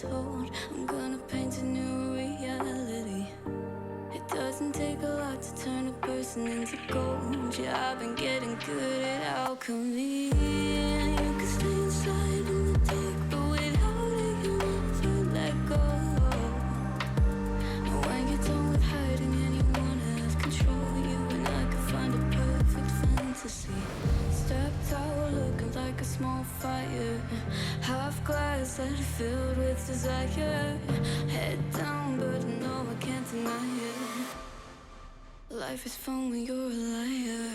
told. I'm gonna paint a new reality. It doesn't take a lot to turn a person into gold. Yeah, I've been getting good at alchemy. And you can stay inside in the dark, but without it you never let go. And when you're done with hiding and you wanna have control, you and I can find a perfect fantasy. Stepped out looking like a small fire, half glass that filled with desire. Head down but no, I can't deny it. Life is fun when you're a liar.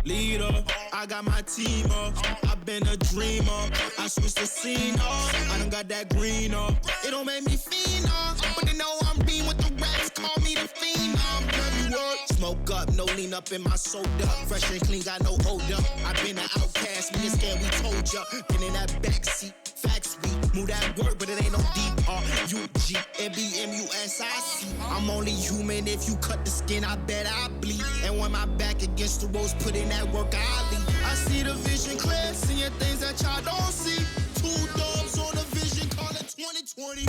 Leader, I got my team up. I've been a dreamer. I switched the scene up. I done got that green up. It don't make me fiend up, but they know I'm being with the rats. Call me the fiend up. Every word, smoke up, no lean up in my soda. Fresh and clean, got no hold up. I've been an outcast, me and scared, we told ya. Been in that backseat. Facts we move that work, but it ain't no D-R-U-G M-B-M-U-S-I-C. I'm only human, if you cut the skin, I bet I bleed. And when my back against the walls, put in that work, I leave. I see the vision clear, seeing things that y'all don't see. Two dogs on a vision, call it 2020.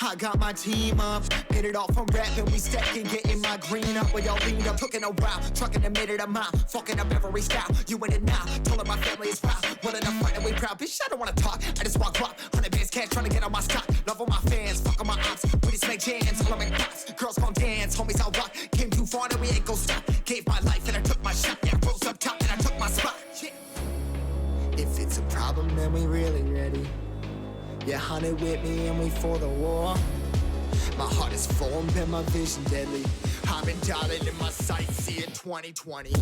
I got my team up, hit it off from rapping, we stacking, getting my green up. We all leaned up, looking around, trucking a minute a mile, fucking up every style. You in it now, told her my family is proud, willing to fight and we proud. Bitch, I don't wanna talk, I just walk up, 100 bands cash, trying to get on my stock. Love all my fans, fuck on my ops, we just make jams, all I make pops. Girls gon' dance, homies I'll rock, came too far and we ain't gon' stop. Gave my life and I took my shot, yeah, rose up top and I took my spot. Yeah. If it's a problem, then we really ready. Yeah, hunted with me and we for the war. My heart is formed and my vision deadly. I've been dialing in my sights, see it 2020.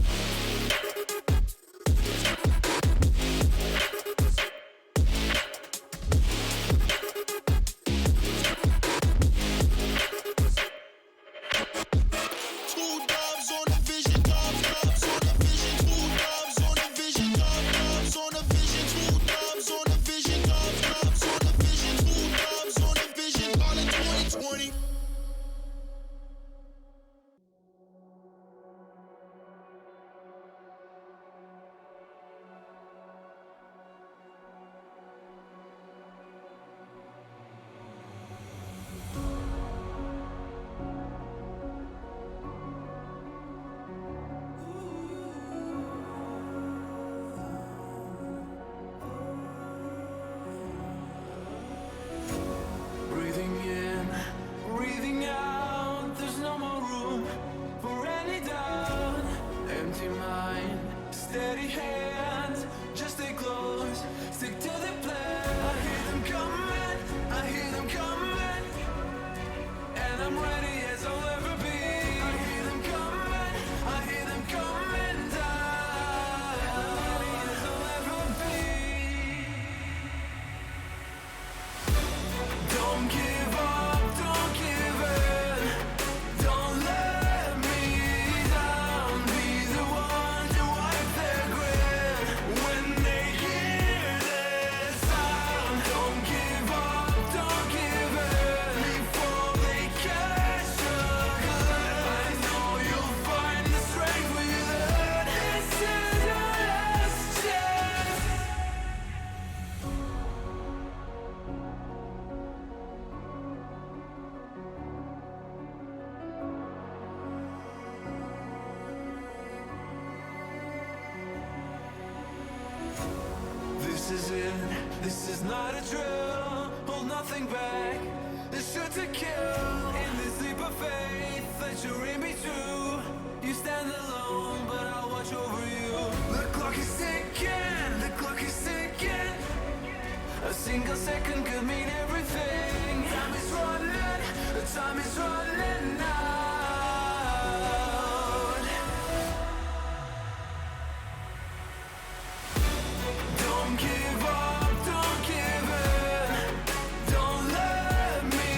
This is not a drill, hold nothing back. It's sure to kill in this leap of faith that you're in me too. You stand alone, but I'll watch over you. The clock is ticking, the clock is ticking. A single second could mean everything. Time is running, the time is running out. Don't give up, don't give in. Don't let me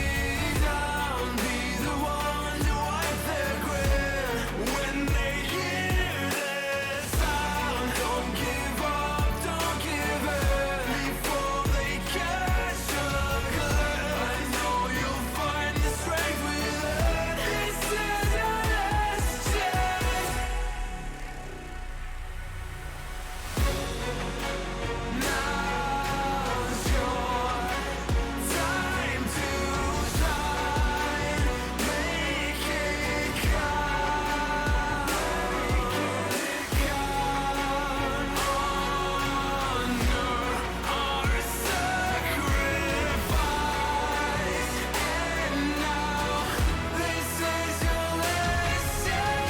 down. Be the one to wipe their grin when they hear this sound. Don't give up, don't give in before they catch a glimpse. I know you'll find the strength within. This is your last chance. Now's your time to shine. Make it count. Honor our sacrifice. And now this is your last chance.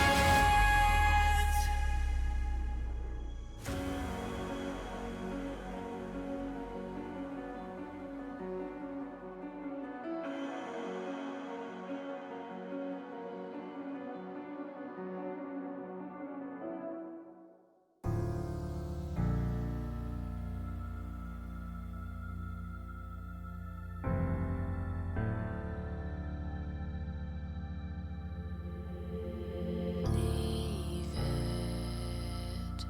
Leave it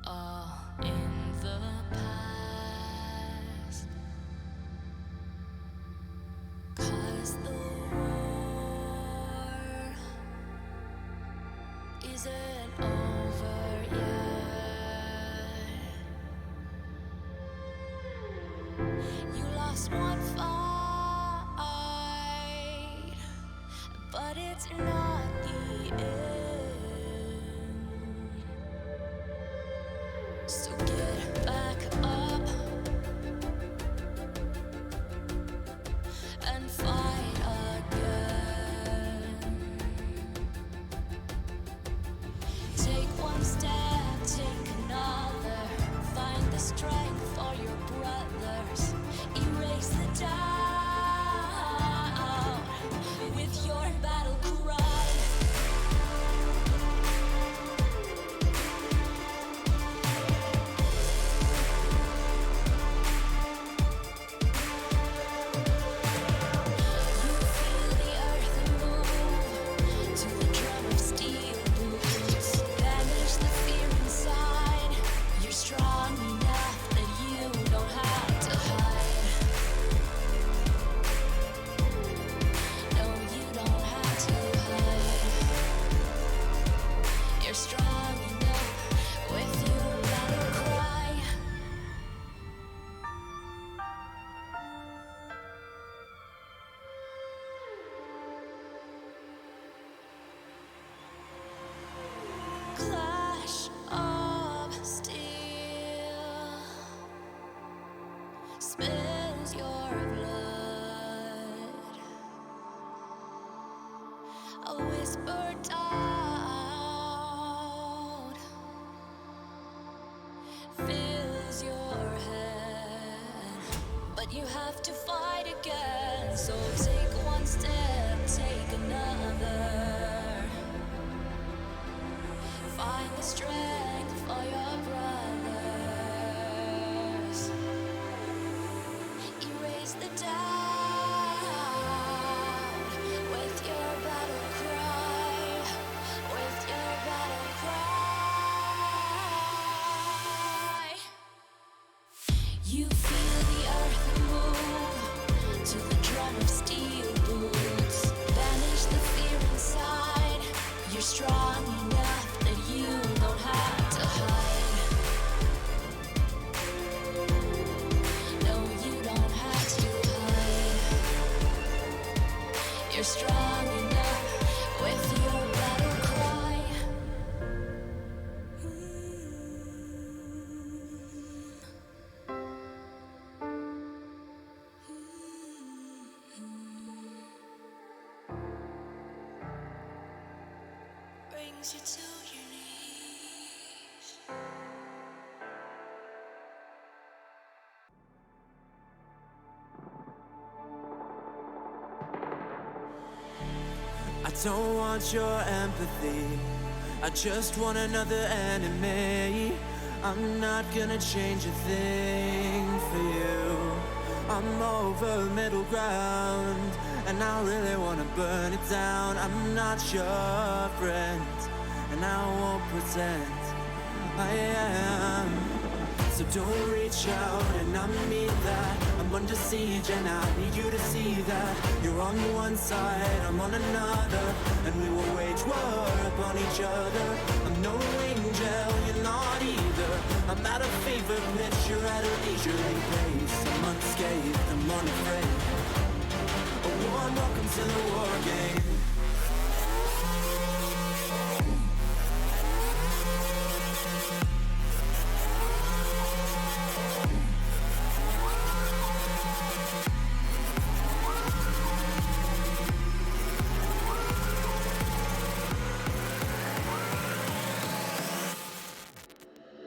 all in the past, 'cause the war isn't over yet. You lost one fight, but it's not the end. So get back up and fight again. Take one step, take another. Find the strength for your brothers. Erase the doubt with your battle cry. You feel the earth move to the drum of steel boots. Banish the fear inside. You're strong enough that you don't have to hide. No, you don't have to hide. You're strong enough with your battle cry. Clash of steel spills your blood. A whisper doubt fills your head, but you have to fight again. So take one step, take another. Find the strength for your brothers. Erase the doubt with your battle cry. With your battle cry. You feel the earth move to the drum of steel boots. you to your knees. I don't want your empathy, I just want another enemy. I'm not gonna change a thing for you. I'm over middle ground, and I really wanna burn it down. I'm not your friend, and I won't pretend I am. So don't reach out, and I mean that. I'm under siege, and I need you to see that. You're on one side, I'm on another, and we will wage war upon each other. I'm no angel, you're not either. I'm at a fever pitch, you're at a leisurely pace. I'm unscathed, I'm unafraid. A warm welcome to the war game.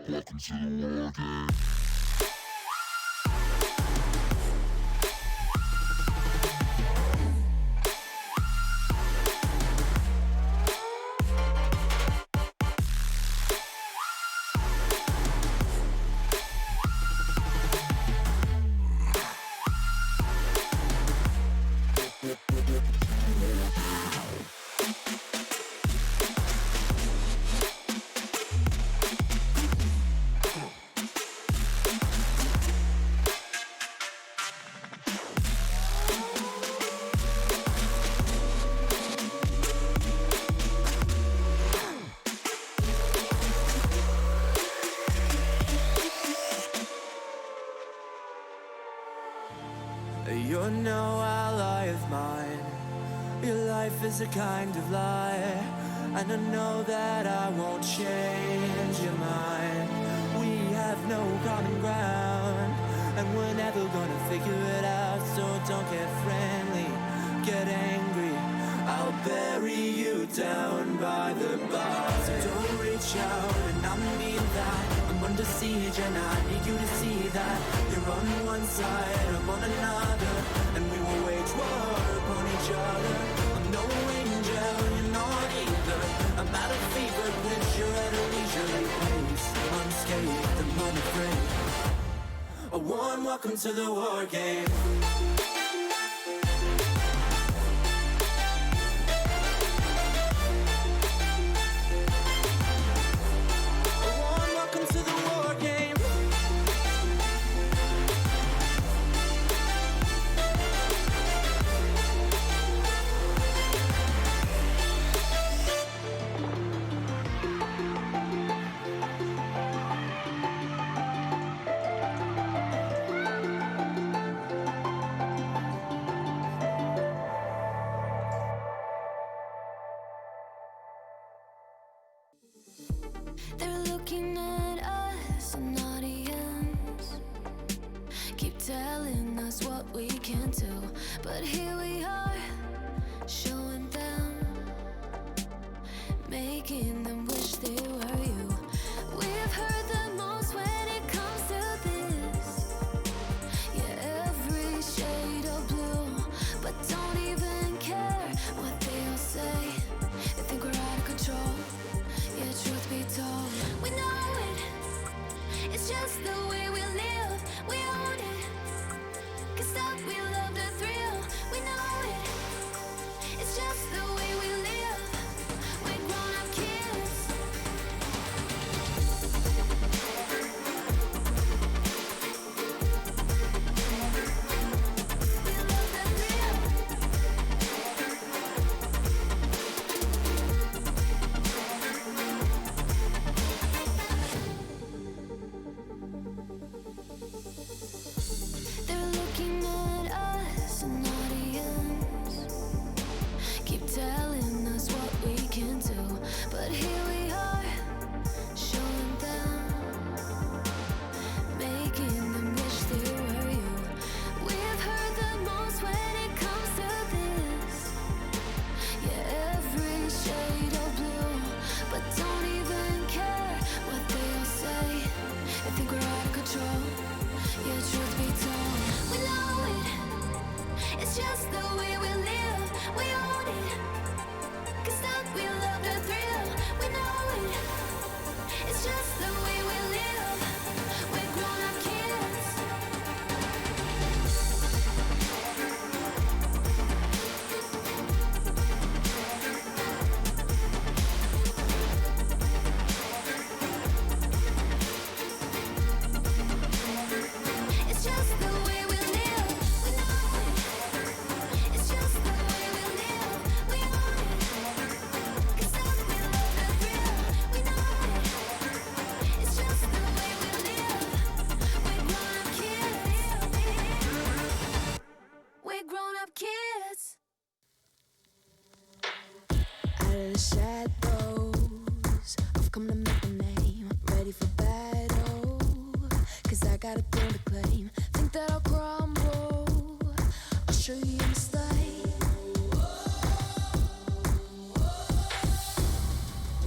Welcome to the war game. You're no ally of mine. Your life is a kind of lie, and I know that I won't change your mind. We have no common ground, and we're never gonna figure it out. So don't get friendly, get angry. I'll bury you down by the bar. So don't reach out, and I mean that. I'm under siege, and I need you to see that. You're on one side, I'm on another, and we will wage war upon each other. I'm no angel, you're not either. I'm at a fever pitch, you're at a leisurely pace. I'm unscathed, I'm unafraid. A warm welcome to the war game. They're looking at us in audience, keep telling us what we can do, but here we are, showing them, making them wish they were you. We've heard the most when it comes to this, yeah, every shade of blue, but don't even care what they all say. They think we're out of control. Yeah, truth be told, we know it. It's just the way we live. We own it. 'Cause stop, we love the thrill. We know it. It's just the way we live. We're grown-up kids. We love the thrill. Truth be told, we know it. It's just the way we live. We own it. 'Cause that we love the thrill. We know it. It's just the way we live. We're grown-up kids. It's just the way we live. We know it. It's just the way we live. We own it. 'Cause that we love the thrill. We know it. It's just the way we live. We're grown-up kids. We're grown-up kids. Out of the shadows, I've come to make a name. Ready for battle, 'cause I got a throne to claim. Think that I'll crumble, I'll show you in the slide.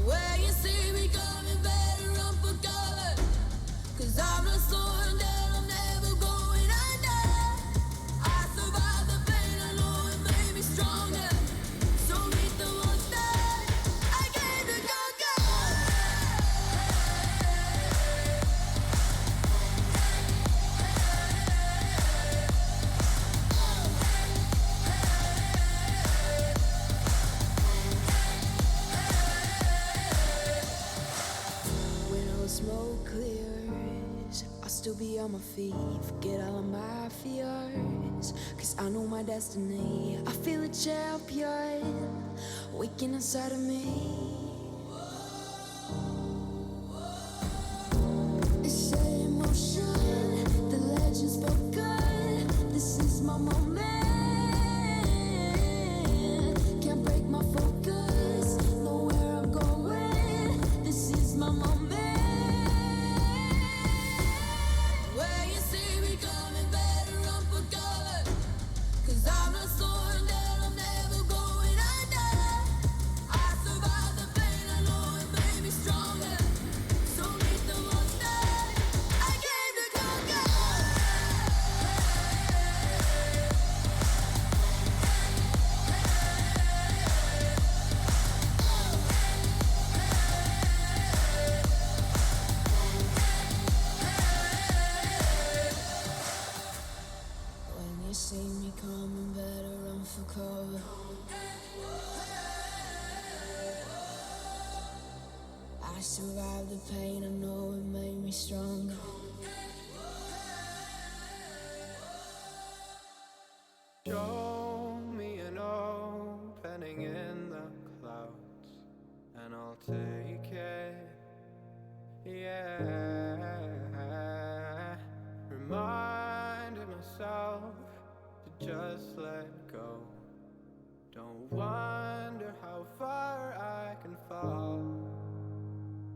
Where you see me coming, better run for cover, 'cause I'm not slowing down, I'm never going under. I survived the pain, I know it made me stronger. So meet the monster I came to conquer. When all the smoke clears, I'll still be on my feet. Forget all of my fears, 'cause I know my destiny. I feel a champion waking inside of me. It's set in motion, the legend's spoken. This is my moment. Can't break my focus, know where I'm going. This is my moment. Where you see me coming, better run for cover, 'cause I'm not slowing down, I'm never going under. I survived the pain, I know it made me stronger. So meet the monster I came to conquer. When you see me coming, better run for cover. I survived the pain, I know it made me stronger. Show me an opening in the clouds, and I'll take it. Yeah, reminding myself to just let go. Don't wonder how far I can fall.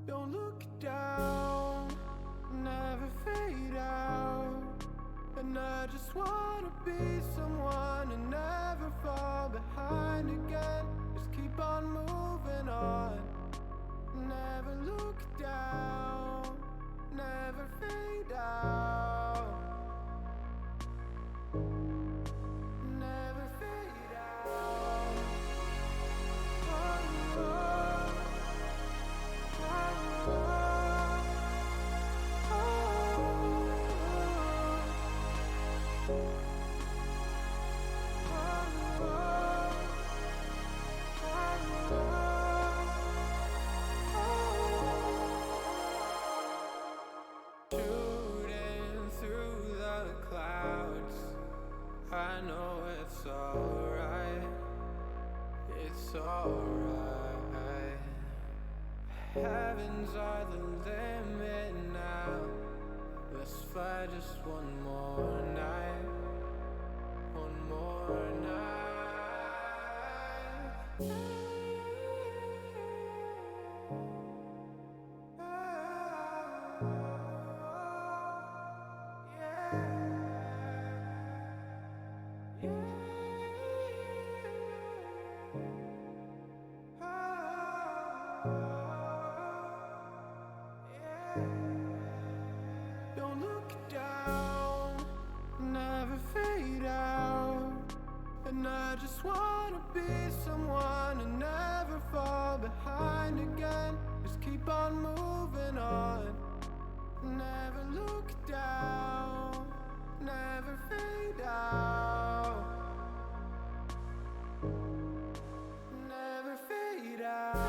Don't look down, never fade out. And I just wanna be someone and never fall behind again. Just keep on moving on. Never look down, never fade out. Never fade out. Oh, oh, oh, shooting through the clouds, I know it's alright. It's alright. Heavens are the limit now. Let's fly just one more night. One more night. Don't look down, just wanna be someone and never fall behind again. Just keep on moving on. Never look down, never fade out, never fade out.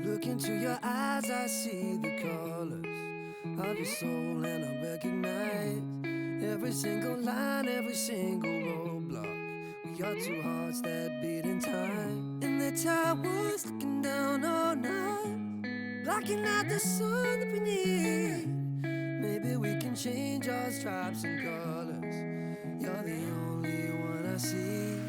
Look into your eyes, I see the colors of your soul, and I recognize every single line, every single roadblock. We are two hearts that beat in time, and the towers looking down all night, blocking out the sun that we need. Maybe we can change our stripes and colors. You're the only one I see.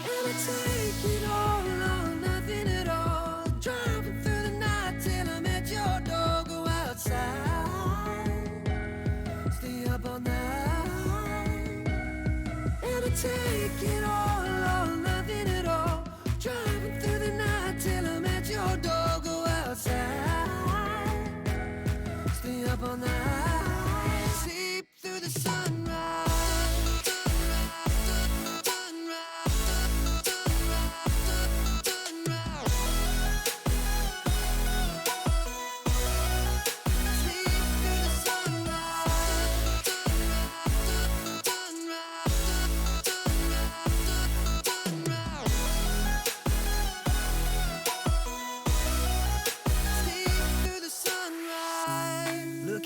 And I take it all or nothing at all. Driving through the night till I'm at your door. Go outside, stay up all night. And I take it all or nothing at all. Driving through the night till I'm at your door. Go outside, stay up all night. Sleep through the sunrise.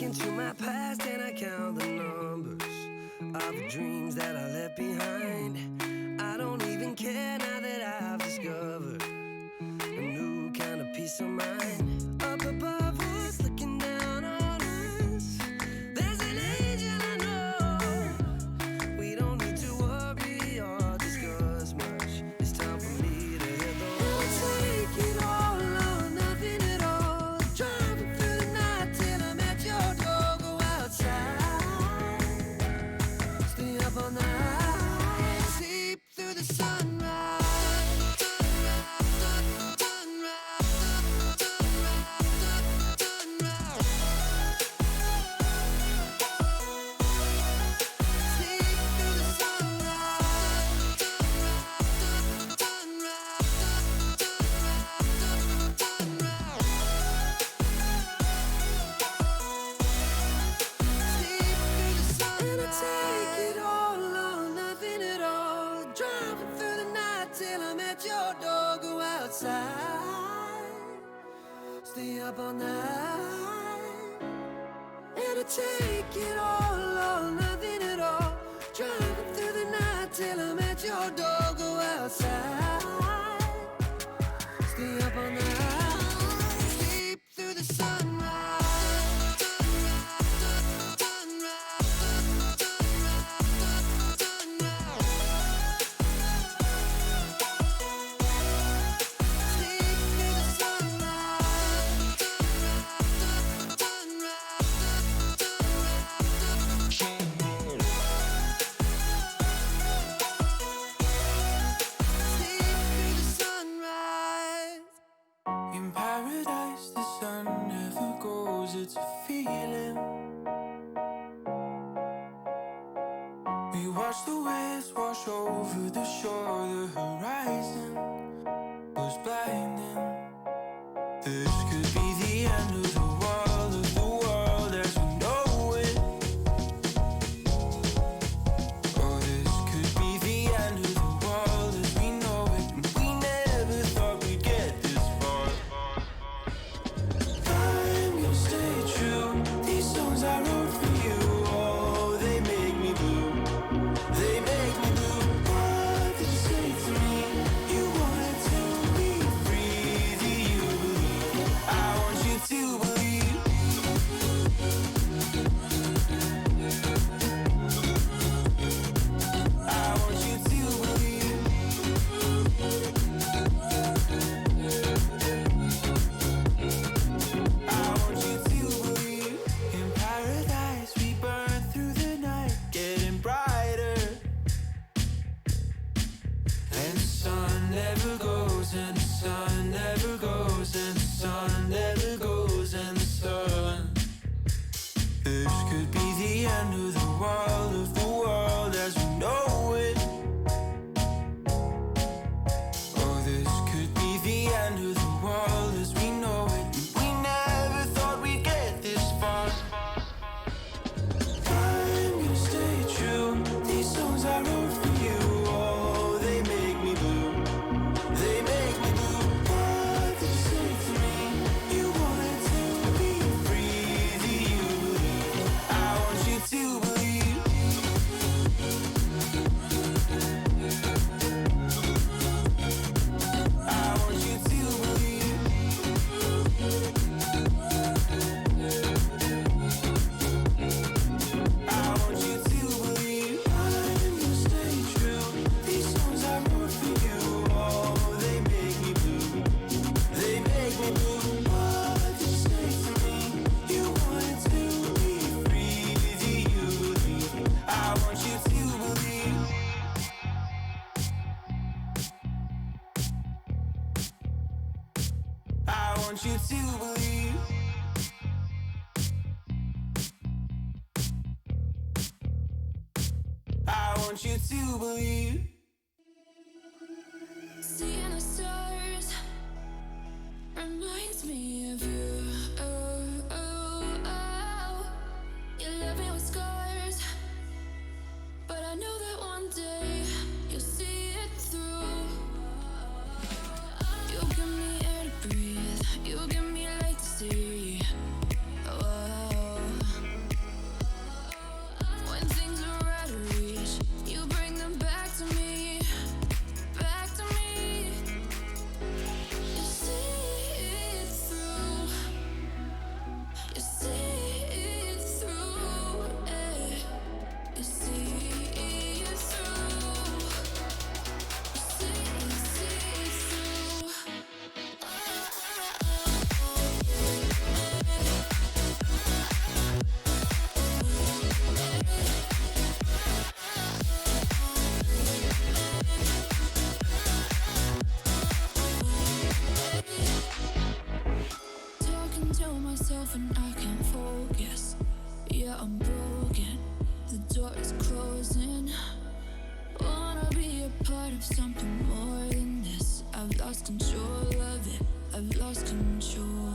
Into my past and I count the numbers of the dreams that I left behind. I don't even care now that I've discovered a new kind of peace of mind. Up above us, looking down on us, there's an angel I know. We don't need to worry or discuss much. It's time for me to hit the road. I'll take it all or nothing at all. Driving through the night till I'm at your door. Go outside, stay up all night. Sleep through the sunrise. Stay up all night. And I take it all or nothing at all. Driving through the night till I'm at your door. Go outside, stay up all night. Sleep through the sunrise. want you to believe. I want you to believe. Seeing the stars reminds me of you. Oh, oh, oh. You left me with scars, but I know that one day you'll see it through. You give me air to breathe, you give me light to see. Oh, when things are out of reach, you bring them back to me, back to me. You see it through, you see it through, eh. You see it through, you see it through. Talking to myself and I can't focus. Yeah, I'm broken. The door is closing. Wanna be a part of something more than this. I've lost control of it. I've lost control.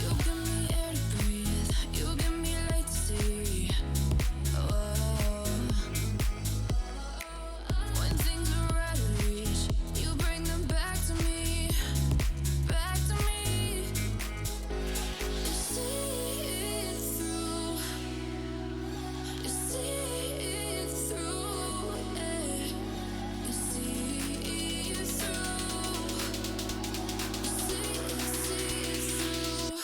You give me air to breathe. You give me light to see. Oh, when things are out of reach, you bring them back to me, back to me. You see it through, you see it through, eh. You see it through, you see it through.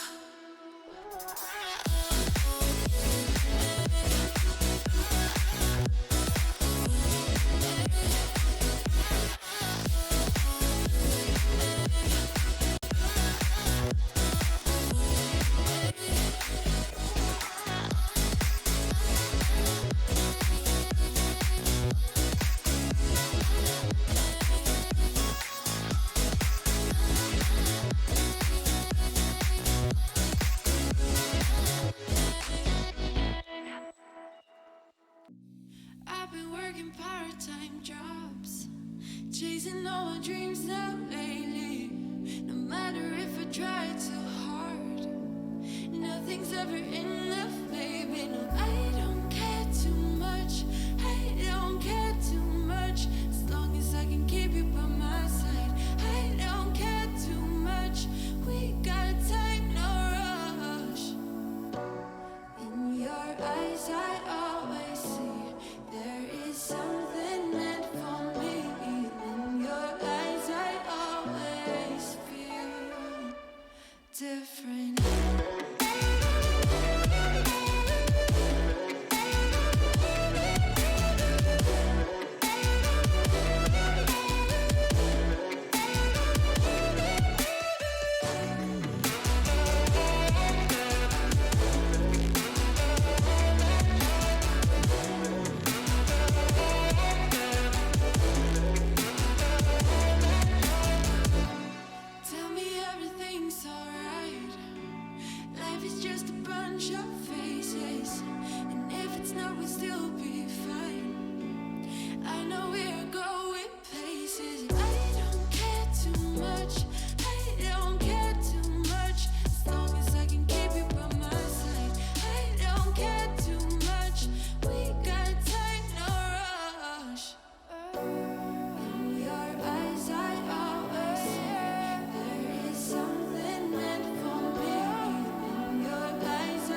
I've been working part-time jobs, chasing all my dreams now lately. No matter if I try too hard, nothing's ever enough, baby. No, I don't care too much. I don't care too much. As long as I can keep you by my side. I don't care too much. We got time, no rush. In your eyes, I always see there is something meant for me. In your eyes, I always feel different. Tell me everything's alright. Life is just a bunch of faces, and if it's not, we'll still be fine. I know we're going places. I don't care too much. I don't care too much. As long as I can keep you by my side. I don't care too much. We got time, no rush. In your eyes, I always see there is something meant for me. In your eyes, I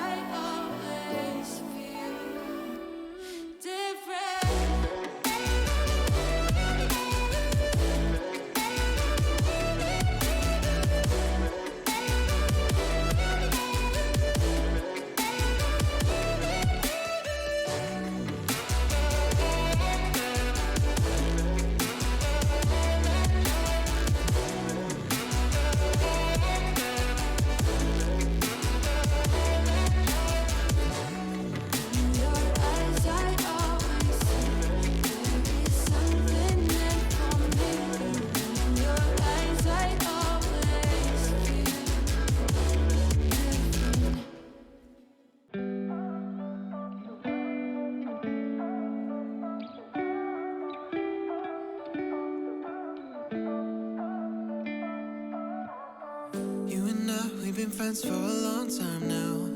yeah, we've been friends for a long time now.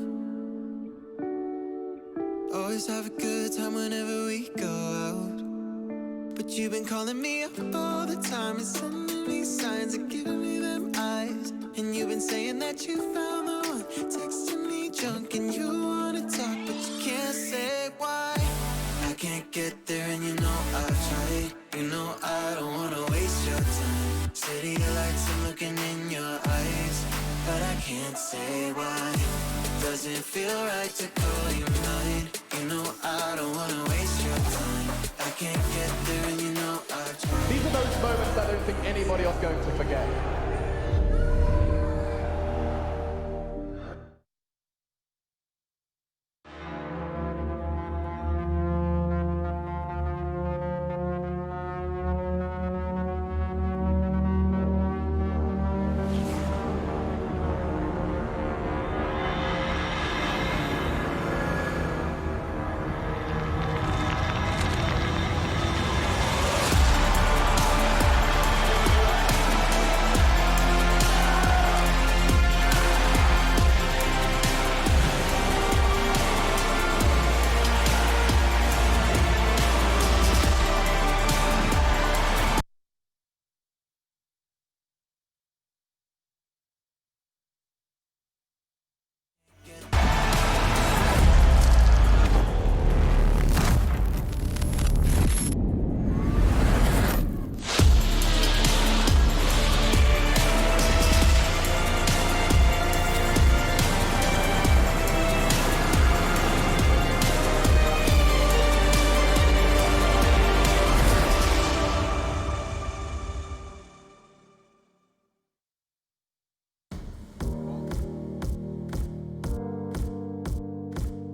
Always have a good time whenever we go out. But you've been calling me up all the time and sending me signs and giving me them eyes. And you've been saying that you found the one, texting me junk and you wanna talk, but you can't say why. I can't get there and you know I've tried. You know I don't wanna waste your time. City lights, I'm looking in your eyes, but I can't say why. It doesn't feel right to call you mine. You know I don't wanna waste your time. I can't get there and you know I've tried. These are those moments I don't think anybody else going to forget.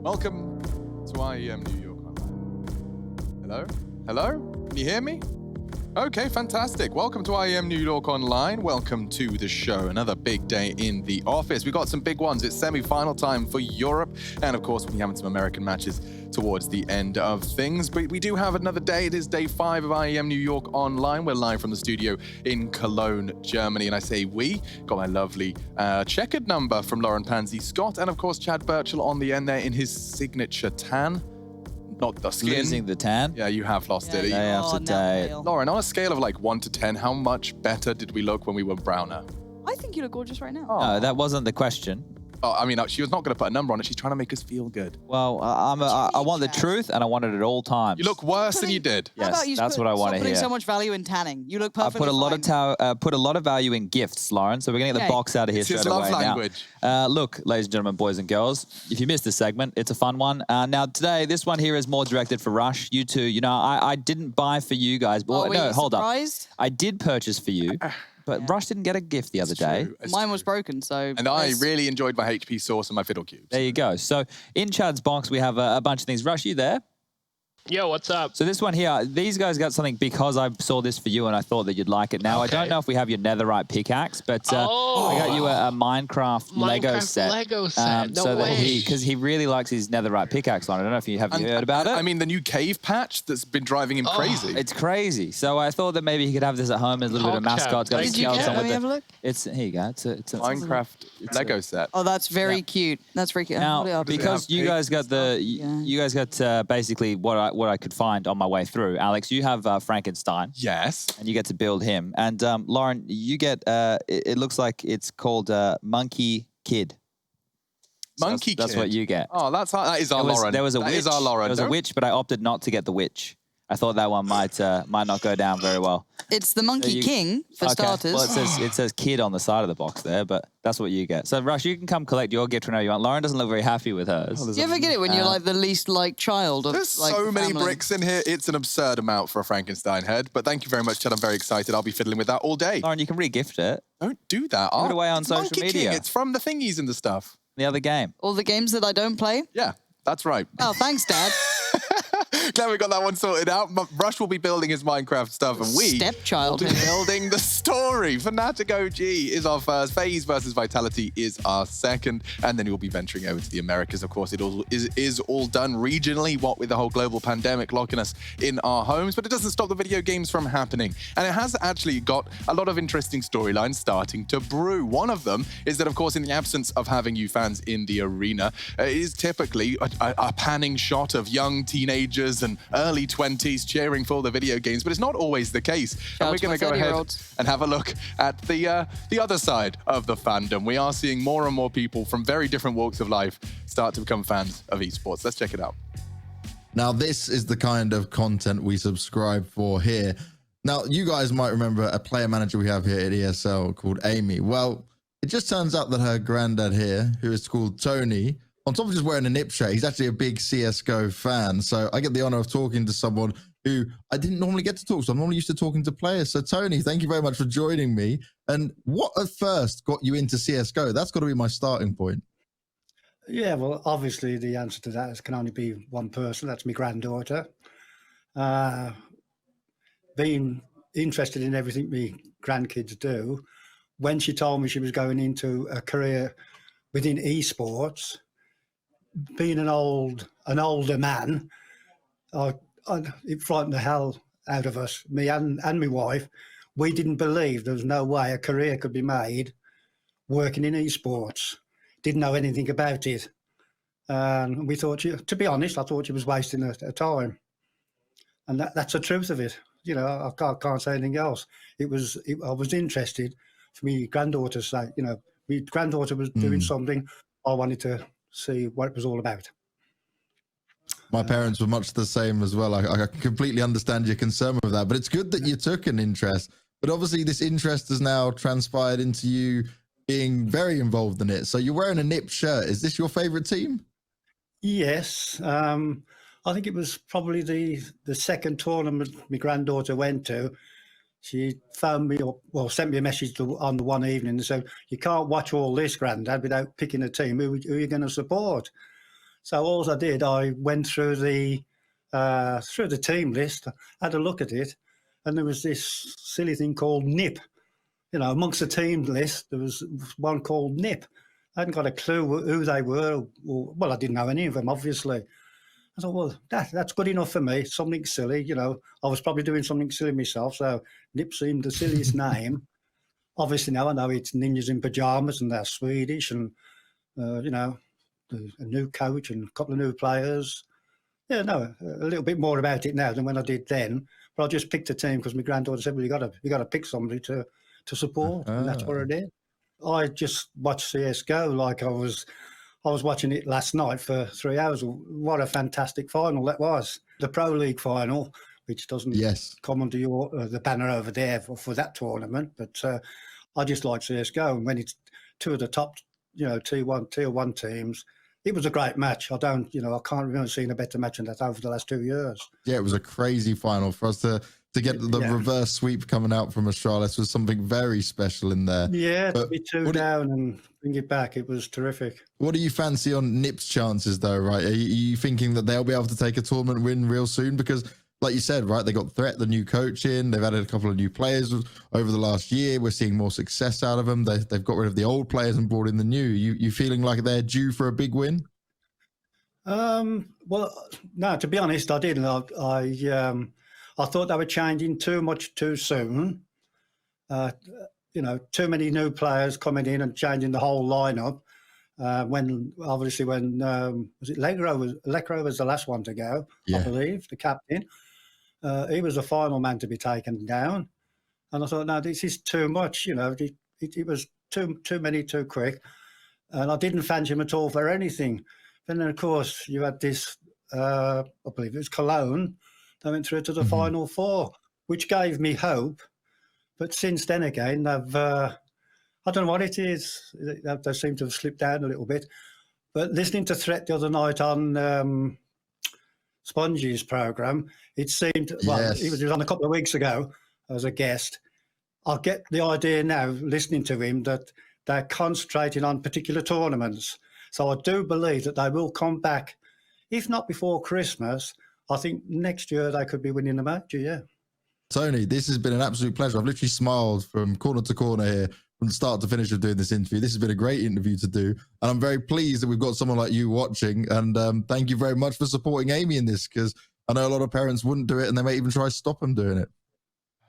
Welcome to IEM New York Online. Hello? Hello? Can you hear me? Okay, fantastic. Welcome to IEM New York Online. Welcome to the show. Another big day in the office. We've got some big ones. It's semi-final time for Europe. And of course, we'll be having some American matches towards the end of things. But we do have another day. It is day 5 of IEM New York Online. We're live from the studio in Cologne, Germany. And I say we. Got my lovely checkered number from Lauren Pansy Scott. And of course, Chad Birchall on the end there in his signature tan. Not the skin. Losing the tan. Yeah, you have lost it. Day after day. Lauren, on a scale of like 1 to 10, how much better did we look when we were browner? I think you look gorgeous right now. No, that wasn't the question. Oh, I mean, she was not going to put a number on it. She's trying to make us feel good. Well, I want the truth, and I want it at all times. You look worse than you did. How about you that's what I want to stop putting hear. so much value in tanning. You look I perfectly put a lot fine. put a lot of value in gifts, Lauren. So we're gonna get the box out of here It's his straight love away language. now. Look, ladies and gentlemen, boys and girls, if you missed this segment, it's a fun one. Now today, this one here is more directed for Rush. You two, you know, I didn't buy for you guys, but Were you hold up. surprised? I did purchase for you, but Rush didn't get a gift the other day. Mine was broken, so... And I really enjoyed my HP sauce and my fiddle cubes. There you go. So in Chad's box, we have a bunch of things. Rush, you there? Yo, what's up? So this one here, these guys got something because I saw this for you and I thought that you'd like it. Now, Okay. I don't know if we have your netherite pickaxe, but I got you a Minecraft Lego set. Lego set. No so that way. because he really likes his netherite pickaxe on. I don't know if you have heard about it. I mean, the new cave patch that's been driving him crazy. It's crazy. So I thought that maybe he could have this at home as a little bit of Hog mascot. It's got a Did you skeleton get it? with Let me have a look. It's here you go. It's a Minecraft Lego set. Oh, that's very cute. That's very cute. Now, Hold it up. because have you guys got the, Yeah. you guys got basically what I could find on my way through. Alex, you have Frankenstein. Yes. And you get to build him. And Lauren, you get, it looks like it's called Monkey Kid. So Monkey that's Kid. what you get. Oh, that is our Lauren. There was a That witch. is our Lauren. There was a Don't- witch, but I opted not to get the witch. I thought that one might not go down very well. It's the Monkey you- King, for starters. Well, it says kid on the side of the box there, but that's what you get. So Rush, you can come collect your gift whenever you want. Lauren doesn't look very happy with hers. Do you ever get it when you're like the least liked child of There's like so the many family? bricks in here. It's an absurd amount for a Frankenstein head. But thank you very much, Chad. I'm very excited. I'll be fiddling with that all day. Lauren, you can re-gift it. Don't do that. Give it away on It's social Monkey media. King. It's from the thingies and the stuff. The other game. All the games that I don't play? Yeah, that's right. Oh, thanks, Dad. Glad we got that one sorted out. Rush will be building his Minecraft stuff, and we Stepchild. will be building the story. Fnatic OG is our first. FaZe versus Vitality is our second, and then we'll be venturing over to the Americas. Of course, it all is all done regionally, what with the whole global pandemic locking us in our homes, but it doesn't stop the video games from happening. And it has actually got a lot of interesting storylines starting to brew. One of them is that, of course, in the absence of having you fans in the arena, it is typically a panning shot of young teenagers and early 20s cheering for the video games, but it's not always the case. And we're going to go ahead and have a look at the other side of the fandom. We are seeing more and more people from very different walks of life start to become fans of esports. Let's check it out. Now, this is the kind of content we subscribe for here. Now, you guys might remember a player manager we have here at ESL called Amy. Well, it just turns out that her granddad here, who is called Tony, on top of just wearing a nip shirt, he's actually a big CSGO fan. So I get the honor of talking to someone who I didn't normally get to talk to. I'm normally used to talking to players. So Tony, thank you very much for joining me. And what at first got you into CSGO? That's got to be my starting point. Yeah, well, obviously the answer to that can only be one person. That's my granddaughter. Being interested in everything my grandkids do, when she told me she was going into a career within esports, being an older man, it frightened the hell out of us, me and my wife. We didn't believe there was no way a career could be made working in esports. Didn't know anything about it. And we thought, to be honest, I thought she was wasting her time. And that's the truth of it. You know, I can't say anything else. I was interested for me granddaughter's sake. You know, my granddaughter was doing something. I wanted to see what it was all about. My parents were much the same as well. I completely understand your concern with that, but it's good that you took an interest. But obviously this interest has now transpired into you being very involved in it. So you're wearing a nip shirt. Is this your favorite team? Yes. I think it was probably the second tournament my granddaughter went to. She phoned me sent me a message on the one evening and said, "You can't watch all this, Grandad, without picking a team. Who are you going to support?" So all I did, I went through the team list, had a look at it, and there was this silly thing called NIP. You know, amongst the team list, there was one called NIP. I hadn't got a clue who they were. Well, I didn't know any of them, obviously. I thought, well, that's good enough for me. Something silly, you know. I was probably doing something silly myself, so NIP seemed the silliest name. Obviously now I know it's Ninjas in Pyjamas and they're Swedish and, you know, a new coach and a couple of new players. Yeah, no, a little bit more about it now than when I did then. But I just picked a team because my granddaughter said, well, you got to pick somebody to support, and that's what I did. I just watched CSGO like I was watching it last night for 3 hours. What a fantastic final that was. The Pro League final, which doesn't come under the banner over there for that tournament, but I just like CSGO. And when it's two of the top, you know, tier one teams, it was a great match. I can't remember seeing a better match than that over the last 2 years. Yeah, it was a crazy final for us to get the reverse sweep coming out from Astralis was something very special in there. Yeah, to be two down and bring it back, it was terrific. What do you fancy on NIP's chances though, right? Are you thinking that they'll be able to take a tournament win real soon? Because like you said, right, they got Threat, the new coach in, they've added a couple of new players over the last year. We're seeing more success out of them. They've got rid of the old players and brought in the new. You feeling like they're due for a big win? Well, no, to be honest, I didn't. I thought they were changing too much too soon. You know, too many new players coming in and changing the whole lineup. When was it Lekro was the last one to go, I believe, the captain. He was the final man to be taken down. And I thought, no, this is too much, you know, it was too many too quick. And I didn't fancy him at all for anything. Then, of course, you had this, I believe it was Cologne, they went through to the Final Four, which gave me hope. But since then again, they've, I don't know what it is. They seem to have slipped down a little bit. But listening to Threat the other night on Spongy's programme, it seemed, well, he was on a couple of weeks ago as a guest. I get the idea now, listening to him, that they're concentrating on particular tournaments. So I do believe that they will come back, if not before Christmas, I think next year they could be winning the major, yeah. Tony, this has been an absolute pleasure. I've literally smiled from corner to corner here, from start to finish of doing this interview. This has been a great interview to do. And I'm very pleased that we've got someone like you watching. And thank you very much for supporting Amy in this, because I know a lot of parents wouldn't do it and they may even try to stop them doing it.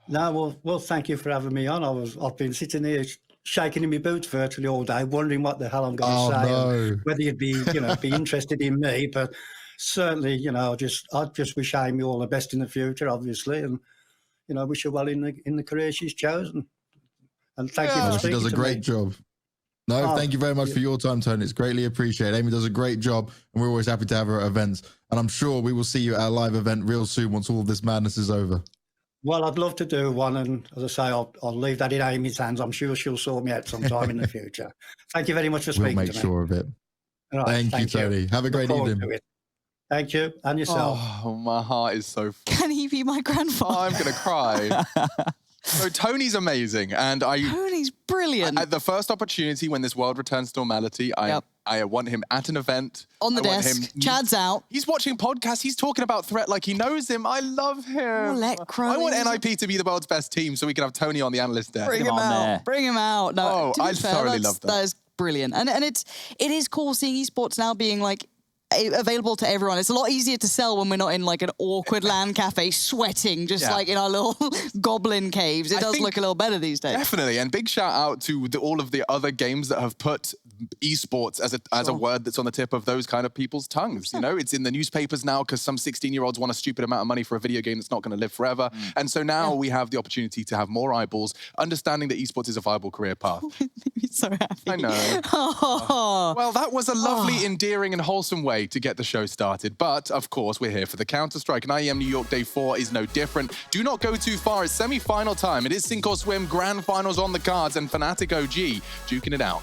No, well, thank you for having me on. I've been sitting here shaking in my boots virtually all day, wondering what the hell I'm going to say, and whether you'd be, be interested in me. But certainly, I just wish Amy all the best in the future, obviously, and wish her well in the career she's chosen. And thank you for speaking to me. She does a great job. No, thank you very much for your time, Tony. It's greatly appreciated. Amy does a great job, and we're always happy to have her at events. And I'm sure we will see you at a live event real soon once all of this madness is over. Well, I'd love to do one, and as I say, I'll leave that in Amy's hands. I'm sure she'll sort me out sometime in the future. Thank you very much for speaking to me. We'll make sure of it. Right, thank you, Tony. Have a great evening. Thank you, and yourself. Oh, my heart is so full. Can he be my grandfather? I'm going to cry. So Tony's amazing, and Tony's brilliant. At the first opportunity when this world returns to normality, I want him at an event. On the desk. Chad's out. He's watching podcasts. He's talking about Threat like he knows him. I love him. I want NIP to be the world's best team so we can have Tony on the analyst desk. Bring him out. Bring him out. No, I thoroughly love that. That is brilliant. And it is cool seeing esports now being like available to everyone. It's a lot easier to sell when we're not in like an awkward LAN cafe sweating, just like in our little goblin caves. It does look a little better these days. Definitely. And big shout out to all of the other games that have put esports as a word that's on the tip of those kind of people's tongues. It's in the newspapers now because some 16-year-olds want a stupid amount of money for a video game that's not going to live forever. And so now we have the opportunity to have more eyeballs, understanding that esports is a viable career path. So happy. I know. Well, that was a lovely, endearing and wholesome way to get the show started. But, of course, we're here for the Counter-Strike, and IEM New York Day 4 is no different. Do not go too far. It's semi-final time. It is sink or swim, grand finals on the cards, and Fnatic OG duking it out.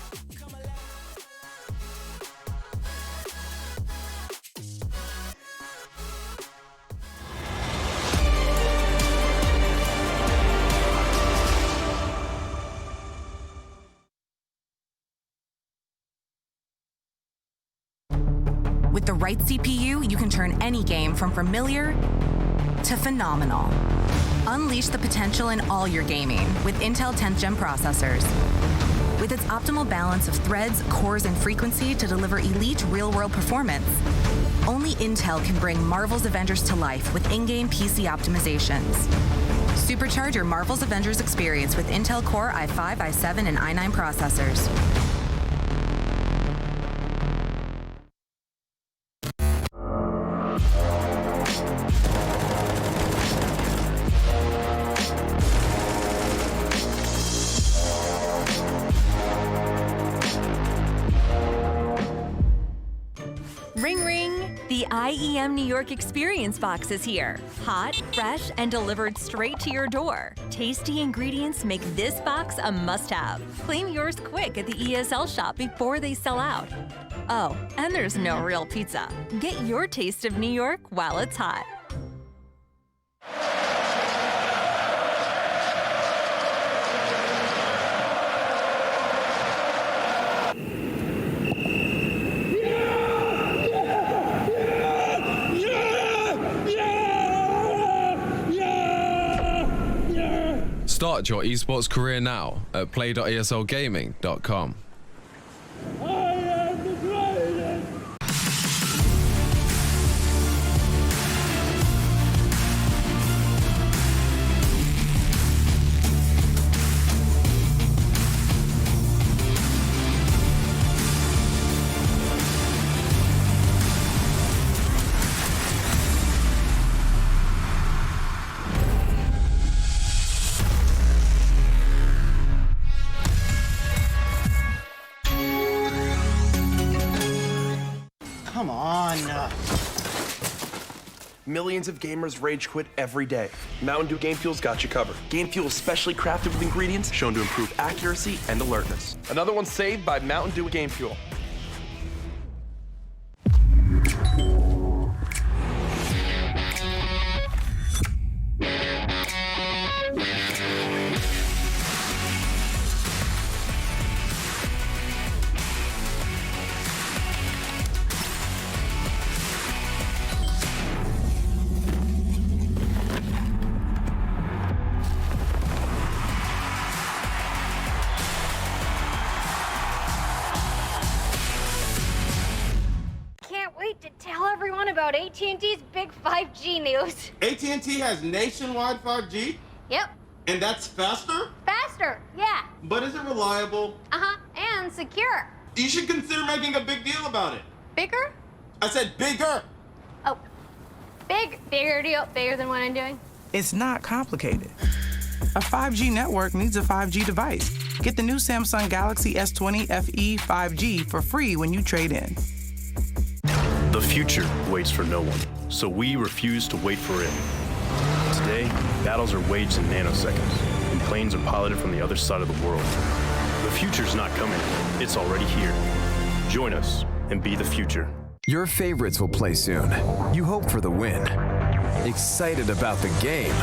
With the right CPU, you can turn any game from familiar to phenomenal. Unleash the potential in all your gaming with Intel 10th Gen processors. With its optimal balance of threads, cores, and frequency to deliver elite real-world performance. Only Intel can bring Marvel's Avengers to life with in-game PC optimizations. Supercharge your Marvel's Avengers experience with Intel Core i5, i7, and i9 processors. Ring ring! The IEM New York Experience Box is here. Hot, fresh, and delivered straight to your door. Tasty ingredients make this box a must-have. Claim yours quick at the ESL shop before they sell out. Oh, and there's no real pizza. Get your taste of New York while it's hot. Start your esports career now at play.eslgaming.com. Come on. Millions of gamers rage quit every day. Mountain Dew Game Fuel's got you covered. Game Fuel is specially crafted with ingredients shown to improve accuracy and alertness. Another one saved by Mountain Dew Game Fuel. about AT&T's big 5G news. AT&T has nationwide 5G? Yep. And that's faster? Faster, yeah. But is it reliable? Uh-huh, and secure. You should consider making a big deal about it. Bigger? I said bigger. Oh, bigger deal, bigger than what I'm doing. It's not complicated. A 5G network needs a 5G device. Get the new Samsung Galaxy S20 FE 5G for free when you trade in. The future waits for no one, so we refuse to wait for it. Today, battles are waged in nanoseconds, and planes are piloted from the other side of the world. The future's not coming, it's already here. Join us and be the future. Your favorites will play soon. You hope for the win. Excited about the game.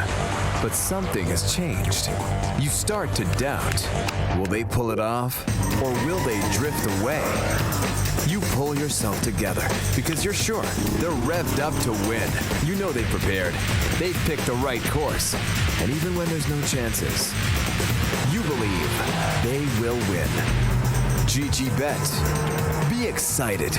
But something has changed. You start to doubt. Will they pull it off? Or will they drift away? You pull yourself together because you're sure they're revved up to win. You know they've prepared. They've picked the right course. And even when there's no chances, you believe they will win. GG Bet. Be excited.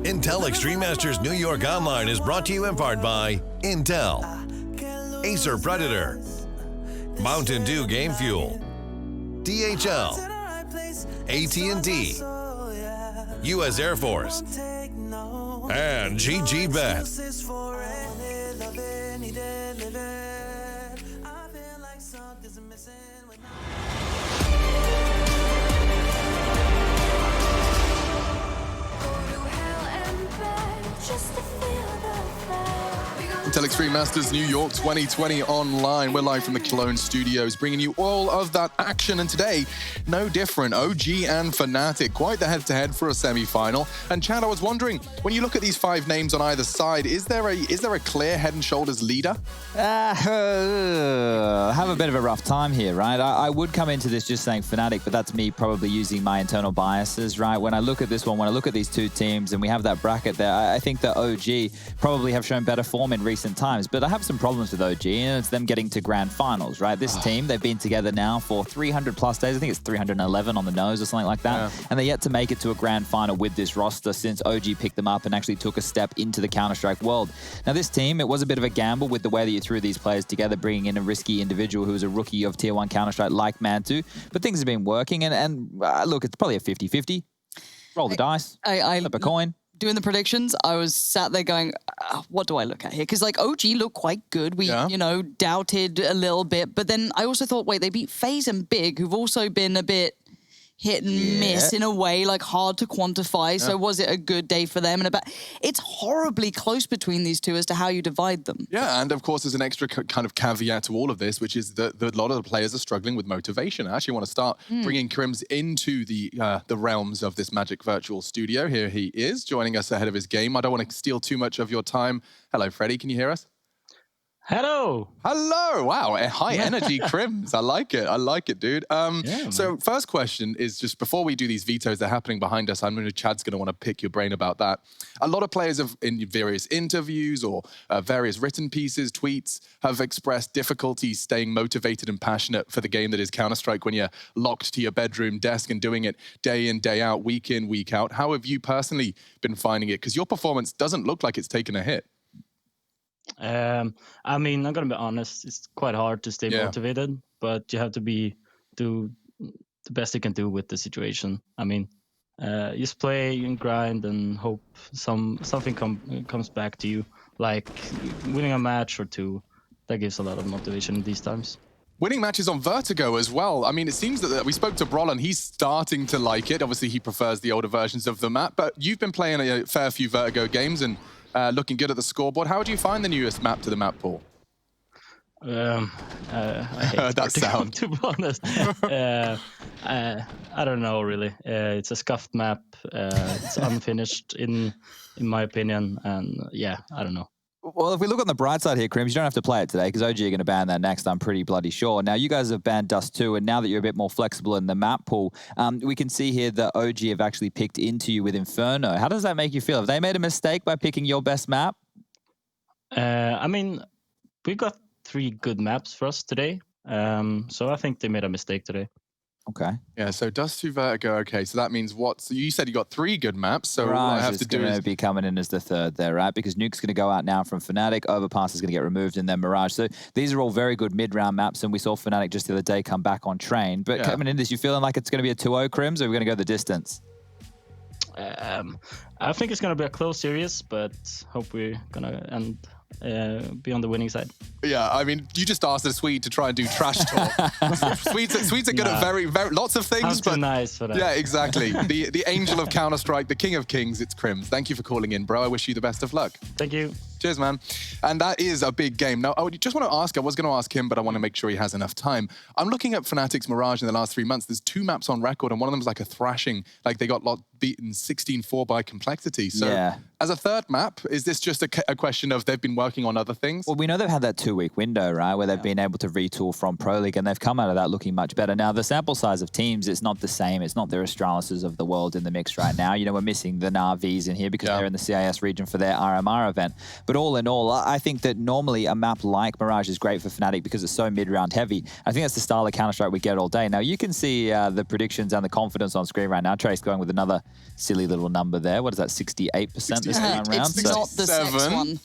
Intel Extreme Masters New York Online is brought to you in part by Intel, Acer Predator, Mountain Dew Game Fuel, DHL, AT&T, U.S. Air Force, and GG Bet. Intel Extreme Masters New York 2020 online. We're live from the Cologne studios, bringing you all of that action. And today, no different. OG and Fnatic, quite the head-to-head for a semi-final. And Chad, I was wondering, when you look at these five names on either side, is there a clear head and shoulders leader? I have a bit of a rough time here, right? I would come into this just saying Fnatic, but that's me probably using my internal biases, right? When I look at this one, when I look at these two teams and we have that bracket there, I think that OG probably have shown better form in recent times, but I have some problems with OG, and it's them getting to grand finals, right? This team, they've been together now for 300 plus days. I think it's 311 on the nose or something like that. Yeah. And they're yet to make it to a grand final with this roster since OG picked them up and actually took a step into the Counter-Strike world. Now, this team, it was a bit of a gamble with the way that you threw these players together, bringing in a risky individual who was a rookie of Tier 1 Counter-Strike like Mantu, but things have been working, and look, it's probably a 50-50. Roll the dice, flip a coin. Doing the predictions, I was sat there going, what do I look at here? Because like OG looked quite good. We, you know, doubted a little bit. But then I also thought, wait, they beat FaZe and Big, who've also been a bit hit and miss in a way, like hard to quantify. So was it a good day for them? And it's horribly close between these two as to how you divide them. Yeah, and of course, there's an extra kind of caveat to all of this, which is that a lot of the players are struggling with motivation. I actually want to start bringing Crims into the realms of this Magic Virtual Studio. Here he is, joining us ahead of his game. I don't want to steal too much of your time. Hello, Freddie. Can you hear us? Hello. Hello. Wow. High energy Crims. I like it. I like it, dude. So first question is just before we do these vetoes that are happening behind us, Chad's going to want to pick your brain about that. A lot of players have, in various interviews or various written pieces, tweets, have expressed difficulty staying motivated and passionate for the game that is Counter-Strike when you're locked to your bedroom desk and doing it day in, day out, week in, week out. How have you personally been finding it? Because your performance doesn't look like it's taken a hit. I mean, I'm gonna be honest. It's quite hard to stay motivated, but you have to do the best you can do with the situation. I mean, just play and grind and hope something comes back to you. like winning a match or two. That gives a lot of motivation these times. Winning matches on Vertigo as well. I mean, it seems that we spoke to Brollan. He's starting to like it. Obviously, he prefers the older versions of the map, but you've been playing a fair few Vertigo games and looking good at the scoreboard. How do you find the newest map to the map pool? I hate that sound, to be honest. I don't know really. It's a scuffed map. It's unfinished in my opinion, and yeah, I don't know. Well, if we look on the bright side here, Crims, you don't have to play it today because OG are going to ban that next, I'm pretty bloody sure. Now, you guys have banned Dust 2, and now that you're a bit more flexible in the map pool, we can see here that OG have actually picked into you with Inferno. How does that make you feel? Have they made a mistake by picking your best map? I mean, we got 3 good maps for us today, so I think they made a mistake today. Okay. Yeah, so Dust 2 Vertigo, okay, so that means what? So you said you got 3 good maps, so Mirage what I have to do is... be coming in as the 3rd there, right? Because Nuke's going to go out now from Fnatic, Overpass is going to get removed, and then Mirage. So these are all very good mid-round maps, and we saw Fnatic just the other day come back on train. But coming in this, you feeling like it's going to be a 2-0, Crims, or are we going to go the distance? I think it's going to be a close series, but hope we're going to be on the winning side. Yeah, I mean, you just asked a Swede to try and do trash talk. Swedes are good at very lots of things. I'm too nice for that. Yeah, exactly. the angel of Counter-Strike, the king of kings, it's Crims. Thank you for calling in, bro. I wish you the best of luck. Thank you. Cheers, man. And that is a big game. Now, I just want to ask, I was going to ask him, but I want to make sure he has enough time. I'm looking at Fnatic's Mirage in the last 3 months. There's 2 maps on record, and one of them is like a thrashing. Like, they got beaten 16-4 by Complexity. So, as a 3rd map, is this just a question of they've been working on other things? Well, we know they've had that 2-week window, right, where they've been able to retool from Pro League, and they've come out of that looking much better. Now, the sample size of teams, it's not the same. It's not the Astralis of the world in the mix right now. You know, we're missing the Na'Vis in here because they're in the CIS region for their RMR event. But all in all, I think that normally a map like Mirage is great for Fnatic because it's so mid-round heavy. I think that's the style of Counter-Strike we get all day. Now, you can see the predictions and the confidence on screen right now. Trace going with another silly little number there. What is that, 68% this time around? It's not the sex one.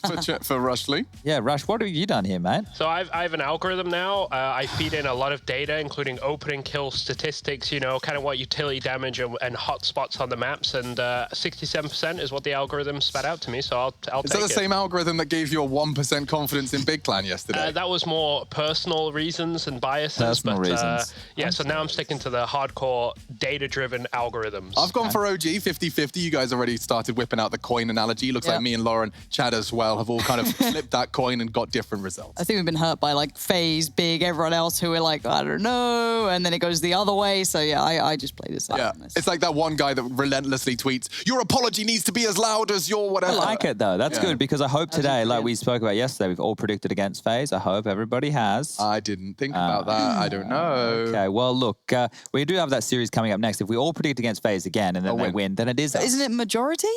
for Rushley. Yeah, Rush, what have you done here, mate? So I have an algorithm now. I feed in a lot of data, including opening kill statistics, you know, kind of what utility damage and hotspots on the maps, and 67% is what the algorithm spat out to me, so I'll take it. Is that the same algorithm that gave you a 1% confidence in Big Clan yesterday? That was more personal reasons and biases. Personal reasons. Yeah, so now I'm sticking to the hardcore data-driven algorithms. I've gone for OG 50-50. You guys already started whipping out the coin analogy. Looks like me and Lauren, Chad as well, have all kind of flipped that coin and got different results. I think we've been hurt by like FaZe, Big, everyone else who are like, I don't know, and then it goes the other way. So yeah, I just play this. Yeah, it's like that one guy that relentlessly tweets, your apology needs to be as loud as your whatever. I like it though. That's good because I hope today, like we spoke about yesterday, we've all predicted against FaZe. I hope everybody has. I didn't think about that. I don't know. Okay, well look, we do have that series coming up next. If we all predict against FaZe again and then they win, then it is us. Isn't it majority?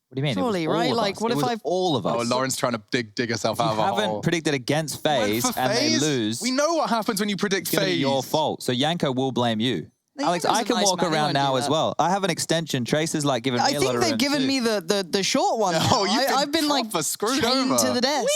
What do you mean? Surely, right? Like, what if I... all of us. Oh, Lauren's trying to dig herself out of a hole. You haven't predicted against FaZe and they lose. We know what happens when you predict FaZe. It's going to be your fault. So Yanko will blame you. Alex, I can walk around now as well. I have an extension. Trace is like giving me a lot of room. I think they've given me the short one. Oh, I've been like screwed chained over to the desk.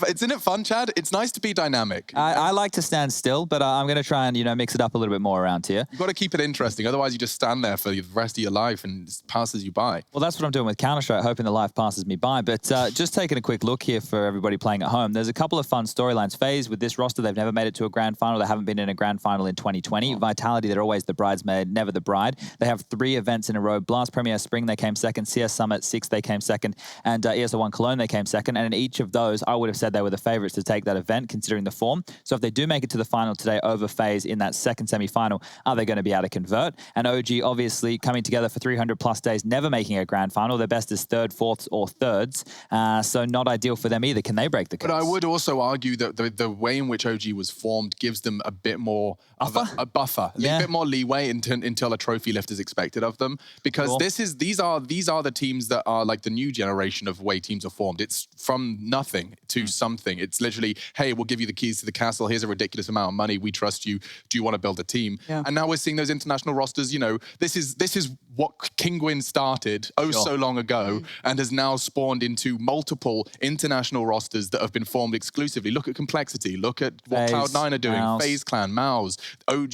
Isn't it fun, Chad? It's nice to be dynamic. I like to stand still, but I'm going to try and mix it up a little bit more around here. You've got to keep it interesting. Otherwise, you just stand there for the rest of your life and it passes you by. Well, that's what I'm doing with Counter-Strike, hoping the life passes me by. But just taking a quick look here for everybody playing at home, there's a couple of fun storylines. FaZe, with this roster, they've never made it to a grand final. They haven't been in a grand final in 2020. Vitality, they're always the bridesmaid, never the bride. They have 3 events in a row. Blast Premier Spring, they came second. CS Summit 6, they came second. And ESL1 Cologne, they came second. And in each of those, I would have said they were the favorites to take that event, considering the form. So if they do make it to the final today over FaZe in that second semi-final, are they going to be able to convert? And OG, obviously, coming together for 300-plus days, never making a grand final. Their best is 3rd, 4th, or 3rds. So not ideal for them either. Can they break the curse? But I would also argue that the way in which OG was formed gives them a bit more of a buffer, a bit more leeway until a trophy lift is expected of them. Because these are the teams that are like the new generation of way teams are formed. It's from nothing to something. It's literally, hey, we'll give you the keys to the castle. Here's a ridiculous amount of money. We trust you. Do you want to build a team? Yeah. And now we're seeing those international rosters. You know, this is what Kinguin started so long ago and has now spawned into multiple international rosters that have been formed exclusively. Look at Complexity. Look at what FaZe, Cloud9 are doing. Mouse. FaZe Clan, Mouse, OG.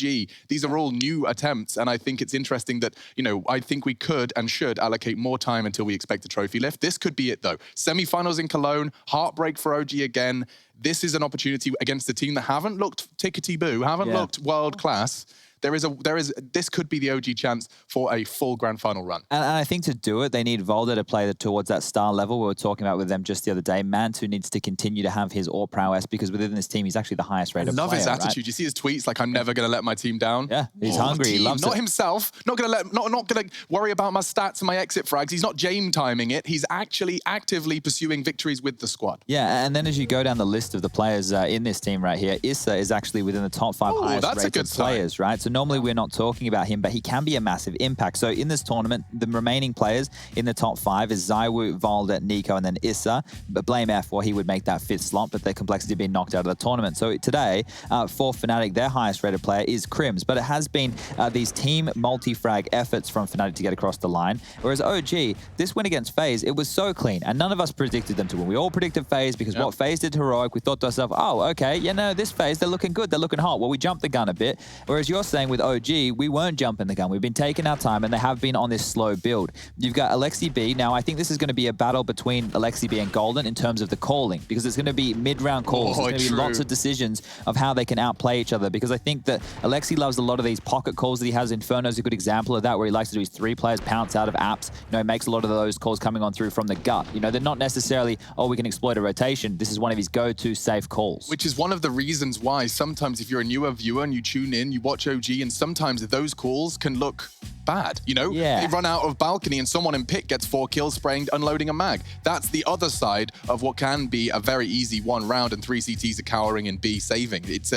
These are all new attempts. And I think it's interesting that, you know, I think we could and should allocate more time until we expect a trophy lift. This could be it, though. Semi-finals in Cologne, heartbreak for OG again. This is an opportunity against a team that haven't looked tickety-boo, haven't looked world-class. This could be the OG chance for a full grand final run. And I think to do it, they need Volder to play towards that star level we were talking about with them just the other day. Mantu needs to continue to have his AWP prowess because within this team, he's actually the highest rated player. I love his attitude. Right? You see his tweets like, I'm never going to let my team down. Yeah, he's hungry. He loves not it. himself. Not going to worry about my stats and my exit frags. He's not James timing it. He's actually actively pursuing victories with the squad. Yeah, and then as you go down the list of the players in this team right here, Issa is actually within the top 5 highest rated players, right? So normally we're not talking about him, but he can be a massive impact. So in this tournament, the remaining players in the top 5 is Zywoo, Volder, Nico, and then Issa. But blame F, he would make that 5th slot, but their Complexity being knocked out of the tournament. So today, for Fnatic, their highest rated player is Crims, but it has been these team multi-frag efforts from Fnatic to get across the line. Whereas OG, this win against FaZe, it was so clean, and none of us predicted them to win. We all predicted FaZe because what FaZe did to Heroic, we thought to ourselves, oh, okay, this FaZe, they're looking good, they're looking hot. Well, we jumped the gun a bit. Whereas you're saying with OG, we weren't jumping the gun. We've been taking our time, and they have been on this slow build. You've got Alexi B. Now, I think this is going to be a battle between Alexi B and Golden in terms of the calling, because it's going to be mid-round calls. There's going to be lots of decisions of how they can outplay each other, because I think that Alexi loves a lot of these pocket calls that he has. Inferno's a good example of that, where he likes to do his 3 players pounce out of apps. He makes a lot of those calls coming on through from the gut. They're not necessarily, we can exploit a rotation. This is one of his go-to safe calls. Which is one of the reasons why sometimes if you're a newer viewer and you tune in, you watch OG, and sometimes those calls can look bad, They run out of balcony and someone in pit gets 4 kills spraying, unloading a mag. That's the other side of what can be a very easy 1 round and 3 CTs are cowering and B saving. It's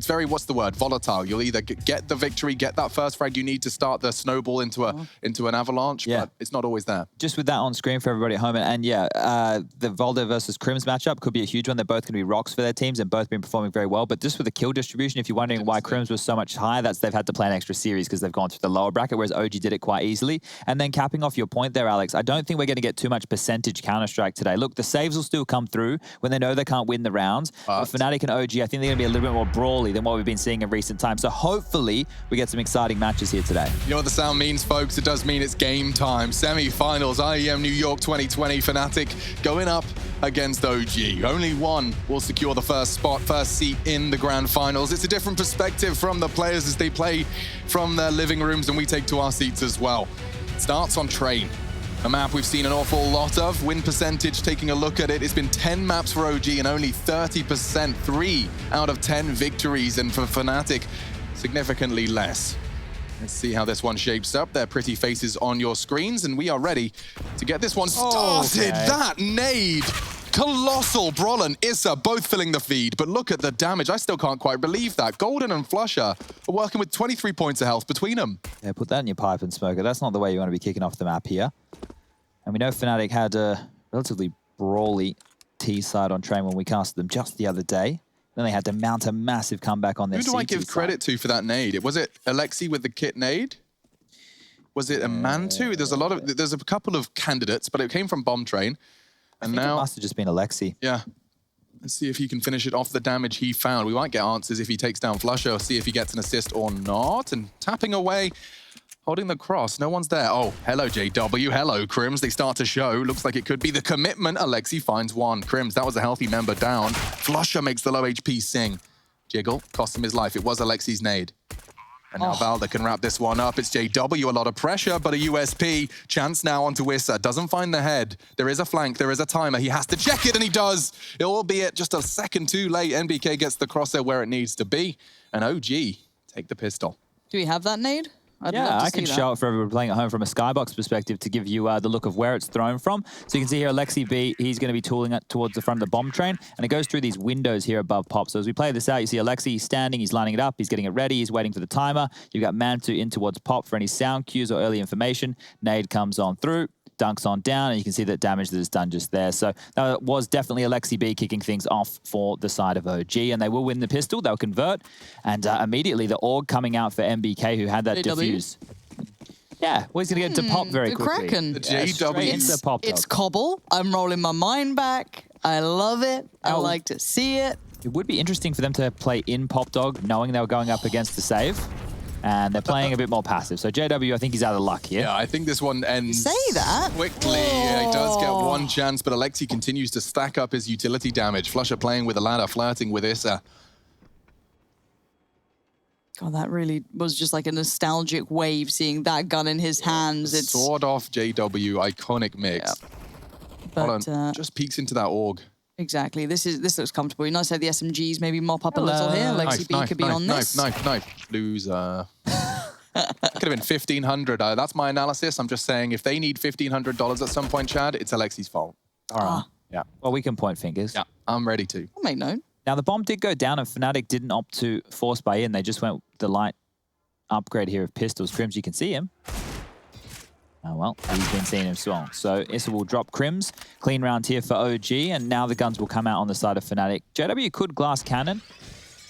very, volatile. You'll either get the victory, get that first frag you need to start the snowball into an avalanche, but it's not always there. Just with that on screen for everybody at home, and the Volder versus Crims matchup could be a huge one. They're both going to be rocks for their teams and both been performing very well, but just with the kill distribution, if you're wondering why Crims was so much higher, they've had to play an extra series because they've gone through the lower bracket, whereas OG did it quite easily. And then capping off your point there, Alex, I don't think we're going to get too much percentage Counter-Strike today. Look, the saves will still come through when they know they can't win the rounds. But Fnatic and OG, I think they're going to be a little bit more brawly than what we've been seeing in recent times. So hopefully we get some exciting matches here today. You know what the sound means, folks? It does mean it's game time. Semi-finals, IEM New York 2020, Fnatic going up against OG. Only one will secure the first seat in the grand finals. It's a different perspective from the players as they play from their living rooms, and we take to our seats as well. It starts on Train, a map we've seen an awful lot of. Win percentage, taking a look at it, it's been 10 maps for OG and only 30%, 3 out of 10 victories, and for Fnatic, significantly less. Let's see how this one shapes up. Their pretty faces on your screens, and we are ready to get this one started. That nade! Colossal. Brolin, Issa, both filling the feed, but look at the damage. I still can't quite believe that. Golden and Flusher are working with 23 points of health between them. Yeah, put that in your pipe and smoke it. That's not the way you want to be kicking off the map here. And we know Fnatic had a relatively brawly T side on Train when we casted them just the other day. Then they had to mount a massive comeback on their Who do I give credit to for that nade? Was it Alexi with the kit nade? Was it a Mantu? There's a couple of candidates, but it came from Bomb Train. And now it must have just been Alexi. Yeah. Let's see if he can finish it off the damage he found. We might get answers if he takes down Flusher, or see if he gets an assist or not. And tapping away, holding the cross. No one's there. Oh, hello, JW. Hello, Crims. They start to show. Looks like it could be the commitment. Alexi finds one. Crims, that was a healthy member down. Flusher makes the low HP sing. Jiggle, cost him his life. It was Alexi's nade. And now Valda can wrap this one up. It's JW, a lot of pressure, but a USP. Chance now onto Issa. Doesn't find the head. There is a flank, there is a timer. He has to check it, and he does. Albeit just a second too late. NBK gets the crosshair where it needs to be. And OG take the pistol. Do we have that nade? Yeah, I can show it for everyone playing at home from a skybox perspective to give you the look of where it's thrown from. So you can see here, Alexi B, he's going to be tooling it towards the front of the bomb train, and it goes through these windows here above Pop. So as we play this out, you see Alexi, he's standing, he's lining it up, he's getting it ready, he's waiting for the timer. You've got Mantu in towards Pop for any sound cues or early information. Nade comes on through. dunks on down, and you can see that damage that is done just there. So that was definitely Alexi B kicking things off for the side of OG, and they will win the pistol. They'll convert, and immediately the AUG coming out for MBK, who had that defuse. Yeah, well, he's going to get to pop very quickly. Kraken. The JW. It's Cobble. I'm rolling my mind back. I love it. I like to see it. It would be interesting for them to play in Pop Dog, knowing they were going up against the save. And they're playing a bit more passive. So JW, I think he's out of luck here. Yeah, I think this one ends quickly. Oh. He does get one chance, but Alexi continues to stack up his utility damage. Flusher playing with a ladder, flirting with Issa. God, that really was just like a nostalgic wave, seeing that gun in his hands. It's Sword off JW, iconic mix. But, Hold on, just peeks into that AUG. Exactly. This looks comfortable. You nice to have the SMGs maybe mop up a little here. Lexi B could be on this. Knife. Loser. Could have been 1,500. That's my analysis. I'm just saying if they need $1,500 at some point, Chad, it's Alexi's fault. All right. Yeah. Well, we can point fingers. Yeah, I'm ready to. I'll make note. Now, the bomb did go down, and Fnatic didn't opt to force buy in. They just went with the light upgrade here of pistols. Crims, you can see him. Oh, well, he's been seeing him strong. So Issa will drop Crims. Clean round here for OG, and now the guns will come out on the side of Fnatic. JW could glass cannon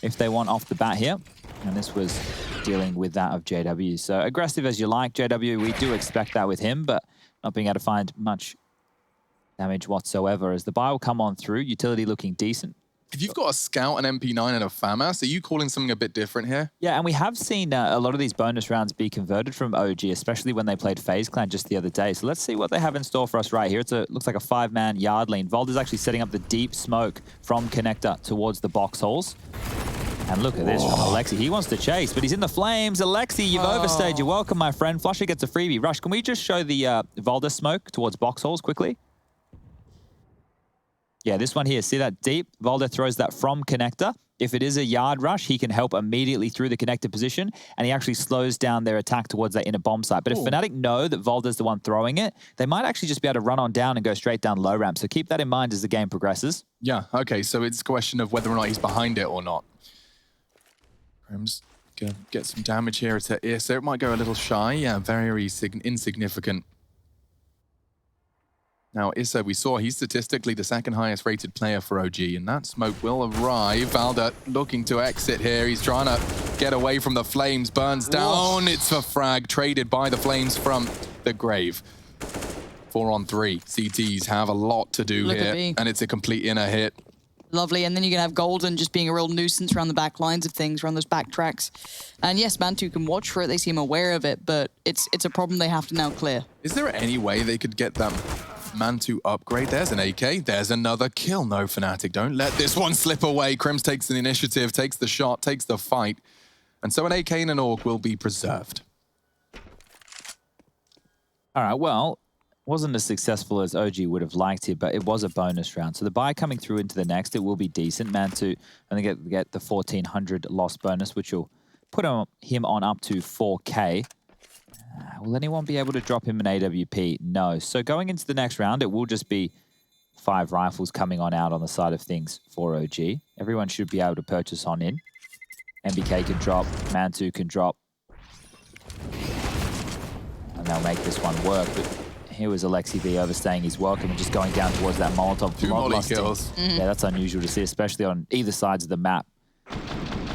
if they want off the bat here. And this was dealing with that of JW. So aggressive as you like, JW. We do expect that with him, but not being able to find much damage whatsoever as the buy will come on through. Utility looking decent. If you've got a Scout, an MP9, and a FAMAS, are you calling something a bit different here? Yeah, and we have seen a lot of these bonus rounds be converted from OG, especially when they played FaZe Clan just the other day. So let's see what they have in store for us right here. Looks like a 5-man yard lane. Vold is actually setting up the deep smoke from connector towards the box holes. And look at this from Alexi. He wants to chase, but he's in the flames. Alexi, you've overstayed. You're welcome, my friend. Flusher gets a freebie. Rush, can we just show the Volda smoke towards box holes quickly? Yeah, this one here, see that deep? Volda throws that from connector. If it is a yard rush, he can help immediately through the connector position, and he actually slows down their attack towards that inner bomb site. But if Fnatic know that Volda's the one throwing it, they might actually just be able to run on down and go straight down low ramp. So keep that in mind as the game progresses. Yeah, okay, so it's a question of whether or not he's behind it or not. Crims gonna get some damage here to Issa. It might go a little shy. Yeah, very insignificant. Now, Issa, we saw he's statistically the second highest rated player for OG, and that smoke will arrive. Valda looking to exit here. He's trying to get away from the flames. Burns down. It's for frag, traded by the flames from the grave. 4-on-3. CTs have a lot to do here, and it's a complete inner hit. Lovely, and then you're going to have Golden just being a real nuisance around the back lines of things, around those back tracks. And yes, Mantu can watch for it. They seem aware of it, but it's a problem they have to now clear. Is there any way they could get them Mantu upgrade? There's an AK. There's another kill. No, Fnatic, don't let this one slip away. Crims takes the initiative, takes the shot, takes the fight. And so an AK and an AUG will be preserved. All right, well, wasn't as successful as OG would have liked it, but it was a bonus round. So the buy coming through into the next, it will be decent. Mantu, I think, get the 1,400 loss bonus, which will put him on up to 4K. Will anyone be able to him an AWP? No. So going into the next round, it will just be 5 rifles coming on out on the side of things for OG. Everyone should be able to purchase on in. MBK can drop, Mantu can drop. And they'll make this one work. But here was Alexi B overstaying his welcome and just going down towards that Molotov. 2 molly kills. Yeah, that's unusual to see, especially on either sides of the map.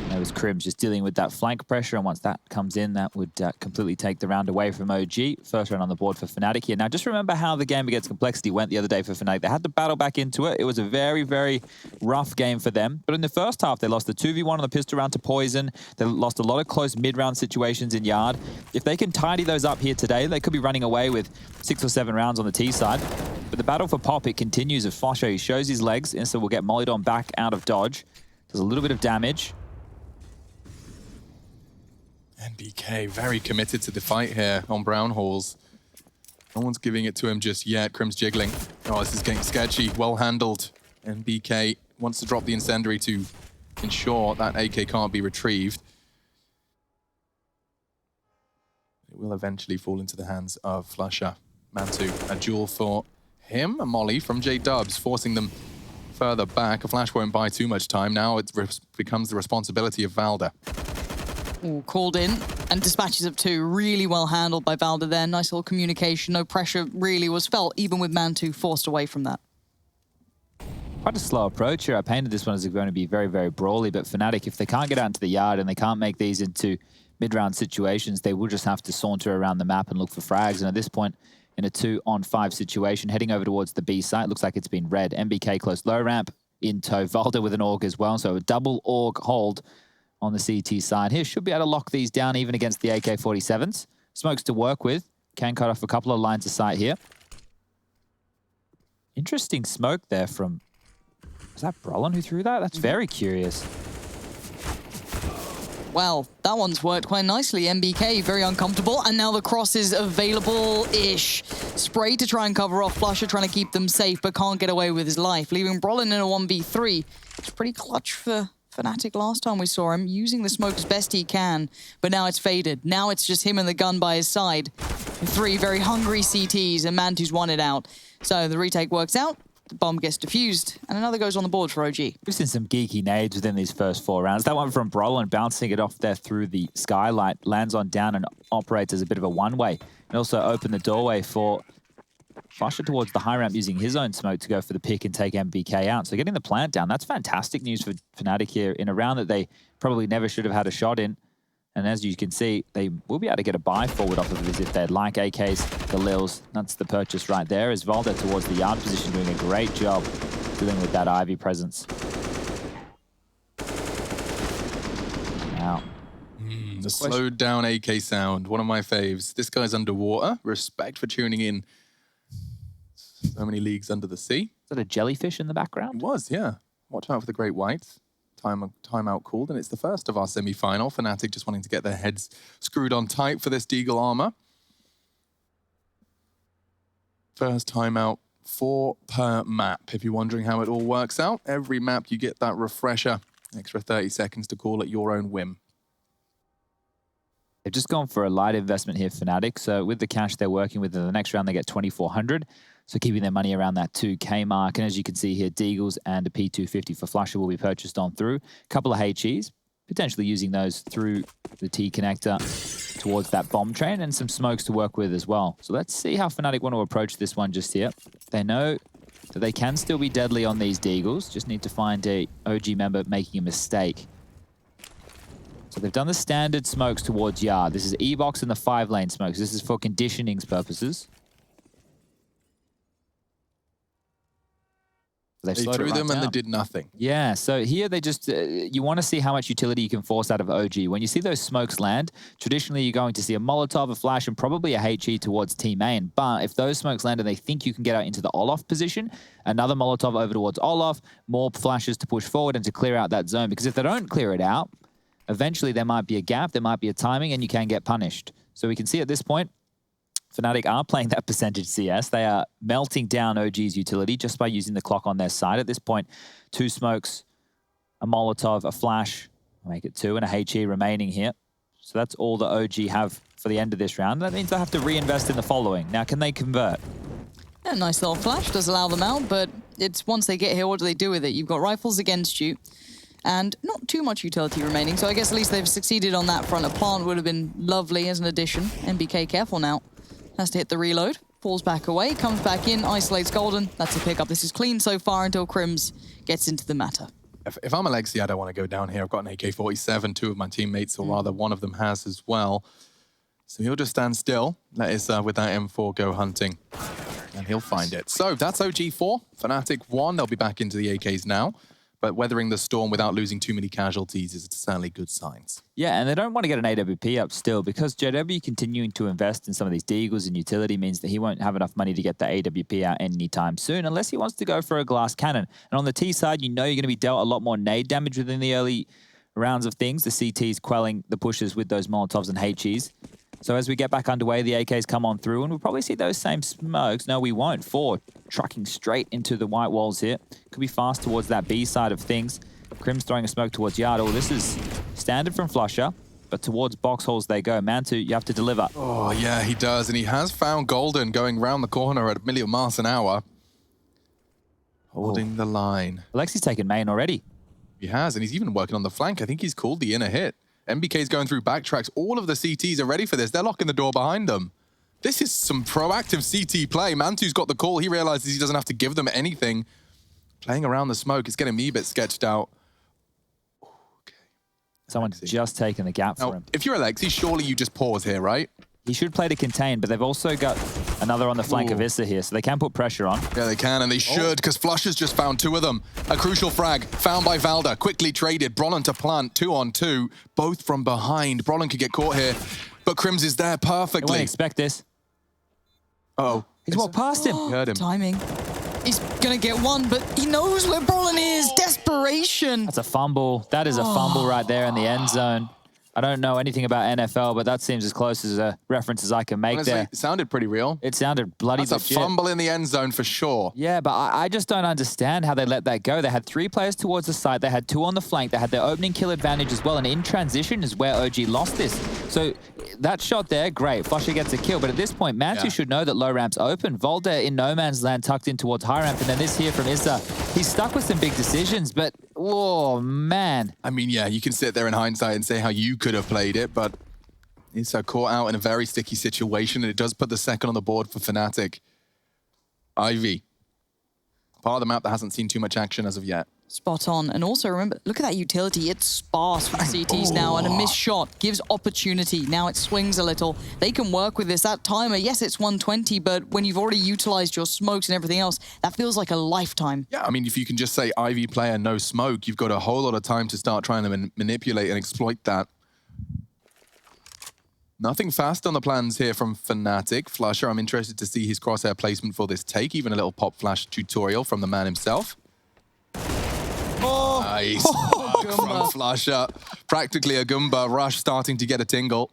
There was Crims just dealing with that flank pressure, and once that comes in, that would completely take the round away from OG. First round on the board for Fnatic here. Now, just remember how the game against Complexity went the other day for Fnatic. They had to battle back into it. It was a very, very rough game for them. But in the first half, they lost the 2v1 on the pistol round to Poison. They lost a lot of close mid-round situations in Yard. If they can tidy those up here today, they could be running away with 6 or 7 rounds on the T side. But the battle for Pop, it continues as Flusher. He shows his legs, and so will get mollied on back out of dodge. Does a little bit of damage. NBK very committed to the fight here on Brown Halls. No one's giving it to him just yet. Crims jiggling. Oh, this is getting sketchy. Well handled. NBK wants to drop the incendiary to ensure that AK can't be retrieved. It will eventually fall into the hands of Flusher. Mantu, a duel for him. A molly from J-Dubs, forcing them further back. A flash won't buy too much time. Now it becomes the responsibility of Valda. Ooh, called in, and dispatches of 2 really well handled by Valda there. Nice little communication. No pressure really was felt, even with Man2 forced away from that. Quite a slow approach here. I painted this one as going to be very, very brawly, but Fnatic, if they can't get out into the yard and they can't make these into mid-round situations, they will just have to saunter around the map and look for frags. And at this point, in a 2-on-5 situation, heading over towards the B site, looks like it's been red. MBK close low ramp in tow. Valda with an AUG as well, so a double AUG hold on the CT side here. Should be able to lock these down even against the AK-47s. Smokes to work with. Can cut off a couple of lines of sight here. Interesting smoke there from... Was that Brolin who threw that? That's very curious. Well, that one's worked quite nicely. MBK, very uncomfortable. And now the cross is available-ish. Spray to try and cover off Flusher, trying to keep them safe, but can't get away with his life. Leaving Brolin in a 1v3. It's pretty clutch for Fnatic last time we saw him, using the smoke as best he can. But now it's faded. Now it's just him and the gun by his side. 3 very hungry CTs, and Man2's won it out. So the retake works out. The bomb gets defused, and another goes on the board for OG. We've seen some geeky nades within these first 4 rounds. That one from Brolin bouncing it off there through the skylight, lands on down and operates as a bit of a one-way. And also open the doorway for Flusher towards the high ramp using his own smoke to go for the pick and take MBK out. So getting the plant down, that's fantastic news for Fnatic here in a round that they probably never should have had a shot in. And as you can see, they will be able to get a buy forward off of this if they'd like. AKs, the Lils, that's the purchase right there. As Valda towards the yard position doing a great job dealing with that Ivy presence. Now. The slowed down AK sound, one of my faves. This guy's underwater. Respect for tuning in. So many leagues under the sea. Is that a jellyfish in the background? It was, yeah. Watch out for the great whites. Timeout called, and it's the first of our semi-final. Fnatic just wanting to get their heads screwed on tight for this Deagle armor. First timeout, 4 per map. If you're wondering how it all works out, every map you get that refresher. Extra 30 seconds to call at your own whim. They've just gone for a light investment here, Fnatic. So with the cash they're working with in the next round, they get 2,400. So keeping their money around that 2K mark. And as you can see here, Deagles and a P250 for Flusher will be purchased on through. A couple of HEs, potentially using those through the T connector towards that bomb train, and some smokes to work with as well. So let's see how Fnatic want to approach this one just here. They know that they can still be deadly on these Deagles. Just need to find a OG member making a mistake. So they've done the standard smokes towards yard. This is E-box and the 5-lane smokes. This is for conditioning purposes. They threw them and they did nothing. Yeah, so here they just, you want to see how much utility you can force out of OG. When you see those smokes land, traditionally you're going to see a Molotov, a flash, and probably a HE towards T main. But if those smokes land and they think you can get out into the Olaf position, another Molotov over towards Olaf, more flashes to push forward and to clear out that zone. Because if they don't clear it out, eventually there might be a gap, there might be a timing, and you can get punished. So we can see at this point, Fnatic are playing that percentage CS. They are melting down OG's utility just by using the clock on their side. At this point, 2 smokes, a Molotov, a flash, make it 2, and a HE remaining here. So that's all the OG have for the end of this round. That means they have to reinvest in the following. Now, can they convert? Yeah, nice little flash, does allow them out, but it's once they get here, what do they do with it? You've got rifles against you, and not too much utility remaining, so I guess at least they've succeeded on that front. A plant would have been lovely as an addition. MBK careful now. Has to hit the reload, falls back away, comes back in, isolates Golden. That's a pickup. This is clean so far until Crims gets into the matter. If I'm Alexi, I don't want to go down here. I've got an AK-47, 2 of my teammates, or rather one of them has as well. So he'll just stand still, let his, with that M4 go hunting, and he'll find it. So that's OG4, Fnatic 1. They'll be back into the AKs now. But weathering the storm without losing too many casualties is certainly good signs. Yeah, and they don't want to get an AWP up still, because JW continuing to invest in some of these Deagles and utility means that he won't have enough money to get the AWP out anytime soon, unless he wants to go for a glass cannon. And on the T side, you know you're going to be dealt a lot more nade damage within the early rounds of things. The CTs quelling the pushes with those Molotovs and HEs. So as we get back underway, the AKs come on through, and we'll probably see those same smokes. No, we won't. 4 trucking straight into the white walls here. Could be fast towards that B side of things. Crim's throwing a smoke towards yard. Oh, this is standard from Flusher, but towards box holes they go. Man2, you have to deliver. Oh, yeah, he does. And he has found Golden going round the corner at 1,000,000 miles an hour. Holding the line. Alexi's taken main already. He has, and he's even working on the flank. I think he's called the inner hit. MBK's going through backtracks. All of the CTs are ready for this. They're locking the door behind them. This is some proactive CT play. Mantu's got the call. He realizes he doesn't have to give them anything. Playing around the smoke. It's getting me a bit sketched out. Someone's just taken the gap for him. If you're Alexi, surely you just pause here, right? He should play to contain, but they've also got another on the flank of Issa here, so they can put pressure on. Yeah, they can, and they should, because Flusher's just found 2 of them. A crucial frag, found by Valda, quickly traded. Brolin to plant, 2-on-2, both from behind. Brolin could get caught here, but Crims is there perfectly. I wouldn't expect this. Uh-oh. He's walked past him. Heard him. Timing. He's gonna get one, but he knows where Brolin is. Desperation. That's a fumble. That is a fumble right there in the end zone. I don't know anything about NFL, but that seems as close as a reference as I can make. Honestly, there. it sounded pretty real. It sounded bloody That's legit. a fumble in the end zone for sure. Yeah, but I just don't understand how they let that go. They had 3 players towards the side. They had 2 on the flank. They had their opening kill advantage as well. And in transition is where OG lost this. So that shot there, great. Flusher gets a kill. But at this point, Mantu should know that low ramp's open. Volda in no man's land tucked in towards high ramp. And then this here from Issa. He's stuck with some big decisions, but oh, man. I mean, yeah, you can sit there in hindsight and say how you could have played it, but Issa caught out in a very sticky situation, and it does put the second on the board for Fnatic. Ivy, part of the map that hasn't seen too much action as of yet. Spot on. And also remember, look at that utility. It's sparse for the CTs now, and a missed shot gives opportunity. Now it swings a little. They can work with this. That timer, yes, it's 120, but when you've already utilized your smokes and everything else, that feels like a lifetime. Yeah, I mean, if you can just say Ivy player, no smoke, you've got a whole lot of time to start trying to manipulate and exploit that. Nothing fast on the plans here from Fnatic. Flusher, I'm interested to see his crosshair placement for this take. Even a little pop flash tutorial from the man himself. Nice work from Flusher. Practically a Goomba rush starting to get a tingle.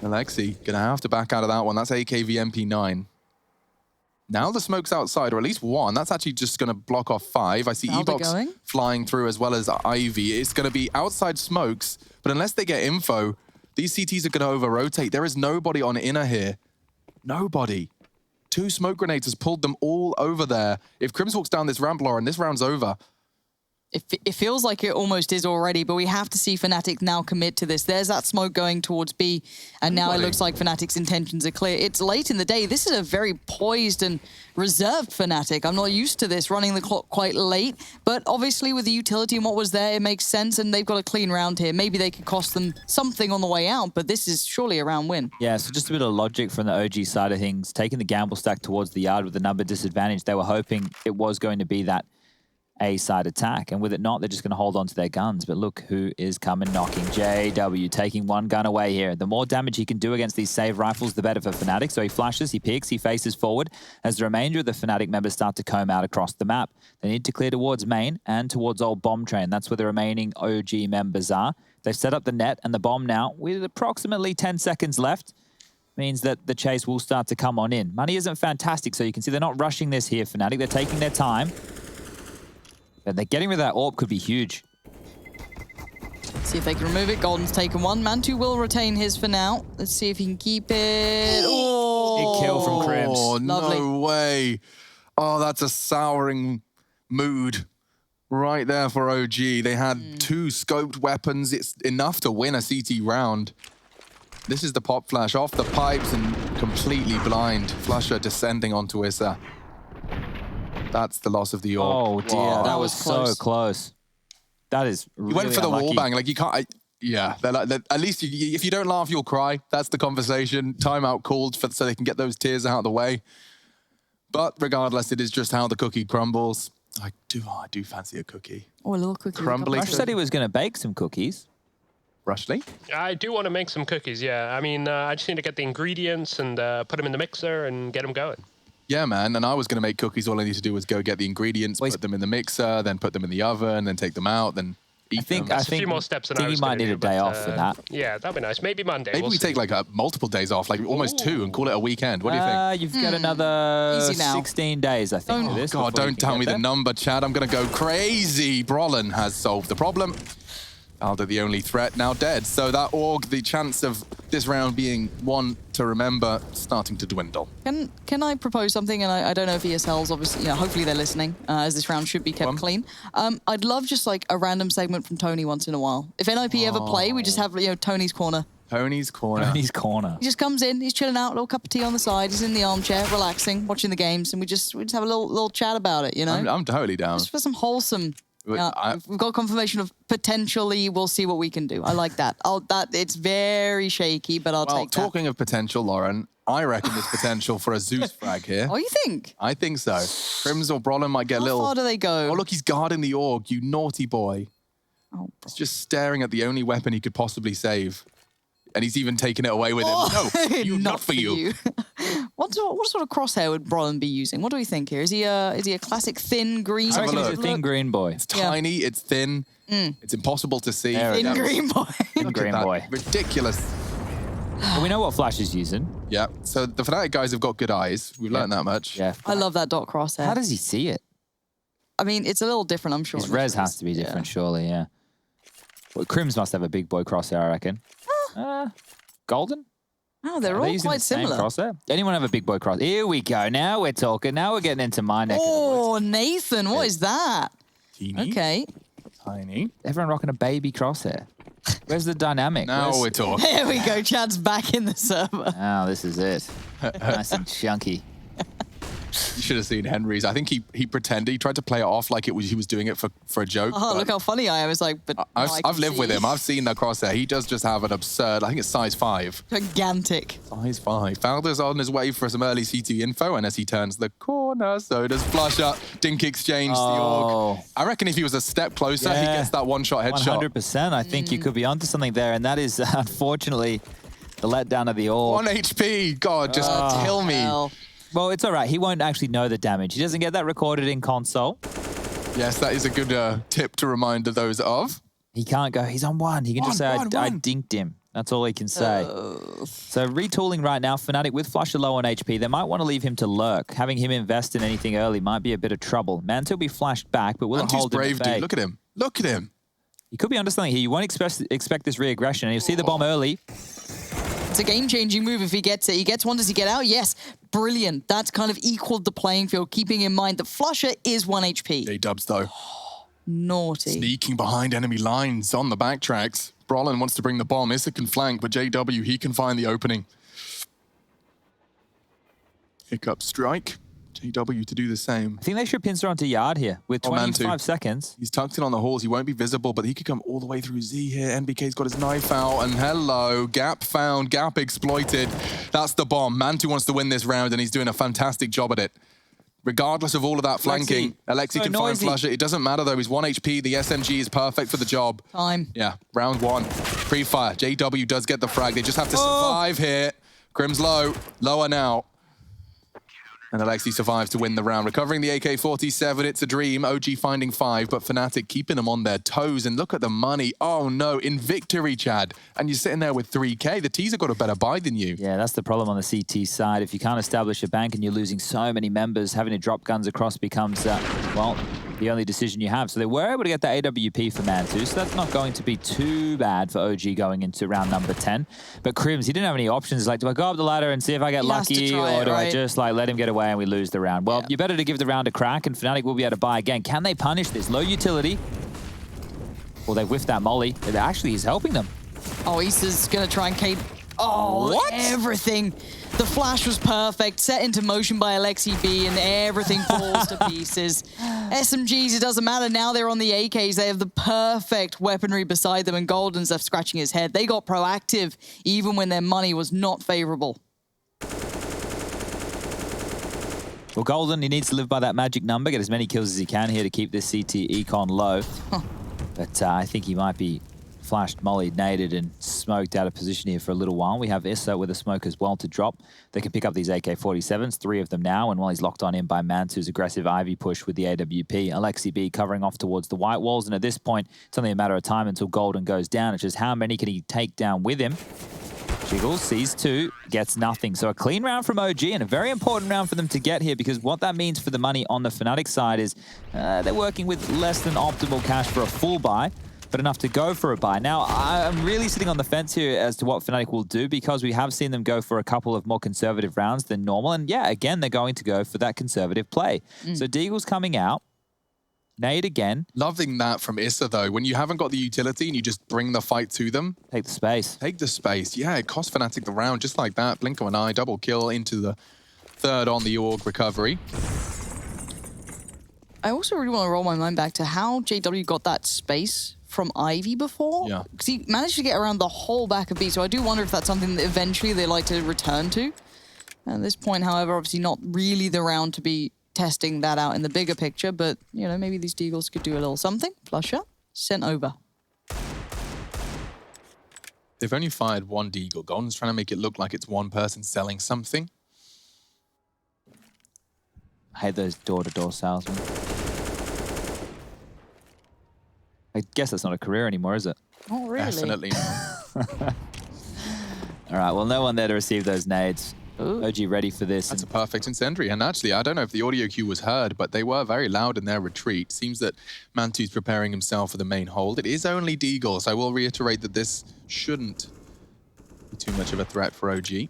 Alexi gonna have to back out of that one. That's AKVMP9. Now the smoke's outside, or at least one. That's actually just gonna block off 5. I see E-Box flying through as well as Ivy. It's gonna be outside smokes, but unless they get info, these CTs are gonna over-rotate. There is nobody on inner here. Nobody. 2 smoke grenades has pulled them all over there. If Crims walks down this ramp, Lauren, this round's over. It feels like it almost is already, but we have to see Fnatic now commit to this. There's that smoke going towards B, and now it looks like Fnatic's intentions are clear. It's late in the day. This is a very poised and reserved Fnatic. I'm not used to this, running the clock quite late, but obviously with the utility and what was there, it makes sense, and they've got a clean round here. Maybe they could cost them something on the way out, but this is surely a round win. Yeah, so just a bit of logic from the OG side of things. Taking the gamble stack towards the yard with the number disadvantage, they were hoping it was going to be that A-side attack, and with it not, they're just going to hold on to their guns. But look who is coming knocking. JW taking one gun away here. The more damage he can do against these save rifles, the better for Fnatic. So he flashes, he peeks, he faces forward as the remainder of the Fnatic members start to comb out across the map. They need to clear towards main and towards old bomb train. That's where the remaining OG members are. They've set up the net and the bomb now with approximately 10 seconds left. Means that the chase will start to come on in. Money isn't fantastic, so you can see they're not rushing this here, Fnatic. They're taking their time. But they're getting rid of that AWP could be huge. See if they can remove it. Golden's taken one. Mantu will retain his for now. Let's see if he can keep it. Oh, big kill from Crims. Oh, Lovely. No way. Oh, that's a souring mood right there for OG. They had 2 scoped weapons. It's enough to win a CT round. This is the pop flash off the pipes and completely blind. Flusher descending onto Issa. That's the loss of the orb. Oh dear, that was so close. That is really You went for the unlucky. wall bang, like you can't. Yeah, at least if you don't laugh, you'll cry. That's the conversation. Timeout called so they can get those tears out of the way. But regardless, it is just how the cookie crumbles. I do fancy a cookie. Oh, a little cookie. Crumbly. Rush said he was going to bake some cookies. Rushley? I do want to make some cookies, yeah. I mean, I just need to get the ingredients and put them in the mixer and get them going. Yeah, man. And I was going to make cookies. All I need to do was go get the ingredients, put them in the mixer, then put them in the oven, then take them out, then eat them. I think a few more steps than I was you might gonna need do, a day but, off for that. Yeah, that'd be nice. Maybe Monday. Maybe we'll we see. take like multiple days off, like almost 2, and call it a weekend. What do you think? You've got another Easy now. 16 days, I think, for this. God, before you don't can tell get me there. the number, Chad. I'm going to go crazy. Brolin has solved the problem. Aldo, the only threat, now dead. So that AUG, the chance of this round being one to remember, starting to dwindle. Can I propose something? And I don't know if ESL's obviously, hopefully they're listening, as this round should be kept clean. I'd love just like a random segment from Tony once in a while. If NIP ever play, we just have, Tony's Corner. Tony's Corner. Tony's Corner. He just comes in, he's chilling out, a little cup of tea on the side, he's in the armchair, relaxing, watching the games, and we just have a little chat about it, I'm totally down. Just for some wholesome. We've got confirmation of potentially we'll see what we can do. I like that. It's very shaky, but I'll take that. Talking of potential, Lauren, I reckon there's potential for a Zeus frag here. Oh, you think? I think so. Crims or Brolin might get a little... How far do they go? Oh, look, he's guarding the AUG, you naughty boy. Oh, he's just staring at the only weapon he could possibly save. And he's even taken it away with him. No, not for you. What sort of crosshair would Brolin be using? What do we think here? Is he a classic thin green? I reckon he's a thin green boy. It's tiny, it's thin, it's impossible to see. Thin green boy. Thin green boy. Ridiculous. Well, we know what Flash is using. Yeah, so the Fnatic guys have got good eyes. We've learned that much. Yeah. I love that dot crosshair. How does he see it? I mean, it's a little different, I'm sure. His res has to be different, surely, yeah. Well, Crims must have a big boy crosshair, I reckon. Golden? Oh, they're all using quite the same similar. crosshair? Anyone have a big boy cross? Here we go. Now we're talking. Now we're getting into my neck of the woods. Oh, Nathan, what is that? Teeny. Okay. Tiny. Everyone rocking a baby crosshair. Where's the dynamic? Now we're talking. There we go. Chad's back in the server. Oh, this is it. Nice and chunky. You should have seen Henry's. I think he pretended. He tried to play it off like he was doing it for a joke. Oh, look how funny I am. It's like, but I've lived with him. I've seen the crosshair. He does just have an absurd, I think it's size 5. Gigantic. Size 5. Falder's on his way for some early CT info, and as he turns the corner, so does Flush up. Dink exchange the AUG. I reckon if he was a step closer, he gets that one-shot headshot. 100%. I think you could be onto something there, and that is, unfortunately, the letdown of the AUG. 1 HP. God, just kill me. Hell. Well, it's all right. He won't actually know the damage. He doesn't get that recorded in console. Yes, that is a good tip to remind those of. He can't go, he's on 1. He can just say, I dinked him. That's all he can say. So retooling right now, Fnatic with Flusher low on HP. They might want to leave him to lurk. Having him invest in anything early might be a bit of trouble. Mantle will be flashed back, but will it hold him brave, at bay? dude. Look at him. Look at him. He could be onto something here. You won't expect this re-aggression, and you'll see the bomb early. It's a game-changing move if he gets it. He gets one, does he get out? Yes. Brilliant. That's kind of equaled the playing field, keeping in mind that Flusher is 1 HP. J-dubs, though. Naughty. Sneaking behind enemy lines on the backtracks. Brolin wants to bring the bomb. Issa can flank, but JW, he can find the opening. Hiccup strike. JW to do the same. I think they should pincer onto Yard here with 25 seconds. He's tucked in on the halls. He won't be visible, but he could come all the way through Z here. NBK's got his knife out, and hello. Gap found, gap exploited. That's the bomb. Mantu wants to win this round, and he's doing a fantastic job at it. Regardless of all of that flanking, Alexi can find Flusher. It doesn't matter, though. He's 1 HP. The SMG is perfect for the job. Time. Yeah, round 1. Pre-fire. JW does get the frag. They just have to survive here. Grim's low. Lower now. And Alexi survives to win the round. Recovering the AK-47, it's a dream. OG finding 5, but Fnatic keeping them on their toes. And look at the money. Oh, no. In victory, Chad. And you're sitting there with 3K. The T's have got a better buy than you. Yeah, that's the problem on the CT side. If you can't establish a bank and you're losing so many members, having to drop guns across becomes, well, the only decision you have. So they were able to get the AWP for Mantu, so that's not going to be too bad for OG going into round number 10. But Crims, he didn't have any options. Like, do I go up the ladder and see if I get lucky, or do I just like let him get away and we lose the round? Well, you're better to give the round a crack, and Fnatic will be able to buy again. Can they punish this? Low utility. Well, they whiffed that molly. Actually, he's helping them. Oh, Issa's going to try and Kate. Oh, what? Everything. The flash was perfect, set into motion by Alexi B, and everything falls to pieces. SMGs, it doesn't matter. Now they're on the AKs. They have the perfect weaponry beside them, and Golden's left scratching his head. They got proactive, even when their money was not favorable. Well, Golden, he needs to live by that magic number, get as many kills as he can here to keep this CT econ low. But I think he might be flashed, mollied, naded, and smoked out of position here for a little while. We have Issa with a smoke as well to drop. They can pick up these AK-47s, 3 of them now, and while he's locked on in by Mantu's aggressive Ivy push with the AWP, Alexi B covering off towards the white walls, and at this point, it's only a matter of time until Golden goes down. It's just how many can he take down with him? Jiggles sees 2, gets nothing. So a clean round from OG, and a very important round for them to get here, because what that means for the money on the Fnatic side is they're working with less than optimal cash for a full buy. but enough to go for a buy. Now, I'm really sitting on the fence here as to what Fnatic will do because we have seen them go for a couple of more conservative rounds than normal. And yeah, again, they're going to go for that conservative play. So Deagle's coming out. Nade again. Loving that from Issa, though. When you haven't got the utility and you just bring the fight to them. Take the space. Take the space. Yeah, it cost Fnatic the round just like that. Blink of an eye, double kill into the third on the Org recovery. I also really want to roll my mind back to how JW got that space from Ivy before. Yeah. Because he managed to get around the whole back of B, so I do wonder if that's something that eventually they like to return to. At this point, however, obviously not really the round to be testing that out in the bigger picture, but, you know, maybe these Deagles could do a little something. Flush up, sent over. They've only fired one Deagle. Golden's trying to make it look like it's one person selling something. I hate those door-to-door salesmen. I guess that's not a career anymore, is it? Not really. Definitely not. All right, well, no one there to receive those nades. Ooh. OG ready for this. That's a perfect incendiary. And actually, I don't know if the audio cue was heard, but they were very loud in their retreat. Seems that Mantu's preparing himself for the main hold. It is only Deagle, so I will reiterate that this shouldn't be too much of a threat for OG. You've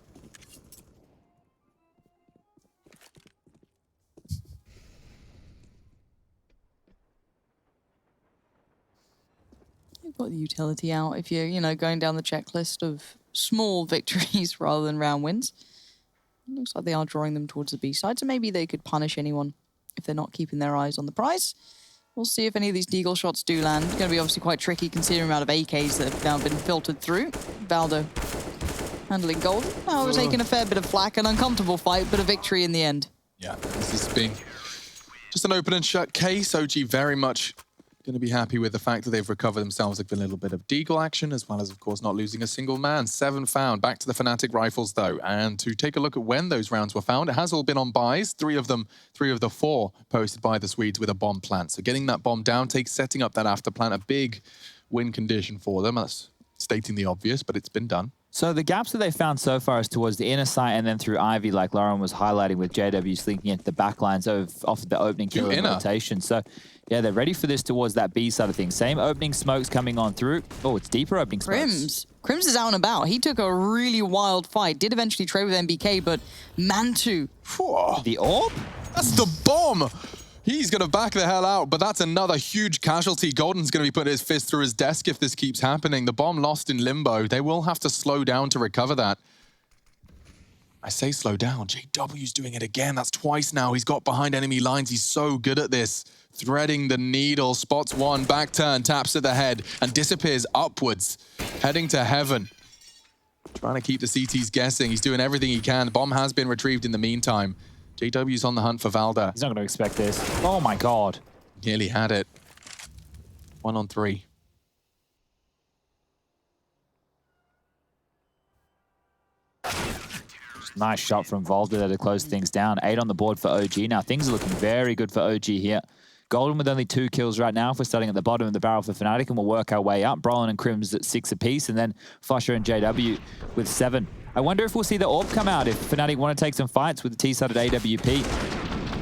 got the utility out if you're, you know, going down the checklist of small victories rather than round wins. Looks like they are drawing them towards the B side, so maybe they could punish anyone if they're not keeping their eyes on the prize. We'll see if any of these Deagle shots do land. It's going to be obviously quite tricky considering the amount of AKs that have now been filtered through. Valdo handling Golden. Now it was taking a fair bit of flack, an uncomfortable fight, but a victory in the end. Yeah, this has been just an open and shut case. OG very much going to be happy with the fact that they've recovered themselves a little bit of Deagle action, as well as, of course, not losing a single man. 7 found. Back to the Fnatic rifles, though. And to take a look at when those rounds were found, it has all been on buys. 3 of the 4 posted by the Swedes with a bomb plant. So getting that bomb down takes setting up that after plant, a big win condition for them. That's stating the obvious, but it's been done. So the gaps that they found so far is towards the inner site and then through Ivy, like Lauren was highlighting with JW slinking into the back lines off the opening kill and rotation. So yeah, they're ready for this towards that B side of things. Same opening smokes coming on through. Oh, it's deeper opening smokes. Crims is out and about. He took a really wild fight. Did eventually trade with MBK, but Mantu. The orb? That's the bomb! He's going to back the hell out, but that's another huge casualty. Golden's going to be putting his fist through his desk if this keeps happening. The bomb lost in limbo. They will have to slow down to recover that. I say slow down. JW's doing it again. That's twice now. He's got behind enemy lines. He's so good at this. Threading the needle. Spots one. Back turn. Taps at the head. And disappears upwards. Heading to heaven. Trying to keep the CTs guessing. He's doing everything he can. The bomb has been retrieved in the meantime. JW's on the hunt for Valda. He's not going to expect this. Oh my god. Nearly had it. 1 on 3. Nice shot from Valda there to close things down. 8 on the board for OG. Now things are looking very good for OG here. Golden with only 2 kills right now. If we're starting at the bottom of the barrel for Fnatic, and we'll work our way up. Brolin and Crims at 6 apiece, and then Flusher and JW with 7. I wonder if we'll see the orb come out if Fnatic want to take some fights with the T-side at AWP.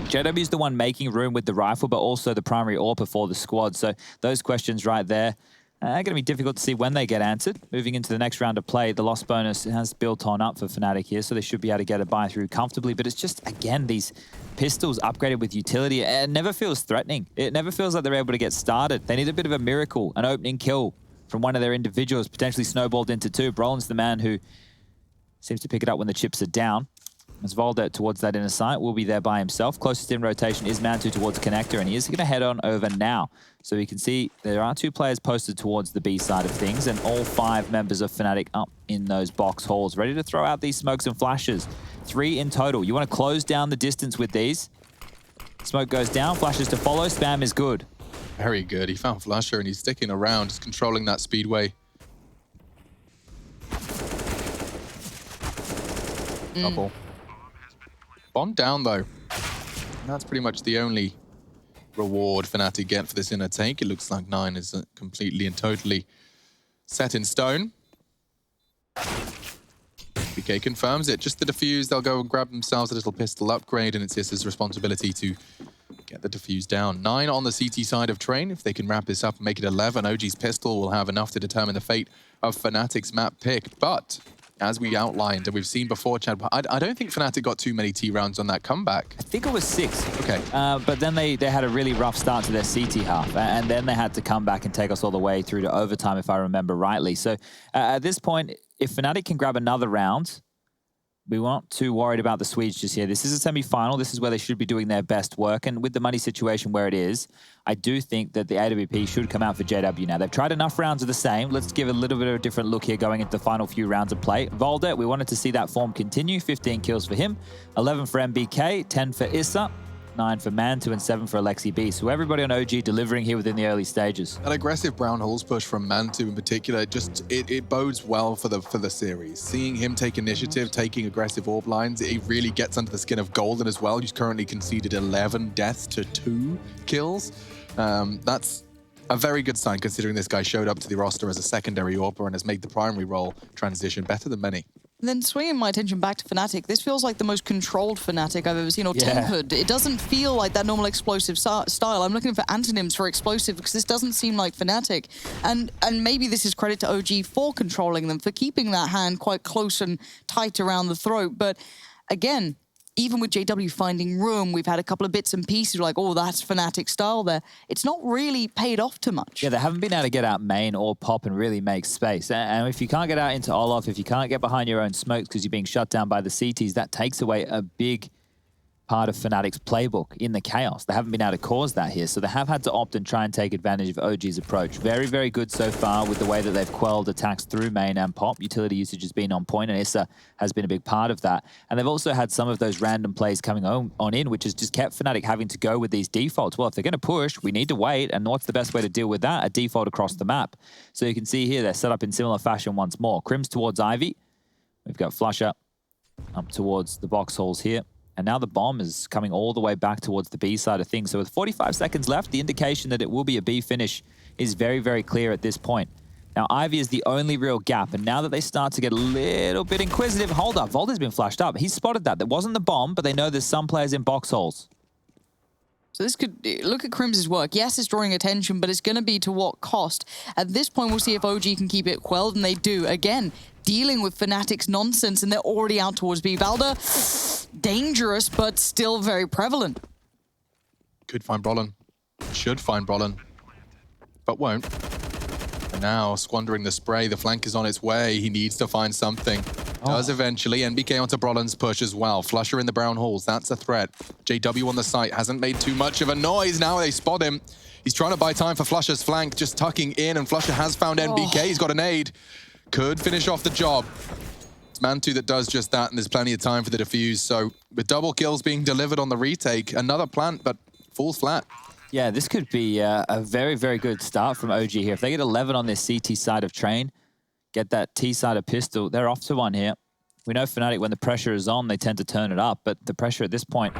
JW's the one making room with the rifle, but also the primary AWP for the squad. So those questions right there are going to be difficult to see when they get answered. Moving into the next round of play, the loss bonus has built on up for Fnatic here, so they should be able to get a buy through comfortably. But it's just, again, these pistols upgraded with utility. It never feels threatening. It never feels like they're able to get started. They need a bit of a miracle, an opening kill from one of their individuals, potentially snowballed into 2. Brolin's the man who seems to pick it up when the chips are down. As Valda towards that inner site will be there by himself. Closest in rotation is Mantu towards Connector, and he is going to head on over now. So we can see there are 2 players posted towards the B side of things, and all 5 members of Fnatic up in those box halls, ready to throw out these smokes and flashes. 3 in total. You want to close down the distance with these. Smoke goes down, flashes to follow. Spam is good. Very good. He found Flusher, and he's sticking around, just controlling that speedway. Double. Bomb down, though. And that's pretty much the only reward Fnatic get for this inner take. It looks like 9 is completely and totally set in stone. BK confirms it. Just the defuse, they'll go and grab themselves a little pistol upgrade, and it's Issa's responsibility to Get the defuse down. 9 on the CT side of Train. If they can wrap this up and make it 11, OG's pistol will have enough to determine the fate of Fnatic's map pick. But as we outlined and we've seen before, Chad, I don't think Fnatic got too many T rounds on that comeback. I think it was 6. Okay. But then they had a really rough start to their CT half, and then they had to come back and take us all the way through to overtime, if I remember rightly. So at this point, if Fnatic can grab another round, we weren't too worried about the Swedes just here. This is a semi-final. This is where they should be doing their best work. And with the money situation where it is, I do think that the AWP should come out for JW now. They've tried enough rounds of the same. Let's give a little bit of a different look here going into the final few rounds of play. Volder, we wanted to see that form continue. 15 kills for him, 11 for MBK, 10 for Issa, 9 for Mantu, and 7 for Alexi B. So everybody on OG delivering here within the early stages. An aggressive brown holes push from Mantu in particular, it bodes well for the series. Seeing him take initiative, taking aggressive orb lines, it really gets under the skin of Golden as well. He's currently conceded 11 deaths to 2 kills. That's a very good sign considering this guy showed up to the roster as a secondary AWPer and has made the primary role transition better than many. And then swinging my attention back to Fnatic, this feels like the most controlled Fnatic I've ever seen, or tempered. It doesn't feel like that normal explosive style. I'm looking for antonyms for explosive because this doesn't seem like Fnatic. And maybe this is credit to OG for controlling them, for keeping that hand quite close and tight around the throat. But again, even with JW finding room, we've had a couple of bits and pieces like, oh, that's Fnatic style there. It's not really paid off too much. Yeah, they haven't been able to get out main or pop and really make space. And if you can't get out into Olaf, if you can't get behind your own smokes because you're being shut down by the CTs, that takes away a big part of Fnatic's playbook in the chaos. They haven't been able to cause that here, so they have had to opt and try and take advantage of OG's approach. Very, very good so far with the way that they've quelled attacks through main and pop. Utility usage has been on point, and Issa has been a big part of that. And they've also had some of those random plays coming on in, which has just kept Fnatic having to go with these defaults. Well, if they're going to push, we need to wait, and what's the best way to deal with that? A default across the map. So you can see here, they're set up in similar fashion once more. Crim's towards Ivy. We've got Flusher up towards the box holes here. And now the bomb is coming all the way back towards the B side of things. So with 45 seconds left, the indication that it will be a B finish is very, very clear at this point. Now, Ivy is the only real gap. And now that they start to get a little bit inquisitive, hold up, Volder's been flashed up. He's spotted that. That wasn't the bomb, but they know there's some players in box holes. So this could, look at Crim's work. Yes, it's drawing attention, but it's going to be to what cost? At this point, we'll see if OG can keep it quelled, and they do. Again, dealing with Fnatic's nonsense, and they're already out towards B. Valder, dangerous, but still very prevalent. Could find Brolin. Should find Brolin. But won't. And now, squandering the spray, the flank is on its way. He needs to find something. Does eventually. NBK onto Brolin's push as well. Flusher in the brown halls. That's a threat. JW on the site hasn't made too much of a noise. Now they spot him. He's trying to buy time for Flusher's flank, just tucking in, and Flusher has found NBK. He's got a nade. Could finish off the job. It's Mantu that does just that, and there's plenty of time for the defuse. So with double kills being delivered on the retake, another plant, but falls flat. Yeah, this could be a very, very good start from OG here. If they get 11 on this CT side of Train, get that T side of pistol, they're off to one here. We know Fnatic, when the pressure is on, they tend to turn it up, but the pressure at this point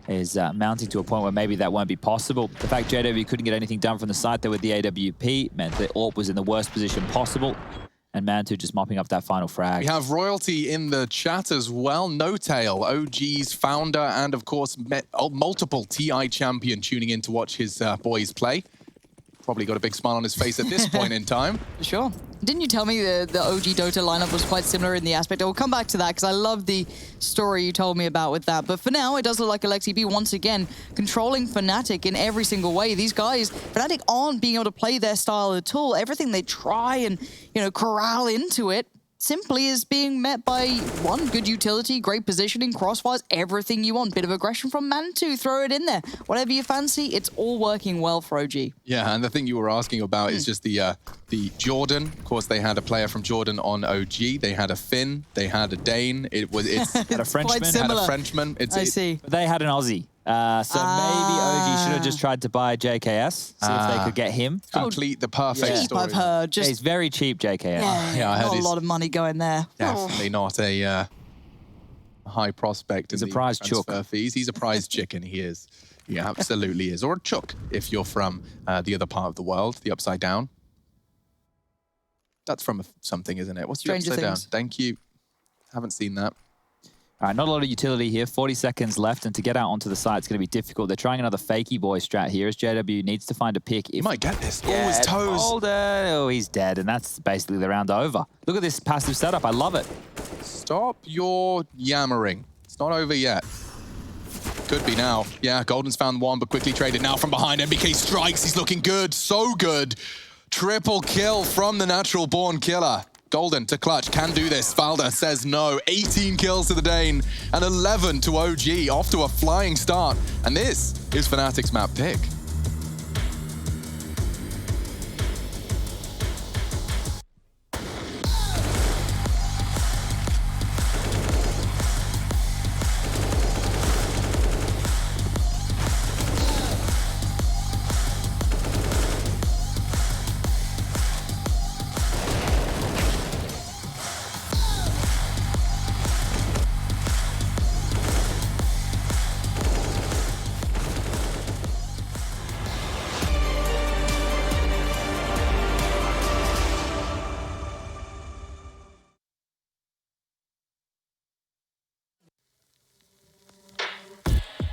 is mounting to a point where maybe that won't be possible. The fact JW couldn't get anything done from the side there with the AWP meant that AWP was in the worst position possible, and Mantu just mopping up that final frag. We have Royalty in the chat as well. No Tail, OG's founder, and of course, multiple TI champion tuning in to watch his boys play. Probably got a big smile on his face at this point in time. Sure. Didn't you tell me the OG Dota lineup was quite similar in the aspect? I will come back to that because I love the story you told me about with that. But for now, it does look like Alexi B once again controlling Fnatic in every single way. These guys, Fnatic aren't being able to play their style at all. Everything they try and, corral into it simply is being met by one, good utility, great positioning, crossfires, everything you want. Bit of aggression from Mantu, throw it in there. Whatever you fancy, it's all working well for OG. Yeah, and the thing you were asking about is just the Jordan. Of course, they had a player from Jordan on OG. They had a Finn. They had a Dane. Had a Frenchman. Had a Frenchman. I see. They had an Aussie. So maybe OG should have just tried to buy JKS, see if they could get him. Complete the perfect story. I've heard. He's very cheap, JKS. Yeah, I heard not a lot of money going there. Definitely not a high prospect. He's a prize chook. Fees. He's a prize chicken, he is. He absolutely is. Or a chook, if you're from the other part of the world, the Upside Down. That's from something, isn't it? What's the Stranger Upside Things. Down? Thank you. Haven't seen that. All right, not a lot of utility here. 40 seconds left, and to get out onto the side, it's going to be difficult. They're trying another fakey boy strat here as JW needs to find a pick. He might get this. Yeah, oh, his toes. Oh, he's dead, and that's basically the round over. Look at this passive setup. I love it. Stop your yammering. It's not over yet. Could be now. Yeah, Golden's found one, but quickly traded now from behind. MBK strikes. He's looking good. So good. Triple kill from the natural born killer. Golden to clutch, can do this. Falda says no. 18 kills to the Dane and 11 to OG. Off to a flying start. And this is Fnatic's map pick.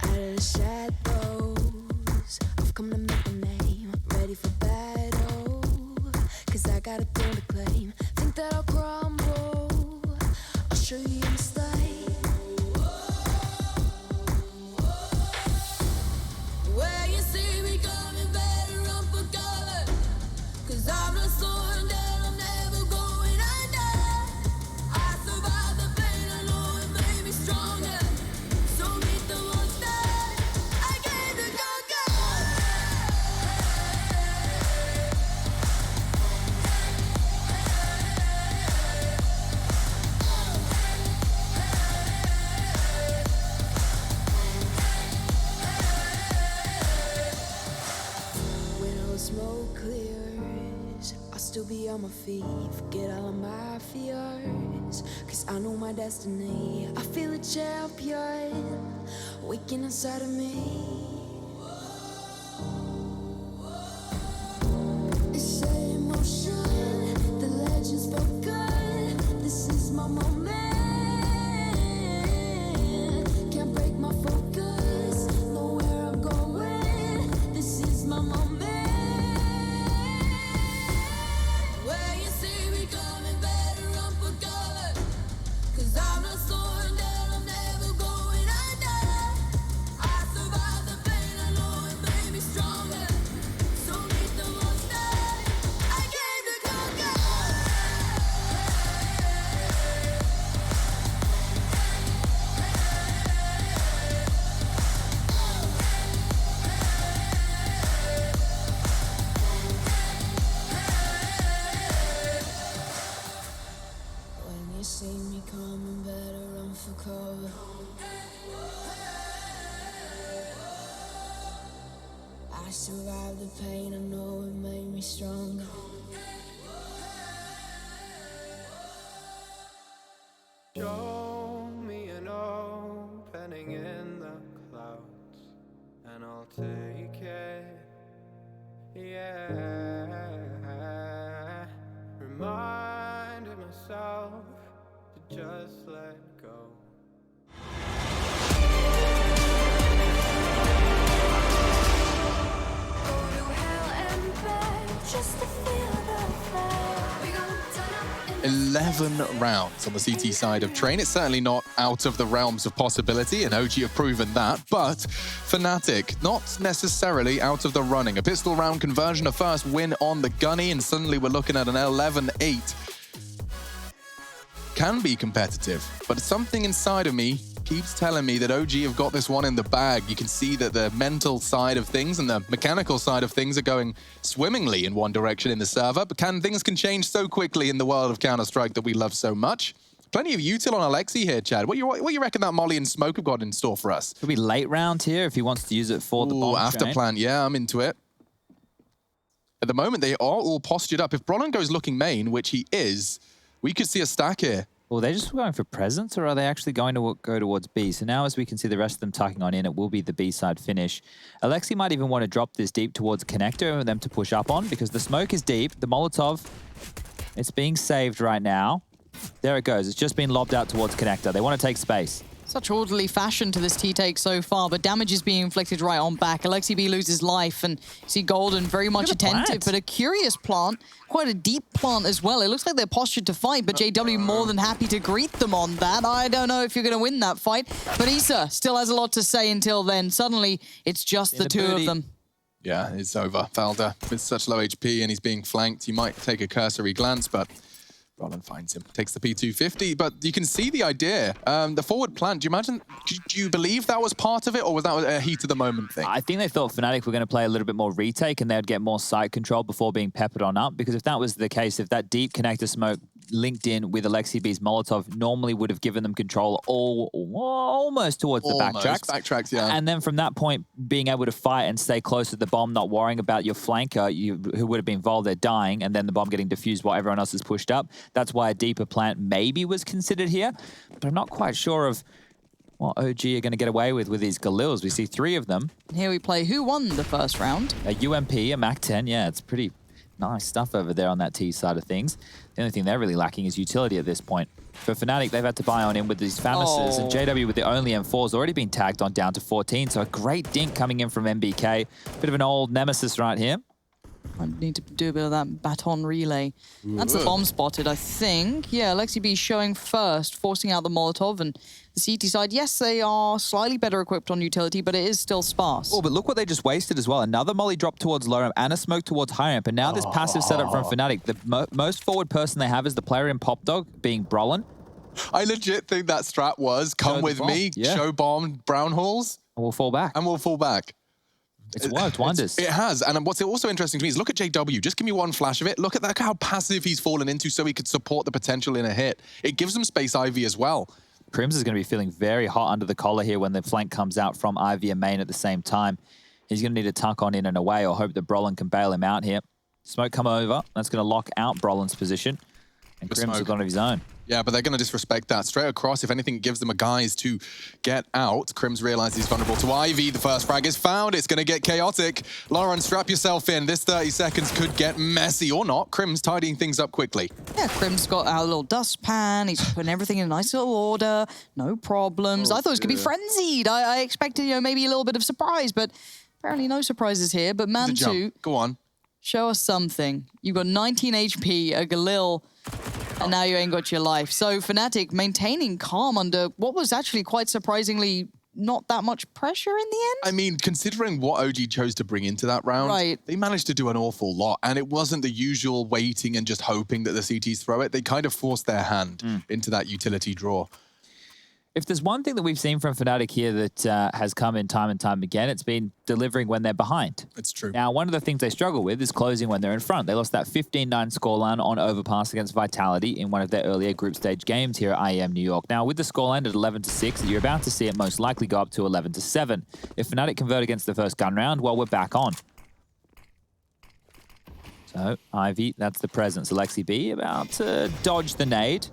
The shadows, I've come to make a name. Ready for battle, cause I got a throne to claim. Think that I'll crumble, I'll show you your mistake. Where you see me coming, better run for cover, cause I'm not soaring down, I'm never going under. I survived the pain, I know it made me stronger. So meet the monster. Smoke clears, I'll still be on my feet. Forget all of my fears, cause I know my destiny. I feel a champion waking inside of me. It's emotion, the legend's spoken. This is my moment. Can't break my focus, know where I'm going. This is my moment. See me coming, better run for cover. I survived the pain, I know it made me stronger. Show me an opening in the clouds, and I'll take it. Yeah, reminding myself to just let go. Go to hell and back just to feel the flare. We gon' turn up in 11 rounds on the CT side of Train. It's certainly not out of the realms of possibility, and OG have proven that, but Fnatic, not necessarily out of the running. A pistol round conversion, a first win on the Gunny, and suddenly we're looking at an 11-8. Can be competitive, but something inside of me keeps telling me that OG have got this one in the bag. You can see that the mental side of things and the mechanical side of things are going swimmingly in one direction in the server, but things can change so quickly in the world of Counter-Strike that we love so much. Plenty of util on Alexi here, Chad. What you reckon that Molly and Smoke have got in store for us? Could be late round here if he wants to use it for the bomb after chain. plant, yeah, I'm into it. At the moment, they are all postured up. If Bronnon goes looking main, which he is, we could see a stack here. Well, they're just going for presence, or are they actually going to go towards B? So now as we can see the rest of them tucking on in, it will be the B side finish. Alexi might even want to drop this deep towards Connector and them to push up on, because the smoke is deep. The Molotov, it's being saved right now. There it goes. It's just been lobbed out towards Connector. They want to take space. Such orderly fashion to this T-take so far, but damage is being inflicted right on back. Alexi B loses life, and you see Golden very much attentive, but a curious plant, quite a deep plant as well. It looks like they're postured to fight, but JW more than happy to greet them on that. I don't know if you're going to win that fight, but Issa still has a lot to say until then. Suddenly, it's just the two of them. Yeah, it's over. Valda with such low HP, and he's being flanked. He might take a cursory glance, but Roland finds him, takes the P250, but you can see the idea. The forward plant, do you believe that was part of it, or was that a heat of the moment thing? I think they thought Fnatic were going to play a little bit more retake and they'd get more site control before being peppered on up, because if that was the case, if that deep connector smoke linked in with Alexi B's Molotov normally would have given them control almost towards the backtracks. Yeah. And then from that point, being able to fight and stay close to the bomb, not worrying about your flanker who would have been involved there dying, and then the bomb getting defused while everyone else is pushed up. That's why a deeper plant maybe was considered here, but I'm not quite sure of what OG are going to get away with these Galils. We see 3 of them. Here we play who won the first round. A UMP, a MAC-10, yeah, it's pretty nice stuff over there on that T side of things. The only thing they're really lacking is utility at this point. For Fnatic, they've had to buy on in with these Famises, and JW with the only M4 has already been tagged on down to 14, so a great dink coming in from MBK. Bit of an old nemesis right here. I need to do a bit of that baton relay. That's the bomb spotted, I think. Yeah, Alexi B showing first, forcing out the Molotov, and the CT side, yes, they are slightly better equipped on utility, but it is still sparse. Oh, but look what they just wasted as well. Another molly drop towards low ramp and a smoke towards high ramp, and now this passive setup from Fnatic. The most forward person they have is the player in Pop Dog, being Brolin. I legit think that strat was, come with me, show bomb Brown Halls. And we'll fall back. And we'll fall back. It's worked wonders. It has. And what's also interesting to me is look at JW. Just give me one flash of it. Look at that, how passive he's fallen into so he could support the potential in a hit. It gives him space Ivy as well. Crims is going to be feeling very hot under the collar here when the flank comes out from Ivy and main at the same time. He's going to need to tuck on in and away or hope that Brolin can bail him out here. Smoke come over. That's going to lock out Brolin's position. And Crims has gone of his own. Yeah, but they're going to disrespect that. Straight across, if anything, gives them a guise to get out. Crims realizes he's vulnerable to Ivy. The first frag is found. It's going to get chaotic. Lauren, strap yourself in. This 30 seconds could get messy or not. Crims tidying things up quickly. Yeah, Crims got our little dustpan. He's putting everything in a nice little order. No problems. I thought it was going to be frenzied. I expected, maybe a little bit of surprise, but apparently no surprises here. But man 2, go on. Show us something. You've got 19 HP, a Galil, and now you ain't got your life. So Fnatic maintaining calm under what was actually quite surprisingly not that much pressure in the end. I mean, considering what OG chose to bring into that round, they managed to do an awful lot. And it wasn't the usual waiting and just hoping that the CTs throw it. They kind of forced their hand into that utility draw. If there's one thing that we've seen from Fnatic here that has come in time and time again, it's been delivering when they're behind. It's true. Now, one of the things they struggle with is closing when they're in front. They lost that 15-9 scoreline on Overpass against Vitality in one of their earlier group stage games here at IEM New York. Now, with the scoreline at 11-6, you're about to see it most likely go up to 11-7. If Fnatic convert against the first gun round, well, we're back on. So, Ivy, that's the presence. Alexi B about to dodge the nade.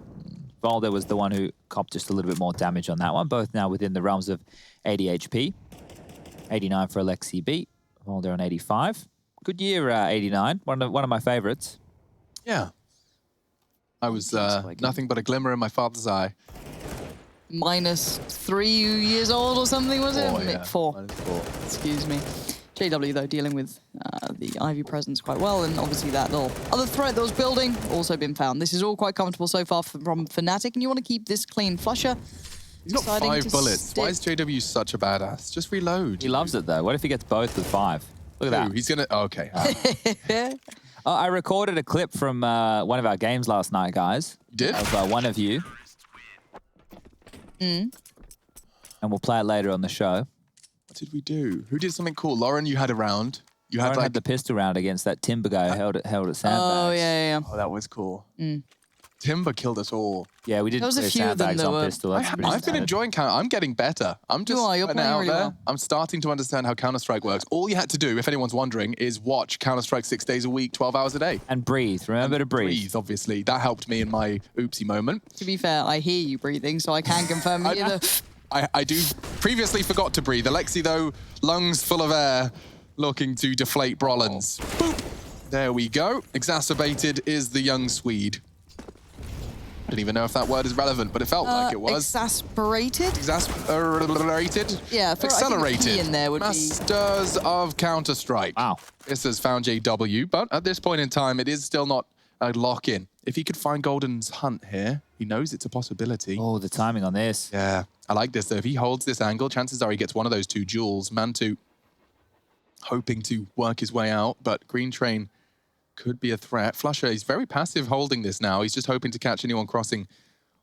Valda was the one who copped just a little bit more damage on that one. Both now within the realms of 80 HP. 89 for Alexi B. Valda on 85. Good year, 89. One of my favorites. Yeah. I was nothing but a glimmer in my father's eye. -3 years old or something, was it? 4, yeah. 4. Excuse me. JW, though, dealing with the Ivy presence quite well, and obviously that little other threat that was building also been found. This is all quite comfortable so far from Fnatic, and you want to keep this clean. Flusher. He's got 5 bullets. Why is JW such a badass? Just reload. He loves it, though. What if he gets both with 5? Look at that. He's going to... Okay. I recorded a clip from one of our games last night, guys. You did? Of one of you. And we'll play it later on the show. What did we do? Who did something cool? Lauren, you had a round. You had had the pistol round against that Timber guy who held it sandbags. Oh, yeah. Oh, that was cool. Timber killed us all. Yeah, we did there was a few of them that were... pistol. I've been enjoying Counter. I'm getting better. I'm just you're playing out really there. well. I'm starting to understand how Counter-Strike works. All you had to do, if anyone's wondering, is watch Counter-Strike 6 days a week, 12 hours a day. And breathe. Remember to breathe. Breathe, obviously. That helped me in my oopsie moment. To be fair, I hear you breathing, so I can confirm either. I do previously forgot to breathe. Alexi, though, lungs full of air, looking to deflate Brolin's. Boop. There we go. Exacerbated is the young Swede. don't even know if that word is relevant, but it felt like it was. Exasperated? Exasperated? Yeah, Accelerated. in there would Masters of Counter-Strike. Wow. This has found JW, but at this point in time, it is still not a lock-in. If he could find Golden's hunt here, he knows it's a possibility. Oh, the timing on this. Yeah, I like this, though. If he holds this angle, chances are he gets one of those two jewels. Mantu hoping to work his way out, but Green Train could be a threat. Flusher, he's very passive holding this now. He's just hoping to catch anyone crossing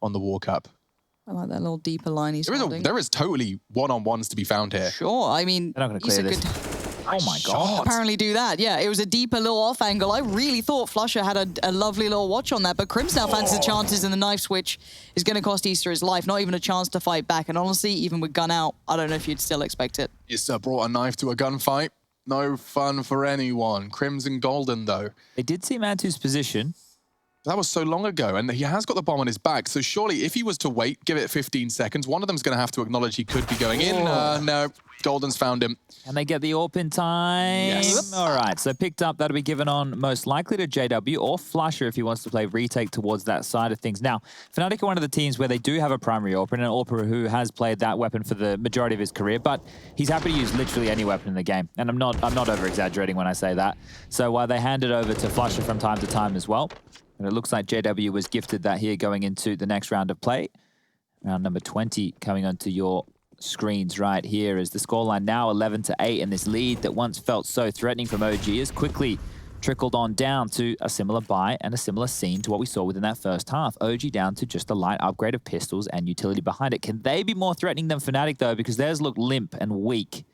on the walk up. I like that little deeper line he's holding. There is totally one-on-ones to be found here. Sure, I mean, they're not going to clear this. Oh my God. Apparently do that. Yeah, it was a deeper little off angle. I really thought Flusher had a lovely little watch on that, but Crims now fancies the chances, and the knife switch is going to cost Easter his life. Not even a chance to fight back. And honestly, even with gun out, I don't know if you'd still expect it. Easter brought a knife to a gunfight. No fun for anyone. Crimson Golden, though. They did see Mantu's position. That was so long ago, and he has got the bomb on his back. So surely, if he was to wait, give it 15 seconds, one of them's going to have to acknowledge he could be going in. No, Golden's found him. And they get the AWP in time. Yes. All right, so picked up, that'll be given on most likely to JW or Flusher if he wants to play retake towards that side of things. Now, Fnatic are one of the teams where they do have a primary AWP, and an AWPer who has played that weapon for the majority of his career, but he's happy to use literally any weapon in the game. And I'm not over-exaggerating when I say that. So while they hand it over to Flusher from time to time as well, and it looks like JW was gifted that here going into the next round of play. Round number 20 coming onto your screens right here as the scoreline now 11-8, and this lead that once felt so threatening from OG has quickly trickled on down to a similar buy and a similar scene to what we saw within that first half. OG down to just a light upgrade of pistols and utility behind it. Can they be more threatening than Fnatic though? Because theirs look limp and weak.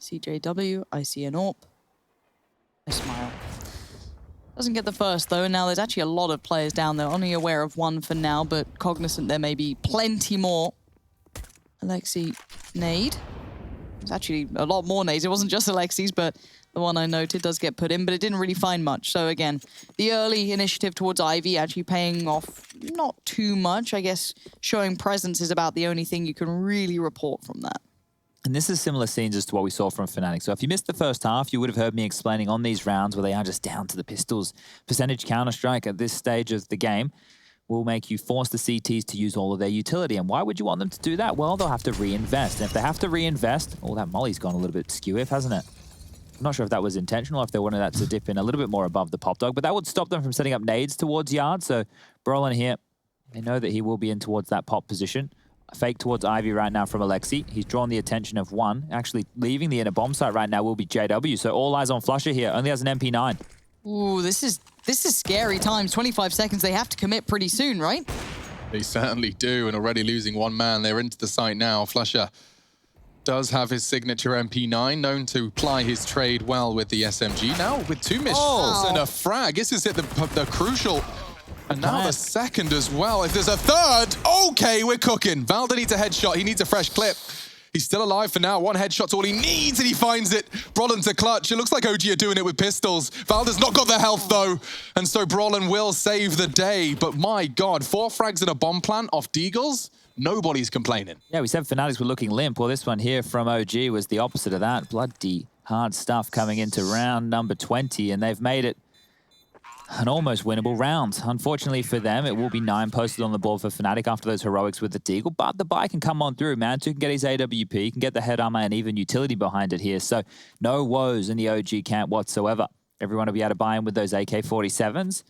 CJW, I see an AWP. I smile. Doesn't get the first, though, and now there's actually a lot of players down there. Only aware of one for now, but cognizant there may be plenty more. Alexi nade. There's actually a lot more nades. It wasn't just Alexi's, but the one I noted does get put in, but it didn't really find much. So again, the early initiative towards Ivy actually paying off not too much. I guess showing presence is about the only thing you can really report from that. And this is similar scenes as to what we saw from Fnatic. So if you missed the first half, you would have heard me explaining on these rounds where they are just down to the pistols. Percentage Counter-Strike at this stage of the game will make you force the CTs to use all of their utility. And why would you want them to do that? Well, they'll have to reinvest. And if they have to reinvest, oh, that molly's gone a little bit skew-if, hasn't it? I'm not sure if that was intentional or if they wanted that to dip in a little bit more above the pop dog, but that would stop them from setting up nades towards yard. So Brolin here, they know that he will be in towards that pop position. Fake towards Ivy right now from Alexi. He's drawn the attention of one. Actually, leaving the inner bomb site right now will be JW. So all eyes on Flusher here. Only has an MP9. Ooh, this is scary times. 25 seconds. They have to commit pretty soon, right? They certainly do, and already losing one man. They're into the site now. Flusher does have his signature MP9, known to ply his trade well with the SMG. Now with two missed shots and a frag. This is hit the crucial. And now the second as well. If there's a third, okay, we're cooking. Valda needs a headshot. He needs a fresh clip. He's still alive for now. One headshot's all he needs, and he finds it. Brolin's a clutch. It looks like OG are doing it with pistols. Valda's not got the health, though. And so Brolin will save the day. But my God, 4 frags in a bomb plant off Deagles? Nobody's complaining. Yeah, we said Fanatics were looking limp. Well, this one here from OG was the opposite of that. Bloody hard stuff coming into round number 20, and they've made it an almost winnable round. Unfortunately for them, it will be 9 posted on the board for Fnatic after those heroics with the Deagle, but the buy can come on through. Mantu can get his AWP, can get the head armor and even utility behind it here. So no woes in the OG camp whatsoever. Everyone will be able to buy in with those AK-47s.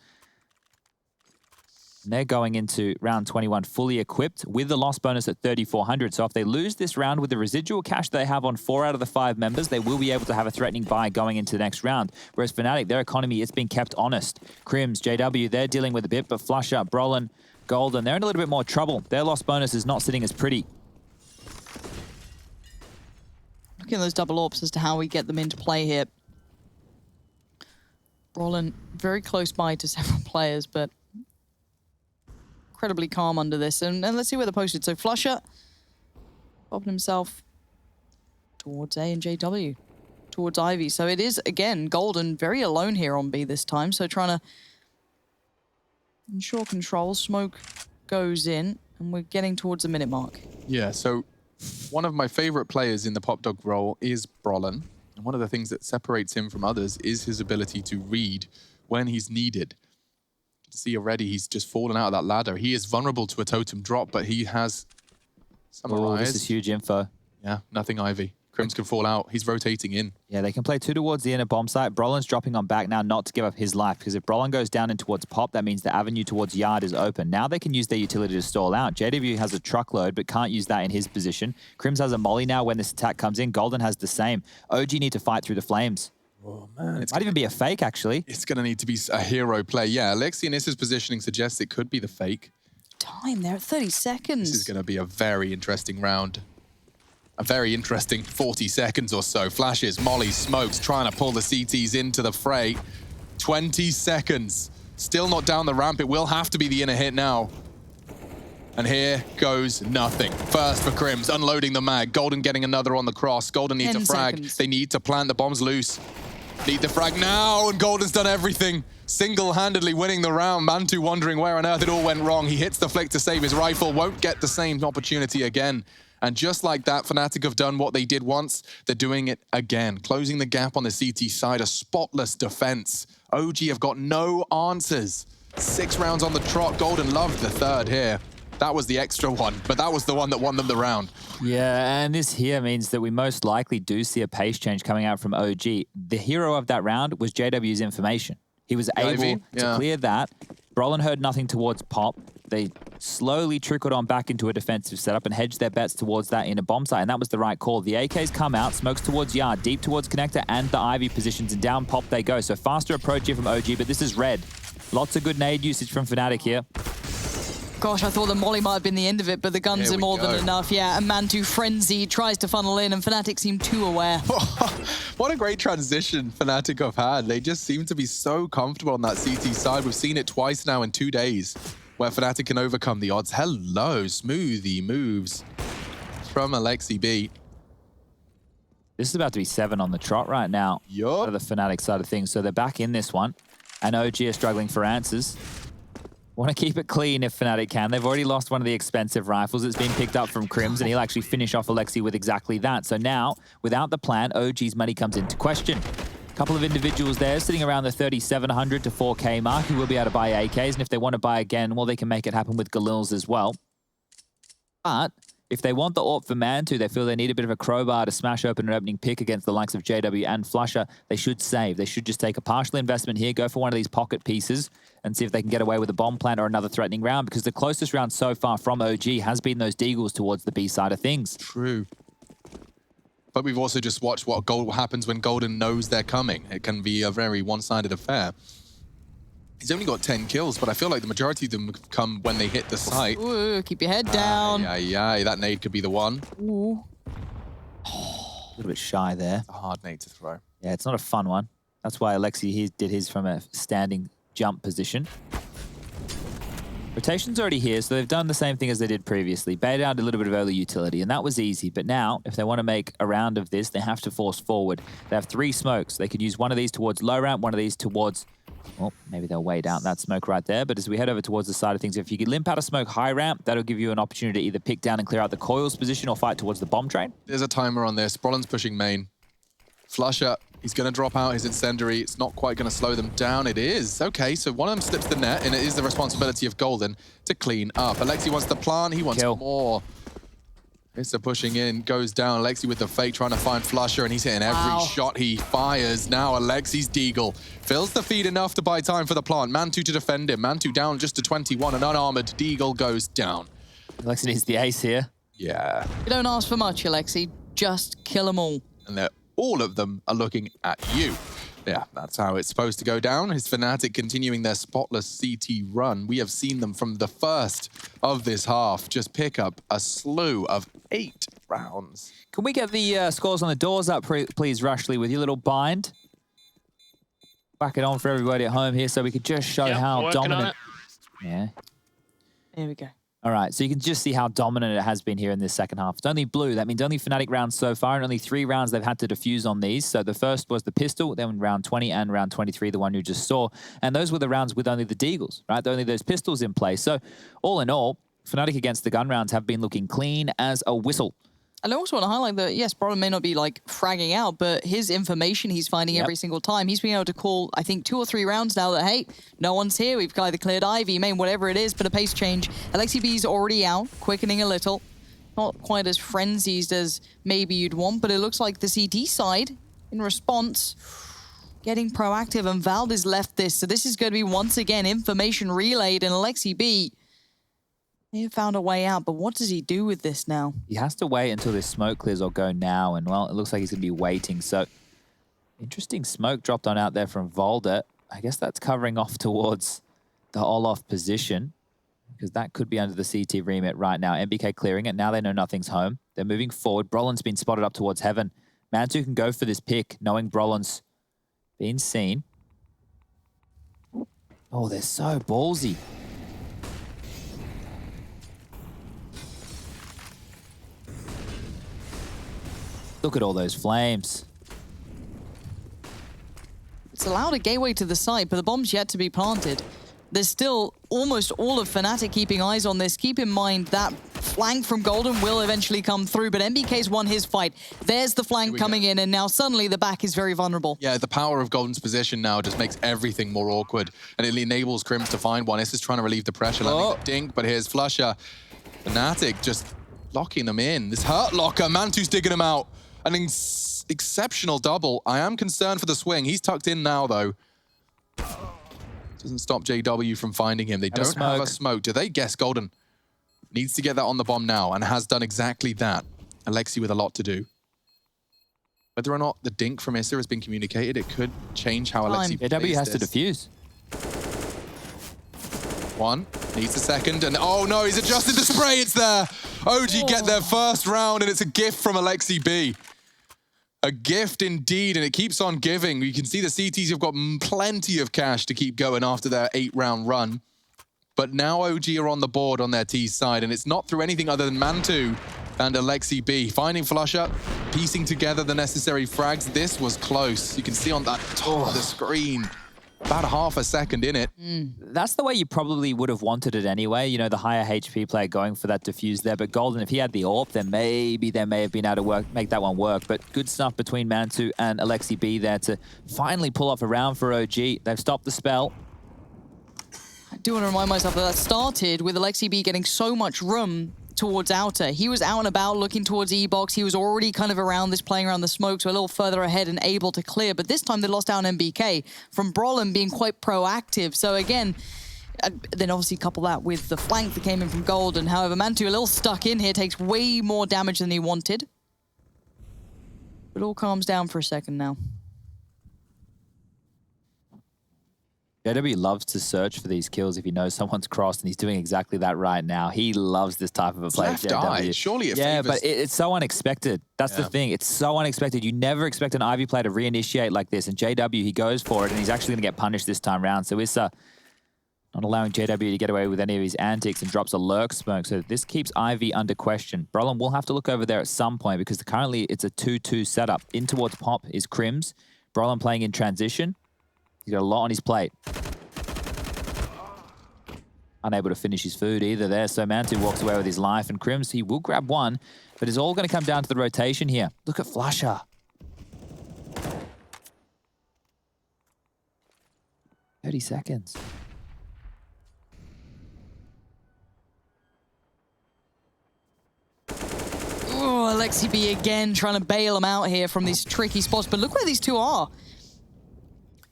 And they're going into round 21 fully equipped with the loss bonus at 3,400. So if they lose this round with the residual cash they have on 4 out of the 5 members, they will be able to have a threatening buy going into the next round. Whereas Fnatic, their economy, it's been kept honest. Crims, JW, they're dealing with a bit, but Flusher, Brolin, Golden, they're in a little bit more trouble. Their loss bonus is not sitting as pretty. Looking at those double AWPs as to how we get them into play here. Brolin very close by to several players, but incredibly calm under this. And let's see where they're posted. So Flusher popping himself towards A and JW, towards Ivy. So it is, again, Golden very alone here on B this time. So trying to ensure control. Smoke goes in, and we're getting towards the minute mark. Yeah, so one of my favorite players in the Pop Dog role is Brolin. And one of the things that separates him from others is his ability to read when he's needed. can see already he's just fallen out of that ladder. He is vulnerable to a totem drop, but he has Oh, this is huge info. Yeah, nothing Ivy. Crims can fall out. He's rotating in. Yeah, they can play 2 towards the inner bomb site. Brolin's dropping on back now not to give up his life, because if Brolin goes down in towards Pop, that means the avenue towards Yard is open. Now they can use their utility to stall out. JW has a truckload, but can't use that in his position. Crims has a molly now when this attack comes in. Golden has the same. OG need to fight through the flames. Oh, man. It might even be a fake, actually. It's going to need to be a hero play. Yeah, Alexi and Issa's positioning suggests it could be the fake. Time there at 30 seconds. This is going to be a very interesting round. A very interesting 40 seconds or so. Flashes, mollies, smokes, trying to pull the CTs into the fray. 20 seconds. Still not down the ramp. It will have to be the inner hit now. And here goes nothing. First for Crims, unloading the mag. Golden getting another on the cross. Golden need to frag. Seconds. They need to plant. The bomb's loose. Need the frag now, and Golden's done everything. Single-handedly winning the round. Mantu wondering where on earth it all went wrong. He hits the flick to save his rifle. Won't get the same opportunity again. And just like that, Fnatic have done what they did once. They're doing it again. Closing the gap on the CT side. A spotless defense. OG have got no answers. 6 rounds on the trot. Golden loved the third here. That was the extra one, but that was the one that won them the round. Yeah, and this here means that we most likely do see a pace change coming out from OG. The hero of that round was JW's information. He was able to clear that. Brolin heard nothing towards Pop. They slowly trickled on back into a defensive setup and hedged their bets towards that inner bomb site, and that was the right call. The AKs come out, smokes towards Yard, deep towards Connector and the Ivy positions, and down Pop they go. So faster approach here from OG, but this is red. Lots of good nade usage from Fnatic here. Gosh, I thought the molly might have been the end of it, but the guns are more than enough. Yeah, and Mantu frenzy tries to funnel in, and Fnatic seem too aware. What a great transition Fnatic have had. They just seem to be so comfortable on that CT side. We've seen it twice now in 2 days, where Fnatic can overcome the odds. Hello, smoothie moves from Alexi B. This is about to be 7 on the trot right now. Yup. For the Fnatic side of things. So they're back in this one, and OG are struggling for answers. Want to keep it clean if Fnatic can. They've already lost one of the expensive rifles. It's been picked up from Crims, and he'll actually finish off Alexi with exactly that. So now, without the plan, OG's money comes into question. A couple of individuals there sitting around the 3,700 to 4K mark who will be able to buy AKs, and if they want to buy again, well, they can make it happen with Galils as well. But if they want the AWP for Mantu, they feel they need a bit of a crowbar to smash open an opening pick against the likes of JW and Flusher, they should save. They should just take a partial investment here, go for one of these pocket pieces, and see if they can get away with a bomb plant or another threatening round, because the closest round so far from OG has been those deagles towards the B side of things. True. But we've also just watched what happens when Golden knows they're coming. It can be a very one-sided affair. He's only got 10 kills, but I feel like the majority of them come when they hit the site. Ooh, keep your head down. Yeah, that nade could be the one. Ooh. A little bit shy there. It's a hard nade to throw. Yeah, it's not a fun one. That's why Alexi did his from a standing jump position. Rotation's already here, so they've done the same thing as they did previously. Baited out a little bit of early utility, and that was easy. But now, if they want to make a round of this, they have to force forward. They have 3 smokes. They could use one of these towards low ramp, one of these towards... Well, maybe they'll wait out that smoke right there. But as we head over towards the side of things, if you can limp out a smoke high ramp, that'll give you an opportunity to either pick down and clear out the coils position or fight towards the bomb train. There's a timer on this. Brolin's pushing main. Flusher, he's going to drop out his incendiary. It's not quite going to slow them down. It is. Okay, so one of them slips the net, and it is the responsibility of Golden to clean up. Alexi wants the plant. He wants more. Issa pushing in, goes down. Alexi with the fake, trying to find Flusher, and he's hitting every shot he fires. Now Alexi's deagle fills the feed enough to buy time for the plant. Mantu to defend him. Mantu down just to 21. An unarmored deagle goes down. Alexi needs the ace here. Yeah. You don't ask for much, Alexi. Just kill them all. And all of them are looking at you. Yeah, that's how it's supposed to go down. His Fnatic continuing their spotless CT run. We have seen them from the first of this half just pick up a slew of 8 rounds. Can we get the scores on the doors up, please, Rushley, with your little bind? Back it on for everybody at home here so we could just show how dominant... Yeah. Here we go. All right, so you can just see how dominant it has been here in this second half. It's only blue. That means only Fnatic rounds so far, and only 3 rounds they've had to defuse on these. So the first was the pistol, then round 20 and round 23, the one you just saw. And those were the rounds with only the deagles, right? Only those pistols in play. So all in all, Fnatic against the gun rounds have been looking clean as a whistle. I also want to highlight that, yes, Brolin may not be like fragging out, but his information he's finding every single time. He's been able to call, I think, 2 or 3 rounds now that, hey, no one's here. We've either cleared Ivy, main, whatever it is, but a pace change. Alexi B's already out, quickening a little. Not quite as frenzied as maybe you'd want, but it looks like the CT side, in response, getting proactive, and Valdez left this. So this is going to be, once again, information relayed, and Alexi B, he found a way out, but what does he do with this now? He has to wait until this smoke clears or go now, and well, it looks like he's going to be waiting. So, interesting smoke dropped on out there from Volder. I guess that's covering off towards the Olaf position, because that could be under the CT remit right now. MBK clearing it. Now they know nothing's home. They're moving forward. Brolin's been spotted up towards Heaven. Mantu can go for this pick, knowing Brolin's been seen. Oh, they're so ballsy. Look at all those flames. It's allowed a gateway to the site, but the bomb's yet to be planted. There's still almost all of Fnatic keeping eyes on this. Keep in mind that flank from Golden will eventually come through, but MBK's won his fight. There's the flank coming in, and now suddenly the back is very vulnerable. Yeah, the power of Golden's position now just makes everything more awkward, and it enables Crims to find one. This is trying to relieve the pressure, landing a dink, but here's Flusher. Fnatic just locking them in. This hurt locker, Mantu's digging him out. An exceptional double. I am concerned for the swing. He's tucked in now, though. Doesn't stop JW from finding him. They don't have a smoke. Do they guess Golden? Needs to get that on the bomb now, and has done exactly that. Alexi with a lot to do. Whether or not the dink from Issa has been communicated, it could change how Alexi plays JW has this. to defuse. One, needs a second, and oh no, he's adjusted the spray, it's there! OG get their first round, and it's a gift from Alexi B. A gift indeed, and it keeps on giving. You can see the CTs have got plenty of cash to keep going after their 8-round run. But now OG are on the board on their T side, and it's not through anything other than Mantu and Alexi B. Finding Flusher, piecing together the necessary frags. This was close. You can see on that top of the screen, about half a second in it. That's the way you probably would have wanted it anyway. You know, the higher HP player going for that defuse there. But Golden, if he had the AWP, then maybe they may have been able to make that one work. But good stuff between Mantu and Alexi B there to finally pull off a round for OG. They've stopped the spell. I do want to remind myself that started with Alexi B getting so much room towards outer. He was out and about looking towards E-box. He was already kind of around this, playing around the smoke, so a little further ahead and able to clear. But this time they lost down MBK from Brolin being quite proactive. So again, then obviously couple that with the flank that came in from Golden. However, Mantu a little stuck in here, takes way more damage than he wanted. It all calms down for a second now. JW loves to search for these kills if he knows someone's crossed, and he's doing exactly that right now. He loves this type of a play. Left eye, surely it Yeah, favors... but it's so unexpected. That's the thing. It's so unexpected. You never expect an Ivy player to reinitiate like this, and JW, he goes for it, and he's actually going to get punished this time round. So Issa not allowing JW to get away with any of his antics and drops a lurk smoke. So this keeps Ivy under question. Brolin will have to look over there at some point because currently it's a 2-2 setup. In towards Pop is Crims. Brolin playing in transition. He's got a lot on his plate. Unable to finish his food either there, so Mantu walks away with his life, and Crims, he will grab one, but it's all going to come down to the rotation here. Look at Flusher. "30 seconds. Oh, Alexi B again trying to bail him out here from these tricky spots, but look where these two are.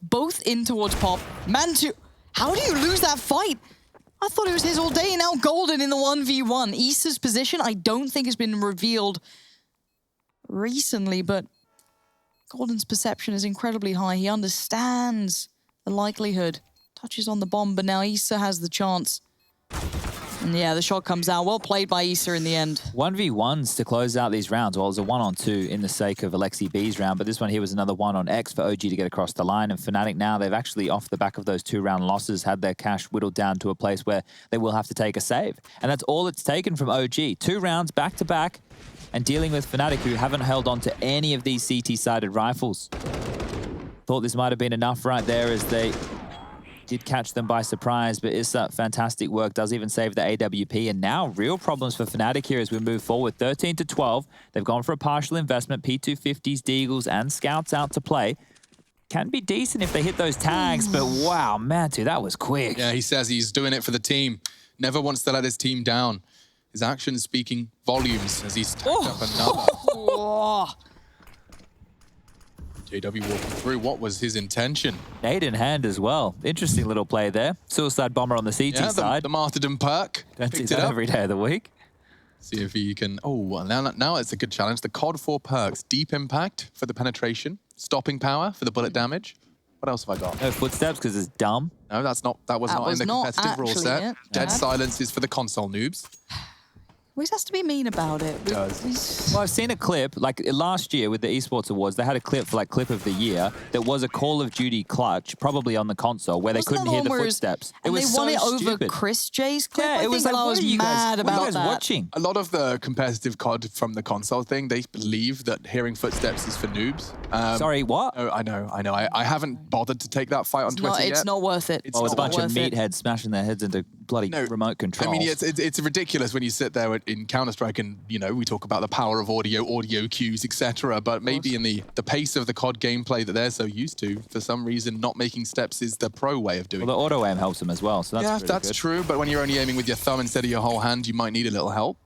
Both in towards Pop. Mantu, how do you lose that fight? I thought it was his all day. Now Golden in the 1v1. Issa's position, I don't think has been revealed recently, but Golden's perception is incredibly high. He understands the likelihood. Touches on the bomb, but now Issa has the chance. And yeah, the shot comes out. Well played by Issa in the end. 1v1s to close out these rounds. Well, it was a 1-on-2 in the sake of Alexi B's round, but this one here was another 1-on-X for OG to get across the line. And Fnatic now, they've actually, off the back of those 2-round losses, had their cash whittled down to a place where they will have to take a save. And that's all it's taken from OG. 2 rounds back-to-back and dealing with Fnatic, who haven't held on to any of these CT-sided rifles. Thought this might have been enough right there as they did catch them by surprise, but Issa, fantastic work, does even save the AWP, and now real problems for Fnatic here as we move forward. 13-12, they've gone for a partial investment, P250s, Deagles, and Scouts out to play. Can be decent if they hit those tags, but wow, Mantu, that was quick. Yeah, he says he's doing it for the team. Never wants to let his team down. His actions speaking volumes as he's tagged up another. JW walking through. What was his intention? Nade in hand as well. Interesting little play there. Suicide Bomber on the CT side. The martyrdom perk. Don't see that every day of the week. See if he can... Oh, well, now it's a good challenge. The COD 4 perks. Deep impact for the penetration. Stopping power for the bullet damage. What else have I got? No footsteps because it's dumb. No, that was not in the competitive rule set. Dead silence is for the console noobs. Always has to be mean about it. Well, I've seen a clip, like last year with the Esports Awards, they had a clip for like Clip of the Year that was a Call of Duty clutch, probably on the console, where they couldn't hear the footsteps. And they won it over Chris J's clip. Yeah, it was like, I was mad about that. Watching? A lot of the competitive COD from the console thing, they believe that hearing footsteps is for noobs. Sorry, what? Oh, I know. I haven't bothered to take that fight on Twitter yet. It's not worth it. It's a bunch of meatheads smashing their heads into bloody remote controls. I mean, it's ridiculous when you sit there in Counter-Strike and, you know, we talk about the power of audio cues, etc. But maybe in the pace of the COD gameplay that they're so used to, for some reason, not making steps is the pro way of doing it. Well, the auto aim helps them as well, so that's that's good. true. But when you're only aiming with your thumb instead of your whole hand, you might need a little help.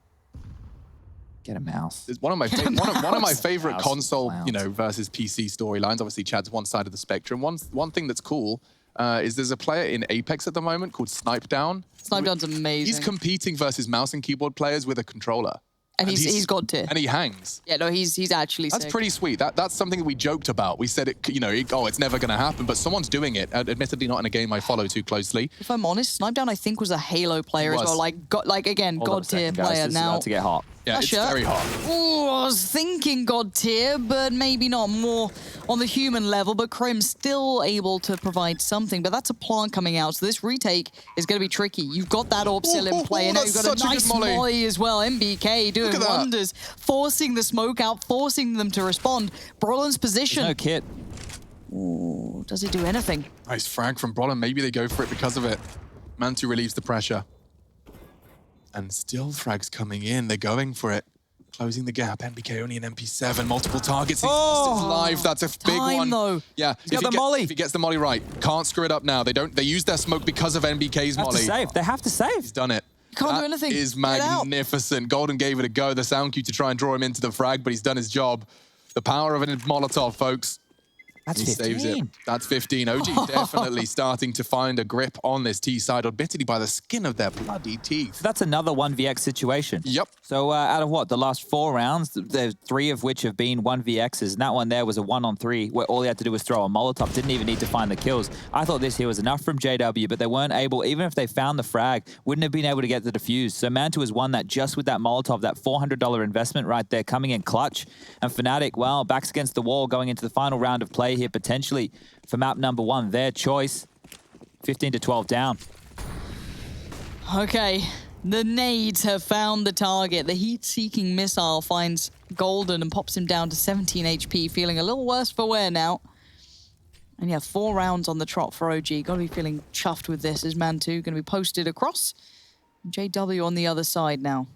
Get a mouse. It's one of my favorite console, you know, versus PC storylines. Obviously, Chad's one side of the spectrum. One thing that's cool is there's a player in Apex at the moment called Snipe Down. Snipe Down's amazing. He's competing versus mouse and keyboard players with a controller. And he's God tier. And he hangs. Yeah, no, he's actually That's sick. pretty sweet. That's something that we joked about. We said, it's never going to happen, but someone's doing it. Admittedly, not in a game I follow too closely. If I'm honest, Snipe Down, I think, was a Halo player as well. Again, God tier player now. About to get hot. Yeah, it's very hot. Ooh, I was thinking God tier, but maybe not, more on the human level. But Krim's still able to provide something. But that's a plant coming out, so this retake is going to be tricky. You've got that AWP still in play, and now you've got a nice molly as well. MBK doing wonders, forcing the smoke out, forcing them to respond. Brolin's position. There's no kit. Ooh, does he do anything? Nice frag from Brolin. Maybe they go for it because of it. Mantu relieves the pressure. And still frags coming in. They're going for it. Closing the gap. NBK only an MP7. Multiple targets. He's live. That's a big one. Though. Yeah. If he gets the molly right. Can't screw it up now. They use their smoke because of NBK's molly. They have to save. He's done it. You can't do anything. That is magnificent. Golden gave it a go. The sound cue to try and draw him into the frag, but he's done his job. The power of a Molotov, folks. That's he 15. saves it. That's 15. OG definitely starting to find a grip on this T side, admittedly by the skin of their bloody teeth. That's another 1vx situation. Yep. So out of what, the last 4 rounds, there's 3 of which have been 1vx's, and that one there was a 1-on-3 where all he had to do was throw a Molotov, didn't even need to find the kills. I thought this here was enough from JW, but they weren't able, even if they found the frag, wouldn't have been able to get the defuse. So Mantu has won that just with that Molotov, that $400 investment right there coming in clutch. And Fnatic, well, backs against the wall going into the final round of play here potentially for map number 1, their choice. 15-12 down. Okay, the nades have found the target. The heat-seeking missile finds Golden and pops him down to 17 HP, feeling a little worse for wear now. And yeah, 4 rounds on the trot for OG. Gotta be feeling chuffed with this as Mantu gonna be posted across. JW on the other side now.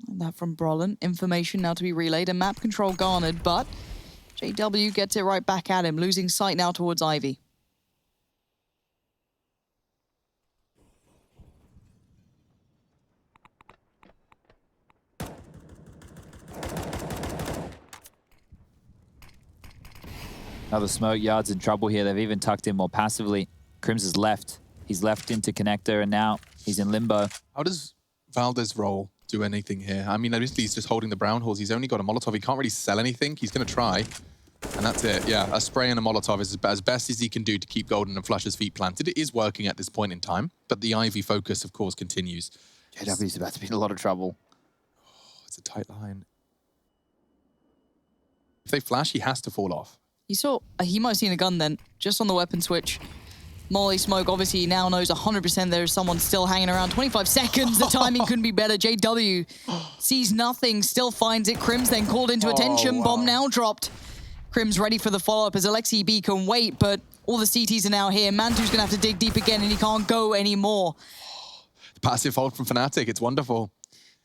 And that from Brolin. Information now to be relayed and map control garnered, but JW gets it right back at him, losing sight now towards Ivy. Another smoke, Yard's in trouble here. They've even tucked in more passively. Crims is left. He's left into connector, and now he's in limbo. How does Valdez roll do anything here? I mean, obviously he's just holding the brown horse. He's only got a Molotov. He can't really sell anything. He's going to try, and that's it. Yeah, a spray and a Molotov is as best as he can do to keep Golden and Flush's feet planted. It is working at this point in time, but the Ivy focus, of course, continues. JW's about to be in a lot of trouble. Oh, it's a tight line. If they flash, he has to fall off. He might have seen a gun then, just on the weapon switch. Molly smoke, obviously he now knows 100% there's someone still hanging around. 25 seconds, the timing couldn't be better. JW sees nothing, still finds it. Crims then called into attention, bomb now dropped. Crim's ready for the follow-up as Alexi B can wait, but all the CTs are now here. Mantu's going to have to dig deep again, and he can't go anymore. Passive hold from Fnatic. It's wonderful.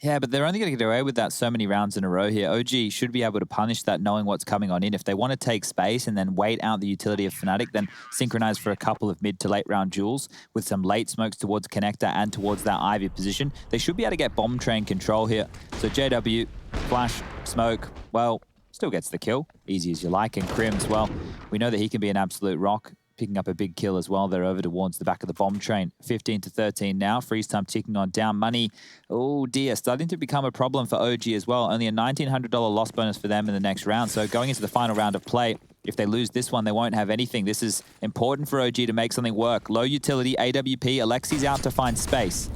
Yeah, but they're only going to get away with that so many rounds in a row here. OG should be able to punish that knowing what's coming on in. If they want to take space and then wait out the utility of Fnatic, then synchronize for a couple of mid to late round duels with some late smokes towards Connector and towards that Ivy position. They should be able to get bomb train control here. So JW, flash, smoke, well, still gets the kill. Easy as you like. And Crims, well, we know that he can be an absolute rock. Picking up a big kill as well. They're over towards the back of the bomb train. 15-13 now. Freeze time ticking on down. Money, oh dear, starting to become a problem for OG as well. Only a $1,900 loss bonus for them in the next round. So going into the final round of play, if they lose this one, they won't have anything. This is important for OG to make something work. Low utility, AWP. Alexi's out to find space.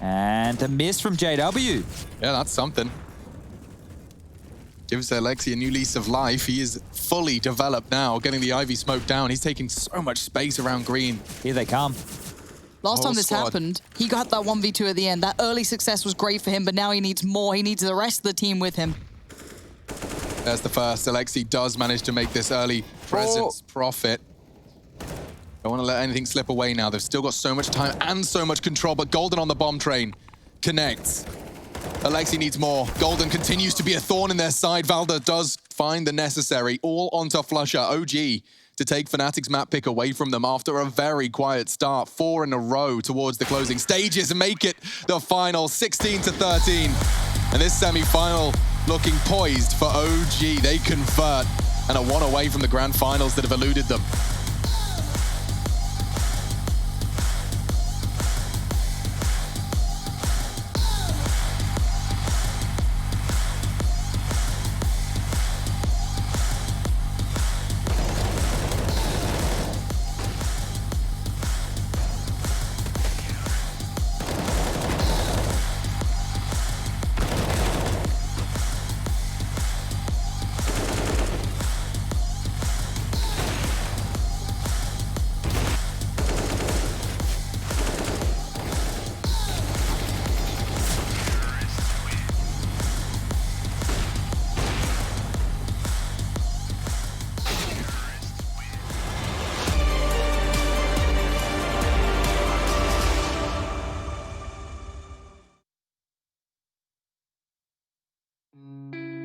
And a miss from JW. Yeah, that's something. Gives Alexi a new lease of life. He is fully developed now, getting the Ivy smoke down. He's taking so much space around green. Here they come. Last time this happened, he got that 1v2 at the end. That early success was great for him, but now he needs more. He needs the rest of the team with him. There's the first. Alexi does manage to make this early presence profit. Don't want to let anything slip away now. They've still got so much time and so much control, but Golden on the bomb train connects. Alexi needs more. Golden continues to be a thorn in their side. Valda does find the necessary. All onto Flusher. OG to take Fnatic's map pick away from them after a very quiet start. 4 in a row towards the closing stages and make it the final 16-13. And this semi-final looking poised for OG. They convert and are 1 away from the grand finals that have eluded them.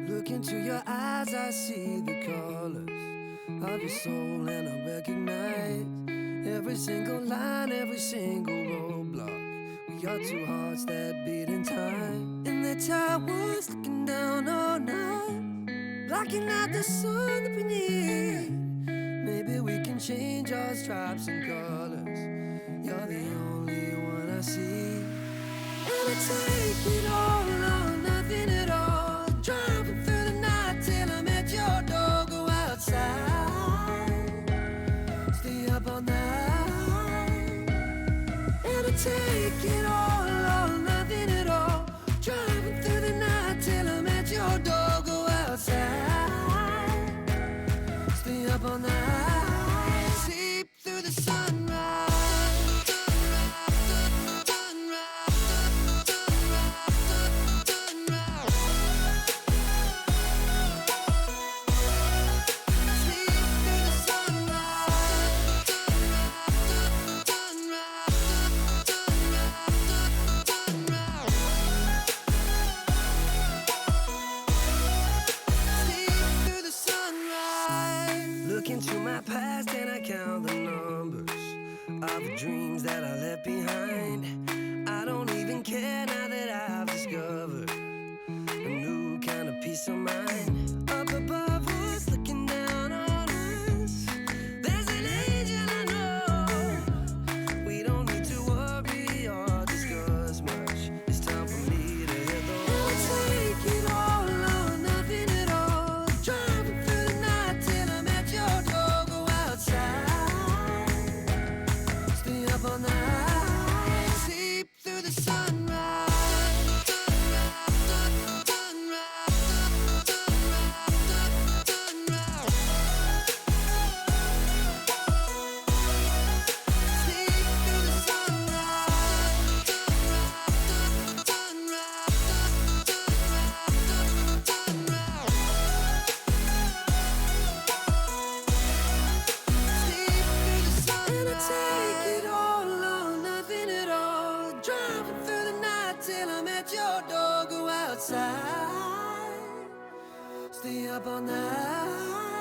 Look into your eyes, I see the colors of your soul, and I recognize every single line, every single roadblock. We are two hearts that beat in time, and the towers looking down all night, blocking out the sun that we need. Maybe we can change our stripes and colors. You're the only one I see, and I take it all or nothing at all. Driving through the night till I'm at your door. Go outside, stay up all night, and I take it all or nothing at all. Driving through the night till I'm at your door. Go outside, stay up all night, sleep through the sunrise. outside, stay up all night.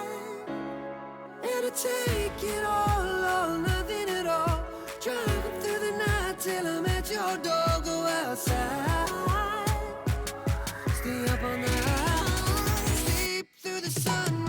It'll take it all or nothing at all. Driving through the night till I'm at your door. Go outside, stay up all night, sleep through the sunrise.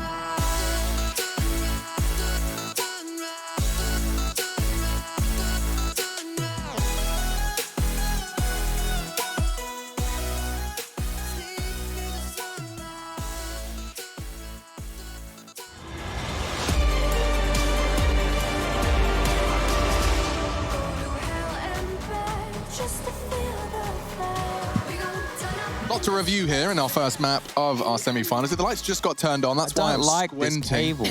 Lot to review here in our first map of our semi-finals. The lights just got turned on. That's why I'm like squinting. this cable.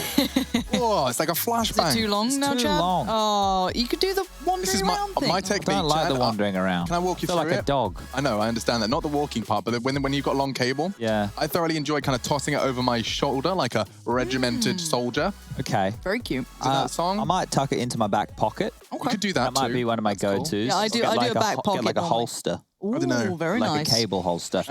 Whoa, it's like a flashbang. Is it too long now, too Chad? long. Oh, you could do the wandering This is around thing. my technique. I don't like Chad. the wandering around. Can I walk you feel through like it? a dog. I know, I understand that. Not the walking part, but when you've got long cable. Yeah. I thoroughly enjoy kind of tossing it over my shoulder like a regimented soldier. Okay. Very cute. Is it that song? I might tuck it into my back pocket. You could do that That might too. be one of my That's cool. go-tos. Yeah, I do Get a like back get pocket like a normally. holster. Ooh, I don't know. very like nice. a cable holster.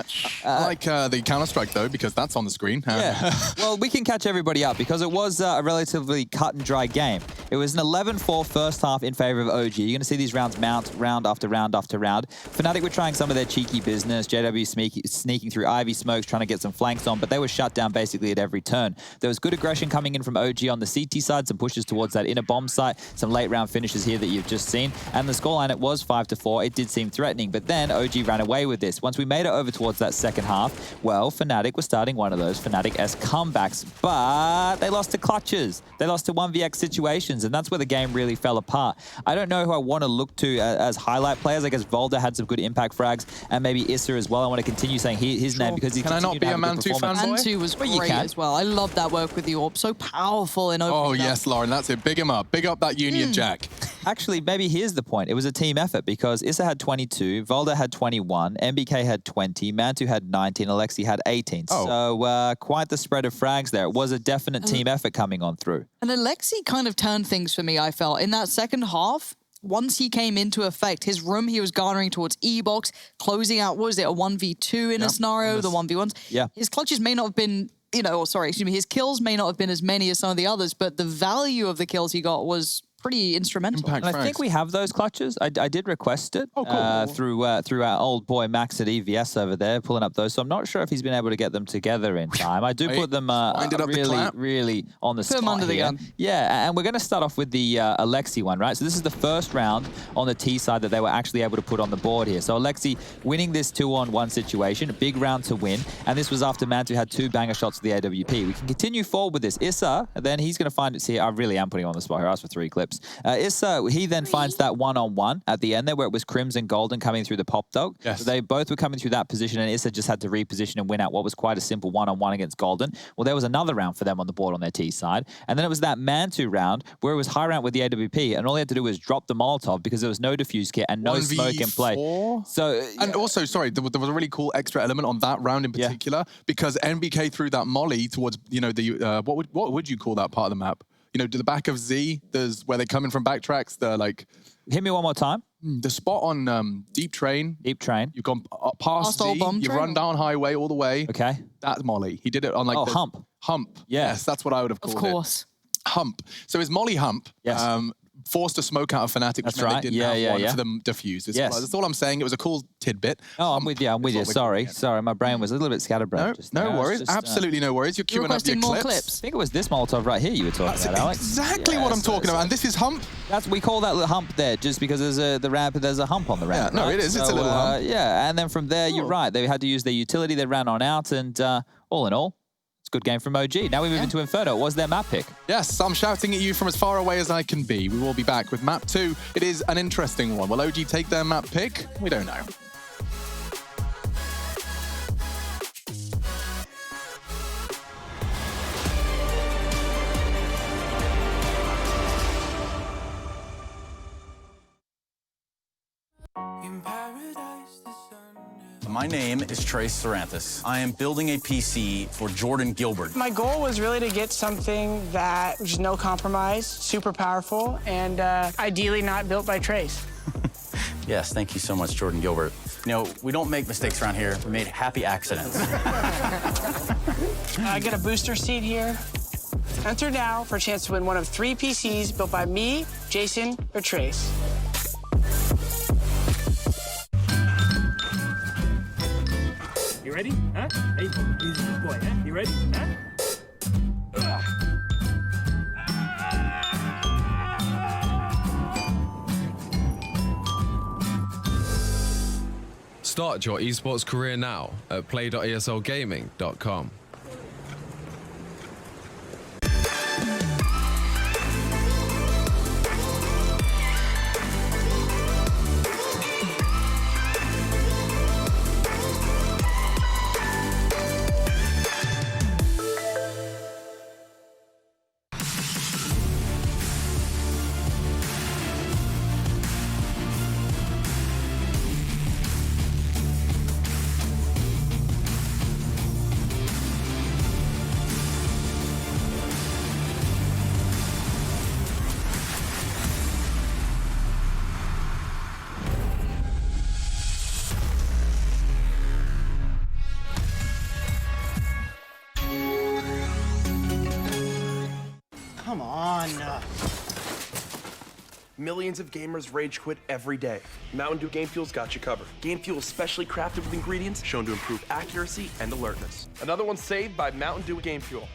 I like the Counter-Strike though, because that's on the screen. Yeah. Well, we can catch everybody up because it was a relatively cut and dry game. It was an 11-4 first half in favor of OG. You're going to see these rounds mount round after round after round. Fnatic were trying some of their cheeky business. JW sneaking through Ivy smokes, trying to get some flanks on, but they were shut down basically at every turn. There was good aggression coming in from OG on the CT side, some pushes towards that inner bomb site, some late round finishes here that you've just seen. And the scoreline, it was 5-4. It did seem threatening, but then OG ran away with this. Once we made it over towards that second half, well, Fnatic was starting one of those Fnatic-esque comebacks, but they lost to clutches. They lost to 1vx situations, and that's where the game really fell apart. I don't know who I want to look to as highlight players. I guess Volda had some good impact frags, and maybe Issa as well. I want to continue saying his name because he Can I not continued be to a have good Mantu performance. fanboy? Mantu was Well, you great can. as well. I love that work with the AWP. So powerful in opening Oh, up. yes, Lauren, that's it. Big him up. Big up that Union Jack. Actually, maybe here's the point. It was a team effort because Issa had 22, Volda had 21, MBK had 20, Mantu had 19, Alexi had 18. Oh. So quite the spread of frags there. It was a definite team effort coming on through. And Alexi kind of turned things for me, I felt. In that second half, once he came into effect, his room he was garnering towards E-Box, closing out, was it a 1v2 in a scenario, the 1v1s? Yeah. His clutches may not have been, his kills may not have been as many as some of the others, but the value of the kills he got was pretty instrumental. And I think we have those clutches. I did request it through our old boy Max at EVS over there, pulling up those. So I'm not sure if he's been able to get them together in time. I do put them really on the spot. Put them under the here. gun. Yeah, and we're going to start off with the Alexi one, right? So this is the first round on the T side that they were actually able to put on the board here. So Alexi winning this 2-on-1 situation, a big round to win. And this was after Mantu had 2 banger shots with the AWP. We can continue forward with this. Issa, then he's going to find it. See, I really am putting on the spot here. I asked for 3 clips. Issa, he then finds that 1-on-1 at the end there where it was Crimson Golden coming through the pop dog. Yes. So they both were coming through that position and Issa just had to reposition and win out what was quite a simple 1-on-1 against Golden. Well, there was another round for them on the board on their T side. And then it was that Mantu round where it was high round with the AWP and all he had to do was drop the Molotov because there was no diffuse kit and no smoke in play. So, And also, sorry, there was a really cool extra element on that round in particular because NBK threw that molly towards, the, what would you call that part of the map? To the back of Z, there's where they're coming from backtracks. Hit me one more time. The spot on Deep Train. Deep Train. You've gone past Z, you run down highway all the way. Okay. That's Molly. He did it on the hump. Hump. Yes, that's what I would have called it. Of course. Hump. So his Molly hump. Yes. Forced a smoke out of Fnatic, which That's meant right. they didn't have one for them diffuse. That's all I'm saying. It was a cool tidbit. Oh, I'm with you. Sorry. My brain was a little bit scatterbrained. No worries. Absolutely no worries. You're queuing up your clips. I think it was this Molotov right here you were talking about, Alex. Exactly what I'm talking about. And this is hump. We call that little hump there just because there's the ramp and there's a hump on the ramp. Yeah, no, it is. It's a little hump. Yeah, and then from there, you're right. They had to use their utility. They ran on out, and all in all, it's a good game from OG. Now we move into Inferno. What was their map pick? Yes, I'm shouting at you from as far away as I can be. We will be back with map 2. It is an interesting one. Will OG take their map pick? We don't know. My name is Trace Saranthus. I am building a PC for Jordan Gilbert. My goal was really to get something that was no compromise, super powerful, and ideally not built by Trace. Yes, thank you so much, Jordan Gilbert. You know, we don't make mistakes around here. We made happy accidents. I get a booster seat here. Enter now for a chance to win one of 3 PCs built by me, Jason, or Trace. You ready? Huh? Hey, he's a good boy, huh? You ready? Huh? Start your esports career now at play.eslgaming.com. Come on. Millions of gamers rage quit every day. Mountain Dew Game Fuel's got you covered. Game Fuel is specially crafted with ingredients shown to improve accuracy and alertness. Another one saved by Mountain Dew Game Fuel.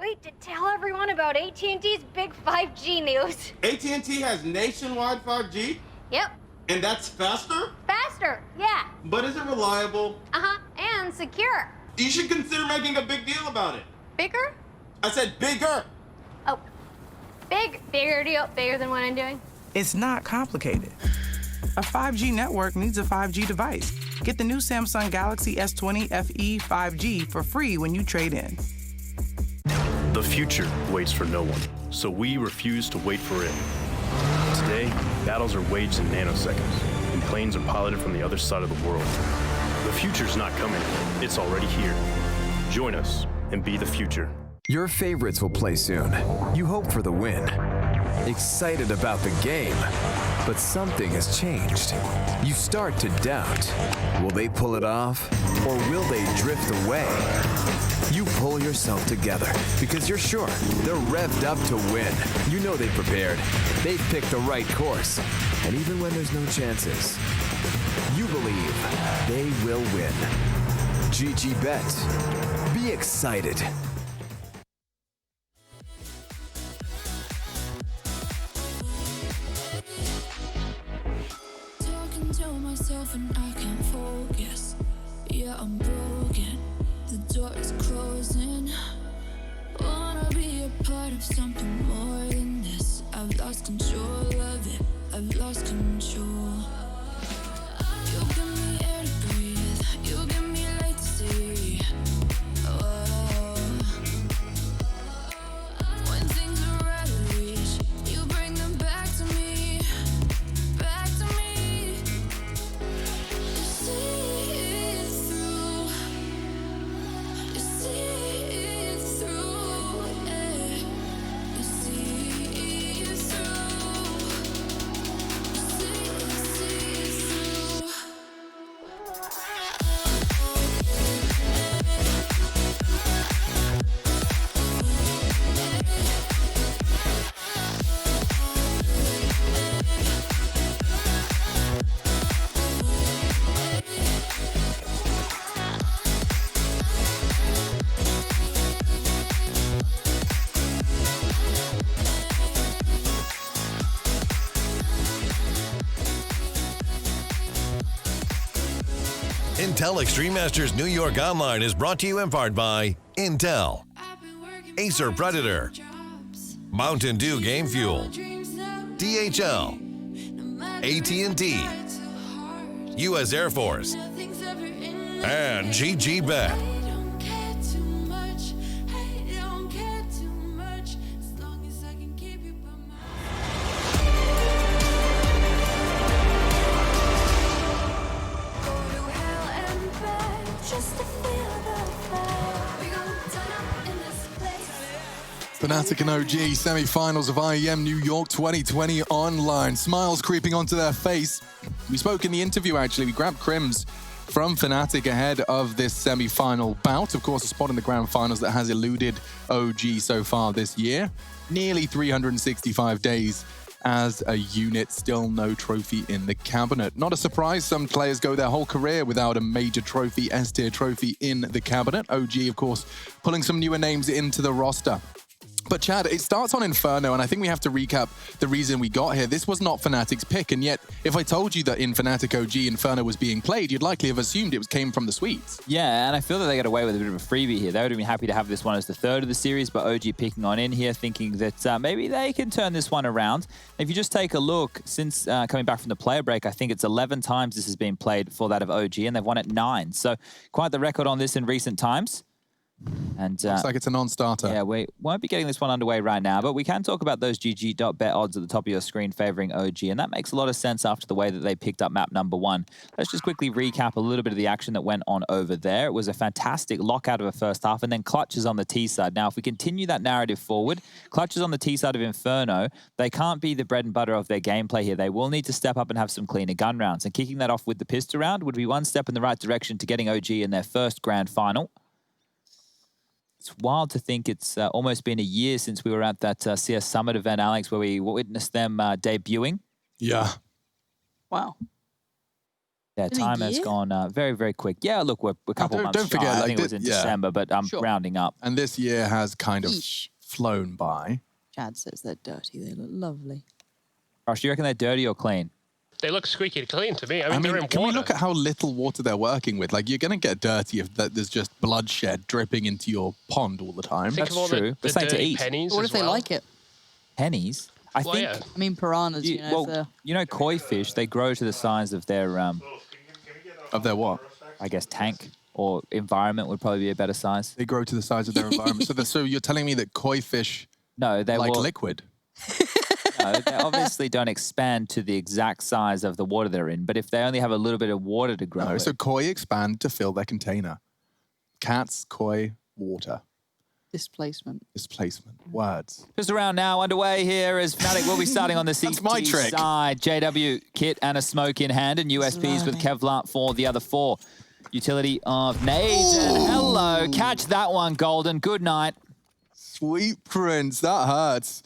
Wait to tell everyone about AT&T's big 5G news. AT&T has nationwide 5G? Yep. And that's faster? Faster, yeah. But is it reliable? Uh-huh, and secure. You should consider making a big deal about it. Bigger? I said bigger. Oh, bigger deal, bigger than what I'm doing. It's not complicated. A 5G network needs a 5G device. Get the new Samsung Galaxy S20 FE 5G for free when you trade in. The future waits for no one, so we refuse to wait for it. Today, battles are waged in nanoseconds, and planes are piloted from the other side of the world. The future's not coming, it's already here. Join us and be the future. Your favorites will play soon. You hope for the win. Excited about the game, but something has changed. You start to doubt. Will they pull it off, or will they drift away? You pull yourself together because you're sure they're revved up to win. You know they've prepared. They've picked the right course. And even when there's no chances, you believe they will win. GG Bet. Be excited. Talking to myself and I can't focus. Yeah, I'm broken. The door is closing. Wanna be a part of something more than this. I've lost control of it. I've lost control. You give me air to breathe. You give me light to see. Oh. When things are out of reach, you bring them back to me. Back to me. You see it through. You see it through. Yeah. You see it through. You see it through. Intel Extreme Masters New York Online is brought to you in part by Intel, Acer Predator, Mountain Dew Game Fuel, DHL, AT&T, U.S. Air Force, and GGBet. Fnatic and OG semi-finals of IEM New York 2020 online. Smiles creeping onto their face. We spoke in the interview, actually. We grabbed Crims from Fnatic ahead of this semi-final bout. Of course, a spot in the grand finals that has eluded OG so far this year. Nearly 365 days as a unit, still no trophy in the cabinet. Not a surprise, some players go their whole career without a major trophy, S-tier trophy in the cabinet. OG, of course, pulling some newer names into the roster. But Chad, it starts on Inferno, and I think we have to recap the reason we got here. This was not Fnatic's pick, and yet, if I told you that in Fnatic OG Inferno was being played, you'd likely have assumed it came from the Swedes. Yeah, and I feel that they got away with a bit of a freebie here. They would have been happy to have this one as the third of the series, but OG picking on in here, thinking that maybe they can turn this one around. If you just take a look, since coming back from the player break, I think it's 11 times this has been played for that of OG, and they've won it 9. So quite the record on this in recent times. And looks like it's a non-starter. Yeah, we won't be getting this one underway right now, but we can talk about those GG.bet odds at the top of your screen favoring OG, and that makes a lot of sense after the way that they picked up map number 1. Let's just quickly recap a little bit of the action that went on over there. It was a fantastic lockout of a first half, and then clutches on the T side. Now, if we continue that narrative forward, clutches on the T side of Inferno, they can't be the bread and butter of their gameplay here. They will need to step up and have some cleaner gun rounds, and kicking that off with the pistol round would be one step in the right direction to getting OG in their first grand final. It's wild to think it's almost been a year since we were at that CS Summit event, Alex, where we witnessed them debuting. Yeah. Wow. Yeah, time has gone very, very quick. Yeah, look, we're a couple months Don't forget, shy. I like, think it was in December, but I'm rounding up. And this year has kind of flown by. Chad says they're dirty. They look lovely. Josh, do you reckon they're dirty or clean? They look squeaky clean to me. I mean, they're in can water. we look at how little water they're working with? Like, you're going to get dirty if there's just bloodshed dripping into your pond all the time. Think of all true. The Something to eat. pennies What as if they well. like it? Pennies? I think. Yeah. I mean, piranhas, you know. Well, you know, koi fish, they grow to the size of their Of their what? I guess tank or environment would probably be a better size. They grow to the size of their environment. So you're telling me that koi fish no, they like will, liquid? No, they obviously don't expand to the exact size of the water they're in, but if they only have a little bit of water to grow No, so koi expand to fill their container. Cats, koi, water. Displacement. Words. Just around now, underway here as Fnatic will be starting on the That's my CT trick. side. JW kit and a smoke in hand, and USPs with Kevlar for the other 4. Utility of nades. And hello, catch that one, Golden. Good night. Sweet Prince, that hurts.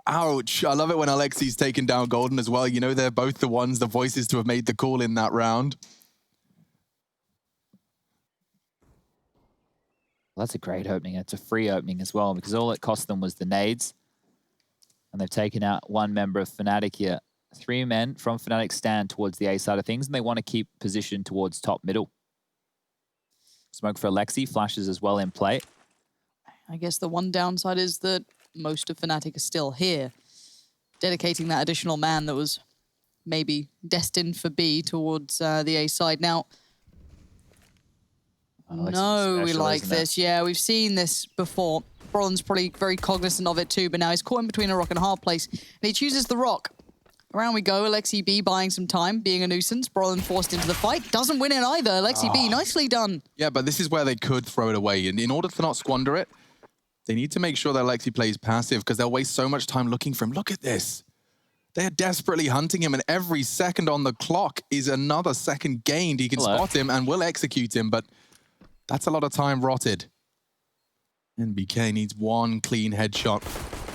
Ouch. I love it when Alexi's taken down Golden as well. You know, they're both the voices to have made the call in that round. Well, that's a great opening. It's a free opening as well, because all it cost them was the nades. And they've taken out one member of Fnatic here. 3 men from Fnatic stand towards the A side of things, and they want to keep position towards top middle. Smoke for Alexi, flashes as well in play. I guess the one downside is that most of Fnatic are still here, dedicating that additional man that was maybe destined for B towards the A side. Now, no, we like this. Yeah, we've seen this before. Brollan's probably very cognizant of it too, but now he's caught in between a rock and a hard place, and he chooses the rock. Around we go, Alexi B buying some time, being a nuisance. Brollan forced into the fight. Doesn't win it either. Alexi B, nicely done. Yeah, but this is where they could throw it away. And in order to not squander it, they need to make sure that Alexi plays passive, because they'll waste so much time looking for him. Look at this. They're desperately hunting him, and every second on the clock is another second gained. He can spot him and will execute him, but that's a lot of time rotted. NBK needs one clean headshot,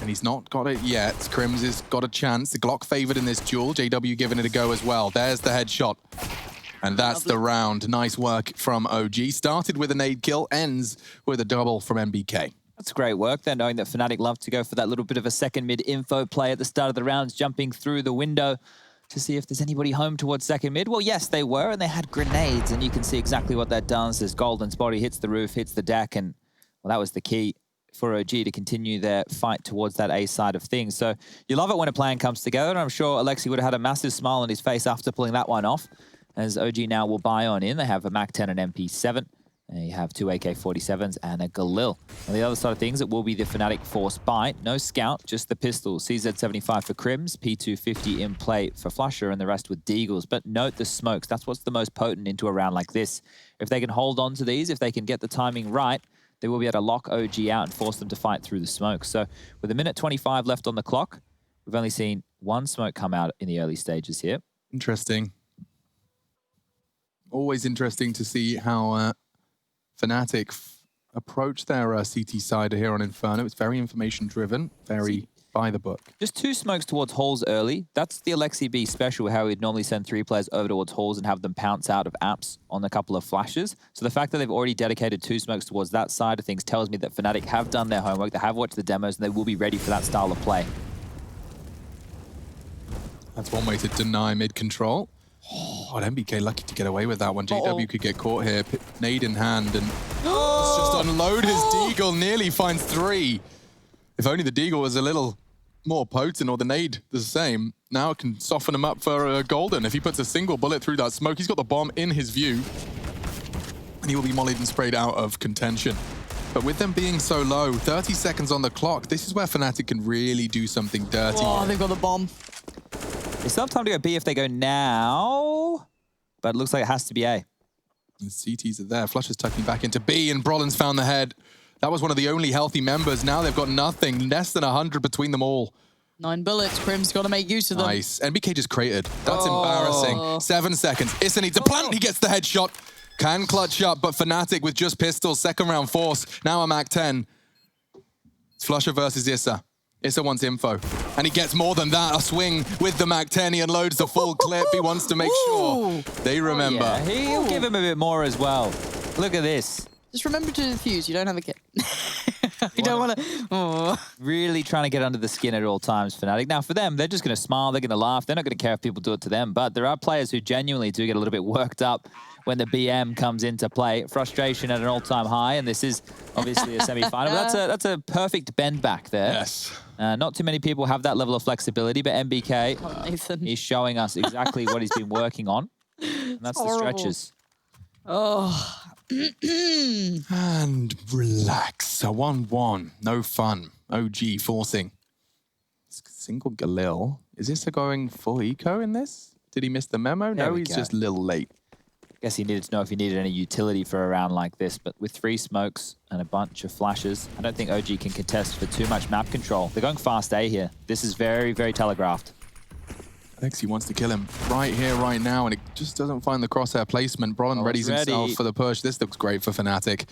and he's not got it yet. Crims has got a chance. The Glock favored in this duel. JW giving it a go as well. There's the headshot. And that's the round. Nice work from OG. Started with a nade kill, ends with a double from NBK. That's great work there, knowing that Fnatic love to go for that little bit of a second mid info play at the start of the rounds, jumping through the window to see if there's anybody home towards second mid. Well, yes, they were, and they had grenades, and you can see exactly what that does as Golden's body hits the roof, hits the deck, and well, that was the key for OG to continue their fight towards that A side of things. So you love it when a plan comes together, and I'm sure Alexi would have had a massive smile on his face after pulling that one off. as OG now will buy on in. They have a MAC-10 and MP7. And you have 2 AK-47s and a Galil. On the other side of things, it will be the Fnatic Force Bite. No Scout, just the pistol. CZ75 for Crims, P250 in play for Flusher, and the rest with Deagles. But note the smokes. That's what's the most potent into a round like this. If they can hold on to these, if they can get the timing right, they will be able to lock OG out and force them to fight through the smoke. So with a minute 25 left on the clock, we've only seen one smoke come out in the early stages here. Interesting. Always interesting to see how Fnatic approach their CT side here on Inferno. It's very information-driven, very by the book. Just 2 smokes towards halls early. That's the Alexi B special, how we'd normally send 3 players over towards halls and have them pounce out of apps on a couple of flashes. So the fact that they've already dedicated 2 smokes towards that side of things tells me that Fnatic have done their homework, they have watched the demos, and they will be ready for that style of play. That's one way to deny mid-control. Oh, MBK lucky to get away with that one. JW could get caught here, nade in hand, and just unload his Deagle, nearly finds 3. If only the Deagle was a little more potent, or the nade the same. Now it can soften him up for Golden. If he puts a single bullet through that smoke, he's got the bomb in his view, and he will be mollied and sprayed out of contention. But with them being so low, 30 seconds on the clock, this is where Fnatic can really do something dirty. Oh, they've got the bomb. They still have time to go B if they go now, but it looks like it has to be A. The CTs are there. Flusher's tucking back into B, and Brolin's found the head. That was one of the only healthy members. Now they've got nothing. Less than 100 between them all. 9 bullets. Crim's got to make use of them. Nice. NBK just cratered. That's embarrassing. 7 seconds. Issa needs a plant. He gets the headshot. Can clutch up, but Fnatic with just pistols. Second round force. Now a MAC-10. It's Flusher versus Issa. Issa wants info. And he gets more than that. A swing with the MAC-10. He unloads the full clip. He wants to make sure they remember. Yeah, he'll give him a bit more as well. Look at this. Just remember to defuse. You don't have a kit. You don't want to... Really trying to get under the skin at all times, Fnatic. Now, for them, they're just going to smile. They're going to laugh. They're not going to care if people do it to them. But there are players who genuinely do get a little bit worked up when the BM comes into play. Frustration at an all-time high, and this is obviously a semi-final. But that's a perfect bend back there. Yes. Not too many people have that level of flexibility, but MBK is showing us exactly what he's been working on. And that's the stretches. Oh. And relax. A 1-1. No fun. OG forcing. Single Galil. Is this going full eco in this? Did he miss the memo? No, he's just a little late. Guess he needed to know if he needed any utility for a round like this, but with 3 smokes and a bunch of flashes, I don't think OG can contest for too much map control. They're going fast A here. This is very, very telegraphed. Alexi wants to kill him right here, right now, and it just doesn't find the crosshair placement. Brolin readies himself for the push. This looks great for Fnatic.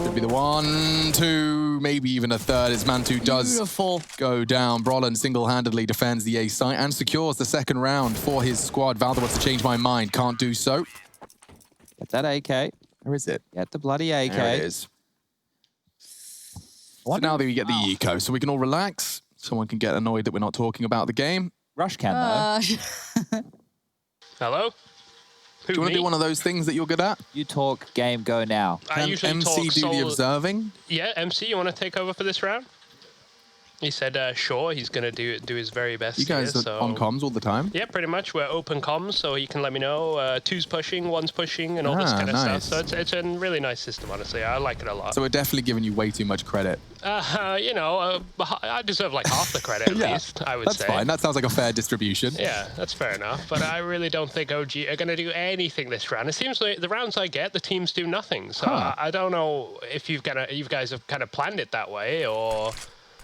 Could be the 1, 2, maybe even a third, as Mantu does go down. Brolin single-handedly defends the A site and secures the second round for his squad. Valda wants to change my mind. Can't do so. Get that AK. Where is it? Get the bloody AK. There it is. So now that we get the eco, so we can all relax. Someone can get annoyed that we're not talking about the game. Rush can, though. Hello? Do you want to do one of those things that you're good at? You talk, game, go now. I usually MC talk do solo. the observing? Yeah, MC, you want to take over for this round? He said, sure, he's going to do his very best. You guys here, are on comms all the time? Yeah, pretty much. We're open comms, so he can let me know. 2's pushing, 1's pushing, and all this kind of stuff. So it's a really nice system, honestly. I like it a lot. So we're definitely giving you way too much credit. You know, I deserve like half the credit at least, I would say. That's fine. That sounds like a fair distribution. Yeah, that's fair enough. But I really don't think OG are going to do anything this round. It seems like the rounds I get, the teams do nothing. So I don't know if you guys have kind of planned it that way, or...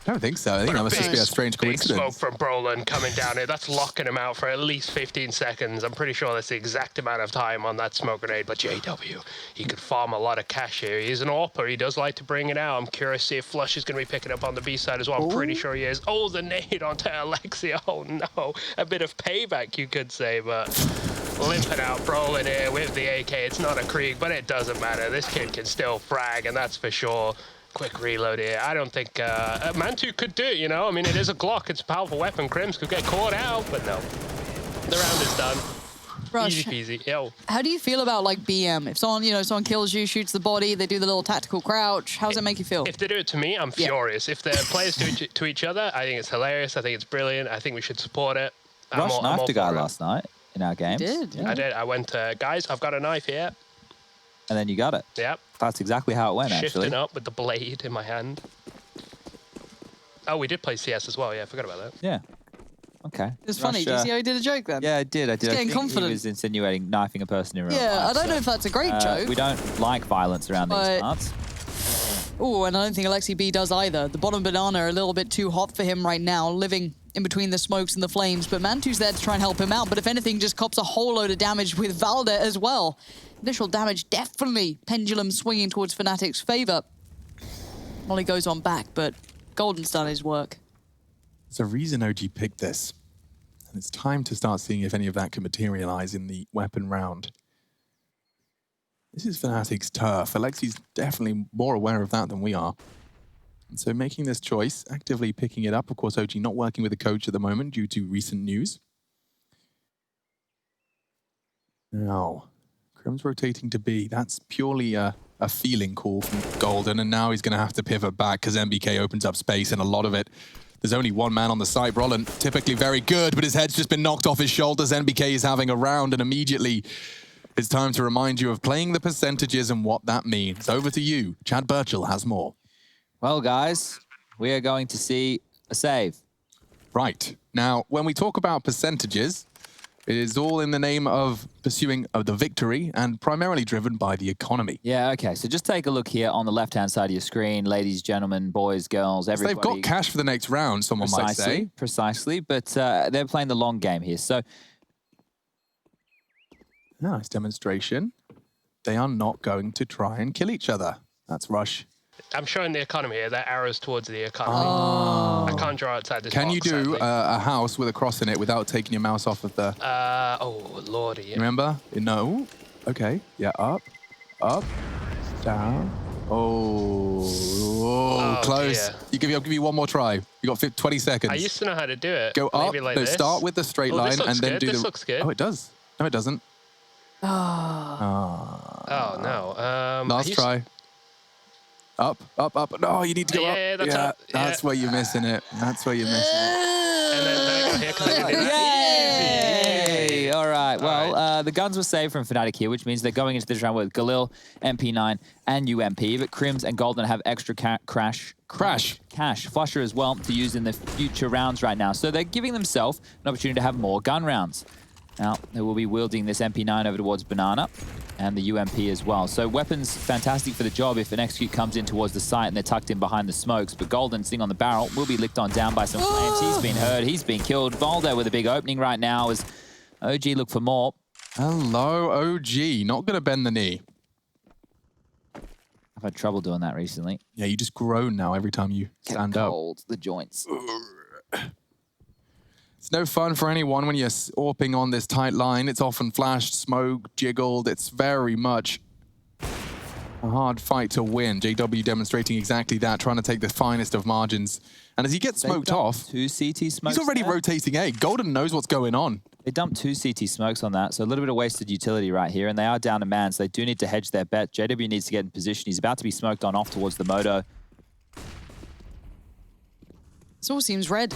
I don't think so. I think that must just be a strange Big coincidence. smoke from Brolin coming down here. That's locking him out for at least 15 seconds. I'm pretty sure that's the exact amount of time on that smoke grenade. But JW, he could farm a lot of cash here. He's an AWPer. He does like to bring it out. I'm curious to see if Flush is going to be picking up on the B side as well. I'm pretty sure he is. Oh, the nade onto Alexia. Oh, no. A bit of payback, you could say, but... limping out Brolin here with the AK. It's not a Krieg, but it doesn't matter. This kid can still frag, and that's for sure. Quick reload here. I don't think Mantu could do it, you know? I mean, it is a Glock. It's a powerful weapon. Crims could get caught out, but no. The round is done. Rush, easy peasy. Yo. how do you feel about like BM? If someone kills you, shoots the body, they do the little tactical crouch, how does it make you feel? If they do it to me, I'm furious. If the players do it to each other, I think it's hilarious. I think it's brilliant. I think we should support it. Rush knifed a guy last night in our games. You did. Yeah. I did. I went, guys, I've got a knife here. And then you got it. Yep. That's exactly how it went, Shifting actually. up with the blade in my hand. Oh, we did play CS as well. Yeah, I forgot about that. Yeah. Okay. It's funny. Do you see how he did a joke then? Yeah, I did. He's I getting think confident. He was insinuating knifing a person in real Yeah, life. I don't know if that's a great joke. We don't like violence around these But- parts. Oh, and I don't think Alexi B does either. The bottom banana are a little bit too hot for him right now, living in between the smokes and the flames. But Mantu's there to try and help him out. But if anything, just cops a whole load of damage with Valda as well. Initial damage definitely pendulum swinging towards Fnatic's favor. Molly goes on back, but Golden's done his work. There's a reason OG picked this. And it's time to start seeing if any of that can materialize in the weapon round. This is Fnatic's turf. Alexi's definitely more aware of that than we are. And so making this choice, actively picking it up. Of course, OG not working with a coach at the moment due to recent news. Now, Crim's rotating to B. That's purely a feeling call from Golden. And now he's going to have to pivot back because MBK opens up space and a lot of it. There's only one man on the site. Brolin, typically very good, but his head's just been knocked off his shoulders. NBK is having a round, and immediately it's time to remind you of playing the percentages and what that means. Over to you. Chad Burchill has more. Well, guys, we are going to see a save. Right. Now, when we talk about percentages, it is all in the name of pursuing the victory and primarily driven by the economy. Yeah, okay. So just take a look here on the left-hand side of your screen, ladies, gentlemen, boys, girls, everybody. So they've got cash for the next round, someone might say. Precisely, but they're playing the long game here. So nice demonstration. They are not going to try and kill each other. That's Rush. I'm showing the economy here. They're arrows towards the economy. Oh. I can't draw outside this Can box, you do sadly. a house with a cross in it without taking your mouse off of the... oh, lordy. Yeah. Remember? No. Okay. Yeah, up, down. Oh, close. Dear. I'll give you one more try. You got 20 seconds. I used to know how to do it. Go up. Maybe like No, this. start with the straight Oh, line this looks and then good. do This the... looks good. Oh, it does. No, it doesn't. Oh, no. Last try. Up. No, you need to go up. Yeah, that's up. That's where you're missing it. That's where you're missing it. And then I got here 'cause I didn't do that. Yay! All right. Well, the guns were saved from Fnatic here, which means they're going into this round with Galil, MP9, and UMP. But Crims and Golden have extra cash, Flusher as well, to use in the future rounds right now. So they're giving themselves an opportunity to have more gun rounds. Now, they will be wielding this MP9 over towards Banana and the UMP as well. So weapons, fantastic for the job if an execute comes in towards the site and they're tucked in behind the smokes. But Golden, sitting on the barrel, will be licked on down by some flames. He's been hurt. He's been killed. Valdo with a big opening right now as OG look for more. Hello, OG. Not going to bend the knee. I've had trouble doing that recently. Yeah, you just groan now every time you stand up. Cold, the joints. It's no fun for anyone when you're AWPing on this tight line. It's often flashed, smoked, jiggled. It's very much a hard fight to win. JW demonstrating exactly that, trying to take the finest of margins. And as he gets smoked off, 2 CT smokes. he's already there. rotating A. Golden knows what's going on. They dumped 2 CT smokes on that, so a little bit of wasted utility right here, and they are down a man, so they do need to hedge their bet. JW needs to get in position. He's about to be smoked on off towards the Moto. This all seems red.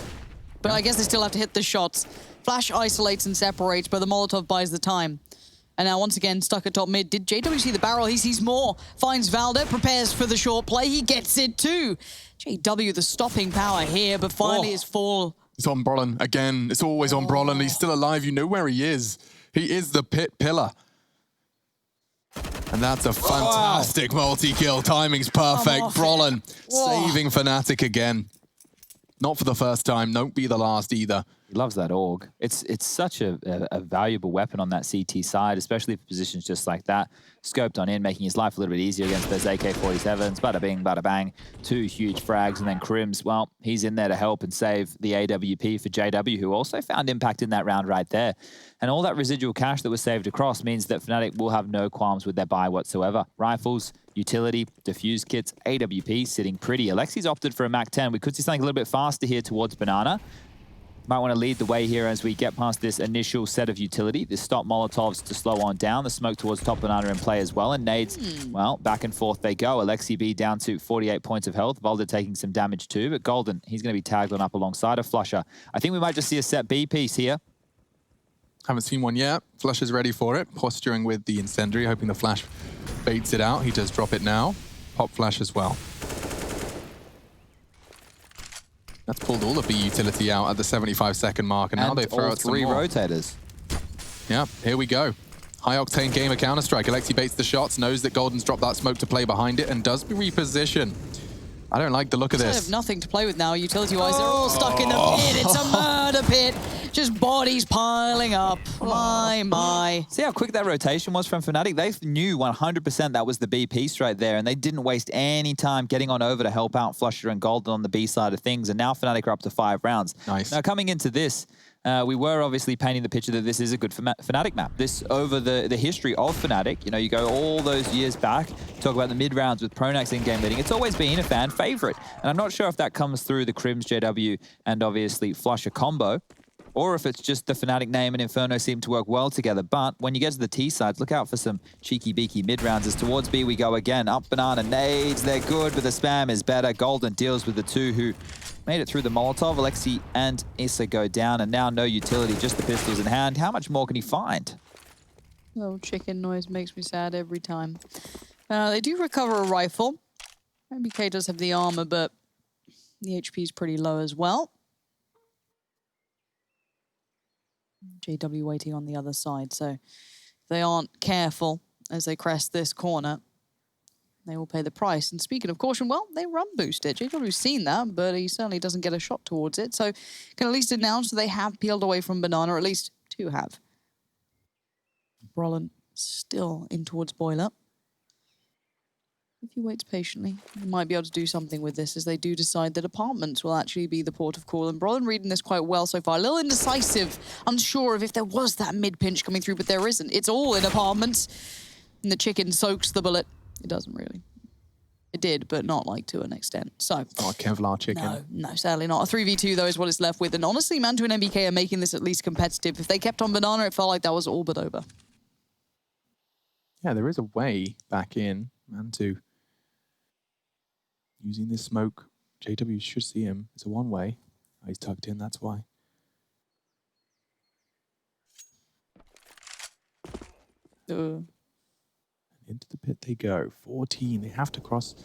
But I guess they still have to hit the shots. Flash isolates and separates, but the Molotov buys the time. And now once again, stuck at top mid. Did JW see the barrel? He sees more. Finds Valda, prepares for the short play. He gets it too. JW, the stopping power here, but finally his fall. It's on Brolin again. It's always on Brolin. He's still alive. You know where he is. He is the pit pillar. And that's a fantastic multi-kill. Timing's perfect. Brolin saving Fnatic again. Not for the first time. Don't be the last either. He loves that AUG. It's such a valuable weapon on that CT side, especially for positions just like that. Scoped on in, making his life a little bit easier against those AK-47s. Bada bing, bada bang. 2 huge frags. And then Crims, well, he's in there to help and save the AWP for JW, who also found impact in that round right there. And all that residual cash that was saved across means that Fnatic will have no qualms with their buy whatsoever. Rifles, utility, diffuse kits, AWP sitting pretty. Alexi's opted for a MAC-10. We could see something a little bit faster here towards Banana. Might want to lead the way here as we get past this initial set of utility. The stop Molotovs to slow on down. The smoke towards top Banana in play as well. And nades, well, back and forth they go. Alexi B down to 48 points of health. Valda taking some damage too. But Golden, he's going to be tagged on up alongside of Flusher. I think we might just see a set B piece here. Haven't seen one yet. Flush is ready for it. Posturing with the incendiary, hoping the flash baits it out. He does drop it now. Pop flash as well. That's pulled all of the utility out at the 75-second mark, and now they throw all out some three more. rotators. Yeah, here we go. High-octane game of Counter-Strike. Alexi baits the shots, knows that Golden's dropped that smoke to play behind it, and does reposition. I don't like the look of They this. have nothing to play with now, utility-wise. They're all stuck in the pit. It's a murder pit. Just bodies piling up. My. See how quick that rotation was from Fnatic? They knew 100% that was the B piece right there, and they didn't waste any time getting on over to help out Flusher and Golden on the B side of things, and now Fnatic are up to 5 rounds. Nice. Now, coming into this, we were obviously painting the picture that this is a good Fnatic map. This, over the history of Fnatic, you know, you go all those years back, talk about the mid-rounds with Pronax in-game leading, it's always been a fan favorite. And I'm not sure if that comes through the Crims, JW, and obviously Flusher combo, or if it's just the Fnatic name and Inferno seem to work well together. But when you get to the T sides, look out for some cheeky beaky mid-rounds. As towards B we go again. Up banana nades, they're good, but the spam is better. Golden deals with the two who made it through the Molotov. Alexi and Issa go down, and now no utility, just the pistols in hand. How much more can he find? Little chicken noise makes me sad every time. They do recover a rifle. MBK does have the armor, but the HP is pretty low as well. JW waiting on the other side, so if they aren't careful as they crest this corner, they will pay the price. And speaking of caution, well, they run boost it. JW's seen that, but he certainly doesn't get a shot towards it, so can at least announce that they have peeled away from Banana, or at least two have. Brolin still in towards Boiler. If he waits patiently, he might be able to do something with this, as they do decide that apartments will actually be the port of call. And Brolin reading this quite well so far. A little indecisive, unsure of if there was that mid-pinch coming through, but there isn't. It's all in apartments. And the chicken soaks the bullet. It doesn't really. It did, but not like to an extent. So. Oh, Kevlar chicken. No, sadly not. A 3v2 though is what it's left with. And honestly, Mantu and MBK are making this at least competitive. If they kept on Banana, it felt like that was all but over. Yeah, there is a way back in. Mantu using this smoke. JW should see him. It's a one-way. Oh, he's tucked in, that's why. Into the pit they go. 14. They have to cross.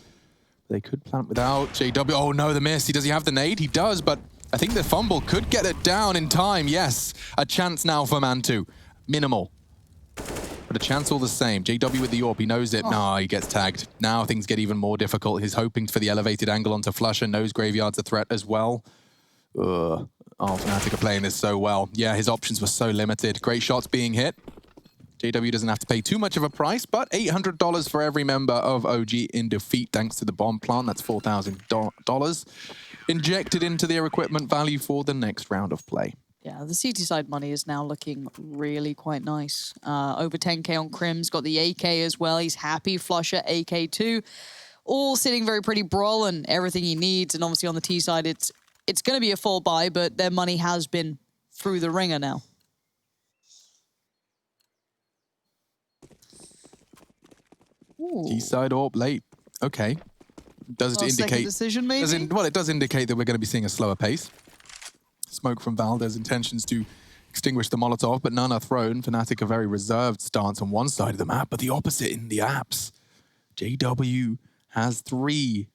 They could plant without JW. Oh no, the miss. Does he have the nade? He does, but I think the fumble could get it down in time. Yes, a chance now for Mantu. Minimal. But a chance all the same. JW with the AWP, he knows it. No, he gets tagged. Now things get even more difficult. He's hoping for the elevated angle onto Flusher. Knows Graveyard's a threat as well. Oh, Fnatic are playing this so well. Yeah, his options were so limited. Great shots being hit. JW doesn't have to pay too much of a price, but $800 for every member of OG in defeat, thanks to the bomb plant. That's $4,000 injected into their equipment value for the next round of play. Yeah, the CT side money is now looking really quite nice. Over 10k on Crims, got the AK as well. He's happy. Flusher, AK2. All sitting very pretty. Brawl and everything he needs. And obviously on the T side, it's going to be a full buy, but their money has been through the ringer now. T side AWP late. Okay. Does it indicate? Second decision, maybe? Well, it does indicate that we're going to be seeing a slower pace. Smoke from Valdez, intentions to extinguish the Molotov, but none are thrown. Fnatic a very reserved stance on one side of the map, but the opposite in the apps. JW has 3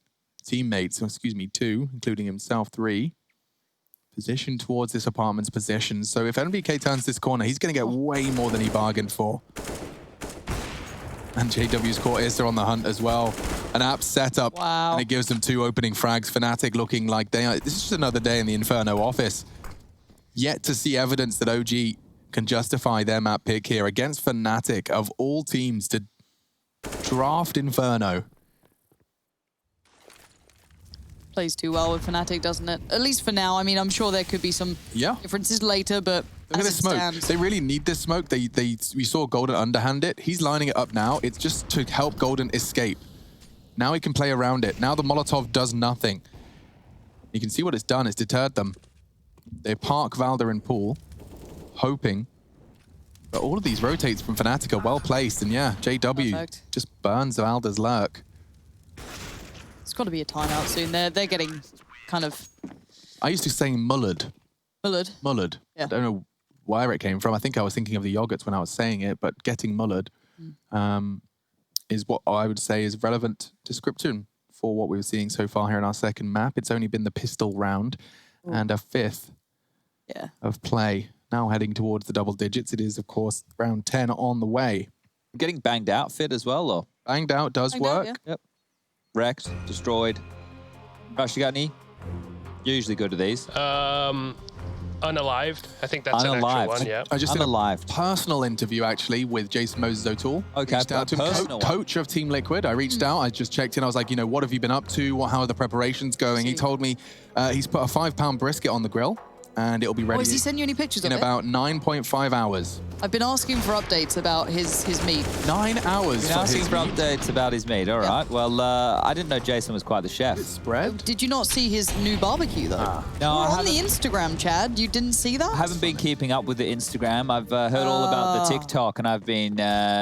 teammates, excuse me, 2, including himself, 3. Positioned towards this apartment's position. So if NBK turns this corner, he's going to get way more than he bargained for. And JW's caught Issa on the hunt as well. An app setup, and it gives them 2 opening frags. Fnatic looking like they are. This is just another day in the Inferno office. Yet to see evidence that OG can justify their map pick here against Fnatic of all teams to draft Inferno. Plays too well with Fnatic, doesn't it? At least for now. I mean, I'm sure there could be some differences later, but look at this smoke. Stands. They really need this smoke. We saw Golden underhand it. He's lining it up now. It's just to help Golden escape. Now he can play around it. Now the Molotov does nothing. You can see what it's done. It's deterred them. They park Valder in pool, hoping. But all of these rotates from Fnatic are well placed. And yeah, JW just burns Valder's lurk. It's got to be a timeout soon. They're getting kind of... I used to say mullered. Mullered? Mullered. Yeah. I don't know where it came from. I think I was thinking of the yogurts when I was saying it, but getting mullered is what I would say is relevant description for what we were seeing so far here in our second map. It's only been the pistol round and a fifth of play. Now heading towards the double digits. It is, of course, round 10 on the way. Getting banged out fit as well, or? Banged out does work. Yep. Wrecked, destroyed. Rush, you got any? You're usually good at these. Unalived. I think that's an actual one, yeah. I just did a personal interview, actually, with Jason Moses O'Toole. Okay, reached out to him, coach of Team Liquid. I reached out. I just checked in. I was like, you know, what have you been up to? How are the preparations going? He told me he's put a 5-pound brisket on the grill, and it'll be ready Has he sent you any pictures in of it? about 9.5 hours. I've been asking for updates about his meat. 9 hours Been asking for updates about his meat. All right. Well, I didn't know Jason was quite the chef. Spread? Did you not see his new barbecue, though? No, I on the Instagram, Chad. You didn't see that? I haven't been keeping up with the Instagram. I've heard all about the TikTok, and I've been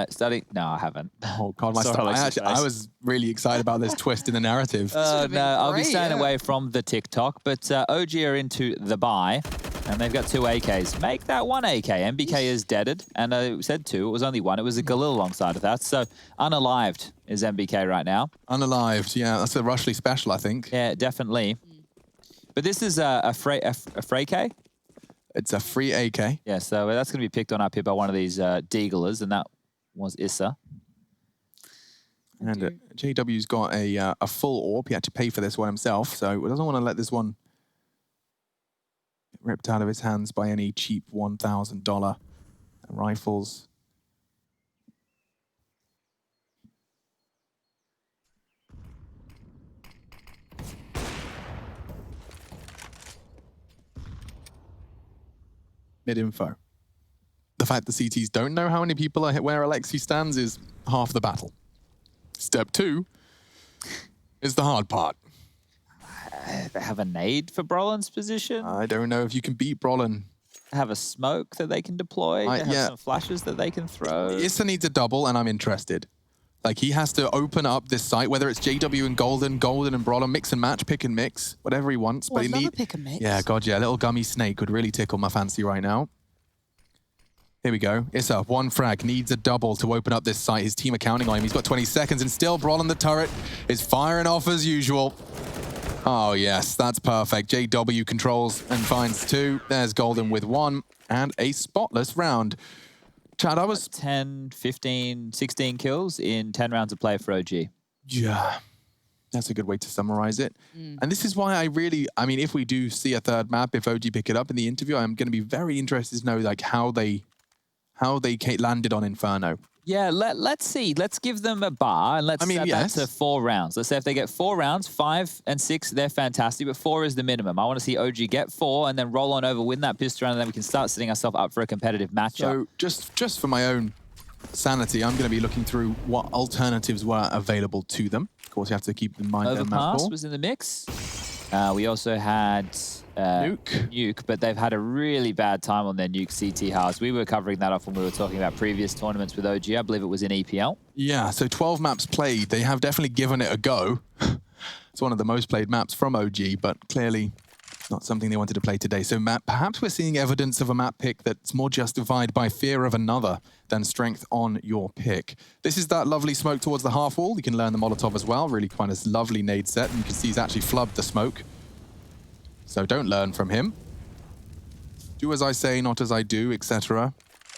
studying. No, I haven't. Oh, God, I was really excited about this twist in the narrative. No, I'll be staying away from the TikTok. But OG are into the buy, and they've got 2 AKs. Make that 1 AK. MBK is deaded, and I said 2. It was only 1. It was a Galil alongside of that. So unalived is MBK right now. Unalived, yeah. That's a Rushley special, I think. Yeah, definitely. But this is a Frey-K? It's a free AK. Yeah, so that's going to be picked on up here by one of these Deaglers, and that was Issa. And JW's got a full AWP. He had to pay for this one himself, so he doesn't want to let this one get ripped out of his hands by any cheap $1,000 rifles. Mid-info. The fact the CTs don't know how many people are where Alexi stands is half the battle. Step 2 is the hard part. They have a nade for Brolin's position. I don't know if you can beat Brolin. Have a smoke that they can deploy. They have some flashes that they can throw. Issa needs a double, and I'm interested. Like, he has to open up this site, whether it's JW and Golden and Brolin, mix and match, pick and mix, whatever he wants. But he needs pick and mix. Yeah, God, yeah, a little gummy snake would really tickle my fancy right now. Here we go. Issa, 1 frag, needs a double to open up this site. His team are counting on him. He's got 20 seconds, and still Brolin the turret is firing off as usual. Oh, yes, that's perfect. JW controls and finds 2. There's Golden with 1 and a spotless round. Chad, I was 10, 15, 16 kills in 10 rounds of play for OG. Yeah, that's a good way to summarize it. And this is why I mean, if we do see a third map, if OG pick it up in the interview, I'm going to be very interested to know like how they landed on Inferno. Yeah, let's see. Let's give them a bar and let's set that to 4 rounds. Let's say if they get 4 rounds, 5 and 6, they're fantastic, but 4 is the minimum. I want to see OG get 4 and then roll on over, win that pistol round, and then we can start setting ourselves up for a competitive matchup. So just for my own sanity, I'm going to be looking through what alternatives were available to them. Of course, you have to keep in mind their map Overpass ball. was in the mix. We also had Nuke, but they've had a really bad time on their Nuke CT halves. We were covering that off when we were talking about previous tournaments with OG. I believe it was in EPL. Yeah, so 12 maps played. They have definitely given it a go. It's one of the most played maps from OG, but clearly not something they wanted to play today. So perhaps we're seeing evidence of a map pick that's more justified by fear of another than strength on your pick. This is that lovely smoke towards the half wall. You can learn the Molotov as well. Really quite a lovely nade set. And you can see he's actually flubbed the smoke. So don't learn from him. Do as I say, not as I do, etc.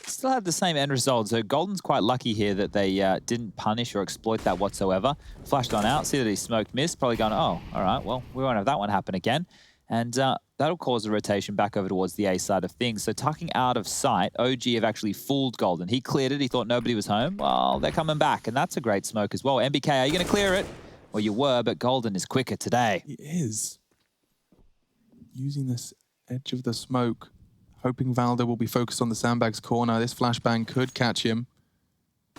Still had the same end result. So Golden's quite lucky here that they didn't punish or exploit that whatsoever. Flashed on out, see that he smoked missed, probably going, oh, all right, well, we won't have that one happen again. And that'll cause a rotation back over towards the A side of things. So tucking out of sight, OG have actually fooled Golden. He cleared it, he thought nobody was home. Well, they're coming back, and that's a great smoke as well. MBK, are you going to clear it? Well, you were, but Golden is quicker today. He is. Using this edge of the smoke, hoping Valdo will be focused on the sandbags corner. This flashbang could catch him.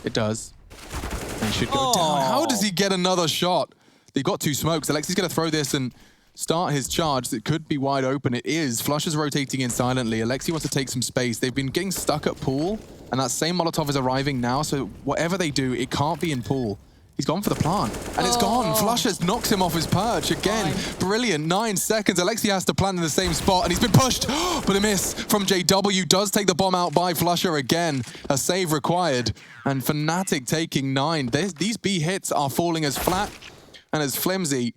It does. And he should go down. How does he get another shot? They've got 2 smokes. Alexi's going to throw this and start his charge. It could be wide open. It is. Flush is rotating in silently. Alexi wants to take some space. They've been getting stuck at pool, and that same Molotov is arriving now, so whatever they do, it can't be in pool. He's gone for the plant, and it's gone. Flushes knocks him off his perch again. Brilliant, 9 seconds. Alexi has to plant in the same spot, and he's been pushed, but a miss from JW does take the bomb out by Flusher again. A save required, and Fnatic taking 9. These B hits are falling as flat and as flimsy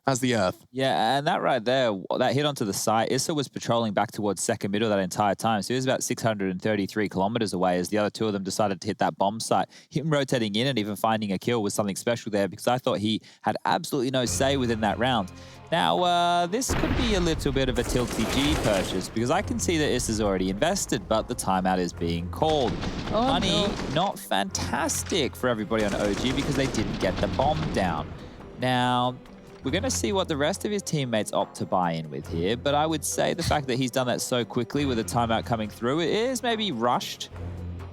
as the earth. Yeah, and that right there, that hit onto the site, Issa was patrolling back towards second middle that entire time. So he was about 633 kilometers away as the other two of them decided to hit that bomb site. Him rotating in and even finding a kill was something special there because I thought he had absolutely no say within that round. Now, this could be a little bit of a tilty G purchase because I can see that Issa's already invested, but the timeout is being called. Money, not fantastic for everybody on OG because they didn't get the bomb down. Now, we're going to see what the rest of his teammates opt to buy in with here, but I would say the fact that he's done that so quickly with a timeout coming through, it is maybe rushed.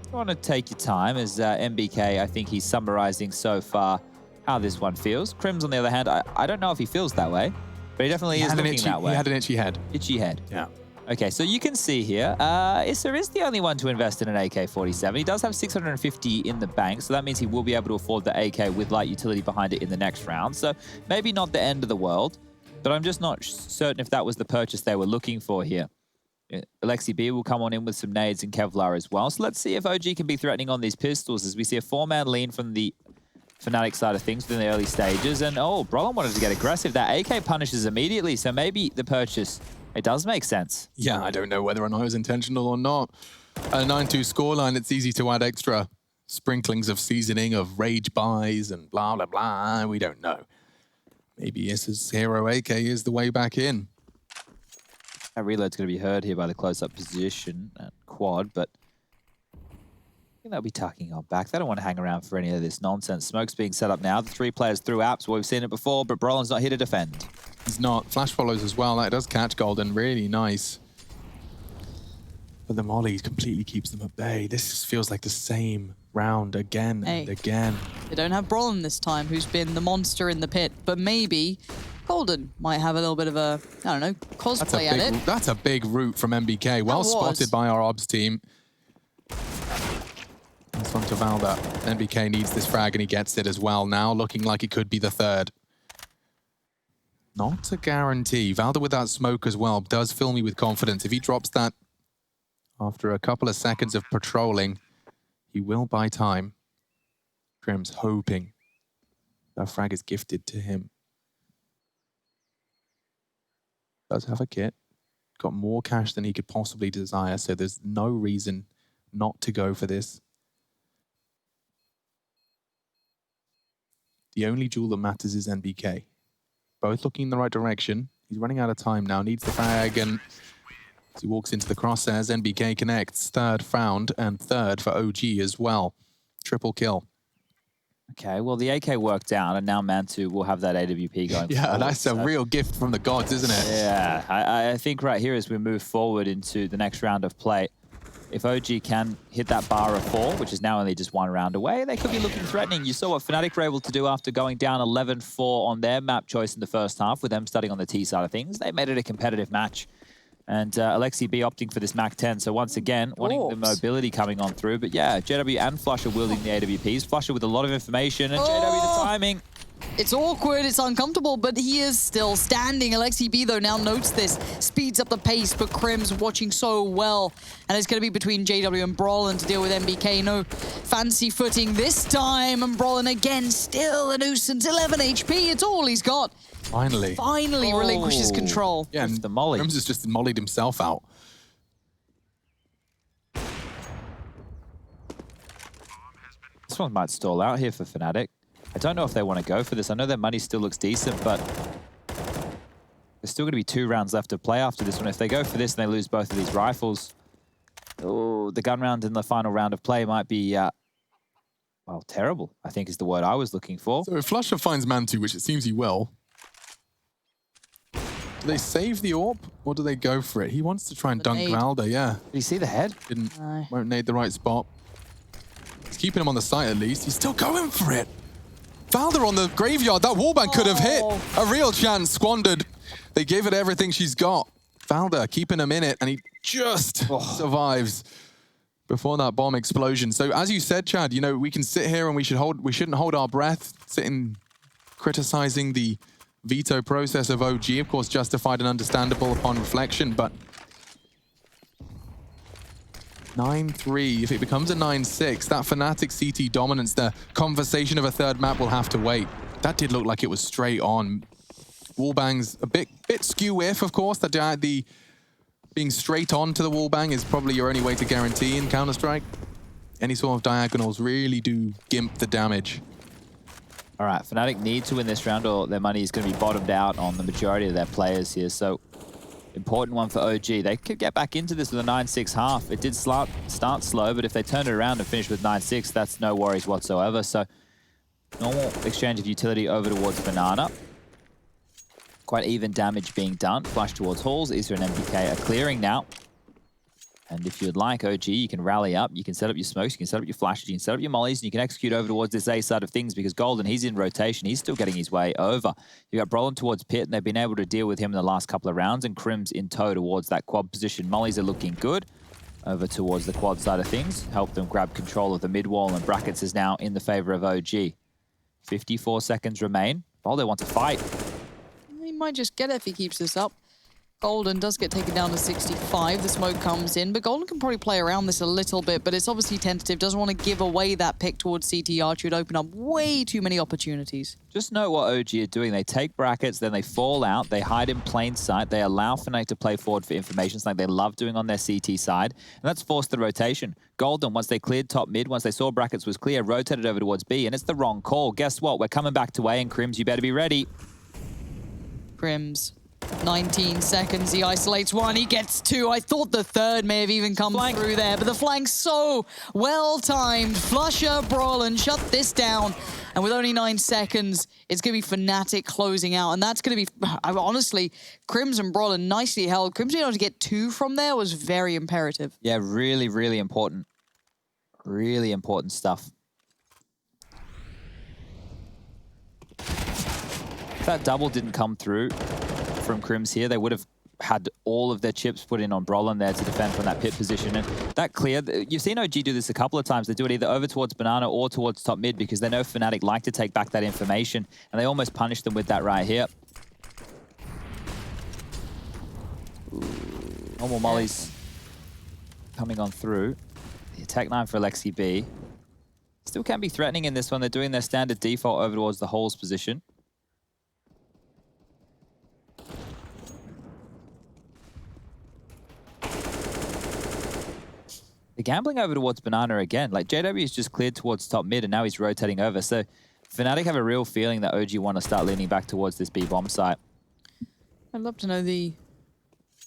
You want to take your time as MBK, I think he's summarizing so far how this one feels. Crims, on the other hand, I don't know if he feels that way, but he definitely is looking that way. He had an itchy head. Itchy head. Yeah. Okay, so you can see here, Issa is the only one to invest in an AK-47. He does have 650 in the bank, so that means he will be able to afford the AK with light utility behind it in the next round. So maybe not the end of the world, but I'm just not certain if that was the purchase they were looking for here. Alexi B will come on in with some nades and Kevlar as well. So let's see if OG can be threatening on these pistols as we see a 4-man lean from the Fnatic side of things within the early stages. And Brolin wanted to get aggressive. That AK punishes immediately, so maybe the purchase, it does make sense. Yeah, I don't know whether or not it was intentional or not. A 9-2 scoreline, it's easy to add extra sprinklings of seasoning, of rage buys and blah, blah, blah. We don't know. Maybe Issa's hero AK is the way back in. That reload's going to be heard here by the close-up position and quad, but I think they'll be tucking on back. They don't want to hang around for any of this nonsense. Smoke's being set up now. The 3 players through apps. Well, we've seen it before, but Brolin's not here to defend. He's not. Flash follows as well. That does catch Golden. Really nice. But the molly completely keeps them at bay. This feels like the same round again and again. They don't have Brolin this time, who's been the monster in the pit, but maybe Golden might have a little bit of a, I don't know, cosplay at it. That's a big route from MBK. Well spotted by our obs team. This one to Valda. MBK needs this frag and he gets it as well now, looking like it could be the third. Not a guarantee. Valda with that smoke as well does fill me with confidence. If he drops that after a couple of seconds of patrolling, he will buy time. Crim's hoping that frag is gifted to him. Does have a kit. Got more cash than he could possibly desire, so there's no reason not to go for this. The only jewel that matters is NBK. Both looking in the right direction. He's running out of time now, needs the frag, and as he walks into the crosshairs, NBK connects. Third found, and third for OG as well. Triple kill. Okay, well, the AK worked out, and now Mantu will have that AWP going Yeah, forward, that's a real gift from the gods, isn't it? Yeah, I think right here as we move forward into the next round of play, if OG can hit that bar of 4, which is now only just 1 round away, they could be looking threatening. You saw what Fnatic were able to do after going down 11-4 on their map choice in the first half, with them starting on the T side of things. They made it a competitive match. And Alexi B opting for this MAC-10. So once again, wanting the mobility coming on through. But yeah, JW and Flusher wielding the AWPs. Flusher with a lot of information, and JW the timing. It's awkward, it's uncomfortable, but he is still standing. Alexi B, though, now notes this, speeds up the pace, but Crim's watching so well. And it's going to be between JW and Brolin to deal with MBK. No fancy footing this time, and Brolin again, still a nuisance. 11 HP, it's all he's got. Finally Relinquishes control. Yeah, and the molly. Crims has just mollied himself out. This one might stall out here for Fnatic. I don't know if they want to go for this. I know their money still looks decent, but there's still going to be 2 rounds left to play after this one. If they go for this and they lose both of these rifles, the gun round in the final round of play might be, well, terrible, I think is the word I was looking for. So if Flusher finds Mantu, which it seems he will, do they save the AWP or do they go for it? He wants to try and dunk Valda, yeah. Did you see the head? Won't nade the right spot. He's keeping him on the site at least. He's still going for it. Valda on the graveyard. That wallbang could have hit. A real chance squandered. They gave it everything she's got. Valda keeping him in it, and he just survives. before that bomb explosion. So as you said, Chad, you know, we can sit here and we shouldn't hold our breath, sitting criticizing the veto process of OG, of course justified and understandable upon reflection, but 9-3, if it becomes a 9-6, that Fnatic CT dominance, the conversation of a third map will have to wait. That did look like it was straight on. Wallbang's a bit skew if, of course, that the being straight on to the wallbang is probably your only way to guarantee in Counter-Strike. Any sort of diagonals really do gimp the damage. All right, Fnatic need to win this round or their money is going to be bottomed out on the majority of their players here. So, important one for OG. They could get back into this with a 9-6 half. It did start slow, but if they turn it around and finish with 9-6, that's no worries whatsoever. So, normal exchange of utility over towards Banana. Quite even damage being done. Flash towards Halls. Isra and MBK are clearing now. And if you'd like, OG, you can rally up. You can set up your smokes. You can set up your flashes. You can set up your mollies. And you can execute over towards this A side of things because Golden, he's in rotation. He's still getting his way over. You got Brolin towards Pit, and they've been able to deal with him in the last couple of rounds. And Crim's in tow towards that quad position. Mollies are looking good. Over towards the quad side of things. Help them grab control of the mid wall. And Brackets is now in the favor of OG. 54 seconds remain. Boldo wants to fight. He might just get it if he keeps this up. Golden does get taken down to 65. The smoke comes in, but Golden can probably play around this a little bit, but it's obviously tentative. Doesn't want to give away that pick towards CT Archer. It would open up way too many opportunities. Just note what OG are doing. They take Brackets, then they fall out. They hide in plain sight. They allow Fnatic to play forward for information, like they love doing on their CT side. And that's forced the rotation. Golden, once they cleared top mid, once they saw Brackets was clear, rotated over towards B, and it's the wrong call. Guess what? We're coming back to A, and Crims, you better be ready. Crims. 19 seconds, he isolates one, he gets two. I thought the third may have even come through there, but the flank's so well-timed. Flusher, Brolin, shut this down. And with only 9 seconds, it's going to be Fnatic closing out. And that's going to be, honestly, Crims and Brolin nicely held. Crims being able to get two from there was very imperative. Yeah, really, really important. Really important stuff. If that double didn't come through from Crims here, they would have had all of their chips put in on Brolin there to defend from that pit position. And that clear, you've seen OG do this a couple of times. They do it either over towards Banana or towards top mid because they know Fnatic like to take back that information, and they almost punish them with that right here. Normal mollies coming on through. The attack 9 for Alexi B. Still can be threatening in this one. They're doing their standard default over towards the holes position. The gambling over towards Banana again. Like, JW is just cleared towards top mid, and now he's rotating over. So, Fnatic have a real feeling that OG want to start leaning back towards this B-bomb site. I'd love to know the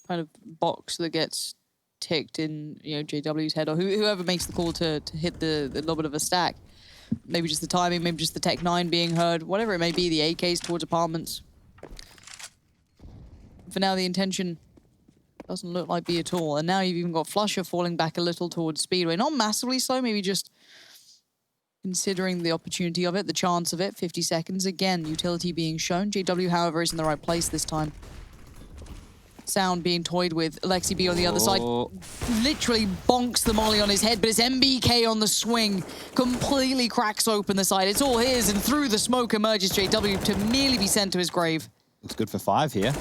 kind of box that gets ticked in, you know, JW's head, or whoever makes the call to hit the little bit of a stack. Maybe just the timing, maybe just the Tech 9 being heard, whatever it may be, the AKs towards apartments. For now, the intention doesn't look like B at all. And now you've even got Flusher falling back a little towards Speedway. Not massively slow, maybe just considering the opportunity of it, the chance of it. 50 seconds. Again, utility being shown. JW, however, is in the right place this time. Sound being toyed with. Alexi B on the other side. Literally bonks the molly on his head, but it's MBK on the swing. Completely cracks open the side. It's all his, and through the smoke emerges JW to merely be sent to his grave. It's good for 5 here.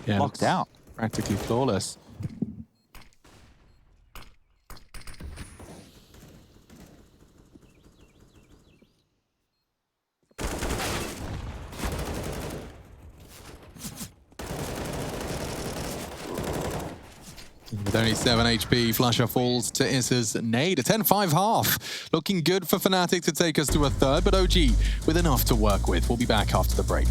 Yeah, locked out. Practically flawless. With only 7 HP, Flusher falls to Issa's nade. A 10-5 half. Looking good for Fnatic to take us to a third, but OG with enough to work with. We'll be back after the break.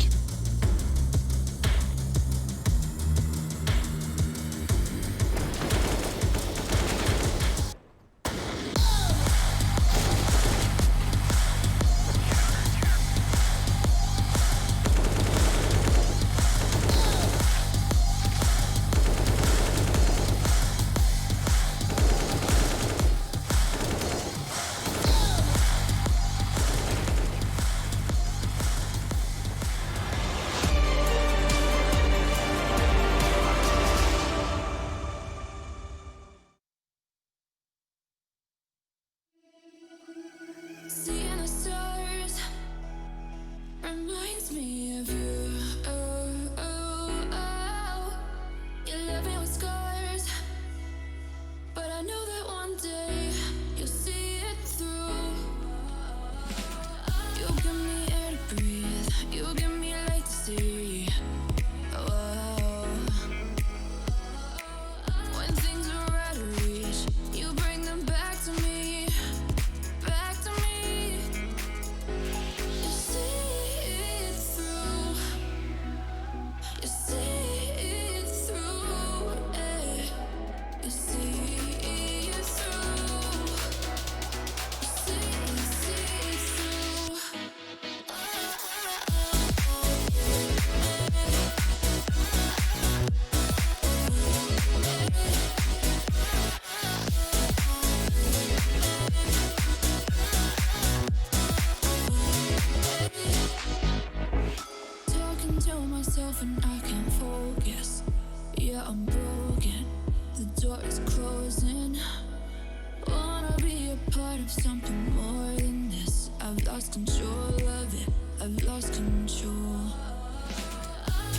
and I can't focus. Yeah, I'm broken. The door is closing. Wanna be a part of something more than this. I've lost control of it. I've lost control.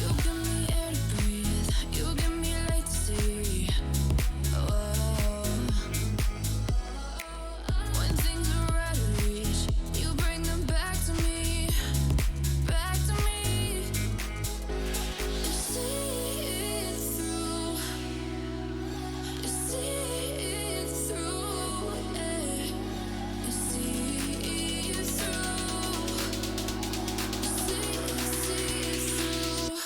You give me air to breathe. You give me light to see. Oh. When things are out of reach, you bring them back to me. Back to me. You see it through. You see it through. You see it through. See it through.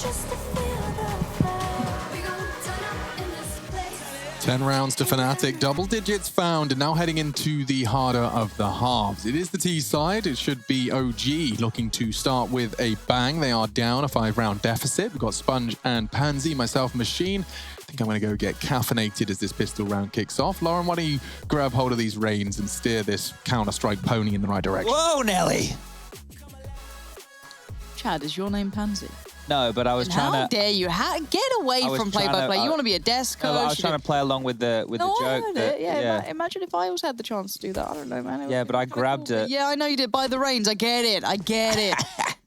Just to feel the flow. We gon' turn up in this place. 10 rounds to Fnatic, double digits found, and now heading into the harder of the halves. It is the T side. It should be OG looking to start with a bang. They are down a 5-round deficit. We've got Sponge and Pansy, myself, Machine. I think I'm going to go get caffeinated as this pistol round kicks off. Lauren, why don't you grab hold of these reins and steer this Counter-Strike pony in the right direction? Whoa, Nelly! Chad, is your name Pansy? No, but I was trying to... How dare you? Get away I was from trying play-by-play. to- You want to be a desk coach. No, I was trying to play along with the No, joke. I heard that- it. Yeah, imagine if I also had the chance to do that. I don't know, man. It Yeah, would but I be kinda grabbed cool. it. Yeah, I know you did. By the reins. I get it.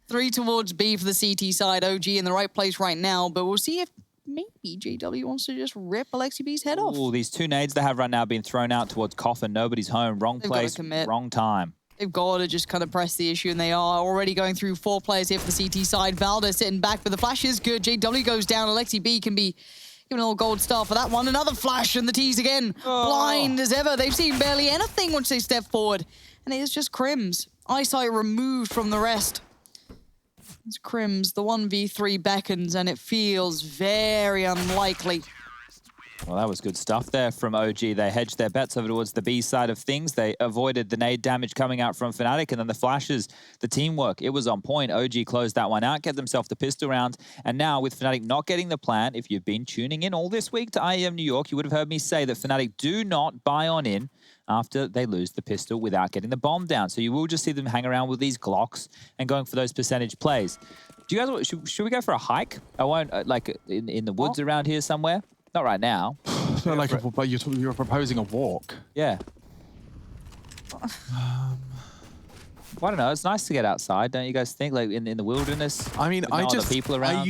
3 towards B for the CT side. OG in the right place right now, but we'll see if maybe GW wants to just rip Alexi B's head off. Ooh, these 2 nades they have right now being thrown out towards Coffin. Nobody's home. Wrong They've gotta place, commit. wrong time. They've got to just kind of press the issue, and they are already going through 4 players here for the CT side. Valda sitting back, but the flash is good. JW goes down. Alexi B can be given a little gold star for that one. Another flash, and the T's again. Blind as ever. They've seen barely anything once they step forward. And it is just Crims. Eyesight removed from the rest. It's Crims. The 1v3 beckons, and it feels very unlikely. Well, that was good stuff there from OG. They hedged their bets over towards the B side of things. They avoided the nade damage coming out from Fnatic, and then the flashes, the teamwork, it was on point. OG closed that one out, get themselves the pistol round, and now with Fnatic not getting the plan, if you've been tuning in all this week to IEM New York, you would have heard me say that Fnatic do not buy on in after they lose the pistol without getting the bomb down. So you will just see them hang around with these Glocks and going for those percentage plays. Do you guys, should we go for a hike? I won't, like in the woods around here somewhere? Not right now. It's not like but you're proposing a walk. Yeah. I don't know. It's nice to get outside, don't you guys think? Like in the wilderness. I mean, with no other people around.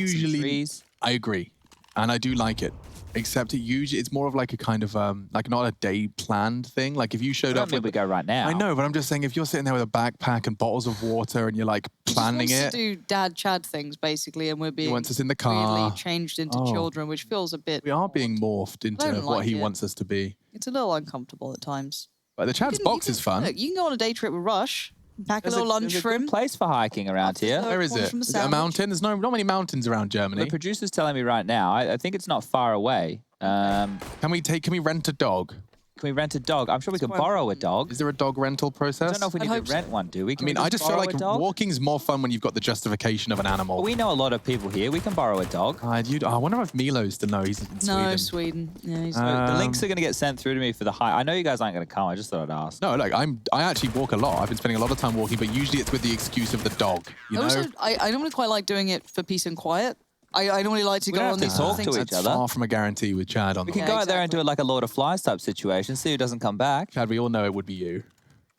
I agree, and I do like it. Except it's more of like a kind of like not a day planned thing. Like if you showed up, we go right now. I know, but I'm just saying if you're sitting there with a backpack and bottles of water and you're like planning He it. wants to do dad Chad things basically, and we're being He wants us in the car. weirdly changed into Oh. children, which feels a bit. We are being morphed into don't what like he it. wants us to be. It's a little uncomfortable at times. But the Chad's box is fun. Look, you can go on a day trip with Rush, pack a little lunch there's for a him. good place for hiking around here. Where is it? from the Is it a sandwich. mountain? There's not many mountains around Germany. The producer's telling me right now. I think it's not far away. Can we rent a dog? Can we rent a dog? I'm sure we could borrow a dog. Is there a dog rental process? I don't know if we need to rent one, do we? I mean, I just feel like walking's more fun when you've got the justification of an animal. Well, we know a lot of people here. We can borrow a dog. I wonder if Milo's still know he's in No, Sweden. Sweden. Yeah, he's The links are going to get sent through to me for the hike. I know you guys aren't going to come. I just thought I'd ask. No, like I actually walk a lot. I've been spending a lot of time walking, but usually it's with the excuse of the dog. You know? Also, I normally quite like doing it for peace and quiet. I normally like to We go don't on have these to talk things. to each That's other. far from a guarantee with Chad on We the can go out there and do it like a Lord of Flies type situation, see who doesn't come back. Chad, we all know it would be you.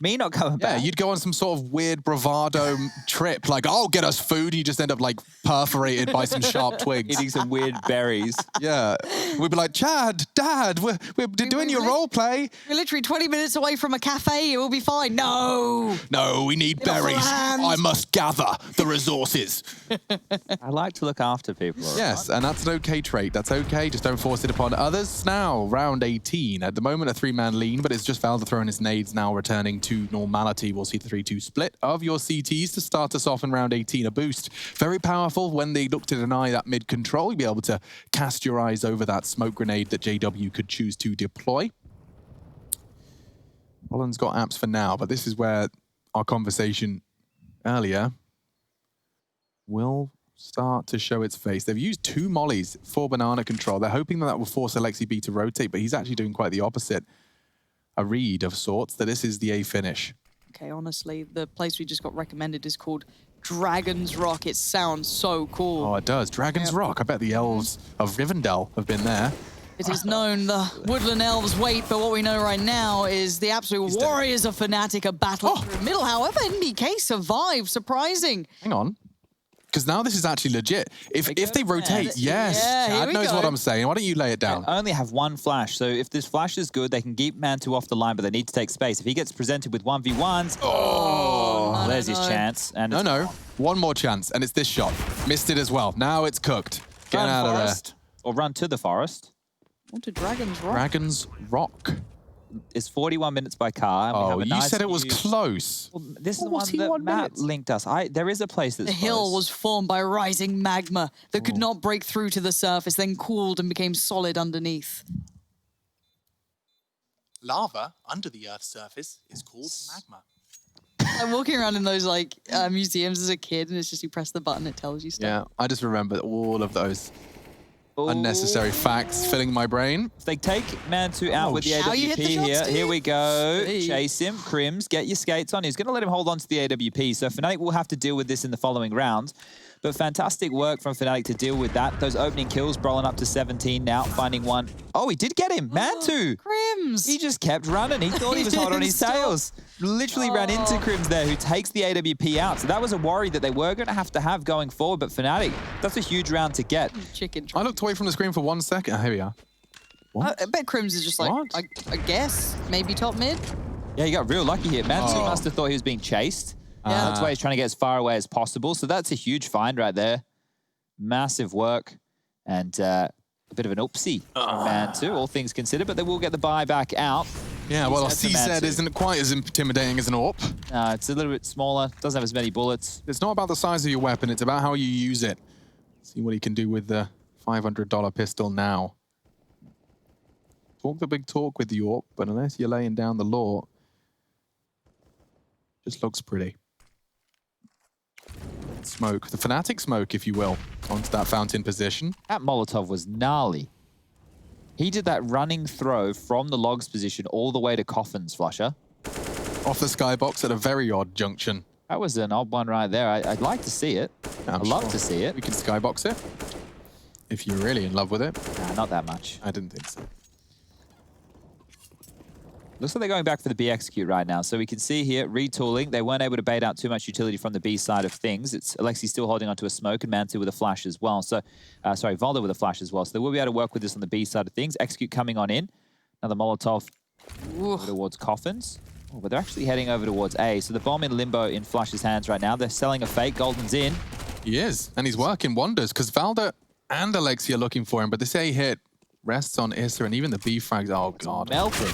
Me not coming back. Yeah, you'd go on some sort of weird bravado trip, like, I'll get us food. You just end up like perforated by some sharp twigs. Eating some weird berries. Yeah. We'd be like, Chad, Dad, we're doing your role play. We're literally 20 minutes away from a cafe. It will be fine. No. No, we need berries. I must gather the resources. I like to look after people. Yes, and that's an okay trait. That's okay. Just don't force it upon others. Now, round 18. At the moment, a 3-man lean, but it's just Valda throwing his nades now, returning to normality. We'll see the 3-2 split of your CTs to start us off in round 18. A boost. Very powerful. When they look to deny that mid-control, you'll be able to cast your eyes over that smoke grenade that JW could choose to deploy. Roland's got apps for now, but this is where our conversation earlier will start to show its face. They've used 2 mollies for banana control. They're hoping that that will force Alexi B to rotate, but he's actually doing quite the opposite. A read of sorts that this is the A finish. Okay, honestly, the place we just got recommended is called Dragon's Rock. It sounds so cool. Oh, it does. Dragon's Rock. I bet the elves of Rivendell have been there. It is known the woodland elves wait, but what we know right now is the absolute warriors of Fnatic are battling through middle. However, NBK survived. Surprising. Hang on. Because now this is actually legit. If they rotate, yes. Chad knows what I'm saying. Why don't you lay it down? They only have 1 flash, so if this flash is good, they can keep Mantu off the line, but they need to take space. If he gets presented with 1v1s, there's his chance. And no. One more chance, and it's this shot. Missed it as well. Now it's cooked. Get out of there. Or run to the forest. On to Dragon's Rock. Dragon's Rock. It's 41 minutes by car. And we have a you nice said it was view. close. Well, this is the one that Matt linked us. There is a place that's The hill was formed by rising magma that could not break through to the surface, then cooled and became solid underneath. Lava under the Earth's surface is called magma. I'm walking around in those like museums as a kid, and it's just you press the button, it tells you stuff. Yeah, I just remember all of those unnecessary facts filling my brain. They take Mantu out with the AWP here. Here we go. Chase him. Crims, get your skates on. He's going to let him hold on to the AWP. So Fnatic will have to deal with this in the following round. But fantastic work from Fnatic to deal with that. Those opening kills, Brolin up to 17 now, finding one. Oh, he did get him. Mantu. Crims. He just kept running. He thought he was hot on his tails. Literally ran into Crims there, who takes the AWP out. So that was a worry that they were going to have going forward. But Fnatic, that's a huge round to get. I looked away from the screen for 1 second. Oh, here we are. I bet Crims is just like, I guess, maybe top mid. Yeah, he got real lucky here. Mantu must have thought he was being chased. Yeah, that's why he's trying to get as far away as possible. So that's a huge find right there. Massive work. And a bit of an oopsie from Mantu, all things considered. But they will get the buy back out. Yeah, well, a CZ isn't quite as intimidating as an AWP. No, it's a little bit smaller. Doesn't have as many bullets. It's not about the size of your weapon. It's about how you use it. See what he can do with the $500 pistol now. Talk the big talk with the AWP, but unless you're laying down the law, just looks pretty. Smoke, the Fnatic smoke, if you will, onto that fountain position. That Molotov was gnarly. He did that running throw from the logs position all the way to Coffins, Flusher. Off the skybox at a very odd junction. That was an odd one right there. I'd like to see it. I'd love to see it. We can skybox it, if you're really in love with it. Nah, not that much. I didn't think so. Looks like they're going back for the B execute right now. So we can see here, retooling. They weren't able to bait out too much utility from the B side of things. It's Alexi still holding onto a smoke and Mantu with a flash as well. So, sorry, Valda with a flash as well. So they will be able to work with this on the B side of things. Execute coming on in. Another Molotov over towards Coffins. Oh, but they're actually heading over towards A. So the bomb in limbo in Flash's hands right now. They're selling a fake. Golden's in. He is, and he's working wonders because Valda and Alexi are looking for him, but this A hit rests on Issa and even the B frags. Oh, God. Melted.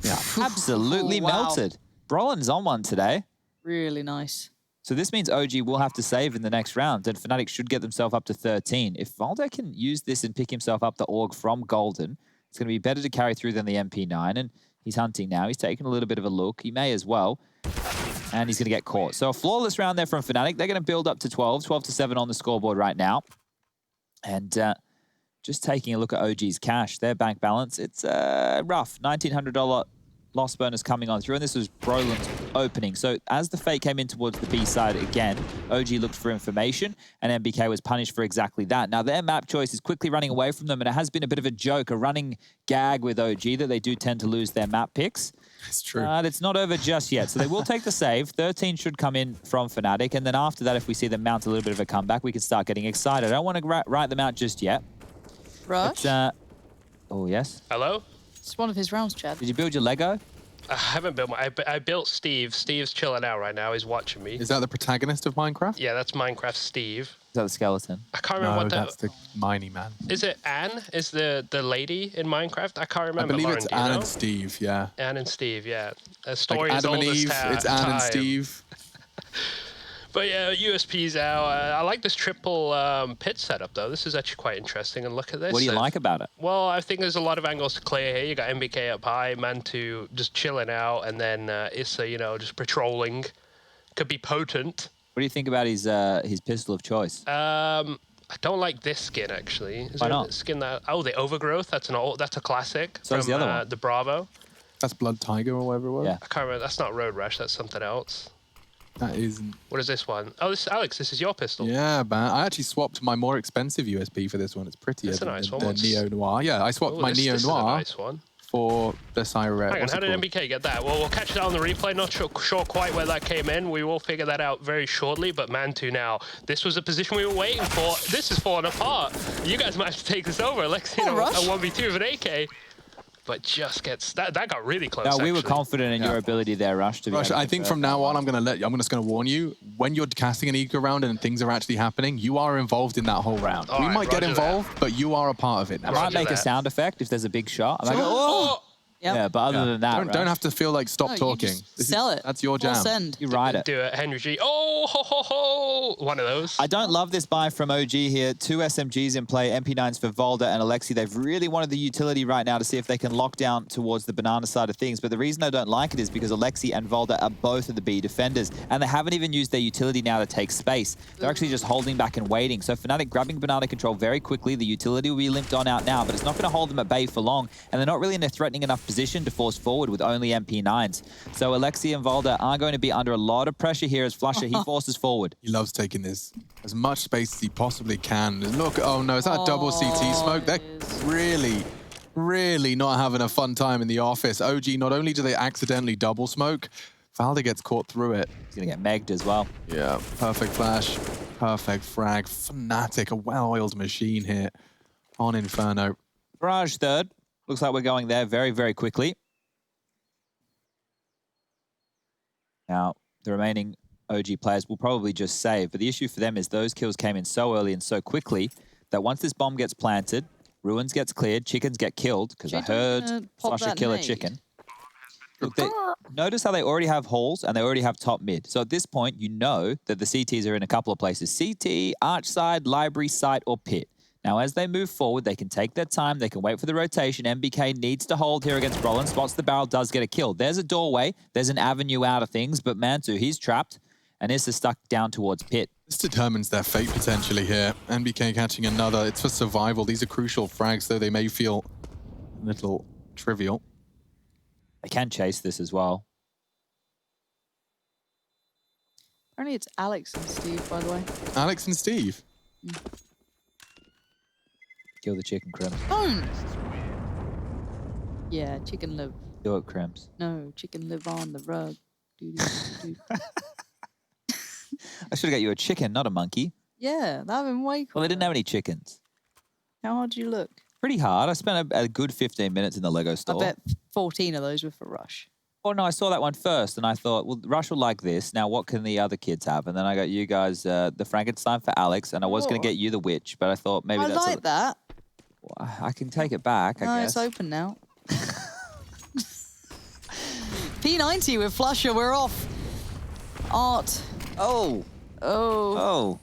Yeah. Absolutely melted. Brolin's on one today. Really nice. So this means OG will have to save in the next round, and Fnatic should get themselves up to 13. If Valda can use this and pick himself up the AUG from Golden, it's going to be better to carry through than the MP9, and he's hunting now. He's taking a little bit of a look. He may as well, and he's going to get caught. So a flawless round there from Fnatic. They're going to build up to 12-7 on the scoreboard right now. And just taking a look at OG's cash, their bank balance, it's rough. $1,900 loss bonus coming on through, and this was Brolin's opening. So as the fake came in towards the B side again, OG looked for information, and MBK was punished for exactly that. Now their map choice is quickly running away from them, and it has been a bit of a joke, a running gag with OG that they do tend to lose their map picks. It's true. But it's not over just yet. So they will take the save. 13 should come in from Fnatic. And then after that, if we see them mount a little bit of a comeback, we can start getting excited. I don't want to write them out just yet. Rush? But, oh, yes? Hello? It's one of his rounds, Chad. Did you build your Lego? I haven't built my... I built Steve. Steve's chilling out right now. He's watching me. Is that the protagonist of Minecraft? Yeah, that's Minecraft Steve. Is that the skeleton? I can't remember what that's the Miney Man. Is it Anne? Is the lady in Minecraft? I can't remember. I believe Lauren, it's do you Anne know? and Steve, yeah. Anne and Steve, yeah. A story Like as Adam and old as Eve, it's Anne and Steve. But yeah, USP's out. I like this triple pit setup, though. This is actually quite interesting. And look at this. What do you like about it? Well, I think there's a lot of angles to clear here. You got MBK up high, Mantu just chilling out, and then Issa, just patrolling. Could be potent. What do you think about his pistol of choice? I don't like this skin, actually. Is Why there not? a skin that... Oh, the Overgrowth. That's a classic. So is from the other one. The Bravo. That's Blood Tiger or whatever it was. Yeah. I can't remember. That's not Road Rash. That's something else. That isn't. What is this one? Oh, this is Alex. This is your pistol. Yeah, man. I actually swapped my more expensive USP for this one. It's prettier That's a than nice one. the What's- Neo Noir. Yeah, I swapped Ooh, my this Neo is a Noir nice one. for the Cyret. Hang on, how did MBK get that? Well, we'll catch that on the replay. Not sure quite where that came in. We will figure that out very shortly. But Mantu now, this was the position we were waiting for. This is falling apart. You guys might have to take this over. Lexi, a 1v2 of an AK. But just gets... That got really close, No, we were actually. confident in your ability there, Rush. To be Rush, able to I think convert from now on, I'm just going to warn you, when you're casting an eco round and things are actually happening, you are involved in that whole round. All we right, might get roger involved, but you are a part of it now. I might make a sound effect if there's a big shot. I might go, oh! Yeah, but other than that, Don't have to feel like stop No, you talking. just sell it. That's your Full jam. send. You ride it. Do it, Henry G. Oh, ho, ho, ho. One of those. I don't love this buy from OG here. 2 SMGs in play, MP9s for Volda and Alexi. They've really wanted the utility right now to see if they can lock down towards the banana side of things. But the reason I don't like it is because Alexi and Volda are both of the B defenders, and they haven't even used their utility now to take space. They're actually just holding back and waiting. So Fnatic grabbing banana control very quickly. The utility will be limped on out now, but it's not going to hold them at bay for long, and they're not really in a threatening enough position to force forward with only MP9s. So Alexi and Volda are going to be under a lot of pressure here as Flusher, he forces forward. He loves taking this as much space as he possibly can. Look, oh no, is that a double CT smoke? They're really not having a fun time in the office. OG, not only do they accidentally double smoke, Valda gets caught through it. He's going to get megged as well. Yeah, perfect flash, perfect frag. Fnatic, a well-oiled machine here on Inferno. Barrage third. Looks like we're going there very, very quickly. Now, the remaining OG players will probably just save, but the issue for them is those kills came in so early and so quickly that once this bomb gets planted, Ruins gets cleared, chickens get killed, because I heard Flusher kill a chicken. Look, notice how they already have halls and they already have top mid. So at this point, you know that the CTs are in a couple of places. CT, arch side, library, site, or pit. Now, as they move forward, they can take their time. They can wait for the rotation. MBK needs to hold here against Roland. Spots the barrel, does get a kill. There's a doorway. There's an avenue out of things, but Mantu, he's trapped. And Issa stuck down towards pit. This determines their fate potentially here. MBK catching another. It's for survival. These are crucial frags, though they may feel a little trivial. They can chase this as well. Apparently it's Alex and Steve, by the way. Alex and Steve. Kill the chicken, Crimps. Oh! Yeah, chicken live. Do it, Crimps. No, chicken live on the rug. I should have got you a chicken, not a monkey. Yeah, that would have been way cool. Well, they didn't have any chickens. How hard did you look? Pretty hard. I spent a good 15 minutes in the Lego store. I bet 14 of those were for Rush. Oh, no, I saw that one first, and I thought, well, Rush will like this. Now, what can the other kids have? And then I got you guys the Frankenstein for Alex, and I was going to get you the witch, but I thought maybe I that's... like that. Well, I can take it back, I guess. It's open now. P90 with Flusher, we're off. Art. Oh. Oh.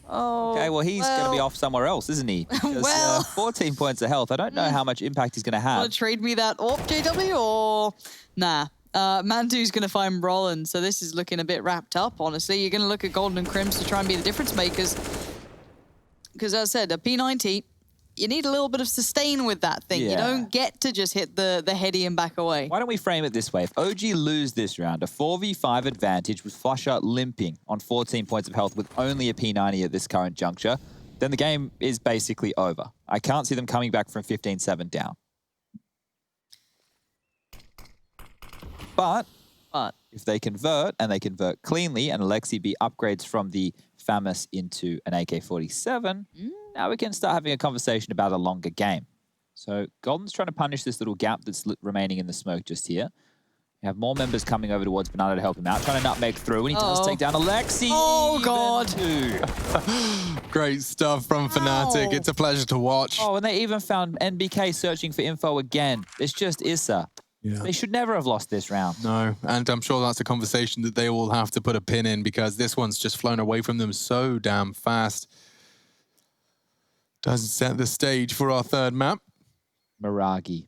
Okay, well, he's going to be off somewhere else, isn't he? Because, 14 points of health. I don't know how much impact he's going to have. Want to trade me that off, JW, or... Nah. Mantu's going to find Roland, so this is looking a bit wrapped up, honestly. You're going to look at Golden and Crims to try and be the difference makers. Because as I said, a P90, you need a little bit of sustain with that thing. Yeah. You don't get to just hit the heady and back away. Why don't we frame it this way? If OG lose this round, a 4v5 advantage with Flusher limping on 14 points of health with only a P90 at this current juncture, then the game is basically over. I can't see them coming back from 15-7 down. But if they convert, and they convert cleanly, and Alexi B upgrades from the FAMAS into an AK-47, now we can start having a conversation about a longer game. So Golden's trying to punish this little gap that's remaining in the smoke just here. We have more members coming over towards Banana to help him out, trying to nutmeg through, and he does take down Alexi. Oh, God. Great stuff from Fnatic. It's a pleasure to watch. Oh, and they even found NBK searching for info again. It's just Issa. Yeah. They should never have lost this round. No, and I'm sure that's a conversation that they all have to put a pin in, because this one's just flown away from them so damn fast. Does set the stage for our third map. Miragi.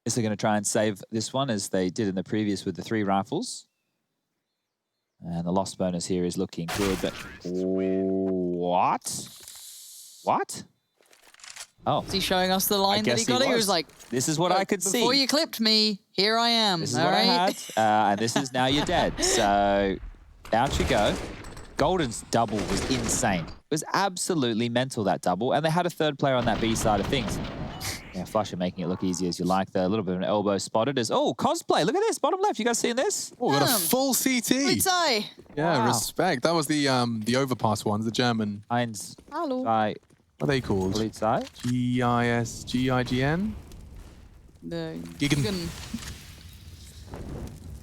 Issa going to try and save this one as they did in the previous with the 3 rifles. And the loss bonus here is looking good, but what? What? Oh. Is he showing us the line that he got? He was like, this is what I could see. Before you clipped me, here I am. This is what I had, and this is now you're dead. So out you go. Golden's double was insane. It was absolutely mental, that double. And they had a third player on that B side of things. Yeah, Flusher making it look easy as you like there. A little bit of an elbow spotted as, oh, cosplay. Look at this, bottom left. You guys seeing this? Oh, got a full CT. Yeah, Wow. respect. That was the overpass ones, the German. Heinz. Hello. What are they called? GIS, GIGN? The Gigan.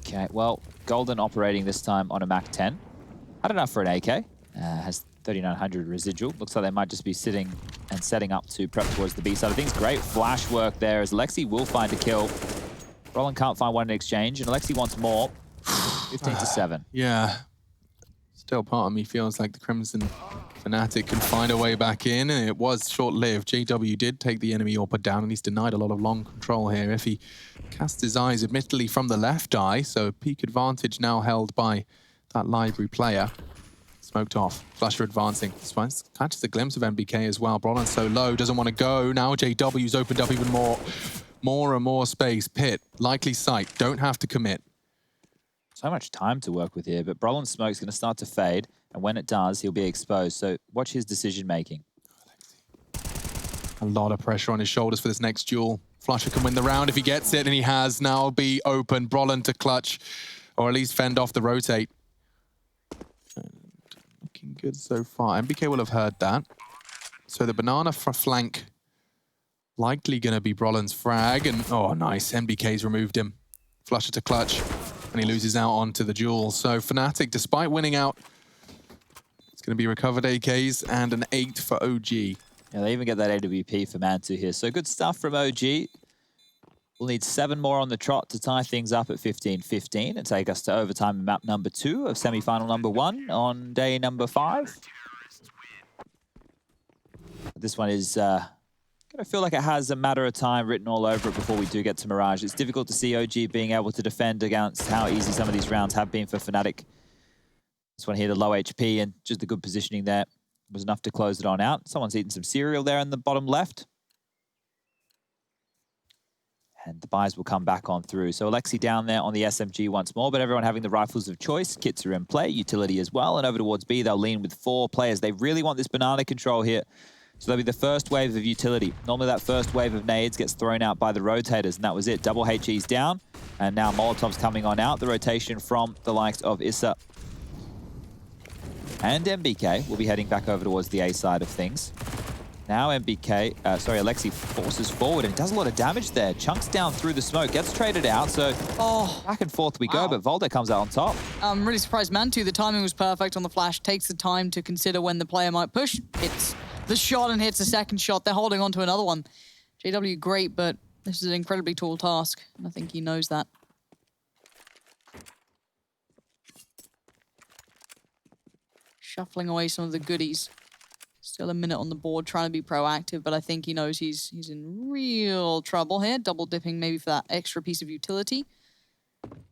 Okay, well, Golden operating this time on a Mac 10. Had enough for an AK. Has 3,900 residual. Looks like they might just be sitting and setting up to prep towards the B side of things. Great flash work there as Alexi will find a kill. Roland can't find one in exchange, and Alexi wants more. 15-7. Yeah. Still part of me feels like the Crimson Fnatic can find a way back in, and it was short-lived. JW did take the enemy AWP down, and he's denied a lot of long control here. If he casts his eyes, admittedly, from the left eye, so peak advantage now held by that library player. Smoked off. Flusher advancing. Spice catches a glimpse of MBK as well. Brolin so low, doesn't want to go. Now JW's opened up even more. More and more space. Pit, likely sight. Don't have to commit. So much time to work with here, but Brolin's smoke's going to start to fade, and when it does, he'll be exposed. So watch his decision-making. A lot of pressure on his shoulders for this next duel. Flusher can win the round if he gets it, and he has. Now be open. Brolin to clutch, or at least fend off the rotate. Looking good so far. MBK will have heard that. So the banana flank likely going to be Brolin's frag. And oh, nice. MBK's removed him. Flusher to clutch. And he loses out onto the duel. So Fnatic, despite winning out, it's going to be recovered AKs and an 8 for OG. Yeah, they even get that AWP for Mantu here. So good stuff from OG. We'll need 7 more on the trot to tie things up at 15-15 and take us to overtime in map number 2 of semi-final number 1 on day number 5. This one is going to feel like it has a matter of time written all over it before we do get to Mirage. It's difficult to see OG being able to defend against how easy some of these rounds have been for Fnatic. This one here, the low HP and just the good positioning there was enough to close it on out. Someone's eating some cereal there in the bottom left. And the buys will come back on through. So Alexi down there on the SMG once more, but everyone having the rifles of choice. Kits are in play, utility as well. And over towards B, they'll lean with 4 players. They really want this banana control here. So that'll be the first wave of utility. Normally that first wave of nades gets thrown out by the rotators, and that was it. Double HE's down, and now Molotov's coming on out. The rotation from the likes of Issa and MBK will be heading back over towards the A side of things. Now Alexi forces forward and does a lot of damage there. Chunks down through the smoke, gets traded out, so back and forth we go, but Volde comes out on top. I'm really surprised Mantu, the timing was perfect on the flash, takes the time to consider when the player might push, hits the shot and hits a second shot. They're holding on to another one. JW, great, but this is an incredibly tall task, and I think he knows that. Shuffling away some of the goodies. Still a minute on the board, trying to be proactive, but I think he knows he's in real trouble here. Double dipping maybe for that extra piece of utility.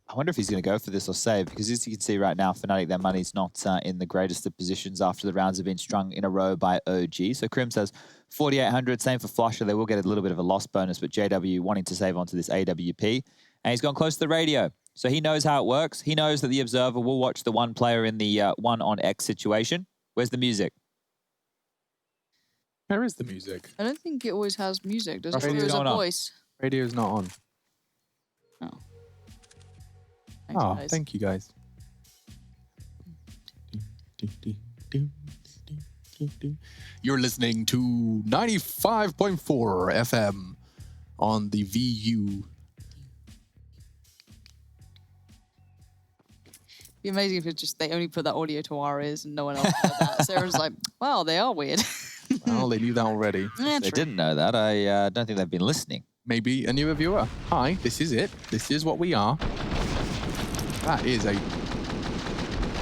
I wonder if he's going to go for this or save, because as you can see right now, Fnatic, their money's not in the greatest of positions after the rounds have been strung in a row by OG. So Crim says 4,800, same for Flusher. They will get a little bit of a loss bonus, but JW wanting to save onto this AWP. And he's gone close to the radio. So he knows how it works. He knows that the Observer will watch the one player in the 1 on X situation. Where's the music? Where is the music? I don't think it always has music. Does it? Radio's There's a not on. voice. Radio's not on. Thanks, Oh, guys. thank you guys. You're listening to 95.4 FM on the VU. It'd be amazing if it's just they only put that audio to our ears and no one else heard that. Sarah's like, wow, they are weird. Well, they knew that already. Yeah, They true. didn't know that. I don't think they've been listening. Maybe a newer viewer. Hi, this is it. This is what we are. That is a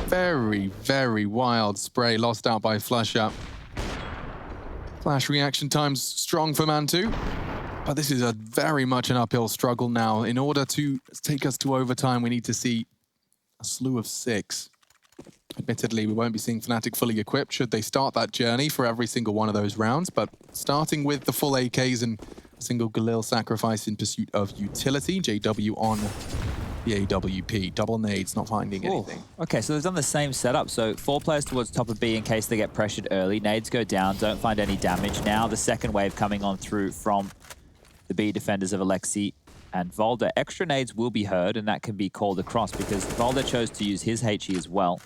very, very wild spray lost out by Flush Up. Flash reaction times strong for Mantu. But this is a very much an uphill struggle now. In order to take us to overtime, we need to see a slew of 6. Admittedly, we won't be seeing Fnatic fully equipped should they start that journey for every single one of those rounds, but starting with the full AKs and a single Galil sacrifice in pursuit of utility, JW on the AWP. Double nades, not finding anything. Okay, so they've done the same setup. So 4 players towards top of B in case they get pressured early. Nades go down, don't find any damage. Now the second wave coming on through from the B defenders of Alexi and Volder. Extra nades will be heard, and that can be called across because Volder chose to use his HE as well.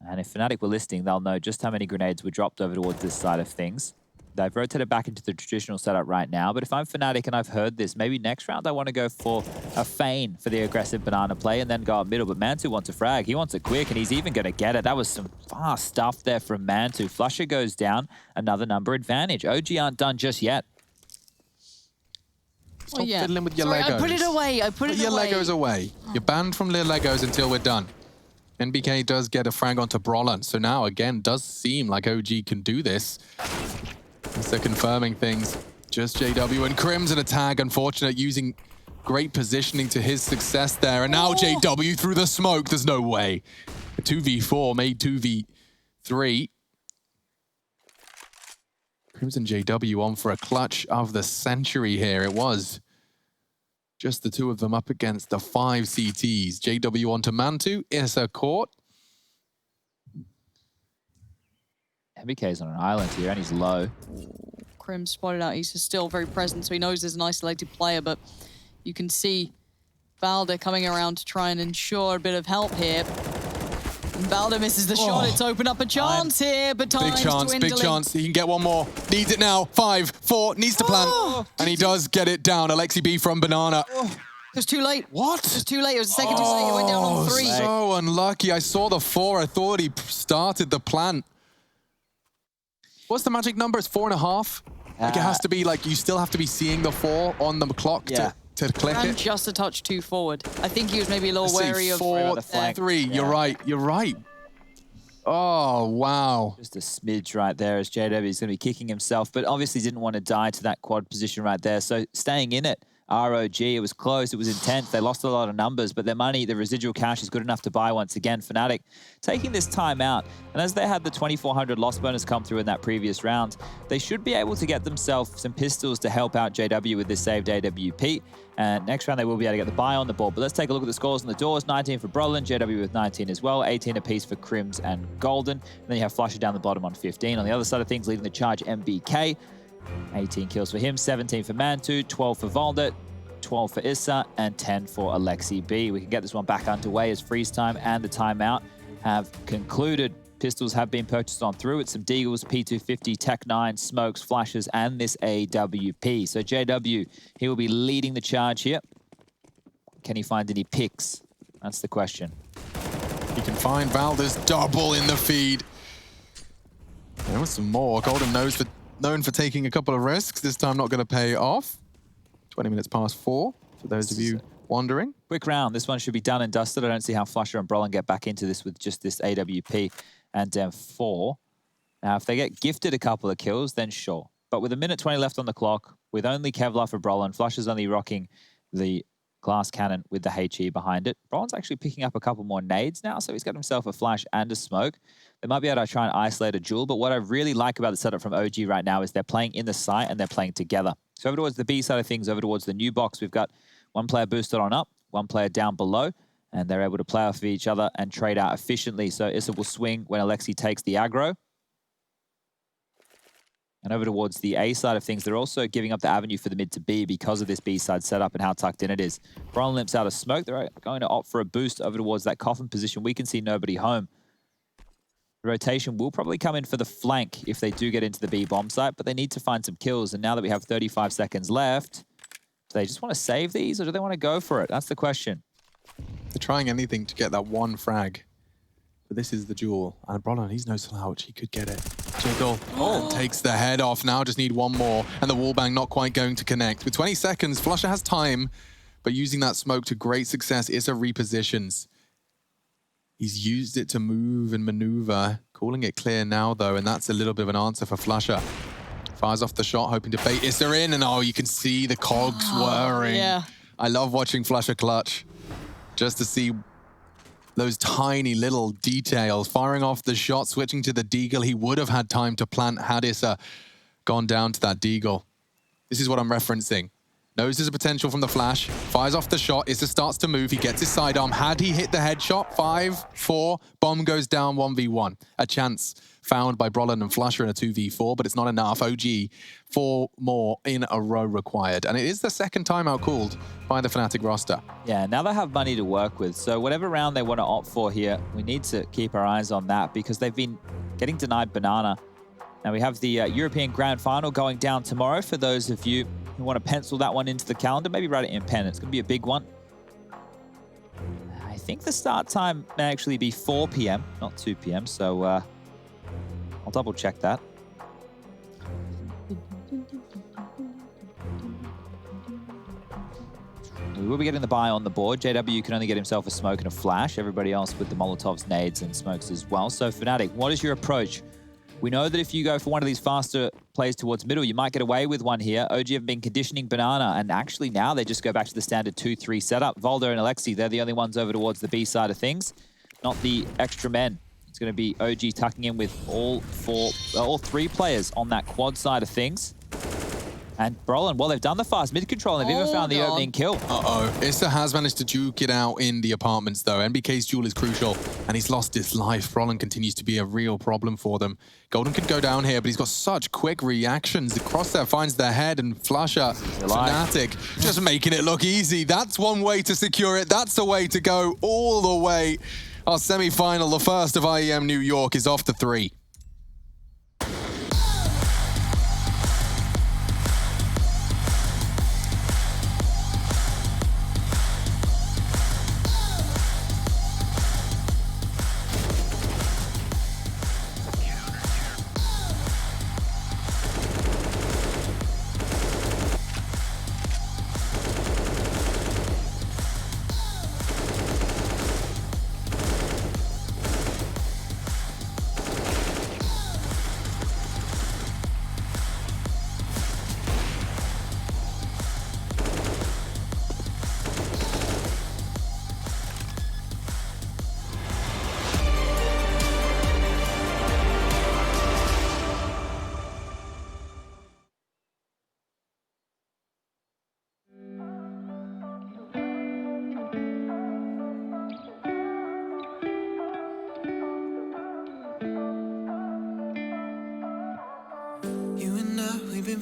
And if Fnatic were listening, they'll know just how many grenades were dropped over towards this side of things. They've rotated back into the traditional setup right now, but if I'm Fnatic and I've heard this, maybe next round I want to go for a feign for the aggressive banana play and then go up middle, but Mantu wants a frag. He wants it quick, and he's even going to get it. That was some fast stuff there from Mantu. Flusher goes down, another number advantage. OG aren't done just yet. Stop fiddling with your Sorry, Legos. I put it away. I put it your away. Legos away. You're banned from the Legos until we're done. NBK does get a frag onto Brollan, so now again does seem like OG can do this. As they're confirming things. Just JW and Crimson a tag, unfortunate, using great positioning to his success there. And now JW through the smoke. There's no way. A 2v4 made 2v3. Crimson JW on for a clutch of the century here. It was just the two of them up against the 5 CTs. JW onto Mantu, Issa caught. MBK's on an island here, and he's low. Krim spotted out. He's still very present, so he knows there's an isolated player, but you can see Valder coming around to try and ensure a bit of help here. And Valder misses the shot. It's opened up a chance here, but time's dwindling. Big chance. He can get one more. Needs it now. 5, 4, needs to plant. And he does get it down. Alexi B from Banana. It was too late. What? It was too late. It was a second too late. It went down on 3. So unlucky. I saw the 4. I thought he started the plant. What's the magic number? It's 4.5? Like it has to be like, you still have to be seeing the 4 on the clock to click And it. just a touch too forward. I think he was maybe a little wary of 4, 3. You're right. You're right. Oh, wow. Just a smidge right there as JW is going to be kicking himself, but obviously didn't want to die to that quad position right there. So staying in it, ROG, it was close, it was intense. They lost a lot of numbers, but their money, the residual cash is good enough to buy once again. Fnatic taking this time out, and as they had the 2,400 loss bonus come through in that previous round, they should be able to get themselves some pistols to help out JW with this saved AWP. And next round, they will be able to get the buy on the board. But let's take a look at the scores on the doors. 19 for Brolin, JW with 19 as well. 18 apiece for Crims and Golden. And then you have Flusher down the bottom on 15. On the other side of things, leading the charge, MBK. 18 kills for him, 17 for Mantu, 12 for Volder, 12 for Issa, and 10 for Alexi B. We can get this one back underway as freeze time and the timeout have concluded. Pistols have been purchased on through. It's some Deagles, P250, Tech 9, Smokes, Flashes, and this AWP. So JW, he will be leading the charge here. Can he find any picks? That's the question. You can find Valder's double in the feed. There was some more. Golden known for taking a couple of risks. This time not going to pay off. 20 minutes past 4, for those of you wondering. Quick round. This one should be done and dusted. I don't see how Flusher and Brolin get back into this with just this AWP and 4. Now, if they get gifted a couple of kills, then sure. But with 1:20 left on the clock, with only Kevlar for Brolin, Flusher's only rocking the glass cannon with the HE behind it. Brolin's actually picking up a couple more nades now, so he's got himself a flash and a smoke. They might be able to try and isolate a duel, but what I really like about the setup from OG right now is they're playing in the site and they're playing together. So over towards the B side of things, over towards the new box, we've got one player boosted on up, one player down below, and they're able to play off of each other and trade out efficiently. So Issa will swing when Alexi takes the aggro. And over towards the A side of things, they're also giving up the avenue for the mid to B because of this B side setup and how tucked in it is. Brolin limps out of smoke. They're going to opt for a boost over towards that coffin position. We can see nobody home. The rotation will probably come in for the flank if they do get into the B bomb site, but they need to find some kills. And now that we have 35 seconds left, do they just want to save these or do they want to go for it? That's the question. They're trying anything to get that one frag. But this is the duel. And Brolin, he's no slouch. He could get it. Jiggle takes the head off. Now just need one more. And the wallbang not quite going to connect. With 20 seconds, Flusha has time. But using that smoke to great success, Issa repositions. He's used it to move and maneuver. Calling it clear now, though. And that's a little bit of an answer for Flusha. Fires off the shot, hoping to bait Issa in. And you can see the cogs whirring. Yeah. I love watching Flusha clutch. Just to see those tiny little details. Firing off the shot, switching to the deagle. He would have had time to plant had Issa gone down to that deagle. This is what I'm referencing. Knows there's a potential from the flash. Fires off the shot. Issa starts to move. He gets his sidearm. Had he hit the headshot? 5, 4. Bomb goes down 1v1. A chance found by Brolin and Flusha in a 2v4, but it's not enough. OG, 4 more in a row required. And it is the second time outcalled by the Fnatic roster. Yeah, now they have money to work with. So whatever round they want to opt for here, we need to keep our eyes on that because they've been getting denied banana. Now we have the European Grand Final going down tomorrow. For those of you who want to pencil that one into the calendar, maybe write it in pen. It's going to be a big one. I think the start time may actually be 4 p.m., not 2 p.m. So I'll double check that. We will be getting the buy on the board. JW can only get himself a smoke and a flash. Everybody else with the Molotovs, nades, and smokes as well. So Fnatic, what is your approach? We know that if you go for one of these faster plays towards middle, you might get away with one here. OG have been conditioning banana, and actually now they just go back to the standard 2-3 setup. Voldo and Alexi, they're the only ones over towards the B side of things, not the extra men. It's going to be OG tucking in with all 3 players on that quad side of things. And Brolin, well, they've done the fast mid control and they've even found the opening kill. Issa has managed to juke it out in the apartments, though. NBK's duel is crucial, and he's lost his life. Brolin continues to be a real problem for them. Golden could go down here, but he's got such quick reactions. The crosshair finds their head, and Flusha, Fnatic, just making it look easy. That's one way to secure it. That's the way to go all the way. Our semi-final, the first of IEM New York, is off to 3.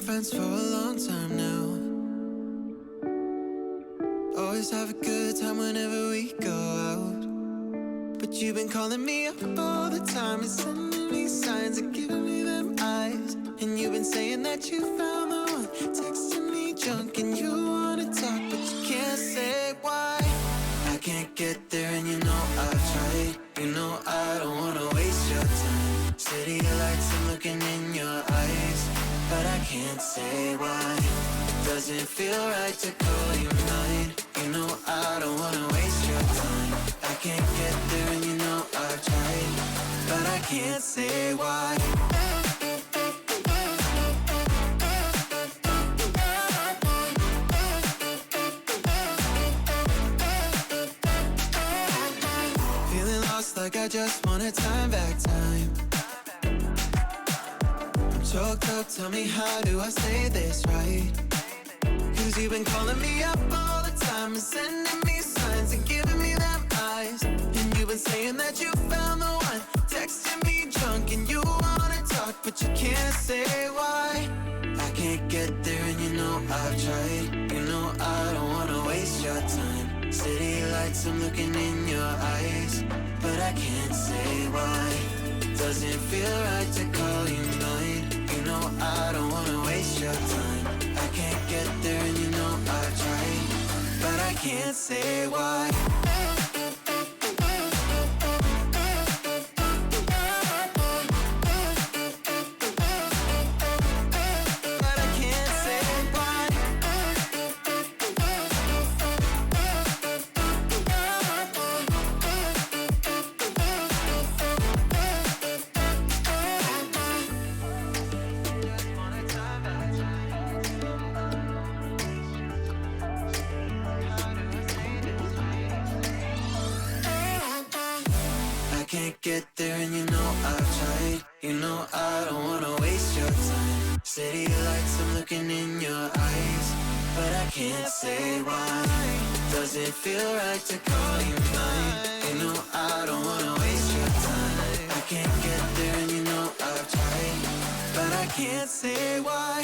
Friends for a long time now. Always have a good time whenever we go out. But you've been calling me up all the time and sending me signs and giving me them eyes. And you've been saying that you found the one, texting me junk and you wanna talk, but you can't say why. I can't get there and you know I've tried. You know I don't wanna waste your time. City lights, I'm looking in your eyes, but I can't say why. Doesn't feel right to call you mine. You know I don't wanna waste your time. I can't get there and you know I've tried, but I can't say why. Feeling lost like I just want a time back time. Choked up, tell me how do I say this right? Cause you've been calling me up all the time and sending me signs and giving me them eyes. And you've been saying that you found the one, texting me drunk and you wanna talk, but you can't say why. lights, I'm looking in your eyes, but I can't say why. Doesn't feel right to call you mine. You know I don't wanna waste your time. I can't get there and you know I've tried, but I can't say why. Can't get there and you know I've tried. You know I don't wanna waste your time. City lights, I'm looking in your eyes, but I can't say why. Doesn't feel right to call you mine. You know I don't wanna waste your time. I can't get there and you know I've tried, but I can't say why.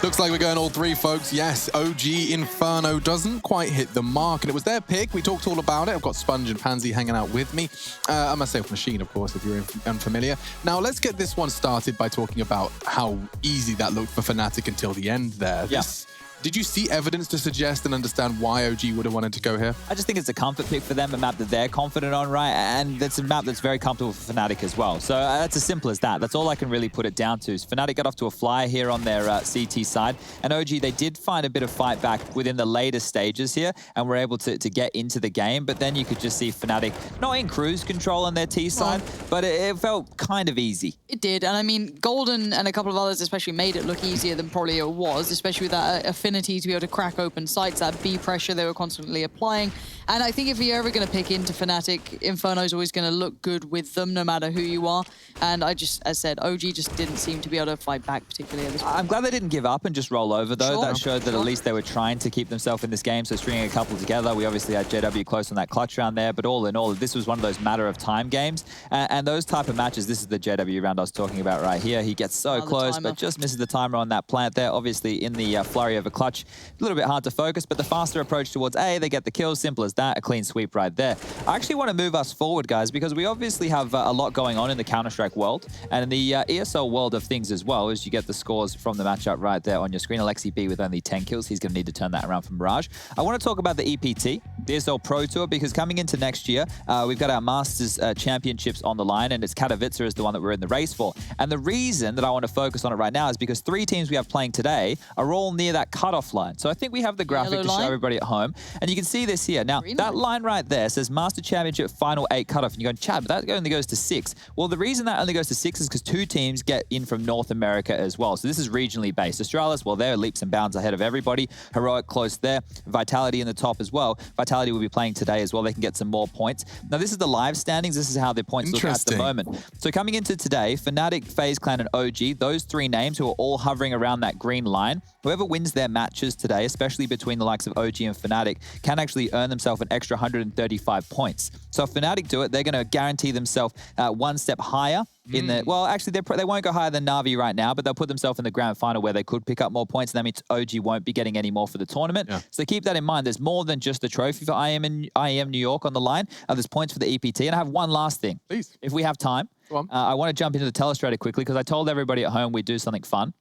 Looks like we're going all three, folks. Yes, OG Inferno doesn't quite hit the mark, and it was their pick. We talked all about it. I've got Sponge and Pansy hanging out with me. I'm myself Machine, of course, if you're unfamiliar. Now, let's get this one started by talking about how easy that looked for Fnatic until the end there. Yeah. Did you see evidence to suggest and understand why OG would have wanted to go here? I just think it's a comfort pick for them, a map that they're confident on, right? And it's a map that's very comfortable for Fnatic as well. So that's as simple as that. That's all I can really put it down to. Fnatic got off to a flyer here on their CT side. And OG, they did find a bit of fight back within the later stages here and were able to get into the game. But then you could just see Fnatic not in cruise control on their T side, but it felt kind of easy. It did. And I mean, Golden and a couple of others especially made it look easier than probably it was, especially with that affinity to be able to crack open sites, that B pressure they were constantly applying. And I think if you're ever going to pick into Fnatic, Inferno's always going to look good with them, no matter who you are. And I just, as said, OG just didn't seem to be able to fight back particularly at this point. I'm glad they didn't give up and just roll over, though. That showed that at least they were trying to keep themselves in this game. So stringing a couple together, we obviously had JW close on that clutch round there. But all in all, this was one of those matter of time games. And those type of matches, this is the JW round I was talking about right here. He gets so close, but just misses the timer on that plant there. Obviously, in the flurry of a clutch, a little bit hard to focus, but the faster approach towards A, they get the kills, simple as that, a clean sweep right there. I actually want to move us forward, guys, because we obviously have a lot going on in the Counter-Strike world and in the ESL world of things as well, as you get the scores from the matchup right there on your screen. Alexi B with only 10 kills. He's going to need to turn that around for Mirage. I want to talk about the EPT, the ESL Pro Tour, because coming into next year, we've got our Masters Championships on the line, and it's Katowice is the one that we're in the race for. And the reason that I want to focus on it right now is because 3 teams we have playing today are all near that cutoff line. So I think we have the graphic to show everybody at home. And you can see this here. Now, that line right there says Master Championship Final 8 cutoff. And you're going, Chad, but that only goes to 6. Well, the reason that only goes to 6 is because 2 teams get in from North America as well. So this is regionally based. Astralis, well, they're leaps and bounds ahead of everybody. Heroic close there. Vitality in the top as well. Vitality will be playing today as well. They can get some more points. Now, this is the live standings. This is how their points look at the moment. So coming into today, Fnatic, FaZe Clan, and OG, those 3 names who are all hovering around that green line, whoever wins their matches today, especially between the likes of OG and Fnatic, can actually earn themselves an extra 135 points. So if Fnatic do it, they're going to guarantee themselves 1 step higher in the... Well, actually, they won't go higher than Na'Vi right now, but they'll put themselves in the grand final where they could pick up more points, and that means OG won't be getting any more for the tournament. So keep that in mind. There's more than just a trophy for IEM New York on the line. There's points for the EPT. And I have one last thing. Please. If we have time, I want to jump into the Telestrator quickly because I told everybody at home we'd do something fun.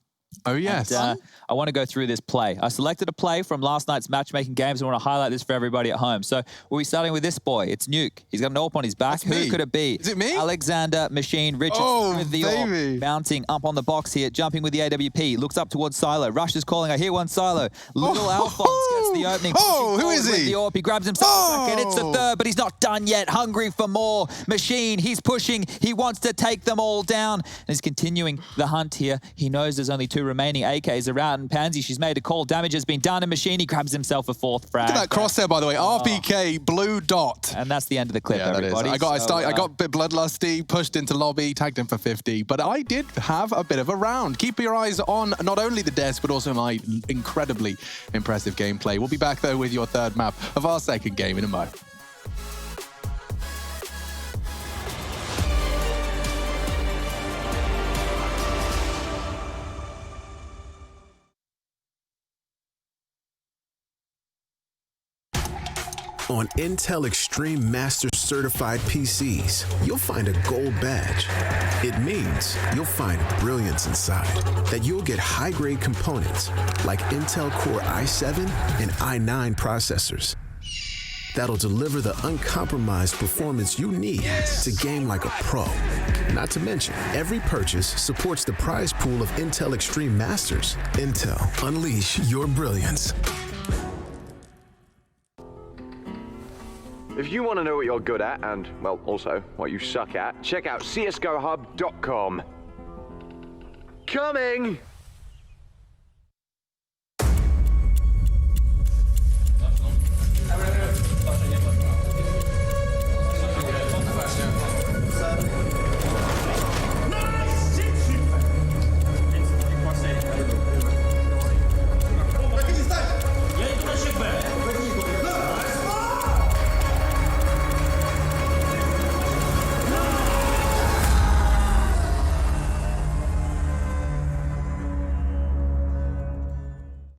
Oh, yes. And, I want to go through this play. I selected a play from last night's matchmaking games. I want to highlight this for everybody at home. So we'll be starting with this boy. It's Nuke. He's got an AWP on his back. Who could it be? Is it me? Alexander Machine Richardson with the AWP. Mounting up on the box here, jumping with the AWP. Looks up towards Silo. Rush is calling. I hear one Silo. Little Alphonse gets the opening. Who is he? The AWP. He grabs himself a second. It's the third, but he's not done yet. Hungry for more. Machine, he's pushing. He wants to take them all down. And he's continuing the hunt here. He knows there's only 2 two remaining AKs are out, and Pansy, she's made a call. Damage has been done, and Machine grabs himself a fourth frag. Look at that crosshair, by the way. RPK, blue dot. And that's the end of the clip, everybody. I got a bit bloodlusty, pushed into lobby, tagged him for 50, but I did have a bit of a round. Keep your eyes on not only the desk, but also my incredibly impressive gameplay. We'll be back, though, with your third map of our second game in a mo. On Intel Extreme Master Certified PCs, you'll find a gold badge. It means you'll find brilliance inside, that you'll get high-grade components like Intel Core i7 and i9 processors that'll deliver the uncompromised performance you need to game like a pro. Not to mention, every purchase supports the prize pool of Intel Extreme Masters. Intel, unleash your brilliance. If you want to know what you're good at and, well, also what you suck at, check out csgohub.com. Coming!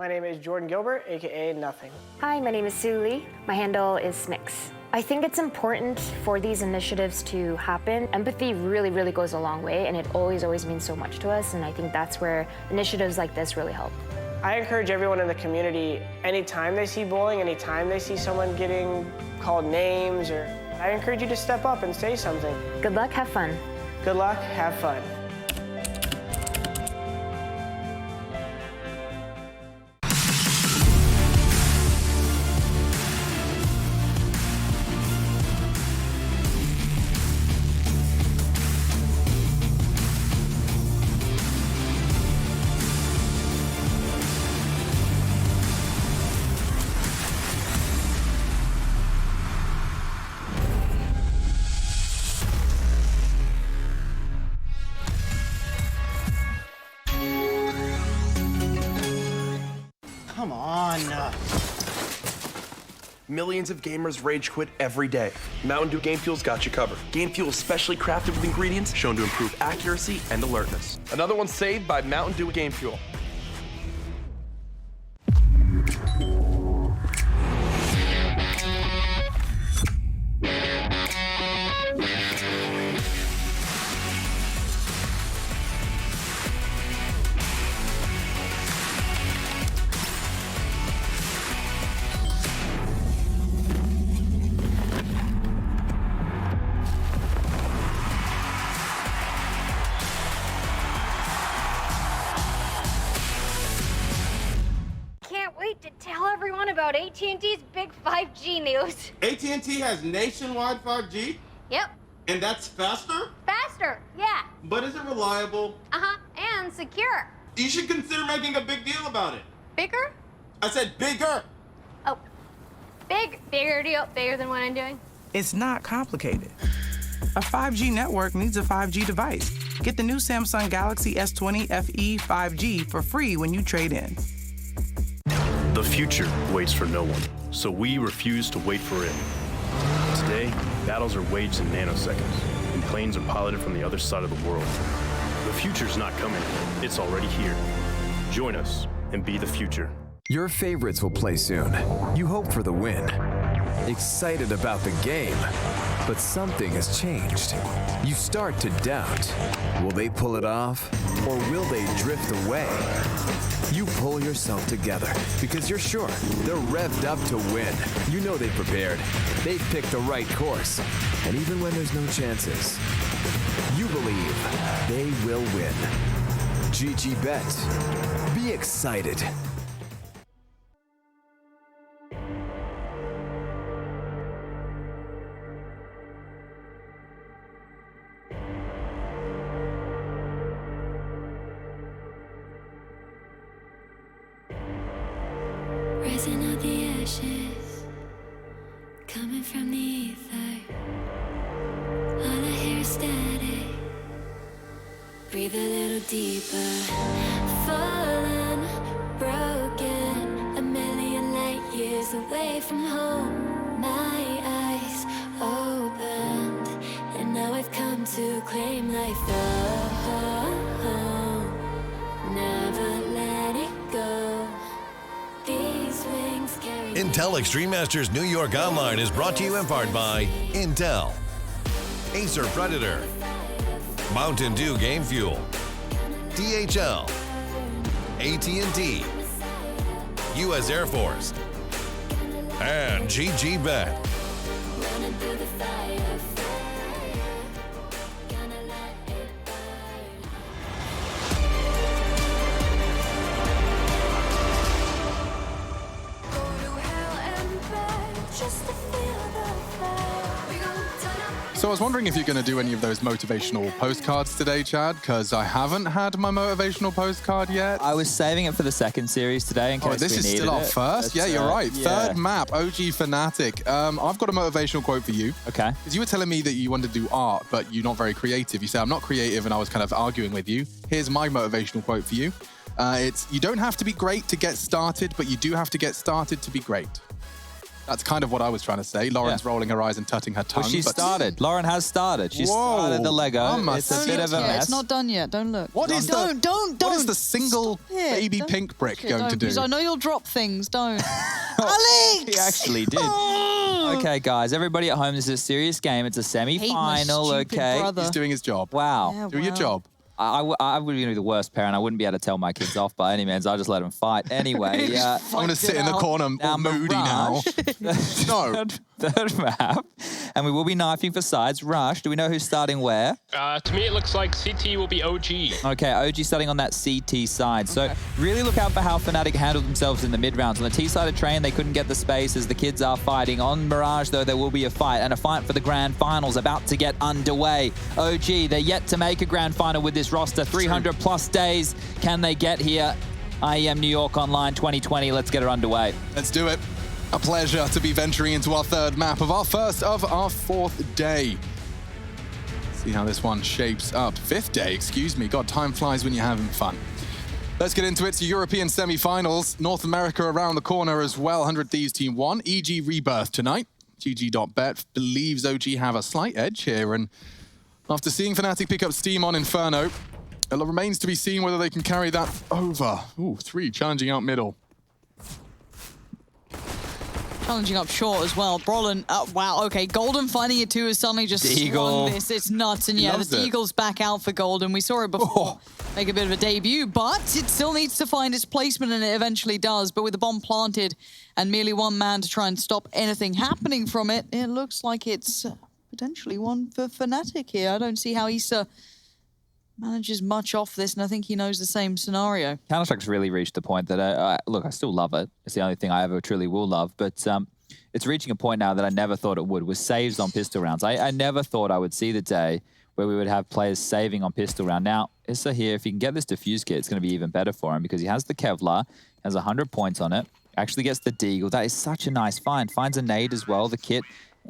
My name is Jordan Gilbert, aka Nothing. Hi, my name is Sue Lee. My handle is Smix. I think it's important for these initiatives to happen. Empathy really, really goes a long way, and it always means so much to us, and I think that's where initiatives like this really help. I encourage everyone in the community, anytime they see bullying, anytime they see someone getting called names, I encourage you to step up and say something. Good luck, have fun. Good luck, have fun. Come on. Millions of gamers rage quit every day. Mountain Dew Game Fuel's got you covered. Game Fuel is specially crafted with ingredients shown to improve accuracy and alertness. Another one saved by Mountain Dew Game Fuel. To tell everyone about AT&T's big 5G news. AT&T has nationwide 5G? Yep. And that's faster? Faster, yeah. But is it reliable? Uh-huh, and secure. You should consider making a big deal about it. Bigger? I said bigger. Oh, bigger deal, bigger than what I'm doing. It's not complicated. A 5G network needs a 5G device. Get the new Samsung Galaxy S20 FE 5G for free when you trade in. The future waits for no one, so we refuse to wait for it. Today, battles are waged in nanoseconds, and planes are piloted from the other side of the world. The future's not coming, it's already here. Join us and be the future. Your favorites will play soon. You hope for the win. Excited about the game, but something has changed. You start to doubt. Will they pull it off, or will they drift away? You pull yourself together because you're sure they're revved up to win. You know they've prepared. They've picked the right course. And even when there's no chances, you believe they will win. GG Bet. Be excited. deeper. Fallen, broken, a million light years away from home. My eyes opened, and now I've come to claim life. Never let it go. These wings carry. Intel Extreme Masters New York Online is brought to you in part by Intel, Acer Predator, Mountain Dew Game Fuel, DHL, AT&T, U.S. Air Force, and GG Bet. Running through the fire, gonna let it burn. Go to hell and back just to feel the fire. We gon' turn up. So I was wondering if you're going to do any of those motivational postcards today, Chad, because I haven't had my motivational postcard yet. I was saving it for the second series today in case this we is needed still our it. first? Yeah, you're right. Third map, OG Fanatic. I've got a motivational quote for you. Okay. Because you were telling me that you wanted to do art, but you're not very creative. You say, I'm not creative, and I was kind of arguing with you. Here's my motivational quote for you. It's, you don't have to be great to get started, but you do have to get started to be great. That's kind of what I was trying to say. Lauren's rolling her eyes and tutting her tongue. Well, she started. Lauren has started. She Whoa. started the Lego. Mama, It's a bit of a mess. It's not done yet. Don't look. What is don't. What is the single Stop it. baby Don't pink brick touch it. going Don't, to do? because I know you'll drop things. Don't. Alex! He actually did. Okay, guys, everybody at home, this is a serious game. It's a semi-final, stupid okay? brother. He's doing his job. Wow. Yeah, Do your wow. job. I would be the worst parent. I wouldn't be able to tell my kids off by any means. I just let them fight. Anyway, I'm going to sit in the corner all moody now. No. Third map. And we will be knifing for sides. Rush, do we know who's starting where? To me, it looks like CT will be OG. Okay, OG starting on that CT side. So really look out for how Fnatic handled themselves in the mid-rounds. On the T-side of Train, they couldn't get the space as the kids are fighting. On Mirage, though, there will be a fight, and a fight for the Grand Finals about to get underway. OG, they're yet to make a Grand Final with this roster. 300-plus days. Can they get here? IEM New York Online 2020. Let's get her underway. Let's do it. A pleasure to be venturing into our third map of our first of our fourth day. See how this one shapes up. Fifth day, excuse me. God, time flies when you're having fun. Let's get into it. It's the European semi-finals. North America around the corner as well. 100 Thieves Team 1. EG Rebirth tonight. GG.bet believes OG have a slight edge here. And after seeing Fnatic pick up steam on Inferno, it remains to be seen whether they can carry that over. Ooh, 3 challenging out middle. Challenging up short as well. Brolin, wow, okay. Golden finding it too has suddenly just swung this. It's nuts. And yeah, the Eagle's back out for Golden. We saw it before make a bit of a debut, but it still needs to find its placement, and it eventually does. But with the bomb planted and merely one man to try and stop anything happening from it, it looks like it's potentially one for Fnatic here. I don't see how Issa manages much off this, and I think he knows the same scenario. Counter-Strike's really reached the point that, look, I still love it. It's the only thing I ever truly will love, but it's reaching a point now that I never thought it would, was saves on pistol rounds. I never thought I would see the day where we would have players saving on pistol round. Now, Issa here, if he can get this defuse kit, it's going to be even better for him because he has the Kevlar, has 100 points on it, actually gets the Deagle. That is such a nice find. Finds a nade as well, the kit.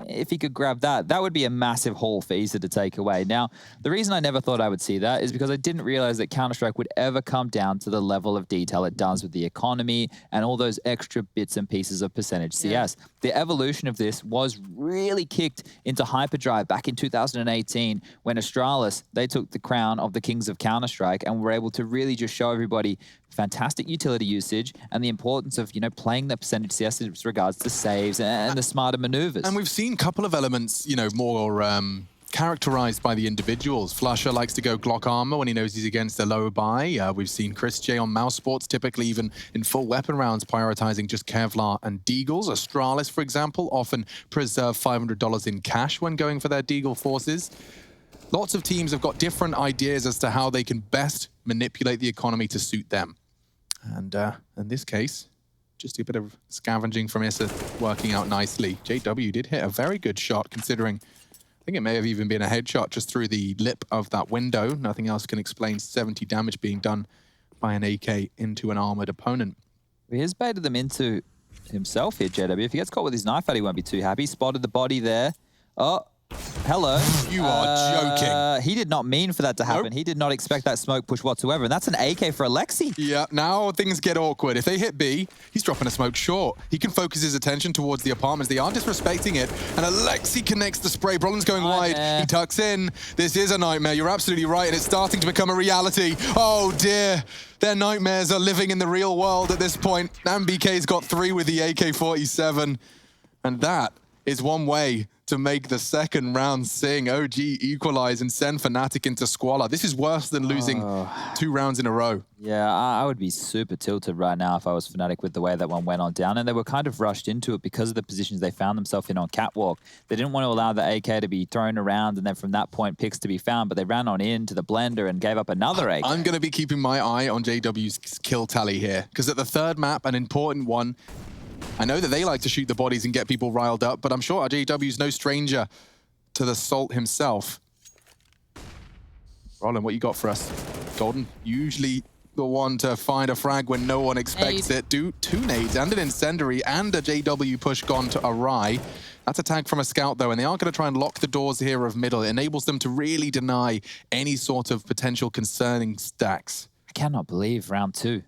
If he could grab that, that would be a massive haul for Issa to take away. Now, the reason I never thought I would see that is because I didn't realize that Counter-Strike would ever come down to the level of detail it does with the economy and all those extra bits and pieces of percentage CS. The evolution of this was really kicked into hyperdrive back in 2018 when Astralis, they took the crown of the kings of Counter-Strike and were able to really just show everybody fantastic utility usage and the importance of, you know, playing the percentage CS with regards to saves and the smarter maneuvers. And we've seen a couple of elements, you know, more characterized by the individuals. Flusher likes to go Glock armor when he knows he's against a low buy. We've seen Chris J on mouse sports, typically even in full weapon rounds, prioritizing just Kevlar and Deagles. Astralis, for example, often preserve $500 in cash when going for their Deagle forces. Lots of teams have got different ideas as to how they can best manipulate the economy to suit them. And in this case, just a bit of scavenging from Issa working out nicely. JW did hit a very good shot, considering I think it may have even been a headshot just through the lip of that window. Nothing else can explain 70 damage being done by an AK into an armored opponent. He has baited them into himself here, JW. If he gets caught with his knife out, he won't be too happy. Spotted the body there. Oh, Hello. You are joking. He did not mean for that to happen. He did not expect that smoke push whatsoever. And that's an AK for Alexi. Yeah, now things get awkward. If they hit B, he's dropping a smoke short. He can focus his attention towards the apartments. They aren't disrespecting it. And Alexi connects the spray. Brolin's going wide. He tucks in. This is a nightmare. You're absolutely right. And it's starting to become a reality. Oh, dear. Their nightmares are living in the real world at this point. MBK's got 3 with the AK-47. And that is one way to make the second round sing. OG equalize and send Fnatic into squalor. This is worse than losing 2 rounds in a row. Yeah, I would be super tilted right now if I was Fnatic with the way that one went on down. And they were kind of rushed into it because of the positions they found themselves in on Catwalk. They didn't want to allow the AK to be thrown around and then from that point picks to be found, but they ran on into the blender and gave up another AK. I'm going to be keeping my eye on JW's kill tally here, because at the third map, an important one, I know that they like to shoot the bodies and get people riled up, but I'm sure JW's no stranger to the Salt himself. Roland, what you got for us? Golden, usually the one to find a frag when no one expects it. 2 nades and an incendiary and a JW push gone to awry. That's a tag from a scout, though, and they are going to try and lock the doors here of middle. It enables them to really deny any sort of potential concerning stacks. I cannot believe round 2.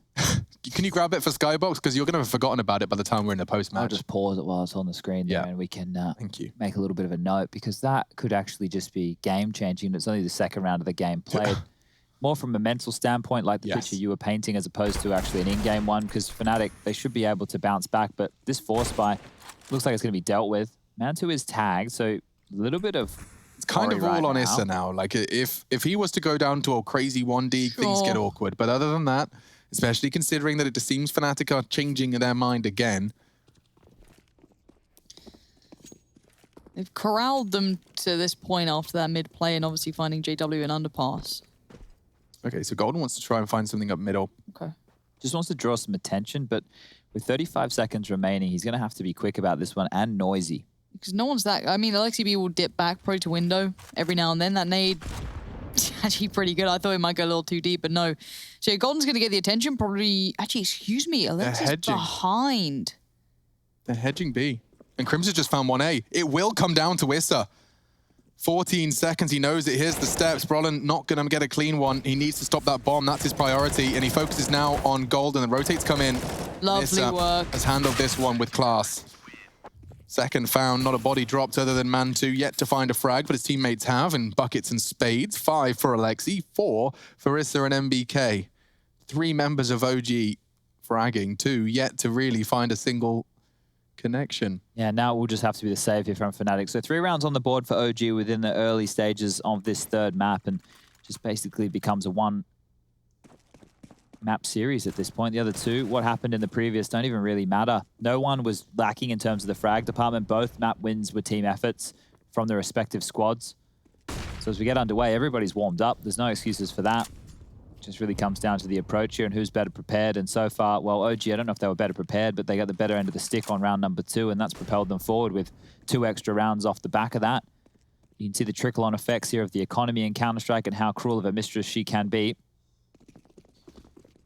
Can you grab it for Skybox? Because you're going to have forgotten about it by the time we're in the post-match. I'll just pause it while it's on the screen there and we can Thank you. make a little bit of a note, because that could actually just be game-changing. It's only the second round of the game played. More from a mental standpoint, like the picture you were painting, as opposed to actually an in-game one, because Fnatic, they should be able to bounce back, but this force buy looks like it's going to be dealt with. Mantu is tagged, so a little bit of... It's kind of all on Issa now. Like, if he was to go down to a crazy 1D, things get awkward. But other than that, especially considering that it seems Fnatic are changing their mind again. They've corralled them to this point after that mid play and obviously finding JW an underpass. Okay, so Golden wants to try and find something up middle. Okay. Just wants to draw some attention, but with 35 seconds remaining, he's going to have to be quick about this one and noisy. Because no one's that... I mean, Alexi B will dip back probably to window every now and then. That nade... actually pretty good. I thought it might go a little too deep, but no. So Golden's going to get the attention, probably... Actually, excuse me, Alexi's behind. They're hedging B. And Crimson just found 1A. It will come down to Issa. 14 seconds, he knows it. Here's the steps. Brolin not going to get a clean one. He needs to stop that bomb. That's his priority. And he focuses now on Golden. The rotates come in. Lovely work. Has handled this one with class. Second found, not a body dropped other than Mantu, yet to find a frag, but his teammates have, in buckets and spades. 5 for Alexi, 4 for Issa and MBK. 3 members of OG fragging, 2 yet to really find a single connection. Yeah, now it will just have to be the save here from Fnatic. So 3 rounds on the board for OG within the early stages of this third map, and just basically becomes a 1 map series at this point. The other 2, what happened in the previous, don't even really matter. No one was lacking in terms of the frag department. Both map wins were team efforts from the respective squads. So as we get underway, everybody's warmed up. There's no excuses for that. It just really comes down to the approach here and who's better prepared. And so far, well, OG, I don't know if they were better prepared, but they got the better end of the stick on round number 2, and that's propelled them forward with 2 extra rounds off the back of that. You can see the trickle-on effects here of the economy in Counter-Strike and how cruel of a mistress she can be.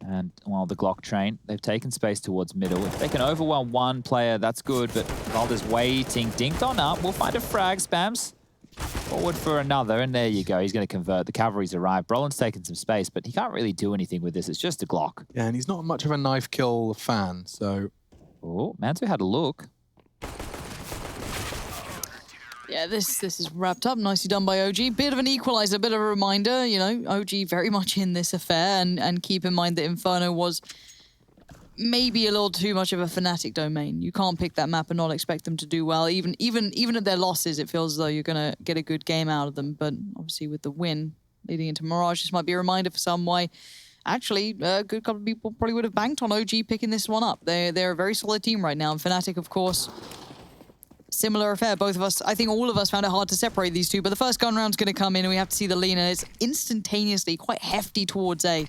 And, well, the Glock train, they've taken space towards middle. If they can overwhelm 1 player, that's good, but Valder's waiting. Dinked on up. We'll find a frag, spams. Forward for another, and there you go. He's going to convert. The cavalry's arrived. Brolin's taken some space, but he can't really do anything with this. It's just a Glock. Yeah, and he's not much of a knife kill fan, so... Oh, Mantu had a look. Yeah, this is wrapped up. Nicely done by OG. Bit of an equalizer, bit of a reminder. You know, OG very much in this affair, and keep in mind that Inferno was maybe a little too much of a Fnatic domain. You can't pick that map and not expect them to do well. Even at their losses, it feels as though you're going to get a good game out of them. But obviously with the win leading into Mirage, this might be a reminder for some why actually a good couple of people probably would have banked on OG picking this one up. They're a very solid team right now. And Fnatic, of course, similar affair. Both of us, I think all of us found it hard to separate these two. But the first gun round's going to come in and we have to see the lean. And it's instantaneously quite hefty towards A.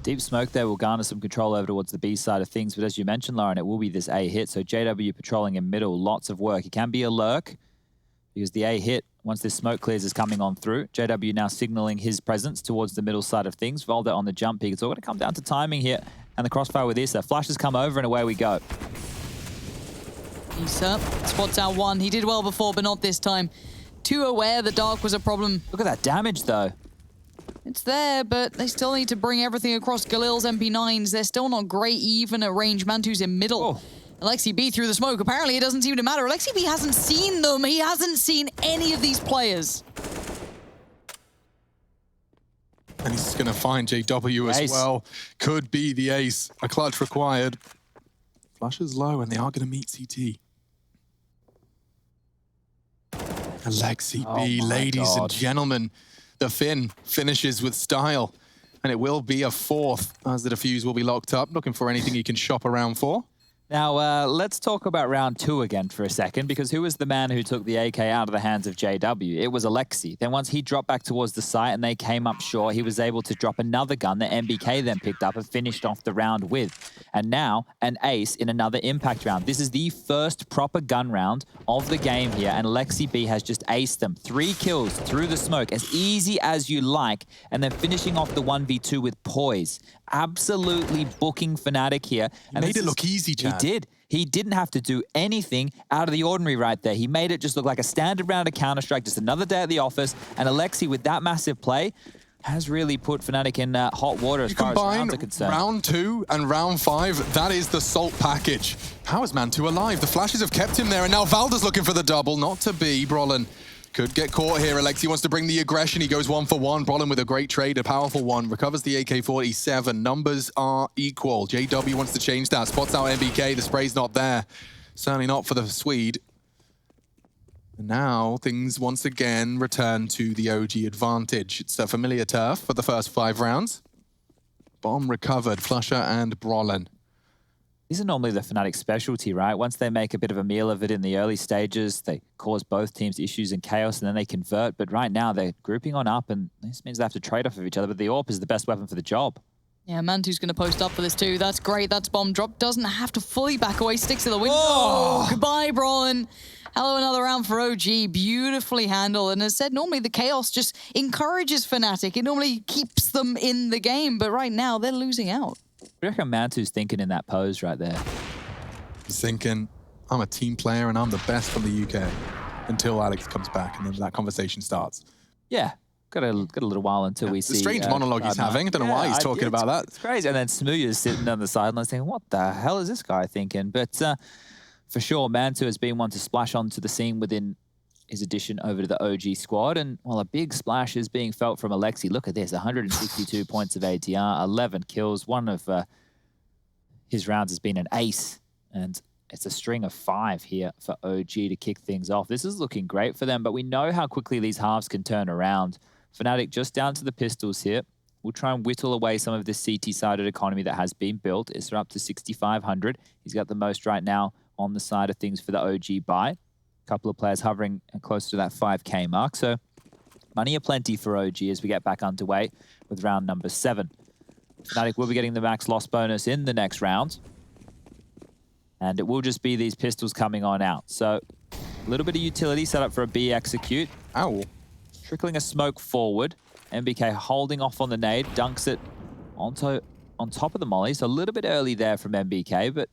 Deep smoke there will garner some control over towards the B side of things. But as you mentioned, Lauren, it will be this A hit. So JW patrolling in middle, lots of work. It can be a lurk because the A hit, once this smoke clears, is coming on through. JW now signaling his presence towards the middle side of things. Valder on the jump peak. It's all going to come down to timing here. And the crossfire with Issa. Flashes come over and away we go. Issa spots out one. He did well before, but not this time. Too aware the dark was a problem. Look at that damage, though. It's there, but they still need to bring everything across Galil's MP9s. They're still not great even at range. Mantu's in middle. Alexi B through the smoke. Apparently, it doesn't seem to matter. Alexi B hasn't seen them. He hasn't seen any of these players. And he's going to find JW as Ace. well. Could be the ace. A clutch required. Flush is low, and they are going to meet CT. Alexi B, ladies and gentlemen. The Finn finishes with style. And it will be a fourth, as the defuse will be locked up. Looking for anything he can shop around for. Now, let's talk about round 2 again for a second, because who was the man who took the AK out of the hands of JW? It was Alexi. Then once he dropped back towards the site and they came up short, he was able to drop another gun that MBK then picked up and finished off the round with. And now, an ace in another impact round. This is the first proper gun round of the game here, and Alexi B has just aced them. 3 kills through the smoke, as easy as you like, and then finishing off the 1v2 with poise. Absolutely booking Fnatic here. And made it look easy, Chad. He did. He didn't have to do anything out of the ordinary right there. He made it just look like a standard round of Counter-Strike, just another day at the office. And Alexi, with that massive play, has really put Fnatic in hot water as far as rounds are concerned. Round 2 and round 5, that is the salt package. How is Mantu alive? The flashes have kept him there, and now Valda's looking for the double. Not to be. Brolin could get caught here. Alexi wants to bring the aggression. He goes 1 for 1. Brolin with a great trade, a powerful one. Recovers the AK-47. Numbers are equal. JW wants to change that. Spots out MBK. The spray's not there. Certainly not for the Swede. And now things once again return to the OG advantage. It's a familiar turf for the first 5 rounds. Bomb recovered. Flusher and Brolin. These are normally the Fnatic specialty, right? Once they make a bit of a meal of it in the early stages, they cause both teams issues and chaos, and then they convert. But right now, they're grouping on up, and this means they have to trade off of each other. But the AWP is the best weapon for the job. Yeah, Mantu's going to post up for this too. That's great. That's bomb drop. Doesn't have to fully back away. Sticks to the window. Oh! Goodbye, Brolin. Hello, another round for OG. Beautifully handled. And as said, normally the chaos just encourages Fnatic. It normally keeps them in the game. But right now, they're losing out. What do you reckon Mantu's thinking in that pose right there? He's thinking, I'm a team player and I'm the best from the UK. Until Alex comes back and then that conversation starts. Yeah. Got a little while until we see... The strange monologue he's having. I don't know why he's talking about that. It's crazy. And then Smooya's sitting on the sideline saying, what the hell is this guy thinking? But for sure, Mantu has been one to splash onto the scene within his addition over to the OG squad. And while a big splash is being felt from Alexi, look at this, 162 points of ATR, 11 kills. One of his rounds has been an ace. And it's a string of 5 here for OG to kick things off. This is looking great for them, but we know how quickly these halves can turn around. Fnatic just down to the pistols here. We'll try and whittle away some of this CT-sided economy that has been built. It's up to 6,500. He's got the most right now on the side of things for the OG buy. A couple of players hovering close to that 5K mark. So money aplenty for OG as we get back underway with round number 7. Fnatic will be getting the max loss bonus in the next round. And it will just be these pistols coming on out. So a little bit of utility set up for a B execute. Ow. Trickling a smoke forward. MBK holding off on the nade, dunks it on top of the molly. So a little bit early there from MBK, but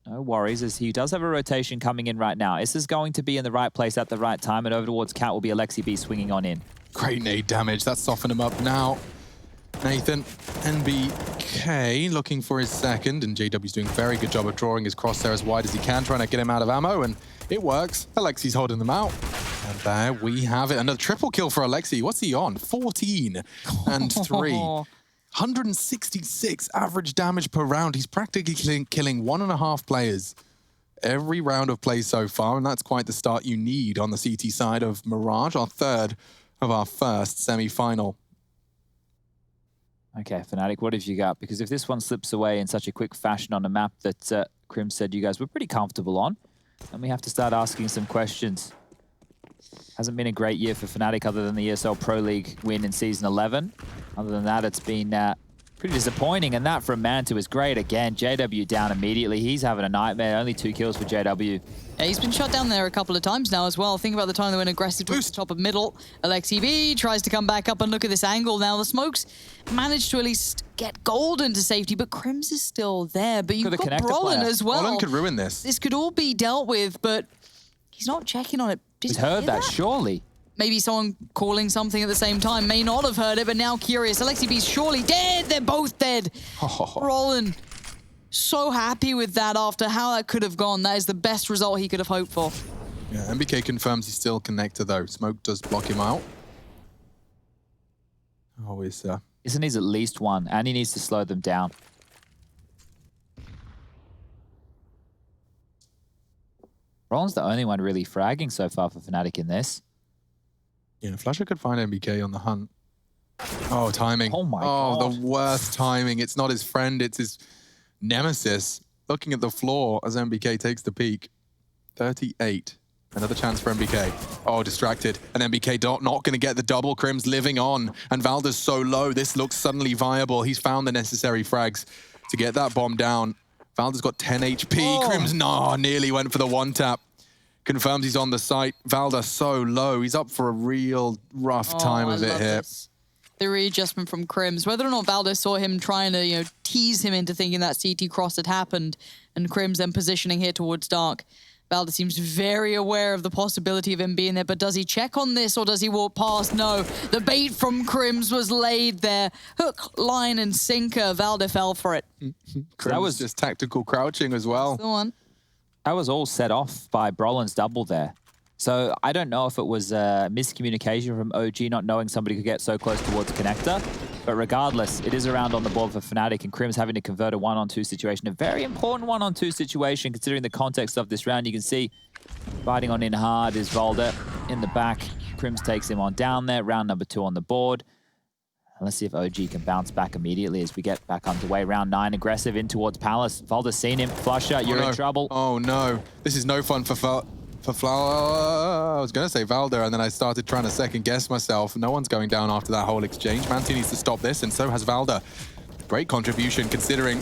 no worries as he does have a rotation coming in right now. This is going to be in the right place at the right time, and over towards Cat will be Alexi B swinging on in. Great nade damage. That's softened him up now. Nathan, NBK looking for his second, and JW's doing a very good job of drawing his crosshair as wide as he can, trying to get him out of ammo, and it works. Alexi's holding them out. And there we have it. Another triple kill for Alexi. What's he on? 14 and 3. 166 average damage per round. He's practically killing 1.5 players every round of play so far, and that's quite the start you need on the CT side of Mirage, our third of our first semi-final. Okay, Fnatic, what have you got? Because if this one slips away in such a quick fashion on a map that Krim said you guys were pretty comfortable on, then we have to start asking some questions. Hasn't been a great year for Fnatic other than the ESL Pro League win in Season 11. Other than that, it's been Pretty disappointing, and that from Mantu is great again. JW down immediately. He's having a nightmare. Only 2 kills for JW. Yeah, he's been shut down there a couple of times now as well. Think about the time they went aggressive towards the top of middle. Alexi B tries to come back up and look at this angle. Now the smokes managed to at least get Golden to safety, but Crims is still there. But you've got Brolin as well. Brolin could ruin this. This could all be dealt with, but he's not checking on it. He's heard that, surely. Maybe someone calling something at the same time may not have heard it, but now curious. Alexi B's surely dead. They're both dead. Brolin, so happy with that after how that could have gone. That is the best result he could have hoped for. Yeah, MBK confirms he's still connector though. Smoke does block him out. Oh, Isn't needs at least one, and he needs to slow them down. Roland's the only one really fragging so far for Fnatic in this. Yeah, Flasher could find MBK on the hunt. Oh, timing. Oh my God. Oh, the worst timing. It's not his friend, it's his nemesis. Looking at the floor as MBK takes the peek. 38. Another chance for MBK. Oh, distracted. And MBK not going to get the double. Crims living on. And Valda's so low. This looks suddenly viable. He's found the necessary frags to get that bomb down. Valda's got 10 HP. Oh. Crims, nearly went for the one tap. Confirms he's on the site. Valda so low. He's up for a real rough time of it here. The readjustment from Crims. Whether or not Valda saw him trying to, tease him into thinking that CT cross had happened, and Crims then positioning here towards Dark. Valda seems very aware of the possibility of him being there, but does he check on this or does he walk past? No. The bait from Crims was laid there. Hook, line, and sinker. Valda fell for it. That was just tactical crouching as well. That's the one. That was all set off by Brolin's double there. So I don't know if it was miscommunication from OG not knowing somebody could get so close towards connector. But regardless, it is around on the board for Fnatic, and Crims having to convert a 1-on-2 situation. A very important 1-on-2 situation considering the context of this round. You can see fighting on in hard is Valda in the back. Crims takes him on down there. Round number 2 on the board. And let's see if OG can bounce back immediately as we get back underway. Round 9, aggressive in towards Palace. Valda's seen him. Flusher, you're in trouble. Oh no, this is no fun for Flower. I was going to say Valda, and then I started trying to second guess myself. No one's going down after that whole exchange. Manti needs to stop this, and so has Valda. Great contribution considering.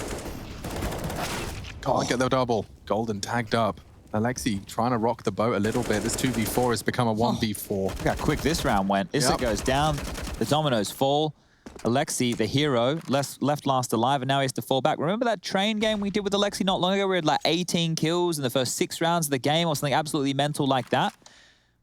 Can't get the double. Golden tagged up. Alexi trying to rock the boat a little bit. This 2v4 has become a 1v4. Look how quick this round went. Issa goes down. The dominoes fall. Alexi, the hero, left last alive, and now he has to fall back. Remember that train game we did with Alexi not long ago? We had like 18 kills in the first 6 rounds of the game or something absolutely mental like that.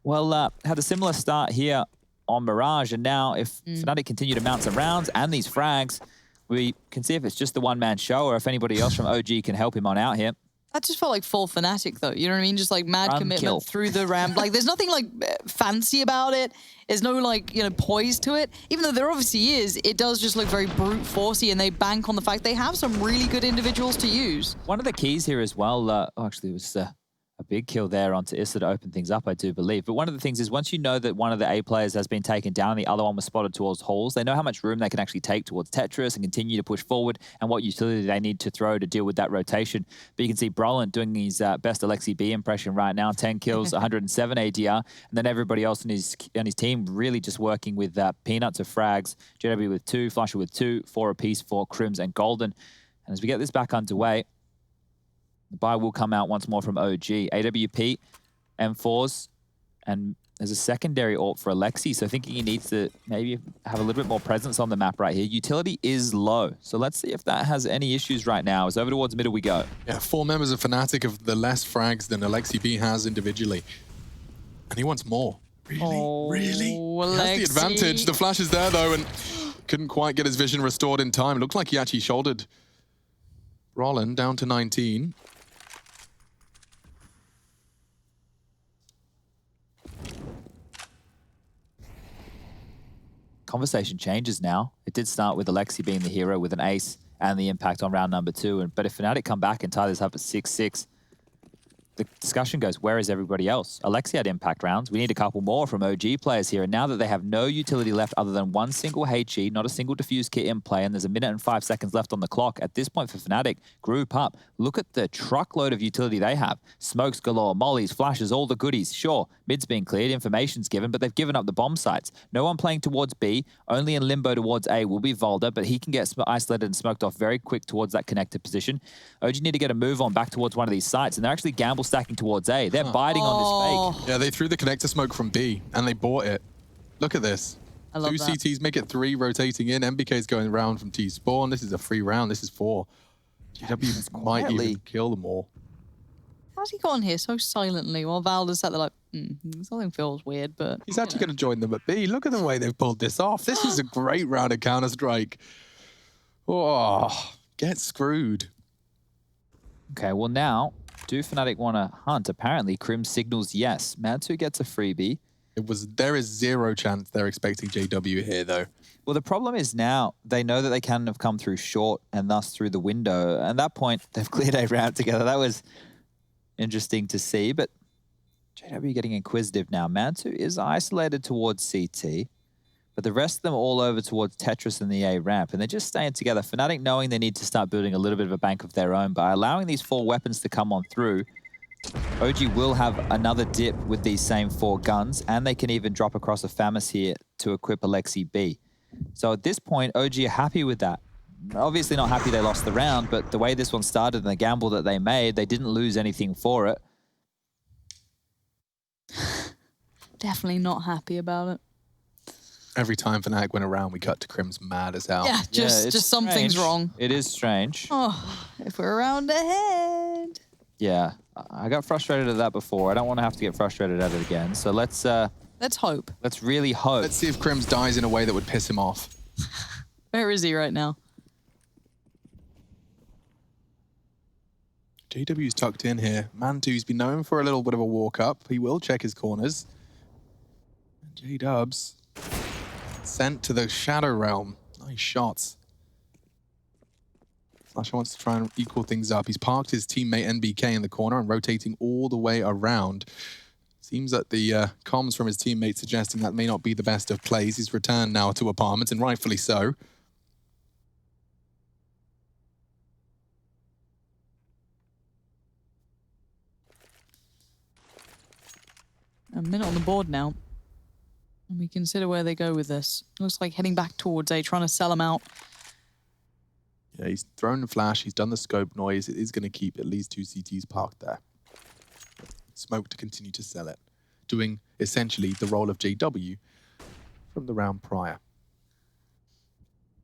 Well, had a similar start here on Mirage, and now if Fnatic continue to mount some rounds and these frags, we can see if it's just the one-man show or if anybody else from OG can help him on out here. That just felt like full Fnatic, though. You know what I mean? Just like mad commitment through the ramp. Like, there's nothing like fancy about it. There's no like, poise to it. Even though there obviously is, it does just look very brute forcey, and they bank on the fact they have some really good individuals to use. One of the keys here as well, actually it was a big kill there onto Issa to open things up, I do believe. But one of the things is once you know that one of the A players has been taken down and the other one was spotted towards halls, they know how much room they can actually take towards Tetris and continue to push forward and what utility they need to throw to deal with that rotation. But you can see Brolin doing his best Alexi B impression right now, 10 kills, 107 ADR, and then everybody else on his team really just working with peanuts of frags, JW with 2, Flusher with 2, 4 apiece for Crims and Golden. And as we get this back underway, the buy will come out once more from OG. AWP, M4s, and there's a secondary ult for Alexi, so thinking he needs to maybe have a little bit more presence on the map right here. Utility is low, so let's see if that has any issues right now. As over towards middle we go. Yeah, 4 members of Fnatic have the less frags than Alexi B has individually. And he wants more. Really? Really? He has the advantage. The flash is there, though, and couldn't quite get his vision restored in time. It looked like he actually shouldered Rollin down to 19. Conversation changes now. It did start with Alexi being the hero with an ace and the impact on round number 2. But if Fnatic come back and tie this up at 6-6, the discussion goes, where is everybody else? Alexi had impact rounds. We need a couple more from OG players here. And now that they have no utility left other than one single HE, not a single diffuse kit in play, and there's a minute and 5 seconds left on the clock, at this point for Fnatic, group up. Look at the truckload of utility they have. Smokes galore, mollies, flashes, all the goodies. Sure, mid's being cleared, information's given, but they've given up the bomb sites. No one playing towards B, only in limbo towards A will be Volda, but he can get isolated and smoked off very quick towards that connected position. OG need to get a move on back towards one of these sites, and they're actually gamble stacking towards A. They're biting on this fake. Yeah, they threw the connector smoke from B, and they bought it. Look at this. I love 2 that. CTs make it 3 rotating in. MBK's going round from T spawn. This is a free round. This is 4. GW might even kill them all. How's he gone here so silently while Valda's sat there like, something feels weird, but... He's actually going to join them at B. Look at the way they've pulled this off. This is a great round of Counter-Strike. Oh, get screwed. Okay, well now, do Fnatic want to hunt? Apparently, Crim signals yes. Mantu gets a freebie. There is 0 chance they're expecting JW here, though. Well, the problem is now they know that they can have come through short and thus through the window. At that point, they've cleared a round together. That was interesting to see, but JW getting inquisitive now. Mantu is isolated towards CT, but the rest of them all over towards Tetris and the A ramp, and they're just staying together. Fnatic knowing they need to start building a little bit of a bank of their own by allowing these 4 weapons to come on through. OG will have another dip with these same 4 guns, and they can even drop across a FAMAS here to equip Alexi B. So at this point, OG are happy with that. Obviously not happy they lost the round, but the way this one started and the gamble that they made, they didn't lose anything for it. Definitely not happy about it. Every time Fnatic went around, we cut to Crim's mad as hell. Yeah, just something's strange. wrong. It is strange. Oh, if we're around ahead. Yeah, I got frustrated at that before. I don't want to have to get frustrated at it again. So let's hope. Let's really hope. Let's see if Crims dies in a way that would piss him off. Where is he right now? JW's tucked in here. Mantu's been known for a little bit of a walk up. He will check his corners. J-Dubs sent to the Shadow Realm. Nice shots. Flasher wants to try and equal things up. He's parked his teammate NBK in the corner and rotating all the way around. Seems that the comms from his teammate suggesting that may not be the best of plays. He's returned now to apartments, and rightfully so. A minute on the board now. And we consider where they go with this. Looks like heading back towards A, trying to sell them out. Yeah, he's thrown the flash. He's done the scope noise. It is going to keep at least 2 CTs parked there. Smoke to continue to sell it. Doing essentially the role of JW from the round prior.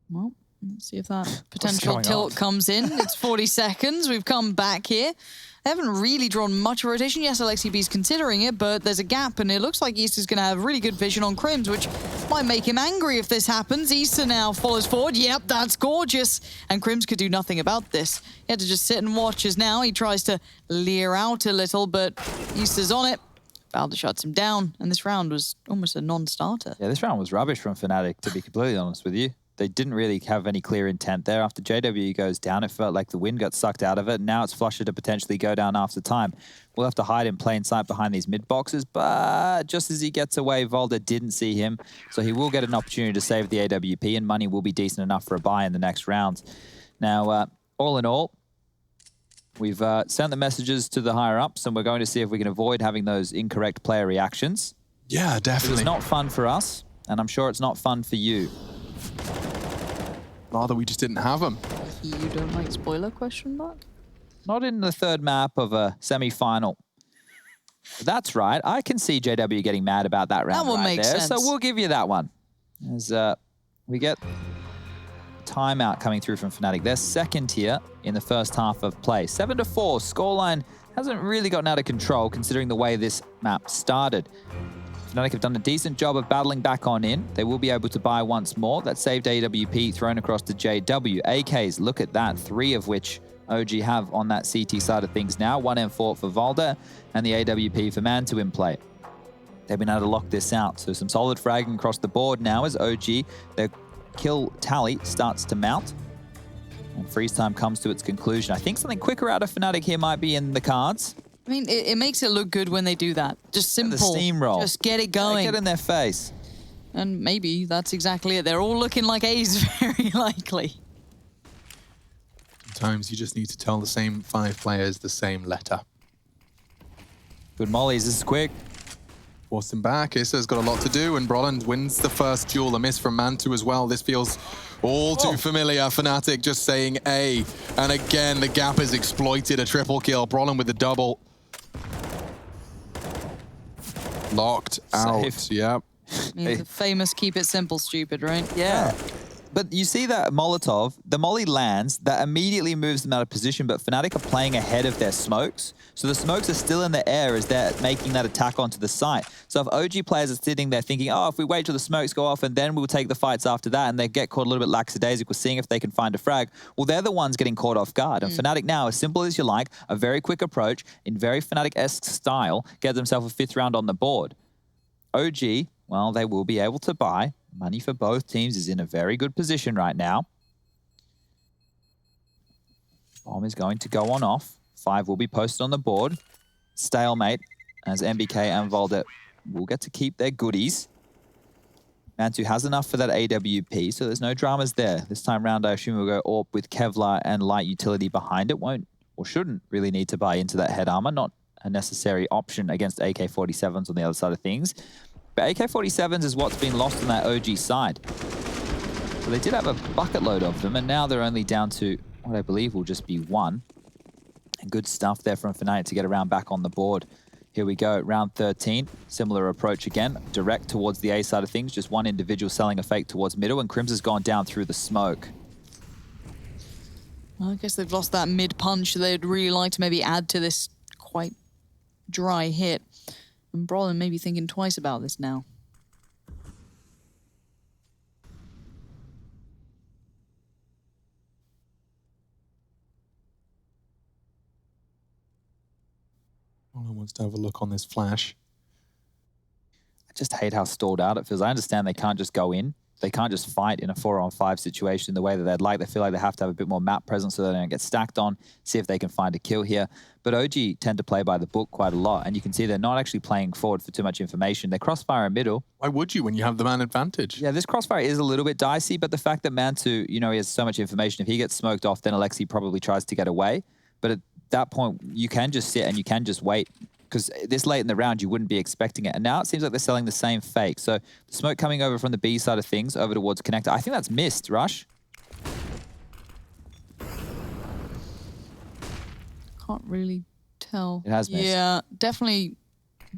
Well, let's see if that potential tilt comes in. It's 40 seconds. We've come back here. They haven't really drawn much rotation. Yes, Alexi B's considering it, but there's a gap, and it looks like East is going to have really good vision on Crims, which might make him angry if this happens. Easter now follows forward. Yep, that's gorgeous. And Crims could do nothing about this. He had to just sit and watch as now he tries to leer out a little, but Easter's on it. Valda shuts him down, and this round was almost a non-starter. Yeah, this round was rubbish from Fnatic, to be completely honest with you. They didn't really have any clear intent there. After JW goes down, it felt like the wind got sucked out of it. Now it's Flusher to potentially go down after time. We'll have to hide in plain sight behind these mid boxes, but just as he gets away, Volda didn't see him, so he will get an opportunity to save the AWP, and money will be decent enough for a buy in the next round. Now, all in all, we've sent the messages to the higher-ups, and we're going to see if we can avoid having those incorrect player reactions. Yeah, definitely. It's not fun for us, and I'm sure it's not fun for you. Rather, we just didn't have them. You don't like spoiler question mark? Not in the third map of a semi-final. That's right. I can see JW getting mad about that round That one right makes there, sense. so we'll give you that one. As we get timeout coming through from Fnatic. They're second here in the first half of play. 7-4. Scoreline hasn't really gotten out of control considering the way this map started. Fnatic have done a decent job of battling back on in. They will be able to buy once more. That saved AWP thrown across to JW. AKs, look at that. 3 of which OG have on that CT side of things now. 1 M4 for Volda and the AWP for Mantu in play. They've been able to lock this out. So some solid fragging across the board now as OG, their kill tally starts to mount. And freeze time comes to its conclusion. I think something quicker out of Fnatic here might be in the cards. I mean, it makes it look good when they do that. Just simple. The steamroll. Just get it going. Get in their face. And maybe that's exactly it. They're all looking like A's, very likely. Sometimes you just need to tell the same 5 players the same letter. Good mollies, this is quick. Forced him back. Issa's got a lot to do, and Broland wins the first duel. A miss from Mantu as well. This feels all too familiar. Fnatic just saying A. And again, the gap is exploited. A triple kill. Broland with the double. Locked out. Yep. It's the famous keep it simple, stupid, right? Yeah. But you see that Molotov, the molly lands, that immediately moves them out of position, but Fnatic are playing ahead of their smokes. So the smokes are still in the air as they're making that attack onto the site. So if OG players are sitting there thinking, oh, if we wait till the smokes go off and then we'll take the fights after that, and they get caught a little bit lackadaisical, seeing if they can find a frag, well, they're the ones getting caught off guard. And Fnatic now, as simple as you like, a very quick approach, in very Fnatic-esque style, get themselves a 5th round on the board. OG, well, they will be able to buy. Money for both teams is in a very good position right now. Bomb is going to go on off. 5 will be posted on the board. Stalemate as MBK and Voldet will get to keep their goodies. Mantu has enough for that AWP, so there's no dramas there. This time round, I assume we'll go AWP with Kevlar and light utility behind it. Won't or shouldn't really need to buy into that head armor. Not a necessary option against AK-47s on the other side of things. But AK-47s is what's been lost on that OG side. So they did have a bucket load of them, and now they're only down to what I believe will just be 1. And good stuff there from Fnatic to get around back on the board. Here we go, round 13. Similar approach again, direct towards the A side of things. Just one individual selling a fake towards middle, and Crims has gone down through the smoke. Well, I guess they've lost that mid-punch. They'd really like to maybe add to this quite dry hit. And Brolin may be thinking twice about this now. Brolin wants to have a look on this flash. I just hate how stalled out it feels. I understand they can't just go in. They can't just fight in a 4-on-5 situation the way that they'd like. They feel like they have to have a bit more map presence so they don't get stacked on, see if they can find a kill here. But OG tend to play by the book quite a lot, and you can see they're not actually playing forward for too much information. They crossfire in middle. Why would you when you have the man advantage? Yeah, this crossfire is a little bit dicey, but the fact that Mantu, you know, he has so much information, if he gets smoked off, then Alexi probably tries to get away. But at that point, you can just sit and you can just wait, because this late in the round, you wouldn't be expecting it. And now it seems like they're selling the same fake. So the smoke coming over from the B side of things over towards Connector. I think that's missed, Rush. Can't really tell. It has missed. Yeah, definitely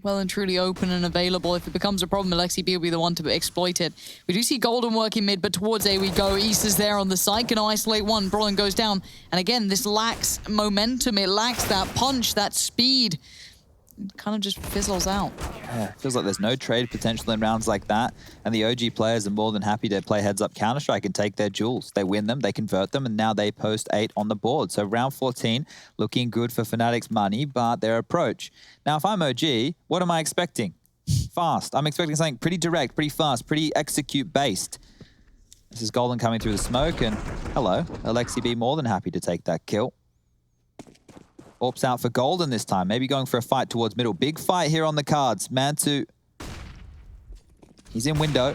well and truly open and available. If it becomes a problem, Alexi B will be the one to exploit it. We do see Golden working mid, but towards A we go. East is there on the side, can isolate one. Brolin goes down. And again, this lacks momentum. It lacks that punch, that speed. It kind of just fizzles out. Yeah, feels like there's no trade potential in rounds like that. And the OG players are more than happy to play heads-up Counter-Strike and take their jewels. They win them, they convert them, and now they post 8 on the board. So round 14, looking good for Fnatic's money, but their approach. Now, if I'm OG, what am I expecting? Fast. I'm expecting something pretty direct, pretty fast, pretty execute-based. This is Golden coming through the smoke, and hello, Alexi B more than happy to take that kill. AWP's out for Golden this time. Maybe going for a fight towards middle. Big fight here on the cards. Mantu, he's in window.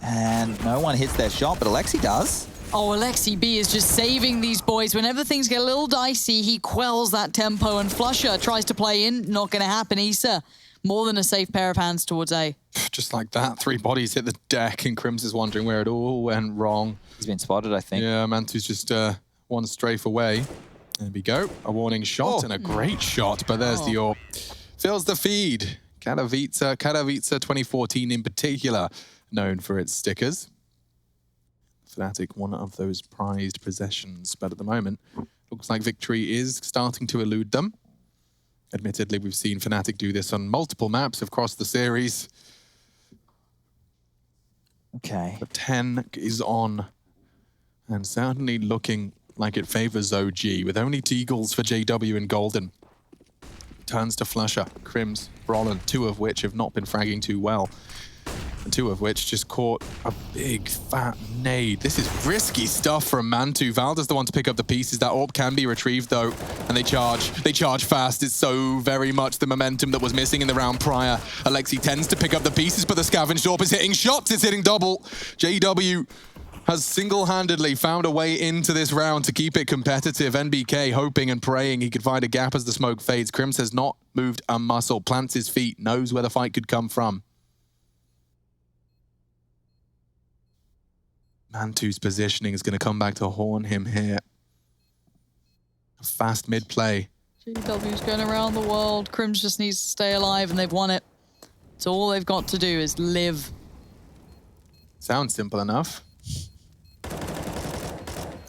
And no one hits their shot, but Alexi does. Oh, Alexi B is just saving these boys. Whenever things get a little dicey, he quells that tempo. And Flusher tries to play in. Not going to happen, Issa. More than a safe pair of hands towards A. Just like that, 3 bodies hit the deck, and Crims is wondering where it all went wrong. He's been spotted, I think. Yeah, Mantu's just one strafe away. There we go. A warning shot and a great shot, but there's the AWP. Fills the feed. Katowice 2014 in particular, known for its stickers. Fnatic, one of those prized possessions, but at the moment, looks like victory is starting to elude them. Admittedly, we've seen Fnatic do this on multiple maps across the series. Okay. The 10 is on, and certainly looking like it favors OG, with only Teagles for JW and Golden. Turns to Flusher, Crims, Brolin, 2 of which have not been fragging too well. two of which just caught a big fat nade. This is risky stuff from Mantu. Valda's the one to pick up the pieces. That AWP can be retrieved though, and they charge fast. It's so very much the momentum that was missing in the round prior. Alexi tends to pick up the pieces, but the scavenged AWP is hitting shots. It's hitting double. JW has single-handedly found a way into this round to keep it competitive. NBK hoping and praying he could find a gap as the smoke fades. Crims has not moved a muscle, plants his feet, knows where the fight could come from. Mantu's positioning is going to come back to horn him here. A fast mid-play. JW's going around the world. Crims just needs to stay alive, and they've won it. So all they've got to do is live. Sounds simple enough.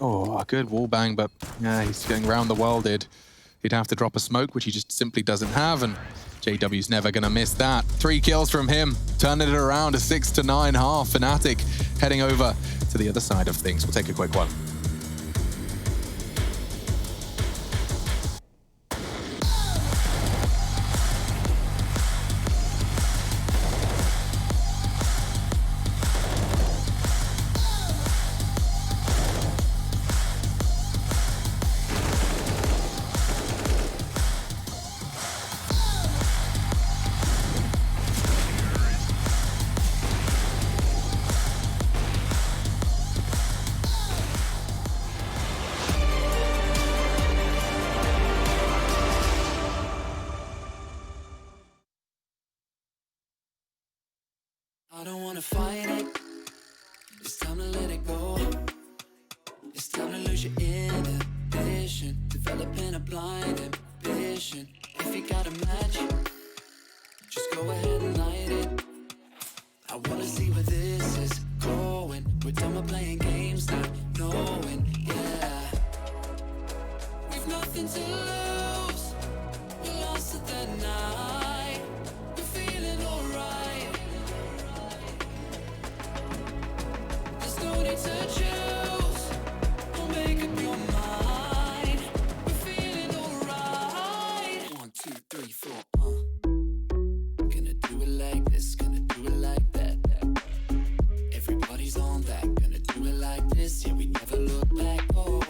Oh, a good wall bang, but yeah, he's going around the world. He'd have to drop a smoke, which he just simply doesn't have, and JW's never going to miss that. 3 kills from him, turning it around, a 6-9 half. Fnatic heading over to the other side of things. We'll take a quick one. I don't wanna fight it. It's time to let it go. It's time to lose your inhibition. Developing a blind ambition. If you got a match, just go ahead and light it. I wanna see where this is going. We're done with playing games, not knowing, yeah. We've nothing to lose. We lost it that night. We're feeling alright. No need to choose, don't make up your mind. We're feeling alright. 1, 2, 3, 4, Gonna do it like this, gonna do it like that. Everybody's on that, gonna do it like this. Yeah, we never look back. Oh,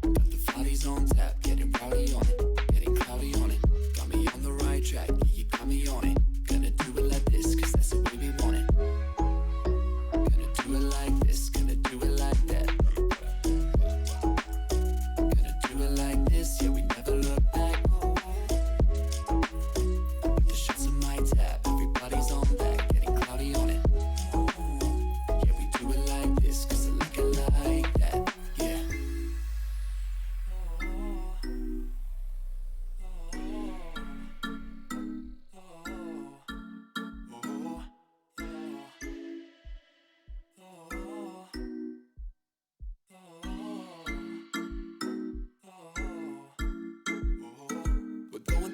got the bodies on tap, getting rowdy on it, getting cloudy on it. Got me on the right track, yeah, you got me on it. Gonna do it like this, cause that's the way we want it. Do it like this, gonna do it like that. Gonna do it like this, yeah, we never look back. The shots on my tab, everybody's on that, getting cloudy on it. Yeah, we do it like this, cause I like it like that, yeah.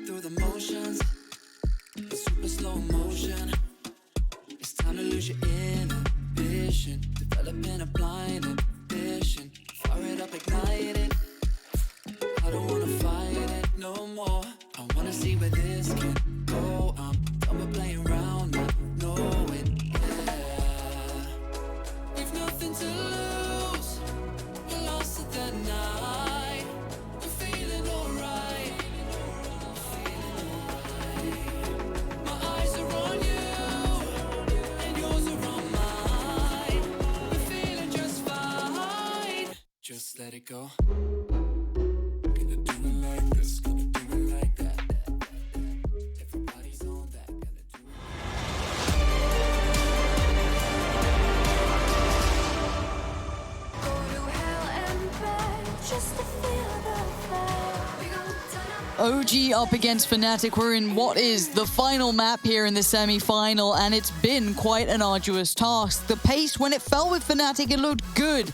Through the motions, in super slow motion. It's time to lose your inhibition. Developing a blind ambition. Fire it up, ignite it. I don't wanna fight it no more. I wanna see where this can go. I'm done with playing around, not knowing, yeah. We've nothing to lose. We lost it that night. We're feeling alright. Just let it go. Gonna do it like this, gonna do it like that. Everybody's on that, gonna do it. Go to hell and back just to feel the fire. We gon' turn up. OG up against Fnatic. We're in what is the final map here in the semi-final, and it's been quite an arduous task. The pace, when it fell with Fnatic, it looked good.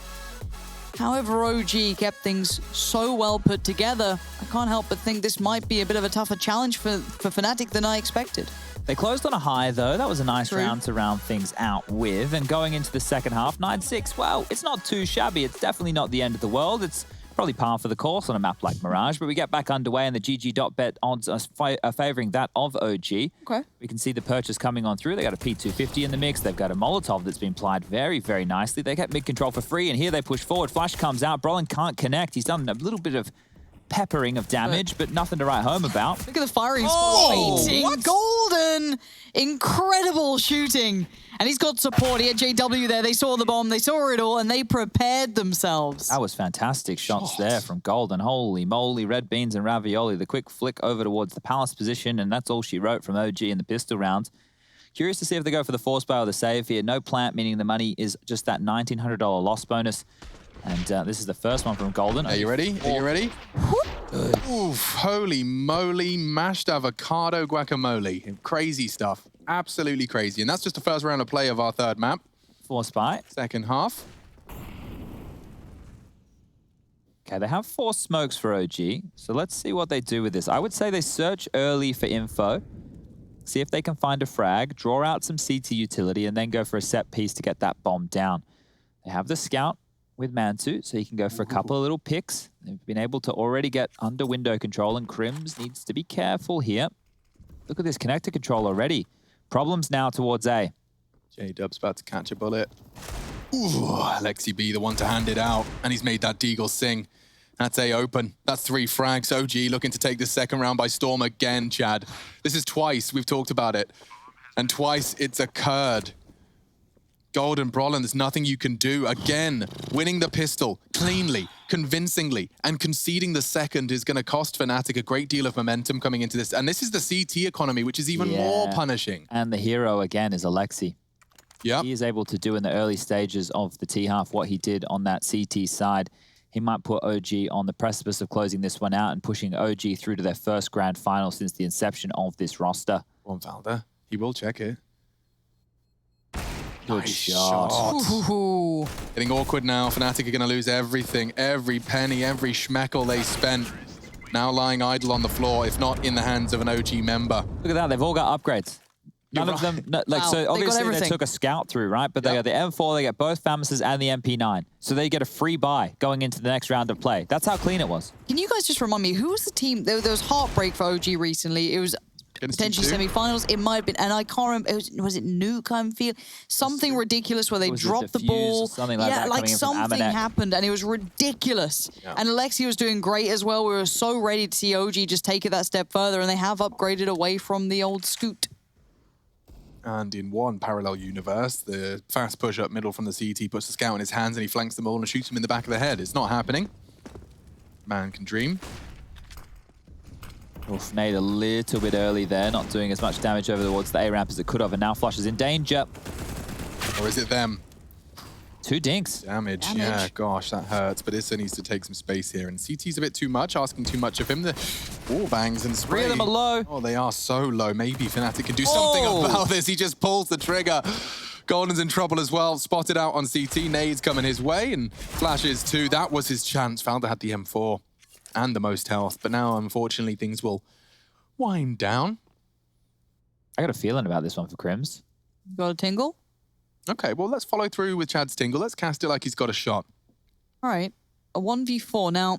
However, OG kept things so well put together. I can't help but think this might be a bit of a tougher challenge for Fnatic than I expected. They closed on a high, though. That was a nice round to round things out with. And going into the second half, 9-6, well, it's not too shabby. It's definitely not the end of the world. It's probably par for the course on a map like Mirage, but we get back underway and the GG.bet odds are favoring that of OG. Okay. We can see the purchase coming on through. They got a P250 in the mix. They've got a Molotov that's been plied very, very nicely. They get mid-control for free, and here they push forward. Flash comes out. Brolin can't connect. He's done a little bit of peppering of damage, but nothing to write home about. Look at the firing Oh, squad waiting. what? Golden! Incredible shooting. And he's got support. He had JW there. They saw the bomb. They saw it all, and they prepared themselves. That was fantastic shots there from Golden. Holy moly, red beans and ravioli. The quick flick over towards the Palace position, and that's all she wrote from OG in the pistol rounds. Curious to see if they go for the force buy or the save here. No plant, meaning the money is just that $1,900 loss bonus. And this is the first one from Golden. Are you ready? Are you ready? Oof, holy moly, mashed avocado guacamole. Crazy stuff. Absolutely crazy. And that's just the first round of play of our third map. Force buy. Second half. Okay, they have 4 smokes for OG. So let's see what they do with this. I would say they search early for info. See if they can find a frag, draw out some CT utility, and then go for a set piece to get that bomb down. They have the scout with Mantu, so he can go for a couple of little picks. They've been able to already get under window control, and Crims needs to be careful here. Look at this connector control already. Problems now towards A. J-Dub's about to catch a bullet. Ooh, Alexi B, the one to hand it out, and he's made that Deagle sing. That's A open. That's 3 frags. OG looking to take the second round by storm again, Chad. This is twice we've talked about it, and twice it's occurred. Golden Brolin, there's nothing you can do. Again, winning the pistol cleanly, convincingly, and conceding the second is going to cost Fnatic a great deal of momentum coming into this. And this is the CT economy, which is even more punishing. And the hero again is Alexi. Yeah, he is able to do in the early stages of the T-half what he did on that CT side. He might put OG on the precipice of closing this one out and pushing OG through to their first grand final since the inception of this roster. One Valda, he will check it. Good shot. Getting awkward now. Fnatic are going to lose everything. Every penny, every schmeckle they spent. Now lying idle on the floor, if not in the hands of an OG member. Look at that. They've all got upgrades. None of them, no, like, Wow, so they got obviously they everything. took a scout through, right? But they got the M4, they get both FAMASs and the MP9. So they get a free buy going into the next round of play. That's how clean it was. Can you guys just remind me, who was the team? There was heartbreak for OG recently. It was potentially semi-finals. It might have been, and I can't remember, was it Nuke, I'm feeling? Something ridiculous where they dropped the ball. Or something like that like coming in from something Amanek. happened, and it was ridiculous. Yeah. And Alexi was doing great as well. We were so ready to see OG just take it that step further, and they have upgraded away from the old scoot. And in one parallel universe, the fast push up middle from the CT puts the scout in his hands and he flanks them all and shoots him in the back of the head. It's not happening. Man can dream. Oof, made a little bit early there, not doing as much damage over towards the A-ramp as it could have, and now Flush is in danger. Or is it them? 2 dinks. Damage. Yeah, gosh, that hurts. But Issa needs to take some space here. And CT's a bit too much, asking too much of him. The wall bangs and spray. 3 of them are low. Oh, they are so low. Maybe Fnatic can do something about this. He just pulls the trigger. Golden's in trouble as well. Spotted out on CT. Nades coming his way and flashes too. That was his chance. Valda had the M4 and the most health. But now, unfortunately, things will wind down. I got a feeling about this one for Crims. Got a tingle? Okay, well, let's follow through with Chad's tingle. Let's cast it like he's got a shot. All right, a 1v4. Now,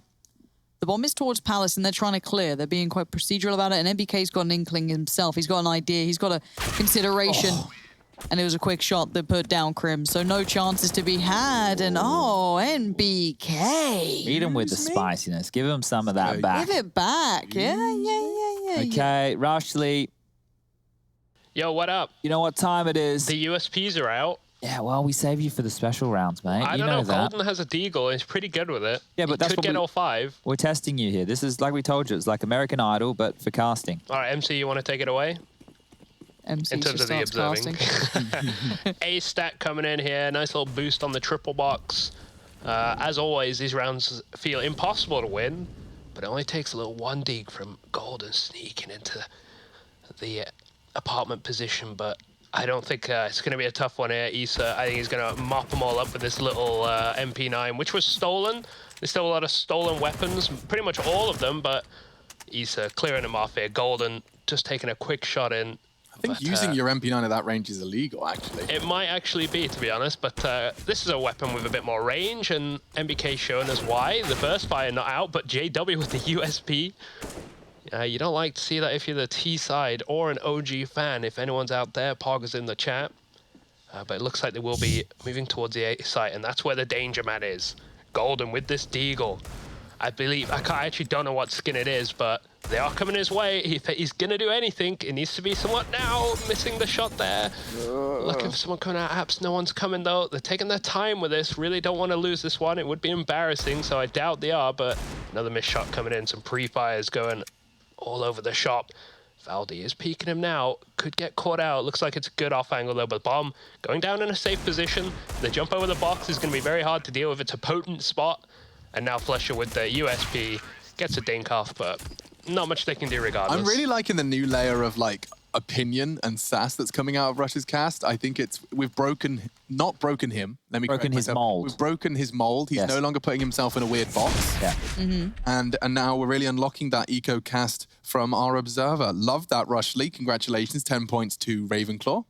the bomb is towards Palace, and they're trying to clear. They're being quite procedural about it, and MBK's got an inkling himself. He's got an idea. He's got a consideration. And it was a quick shot that put down Crim, so no chances to be had. And NBK. Meet him with the spiciness. Give him some of that back. Give it back. Yeah. Okay, Rashley. Yo, what up? You know what time it is? The USPs are out. Yeah, well, we save you for the special rounds, mate. I you don't know know. that. Golden has a Deagle and he's pretty good with it. Yeah, but he that's could get all 5. We're testing you here. This is like we told you. It's like American Idol, but for casting. All right, MC, you want to take it away? MC in terms of the observing. A stat coming in here. Nice little boost on the triple box. As always, these rounds feel impossible to win, but it only takes a little 1 dig from Golden sneaking into the apartment position, but I don't think it's going to be a tough one here. Issa, I think he's going to mop them all up with this little MP9, which was stolen. There's still a lot of stolen weapons, pretty much all of them, but Issa clearing them off here. Golden just taking a quick shot in. I think using your MP9 at that range is illegal, actually. It might actually be, to be honest, but this is a weapon with a bit more range, and MBK showing us why. The burst fire not out, but JW with the USP. You don't like to see that if you're the T side or an OG fan. If anyone's out there, Pog is in the chat. But it looks like they will be moving towards the A site, and that's where the danger mat is. Golden with this Deagle. I actually don't know what skin it is, but they are coming his way. If he's gonna do anything, it needs to be somewhat now. Missing the shot there. Looking for someone coming out apps. No one's coming though. They're taking their time with this. Really don't want to lose this one. It would be embarrassing, so I doubt they are, but another missed shot coming in. Some pre-fires going all over the shop. Valdi is peeking him now. Could get caught out. Looks like it's a good off angle though, but Bomb going down in a safe position. The jump over the box is going to be very hard to deal with. It's a potent spot. And now Flesher with the USP gets a dink off, but not much they can do regardless. I'm really liking the new layer of like opinion and sass that's coming out of Rush's cast. I think we've not broken him. Let me broken his mold. We've broken his mold. He's no longer putting himself in a weird box. Yeah. And now we're really unlocking that eco cast from our observer. Love that, Rush Lee. Congratulations. 10 points to Ravenclaw.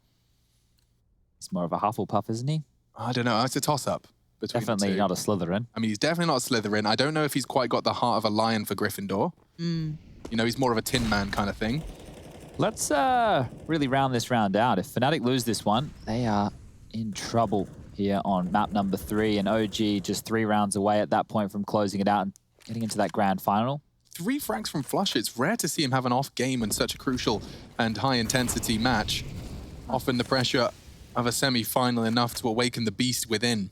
He's more of a Hufflepuff, isn't he? I don't know. It's a toss-up. Definitely not a Slytherin. I mean, he's definitely not a Slytherin. I don't know if he's quite got the heart of a lion for Gryffindor. You know, he's more of a Tin Man kind of thing. Let's really round this round out. If Fnatic lose this one, they are in trouble here on map number 3. And OG just 3 rounds away at that point from closing it out and getting into that grand final. 3 frags from Flush. It's rare to see him have an off game in such a crucial and high-intensity match. Often the pressure of a semi-final enough to awaken the beast within.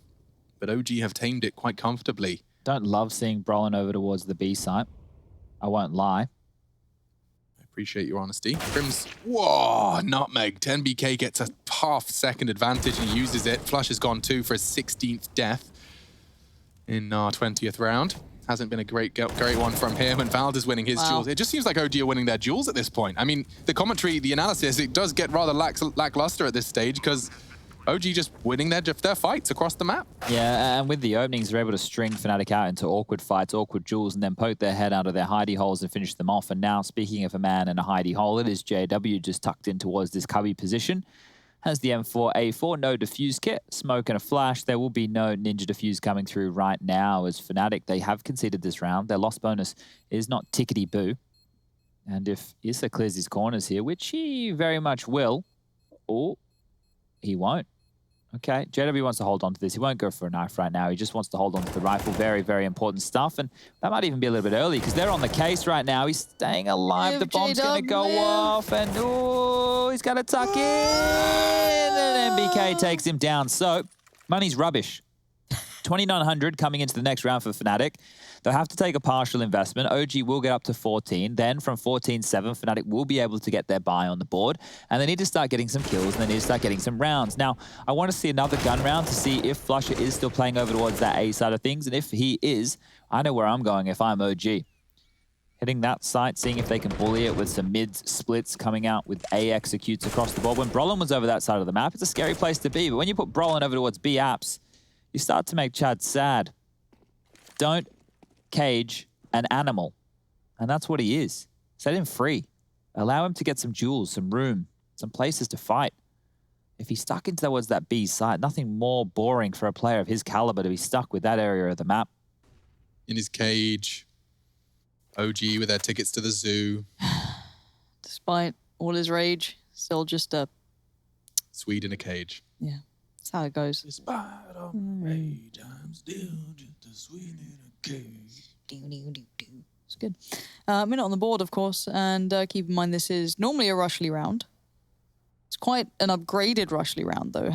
But OG have tamed it quite comfortably. Don't love seeing Brolin over towards the B site. I won't lie. I appreciate your honesty. Crim's, whoa, nutmeg. 10BK gets a half-second advantage and he uses it. Flush has gone 2 for his 16th death in our 20th round. Hasn't been a great one from him, and Valda's winning his duels. It just seems like OG are winning their duels at this point. I mean, the commentary, the analysis, it does get rather lackluster at this stage because OG just winning their fights across the map. Yeah, and with the openings, they're able to string Fnatic out into awkward fights, awkward duels, and then poke their head out of their hidey holes and finish them off. And now, speaking of a man in a hidey hole, it is JW just tucked in towards this cubby position. Has the M4A4, no defuse kit, smoke and a flash. There will be no ninja defuse coming through right now as Fnatic, they have conceded this round. Their loss bonus is not tickety-boo. And if Issa clears his corners here, which he very much will, or he won't. Okay, JW wants to hold on to this. He won't go for a knife right now. He just wants to hold on to the rifle. Very, very important stuff. And that might even be a little bit early because they're on the case right now. He's staying alive. The bomb's going to go off. And, oh, he's got to tuck in. And MBK takes him down. So, money's rubbish. 2,900 coming into the next round for Fnatic. They'll have to take a partial investment. OG will get up to 14. Then from 14-7, Fnatic will be able to get their buy on the board. And they need to start getting some kills, and they need to start getting some rounds. Now, I want to see another gun round to see if Flusher is still playing over towards that A side of things. And if he is, I know where I'm going if I'm OG. Hitting that site, seeing if they can bully it with some mid splits coming out with A executes across the board. When Brolin was over that side of the map, it's a scary place to be. But when you put Brolin over towards B apps, you start to make Chad sad. Don't cage an animal. And that's what he is. Set him free. Allow him to get some jewels, some room, some places to fight. If he's stuck into towards that B side, nothing more boring for a player of his caliber to be stuck with that area of the map. In his cage. OG with their tickets to the zoo. Despite all his rage, still just a... Swede in a cage. Yeah, that's how it goes. Despite all the rage, I'm still just a Swede in a cage. It's good. Minute on the board, of course, and keep in mind this is normally a Rushly round. It's quite an upgraded Rushly round, though.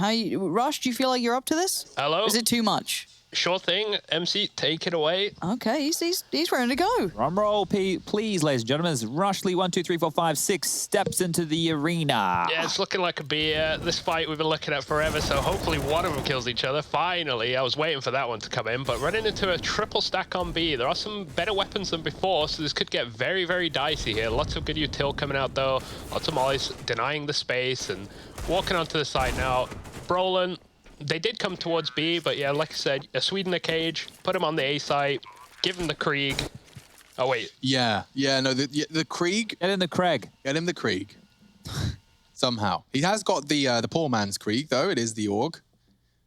Rush, do you feel like you're up to this? Hello? Or is it too much? Sure thing. MC, take it away. Okay, he's ready to go. Drum roll, please, ladies and gentlemen. As Rushly 1, 2, 3, 4, 5, 6 steps into the arena. Yeah, it's looking like a beer. This fight we've been looking at forever, so hopefully one of them kills each other. Finally, I was waiting for that one to come in, but running into a triple stack on B. There are some better weapons than before, so this could get very, very dicey here. Lots of good util coming out, though. Lots of mollies denying the space and walking onto the side now. Brolin. They did come towards B, but yeah, like I said, a Swede in a cage, put him on the A site, give him the Krieg. Oh, wait. Yeah, no, the Krieg. Get in the Krieg. Get him the Krieg. somehow. He has got the poor man's Krieg, though. It is the AUG.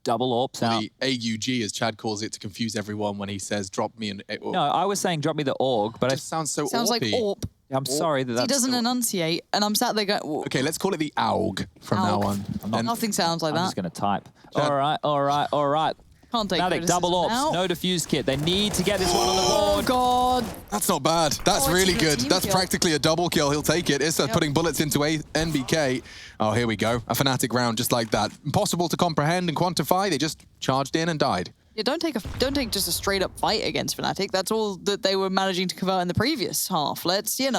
Double AWPs out. The AUG, as Chad calls it, to confuse everyone when he says, drop me an... No, I was saying drop me the AUG, but it just sounds so Sounds like AWP. AWP. I'm sorry that that's... He doesn't enunciate, and I'm sat there going... Okay, let's call it the AUG from now on. Nothing sounds like I'm that. just going to type. All right. Can't take Fnatic, double criticism AWPs, now. no defuse kit. They need to get this one on the Oh, board. God. That's not bad. That's really it's a good. team That's kill. practically a double kill. He'll take it. Issa putting bullets into NBK. Oh, here we go. A Fnatic round just like that. Impossible to comprehend and quantify. They just charged in and died. Yeah, don't take just a straight up fight against Fnatic. That's all that they were managing to convert in the previous half. Let's, I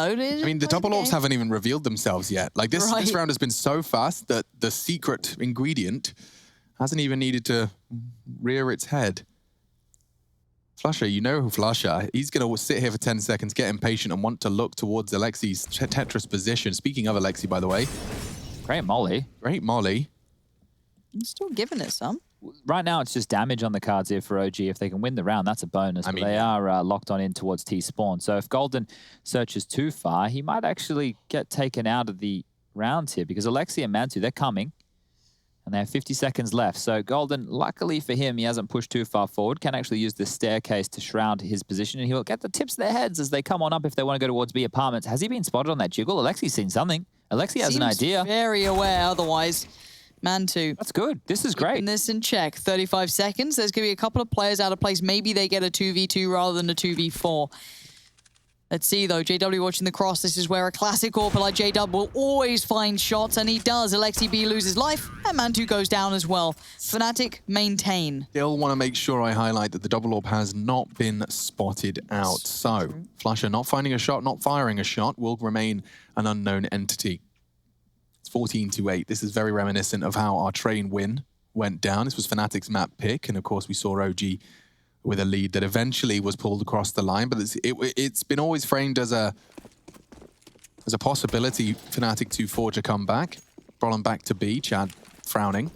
mean, the double AWPs haven't even revealed themselves yet. Like, this round has been so fast that the secret ingredient hasn't even needed to rear its head. Flusher, you know who Flusher. He's going to sit here for 10 seconds, get impatient, and want to look towards Alexi's Tetris position. Speaking of Alexi, by the way. Great molly. Great molly. I'm still giving it some. Right now, it's just damage on the cards here for OG. If they can win the round, that's a bonus. But they are locked on in towards T-spawn. So if Golden searches too far, he might actually get taken out of the rounds here because Alexi and Mantu, they're coming. And they have 50 seconds left. So Golden, luckily for him, he hasn't pushed too far forward, can actually use this staircase to shroud his position, and he'll get the tips of their heads as they come on up if they want to go towards B apartments. Has he been spotted on that jiggle? Alexi's seen something. Alexi has an idea. Very aware otherwise. Mantu. That's good. This is great. Keeping this in check. 35 seconds. There's going to be a couple of players out of place. Maybe they get a 2v2 rather than a 2v4. Let's see, though. JW watching the cross. This is where a classic AWP like JW will always find shots, and he does. Alexi B loses life, and Mantu goes down as well. Fnatic maintain. Still want to make sure I highlight that the double AWP has not been spotted out. So, Flusher not finding a shot, not firing a shot, will remain an unknown entity. It's 14-8. This is very reminiscent of how our train win went down. This was Fnatic's map pick, and of course we saw OG with a lead that eventually was pulled across the line, but it's been always framed as a possibility Fnatic to forge a comeback. Brolin back to B, Chad frowning.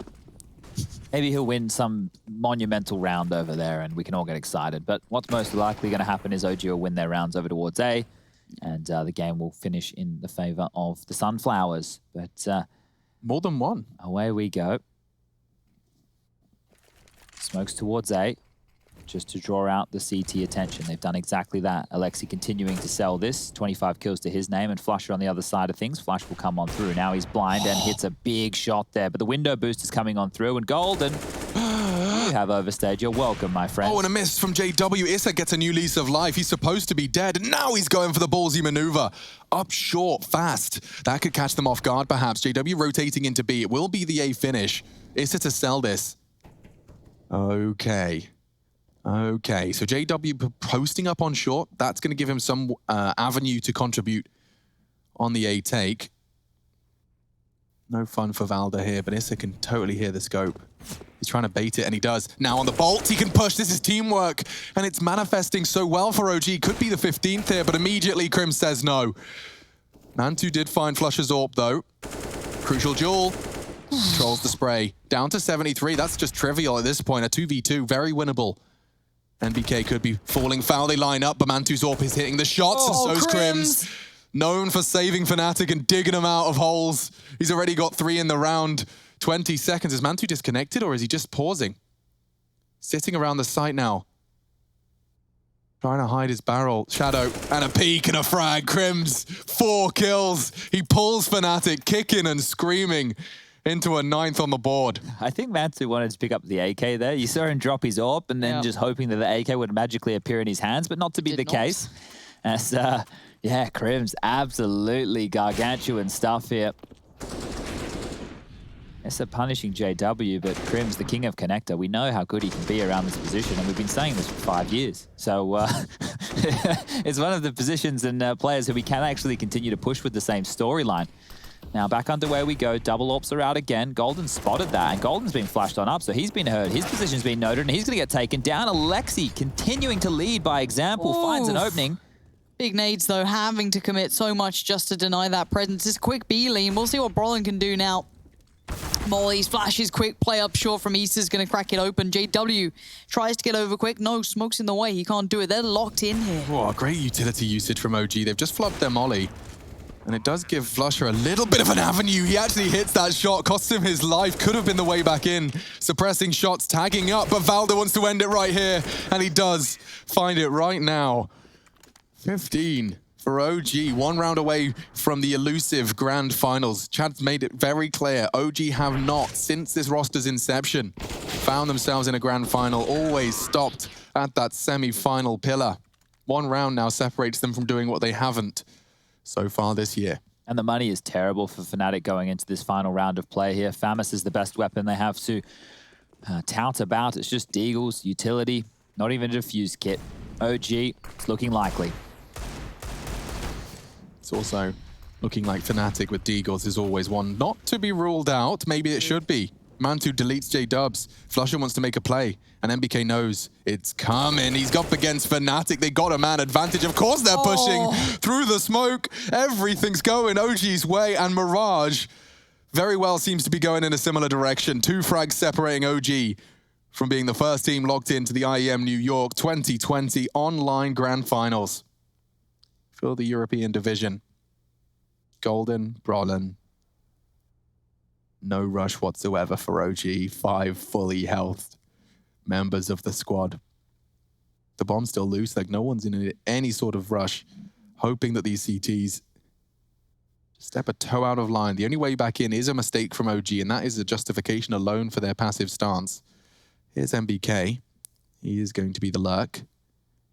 Maybe he'll win some monumental round over there and we can all get excited. But what's most likely going to happen is OG will win their rounds over towards A, and the game will finish in the favor of the Sunflowers. But more than one. Away we go. Smokes towards A, just to draw out the CT attention. They've done exactly that. Alexi continuing to sell this. 25 kills to his name, and Flusher on the other side of things. Flush will come on through. Now he's blind and hits a big shot there, but the window boost is coming on through, and Golden, you have overstayed. You're welcome, my friend. Oh, and a miss from JW. Issa gets a new lease of life. He's supposed to be dead, and now he's going for the ballsy maneuver. Up short, fast. That could catch them off guard, perhaps. JW rotating into B. It will be the A finish. Issa to sell this. Okay. Okay, so JW posting up on short. That's going to give him some avenue to contribute on the A take. No fun for Valda here, but Issa can totally hear the scope. He's trying to bait it, and he does. Now on the bolt, he can push. This is teamwork, and it's manifesting so well for OG. Could be the 15th here, but immediately Krim says no. Mantu did find Flusher's AWP, though. Crucial duel. Controls the spray. Down to 73. That's just trivial at this point. A 2v2, very winnable. NBK could be falling foul. They line up, but Mantu's AWP is hitting the shots, and so's Krims. Known for saving Fnatic and digging them out of holes. He's already got 3 in the round. 20 seconds. Is Mantu disconnected, or is he just pausing? Sitting around the site now. Trying to hide his barrel. Shadow, and a peek and a frag. Krims, 4 kills. He pulls Fnatic, kicking and screaming into a 9th on the board. I think Mantu wanted to pick up the AK there. You saw him drop his AWP and then just hoping that the AK would magically appear in his hands, but not to be the case. As, yeah, Krims, absolutely gargantuan stuff here. It's a punishing JW, but Krims, the king of connector, we know how good he can be around this position, and we've been saying this for 5 years. So it's one of the positions and players who we can actually continue to push with the same storyline. Now back underway we go. Double AWPs are out again. Golden spotted that, and Golden's been flashed on up, so he's been hurt. His position's been noted, and he's going to get taken down. Alexi continuing to lead by example, finds an opening. Big nades, though, having to commit so much just to deny that presence. This quick B lean. We'll see what Brolin can do now. Molly's flashes quick, play up short from Issa's going to crack it open. JW tries to get over quick. No, smoke's in the way. He can't do it. They're locked in here. Oh, great utility usage from OG. They've just flubbed their molly. And it does give Flusher a little bit of an avenue. He actually hits that shot, costs him his life. Could have been the way back in. Suppressing shots, tagging up, but Valda wants to end it right here. And he does find it right now. 15 for OG. 1 round away from the elusive grand finals. Chad's made it very clear. OG have not, since this roster's inception, found themselves in a grand final. Always stopped at that semi-final pillar. 1 round now separates them from doing what they haven't so far this year. And the money is terrible for Fnatic going into this final round of play here. FAMAS is the best weapon they have to tout about. It's just Deagles, utility, not even a defuse kit. OG, it's looking likely. It's also looking like Fnatic with Deagles is always one not to be ruled out. Maybe it should be. Mantu deletes J-Dubs. Flusher wants to make a play, and MBK knows it's coming. He's up against Fnatic. They got a man advantage. Of course they're pushing through the smoke. Everything's going OG's way, and Mirage very well seems to be going in a similar direction. 2 frags separating OG from being the first team locked into the IEM New York 2020 online grand finals for the European division. Golden, Brolin. No rush whatsoever for OG. 5 fully healthed members of the squad. The bomb's still loose, like no one's in any sort of rush, hoping that these CTs step a toe out of line. The only way back in is a mistake from OG, and that is a justification alone for their passive stance. Here's MBK. He is going to be the lurk,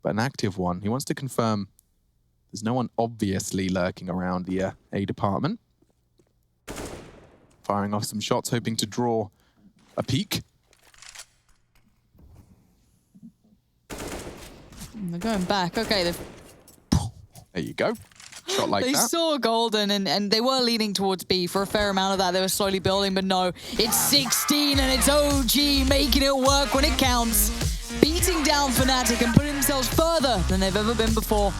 but an active one. He wants to confirm there's no one obviously lurking around the A department. Firing off some shots, hoping to draw a peek. They're going back. Okay, there you go. Shot like they that. saw Golden, and they were leaning towards B for a fair amount of that. They were slowly building, but no. It's 16, and it's OG making it work when it counts. Beating down Fnatic and putting themselves further than they've ever been before.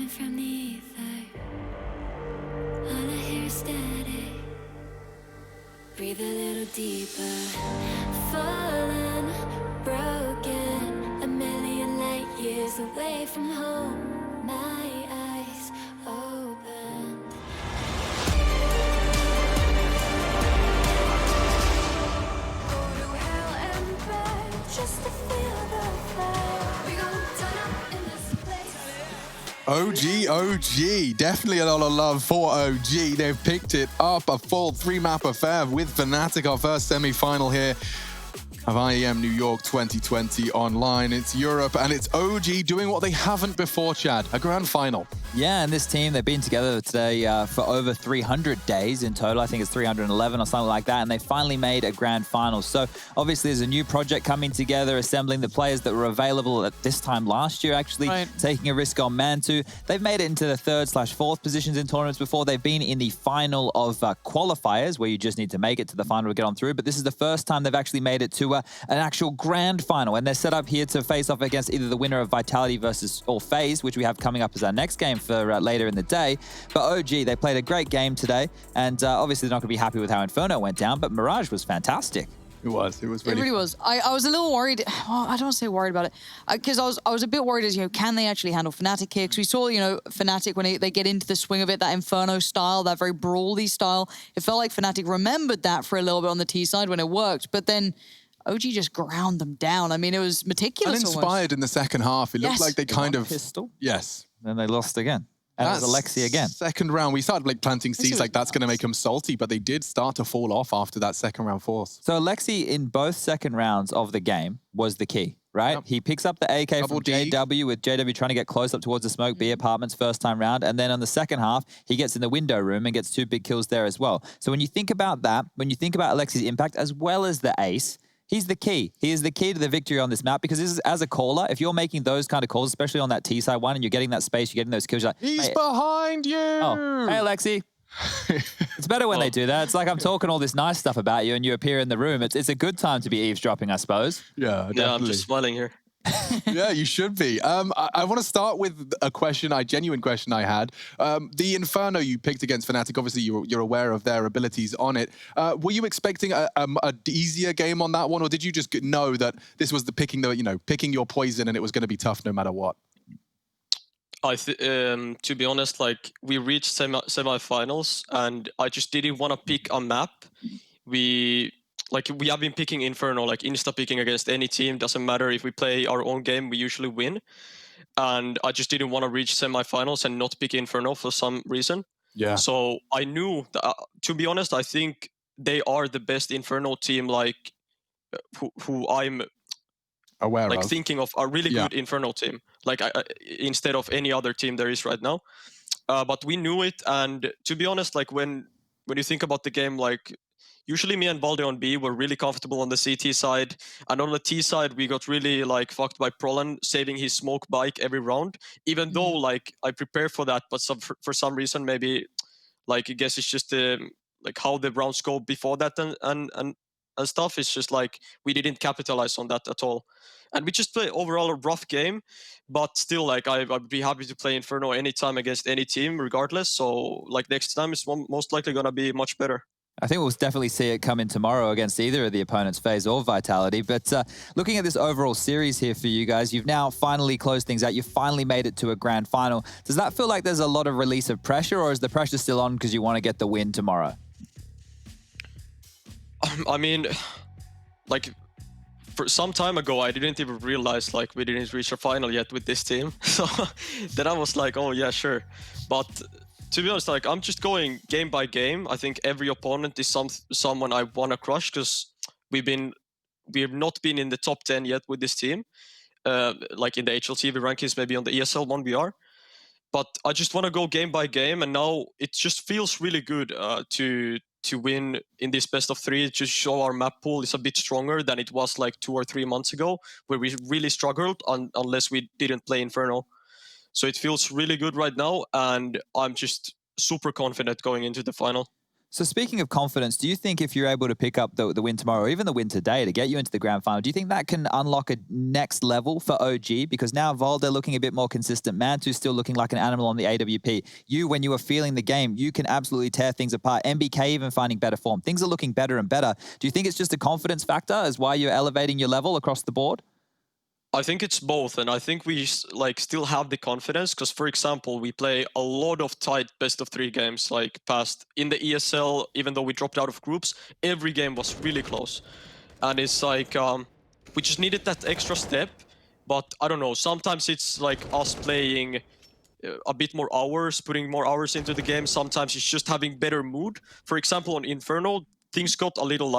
coming from the ether. All I hear is static. Breathe a little deeper. Fallen, broken, a million light years away from home. My eyes open. Go to hell and back just to feel the fire. We gon' turn up in this place. OG. Definitely a lot of love for OG. They've picked it up, a full 3-map affair with Fnatic, our first semi-final here of IEM New York 2020 online. It's Europe, and it's OG doing what they haven't before, Chad, a grand final. Yeah, and this team, they've been together today for over 300 days in total. I think it's 311 or something like that, and they finally made a grand final. So obviously there's a new project coming together, assembling the players that were available at this time last year, actually taking a risk on Mantu. They've made it into the 3rd/4th positions in tournaments before. They've been in the final of qualifiers, where you just need to make it to the final to get on through. But this is the first time they've actually made it to an actual grand final, and they're set up here to face off against either the winner of Vitality versus or FaZe, which we have coming up as our next game for later in the day. But OG, they played a great game today, and obviously they're not going to be happy with how Inferno went down, but Mirage was fantastic. It was really It really was. I was a little worried. Well, I don't want to say worried about it, because I was a bit worried as, can they actually handle Fnatic here? Because we saw, Fnatic, when they get into the swing of it, that Inferno style, that very brawly style, it felt like Fnatic remembered that for a little bit on the T side when it worked, but then OG just ground them down. I mean, it was meticulous. Uninspired in the second half. It looked like they kind of... Pistol? Yes. Then they lost again. And it was Alexi again. Second round, we started planting seeds like that's going to make them salty, but they did start to fall off after that second round force. So Alexi, in both second rounds of the game, was the key, right? Yep. He picks up the AK from JW, with JW trying to get close up towards the smoke B apartments first time round. And then on the second half, he gets in the window room and gets 2 big kills there as well. So when you think about that, when you think about Alexi's impact as well as the ace, he's the key. He is the key to the victory on this map, because this is, as a caller, if you're making those kind of calls, especially on that T-side one, and you're getting that space, you're getting those kills, you're like, he's behind you! Oh, hey, Alexi. It's better when they do that. It's like I'm talking all this nice stuff about you and you appear in the room. It's a good time to be eavesdropping, I suppose. Yeah, definitely. Yeah, I'm just smiling here. Yeah, you should be. I want to start with a genuine question I had. The Inferno you picked against Fnatic, obviously you're aware of their abilities on it. Were you expecting a easier game on that one, or did you just know that this was picking your poison and it was going to be tough no matter what? To be honest, we reached semi-finals, and I just didn't want to pick a map. We have been picking Inferno, insta-picking against any team. Doesn't matter if we play our own game, we usually win. And I just didn't want to reach semifinals and not pick Inferno for some reason. Yeah. So I knew, that, to be honest, I think they are the best Inferno team, who I'm aware of. Thinking of a really good Inferno team, instead of any other team there is right now. But we knew it, and to be honest, when you think about the game, usually me and Balde on B were really comfortable on the CT side, and on the T side we got really fucked by Prolan saving his smoke bike every round, even though I prepared for that, but for some reason, maybe I guess it's just how the rounds go before that and stuff. It's just we didn't capitalize on that at all, and we just play overall a rough game, but still I'd be happy to play Inferno anytime against any team regardless. So next time it's most likely gonna be much better. I think we'll definitely see it come in tomorrow against either of the opponents, FaZe or Vitality. But looking at this overall series here for you guys, you've now finally closed things out. You've finally made it to a grand final. Does that feel like there's a lot of release of pressure, or is the pressure still on because you want to get the win tomorrow? I mean, for some time ago, I didn't even realize we didn't reach a final yet with this team. So then I was like, oh yeah, sure. But to be honest, I'm just going game by game. I think every opponent is someone I want to crush, because we have not been in the top 10 yet with this team. In the HLTV rankings, maybe on the ESL one we are. But I just want to go game by game, and now it just feels really good to win in this best of 3. Just show our map pool is a bit stronger than it was 2 or 3 months ago, where we really struggled unless we didn't play Inferno. So it feels really good right now, and I'm just super confident going into the final. So speaking of confidence, do you think if you're able to pick up the win tomorrow or even the win today to get you into the grand final, do you think that can unlock a next level for OG? Because now Valde looking a bit more consistent, Mantu's still looking like an animal on the AWP. You, when you are feeling the game, you can absolutely tear things apart. MBK even finding better form. Things are looking better and better. Do you think it's just a confidence factor as why you're elevating your level across the board? I think it's both, and I think we still have the confidence because, for example, we play a lot of tight best-of-3 games past in the ESL. Even though we dropped out of groups, every game was really close, and it's we just needed that extra step. But I don't know. Sometimes it's us playing a bit more hours, putting more hours into the game. Sometimes it's just having better mood. For example, on Inferno, things got a little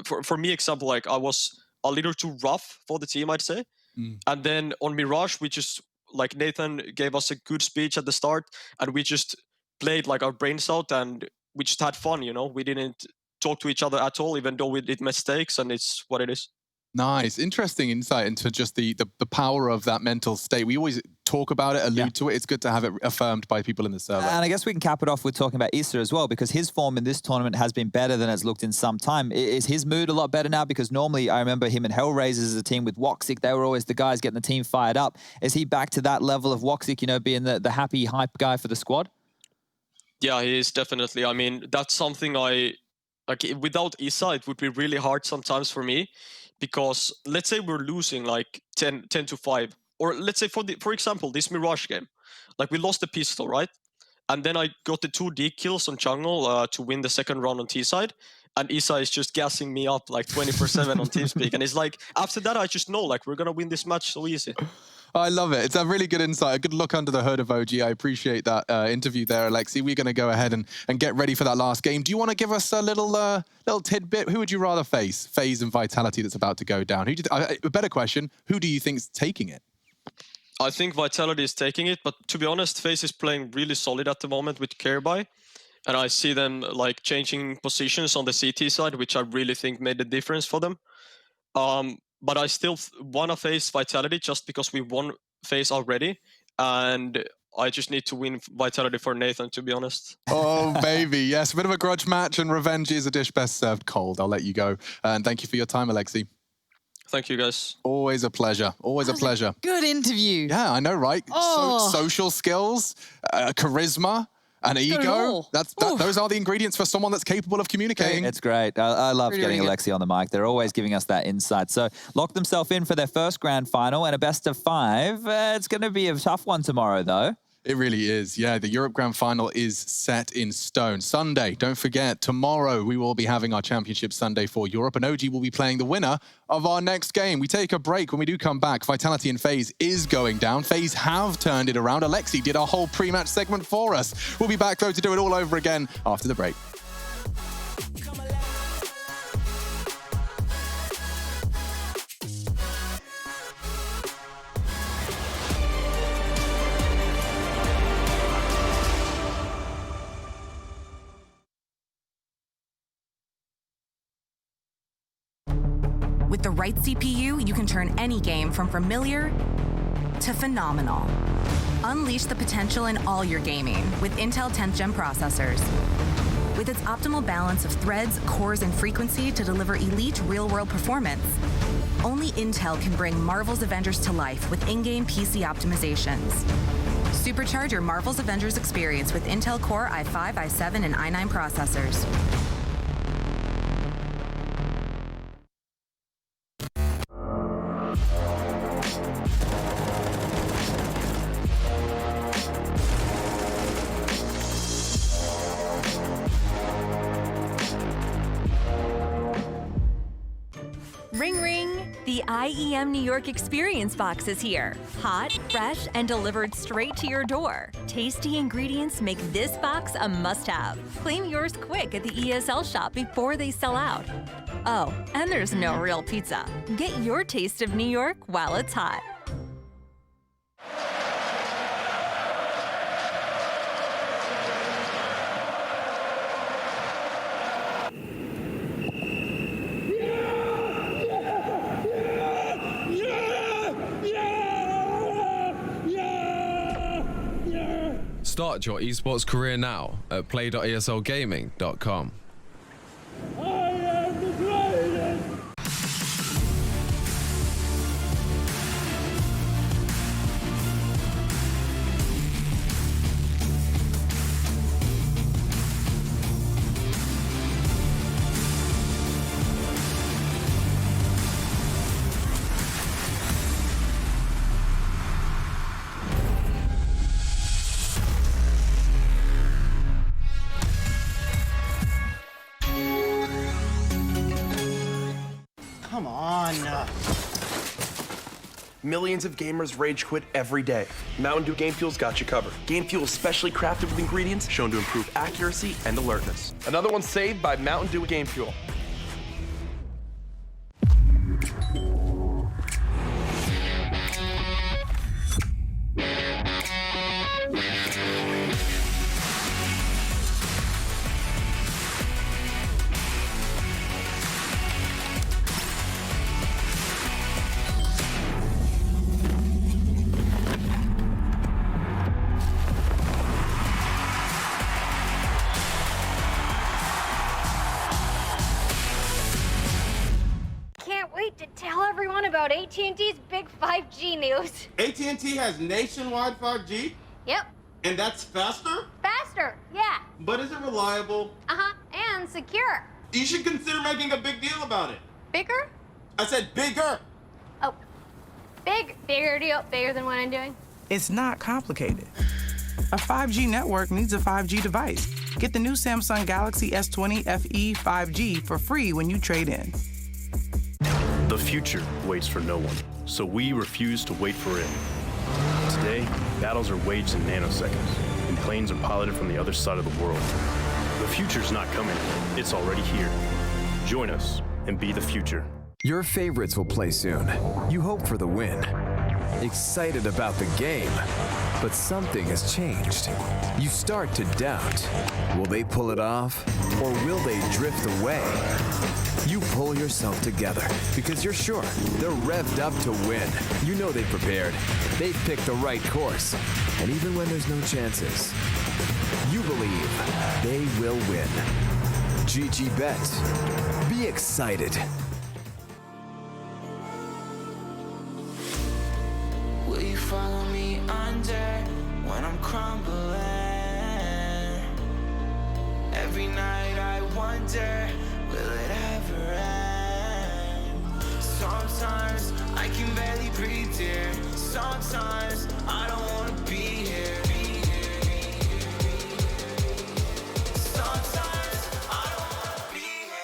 for me. Example, I was a little too rough for the team, I'd say. And then on Mirage, we just, Nathan gave us a good speech at the start, and we just played our brains out, and we just had fun, We didn't talk to each other at all, even though we did mistakes, and it's what it is. Nice. Interesting insight into just the power of that mental state. We always talk about it, allude to it. It's good to have it affirmed by people in the server. And I guess we can cap it off with talking about Issa as well, because his form in this tournament has been better than it's looked in some time. Is his mood a lot better now? Because normally I remember him and Hellraisers as a team with Woxic. They were always the guys getting the team fired up. Is he back to that level of Woxic, being the happy hype guy for the squad? Yeah, he is definitely. I mean, that's something without Issa, it would be really hard sometimes for me. Because let's say we're losing 10-5, or let's say for example this Mirage game, we lost the pistol, right? And then I got the 2 D kills on jungle to win the second round on T side, and Issa is just gassing me up 24/7 on TeamSpeak, and it's after that I just know we're gonna win this match so easy. I love it. It's a really good insight, a good look under the hood of OG. I appreciate that interview there, Alexi. We're going to go ahead and get ready for that last game. Do you want to give us a little tidbit? Who would you rather face? FaZe and Vitality that's about to go down. A better question, who do you think's taking it? I think Vitality is taking it, but to be honest, FaZe is playing really solid at the moment with Careby. And I see them changing positions on the CT side, which I really think made a difference for them. But I still want to face Vitality just because we won FaZe already. And I just need to win Vitality for Nathan, to be honest. Oh, baby. Yes, a bit of a grudge match, and revenge is a dish best served cold. I'll let you go. And thank you for your time, Alexi. Thank you, guys. Always a pleasure. Always a pleasure. Good interview. Yeah, I know, right? Oh. Social skills, charisma. And ego, those are the ingredients for someone that's capable of communicating. It's great. I love getting Alexi on the mic. They're always giving us that insight. So lock themselves in for their first grand final and a best of 5. It's going to be a tough one tomorrow, though. It really is. Yeah, the Europe Grand Final is set in stone. Sunday, don't forget, tomorrow we will be having our Championship Sunday for Europe, and OG will be playing the winner of our next game. We take a break. When we do come back, Vitality and FaZe is going down. FaZe have turned it around. Alexi did our whole pre-match segment for us. We'll be back, though, to do it all over again after the break. With the right CPU, you can turn any game from familiar to phenomenal. Unleash the potential in all your gaming with Intel 10th Gen processors. With its optimal balance of threads, cores, and frequency to deliver elite real-world performance. Only Intel can bring Marvel's Avengers to life with in-game PC optimizations. Supercharge your Marvel's Avengers experience with Intel Core i5, i7, and i9 processors. Ring ring! The IEM New York Experience Box is here. Hot, fresh, and delivered straight to your door. Tasty ingredients make this box a must-have. Claim yours quick at the ESL shop before they sell out. Oh, and there's no real pizza. Get your taste of New York while it's hot. Start your esports career now at play.eslgaming.com. Come on. Millions of gamers rage quit every day. Mountain Dew Game Fuel's got you covered. Game Fuel is specially crafted with ingredients shown to improve accuracy and alertness. Another one saved by Mountain Dew Game Fuel. Can't wait to tell everyone about AT&T's big 5G news. AT&T has nationwide 5G? Yep. And that's faster? Faster, yeah. But is it reliable? Uh-huh, and secure. You should consider making a big deal about it. Bigger? I said bigger. Oh, bigger deal, bigger than what I'm doing. It's not complicated. A 5G network needs a 5G device. Get the new Samsung Galaxy S20 FE 5G for free when you trade in. The future waits for no one, so we refuse to wait for it. Today, battles are waged in nanoseconds, and planes are piloted from the other side of the world. The future's not coming, it's already here. Join us and be the future. Your favorites will play soon. You hope for the win. Excited about the game, but something has changed. You start to doubt. Will they pull it off, or will they drift away? You pull yourself together because you're sure they're revved up to win. You know they've prepared. They've picked the right course. And even when there's no chances, you believe they will win. GG Bet. Be excited. Will you follow me under when I'm crumbling? Every night I wonder, will it ever end? Sometimes I can barely breathe, dear. Sometimes I don't wanna be here. Sometimes I don't wanna be here.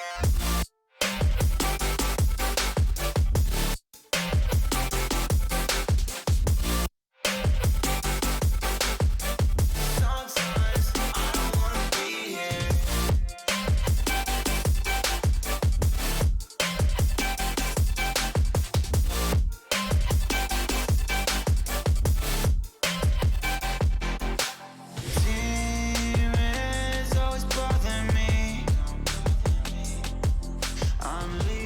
Sometimes I don't wanna be here. Demons always bother me.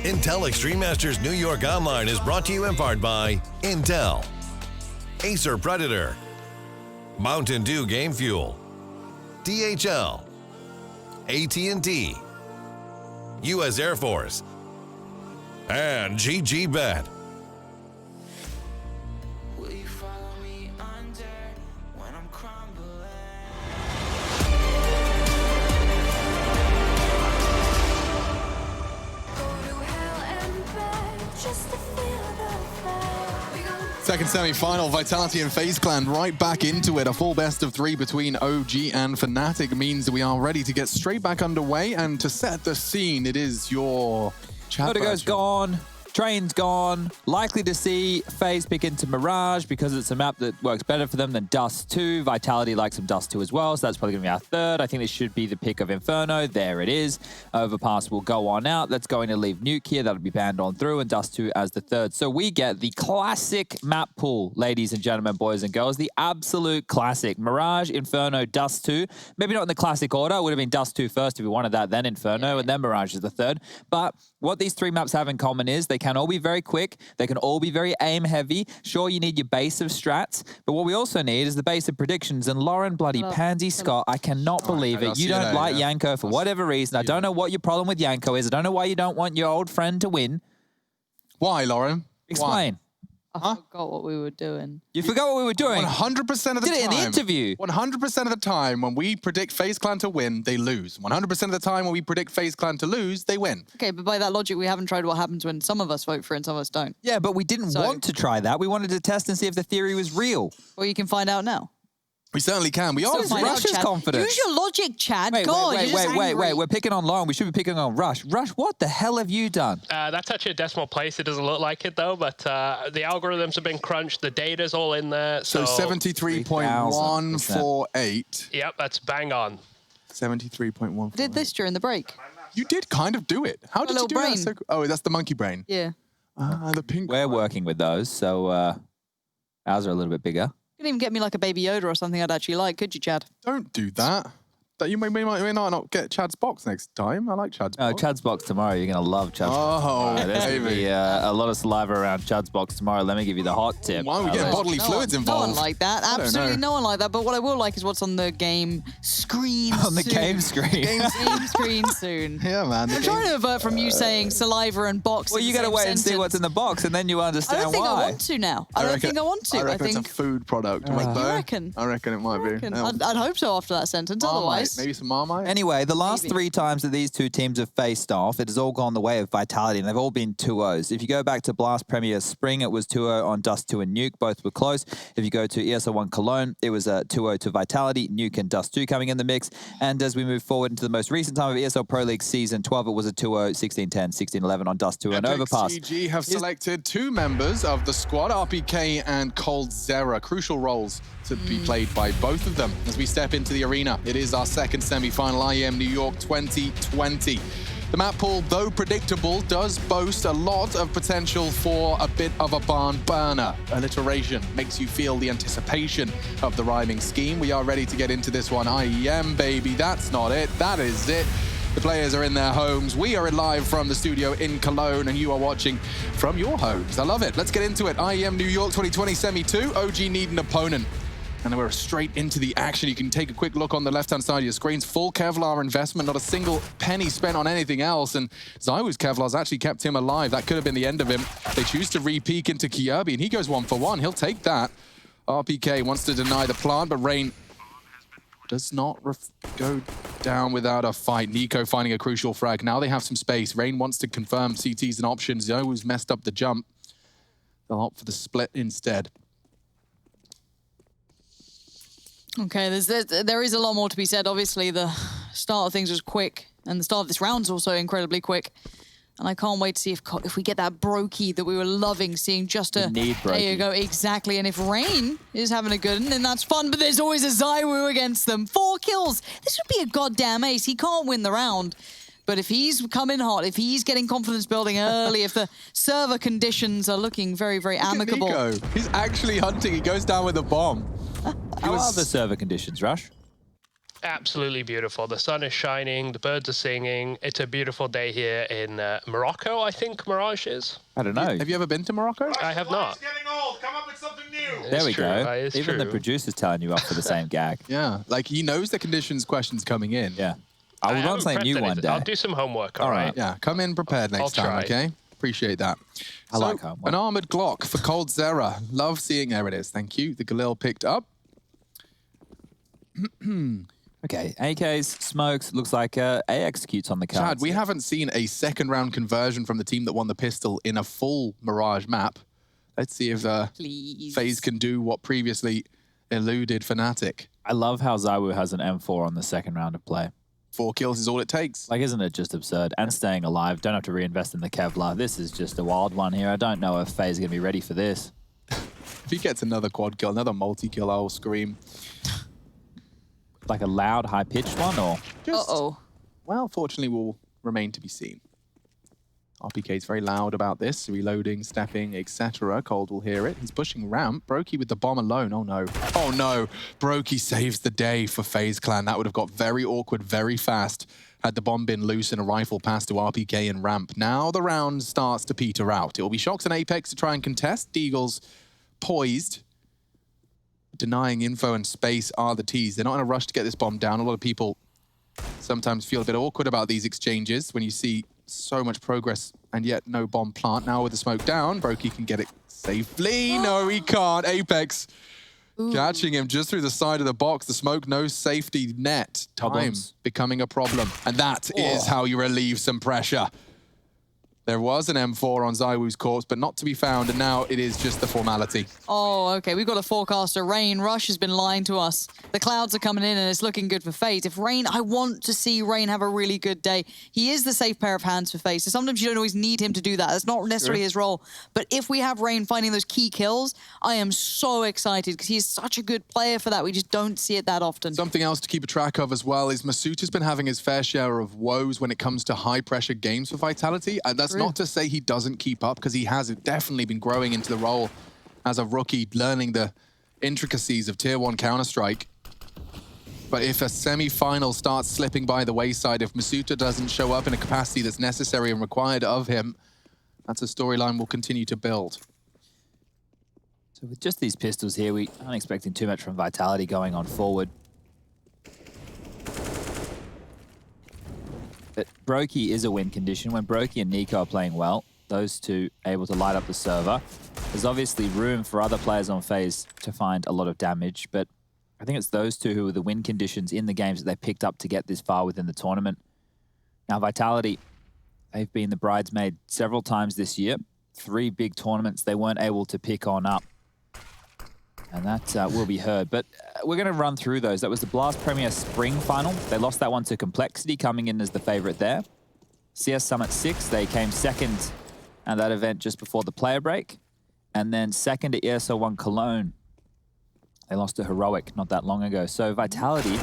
Intel Extreme Masters New York Online is brought to you in part by Intel, Acer Predator, Mountain Dew Game Fuel, DHL, AT&T, U.S. Air Force, and GG Bet. Will you follow me under when I'm crumbling? Go to hell and back just to feel the fire. We gon' Second semi-final, Vitality and FaZe Clan right back into it. A full best of 3 between OG and Fnatic means we are ready to get straight back underway. And to set the scene, it is your chat Vertigo's virtual. gone. Train's gone. Likely to see FaZe pick into Mirage because it's a map that works better for them than Dust 2. Vitality likes some Dust 2 as well, so that's probably going to be our third. I think this should be the pick of Inferno. There it is. Overpass will go on out. That's going to leave Nuke here. That'll be banned on through, and Dust 2 as the third. So we get the classic map pool, ladies and gentlemen, boys and girls. The absolute classic. Mirage, Inferno, Dust 2. Maybe not in the classic order. It would have been Dust 2 first if we wanted that, then Inferno, and then Mirage is the third. But what these three maps have in common is they can all be very quick. They can all be very aim heavy. Sure, you need your base of strats, but what we also need is the base of predictions. And Lauren bloody Pansy Scott, I cannot believe it. You don't like Yanko for whatever reason. I don't know what your problem with Yanko is. I don't know why you don't want your old friend to win. Why, Lauren? Explain. I forgot what we were doing. You forgot what we were doing? 100% of the time. Did it in the interview. 100% of the time when we predict FaZe Clan to win, they lose. 100% of the time when we predict FaZe Clan to lose, they win. Okay, but by that logic, we haven't tried what happens when some of us vote for it and some of us don't. Yeah, but we didn't want to try that. We wanted to test and see if the theory was real. Well, you can find out now. We certainly can. We are. Rush's confidence. Use your logic, Chad. Wait, God, wait. We're picking on Lauren. We should be picking on Rush. Rush, what the hell have you done? That's actually a decimal place. It doesn't look like it, though, but the algorithms have been crunched. The data's all in there. So 73.148. Yep, that's bang on. 73.1. I did this during the break. You did kind of do it. How did you do brain. that? Oh, that's the monkey brain. Yeah. The pink. We're working with those, so ours are a little bit bigger. You couldn't even get me like a Baby Yoda or something I'd actually like, could you, Chad? Don't do that. That you may not get Chad's box next time. I like Chad's box. Chad's box tomorrow. You're going to love Chad's box. Oh, There's going to be a lot of saliva around Chad's box tomorrow. Let me give you the hot tip. Why are we getting bodily fluids involved? No one like that. Absolutely no one like that. But what I will like is what's on the game screen On the game screen. Game screen soon. Yeah, man. I'm trying to avert from you saying saliva and box. Well, you got to wait and see what's in the box, and then you understand I don't think why. I want to now. I don't think I want to. I reckon it's a food product. You reckon? I reckon it might be. I'd hope so after that sentence. Marmite. Otherwise, Maybe some Marmite. Anyway, the last 3 times that these two teams have faced off, it has all gone the way of Vitality, and they've all been 2-0s. If you go back to Blast Premier Spring, it was 2-0 on Dust 2 and Nuke. Both were close. If you go to ESL1 Cologne, it was 2-0 to Vitality, Nuke and Dust 2 coming in the mix. And as we move forward into the most recent time of ESL Pro League Season 12, it was a 2-0, 16-10, 16-11 on Dust 2 and Overpass. CG have selected 2 members of the squad, RPK and Cold Zera. Crucial roles to be played by both of them as we step into the arena. It is our second semi-final, IEM New York 2020. The map pool, though predictable, does boast a lot of potential for a bit of a barn burner. Alliteration makes you feel the anticipation of the rhyming scheme. We are ready to get into this one. IEM, baby, that's not it. That is it. The players are in their homes. We are live from the studio in Cologne, and you are watching from your homes. I love it. Let's get into it. IEM New York 2020 Semi 2. OG need an opponent. And then we're straight into the action. You can take a quick look on the left-hand side of your screens. Full Kevlar investment, not a single penny spent on anything else. And Zywoo's Kevlar's actually kept him alive. That could have been the end of him. They choose to re-peek into Kyobi, and he goes 1 for 1. He'll take that. RPK wants to deny the plant, but Rain does not go down without a fight. Nico finding a crucial frag. Now they have some space. Rain wants to confirm CT's an option. Zywoo's messed up the jump. They'll opt for the split instead. okay, there is a lot more to be said. Obviously, the start of things was quick, and the start of this round's also incredibly quick. And I can't wait to see if we get that Brokey that we were loving seeing just a... There you go, exactly. And if Rain is having a good one, then that's fun, but there's always a Zywoo against them. 4 kills. This would be a goddamn ace. He can't win the round. But if he's coming hot, if he's getting confidence building early, if the server conditions are looking very, very amicable... Nico. He's actually hunting. He goes down with a bomb. How are the server conditions, Rush? Absolutely beautiful. The sun is shining, the birds are singing. It's a beautiful day here in Morocco, I think Mirage is. I don't know. Have you ever been to Morocco? I have not. It's getting old. Come up with something new. There we go. It's Even true. the producer's telling you up for the same gag. Yeah, like he knows the conditions questions coming in. Yeah. I will run something new one day. I'll do some homework, all right? Yeah, come in prepared next time, try. okay? Appreciate that. I like homework. An armored Glock for Cold Zera. Love seeing, there it is. Thank you. The Galil picked up. Okay, AKs, smokes, looks like A executes on the cards. Chad, we haven't seen a second round conversion from the team that won the pistol in a full Mirage map. Let's see if FaZe can do what previously eluded Fnatic. I love how Zywoo has an M4 on the second round of play. 4 kills is all it takes. Like, isn't it just absurd? And staying alive, don't have to reinvest in the Kevlar. This is just a wild one here. I don't know if FaZe is going to be ready for this. If he gets another quad kill, another multi-kill, I'll scream. Like a loud, high-pitched one, or? Uh-oh. Well, fortunately, will remain to be seen. RPK is very loud about this, reloading, stepping, etc. Cold will hear it. He's pushing ramp. Brokey with the bomb alone. Oh no. Oh no. Brokey saves the day for FaZe Clan. That would have got very awkward very fast had the bomb been loose and a rifle pass to RPK and Ramp. Now the round starts to peter out. It will be Shox and Apex to try and contest. Deagle's poised. Denying info and space are the T's. They're not in a rush to get this bomb down. A lot of people sometimes feel a bit awkward about these exchanges when you see so much progress and yet no bomb plant. Now with the smoke down, Brokey can get it safely. No, he can't. Apex catching him just through the side of the box. The smoke, no safety net. Time becoming a problem. And that is how you relieve some pressure. There was an M4 on ZywOo's corpse, but not to be found, and now it is just the formality. Oh, okay, we've got a forecaster. Rain, Rush has been lying to us. The clouds are coming in and it's looking good for FaZe. If Rain, I want to see Rain have a really good day. He is the safe pair of hands for FaZe, so sometimes you don't always need him to do that. That's not necessarily his role. But if we have Rain finding those key kills, I am so excited because he's such a good player for that. We just don't see it that often. Something else to keep a track of as well is Masuuta's been having his fair share of woes when it comes to high-pressure games for Vitality, and that's not to say he doesn't keep up, because he has definitely been growing into the role as a rookie, learning the intricacies of Tier 1 Counter-Strike. But if a semi-final starts slipping by the wayside, if Masuuta doesn't show up in a capacity that's necessary and required of him, that's a storyline we'll continue to build. So with just these pistols here, we aren't expecting too much from Vitality going on forward. But Brokey is a win condition. When Brokey and Nico are playing well, those two able to light up the server. There's obviously room for other players on FaZe to find a lot of damage, but I think it's those two who are the win conditions in the games that they picked up to get this far within the tournament. Now, Vitality, they've been the bridesmaid several times this year. 3 big tournaments they weren't able to pick on up. And that will be heard. But we're going to run through those. That was the Blast Premier Spring Final. They lost that one to Complexity, coming in as the favorite there. CS Summit 6, they came second at that event just before the player break. And then second at ESL 1 Cologne. They lost to Heroic not that long ago. So Vitality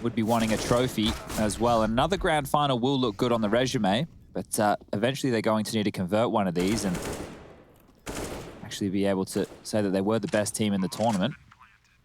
would be wanting a trophy as well. Another grand final will look good on the resume, but eventually they're going to need to convert one of these and actually be able to say that they were the best team in the tournament.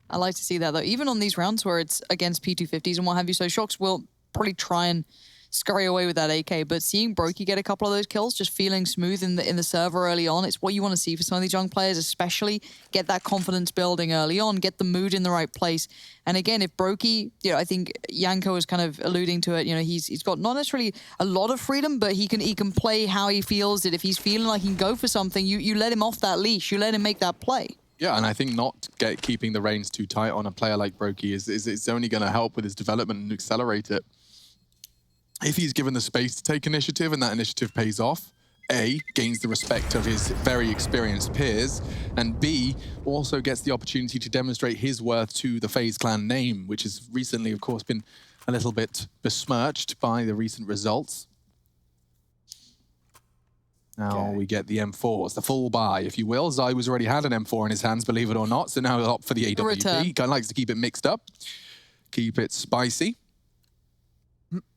I like to see that, though. Even on these rounds where it's against P250s and what have you, so Shox will probably try and scurry away with that AK, but seeing Brokey get a couple of those kills, just feeling smooth in the server early on, it's what you want to see for some of these young players, especially get that confidence building early on, get the mood in the right place. And again, if Brokey, you know, I think Yanko is kind of alluding to it, you know, he's got not necessarily a lot of freedom, but he can play how he feels it. If he's feeling like he can go for something, you let him off that leash, you let him make that play. Yeah, and I think not keeping the reins too tight on a player like Brokey is only going to help with his development and accelerate it. If he's given the space to take initiative and that initiative pays off, A, gains the respect of his very experienced peers, and B, also gets the opportunity to demonstrate his worth to the FaZe Clan name, which has recently, of course, been a little bit besmirched by the recent results. Now we get the M4s, the full buy, if you will. ZywOo's already had an M4 in his hands, believe it or not, so now he'll opt for the AWP. He kind of likes to keep it mixed up, keep it spicy.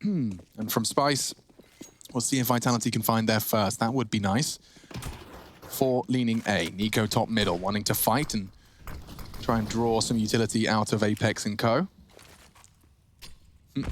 And from Spice, we'll see if Vitality can find their first. That would be nice. 4 leaning A. Nico top middle, wanting to fight and try and draw some utility out of Apex and co. It's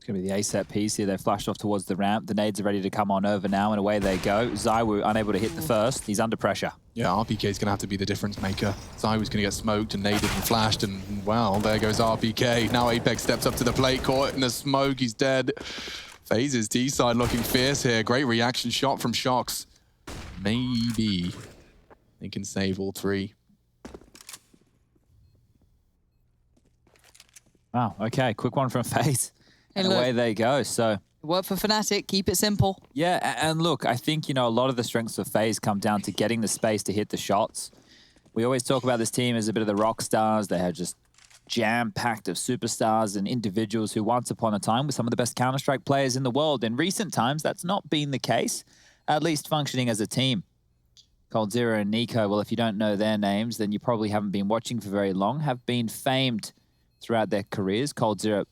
going to be the A-set piece here. They've flashed off towards the ramp. The nades are ready to come on over now, and away they go. ZywOo unable to hit the first. He's under pressure. Yeah, RPK is going to have to be the difference maker. ZywOo's going to get smoked and naded and flashed, and well, there goes RPK. Now Apex steps up to the plate, caught in the smoke. He's dead. FaZe's D-side looking fierce here. Great reaction shot from Shox. Maybe they can save all 3. Wow, okay. Quick one from FaZe. And away they go, so... Work for Fnatic, keep it simple. Yeah, and look, I think, you know, a lot of the strengths of FaZe come down to getting the space to hit the shots. We always talk about this team as a bit of the rock stars. They have just jam-packed of superstars and individuals who once upon a time were some of the best Counter-Strike players in the world. In recent times, that's not been the case, at least functioning as a team. coldzera and Nico, well, if you don't know their names, then you probably haven't been watching for very long, have been famed throughout their careers. coldzera,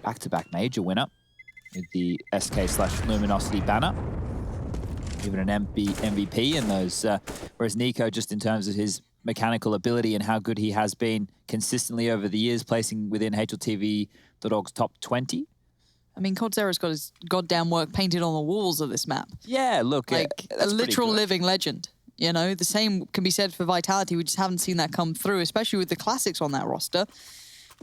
back-to-back major winner with the SK/Luminosity banner. Even an MVP in those. Whereas Nico, just in terms of his mechanical ability and how good he has been consistently over the years, placing within HLTV the Dogs top 20. I mean, Cold Zero's got his goddamn work painted on the walls of this map. Yeah, look, like a that's literal pretty good. living legend. You know, the same can be said for Vitality. We just haven't seen that come through, especially with the classics on that roster.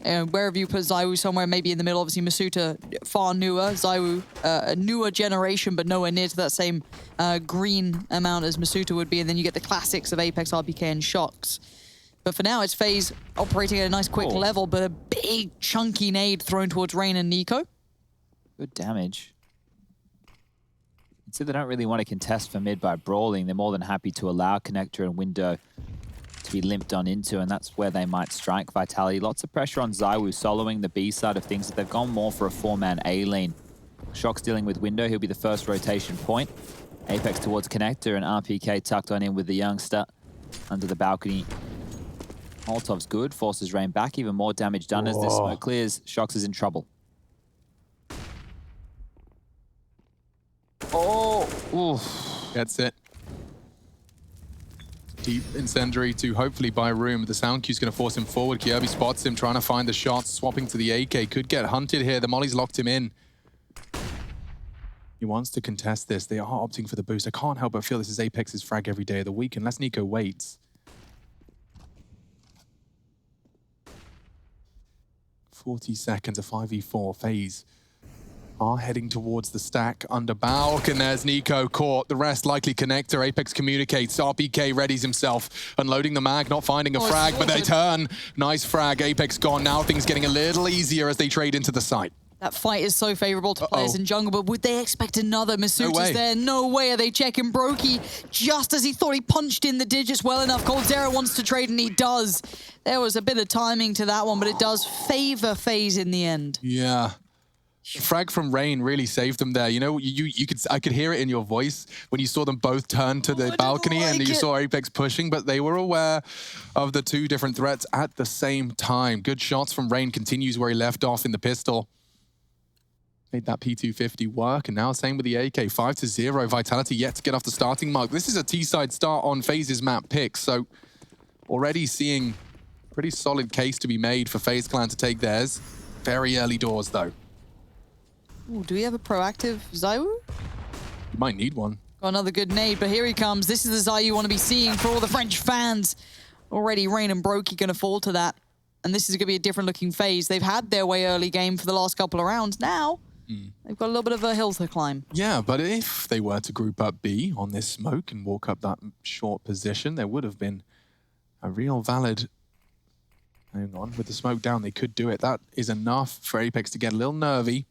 Where have you put Zywoo? Somewhere maybe in the middle. Obviously, Masuta far newer. Zywoo, a newer generation, but nowhere near to that same green amount as Masuta would be. And then you get the classics of Apex, RPK, and Shocks. But for now, it's FaZe operating at a nice quick level, but a big chunky nade thrown towards Rain and Nico. Good damage. So they don't really want to contest for mid by brawling. They're more than happy to allow Connector and Window to be limped on into, and that's where they might strike Vitality. Lots of pressure on Zywoo soloing the B side of things. They've gone more for a 4-man A lane. Shock's dealing with Window. He'll be the first rotation point. Apex towards Connector, and RPK tucked on in with the youngster under the balcony. Molotov's good, forces Rain back. Even more damage done as this smoke clears. Shocks is in trouble. Oh, oof. Gets it. Deep incendiary to hopefully buy room. The sound cue's going to force him forward. Kirby spots him, trying to find the shots, swapping to the AK. Could get hunted here. The Molly's locked him in. He wants to contest this. They are opting for the boost. I can't help but feel this is Apex's frag every day of the week, unless Nico waits. 40 seconds, a 5v4 phase. Are heading towards the stack under Balk, and there's Nico caught. The rest likely Connector. Apex communicates. RPK readies himself, unloading the mag, not finding a frag, but they turn. Nice frag. Apex gone. Now things getting a little easier as they trade into the site. That fight is so favorable to players in jungle, but would they expect another? Masuta's there. No way are they checking Brokey just as he thought he punched in the digits well enough. Cold Zero wants to trade, and he does. There was a bit of timing to that one, but it does favor FaZe in the end. Yeah. The frag from Rain really saved them there. You know, I could hear it in your voice when you saw them both turn to the balcony and you saw Apex pushing, but they were aware of the two different threats at the same time. Good shots from Rain, continues where he left off in the pistol. Made that P250 work, and now same with the AK. 5-0, Vitality yet to get off the starting mark. This is a T-side start on FaZe's map pick, so already seeing pretty solid case to be made for FaZe Clan to take theirs. Very early doors, though. Ooh, do we have a proactive Zywoo? You might need one. Got another good nade, but here he comes. This is the Zywoo you want to be seeing for all the French fans. Already Rain and Brokey going to fall to that. And this is going to be a different looking phase. They've had their way early game for the last couple of rounds. Now, they've got a little bit of a hill to climb. Yeah, but if they were to group up B on this smoke and walk up that short position, there would have been a real valid... Hang on, with the smoke down, they could do it. That is enough for Apex to get a little nervy.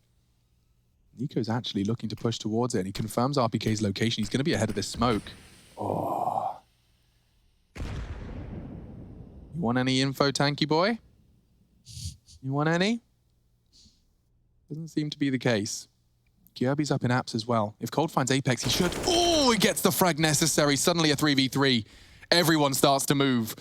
Nico's actually looking to push towards it, and he confirms RPK's location. He's going to be ahead of this smoke. Oh. You want any info, Tanky Boy? You want any? Doesn't seem to be the case. Kirby's up in apps as well. If Cold finds Apex, he should. Oh, he gets the frag necessary. Suddenly a 3v3. Everyone starts to move.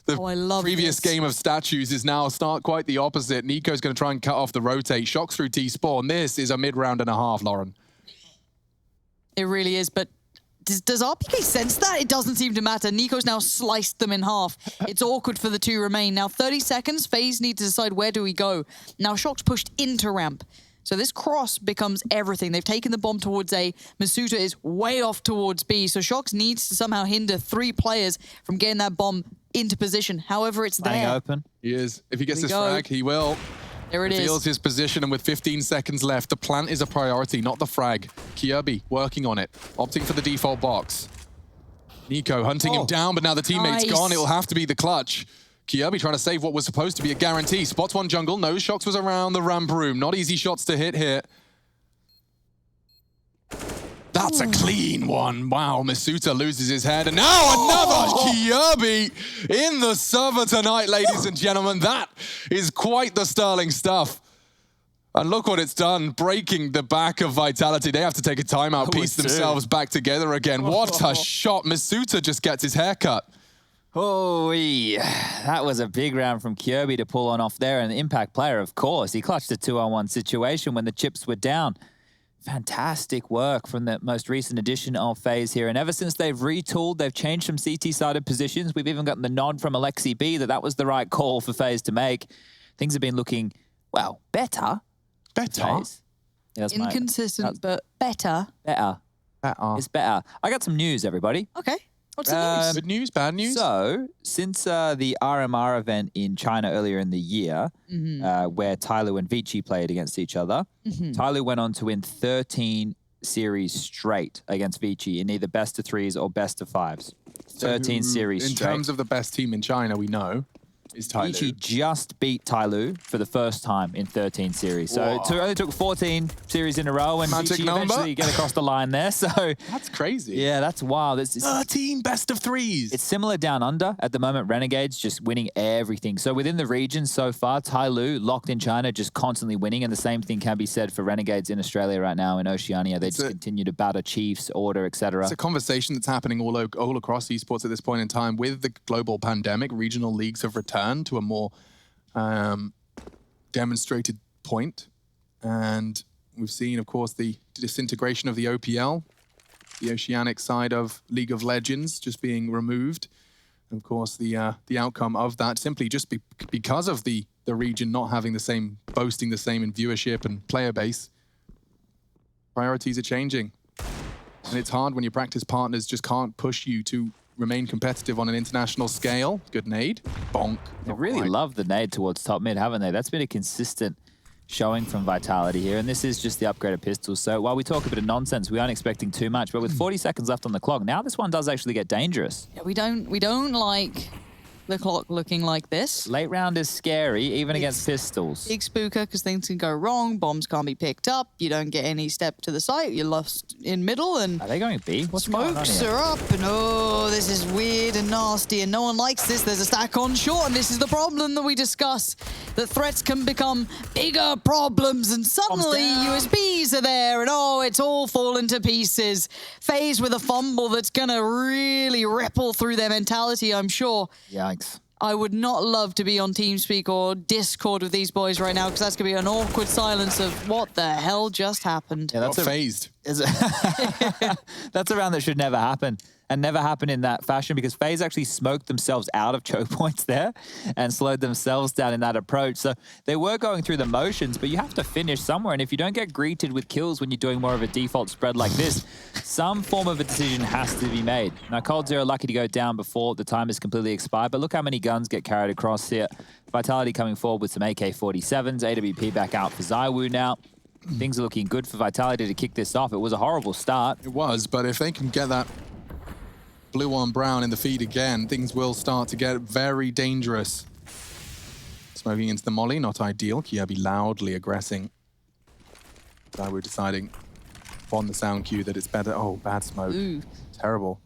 The previous game of statues is now quite the opposite. Nico's going to try and cut off the rotate. Shocks through T-spawn. This is a mid-round and a half, Lauren. It really is, but does RPK sense that? It doesn't seem to matter. Nico's now sliced them in half. It's awkward for the two remain. Now 30 seconds, FaZe need to decide where do we go. Now Shock's pushed into ramp. So this cross becomes everything. They've taken the bomb towards A. Masuta is way off towards B. So Shocks needs to somehow hinder 3 players from getting that bomb into position. However, it's there. Open. He is. If he gets this frag, he will. There it is. Feels his position, and with 15 seconds left, the plant is a priority, not the frag. Kirby working on it, opting for the default box. Nico hunting him down, but now the teammate's gone. It will have to be the clutch. Kirby trying to save what was supposed to be a guarantee. Spots one jungle. No Shocks was around the ramp room. Not easy shots to hit here. That's a clean one. Wow, Masuta loses his head. And now another Kirby in the server tonight, ladies and gentlemen. That is quite the sterling stuff. And look what it's done, breaking the back of Vitality. They have to take a timeout, piece themselves back together again. What a shot. Masuta just gets his hair cut. Holy, that was a big round from Kirby to pull on off there. And the impact player, of course, he clutched a 2-on-1 situation when the chips were down. Fantastic work from the most recent edition of FaZe here. And ever since they've retooled, they've changed some CT-sided positions. We've even gotten the nod from Alexi B that was the right call for FaZe to make. Things have been looking Well, better. Better? Guys. Yeah, that's my- Inconsistent, but better. Better. Better. It's better. I got some news, everybody. Okay. What's the news? Good news, bad news? So, since the RMR event in China earlier in the year, where Tyloo and Vici played against each other, Tyloo went on to win 13 series straight against Vici in either best of threes or best of fives. 13 series in straight. terms of the best team in China, we know is Tyloo. Vici just beat Tyloo for the first time in 13 series. So it only took 14 series in a row, and Magic Vici number. eventually get across the line there. So that's crazy. Yeah, that's wild. It's 13 best of threes. It's similar down under at the moment. Renegades just winning everything. So within the region so far, Tyloo locked in China, just constantly winning, and the same thing can be said for Renegades in Australia right now in Oceania. They just continue to batter Chiefs, Order, etc. It's a conversation that's happening all across esports at this point in time. With the global pandemic, regional leagues have returned to a more demonstrated point. And we've seen, of course, the disintegration of the OPL, the oceanic side of League of Legends just being removed. And of course, the outcome of that simply just because of the region not having the same, boasting the same in viewership and player base. Priorities are changing. And it's hard when your practice partners just can't push you to remain competitive on an international scale. Good nade. Bonk. They really love the nade towards top mid, haven't they? That's been a consistent showing from Vitality here, and this is just the upgraded pistols. So while we talk a bit of nonsense, we aren't expecting too much, but with 40 seconds left on the clock, now this one does actually get dangerous. Yeah, we don't like the clock looking like this. Late round is scary, even against pistols. Big spooker, because things can go wrong. Bombs can't be picked up. You don't get any step to the site. You're lost in middle, and are they going B? What's going on smokes here? are up, and oh, this is weird and nasty, and no one likes this. There's a stack on short, and this is the problem that we discuss. That threats can become bigger problems, and suddenly USBs are there, and oh, it's all fallen to pieces. FaZe with a fumble that's gonna really ripple through their mentality, I'm sure. Yikes. I would not love to be on TeamSpeak or Discord with these boys right now, because that's going to be an awkward silence of what the hell just happened. Yeah, that's phased. That's a round that should never happen, and never happen in that fashion, because FaZe actually smoked themselves out of choke points there and slowed themselves down in that approach. So they were going through the motions, but you have to finish somewhere. And if you don't get greeted with kills when you're doing more of a default spread like this, some form of a decision has to be made. Now, Cold Zero lucky to go down before the time is completely expired, but look how many guns get carried across here. Vitality coming forward with some AK-47s, AWP back out for ZywOo now. Things are looking good for Vitality to kick this off. It was a horrible start. It was, but if they can get that blue on brown in the feed again, things will start to get very dangerous. Smoking into the molly, not ideal. Kiabi loudly aggressing. We're deciding on the sound cue that it's better. Oh, bad smoke. Terrible.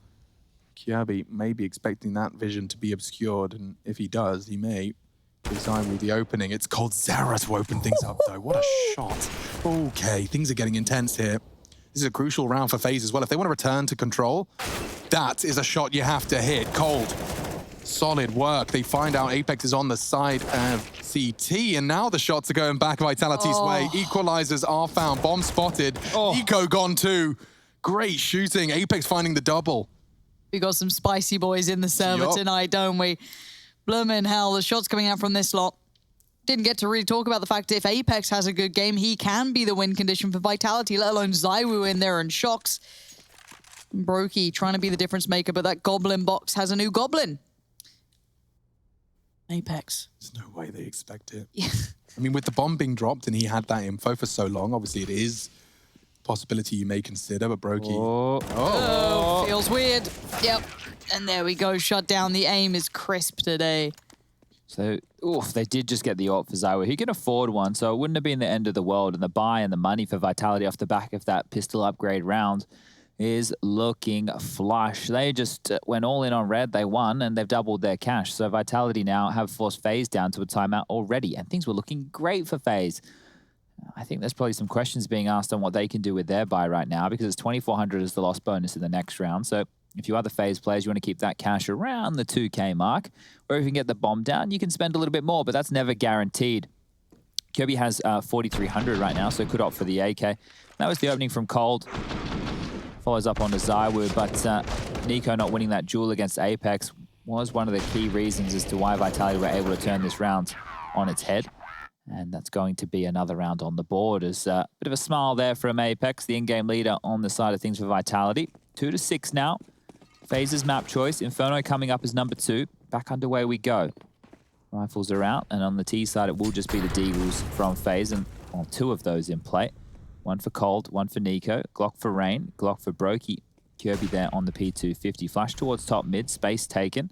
Kiabi may be expecting that vision to be obscured, and if he does, he may design with the opening. It's called Zara to open things up, though. What a shot. Okay, things are getting intense here. This is a crucial round for FaZe as well. If they want to return to control, that is a shot you have to hit. Cold. Solid work. They find out Apex is on the side of CT, and now the shots are going back Vitality's way. Equalizers are found. Bomb spotted. Eco gone too. Great shooting. Apex finding the double. We got some spicy boys in the server tonight, don't we? Bloomin' hell, the shots coming out from this lot. Didn't get to really talk about the fact that if Apex has a good game, he can be the win condition for Vitality, let alone ZywOo in there and Shocks. Brokey trying to be the difference maker, but that Goblin box has a new Goblin. Apex. There's no way they expect it. Yeah. I mean, with the bomb being dropped and he had that info for so long, obviously it is a possibility you may consider, but Brokey... Oh, feels weird. Yep. And there we go, shut down. The aim is crisp today. So, they did just get the AWP for ZywOo. He can afford one, so it wouldn't have been the end of the world. And the buy and the money for Vitality off the back of that pistol upgrade round is looking flush. They just went all in on red. They won, and they've doubled their cash. So Vitality now have forced FaZe down to a timeout already, and things were looking great for FaZe. I think there's probably some questions being asked on what they can do with their buy right now, because it's 2,400 as the loss bonus in the next round. So if you are the FaZe players, you want to keep that cash around the 2K mark, or if you can get the bomb down, you can spend a little bit more, but that's never guaranteed. Kirby has 4,300 right now, so could opt for the AK. That was the opening from Cold. Follows up onto ZywOo, but Nico not winning that duel against Apex was one of the key reasons as to why Vitality were able to turn this round on its head. And that's going to be another round on the board. As a bit of a smile there from Apex, the in-game leader on the side of things for Vitality. 2-6 now. FaZe's map choice. Inferno coming up as number 2. Back underway we go. Rifles are out, and on the T side, it will just be the Deagles from FaZe, and well, 2 of those in play. 1 for Cold, 1 for Nico, Glock for Rain, Glock for Brokey. Kirby there on the P250. Flash towards top mid, space taken.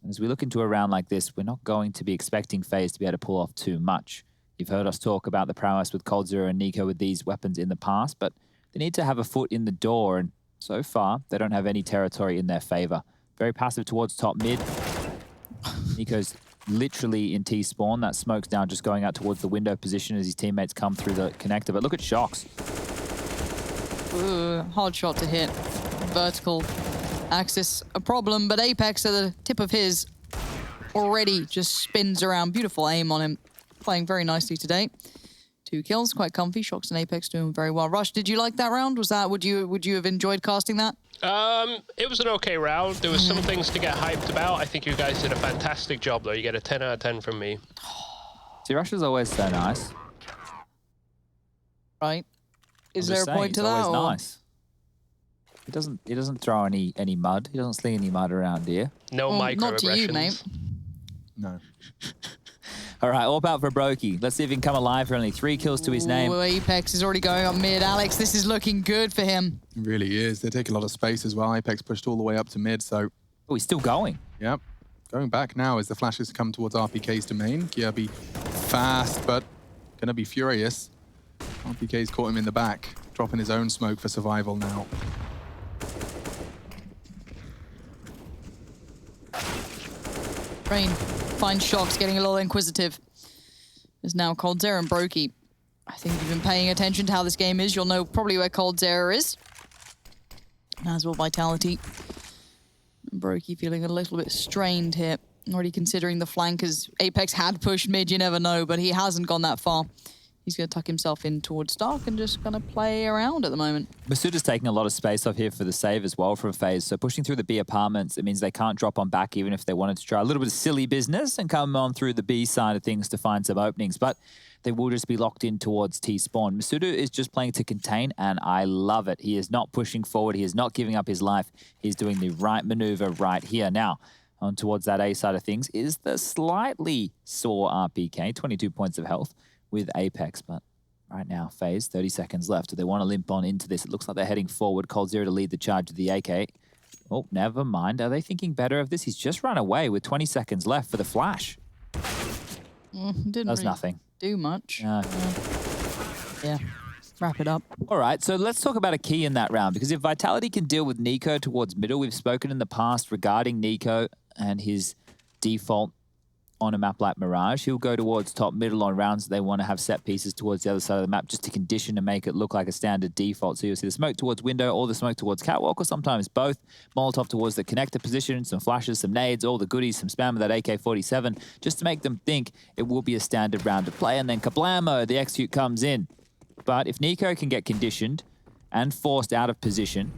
And as we look into a round like this, we're not going to be expecting FaZe to be able to pull off too much. You've heard us talk about the prowess with coldzera and Nico with these weapons in the past, but they need to have a foot in the door, and so far, they don't have any territory in their favor. Very passive towards top mid. Nico's literally in T-spawn. That smoke's down, just going out towards the window position as his teammates come through the connector. But look at Shox. Ooh, hard shot to hit. Vertical axis, a problem, but Apex at the tip of his already just spins around. Beautiful aim on him. Playing very nicely today. 2 kills, quite comfy. Shox and Apex doing very well. Rush, did you like that round? Was that, would you have enjoyed casting that? It was an okay round. There was some things to get hyped about. I think you guys did a fantastic job, though. You get a 10 out of 10 from me. See, Rush is always so nice. Right. Is there a point to that? Always nice. He doesn't throw any mud. He doesn't sling any mud around here. No microaggressions. Not to you, mate. No. All right, all about for Brokey. Let's see if he can come alive for only 3 kills to his name. Ooh, Apex is already going up mid. Alex, this is looking good for him. It really is. They take a lot of space as well. Apex pushed all the way up to mid, so... Oh, he's still going. Yep. Going back now as the flashes come towards RPK's domain. Kirby fast, but gonna be furious. RPK's caught him in the back, dropping his own smoke for survival now. Rain finds Shox, getting a little inquisitive. There's now coldzera and Brokey. I think if you've been paying attention to how this game is, you'll know probably where coldzera is. As will Vitality. Brokey feeling a little bit strained here. Already considering the flank, as Apex had pushed mid, you never know, but he hasn't gone that far. He's going to tuck himself in towards Dark and just going to play around at the moment. Masuda's taking a lot of space off here for the save as well from FaZe. So pushing through the B apartments, it means they can't drop on back even if they wanted to try a little bit of silly business and come on through the B side of things to find some openings. But they will just be locked in towards T-spawn. Masuda is just playing to contain, and I love it. He is not pushing forward. He is not giving up his life. He's doing the right maneuver right here. Now, on towards that A side of things is the slightly sore RPK, 22 points of health with Apex, but right now, FaZe, 30 seconds left. Do they want to limp on into this? It looks like they're heading forward. coldzera to lead the charge with the AK. Oh, never mind. Are they thinking better of this? He's just run away with 20 seconds left for the flash. Didn't Does really nothing. do much. No. Yeah, wrap it up. All right, so let's talk about a key in that round, because if Vitality can deal with Nico towards middle, we've spoken in the past regarding Nico and his default on a map like Mirage. He'll go towards top middle on rounds that they want to have set pieces towards the other side of the map just to condition and make it look like a standard default. So you'll see the smoke towards window or the smoke towards catwalk, or sometimes both. Molotov towards the connector position, some flashes, some nades, all the goodies, some spam with that AK-47, just to make them think it will be a standard round to play. And then kablamo, the execute comes in. But if Nico can get conditioned and forced out of position,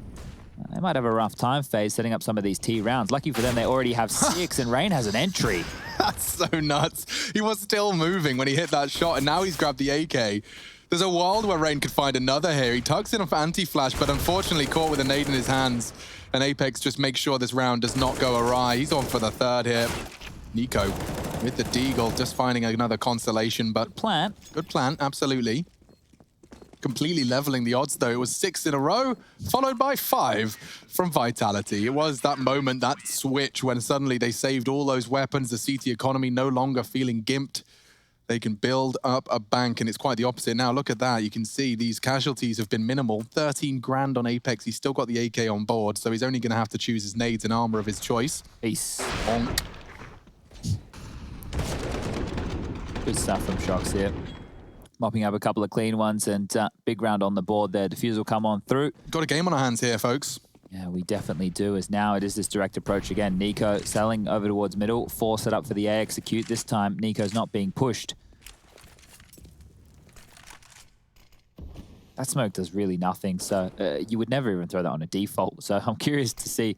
they might have a rough time, FaZe, setting up some of these T rounds. Lucky for them, they already have 6, and Rain has an entry. That's so nuts. He was still moving when he hit that shot, and now he's grabbed the AK. There's a world where Rain could find another here. He tucks in for anti-flash, but unfortunately caught with a nade in his hands. And Apex just makes sure this round does not go awry. He's on for the 3rd here. Nico with the deagle, just finding another consolation, but... Good plan, absolutely. Completely leveling the odds, though. It was 6 in a row, followed by 5 from Vitality. It was that moment, that switch, when suddenly they saved all those weapons, the CT economy no longer feeling gimped. They can build up a bank, and it's quite the opposite. Now, look at that. You can see these casualties have been minimal. 13 grand on Apex. He's still got the AK on board, so he's only going to have to choose his nades and armor of his choice. Peace. Bonk. Good stuff from Shox here. Mopping up a couple of clean ones, and big round on the board there. Defuse will come on through. Got a game on our hands here, folks. Yeah, we definitely do, as now it is this direct approach again. Nico selling over towards middle. 4 set up for the A execute. This time, Nico's not being pushed. That smoke does really nothing, so you would never even throw that on a default. So I'm curious to see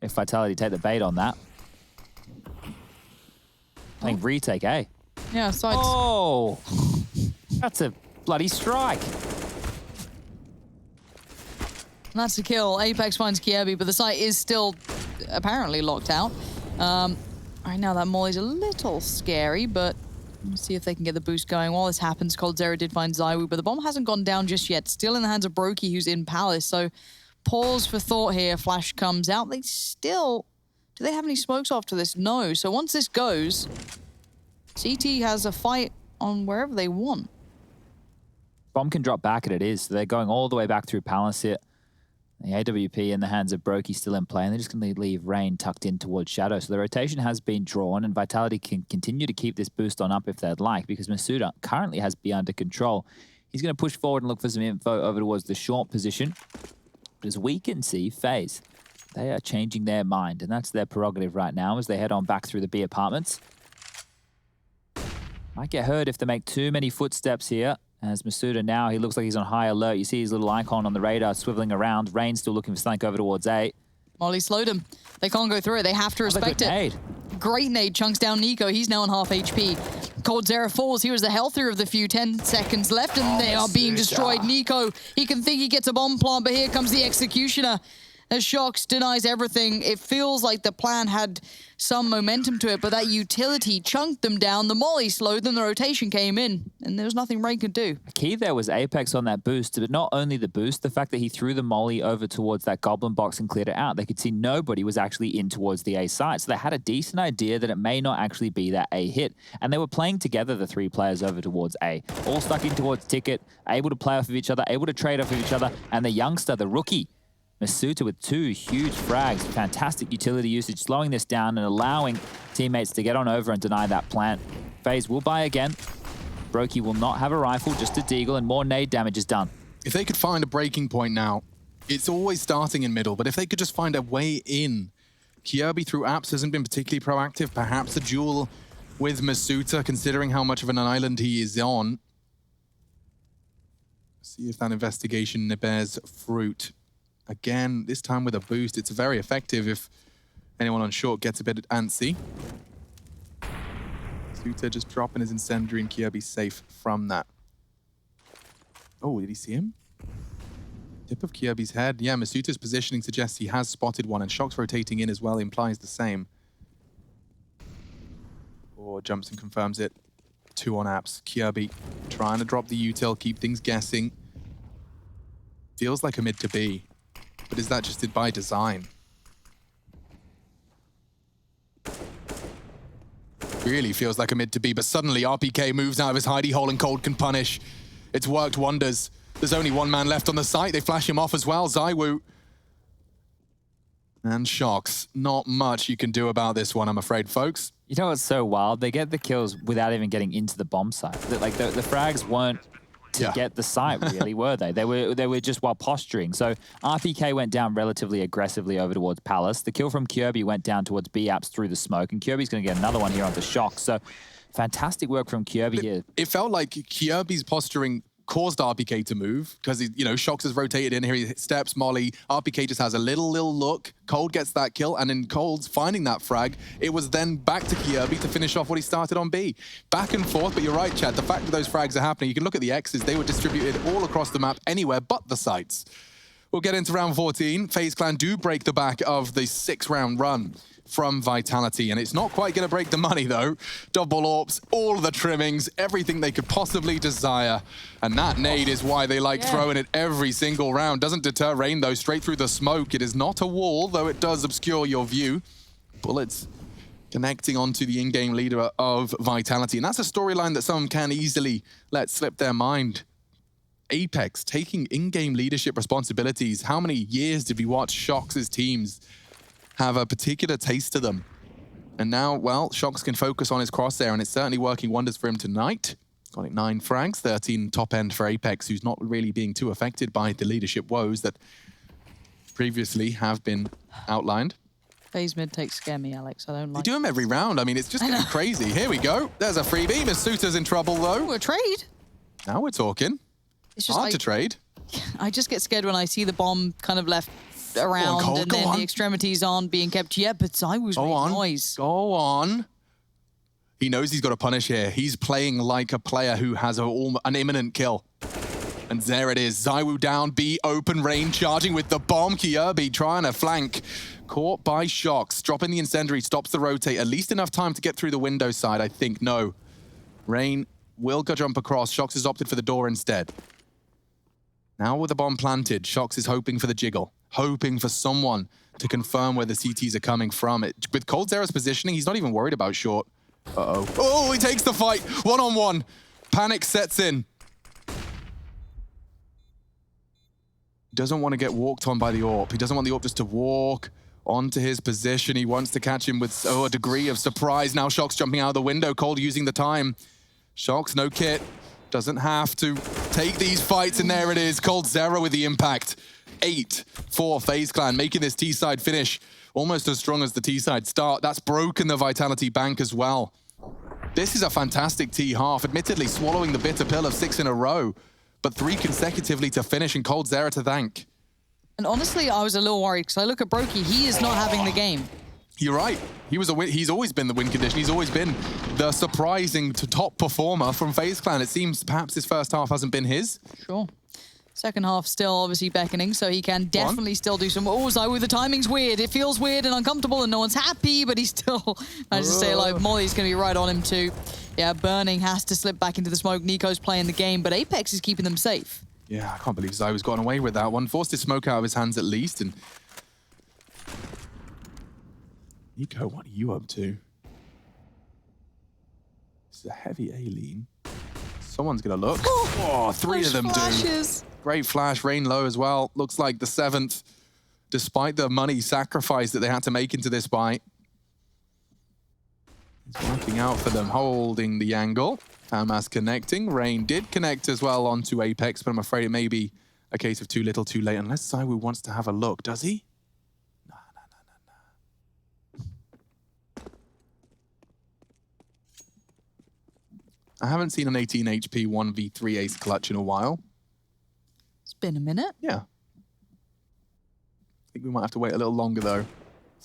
if Vitality take the bait on that. Playing retake A. Yeah, so Oh! That's a bloody strike. That's a kill. Apex finds Kirby, but the site is still apparently locked out. Right now, that Molly's a little scary, but let's see if they can get the boost going. While this happens, Cold Zero did find Zywoo, but the bomb hasn't gone down just yet. Still in the hands of Brokey, who's in Palace. So pause for thought here. Flash comes out. They still... Do they have any smokes after this? No. So once this goes, CT has a fight on wherever they want. Bomb can drop back, and it is. So they're going all the way back through Palace here. The AWP in the hands of Brokey still in play, and they're just going to leave Rain tucked in towards Shadow. So the rotation has been drawn, and Vitality can continue to keep this boost on up if they'd like, because Masuda currently has B under control. He's going to push forward and look for some info over towards the short position. But as we can see, FaZe, they are changing their mind, and that's their prerogative right now as they head on back through the B apartments. Might get hurt if they make too many footsteps here. As Masuda now, he looks like he's on high alert. You see his little icon on the radar swiveling around. Rain's still looking for something over towards A. Molly slowed him. They can't go through it. They have to respect it. Great nade. Chunks down Nico. He's now on half HP. Cold Zero falls. He was the healthier of the few. 10 seconds left, and they are being destroyed. Nico, he can think he gets a bomb plant, but here comes the Executioner. As Shox denies everything, it feels like the plan had some momentum to it, but that utility chunked them down. The Molly slowed them, the rotation came in, and there was nothing Rain could do. Key there was Apex on that boost, but not only the boost, the fact that he threw the Molly over towards that Goblin box and cleared it out. They could see nobody was actually in towards the A site, so they had a decent idea that it may not actually be that A hit. And they were playing together, the three players over towards A, all stuck in towards Ticket, able to play off of each other, able to trade off of each other, and the youngster, the rookie, Masuda with 2 huge frags, fantastic utility usage, slowing this down and allowing teammates to get on over and deny that plant. FaZe will buy again. Brokey will not have a rifle, just a deagle, and more nade damage is done. If they could find a breaking point now, it's always starting in middle, but if they could just find a way in. Kirby through apps hasn't been particularly proactive. Perhaps a duel with Masuda, considering how much of an island he is on. See if that investigation bears fruit. Again, this time with a boost, it's very effective if anyone on short gets a bit antsy. Suta just dropping his incendiary and Kirby safe from that. Oh, did he see him? Tip of Kirby's head. Yeah, Masuta's positioning suggests he has spotted one, and Shox rotating in as well implies the same. Or jumps and confirms it. 2 on apps. Kirby trying to drop the util, keep things guessing. Feels like a mid to B. But is that just by design? Really feels like a mid to B, but suddenly RPK moves out of his hidey hole and Cold can punish. It's worked wonders. There's only 1 man left on the site. They flash him off as well. Zywoo. And Shox. Not much you can do about this one, I'm afraid, folks. You know what's so wild? They get the kills without even getting into the bomb site. Like the frags weren't to get the site, really, were they? They were just while posturing. So RPK went down relatively aggressively over towards Palace. The kill from Kirby went down towards B-Apps through the smoke, and Kirby's going to get another one here onto Shox. So fantastic work from Kirby here. It felt like Kirby's posturing caused RPK to move because, you know, Shox has rotated in here. He steps Molly. RPK just has a little look. Cold gets that kill, and in Cold's finding that frag, it was then back to Kirby to finish off what he started on B. Back and forth, but you're right, Chad. The fact that those frags are happening, you can look at the X's. They were distributed all across the map, anywhere but the sites. We'll get into round 14. FaZe Clan do break the back of the 6-round run from Vitality, and it's not quite going to break the money, though. Double AWPs, all of the trimmings, everything they could possibly desire. And that nade is why they like throwing it every single round. Doesn't deter Rain, though, straight through the smoke. It is not a wall, though it does obscure your view. Bullets connecting onto the in-game leader of Vitality. And that's a storyline that some can easily let slip their mind. Apex taking in-game leadership responsibilities. How many years did we watch Shox's teams have a particular taste to them? And now, well, Shox can focus on his crosshair, and it's certainly working wonders for him tonight. Got it 9 frags, 13 top end for Apex, who's not really being too affected by the leadership woes that previously have been outlined. FaZe mid takes scare me, Alex. I don't like They do them every round. I mean, it's just getting crazy. Here we go. There's a freebie. Masuta's in trouble, though. a trade. Now we're talking. It's just hard to trade. I just get scared when I see the bomb kind of left around Cold, and then the extremities aren't being kept yet, but Zywoo's making noise. Go on. He knows he's got to punish here. He's playing like a player who has an imminent kill. And there it is. ZywOo down, B open, Rain charging with the bomb. Kyobi trying to flank. Caught by Shox. Dropping the incendiary, stops the rotate. At least enough time to get through the window side, I think. No. Rain will go jump across. Shox has opted for the door instead. Now with the bomb planted, Shox is hoping for the jiggle. Hoping for someone to confirm where the CTs are coming from. With coldzera's positioning, he's not even worried about short. Uh-oh. Oh, he takes the fight. One-on-one. Panic sets in. Doesn't want to get walked on by the AWP. He doesn't want the AWP just to walk onto his position. He wants to catch him with a degree of surprise. Now Shox jumping out of the window. Cold using the time. Shox, no kit. Doesn't have to take these fights, and there it is. coldzera with the impact. 8 for FaZe Clan, making this T-side finish almost as strong as the T-side start. That's broken the Vitality bank as well. This is a fantastic T-half, admittedly swallowing the bitter pill of 6 in a row, but 3 consecutively to finish, and coldzera to thank. And honestly, I was a little worried because I look at Brokey, he is not having the game. You're right. He's always been the win condition. He's always been the surprising to top performer from FaZe Clan. It seems perhaps his first half hasn't been his. Sure. Second half still obviously beckoning, so he can definitely still do some... Oh, ZywOo, the timing's weird. It feels weird and uncomfortable and no one's happy, but he's still managed to stay alive. Molly's going to be right on him too. Yeah, Burning has to slip back into the smoke. Nico's playing the game, but Apex is keeping them safe. Yeah, I can't believe ZywOo's gotten away with that one. Forced his smoke out of his hands at least, and... Nico, what are you up to? This is a heavy A-lean. Someone's going to look. Oh, 3 of them do. Great flash, Rain low as well. Looks like the 7th, despite the money sacrifice that they had to make into this fight. He's working out for them, holding the angle. Famas connecting. Rain did connect as well onto Apex, but I'm afraid it may be a case of too little, too late. Unless ZywOo wants to have a look, does he? No. I haven't seen an 18 HP 1v3 ace clutch in a while. It's been a minute. Yeah. I think we might have to wait a little longer, though.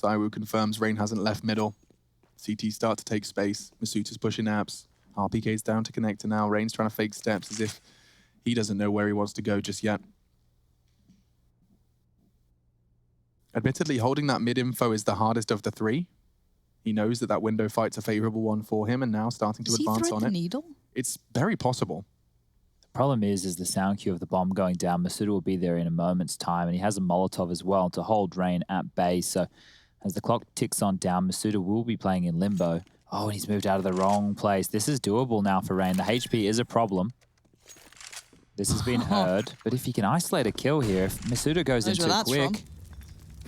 ZywOo confirms Rain hasn't left middle. CT start to take space. Masuta's pushing apps. RPK's down to connector now. Rain's trying to fake steps as if he doesn't know where he wants to go just yet. Admittedly, holding that mid-info is the hardest of the 3. He knows that that window fight's a favorable one for him, and now starting to advance on it. Needle? It's very possible. The problem is the sound cue of the bomb going down. Masuda will be there in a moment's time, and he has a Molotov as well to hold Rain at bay. So as the clock ticks on down, Masuda will be playing in limbo. Oh, and he's moved out of the wrong place. This is doable now for Rain. The HP is a problem. This has been heard, but if he can isolate a kill here, if Masuda goes in too quick...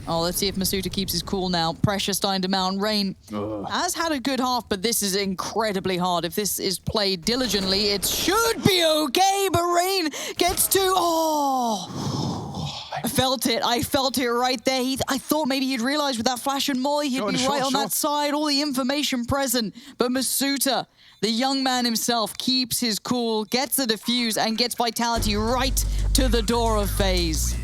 Oh, let's see if Masuda keeps his cool now. Pressure starting to mount. Rain has had a good half, but this is incredibly hard. If this is played diligently, it should be okay, but Rain gets to... Oh! I felt it. I felt it right there. I thought maybe he'd realize with that flash and molly, he'd be right on that side, all the information present. But Masuda, the young man himself, keeps his cool, gets the defuse, and gets Vitality right to the door of FaZe.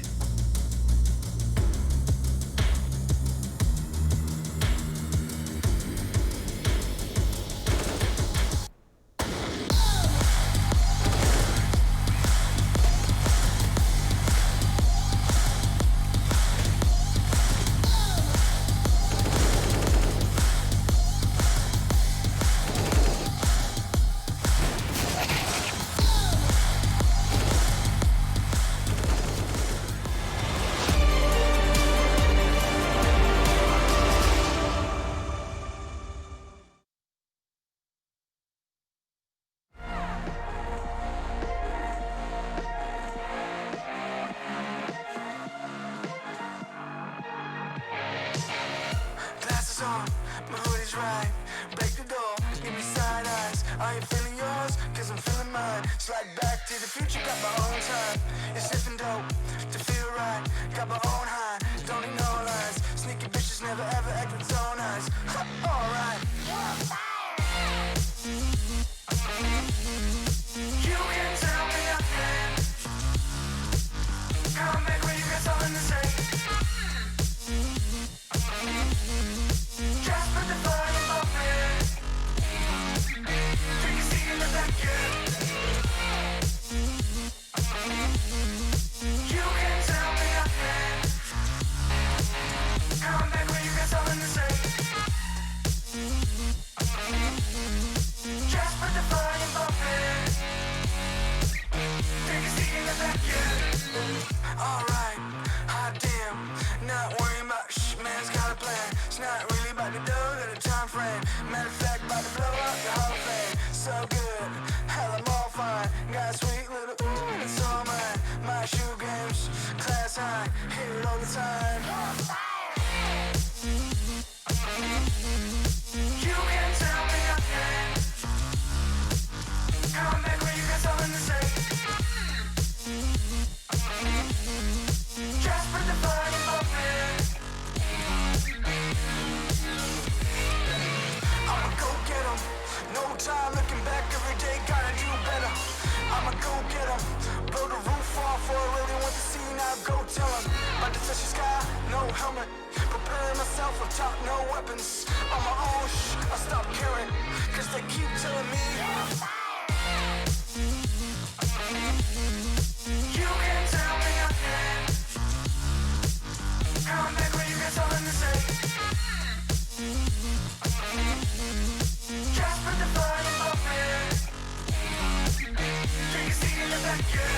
on, my hoodie's right. Break the door, give me side eyes. Are you feeling yours? Cause I'm feeling mine. Slide back to the future, got my own time. It's sipping dope to feel right. Got my own high, don't need no lies. Sneaky bitches never ever act with zone eyes. Alright. You can tell me nothing. Come back when you got something to say. Just put the volume up, man. see in the back yet. Alright, hot damn. Not worrying about man's got a plan. It's not really about the dough, got a time frame. Matter of fact, about to blow up the Hall of Fame. So good, hell, I'm all fine. Got a sweet little ooh, and it's all mine. My shoe games, class high, hear it all the time. You can tell me nothing. Come back when you got something to say. Just put the fire above me. I'ma go get 'em. No time looking back, every day gotta do better. I'ma go get 'em. Blow the roof off for I really want to see, now go tell 'em. About to touch the sky, no helmet. Preparing myself up top, no weapons. On my own, I stop caring. Cause they keep telling me you can tell me nothing. Come back when you got something to say. Just put the fire above me. Take a seat in the back, yeah.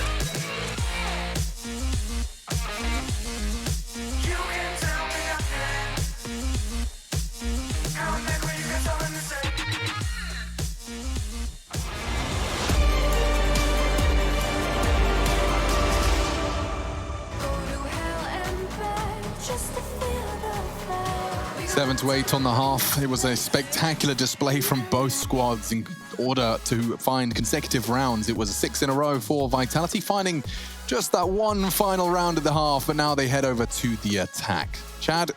You can tell me nothing. Come back when you got something to say. Just to feel the fire. 7 to 8 on the half. It was a spectacular display from both squads in order to find consecutive rounds. It was 6 in a row for Vitality, finding just that one final round at the half, but now they head over to the attack. Chad,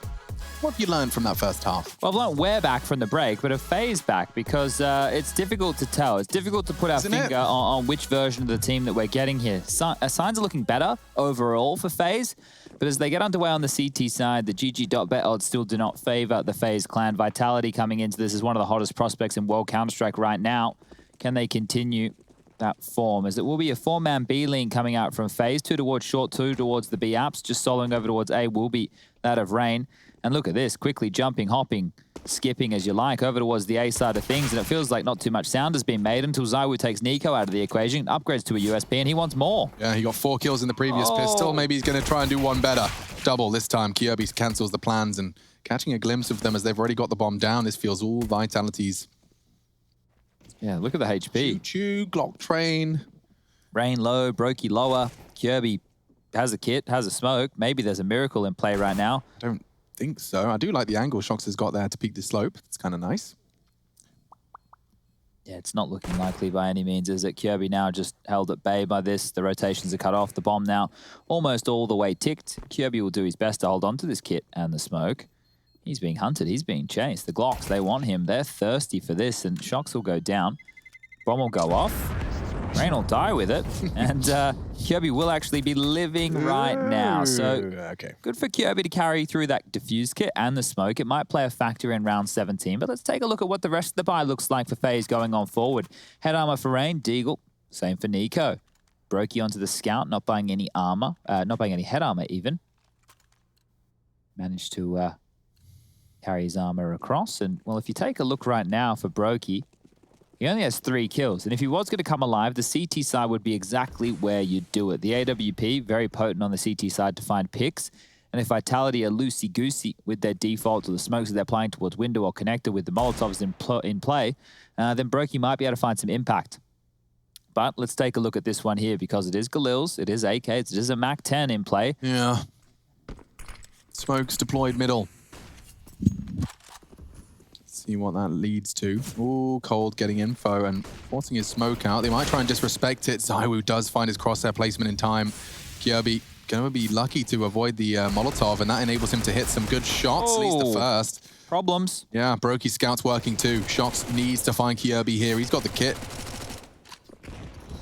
what have you learned from that first half? Well, I've learned we're back from the break, but a phase back because it's difficult to tell. It's difficult to put our finger on which version of the team that we're getting here. Signs are looking better overall for phase, but as they get underway on the CT side, the GG.bet odds still do not favor the FaZe clan. Vitality coming into this is one of the hottest prospects in World Counter-Strike right now. Can they continue that form? As it will be a 4-man B lane coming out from FaZe, 2 towards short, 2 towards the B apps. Just soloing over towards A will be that of Rain. And look at this, quickly jumping, hopping, skipping as you like, over towards the A side of things. And it feels like not too much sound has been made until Zywoo takes Nico out of the equation, upgrades to a USP, and he wants more. Yeah, he got 4 kills in the previous pistol. Maybe he's going to try and do one better. Double this time. Kirby cancels the plans and catching a glimpse of them as they've already got the bomb down. This feels all Vitality's. Yeah, look at the HP. Choo-choo, Glock train. Rain low, Brokey lower. Kirby has a kit, has a smoke. Maybe there's a miracle in play right now. Don't think so. I do like the angle Shox has got there to peak the slope. It's kind of nice. Yeah, it's not looking likely by any means, is it? Kirby now just held at bay by this. The rotations are cut off. The bomb now almost all the way ticked. Kirby will do his best to hold on to this kit and the smoke. He's being hunted. He's being chased. The Glocks, they want him. They're thirsty for this, and Shox will go down. Bomb will go off. Rain will die with it, and Kirby will actually be living right now. So good for Kirby to carry through that diffuse kit and the smoke. It might play a factor in round 17, but let's take a look at what the rest of the buy looks like for FaZe going on forward. Head armor for Rain, Deagle, same for Nico. Brokey onto the Scout, not buying any armor, not buying any head armor even. Managed to carry his armor across, and well, if you take a look right now for Brokey, he only has 3 kills, and if he was going to come alive, the CT side would be exactly where you'd do it. The AWP, very potent on the CT side to find picks, and if Vitality are loosey-goosey with their default or the smokes that they're playing towards window or connector with the Molotovs in play, then Brokey might be able to find some impact. But let's take a look at this one here, because it is Galil's, it is AK, it is a MAC-10 in play. Yeah. Smokes deployed middle. See what that leads to. Ooh, Cold getting info and forcing his smoke out. They might try and disrespect it. Zywoo does find his crosshair placement in time. Kirby gonna be lucky to avoid the Molotov, and that enables him to hit some good shots, at least the first. Problems. Yeah, Brokey Scout's working too. Shox needs to find Kirby here. He's got the kit.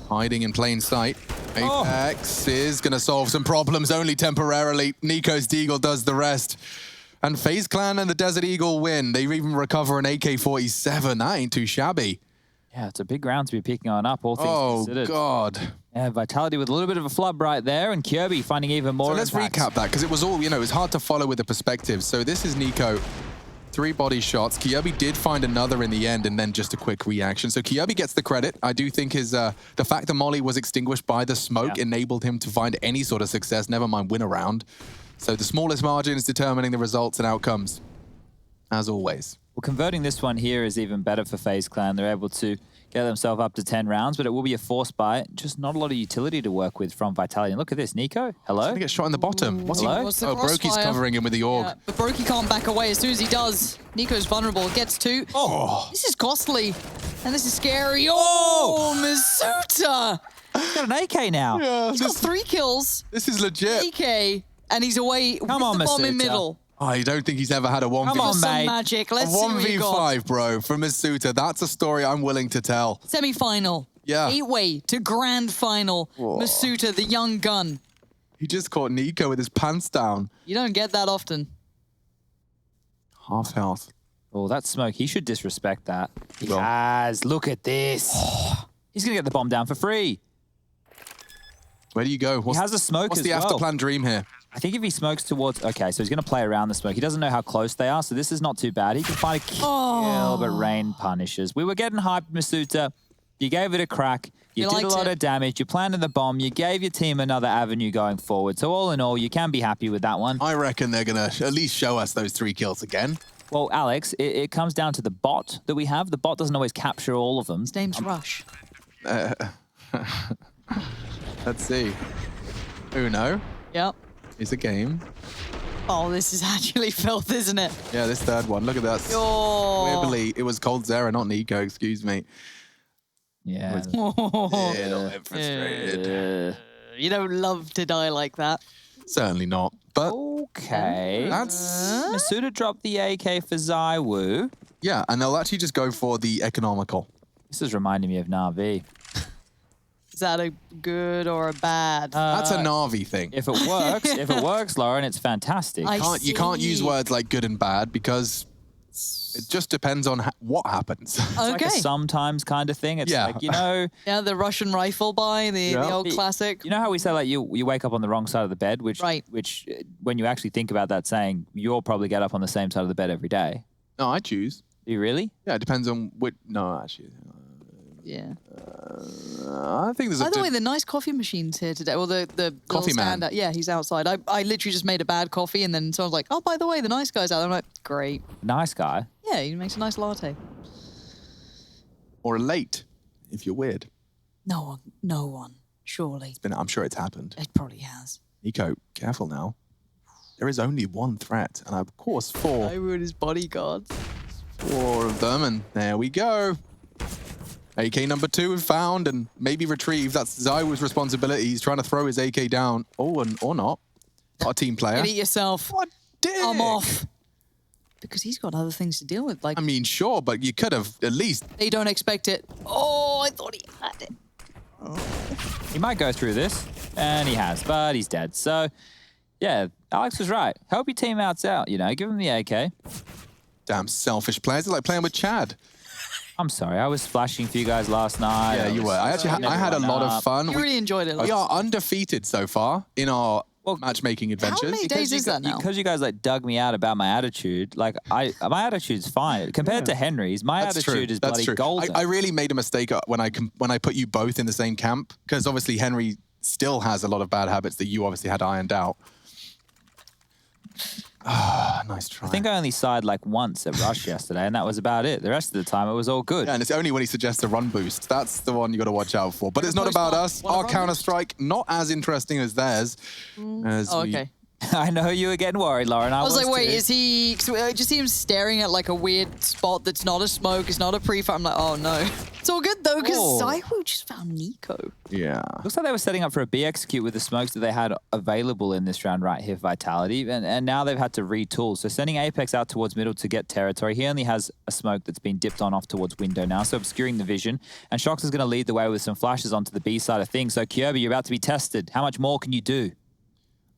Hiding in plain sight. Apex is gonna solve some problems, only temporarily. Nico's Deagle does the rest. And FaZe Clan and the Desert Eagle win. They even recover an AK-47. That ain't too shabby. Yeah, it's a big round to be picking on up, all things considered. Oh, God. Yeah, Vitality with a little bit of a flub right there, and Kirby finding even more So let's recap that, because it was all, you know, it was hard to follow with the perspective. So this is Nico 3 body shots. Kyobi did find another in the end, and then just a quick reaction. So Kyobi gets the credit. I do think his the fact that Molly was extinguished by the smoke enabled him to find any sort of success, never mind win a round. So the smallest margin is determining the results and outcomes, as always. Well, converting this one here is even better for FaZe Clan. They're able to get themselves up to 10 rounds, but it will be a force buy. Just not a lot of utility to work with from Vitality. And look at this, Nico. Hello? He's gonna get shot in the bottom. What's Hello? What's the Broky's crossfire? covering him with the org. Yeah, but Brokey can't back away. As soon as he does, Nico's vulnerable. Gets 2. Oh. This is costly. And this is scary. Oh, Masuta! He's got an AK now. Yeah, He's got 3 kills. This is legit. AK. And he's away with the on, bomb in Masuta. middle. I don't think he's ever had a 1v5. Come on, Some mate. magic. A Let's see what you got. 1v5, bro, from Masuta. That's a story I'm willing to tell. Semi-final. Yeah. 8-way to grand final. Whoa. Masuta, the young gun. He just caught Nico with his pants down. You don't get that often. Half health. Oh, that smoke. He should disrespect that. He has. Look at this. He's going to get the bomb down for free. Where do you go? He has a smoke What's as the well. after plan dream here? I think if he smokes towards... Okay, so he's going to play around the smoke. He doesn't know how close they are, so this is not too bad. He can find a kill, but Rain punishes. We were getting hyped, Masuta. You gave it a crack. You did a lot of damage. You planted the bomb. You gave your team another avenue going forward. So all in all, you can be happy with that one. I reckon they're going to at least show us those 3 kills again. Well, Alex, it comes down to the bot that we have. The bot doesn't always capture all of them. His name's Rush. Let's see. Uno Yep. is a game. Oh, this is actually filth, isn't it? Yeah, this third one. Look at that. Oh. Weirdly, it was Cold Zera, not Nico, excuse me. Yeah. Yeah, a bit frustrated. You don't love to die like that. Certainly not. But okay. That's Masuta dropped the AK for Zaiwu. Yeah, and they'll actually just go for the economical. This is reminding me of Na'Vi. Is that a good or a bad? That's a Na'Vi thing. If it works, Lauren, it's fantastic. You can't use words like good and bad because it just depends on what happens. It's like a sometimes kind of thing. It's like, you know... Yeah, the Russian rifle buy, the old classic. You know how we say, like, you wake up on the wrong side of the bed, which when you actually think about that saying, you'll probably get up on the same side of the bed every day. No, I choose. Do you really? Yeah, it depends on which... No, actually... Yeah. I think there's a... By the way, the nice coffee machine's here today. Well, the Coffee man. stand-up. Yeah, he's outside. I literally just made a bad coffee, and then someone's like, oh, by the way, the nice guy's out there. I'm like, great. Nice guy? Yeah, he makes a nice latte. Or late, if you're weird. No one, surely. I'm sure it's happened. It probably has. Nico, careful now. There is only one threat, and of course 4. I ruined his bodyguards. 4 of them, and there we go. AK number 2 is found and maybe retrieved. That's Zaiwu's responsibility. He's trying to throw his AK down. Oh, or not. Not a team player. Eat yourself. What dick? I'm off. Because he's got other things to deal with. Like, I mean, sure, but you could have at least... They don't expect it. Oh, I thought he had it. He might go through this, and he has, but he's dead. So, yeah, Alex was right. Help your teammates out, you know. Give them the AK. Damn selfish players. It's like playing with Chad. I'm sorry, I was flashing for you guys last night. Yeah, you were. I had a lot of fun. You really enjoyed it. We are undefeated so far in our matchmaking adventures. How many days is that now? Because you guys like dug me out about my attitude. Like my attitude's fine compared to Henry's. My attitude is bloody golden. I really made a mistake when I put you both in the same camp because obviously Henry still has a lot of bad habits that you obviously had ironed out. Ah, nice try. I think I only sided like once at Rush yesterday, and that was about it. The rest of the time, it was all good. Yeah, and it's only when he suggests a run boost. That's the one you got to watch out for. But it's not about us. Our Counter-Strike, not as interesting as theirs. Okay. I know you were getting worried, Lauren. I was like, wait, too. is he... Cause I just see him staring at like a weird spot that's not a smoke, it's not a pre-fire. I'm like, oh no. It's all good though, because Zaiwu just found Nico. Yeah. Looks like they were setting up for a B execute with the smokes that they had available in this round right here, Vitality. And now they've had to retool. So sending Apex out towards middle to get territory. He only has a smoke that's been dipped on off towards window now, so obscuring the vision. And Shox is going to lead the way with some flashes onto the B side of things. So Kyobi, you're about to be tested. How much more can you do?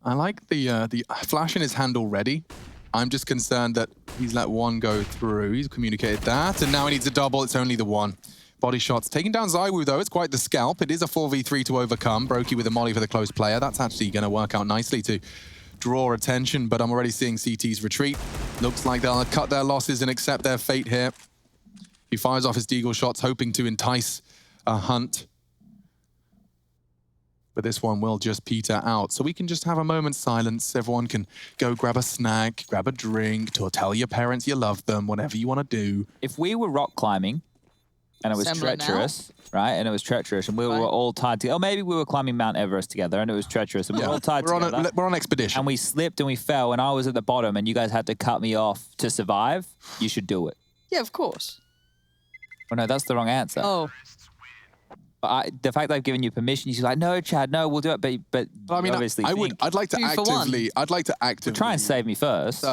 I like the flash in his hand already. I'm just concerned that he's let one go through. He's communicated that, and now he needs a double. It's only the one. Body shots. Taking down Zaiwu, though. It's quite the scalp. It is a 4v3 to overcome. Brokey with a molly for the close player. That's actually going to work out nicely to draw attention, but I'm already seeing CT's retreat. Looks like they'll cut their losses and accept their fate here. He fires off his deagle shots, hoping to entice a hunt. But this one will just peter out. So we can just have a moment's silence. Everyone can go grab a snack, grab a drink, or tell your parents you love them, whatever you want to do. If we were rock climbing and it was treacherous, right? And it was treacherous and we were all tied together. Or maybe we were climbing Mount Everest together and it was treacherous and we were all tied together. We're on expedition. And we slipped and we fell and I was at the bottom and you guys had to cut me off to survive. You should do it. Yeah, of course. Oh, no, that's the wrong answer. Oh. But the fact that I've given you permission, she's like, no, Chad, no, we'll do it. But I mean, obviously, I'd like to actively try and save me first.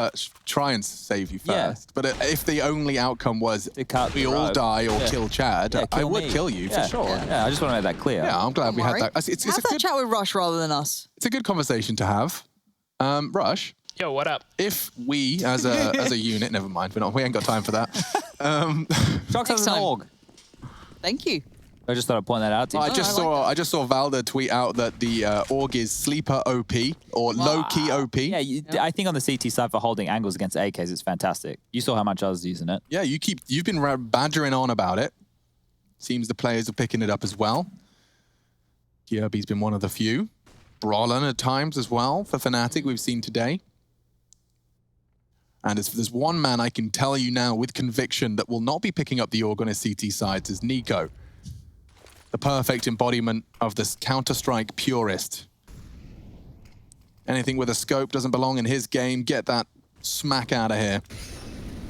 Try and save you first. Yeah. But if the only outcome was we all die or kill Chad, I would kill you for sure. Yeah, I just want to make that clear. Yeah, I'm glad we had that. Have that chat with Rush rather than us. It's a good conversation to have. Rush. Yo, what up? If we, as a unit, never mind, we ain't got time for that. Shox has an org. Thank you. I just thought I'd point that out to you. I just saw Valda tweet out that the org is sleeper OP or low-key OP. Yeah, I think on the CT side for holding angles against AKs, it's fantastic. You saw how much I was using it. Yeah, you've been badgering on about it. Seems the players are picking it up as well. Kirby's been one of the few. Brolin at times as well for Fnatic we've seen today. And if there's one man I can tell you now with conviction that will not be picking up the org on his CT sides is Nico. The perfect embodiment of this Counter-Strike purist. Anything with a scope doesn't belong in his game. Get that smack out of here.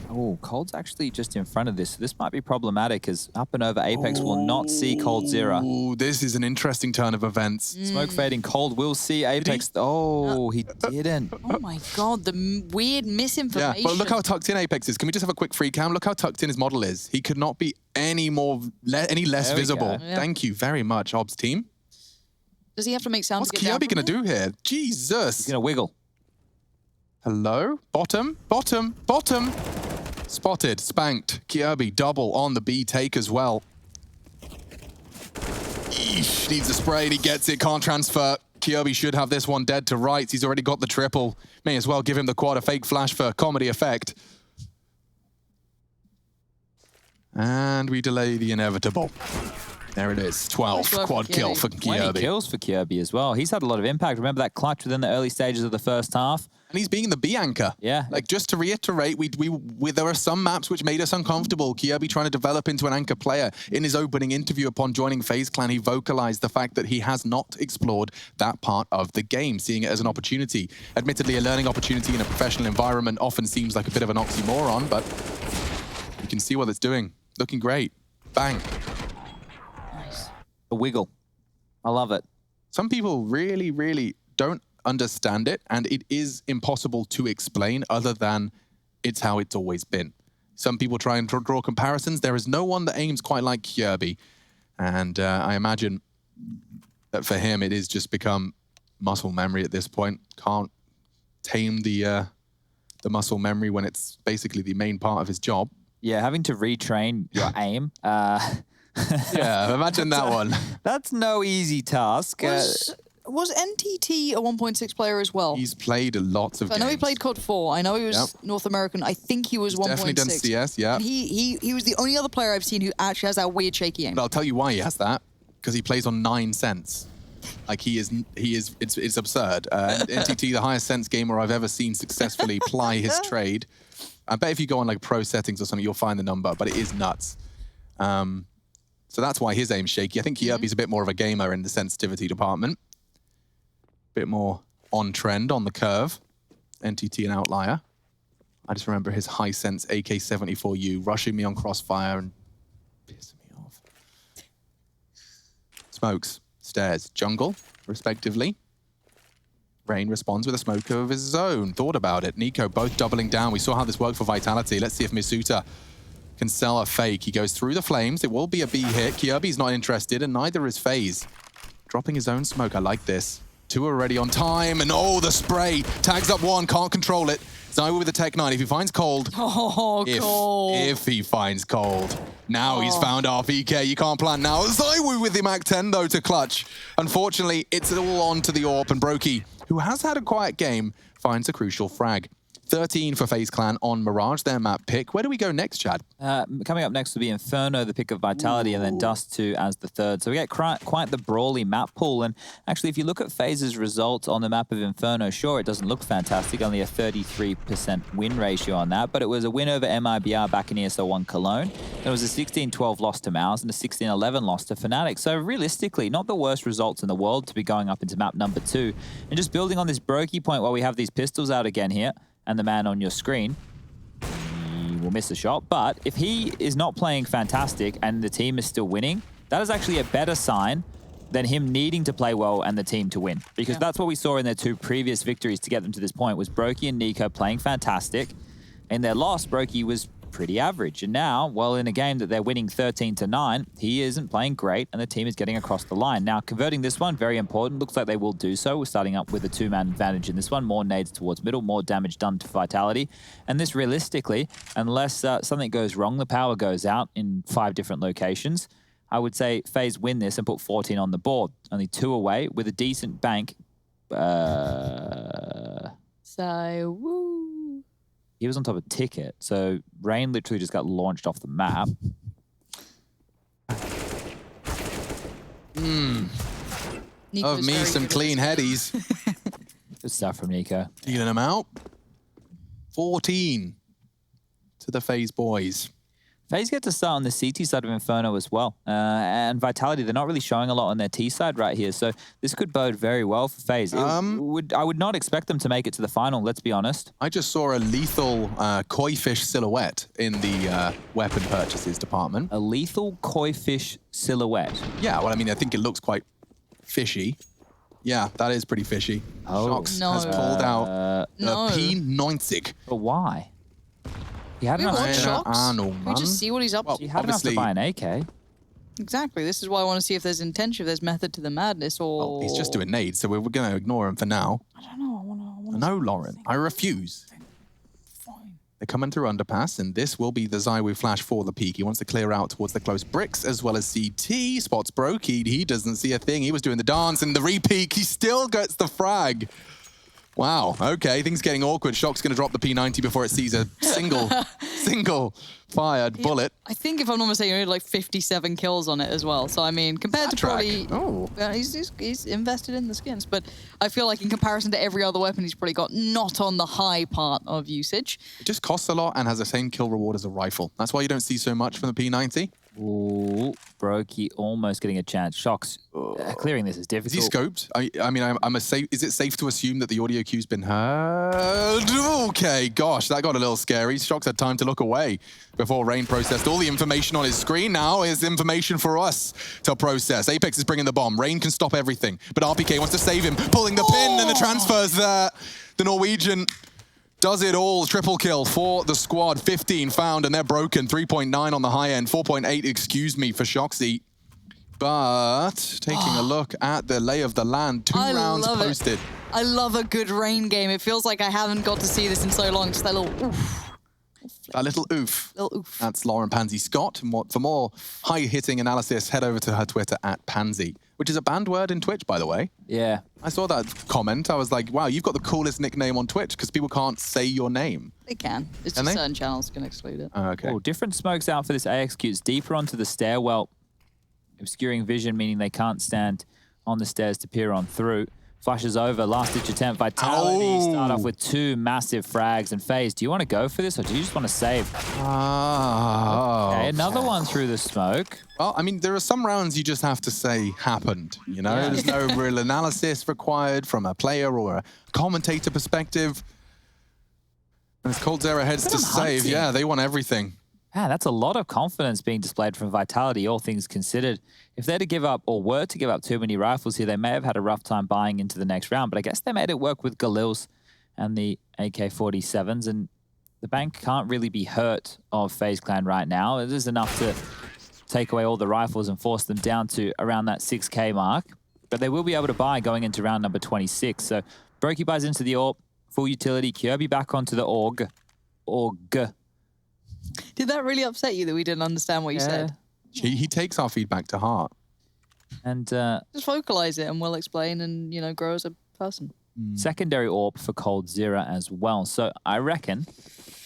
Oh, Cold's actually just in front of this. So this might be problematic as up and over Apex will not see Cold Zero. Ooh, this is an interesting turn of events. Smoke fading. Cold will see Apex. Oh, he didn't. Oh my God, the weird misinformation. Yeah, but look how tucked in Apex is. Can we just have a quick free cam? Look how tucked in his model is. He could not be any less visible. Yeah. Thank you very much, Obs team. Does he have to make sounds? What's Kirby going to do here? Jesus. He's going to wiggle. Hello? Bottom, bottom, bottom. Spotted, spanked. Kirby double on the B take as well. Eesh, needs a spray and he gets it, can't transfer. Kirby should have this one dead to rights. He's already got the triple. May as well give him the quad, a fake flash for comedy effect. And we delay the inevitable. There it is, 12 quad kill for Kirby. 20 kills for Kirby as well. He's had a lot of impact. Remember that clutch within the early stages of the first half? And he's being the B anchor. Yeah. Like, just to reiterate, there are some maps which made us uncomfortable. Kirby trying to develop into an anchor player. In his opening interview upon joining FaZe Clan, he vocalized the fact that he has not explored that part of the game, seeing it as an opportunity. Admittedly, a learning opportunity in a professional environment often seems like a bit of an oxymoron, but you can see what it's doing. Looking great. Bang. Nice. A wiggle. I love it. Some people really, really don't understand it, and it is impossible to explain other than it's how it's always been. Some people try and draw comparisons. There is no one that aims quite like Kirby, and I imagine that for him it is just become muscle memory at this point. Can't tame the muscle memory when it's basically the main part of his job. Yeah, having to retrain your aim. Yeah, imagine that one. That's no easy task. Was NTT a 1.6 player as well? He's played lots of games. I know he played COD 4. I know he was North American. I think he was 1.6. Definitely done CS, yeah. And he was the only other player I've seen who actually has that weird shaky aim. But I'll tell you why he has that. Because he plays on 9 cents. Like it's absurd. NTT, the highest sense gamer I've ever seen successfully ply his trade. I bet if you go on like pro settings or something, you'll find the number, but it is nuts. So that's why his aim's shaky. I think Kirby's a bit more of a gamer in the sensitivity department. Bit more on trend, on the curve. NTT an outlier. I just remember his high sense AK-74U rushing me on crossfire and pissing me off. Smokes, stairs, jungle, respectively. Rain responds with a smoke of his own. Thought about it. Nico both doubling down. We saw how this worked for Vitality. Let's see if Misuta can sell a fake. He goes through the flames. It will be a B hit. Kirby's not interested, and neither is FaZe. Dropping his own smoke. I like this. 2 already on time, and oh, the spray. Tags up 1, can't control it. Zywoo with the Tech 9. If he finds Cold. Oh, Cold. If he finds Cold. Now he's found RPK. You can't plan now. Zywoo with the Mac 10, though, to clutch. Unfortunately, it's all on to the AWP, and Brokey who has had a quiet game, finds a crucial frag. 13 for FaZe Clan on Mirage, their map pick. Where do we go next, Chad? Coming up next will be Inferno, the pick of Vitality, and then Dust 2 as the third. So we get quite the brawly map pool. And actually, if you look at FaZe's results on the map of Inferno, sure, it doesn't look fantastic, only a 33% win ratio on that, but it was a win over MIBR back in ESL 1 Cologne. It was a 16-12 loss to Mouse and a 16-11 loss to Fnatic. So realistically, not the worst results in the world to be going up into map number 2. And just building on this Brokey point while we have these pistols out again here, and the man on your screen, he will miss a shot. But if he is not playing fantastic and the team is still winning, that is actually a better sign than him needing to play well and the team to win. Because that's what we saw in their 2 previous victories to get them to this point, was Brokey and Nico playing fantastic. In their loss, Brokey was pretty average. And now, well, in a game that they're winning 13-9, he isn't playing great and the team is getting across the line. Now, converting this one, very important. Looks like they will do so. We're starting up with a 2-man advantage in this one. More nades towards middle, more damage done to Vitality. And this realistically, unless something goes wrong, the power goes out in 5 different locations, I would say FaZe win this and put 14 on the board. Only 2 away with a decent bank. So, woo. He was on top of Ticket, so Rain literally just got launched off the map. Of me some clean headies. Good stuff from Nico. Dealing them out. 14 to the FaZe boys. FaZe get to start on the CT side of Inferno as well. And Vitality, they're not really showing a lot on their T side right here. So this could bode very well for FaZe. I would not expect them to make it to the final, let's be honest. I just saw a lethal koi fish silhouette in the weapon purchases department. A lethal koi fish silhouette? Yeah, well, I mean, I think it looks quite fishy. Yeah, that is pretty fishy. Shox has pulled out the P90. But why? You had We enough want to Shox. We just see what he's up to. You had enough to buy an AK. Exactly. This is why I want to see if there's intention, if there's method to the madness, or... He's just doing nades, so we're going to ignore him for now. I don't know. I want to... No, Lauren. I refuse. Fine. They're coming through underpass, and this will be the Zywoo flash for the peak. He wants to clear out towards the close bricks, as well as CT. Spots Brokey. He doesn't see a thing. He was doing the dance, and the re-peak. He still gets the frag. Wow, okay, things getting awkward. Shock's going to drop the P90 before it sees a single fired bullet. I think, if I'm not mistaken, he had like 57 kills on it as well. So, I mean, compared to probably... He's invested in the skins. But I feel like in comparison to every other weapon, he's probably got not on the high part of usage. It just costs a lot and has the same kill reward as a rifle. That's why you don't see so much from the P90. Ooh, Brokey almost getting a chance. Shox, clearing this is difficult. Is he scoped? I mean, is it safe to assume that the audio cue's been heard? Okay, gosh, that got a little scary. Shox had time to look away before Rain processed all the information on his screen. Now is information for us to process. Apex is bringing the bomb. Rain can stop everything, but RPK wants to save him, pulling the pin, and the transfer's there. The Norwegian does it all. Triple kill for the squad. 15 found, and they're broken. 3.9 on the high end. 4.8, excuse me, for Shoxy. But taking a look at the lay of the land, 2 rounds posted. I love a good Rain game. It feels like I haven't got to see this in so long. Just that little oof. A little oof. Little oof. That's Lauren Pansy Scott. For more high-hitting analysis, head over to her Twitter at Pansy, which is a banned word in Twitch, by the way. Yeah. I saw that comment. I was like, wow, you've got the coolest nickname on Twitch because people can't say your name. They can. It's just certain channels can exclude it. Okay. Oh, different smokes out for this AXQ. It's deeper onto the stairwell, obscuring vision, meaning they can't stand on the stairs to peer on through. Flashes over, last-ditch attempt. Vitality start off with 2 massive frags. And FaZe, do you want to go for this, or do you just want to save? Okay, another one through the smoke. Well, I mean, there are some rounds you just have to say happened, you know? Yeah. There's no real analysis required from a player or a commentator perspective. And as Cold Zero heads to save, yeah, they want everything. Yeah, that's a lot of confidence being displayed from Vitality, all things considered. If they're to give up, or were to give up too many rifles here, they may have had a rough time buying into the next round, but I guess they made it work with Galils and the AK-47s, and the bank can't really be hurt of FaZe Clan right now. It is enough to take away all the rifles and force them down to around that 6K mark, but they will be able to buy going into round number 26. So Brokey buys into the AWP, full utility, Kirby back onto the AUG. Did that really upset you that we didn't understand what you said? He takes our feedback to heart. And just vocalize it and we'll explain and, you know, grow as a person. Secondary AWP for Cold Zero as well. So I reckon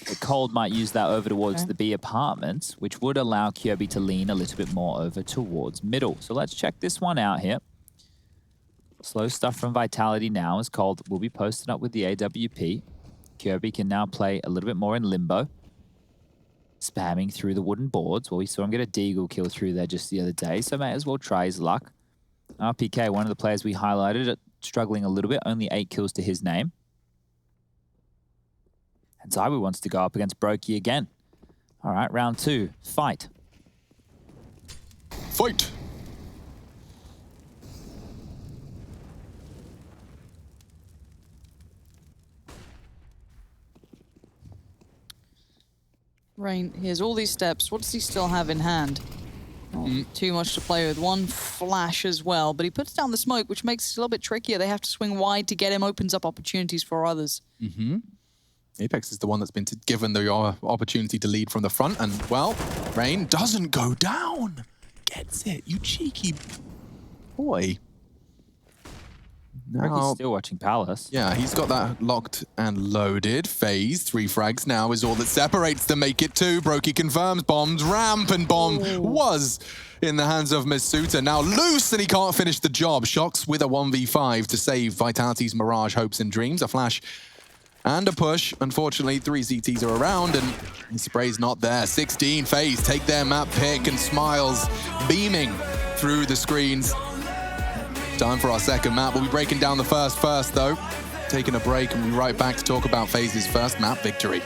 that Cold might use that over towards the B apartments, which would allow Kirby to lean a little bit more over towards middle. So let's check this one out here. Slow stuff from Vitality now as Cold will be posted up with the AWP. Kirby can now play a little bit more in limbo, spamming through the wooden boards. Well, we saw him get a Deagle kill through there just the other day, so may as well try his luck. RPK, one of the players we highlighted, struggling a little bit, only 8 kills to his name. And Zaibu wants to go up against Brokey again. All right, round 2, fight. Fight! Rain, here's all these steps. What does he still have in hand? Not too much to play with. One flash as well, but he puts down the smoke, which makes it a little bit trickier. They have to swing wide to get him, opens up opportunities for others. Apex is the one that's been given the opportunity to lead from the front, and, well, Rain doesn't go down. Gets it, you cheeky boy. Brokey's still watching Palace. Yeah, he's got that locked and loaded. Phase, 3 frags now is all that separates them. Make it 2. Brokey confirms bombs. Ramp and bomb was in the hands of Masuta. Now loose, and he can't finish the job. Shocks with a 1v5 to save Vitality's Mirage hopes and dreams. A flash and a push. Unfortunately, 3 ZTs are around, and his spray's not there. 16 Phase take their map pick, and Smiles beaming through the screens. Time for our second map. We'll be breaking down the first though. Taking a break, and we'll be right back to talk about FaZe's first map victory.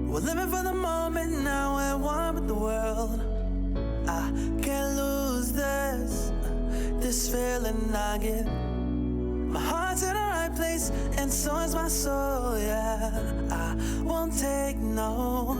We're living for the moment now, we're one with the world. I can't lose this feeling I get. My heart's in the right place, and so is my soul, yeah. I won't take no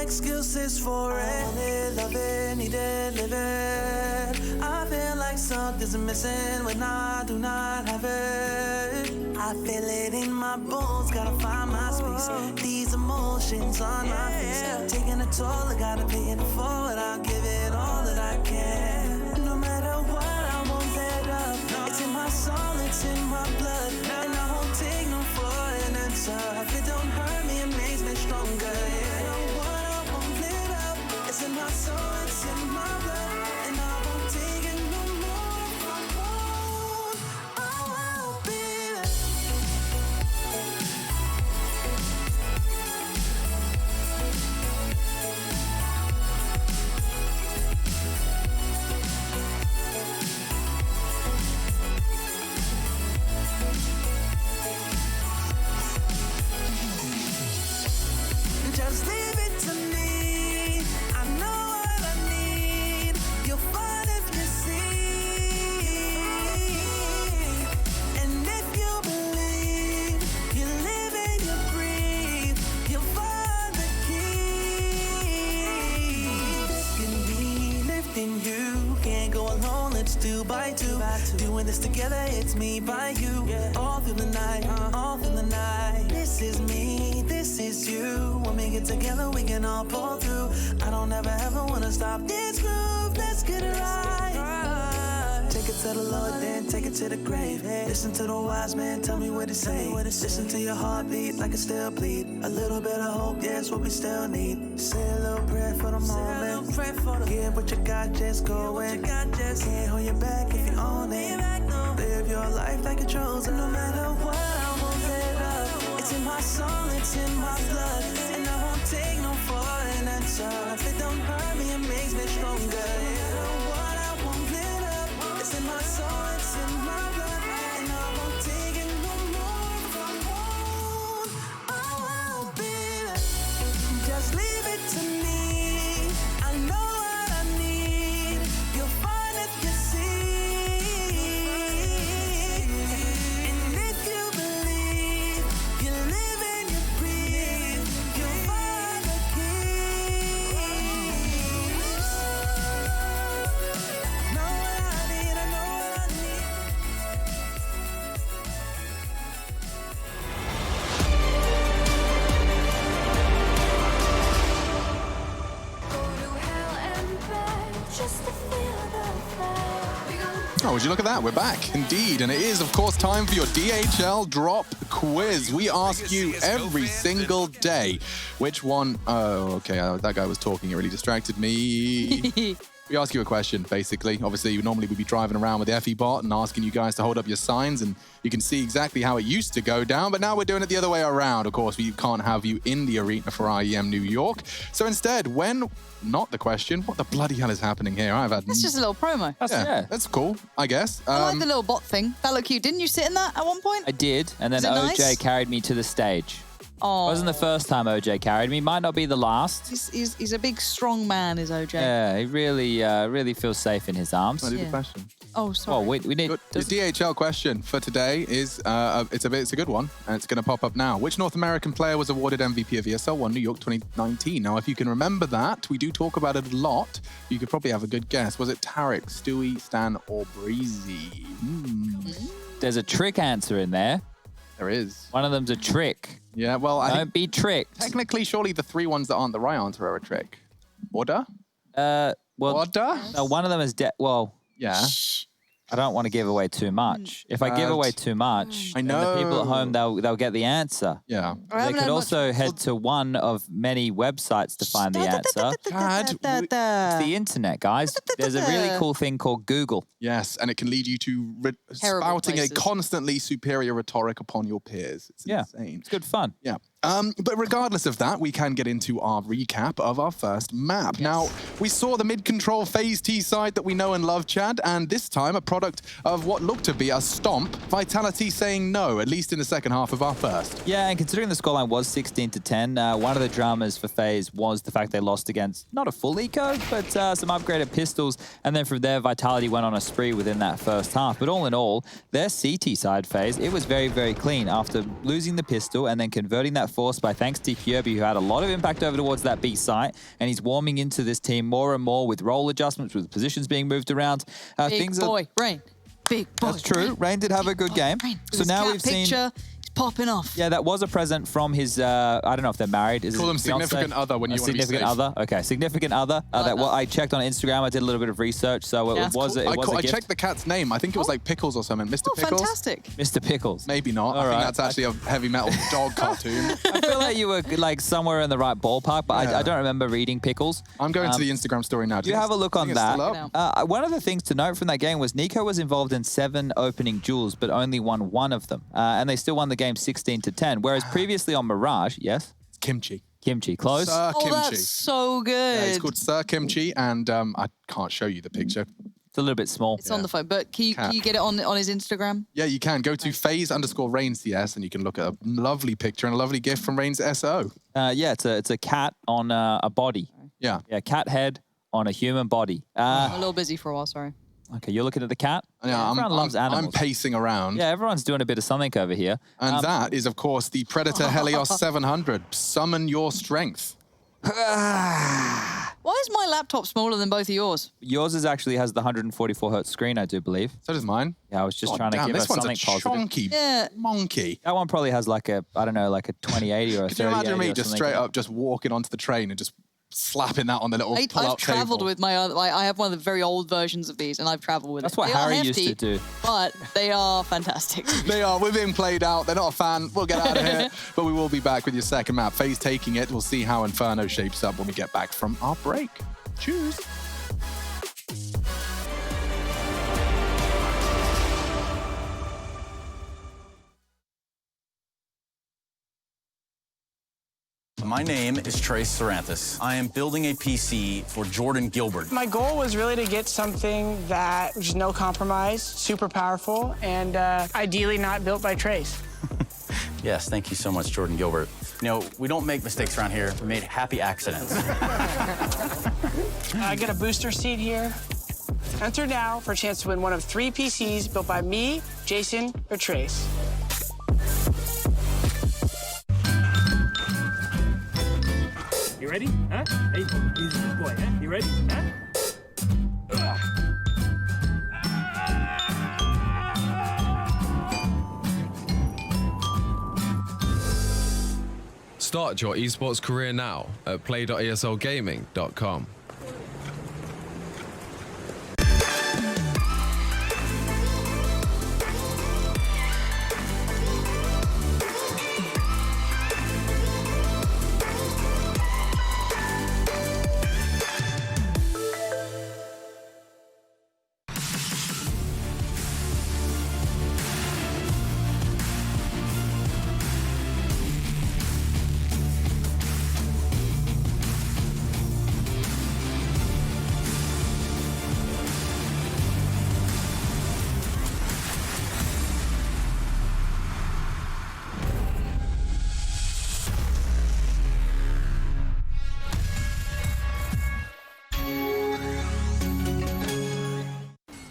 excuses for it. Love it, need it, live it. I feel like something's missing when I do not have it. I feel it in my bones, gotta find my space. These emotions on my face, taking a toll, I gotta pay it forward. I'll give it all that I can. No matter what, I won't let up. It's in my soul, it's in my blood, and I won't take no for an answer. If it don't hurt me, it makes me stronger. Yeah, no what, I won't let up. It's in my soul, it's in my blood, and I won't take it no more. I won't be there. Just leave it to me. I know what I need. You'll find if you see. And if you believe, you live and you breathe, you'll find the key. Lifting me, lifting you. Can't go alone, let's do by two. Doing this together, it's me by you. All through the night, all through the night. This is me, this is you. When we get together, we can all pull through. I don't ever wanna stop this groove. Let's get it right. Take it to the Lord, then take it to the grave. Listen to the wise man, tell me what to say. Listen to your heartbeat like it still bleed. A little bit of hope, yes, what we still need. Say a little prayer for the moment. Give what you got, just go in. Can't hold you back if you own it. Live your life like a chosen. No matter what, I won't let up. It's in my soul, it's in my blood, and I won't take no for an answer. longer. And what I won't let up, it's in my soul, it's in my blood, and I won't take it no more. Oh, baby, just leave it to me. I know what I need. You'll find if you see. And if you believe, you live and you breathe, you'll find the key. Know what I need, I know what I need. Just to feel the fire. Oh, would you look at that? We're back, indeed. And it is, of course, time for your DHL drop quiz. We ask you every single day which one... Oh, okay, that guy was talking. It really distracted me. We ask you a question, basically. Obviously, normally we'd be driving around with the FE bot and asking you guys to hold up your signs, and you can see exactly how it used to go down, but now we're doing it the other way around. Of course, we can't have you in the arena for IEM New York. So instead, when... Not the question. What the bloody hell is happening here? I've had... It's just a little promo. That's cool, I guess. I like the little bot thing. That looked cute. Didn't you sit in that at one point? I did, and then Is it OJ nice? carried me to the stage. Oh. Wasn't the first time OJ carried me. Might not be the last. He's a big, strong man, is OJ. Yeah, he really feels safe in his arms. I do the question. Oh, sorry. Well, we need... The DHL question for today is, it's a good one, and it's going to pop up now. Which North American player was awarded MVP of ESL 1 New York 2019? Now, if you can remember that, we do talk about it a lot. You could probably have a good guess. Was it Tarek, Stewie, Stan, or Breezy? There's a trick answer in there. There is. One of them's a trick. Yeah, well, Don't be tricked. Technically, surely the three ones that aren't the right answer are a trick. Order? Well, Order? No, one of them is well. Yeah. I don't want to give away too much. If I give away too much, I then the people at know. home they'll get the answer. Yeah. They could also head to one of many websites to find the answer. It's the internet, guys. There's a really cool thing called Google. Yes, and it can lead you to spouting a constantly superior rhetoric upon your peers. It's insane. It's good fun. Yeah. But regardless of that, we can get into our recap of our first map. Now, we saw the mid-control phase T side that we know and love, Chad, and this time a product of what looked to be a stomp, Vitality saying no, at least in the second half of our first. Yeah, and considering the scoreline was 16-10, one of the dramas for FaZe was the fact they lost against not a full eco, but some upgraded pistols, and then from there, Vitality went on a spree within that first half. But all in all, their CT side phase, it was very, very clean after losing the pistol and then converting that force by thanks to Kyobi, who had a lot of impact over towards that B site, and he's warming into this team more and more with role adjustments, with positions being moved around. Big boy, Rain. Big boy. That's true. Rain did have a good game. So now we've seen... Picture. Popping off. Yeah, that was a present from his, I don't know if they're married. Is Call it them significant fiancé? other when you want to be significant safe. other. Okay, significant other. I checked on Instagram. I did a little bit of research, so it was a I gift. checked the cat's name. I think it was like Pickles or something. Mr. Pickles? Fantastic. Mr. Pickles. Maybe not. All I think right. that's actually a heavy metal dog cartoon. I feel like you were like somewhere in the right ballpark, but I don't remember reading Pickles. I'm going to the Instagram story now. You have a look on that. Still up? One of the things to note from that game was Nico was involved in 7 opening duels, but only won 1 of them. And they still won the game 16-10. Whereas previously on Mirage, yes? Kimchi. Kimchi, close. Sir Kimchi. That's so good. Yeah, it's called Sir Kimchi, and I can't show you the picture. It's a little bit small. It's on the phone, but can you get it on his Instagram? Yeah, you can. Go to phase_RainCS, and you can look at a lovely picture and a lovely gift from Rain's SO. Yeah, it's a cat on a body. Yeah. Yeah, cat head on a human body. I'm a little busy for a while, sorry. Okay, you're looking at the cat? Yeah, Everyone loves animals. I'm pacing around. Yeah, everyone's doing a bit of something over here. And that is, of course, the Predator Helios 700. Summon your strength. Why is my laptop smaller than both of yours? Yours actually has the 144 hertz screen, I do believe. So does mine. Yeah, I was just trying to give us something positive. This one's a chonky monkey. That one probably has like a, I don't know, like a 2080 or a 3080. Could you imagine me or just something straight like up just walking onto the train and just slapping that on the little I've pull-out traveled table? with my other. I have one of the very old versions of these, and I've traveled with That's it. what They are Harry hefty, used to do. But they are fantastic. They are. We're being played out. They're not a fan. We'll get out of here. But we will be back with your second map. FaZe taking it. We'll see how Inferno shapes up when we get back from our break. Cheers. My name is Trace Saranthus. I am building a PC for Jordan Gilbert. My goal was really to get something that was no compromise, super powerful, and ideally not built by Trace. Yes, thank you so much, Jordan Gilbert. You know, we don't make mistakes around here. We made happy accidents. I get a booster seat here. Enter now for a chance to win one of 3 PCs built by me, Jason, or Trace. You ready? Huh? Hey, he's a good boy, huh? You ready? Huh? Start your esports career now at play.eslgaming.com.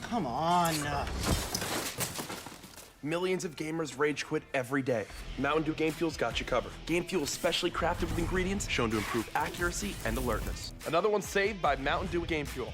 Come on. Millions of gamers rage quit every day. Mountain Dew Game Fuel's got you covered. Game Fuel is specially crafted with ingredients shown to improve accuracy and alertness. Another one saved by Mountain Dew Game Fuel.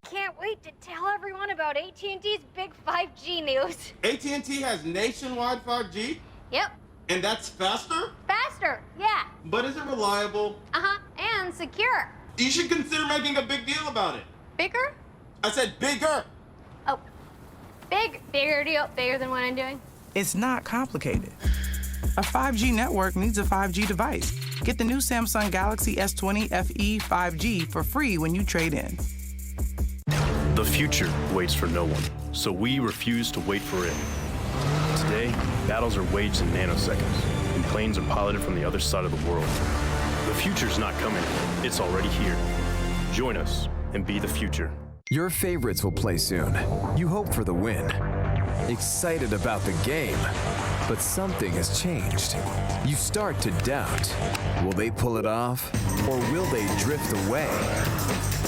Can't wait to tell everyone about AT&T's big 5G news. AT&T has nationwide 5G? Yep. And that's faster? Faster, yeah. But is it reliable? Uh-huh, and secure. You should consider making a big deal about it. Bigger? I said bigger. Oh, bigger deal, bigger than what I'm doing. It's not complicated. A 5G network needs a 5G device. Get the new Samsung Galaxy S20 FE 5G for free when you trade in. The future waits for no one, so we refuse to wait for it. Today, battles are waged in nanoseconds, and planes are piloted from the other side of the world. The future's not coming, it's already here. Join us and be the future. Your favorites will play soon. You hope for the win. Excited about the game, but something has changed. You start to doubt. Will they pull it off, or will they drift away?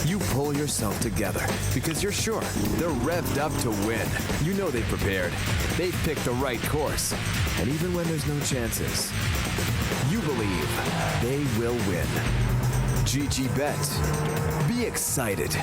You pull yourself together because you're sure they're revved up to win. You know they've prepared. They've picked the right course. And even when there's no chances, you believe they will win. GG Bet. Be excited.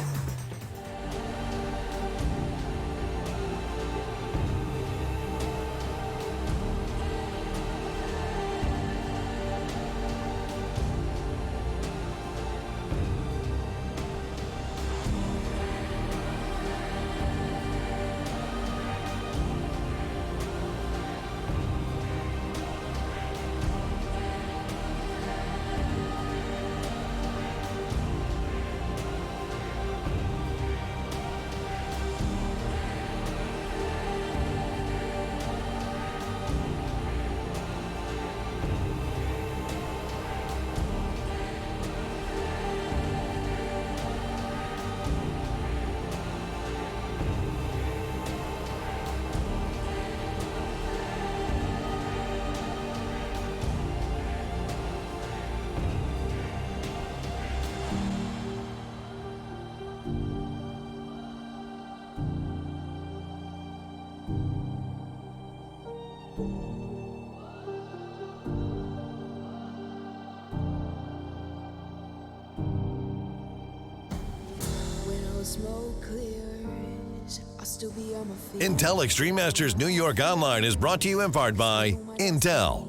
Intel Extreme Masters New York Online is brought to you in part by Intel.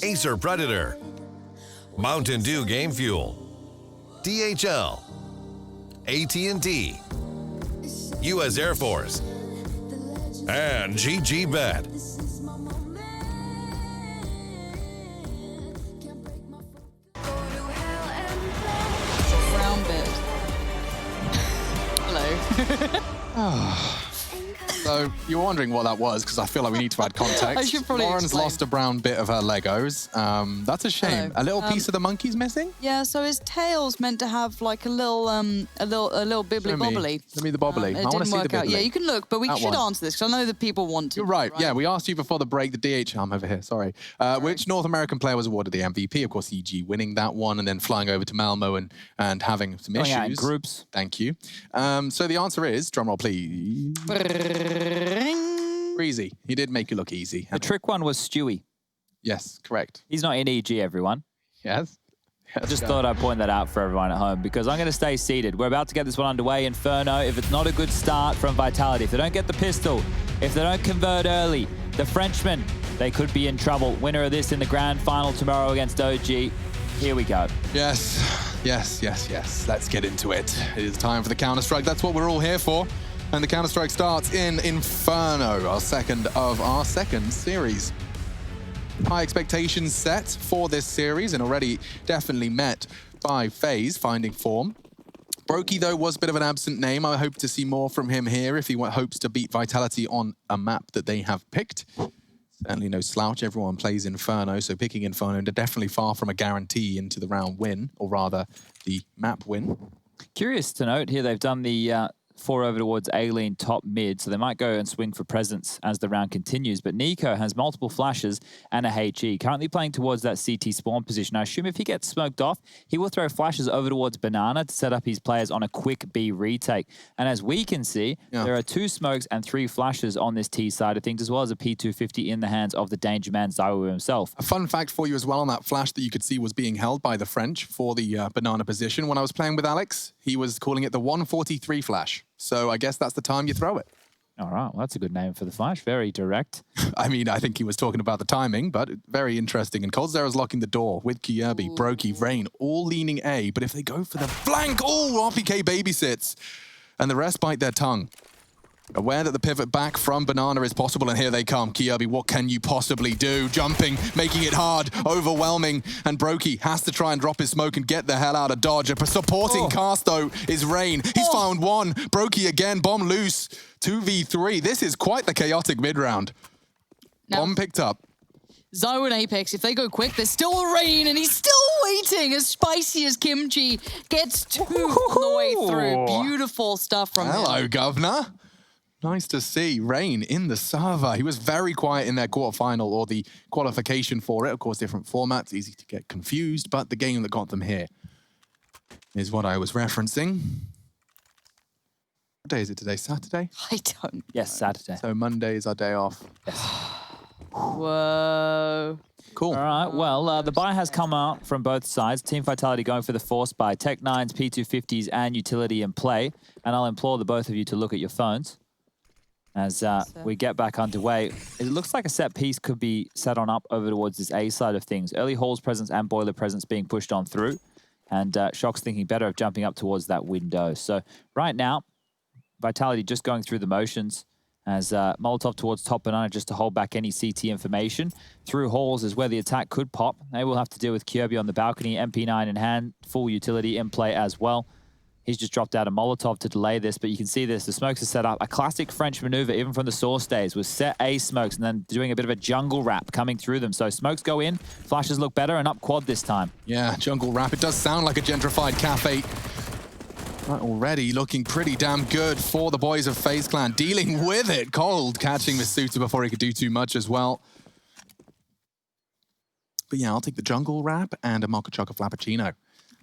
Acer Predator, Mountain Dew Game Fuel, DHL, AT&T, U.S. Air Force, and GG Bet. Brown bit. Hello. So you're wondering what that was, because I feel like we need to add context. I should probably Lauren's explain. lost a brown bit of her Legos. That's a shame. Hello. A little piece of the monkey's missing? Yeah, so his tail's meant to have like a little bibbly Show me. bobbly. Show me the bobbly. I It want to didn't see the work out. bibbly. Yeah, you can look, but we That should one. answer this because I know that people want to. You're right. Yeah, we asked you before the break, the DH, I'm over here, sorry. Which North American player was awarded the MVP? Of course, EG winning that one and then flying over to Malmo and having some Going issues. out in groups. Thank you. So the answer is, drumroll please. Easy. He did make it look easy. The trick one was Stewie. Yes, correct. He's not in EG, everyone. Yes. I just thought I'd point that out for everyone at home because I'm going to stay seated. We're about to get this one underway. Inferno, if it's not a good start from Vitality, if they don't get the pistol, if they don't convert early, the Frenchmen, they could be in trouble. Winner of this in the grand final tomorrow against OG. Here we go. Yes, yes, yes, yes. Let's get into it. It is time for the Counter-Strike. That's what we're all here for. And the Counter-Strike starts in Inferno, our second of our second series. High expectations set for this series and already definitely met by FaZe, finding form. Brokey, though, was a bit of an absent name. I hope to see more from him here if he hopes to beat Vitality on a map that they have picked. Certainly no slouch. Everyone plays Inferno, so picking Inferno is definitely far from a guarantee into the round win, or rather the map win. Curious to note here, they've done the 4 over towards A-Lane top mid, so they might go and swing for presence as the round continues. But Nico has multiple flashes and a HE, currently playing towards that CT spawn position. I assume if he gets smoked off, he will throw flashes over towards Banana to set up his players on a quick B retake. And as we can see, there are 2 smokes and 3 flashes on this T side of things, as well as a P250 in the hands of the danger man Zaiwu himself. A fun fact for you as well on that flash that you could see was being held by the French for the Banana position. When I was playing with Alex, he was calling it the 143 flash. So I guess that's the time you throw it. All right, well, that's a good name for the flash. Very direct. I mean, I think he was talking about the timing, but very interesting. And coldzera's locking the door with Kierby, Brokey, Rain, all leaning A. But if they go for the flank, RPK babysits. And the rest bite their tongue. Aware that the pivot back from Banana is possible, and here they come. Kierby, what can you possibly do? Jumping, making it hard, overwhelming, and Brokey has to try and drop his smoke and get the hell out of Dodge. A supporting cast, though, is Rain. He's found one. Brokey again, bomb loose. 2v3. This is quite the chaotic mid-round. Bomb picked up. Zaiwu and Apex, if they go quick, there's still a Rain, and he's still waiting. As spicy as kimchi gets 2 on the way through. Beautiful stuff from him. Hello, Governor. Nice to see Rain in the server. He was very quiet in their quarterfinal or the qualification for it. Of course, different formats, easy to get confused, but the game that got them here is what I was referencing. What day is it today? Saturday? I don't. Yes, Saturday. So Monday is our day off. Yes. Whoa. Cool. All right, well, the buy has come out from both sides. Team Vitality going for the force buy. Tech-9s, P250s, and utility in play. And I'll implore the both of you to look at your phones as we get back underway. It looks like a set piece could be set on up over towards this A side of things. Early Hall's presence and Boiler presence being pushed on through. And Shock's thinking better of jumping up towards that window. So right now, Vitality just going through the motions as Molotov towards top Banana just to hold back any CT information. Through Halls is where the attack could pop. They will have to deal with Kierby on the balcony, MP9 in hand, full utility in play as well. He's just dropped out a Molotov to delay this, but you can see this. The smokes are set up. A classic French maneuver, even from the source days, was set A smokes and then doing a bit of a jungle wrap coming through them. So smokes go in, flashes look better, and up quad this time. Yeah, jungle wrap. It does sound like a gentrified cafe. Right, already looking pretty damn good for the boys of FaZe Clan. Dealing with it. Cold catching Masuta before he could do too much as well. But yeah, I'll take the jungle wrap and a mocha chocolate frappuccino.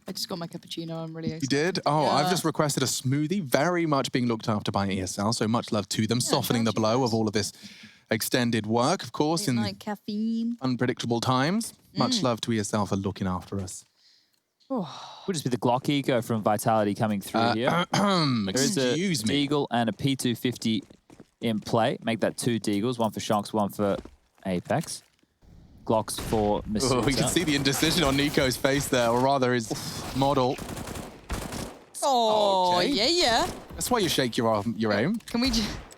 I just got my cappuccino. I'm really excited. You did? Oh, Yeah. I've just requested a smoothie. Very much being looked after by ESL, so much love to them. Softening the blow of all of this extended work, of course, in like caffeine. unpredictable times. Much love to ESL for looking after us. Would just be the Glock Eco from Vitality coming through here. There is a Excuse me. Deagle and a P250 in play. Make that 2 Deagles, one for Shocks, one for Apex. Glocks for Masuda. Oh, you can see the indecision on Nico's face there, or rather his model. Oh, Okay. yeah. That's why you shake your aim. Can we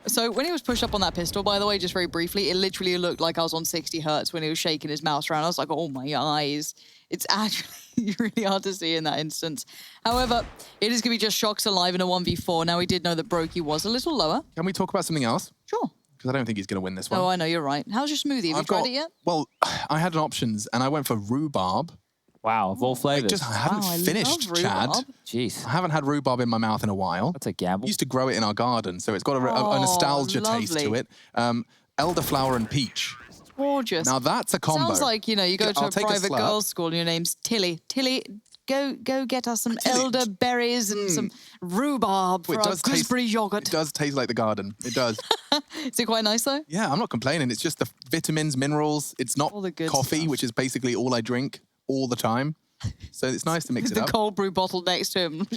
So when he was pushed up on that pistol, by the way, just very briefly, it literally looked like I was on 60 hertz when he was shaking his mouse around. I was like, oh my eyes. It's actually really hard to see in that instance. However, it is going to be just Shocks alive in a 1v4. Now, we did know that Brokey was a little lower. Can we talk about something else? Sure. Because I don't think he's going to win this one. Oh, I know, you're right. How's your smoothie? Have you tried it yet? Well, I had options, and I went for rhubarb. Wow, of all flavors. I haven't finished, Chad. Jeez. I haven't had rhubarb in my mouth in a while. That's a gamble. We used to grow it in our garden, so it's got a nostalgia taste to it. Elderflower and peach. Gorgeous. Now that's a combo. Sounds like, you know, you go to I'll a take private slurp. girls' school and your name's Tilly. Tilly, go get us some elderberries and some rhubarb for our gooseberry yogurt. It does taste like the garden. It does. Is it quite nice, though? Yeah, I'm not complaining. It's just the vitamins, minerals. It's not coffee, which is basically all I drink all the time. So it's nice to mix it The up. cold brew bottle next to him.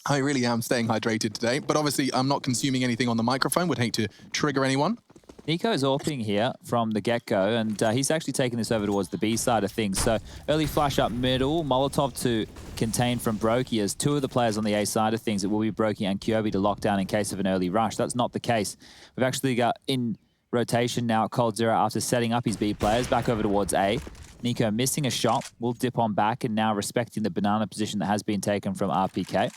I really am staying hydrated today. But obviously, I'm not consuming anything on the microphone. Would hate to trigger anyone. Nico is AWPing here from the get-go, and he's actually taking this over towards the B side of things. So early flash up middle, Molotov to contain from Brokey as two of the players on the A side of things. It will be Brokey and Kyobi to lock down in case of an early rush. That's not the case. We've actually got in rotation now Cold Zero after setting up his B players back over towards A. Nico missing a shot, will dip on back and now respecting the banana position that has been taken from RPK.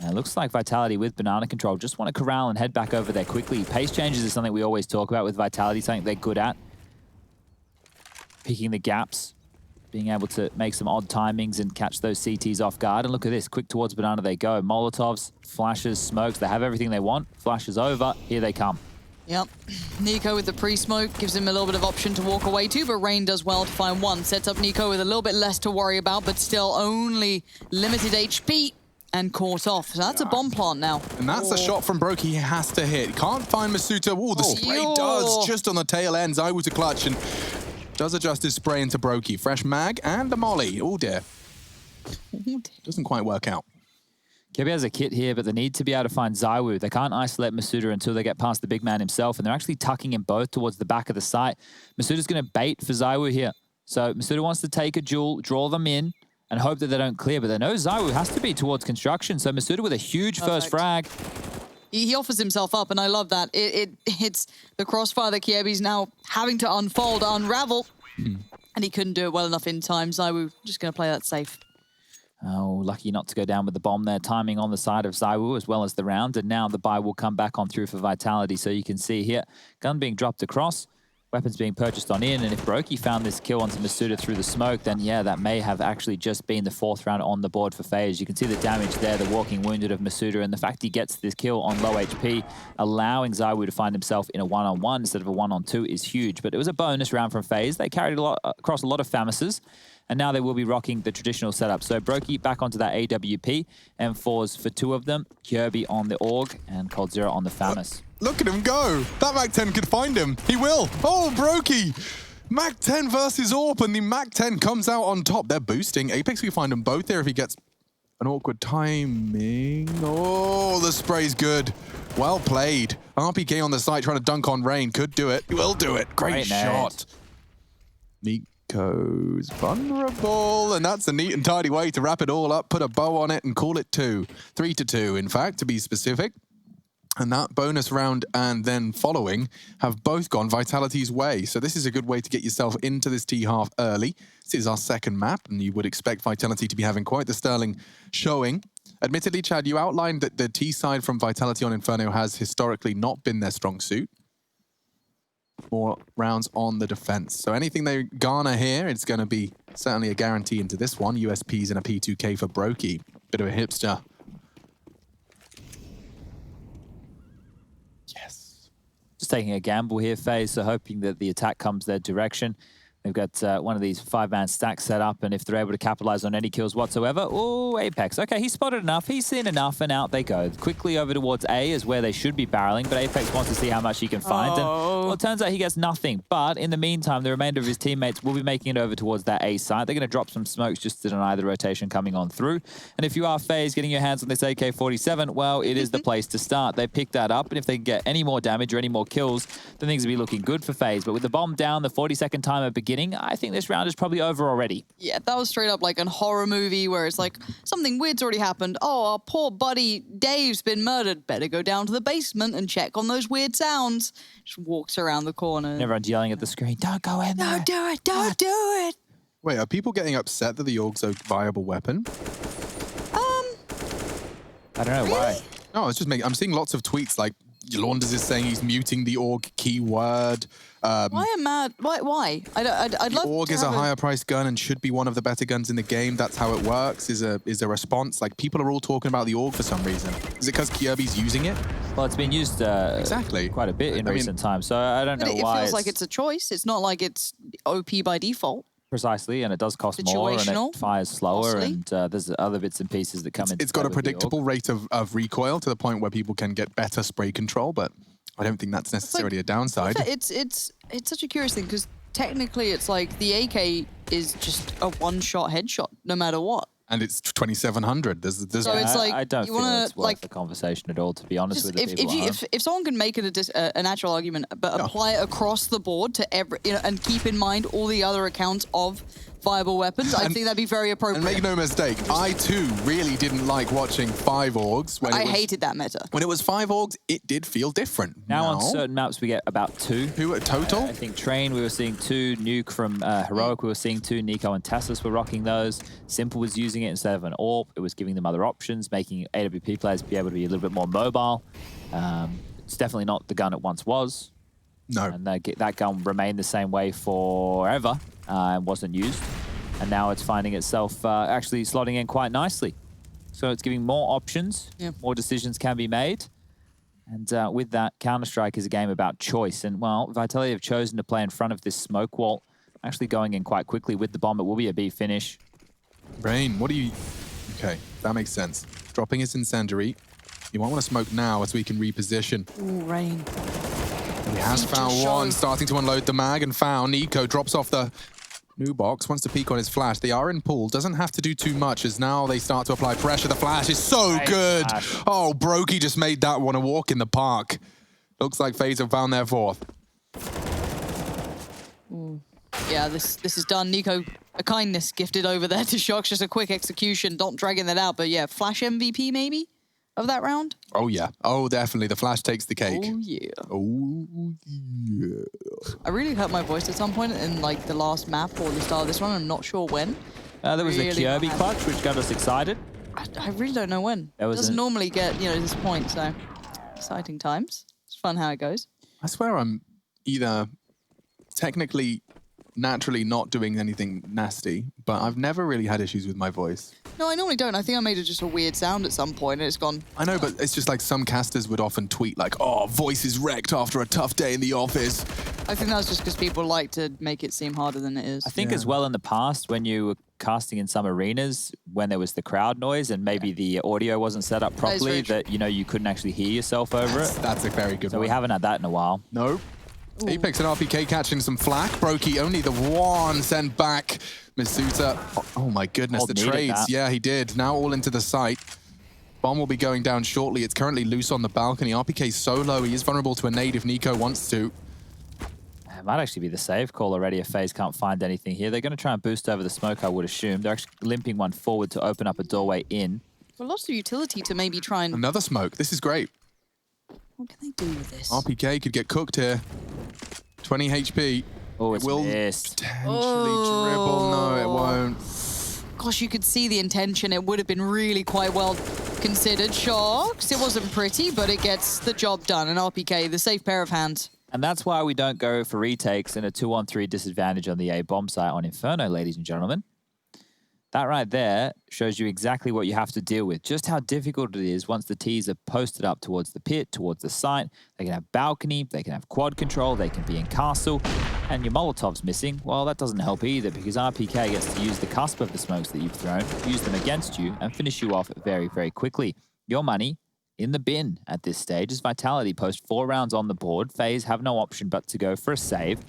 And it looks like Vitality with banana control just want to corral and head back over there quickly. Pace changes is something we always talk about with Vitality, something they're good at. Picking the gaps, being able to make some odd timings and catch those CTs off guard. And look at this, quick towards banana they go. Molotovs, flashes, smokes, they have everything they want. Flashes over, here they come. Yep. Nico with the pre-smoke gives him a little bit of option to walk away to, but Rain does well to find one. Sets up Nico with a little bit less to worry about, but still only limited HP and caught off. So that's a bomb plant now. And that's a shot from Brokey he has to hit. Can't find Masuta. Oh, the spray does just on the tail ends. I was a clutch and does adjust his spray into Brokey. Fresh mag and a molly. Oh dear. Doesn't quite work out. Kyobi has a kit here, but they need to be able to find Zywoo. They can't isolate Masuda until they get past the big man himself, and they're actually tucking him both towards the back of the site. Masuda's going to bait for Zywoo here. So Masuda wants to take a duel, draw them in, and hope that they don't clear, but they know Zywoo has to be towards construction. So Masuda with a huge first frag. He offers himself up, and I love that. It's the crossfire that Kyobi's now having to unfold, unravel, and he couldn't do it well enough in time. Zywoo just going to play that safe. Oh, lucky not to go down with the bomb there. Timing on the side of Zywoo as well as the round. And now the buy will come back on through for Vitality. So you can see here, gun being dropped across, weapons being purchased on in. And if Brokey found this kill onto Masuda through the smoke, then yeah, that may have actually just been the fourth round on the board for FaZe. You can see the damage there, the walking wounded of Masuda. And the fact he gets this kill on low HP, allowing Zywoo to find himself in a one-on-one instead of a one-on-two is huge. But it was a bonus round from FaZe. They carried across a lot of Famises. And now they will be rocking the traditional setup. So Brokey back onto that AWP. M4s for two of them. Kyobi on the AUG and Cold Zero on the Famis. Look at him go. That Mac-10 could find him. He will. Oh, Brokey. Mac-10 versus AWP, and the Mac-10 comes out on top. They're boosting. Apex, we find them both there if he gets an awkward timing. Oh, the spray's good. Well played. RPK on the side trying to dunk on Rain. Could do it. He will do it. Great shot. Nico's vulnerable, and that's a neat and tidy way to wrap it all up, put a bow on it, and call it 2. 3-2, in fact, to be specific. And that bonus round and then following have both gone Vitality's way. So this is a good way to get yourself into this T-half early. This is our second map, and you would expect Vitality to be having quite the sterling showing. Admittedly, Chad, you outlined that the T side from Vitality on Inferno has historically not been their strong suit. More rounds on the defense. So anything they garner here, it's going to be certainly a guarantee into this one. USPs and a P2K for Brokey. Bit of a hipster. Just taking a gamble here, FaZe, so hoping that the attack comes their direction. They've got one of these 5-man stacks set up, and if they're able to capitalize on any kills whatsoever, oh, Apex. Okay, he's spotted enough, he's seen enough, and out they go. Quickly over towards A is where they should be barreling, but Apex wants to see how much he can find, and well, it turns out he gets nothing. But in the meantime, the remainder of his teammates will be making it over towards that A site. They're going to drop some smokes just to deny the rotation coming on through. And if you are FaZe getting your hands on this AK-47, well, it is the place to start. They pick that up, and if they can get any more damage or any more kills, then things will be looking good for FaZe. But with the bomb down, the 40-second timer beginning, I think this round is probably over already. Yeah, that was straight up like a horror movie where it's like, something weird's already happened. Oh, our poor buddy Dave's been murdered. Better go down to the basement and check on those weird sounds. Just walks around the corner. And everyone's yelling at the screen, don't go in there. Don't do it, don't do it. Wait, are people getting upset that the Org's a viable weapon? I don't know why. No, it's just I'm seeing lots of tweets like Launders is saying he's muting the Org keyword. Why am mad? Why? I'd love Org to is a have higher priced gun and should be one of the better guns in the game. That's how it works, is a response. Like, people are all talking about the Org for some reason. Is it because Kirby's using it? Well, it's been used exactly quite a bit in recent times, so I don't know why. It feels like it's a choice. It's not like it's OP by default. Precisely, and it does cost more, and it fires slower, costly. and there's other bits and pieces that come in. It's got a predictable rate of recoil to the point where people can get better spray control, but I don't think that's necessarily a downside. It's such a curious thing because technically it's like the AK is just a one-shot headshot no matter what. And it's 2,700. There's so it's like I don't you feel wanna, it's worth the conversation at all, to be honest with you. If someone can make it a natural argument, but apply it across the board to every, and keep in mind all the other accounts of viable weapons, I think that'd be very appropriate. And make no mistake, I too really didn't like watching 5 Orgs. I hated that meta. When it was 5 Orgs, it did feel different. Now on certain maps we get about 2. Who at total? I think Train we were seeing 2, Nuke from Heroic we were seeing 2, Nico and Tassus were rocking those. Simple was using it instead of an AWP. It was giving them other options, making AWP players be able to be a little bit more mobile. It's definitely not the gun it once was. No. And that gun remained the same way forever and wasn't used. And now it's finding itself actually slotting in quite nicely. So it's giving more options, more decisions can be made. And with that, Counter-Strike is a game about choice. And, well, Vitality have chosen to play in front of this smoke wall, actually going in quite quickly with the bomb. It will be a B finish. Rain, what do you... Okay, that makes sense. Dropping his incendiary. You might want to smoke now as we can reposition. Ooh, Rain. He has found one, starting to unload the mag, and found Nico drops off the new box, wants to peek on his flash. They are in pool, doesn't have to do too much as now they start to apply pressure. The flash is so good. Oh, Brokey just made that one a walk in the park. Looks like FaZe have found their 4th. Ooh. Yeah, this is done. Nico, a kindness gifted over there to Shox. Just a quick execution, not dragging that out. But yeah, Flash MVP maybe of that round? Oh, yeah. Oh, definitely. The flash takes the cake. Oh, yeah. Oh, yeah. I really hurt my voice at some point in like the last map or the start of this one. I'm not sure when. There was a Kirby clutch, which got us excited. I really don't know when. It doesn't normally get, this point, so exciting times. It's fun how it goes. I swear I'm either technically naturally not doing anything nasty, but I've never really had issues with my voice. No, I normally don't. I think I made it just a weird sound at some point and it's gone. I know, but it's just like some casters would often tweet like, oh, voice is wrecked after a tough day in the office. I think that's just because people like to make it seem harder than it is. I think as well in the past when you were casting in some arenas, when there was the crowd noise and maybe the audio wasn't set up properly, that you couldn't actually hear yourself over it. That's a very good one. So we haven't had that in a while. No. Apex and RPK catching some flack. Brokey only the one sent back. Misuta, oh my goodness, the trades. Yeah, he did. Now all into the site. Bomb will be going down shortly. It's currently loose on the balcony. RPK solo. He is vulnerable to a nade if Nico wants to. It might actually be the save call already if FaZe can't find anything here. They're going to try and boost over the smoke, I would assume. They're actually limping one forward to open up a doorway in. Well, lots of utility to maybe try and... Another smoke. This is great. What can they do with this? RPK could get cooked here. 20 HP. Oh, it's missed. Potentially dribble. No, it won't. Gosh, you could see the intention. It would have been really quite well considered. Shox. It wasn't pretty, but it gets the job done. And RPK, the safe pair of hands. And that's why we don't go for retakes and a 2-on-3 disadvantage on the A bomb site on Inferno, ladies and gentlemen. That right there shows you exactly what you have to deal with, just how difficult it is once the T's are posted up towards the pit, towards the site. They can have balcony, they can have quad control, they can be in castle, and your Molotov's missing. Well, that doesn't help either because RPK gets to use the cusp of the smokes that you've thrown, use them against you, and finish you off very, very quickly. Your money in the bin at this stage as Vitality post 4 rounds on the board. FaZe have no option but to go for a save.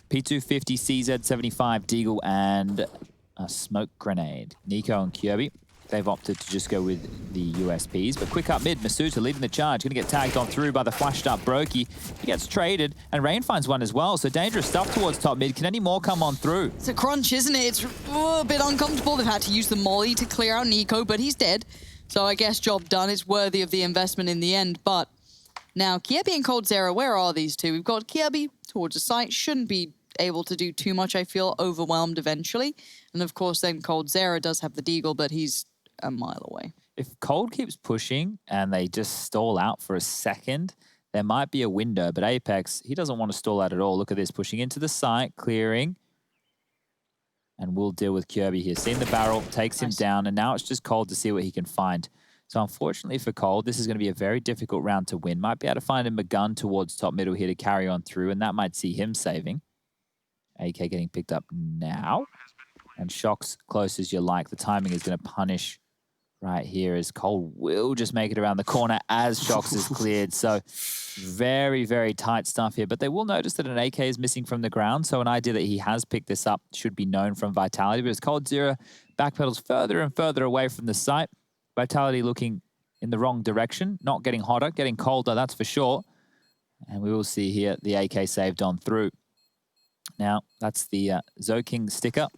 P250, CZ75, Deagle, and a smoke grenade. Nico and Kirby, they've opted to just go with the USPs. But quick up mid, Masuta leading the charge. Going to get tagged on through by the flashed up Brokey. He gets traded, and Rain finds one as well. So dangerous stuff towards top mid. Can any more come on through? It's a crunch, isn't it? It's a bit uncomfortable. They've had to use the molly to clear out Nico, but he's dead. So I guess job done. It's worthy of the investment in the end. But now, Kirby and Cold Zero, where are these two? We've got Kirby towards the site. Shouldn't be able to do too much, I feel, overwhelmed eventually. And of course, then Cold Zero does have the Deagle, but he's a mile away. If Cold keeps pushing and they just stall out for a second, there might be a window. But Apex, he doesn't want to stall out at all. Look at this, pushing into the site, clearing. And we'll deal with Kirby here. Seeing the barrel, takes him down, and now it's just Cold to see what he can find. So unfortunately for Cold, this is going to be a very difficult round to win. Might be able to find him a gun towards top middle here to carry on through, and that might see him saving. AK getting picked up now. And Shock's close as you like. The timing is going to punish right here as Cold will just make it around the corner as Shock's is cleared. So very, very tight stuff here. But they will notice that an AK is missing from the ground. So an idea that he has picked this up should be known from Vitality. But as Cold Zero backpedals further and further away from the site, Vitality looking in the wrong direction, not getting hotter, getting colder, that's for sure. And we will see here the AK saved on through. Now, that's the Zoking sticker.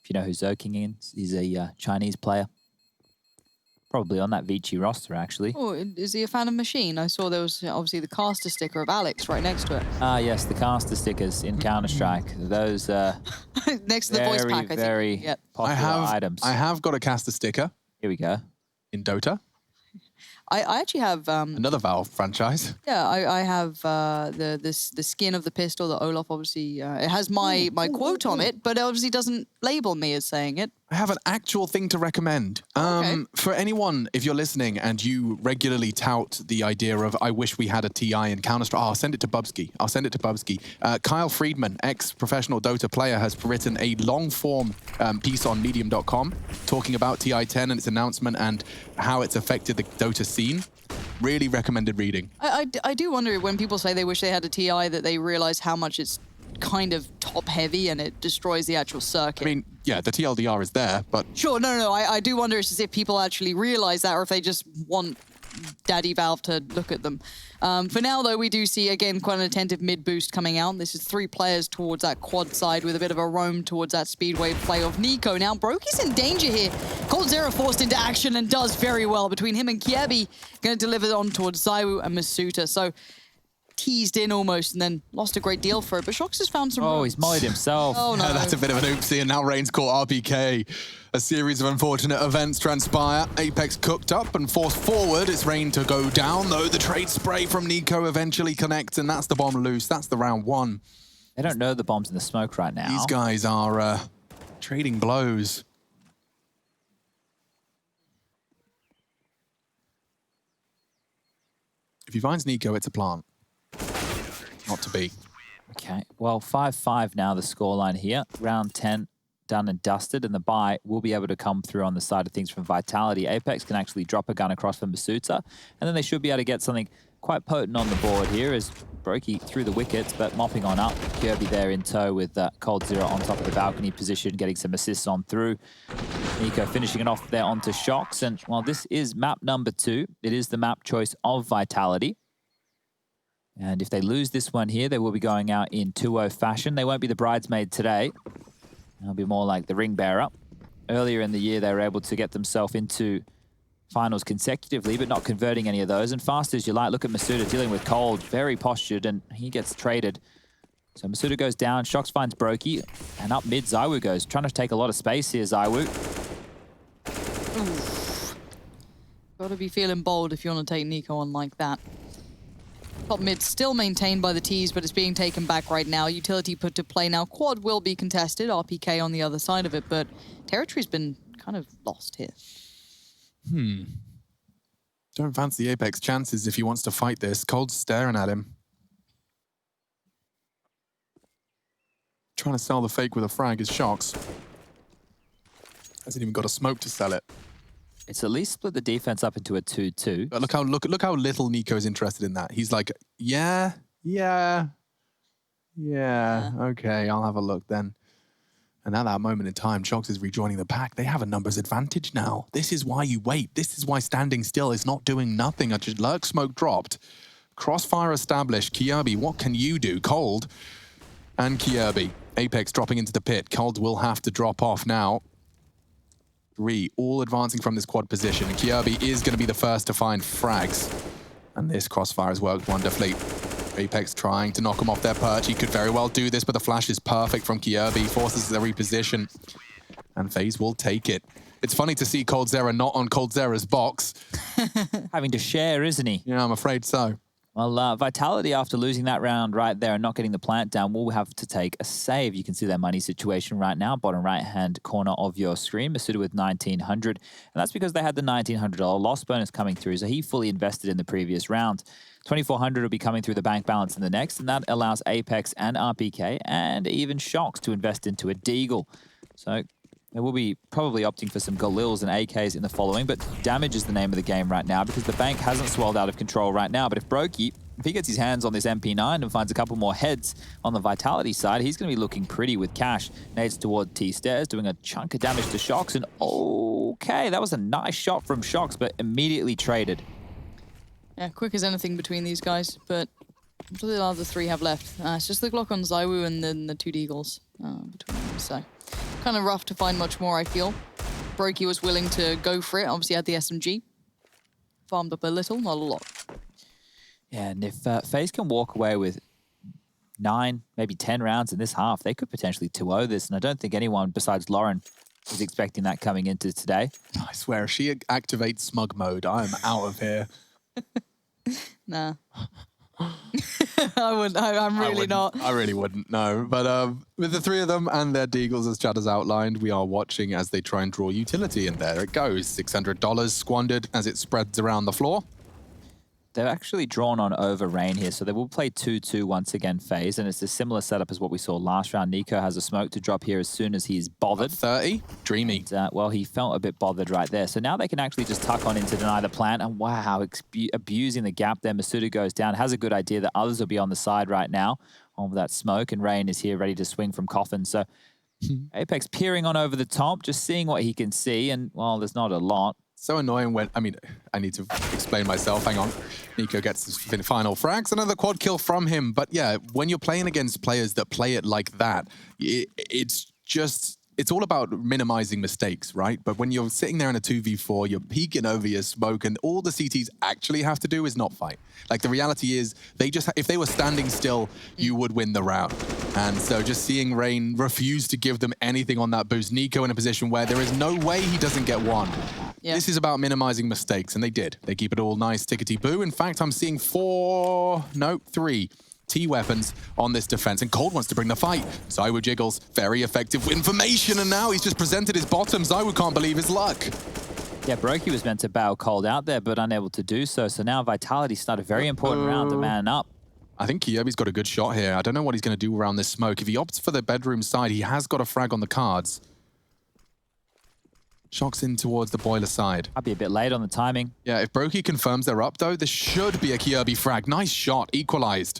If you know who Zoking is, he's a Chinese player. Probably on that Vici roster, actually. Oh, is he a fan of Machine? I saw there was obviously the caster sticker of Alex right next to it. Ah, yes, the caster stickers in Counter-Strike. Those next to the voice pack, I think. Very popular items. I have got a caster sticker. Here we go. In Dota. I actually have another Valve franchise. Yeah, I have the skin of the pistol that Olaf obviously it has my quote on it, but it obviously doesn't label me as saying it. I have an actual thing to recommend. For anyone, if you're listening and you regularly tout the idea of, I wish we had a TI in Counter-Strike, I'll send it to Bubsky. Kyle Friedman, ex-professional Dota player, has written a long-form piece on Medium.com talking about TI-10 and its announcement and how it's affected the Dota scene. Really recommended reading. I do wonder when people say they wish they had a TI that they realize how much it's kind of top heavy and it destroys the actual circuit. I mean, yeah, the TLDR is there, but... Sure, no, I do wonder as if people actually realize that or if they just want Daddy Valve to look at them. For now, though, we do see, again, quite an attentive mid-boost coming out. This is 3 players towards that quad side with a bit of a roam towards that speedway play of Nico. Now, Brokey's in danger here. Cold Zero forced into action and does very well. Between him and Kiebi, going to deliver on towards Zaiwu and Masuta. So, teased in almost and then lost a great deal for it. But Shox has found some... Oh, he's mollied himself. Oh, no. That's a bit of an oopsie, and now Rain's caught RPK. A series of unfortunate events transpire. Apex cooked up and forced forward. It's Rain to go down, though. The trade spray from Nico eventually connects, and that's the bomb loose. That's the round 1. They don't know the bomb's in the smoke right now. These guys are trading blows. If he finds Nico, it's a plant. Not to be. Okay, well, 5-5 now, the scoreline here. Round 10 done and dusted, and the buy will be able to come through on the side of things from Vitality. Apex can actually drop a gun across from Masuta, and then they should be able to get something quite potent on the board here as Brokey through the wickets, but mopping on up. Kirby there in tow with Cold Zero on top of the balcony position, getting some assists on through. Nico finishing it off there onto Shox, and while this is map number 2, it is the map choice of Vitality. And if they lose this one here, they will be going out in 2-0 fashion. They won't be the bridesmaid today. They'll be more like the ring bearer. Earlier in the year, they were able to get themselves into finals consecutively, but not converting any of those. And fast as you like, look at Masuta dealing with Cold, very postured, and he gets traded. So Masuta goes down, Shox finds Brokey, and up mid, Zaiwu goes. Trying to take a lot of space here, Zaiwu. Got to be feeling bold if you want to take Nico on like that. Top mid still maintained by the T's, but it's being taken back right now. Utility put to play now. Quad will be contested. RPK on the other side of it, but territory's been kind of lost here. Don't fancy Apex chances if he wants to fight this. Cold's staring at him. Trying to sell the fake with a frag is Shox. Hasn't even got a smoke to sell it. It's at least split the defense up into a 2-2. But look how little Nico's interested in that. He's like, yeah, okay, I'll have a look then. And at that moment in time, Shox is rejoining the pack. They have a numbers advantage now. This is why you wait. This is why standing still is not doing nothing. A lurk smoke dropped. Crossfire established. Kirby, what can you do? Cold and Kirby. Apex dropping into the pit. Cold will have to drop off now. 3, all advancing from this quad position. And Kirby is going to be the first to find frags. And this crossfire has worked wonderfully. Apex trying to knock him off their perch. He could very well do this, but the flash is perfect from Kirby. Forces the reposition. And FaZe will take it. It's funny to see coldzera not on coldzera's box. Having to share, isn't he? Yeah, I'm afraid so. Well, Vitality, after losing that round right there and not getting the plant down, will have to take a save. You can see their money situation right now, bottom right-hand corner of your screen. Masuda with 1,900, and that's because they had the $1,900 loss bonus coming through, so he fully invested in the previous round. 2,400 will be coming through the bank balance in the next, and that allows Apex and RPK and even Shox to invest into a Deagle. So they will be probably opting for some Galils and AKs in the following, but damage is the name of the game right now because the bank hasn't swelled out of control right now. But if Brokey, if he gets his hands on this MP9 and finds a couple more heads on the Vitality side, he's going to be looking pretty with cash. Nades toward T-Stairs, doing a chunk of damage to Shox, and okay, that was a nice shot from Shox, but immediately traded. Yeah, quick as anything between these guys, but what do the other 3 have left? It's just the Glock on Zywoo and then the 2 Deagles between them, so kind of rough to find much more, I feel. Brokey was willing to go for it, obviously had the SMG. Farmed up a little, not a lot. Yeah, and if FaZe can walk away with 9, maybe 10 rounds in this half, they could potentially 2-0 this, and I don't think anyone besides Lauren is expecting that coming into today. I swear, if she activates smug mode, I am out of here. Nah. I wouldn't. I'm really not. I really wouldn't, no. But with the 3 of them and their Deagles, as Chad has outlined, we are watching as they try and draw utility. And there it goes. $600 squandered as it spreads around the floor. They're actually drawn on over Rain here, so they will play 2-2 once again, FaZe, and it's a similar setup as what we saw last round. Nico has a smoke to drop here as soon as he's bothered. 30, dreamy. And, well, he felt a bit bothered right there. So now they can actually just tuck on into deny the plant, and wow, abusing the gap there. Masuda goes down, has a good idea that others will be on the side right now on that smoke, and Rain is here ready to swing from Coffin. So Apex peering on over the top, just seeing what he can see, and well, there's not a lot. So annoying when, I mean, I need to explain myself. Hang on. Nico gets his final frags. Another quad kill from him. But yeah, when you're playing against players that play it like that, it's all about minimizing mistakes, right? But when you're sitting there in a 2v4, you're peeking over your smoke, and all the CTs actually have to do is not fight. Like, the reality is, if they were standing still, you would win the round. And so just seeing Rain refuse to give them anything on that boost, Nico in a position where there is no way he doesn't get one. Yeah. This is about minimizing mistakes, and they did. They keep it all nice, tickety-boo. In fact, I'm seeing 3 T-weapons on this defense, and Cold wants to bring the fight. Zywoo jiggles, very effective information, and now he's just presented his bottom. Zywoo can't believe his luck. Yeah, Brokey was meant to bail Cold out there, but unable to do so. So now Vitality start a very important round to man up. I think Kirby's got a good shot here. I don't know what he's going to do around this smoke. If he opts for the bedroom side, he has got a frag on the cards. Shox in towards the boiler side. I'd be a bit late on the timing. Yeah, if Brokey confirms they're up, though, this should be a Kirby frag. Nice shot, equalized.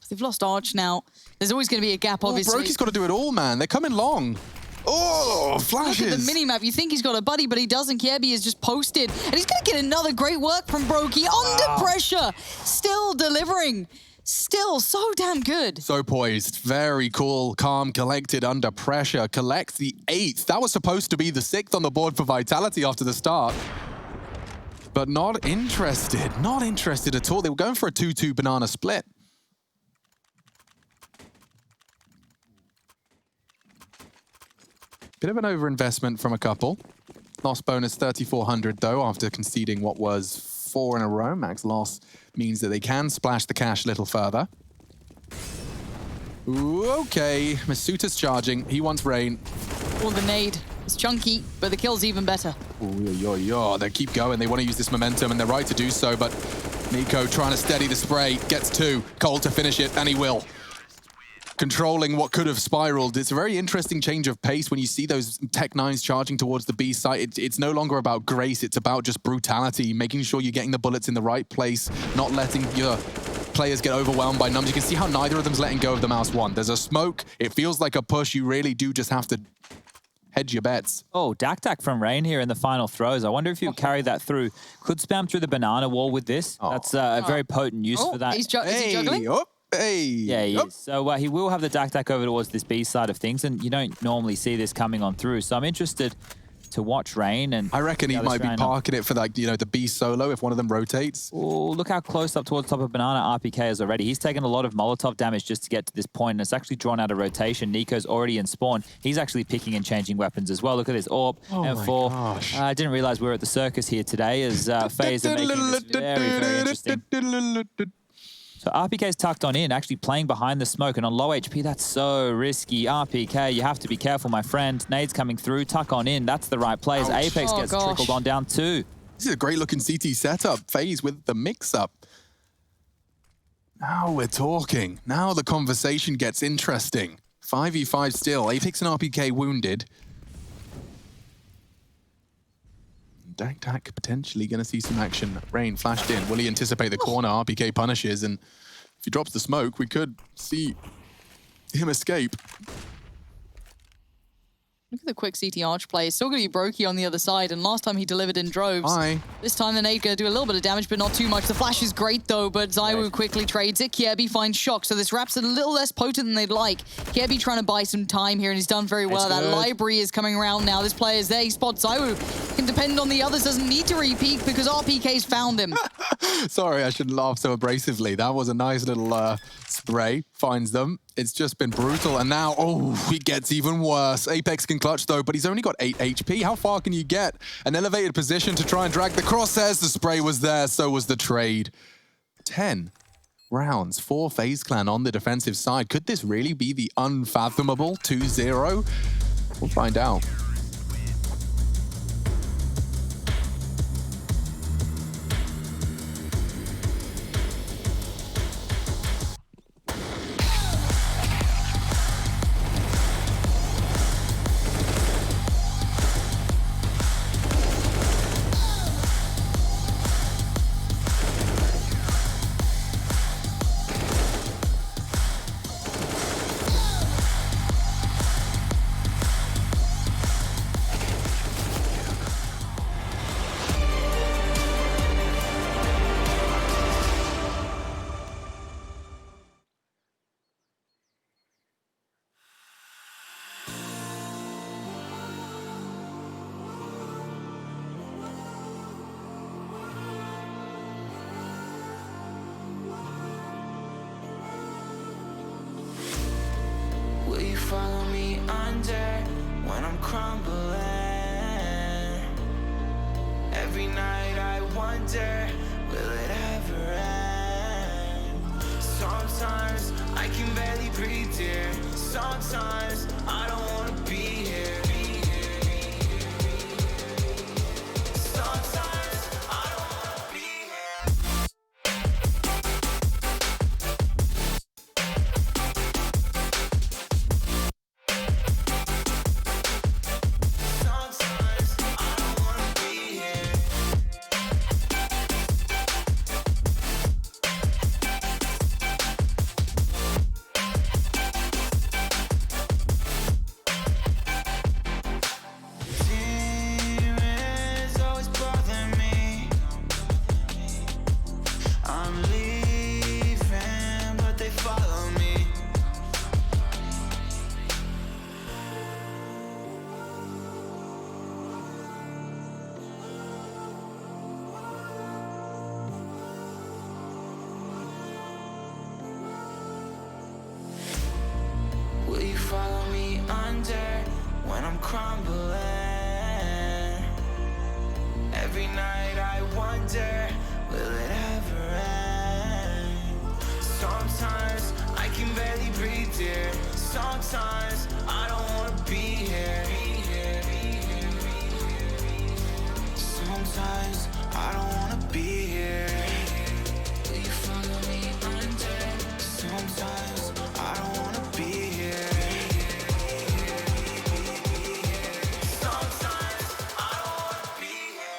They've lost Arch now. There's always going to be a gap, obviously. Brokey's got to do it all, man. They're coming long. Oh, flashes. Look at the mini-map. You think he's got a buddy, but he doesn't. Kirby is just posted. And he's going to get another great work from Brokey. Under pressure. Still delivering. Still so damn good. So poised. Very cool, calm, collected under pressure. Collects the 8th. That was supposed to be the 6th on the board for Vitality after the start. But not interested. Not interested at all. They were going for a 2-2 banana split. Bit of an overinvestment from a couple. Lost bonus 3,400 though after conceding what was 4 in a row. Max loss means that they can splash the cash a little further. Ooh, okay, Masuta's charging. He wants Rain. Oh, the nade. It's chunky, but the kill's even better. Ooh, they keep going. They want to use this momentum, and they're right to do so, but Nico trying to steady the spray. Gets 2. Cole to finish it, and he will. Controlling what could have spiraled. It's a very interesting change of pace when you see those Tech-9s charging towards the B site. It's no longer about grace. It's about just brutality, making sure you're getting the bullets in the right place, not letting your players get overwhelmed by numbers. You can see how neither of them's letting go of the mouse one. There's a smoke. It feels like a push. You really do just have to hedge your bets. Oh, Dak from Rain here in the final throws. I wonder if you carry that through. Could spam through the banana wall with this. That's a very potent use for that. Is he juggling? Hey! Yeah, he is. So he will have the Dak over towards this B side of things, and you don't normally see this coming on through. So I'm interested to watch Rain. And I reckon he might be parking it for like, the B solo if one of them rotates. Oh, look how close up towards top of banana RPK is already. He's taken a lot of Molotov damage just to get to this point, and it's actually drawn out of rotation. Nico's already in spawn. He's actually picking and changing weapons as well. Look at this AWP, M4. I didn't realize we were at the circus here today as FaZe are making this very, very interesting. So RPK's tucked on in, actually playing behind the smoke, and on low HP, that's so risky. RPK, you have to be careful, my friend. Nades coming through, tuck on in, that's the right play. As Apex gets trickled on down 2. This is a great looking CT setup. FaZe with the mix-up. Now we're talking. Now the conversation gets interesting. 5v5 still. Apex and RPK wounded. Dak potentially going to see some action. Rain flashed in. Will he anticipate the corner? RPK punishes, and if he drops the smoke, we could see him escape. Look at the quick CT arch play. It's still going to be Brokey on the other side, and last time he delivered in droves. This time the nade going to do a little bit of damage, but not too much. The flash is great, though, but ZywOo quickly trades it. Kiebi finds Shock, so this wrap's a little less potent than they'd like. Kiebi trying to buy some time here, and he's done very well. That library is coming around now. This player's there. He spots ZywOo. Can depend on the others. Doesn't need to repeat because RPK's found him. Sorry, I shouldn't laugh so abrasively. That was a nice little spray. Finds them. It's just been brutal, and now, it gets even worse. Apex can clutch, though, but he's only got 8 HP. How far can you get? An elevated position to try and drag the crosshairs. The spray was there, so was the trade. 10 rounds for FaZe Clan on the defensive side. Could this really be the unfathomable 2-0? We'll find out. Will you follow me under when I'm crumbling? Every night I wonder, will it ever end? Sometimes I can barely breathe, dear. Sometimes I don't wanna be here. Sometimes I don't wanna be here. Sometimes I don't wanna be here. Demons always bother me. I'm leaving, but they follow me. Will you follow me under when I'm crumbling? Every night I wonder, will it ever end? Sometimes I can barely breathe, dear. Sometimes I don't wanna be here. Sometimes I don't wanna be here. Will you follow me under? Sometimes I don't wanna be here. Sometimes I don't wanna be here.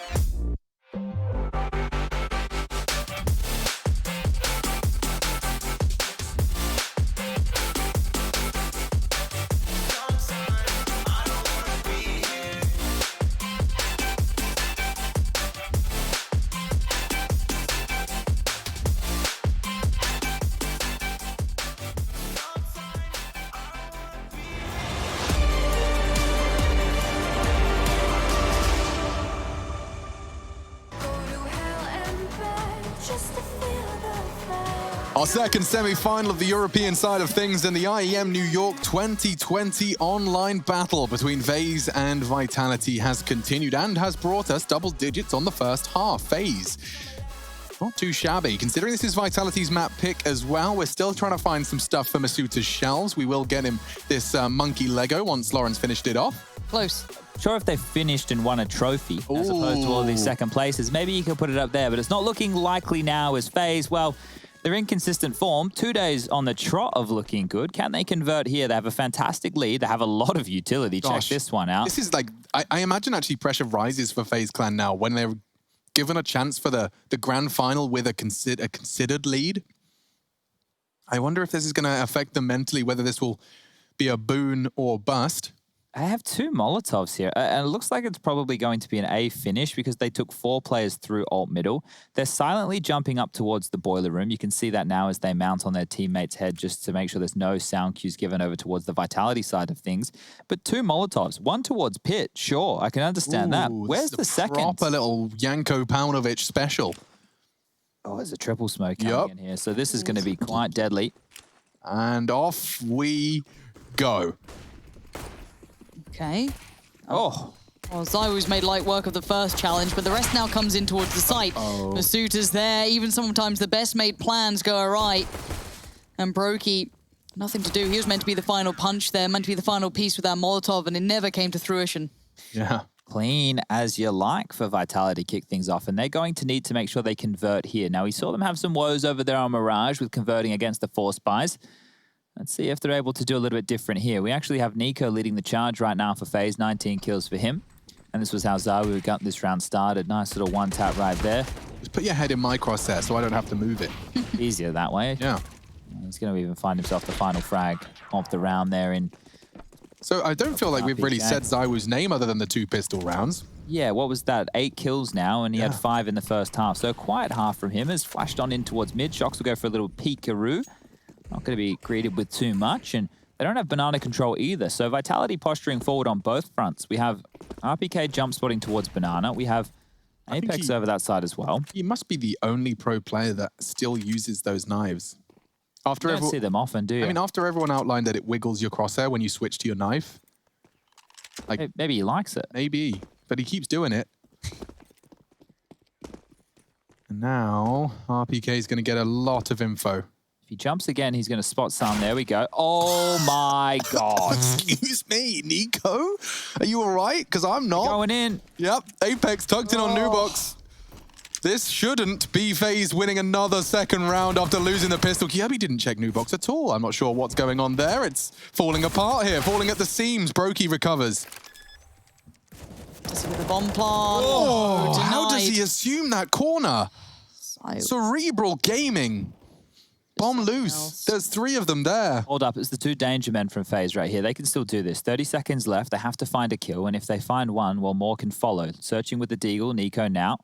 Our second semi-final of the European side of things in the IEM New York 2020 online battle between FaZe and Vitality has continued and has brought us double digits on the first half. FaZe, not too shabby. Considering this is Vitality's map pick as well, we're still trying to find some stuff for Masuta's shelves. We will get him this monkey Lego once Lawrence finished it off. Close. Sure, if they finished and won a trophy as opposed to all these second places, maybe you could put it up there, but it's not looking likely now as FaZe, well, they're in consistent form. 2 days on the trot of looking good. Can they convert here? They have a fantastic lead. They have a lot of utility. Gosh, check this one out. This is like, I imagine actually pressure rises for FaZe Clan now when they're given a chance for the grand final with a considered lead. I wonder if this is going to affect them mentally, whether this will be a boon or bust. I have 2 Molotovs here, and it looks like it's probably going to be an A finish because they took 4 players through alt middle. They're silently jumping up towards the boiler room. You can see that now as they mount on their teammate's head just to make sure there's no sound cues given over towards the Vitality side of things. But 2 Molotovs, 1 towards Pit, sure, I can understand that. Where's the second? Proper little Janko Paunovic special. Oh, there's a triple smoke coming in here, so this is going to be quite deadly. And off we go. Okay. Oh. Well, Zywo's made light work of the first challenge, but the rest now comes in towards the site. Masuta's there. Even sometimes the best made plans go awry. And Brokey, nothing to do. He was meant to be the final punch there, meant to be the final piece with that Molotov, and it never came to fruition. Yeah. Clean as you like for Vitality to kick things off, and they're going to need to make sure they convert here. Now, we saw them have some woes over there on Mirage with converting against the Force Buys. Let's see if they're able to do a little bit different here. We actually have Nico leading the charge right now for FaZe, 19 kills for him. And this was how Zawu got this round started. Nice little one tap right there. Just put your head in my crosshair so I don't have to move it. Easier that way. Yeah. He's going to even find himself the final frag of the round there in. So I don't feel like we've really said Zawu's name other than the 2 pistol rounds. Yeah, what was that? 8 kills now, and he had 5 in the first half. So a quiet half from him has flashed on in towards mid. Shox will go for a little peekaroo. Not going to be greeted with too much, and they don't have banana control either. So Vitality posturing forward on both fronts. We have RPK jump spotting towards banana. We have Apex over that side as well. He must be the only pro player that still uses those knives. After you don't see them often, do you? I mean, after everyone outlined that it wiggles your crosshair when you switch to your knife. Like maybe he likes it. Maybe, but he keeps doing it. And now RPK is going to get a lot of info. If he jumps again, he's going to spot some. There we go. Oh my God. Excuse me, Nico? Are you all right? Because I'm not. Going in. Yep, Apex tucked in on Nubox. This shouldn't be FaZe winning another second round after losing the pistol. Kirby didn't check Nubox at all. I'm not sure what's going on there. It's falling apart here, falling at the seams. Brokey recovers. With the bomb plant. Oh, how does he assume that corner? Cerebral gaming. Bomb loose. There's 3 of them there. Hold up, it's the 2 danger men from FaZe right here. They can still do this. 30 seconds left. They have to find a kill, and if they find one, well, more can follow. Searching with the Deagle, Nico now.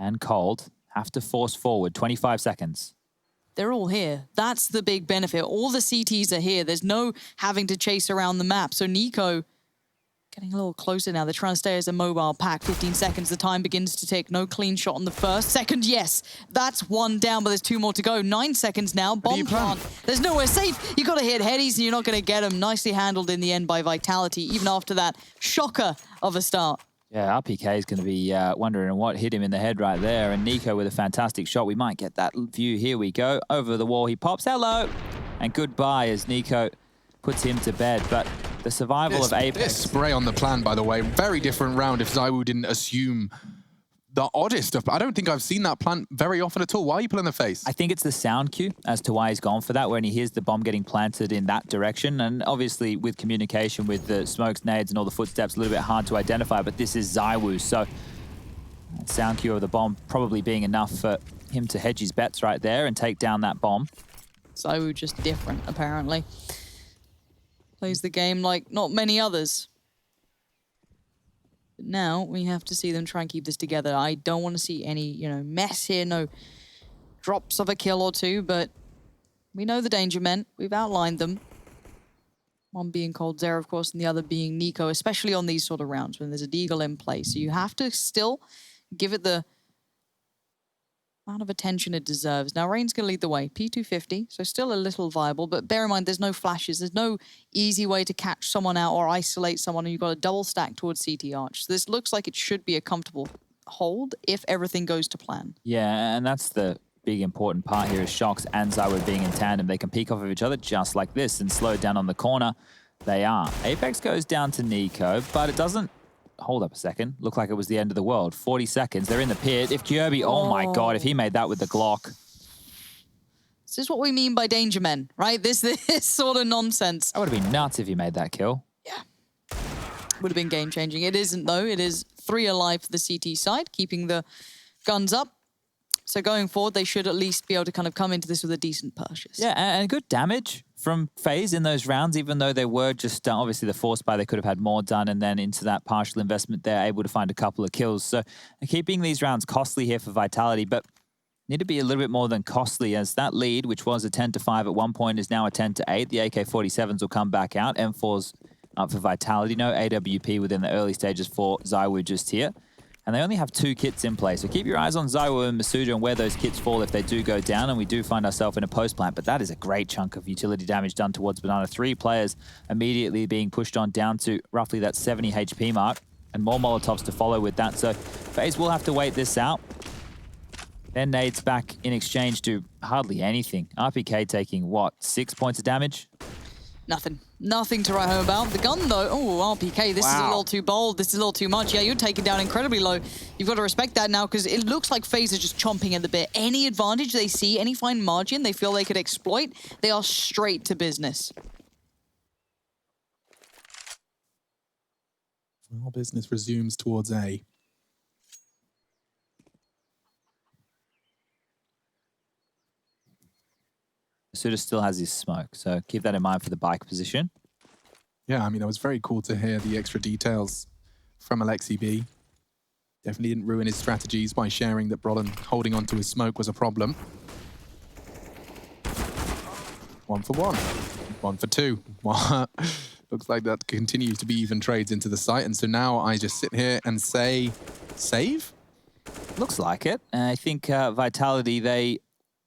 And Cold have to force forward. 25 seconds. They're all here. That's the big benefit. All the CTs are here. There's no having to chase around the map. So Nico getting a little closer now. They're trying to stay as a mobile pack. 15 seconds. The time begins to tick. No clean shot on the first. Second, yes. That's 1 down, but there's 2 more to go. 9 seconds now. Bomb plant. There's nowhere safe. You got to hit headies and you're not going to get them. Nicely handled in the end by Vitality, even after that shocker of a start. Yeah, RPK is going to be wondering what hit him in the head right there. And Nico with a fantastic shot. We might get that view. Here we go. Over the wall, he pops. Hello! And goodbye as Nico puts him to bed. But the survival of Apex... This spray on the plan, by the way, very different round if ZywOo didn't assume the oddest of... I don't think I've seen that plant very often at all. Why are you pulling the face? I think it's the sound cue as to why he's gone for that, when he hears the bomb getting planted in that direction. And obviously with communication with the smokes, nades, and all the footsteps, a little bit hard to identify, but this is ZywOo. So sound cue of the bomb probably being enough for him to hedge his bets right there and take down that bomb. ZywOo just different, apparently. Plays the game like not many others. But now we have to see them try and keep this together. I don't want to see any, mess here, no drops of a kill or two, but we know the danger men. We've outlined them. One being coldzera, of course, and the other being Nico, especially on these sort of rounds when there's a deagle in play. So you have to still give it the amount of attention it deserves. Now, Rain's going to lead the way. P250, so still a little viable, but bear in mind there's no flashes. There's no easy way to catch someone out or isolate someone, and you've got a double stack towards CT Arch. So this looks like it should be a comfortable hold if everything goes to plan. Yeah, and that's the big important part here is Shox and ZywOo being in tandem. They can peek off of each other just like this and slow down on the corner. They are. Apex goes down to Nico, but it doesn't, hold up a second, look like it was the end of the world. 40 seconds, they're in the pit. If Kirby, oh my God, if he made that with the Glock. This is what we mean by danger men, right? This sort of nonsense. That would have been nuts if he made that kill. Would have been game-changing. It isn't, though. It is 3 alive for the CT side, keeping the guns up. So going forward, they should at least be able to kind of come into this with a decent purchase. Yeah, and good damage from FaZe in those rounds, even though they were just, obviously the force buy, they could have had more done, and then into that partial investment, they're able to find a couple of kills. So keeping these rounds costly here for Vitality, but need to be a little bit more than costly, as that lead, which was a 10-5 at one point, is now a 10-8. The AK-47s will come back out. M4's up for Vitality. No AWP within the early stages for ZywOo just here. And they only have 2 kits in play. So keep your eyes on ZywOo and Masuda and where those kits fall if they do go down. And we do find ourselves in a post plant, but that is a great chunk of utility damage done towards Banana. 3 players immediately being pushed on down to roughly that 70 HP mark, and more Molotovs to follow with that. So FaZe will have to wait this out. Then nades back in exchange to hardly anything. RPK taking, what, 6 points of damage? Nothing. Nothing to write home about. The gun, though, oh, RPK, this is a little too bold. This is a little too much. Yeah, you're taken down incredibly low. You've got to respect that now, because it looks like FaZe are just chomping at the bit. Any advantage they see, any fine margin they feel they could exploit, they are straight to business. Well, business resumes towards A. Masuda still has his smoke, so keep that in mind for the bike position. Yeah, I mean, it was very cool to hear the extra details from Alexi B. Definitely didn't ruin his strategies by sharing that Brolin holding onto his smoke was a problem. 1 for 1. 1 for 2. Looks like that continues to be even trades into the site. And so now I just sit here and say, save? Looks like it. I think Vitality, they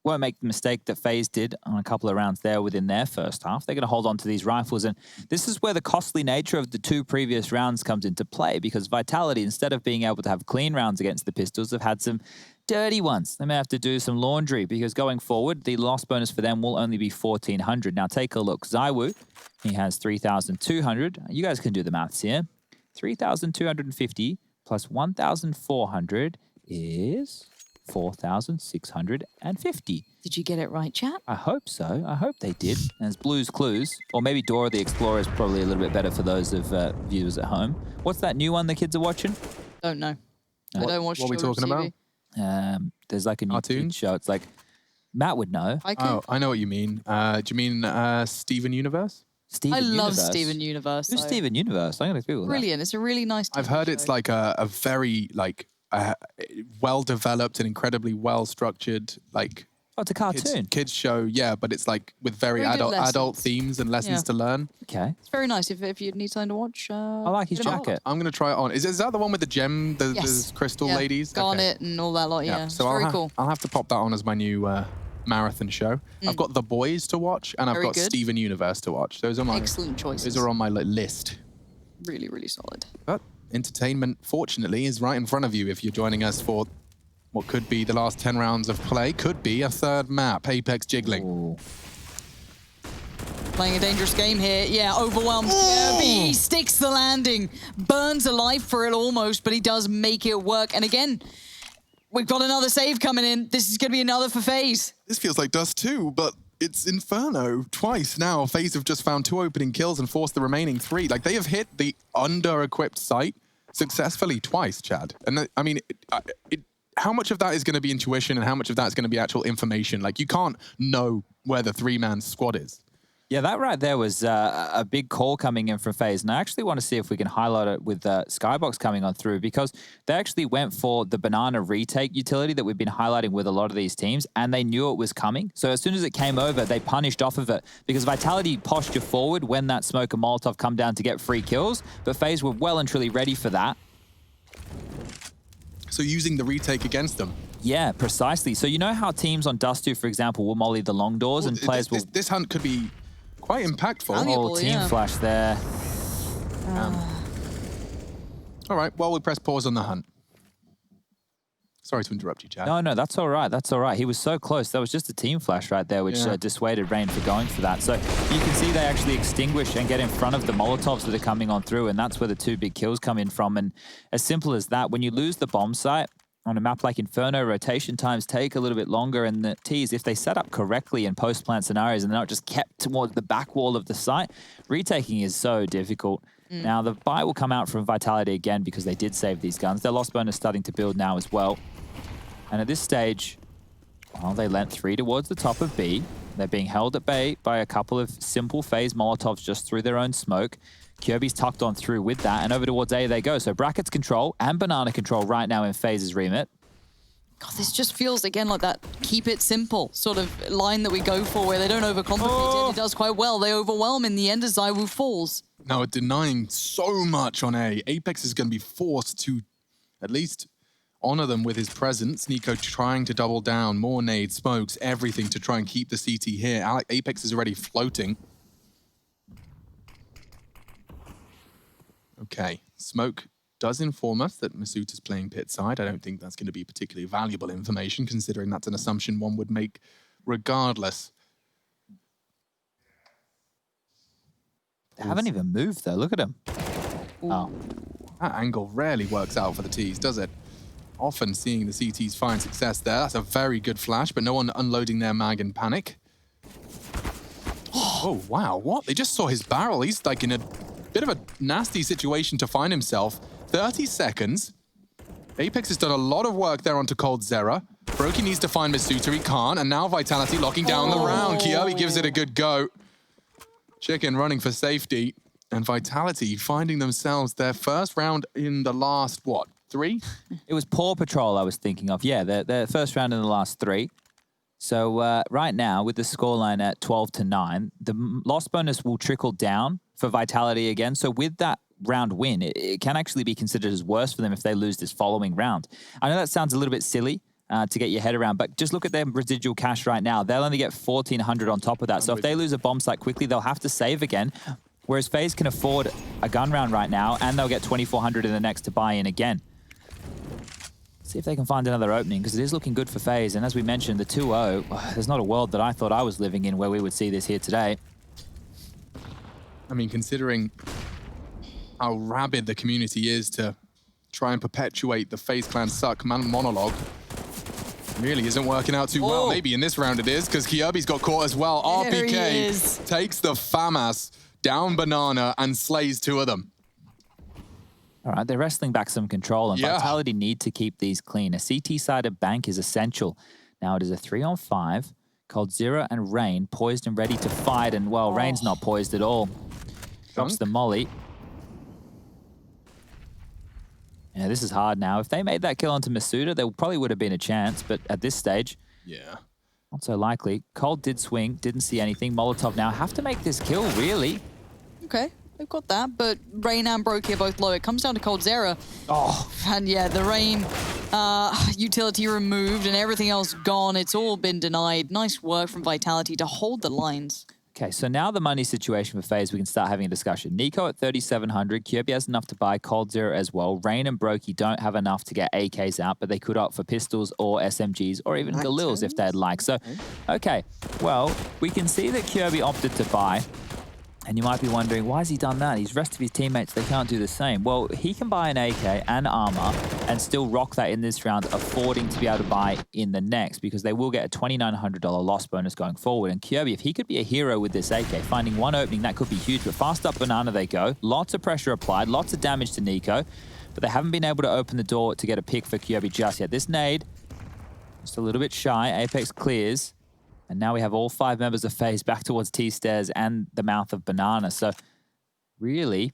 won't make the mistake that FaZe did on a couple of rounds there within their first half. They're going to hold on to these rifles, and this is where the costly nature of the 2 previous rounds comes into play, because Vitality, instead of being able to have clean rounds against the pistols, have had some dirty ones. They may have to do some laundry, because going forward, the loss bonus for them will only be 1,400. Now take a look. ZywOo, he has 3,200. You guys can do the maths here. 3,250 plus 1,400 is 4,650. Did you get it right, chat? I hope so. I hope they did. And it's Blue's Clues. Or maybe Dora the Explorer is probably a little bit better for those of viewers at home. What's that new one the kids are watching? Don't know. I don't watch What are we talking TV. about? There's like a new kid show. It's like, Matt would know. Oh, I know what you mean. Do you mean Steven Universe? Steven I love Universe. Steven Universe. Who's though. Steven Universe? I'm going to Google that. Brilliant. It's a really nice I've heard it's like a very well-developed and incredibly well-structured Oh, it's a cartoon. Kids show, yeah, but it's like with very Very good adult lessons. themes and lessons to learn. Okay. It's very nice if you need something to watch. I like his jacket. I'm going to try it on. Is that the one with the gem, the crystal Yeah. ladies? Garnet and all that lot, yeah. It's So very I'll cool. I'll have to pop that on as my new marathon show. I've got The Boys to watch, and I've Very got good. Steven Universe to watch. Those are my Excellent choices. Those are on my list. Really, really solid. But entertainment, fortunately, is right in front of you if you're joining us for what could be the last 10 rounds of play. Could be a third map, Apex jiggling. Ooh. Playing a dangerous game here. Yeah, overwhelmed. He sticks the landing. Burns alive for it almost, but he does make it work. And again, we've got another save coming in. This is going to be another for FaZe. This feels like Dust 2, but it's Inferno twice now. FaZe have just found 2 opening kills and forced the remaining 3. Like, they have hit the under-equipped site successfully twice, Chad. And I mean, how much of that is going to be intuition and how much of that is going to be actual information? Like, you can't know where the 3-man squad is. Yeah, that right there was a big call coming in from FaZe. And I actually want to see if we can highlight it with Skybox coming on through, because they actually went for the banana retake utility that we've been highlighting with a lot of these teams, and they knew it was coming. So as soon as it came over, they punished off of it, because Vitality posture forward when that smoke and Molotov come down to get free kills, but FaZe were well and truly ready for that. So using the retake against them. Yeah, precisely. So you know how teams on Dust 2, for example, will molly the long doors and players will... This hunt could be quite impactful. Oh, team flash there. All right, well, we press pause on the hunt. Sorry to interrupt you, Chad. No, that's all right. That's all right. He was so close. That was just a team flash right there, which dissuaded Rain for going for that. So you can see they actually extinguish and get in front of the Molotovs that are coming on through, and that's where the 2 big kills come in from. And as simple as that, when you lose the bomb site, on a map like Inferno, rotation times take a little bit longer, and the T's, if they set up correctly in post-plant scenarios and they're not just kept towards the back wall of the site, retaking is so difficult. Now, the buy will come out from Vitality again because they did save these guns. Their lost bonus starting to build now as well. And at this stage, well, they lent 3 towards the top of B. They're being held at bay by a couple of simple FaZe Molotovs just through their own smoke. Kirby's tucked on through with that, and over towards A they go. So brackets control and banana control right now in FaZe's remit. God, this just feels, again, like that keep it simple sort of line that we go for, where they don't overcomplicate it. It does quite well. They overwhelm in the end as ZywOo falls. Now, denying so much on A, Apex is going to be forced to at least honor them with his presence. Nico trying to double down, more nades, smokes, everything to try and keep the CT here. Apex is already floating. Okay, smoke does inform us that Masuta's playing pit side. I don't think that's going to be particularly valuable information, considering that's an assumption one would make regardless. They haven't even moved, though. Look at him. Oh. That angle rarely works out for the T's, does it? Often seeing the CTs find success there. That's a very good flash, but no one unloading their mag in panic. Oh, wow. What? They just saw his barrel. He's like in a bit of a nasty situation to find himself. 30 seconds. Apex has done a lot of work there onto Cold Zera. Brokey needs to find Masuta. He can't. And now Vitality locking down the round. Kirby gives it a good go. Chicken running for safety. And Vitality finding themselves their first round in the last, what, 3? It was Paw Patrol I was thinking of. Yeah, their first round in the last 3. So right now, with the scoreline at 12-9, the loss bonus will trickle down for Vitality again. So with that round win, it can actually be considered as worse for them if they lose this following round. I know that sounds a little bit silly to get your head around, but just look at their residual cash right now. They'll only get 1,400 on top of that. So if they lose a bomb site quickly, they'll have to save again. Whereas FaZe can afford a gun round right now, and they'll get 2,400 in the next to buy in again. See if they can find another opening, because it is looking good for FaZe. And as we mentioned, the 2-0, there's not a world that I thought I was living in where we would see this here today. I mean, considering how rabid the community is to try and perpetuate the FaZe Clan suck monologue, really isn't working out too well. Maybe in this round it is, because Kirby's got caught as well. RPK takes the FAMAS down banana and slays 2 of them. All right, they're wrestling back some control, and Vitality need to keep these clean. A CT-sided bank is essential. Now it is a 3-on-5. Cold Zera and Rain poised and ready to fight, and, well, Rain's not poised at all. Drops the molly. Yeah, this is hard now. If they made that kill onto Masuta, there probably would have been a chance, but at this stage, not so likely. Cold did swing, didn't see anything. Molotov now have to make this kill, really. Okay, they've got that, but Rain and Brokey are both low. It comes down to Cold Zera. And yeah, the Rain utility removed and everything else gone. It's all been denied. Nice work from Vitality to hold the lines. Okay, so now the money situation for FaZe, we can start having a discussion. Nico at 3,700, Kirby has enough to buy Cold Zero as well. Rain and Brokey don't have enough to get AKs out, but they could opt for pistols or SMGs or even Galils if they'd like. So, okay, well, we can see that Kirby opted to buy. And you might be wondering, why has he done that? His rest of his teammates, they can't do the same. Well, he can buy an AK and armor and still rock that in this round, affording to be able to buy in the next, because they will get a $2,900 loss bonus going forward. And Kirby, if he could be a hero with this AK, finding one opening, that could be huge. But fast up Banana they go. Lots of pressure applied, lots of damage to Nico. But they haven't been able to open the door to get a pick for Kirby just yet. This nade, just a little bit shy. Apex clears. And now we have all 5 members of FaZe back towards T-Stairs and the mouth of Banana. So really,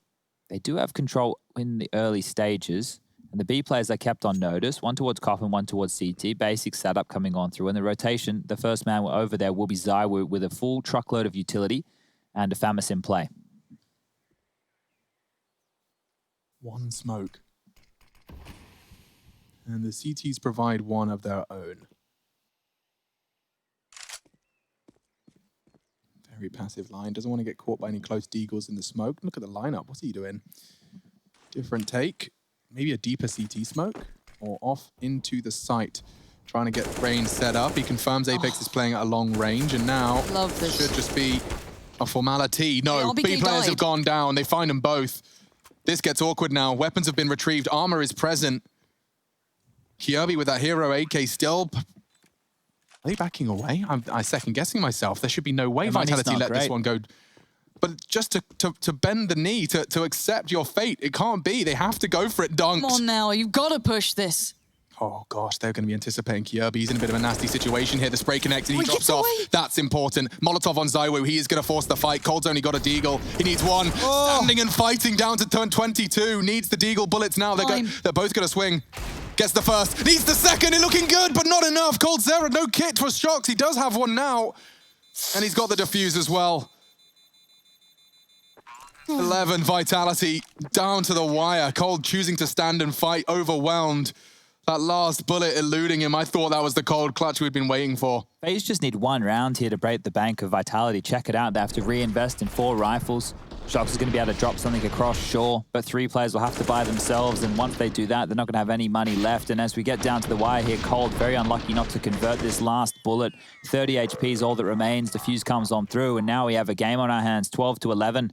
they do have control in the early stages. And the B players are kept on notice. One towards Coffin, one towards CT. Basic setup coming on through. And the rotation, the first man over there will be Zywoo with a full truckload of utility and a Famis in play. One smoke. And the CTs provide one of their own. Very passive line. Doesn't want to get caught by any close deagles in the smoke. Look at the lineup. What's he doing? Different take. Maybe a deeper CT smoke. Or off into the site. Trying to get Rain set up. He confirms Apex is playing at a long range. And now should just be a formality. No, B players have gone down. They find them both. This gets awkward now. Weapons have been retrieved. Armor is present. Kirby with that hero AK still... Are they backing away? I'm second guessing myself. There should be no way Vitality let this one go. But just to bend the knee, to accept your fate, it can't be. They have to go for it, dunked. Come on now, you've got to push this. Oh gosh, they're going to be anticipating Kirby. He's in a bit of a nasty situation here. The spray connected, he drops off. That's important. Molotov on Zywoo, he is going to force the fight. Cold's only got a deagle. He needs one. Standing and fighting down to turn 22. Needs the deagle bullets now. They're both going to swing. Gets the first, needs the second, it looking good, but not enough. Cold Zero, no kit for shocks. He does have one now. And he's got the defuse as well. 11 Vitality, down to the wire. Cold choosing to stand and fight, overwhelmed. That last bullet eluding him. I thought that was the Cold clutch we'd been waiting for. FaZe just need one round here to break the bank of Vitality. Check it out, they have to reinvest in 4 rifles. Shox is going to be able to drop something across, sure, but 3 players will have to buy themselves, and once they do that, they're not going to have any money left. And as we get down to the wire here, Cold, very unlucky not to convert this last bullet. 30 HP is all that remains. Defuse comes on through, and now we have a game on our hands, 12-11.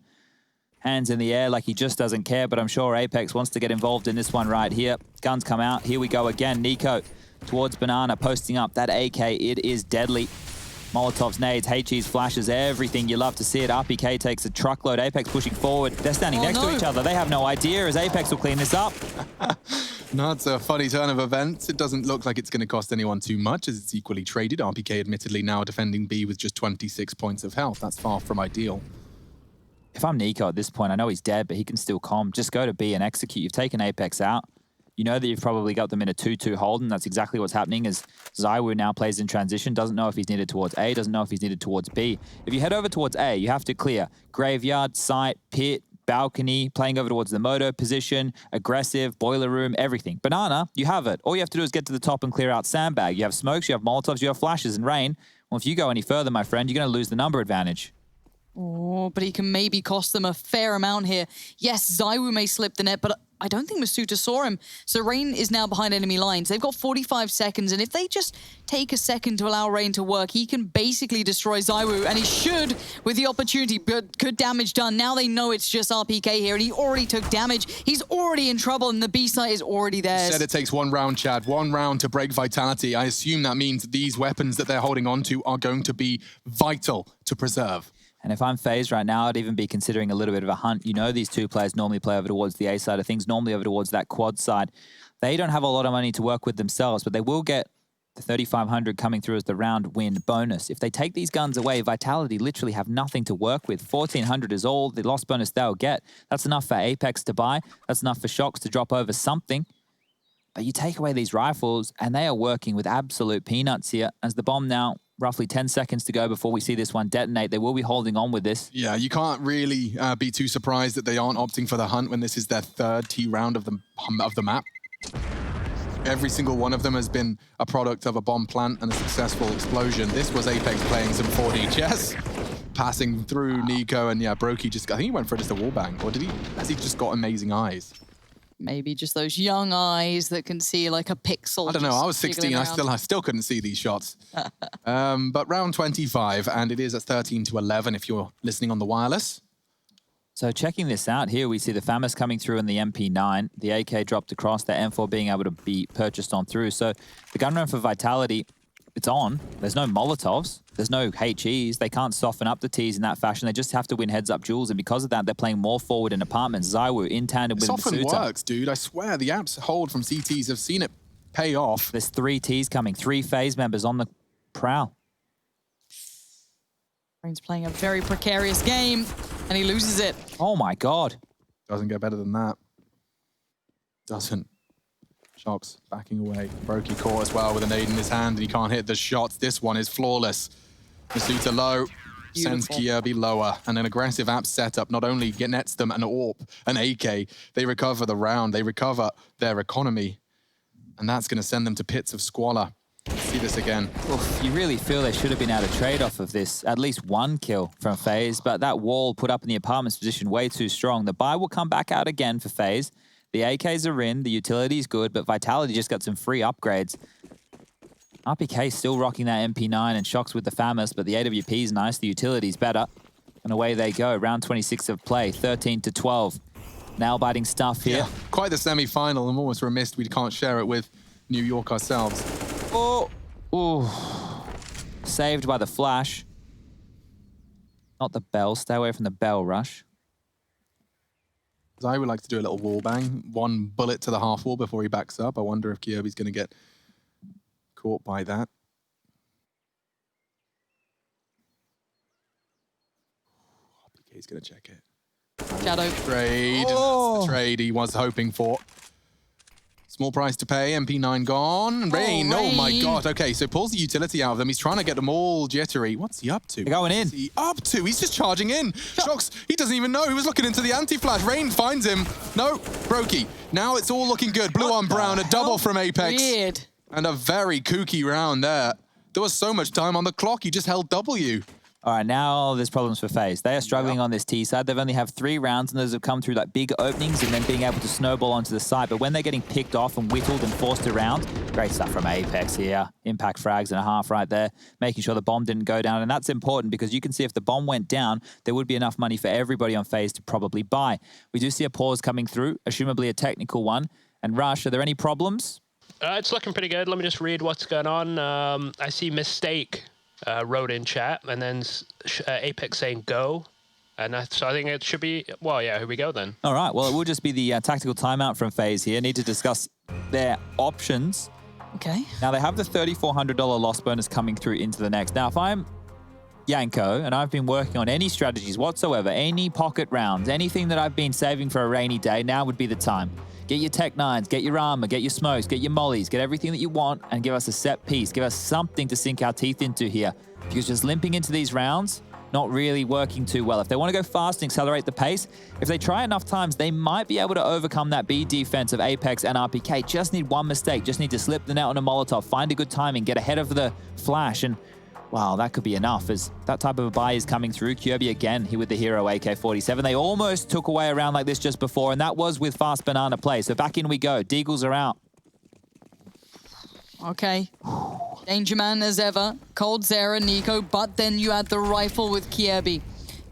Hands in the air like he just doesn't care, but I'm sure Apex wants to get involved in this one right here. Guns come out. Here we go again. Nico towards Banana, posting up that AK. It is deadly. Molotovs, nades, HEs, flashes, everything. You love to see it. RPK takes a truckload. Apex pushing forward. They're standing next to each other. They have no idea as Apex will clean this up. No, it's a funny turn of events. It doesn't look like it's going to cost anyone too much as it's equally traded. RPK admittedly now defending B with just 26 points of health. That's far from ideal. If I'm Nico at this point, I know he's dead, but he can still calm. Just go to B and execute. You've taken Apex out. You know that you've probably got them in a 2-2 hold, and that's exactly what's happening as Zywoo now plays in transition, doesn't know if he's needed towards A, doesn't know if he's needed towards B. If you head over towards A, you have to clear graveyard, site, pit, balcony, playing over towards the moto position, aggressive, boiler room, everything. Banana, you have it. All you have to do is get to the top and clear out sandbag. You have smokes, you have Molotovs, you have flashes and rain. Well, if you go any further, my friend, you're going to lose the number advantage. Oh, but he can maybe cost them a fair amount here. Yes, Zywoo may slip the net, but I don't think Masuta saw him. So Rain is now behind enemy lines. They've got 45 seconds, and if they just take a second to allow Rain to work, he can basically destroy Zywoo, and he should with the opportunity, but good damage done. Now they know it's just RPK here, and he already took damage. He's already in trouble, and the B site is already theirs. You said it takes 1 round, Chad. 1 round to break Vitality. I assume that means these weapons that they're holding on to are going to be vital to preserve. And if I'm FaZe right now, I'd even be considering a little bit of a hunt. You know these 2 players normally play over towards the A side of things, normally over towards that quad side. They don't have a lot of money to work with themselves, but they will get the 3,500 coming through as the round win bonus. If they take these guns away, Vitality literally have nothing to work with. 1,400 is all the loss bonus they'll get. That's enough for Apex to buy. That's enough for Shox to drop over something. But you take away these rifles, and they are working with absolute peanuts here as the bomb now... Roughly 10 seconds to go before we see this one detonate. They will be holding on with this. Yeah, you can't really be too surprised that they aren't opting for the hunt when this is their 3rd T round of the map. Every single one of them has been a product of a bomb plant and a successful explosion. This was Apex playing some 4D chess. passing through Nico, and yeah, Brokey just, I think he went for just a wallbang, or has he just got amazing eyes? Maybe just those young eyes that can see like a pixel. I don't know, I was 16, I still couldn't see these shots. But round 25, and it is at 13-11 if you're listening on the wireless. So checking this out here, we see the FAMAS coming through in the MP9, the AK dropped across, the M4 being able to be purchased on through. So the gun run for Vitality, it's on. There's no Molotovs. There's no HEs. They can't soften up the Ts in that fashion. They just have to win heads-up duels, and because of that, they're playing more forward in apartments. Zywoo in tandem with It often Masuta. works, dude. I swear, the apps hold from CTs have seen it pay off. There's 3 Ts coming, 3 phase members on the prowl. Rain's playing a very precarious game, and he loses it. Oh my God. Doesn't get better than that. Doesn't. Shox backing away. Brokey caught as well with a nade in his hand, and he can't hit the shots. This one is flawless. Masuta low, sends Kierby lower, and an aggressive app setup not only nets them an AWP, an AK, they recover the round, they recover their economy, and that's going to send them to pits of squalor. Let's see this again. Oof, you really feel they should have been able to trade off of this. At least 1 kill from FaZe, but that wall put up in the apartment's position way too strong. The buy will come back out again for FaZe. The AKs are in, the utility's good, but Vitality just got some free upgrades. RPK still rocking that MP9 and Shox with the FAMAS, but the AWP's nice, the utility's better. And away they go, round 26 of play, 13-12. Nail-biting stuff here. Yeah, quite the semi-final. I'm almost remiss we can't share it with New York ourselves. Oh, ooh. Saved by the flash. Not the bell, stay away from the bell rush. I would like to do a little wall bang. 1 bullet to the half wall before he backs up. I wonder if Kierby's going to get caught by that. RPK's going to check it. Shadow. Trade. Oh. That's the trade he was hoping for. Small price to pay. MP9 gone. Rain. Oh my God. Okay, so pulls the utility out of them. He's trying to get them all jittery. What's he up to? They're going in. What's he up to? He's just charging in. Shox, he doesn't even know. He was looking into the anti-flash. Rain finds him. No, Brokey. Now it's all looking good. Blue on brown. A double from Apex. Weird. And a very kooky round there. There was so much time on the clock. He just held W. All right, now there's problems for FaZe. They are struggling on this T side. They've only have 3 rounds, and those have come through like big openings and then being able to snowball onto the side. But when they're getting picked off and whittled and forced around, great stuff from Apex here. Impact frags and a half right there, making sure the bomb didn't go down. And that's important because you can see if the bomb went down, there would be enough money for everybody on FaZe to probably buy. We do see a pause coming through, assumably a technical one. And Rush, are there any problems? It's looking pretty good. Let me just read what's going on. I see Mistake wrote in chat, and then Apex saying go. And so I think it should be, well, yeah, here we go then. All right, well, it will just be the tactical timeout from FaZe here. Need to discuss their options. Okay. Now, they have the $3,400 loss bonus coming through into the next. Now, if I'm Yanko, and I've been working on any strategies whatsoever, any pocket rounds, anything that I've been saving for a rainy day, now would be the time. Get your Tech 9s, get your armor, get your smokes, get your mollies, get everything that you want, and give us a set piece. Give us something to sink our teeth into here. Because just limping into these rounds, not really working too well. If they want to go fast and accelerate the pace, if they try enough times, they might be able to overcome that B defense of Apex and RPK. Just need one mistake. Just need to slip the net on a Molotov, find a good timing, get ahead of the flash, and wow, that could be enough as that type of a buy is coming through. Kierby again, here with the hero AK-47. They almost took away a round like this just before, and that was with fast banana play. So back in we go. Deagles are out. Okay. Danger man as ever. Cold Zera, Nico, but then you add the rifle with Kierby.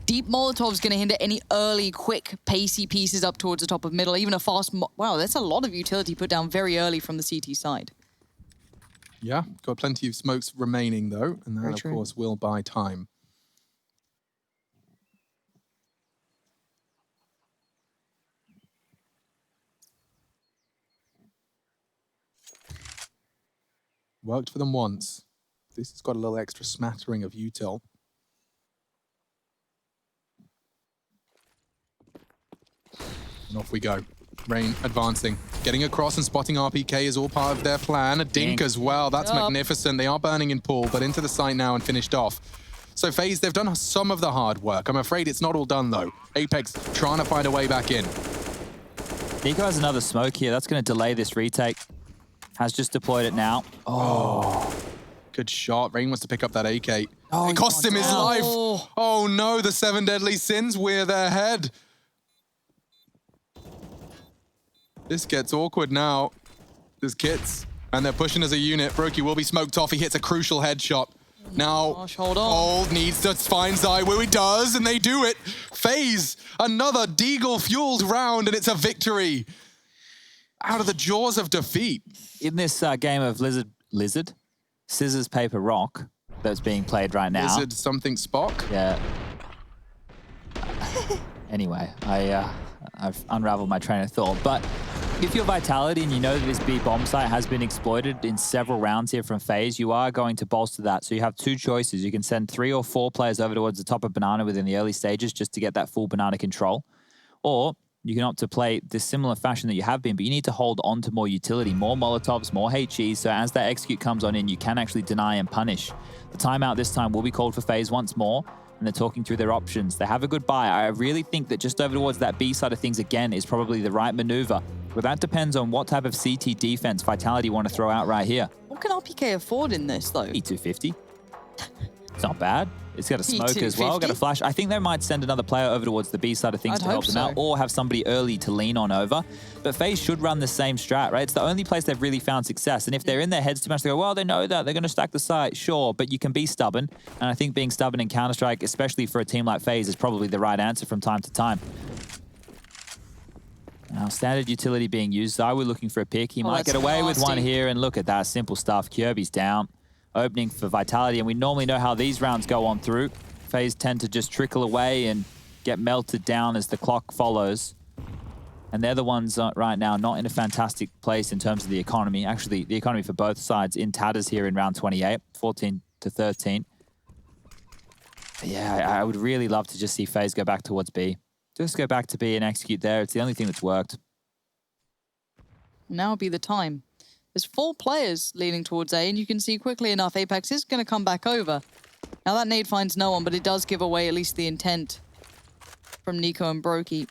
Deep Molotov's going to hinder any early, quick, pacey pieces up towards the top of middle. Even a fast... Wow, that's a lot of utility put down very early from the CT side. Yeah, got plenty of smokes remaining, though, and that, of course, will buy time. Worked for them once. This has got a little extra smattering of util. And off we go. Rain advancing. Getting across and spotting RPK is all part of their plan. A dink as well. That's magnificent. They are burning in pool, but into the site now and finished off. So FaZe, they've done some of the hard work. I'm afraid it's not all done, though. Apex trying to find a way back in. Nico has another smoke here. That's going to delay this retake. Has just deployed it now. Oh. Good shot. Rain wants to pick up that AK. Oh, it cost him his down. life. Oh. Oh no, the 7 deadly sins. We're their head. This gets awkward now. There's kits, and they're pushing as a unit. Brokey will be smoked off. He hits a crucial headshot. Now, Gosh, hold on. Old needs to find Zywoo. He does, and they do it. FaZe, another Deagle-fueled round, and it's a victory. Out of the jaws of defeat. In this game of Lizard? Scissors, Paper, Rock that's being played right now. Lizard something Spock? Yeah. Anyway, I've unraveled my train of thought. But if you're Vitality and you know that this B bomb site has been exploited in several rounds here from FaZe, you are going to bolster that. So you have two choices. You can send 3 or 4 players over towards the top of Banana within the early stages just to get that full Banana control. Or you can opt to play this similar fashion that you have been, but you need to hold on to more utility, more Molotovs, more HEs, so as that execute comes on in, you can actually deny and punish. The timeout this time will be called for FaZe once more, and they're talking through their options. They have a good buy. I really think that just over towards that B side of things again is probably the right maneuver, but that depends on what type of CT defense Vitality want to throw out right here. What can RPK afford in this, though? E250. It's not bad. It's got a smoke as well, got a flash. I think they might send another player over towards the B side of things to help them out, or have somebody early to lean on over. But FaZe should run the same strat, right? It's the only place they've really found success. And if they're in their heads too much, they go, well, they know that. They're going to stack the site, sure, but you can be stubborn. And I think being stubborn in Counter-Strike, especially for a team like FaZe, is probably the right answer from time to time. Now, standard utility being used. Zywoo looking for a pick. He might get away with one here, and look at that. Simple stuff. Kirby's down. Opening for Vitality, and we normally know how these rounds go on through. FaZe tend to just trickle away and get melted down as the clock follows. And they're the ones right now not in a fantastic place in terms of the economy. Actually, the economy for both sides in tatters here in round 28, 14-13. Yeah, I would really love to just see FaZe go back towards B. Just go back to B and execute there. It's the only thing that's worked. Now would be the time. There's 4 players leaning towards A, and you can see quickly enough Apex is going to come back over. Now that nade finds no one, but it does give away at least the intent from Nico and Brokey.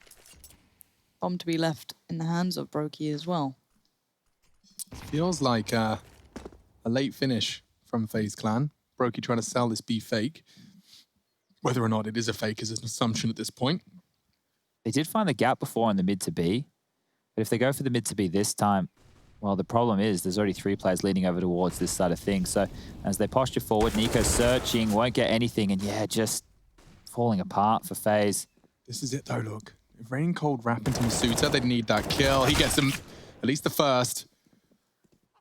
Bomb to be left in the hands of Brokey as well. Feels like a late finish from FaZe Clan. Brokey trying to sell this B fake. Whether or not it is a fake is an assumption at this point. They did find the gap before on the mid to B, but if they go for the mid to B this time, well, the problem is there's already 3 players leading over towards this side of things. So as they posture forward, Nico searching, won't get anything, and yeah, just falling apart for FaZe. This is it though, look. If Rain Cold wrap into Masuta, they'd need that kill. He gets them at least the first.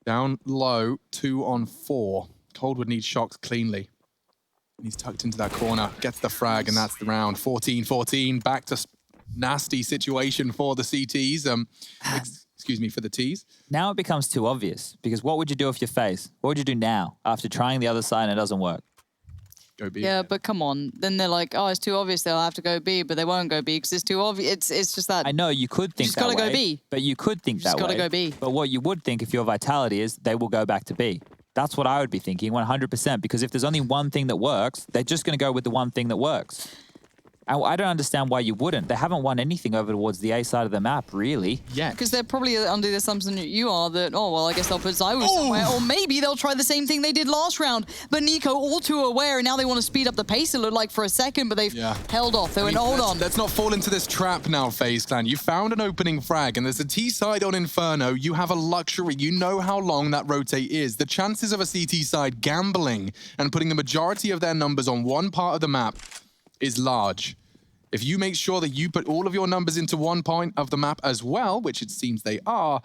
Down low, 2 on 4. Cold would need shocked cleanly. And he's tucked into that corner, gets the frag, and that's the round. 14-14, back to nasty situation for the CTs. Excuse me, for the Ts. Now it becomes too obvious, because what would you do if you're FaZe? What would you do now after trying the other side and it doesn't work? Go B. Yeah, but come on. Then they're like, oh, it's too obvious. They'll have to go B, but they won't go B because it's too obvious. It's just that. I know you could think that way. You just gotta go B. But you could think that way. Just gotta go B. But what you would think if your Vitality is they will go back to B. That's what I would be thinking 100%, because if there's only one thing that works, they're just going to go with the one thing that works. I don't understand why you wouldn't. They haven't won anything over towards the A side of the map, really. Yeah. Because they're probably under the assumption that you are that, oh, well, I guess they'll put Zywoo somewhere. Or maybe they'll try the same thing they did last round. But Nico, all too aware, and now they want to speed up the pace, it looked like, for a second, but they've held off. They went, hold on. Let's not fall into this trap now, FaZe Clan. You found an opening frag, and there's a T side on Inferno. You have a luxury. You know how long that rotate is. The chances of a CT side gambling and putting the majority of their numbers on one part of the map is large. If you make sure that you put all of your numbers into one point of the map as well, which it seems they are,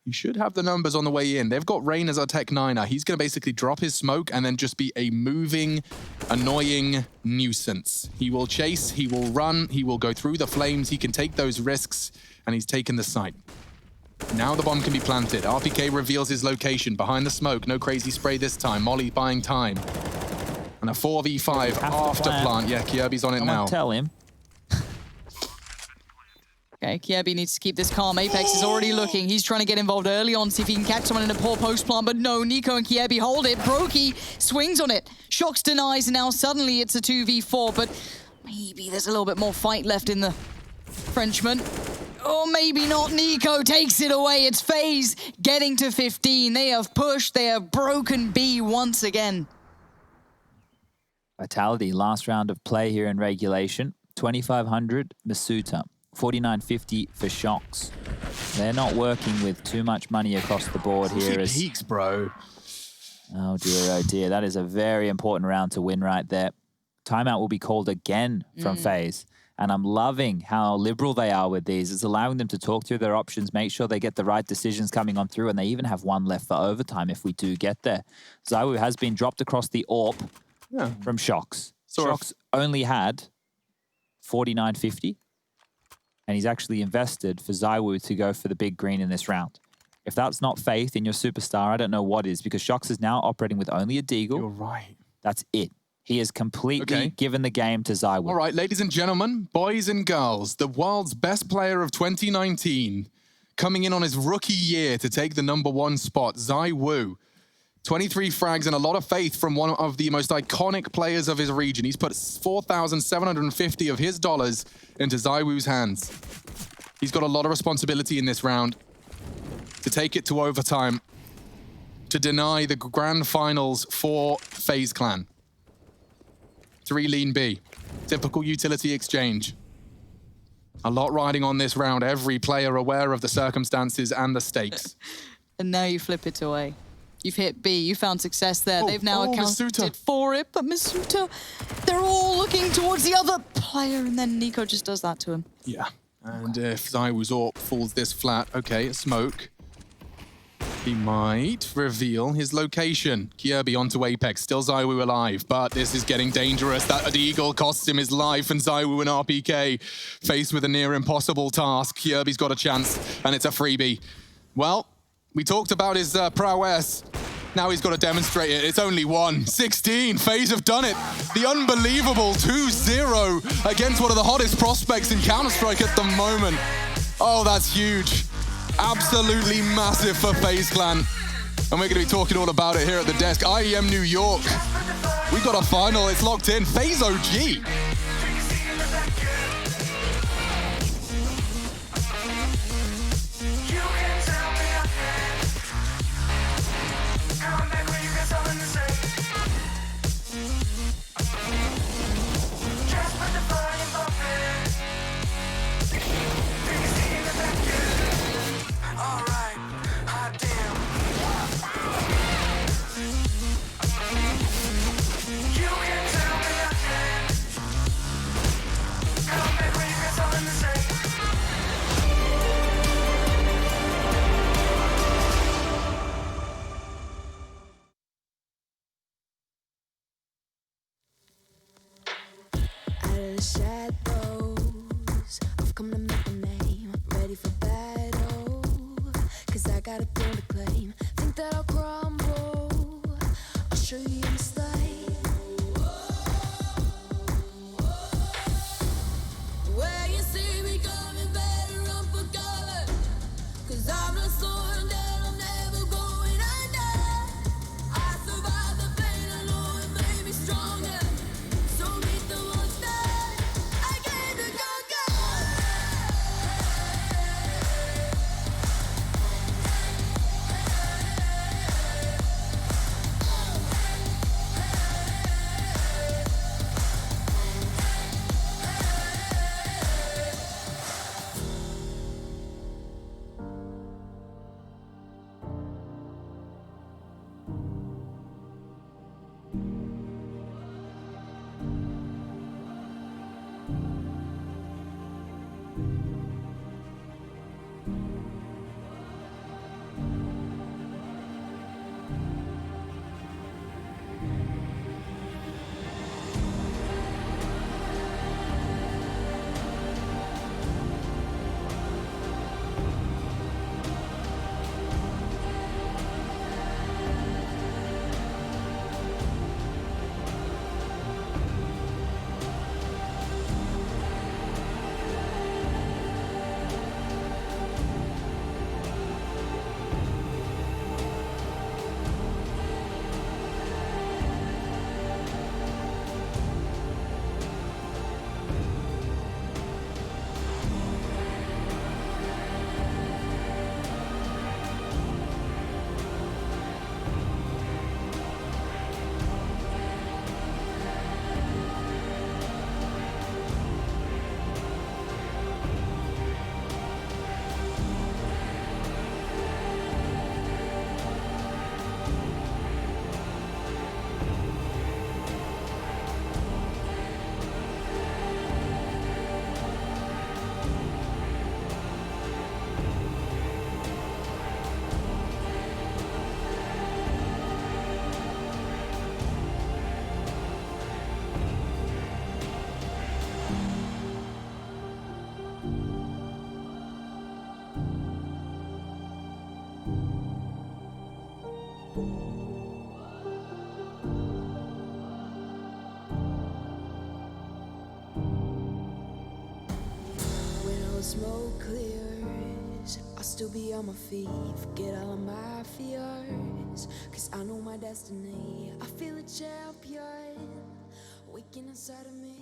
you should have the numbers on the way in. They've got Rain as our Tech 9er. He's going to basically drop his smoke and then just be a moving, annoying nuisance. He will chase, he will run, he will go through the flames, he can take those risks, and he's taken the site. Now the bomb can be planted. RPK reveals his location behind the smoke. No crazy spray this time. Molly buying time. And a 4v5 after plant. Yeah, Kirby's on it now. Tell him. Okay, Kirby needs to keep this calm. Apex is already looking. He's trying to get involved early on, see if he can catch someone in a poor post plant, but no, Nico and Kirby hold it. Brokey swings on it. Shocks denies, and now suddenly it's a 2v4, but maybe there's a little bit more fight left in the Frenchman. Or maybe not. Nico takes it away. It's FaZe getting to 15. They have pushed. They have broken B once again. Vitality, last round of play here in regulation. 2,500 Masuta, 4,950 for Shocks. They're not working with too much money across the board here. Peaks, bro. Oh dear. That is a very important round to win right there. Timeout will be called again from FaZe. And I'm loving how liberal they are with these. It's allowing them to talk through their options, make sure they get the right decisions coming on through, and they even have one left for overtime if we do get there. ZywOo has been dropped across the AWP from Shocks. Shocks only had 4,950, and he's actually invested for ZywOo to go for the big green in this round. If that's not faith in your superstar, I don't know what is, because Shocks is now operating with only a deagle. You're right. That's it. He has completely given the game to ZywOo. All right, ladies and gentlemen, boys and girls, the world's best player of 2019, coming in on his rookie year to take the #1 spot, ZywOo. 23 frags and a lot of faith from one of the most iconic players of his region. He's put 4,750 of his dollars into ZywOo's hands. He's got a lot of responsibility in this round to take it to overtime, to deny the grand finals for FaZe Clan. 3 lean B. Typical utility exchange. A lot riding on this round. Every player aware of the circumstances and the stakes. And now you flip it away. You've hit B. You found success there. They've now accounted for it. But Masuta, they're all looking towards the other player. And then Nico just does that to him. Yeah. And if ZywOo's AWP falls this flat, okay, a smoke. He might reveal his location. Kirby onto Apex, still ZywOo alive, but this is getting dangerous. That Eagle costs him his life, and ZywOo and RPK faced with a near impossible task. Kirby's got a chance, and it's a freebie. Well, we talked about his prowess. Now he's got to demonstrate it. It's only 1-16. FaZe have done it. The unbelievable 2-0 against one of the hottest prospects in Counter-Strike at the moment. Oh, that's huge. Absolutely massive for FaZe Clan. And we're going to be talking all about it here at the desk. IEM New York. We've got a final. It's locked in. FaZe OG. Shadows, I've come to make a name. Ready for battle, 'cause I got a throne to claim. Think that I'll crumble, I'll show you in the slide. Where you see me coming, better run for cover, 'cause I'm not slowing down, I'm never going under. I survived the pain, I know it made me stronger. So meet the monster. still be on my feet, forget all of my fears, cause I know my destiny. I feel a champion waking inside of me.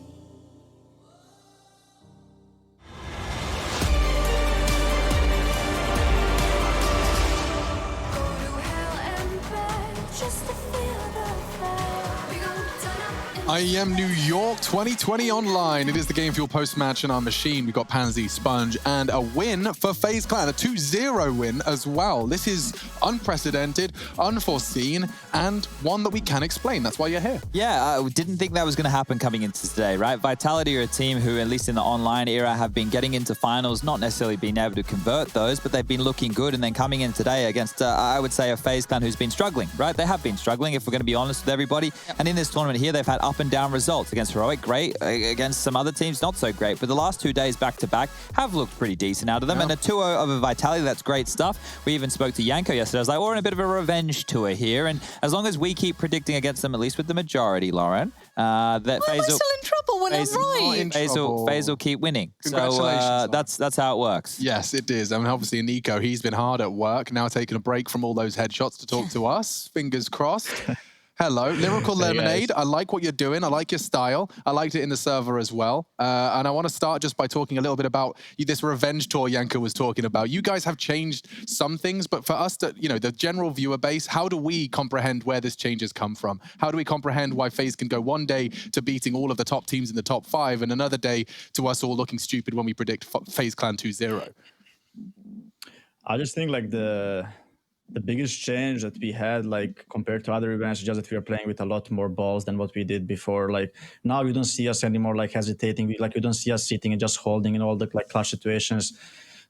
Go to hell and back just to feel the fire. We gon' turn up in IEM New York 2020 online. It is the Game Fuel post-match in our machine. We've got Pansy, Sponge, and a win for FaZe Clan, a 2-0 win as well. This is unprecedented, unforeseen, and one that we can explain. That's why you're here. Yeah, I didn't think that was going to happen coming into today, right? Vitality are a team who, at least in the online era, have been getting into finals, not necessarily being able to convert those, but they've been looking good. And then coming in today against, I would say, a FaZe Clan who's been struggling, right? They have been struggling, if we're going to be honest with everybody. And in this tournament here, they've had up and down results. Against Heroic, great. Against some other teams, not so great. But the last 2 days back-to-back have looked pretty decent out of them. Yeah. And a 2-0 of a Vitality, that's great stuff. We even spoke to Yanko yesterday. I was like, we're in a bit of a revenge tour here. And as long as we keep predicting against them, at least with the majority, Lauren, that FaZe still in trouble when I'm right. FaZe will keep winning. Congratulations. So that's how it works. Yes, it is. I mean, obviously, Nico, he's been hard at work, now taking a break from all those headshots to talk to us. Fingers crossed. Hello, Lyrical Lemonade. I like what you're doing. I like your style. I liked it in the server as well. And I want to start just by talking a little bit about this revenge tour Yanko was talking about. You guys have changed some things, but for us, the general viewer base, how do we comprehend where this change has come from? How do we comprehend why FaZe can go one day to beating all of the top teams in the top 5 and another day to us all looking stupid when we predict FaZe Clan 2-0? I just think like the biggest change that we had, like compared to other events, is just that we are playing with a lot more balls than what we did before. Like now you don't see us anymore like hesitating. You don't see us sitting and just holding in all the like clutch situations.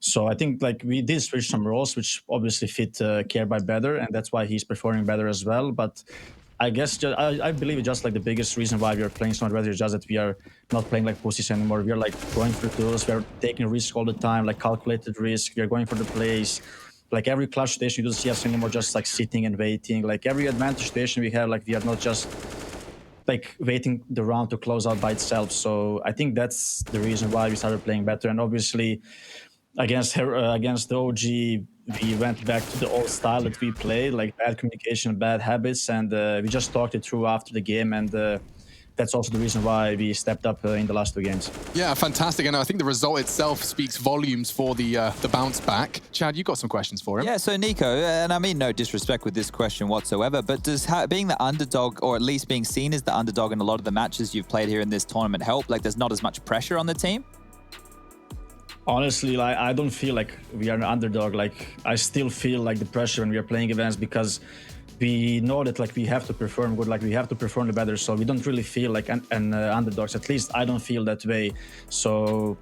So I think like we did switch some roles, which obviously fit Careby better, and that's why he's performing better as well. But I guess I believe just like the biggest reason why we are playing so much better is just that we are not playing like pussies anymore. We are like going for tools. We are taking risk all the time, like calculated risk. We are going for the plays. Like every clutch station, you don't see us anymore just like sitting and waiting. Like every advantage station we have, like we are not just like waiting the round to close out by itself. So I think that's the reason why we started playing better. And obviously against the OG, we went back to the old style that we played, like bad communication, bad habits. And we just talked it through after the game. And that's also the reason why we stepped up in the last 2 games. Yeah, fantastic. And I think the result itself speaks volumes for the bounce back. Chad, you got some questions for him. Yeah, so Nico, and I mean no disrespect with this question whatsoever, but does being the underdog, or at least being seen as the underdog in a lot of the matches you've played here in this tournament help? Like there's not as much pressure on the team? Honestly, like I don't feel like we are an underdog. Like I still feel like the pressure when we are playing events because we know that like we have to perform good, like we have to perform better. So we don't really feel like an underdogs. At least I don't feel that way. So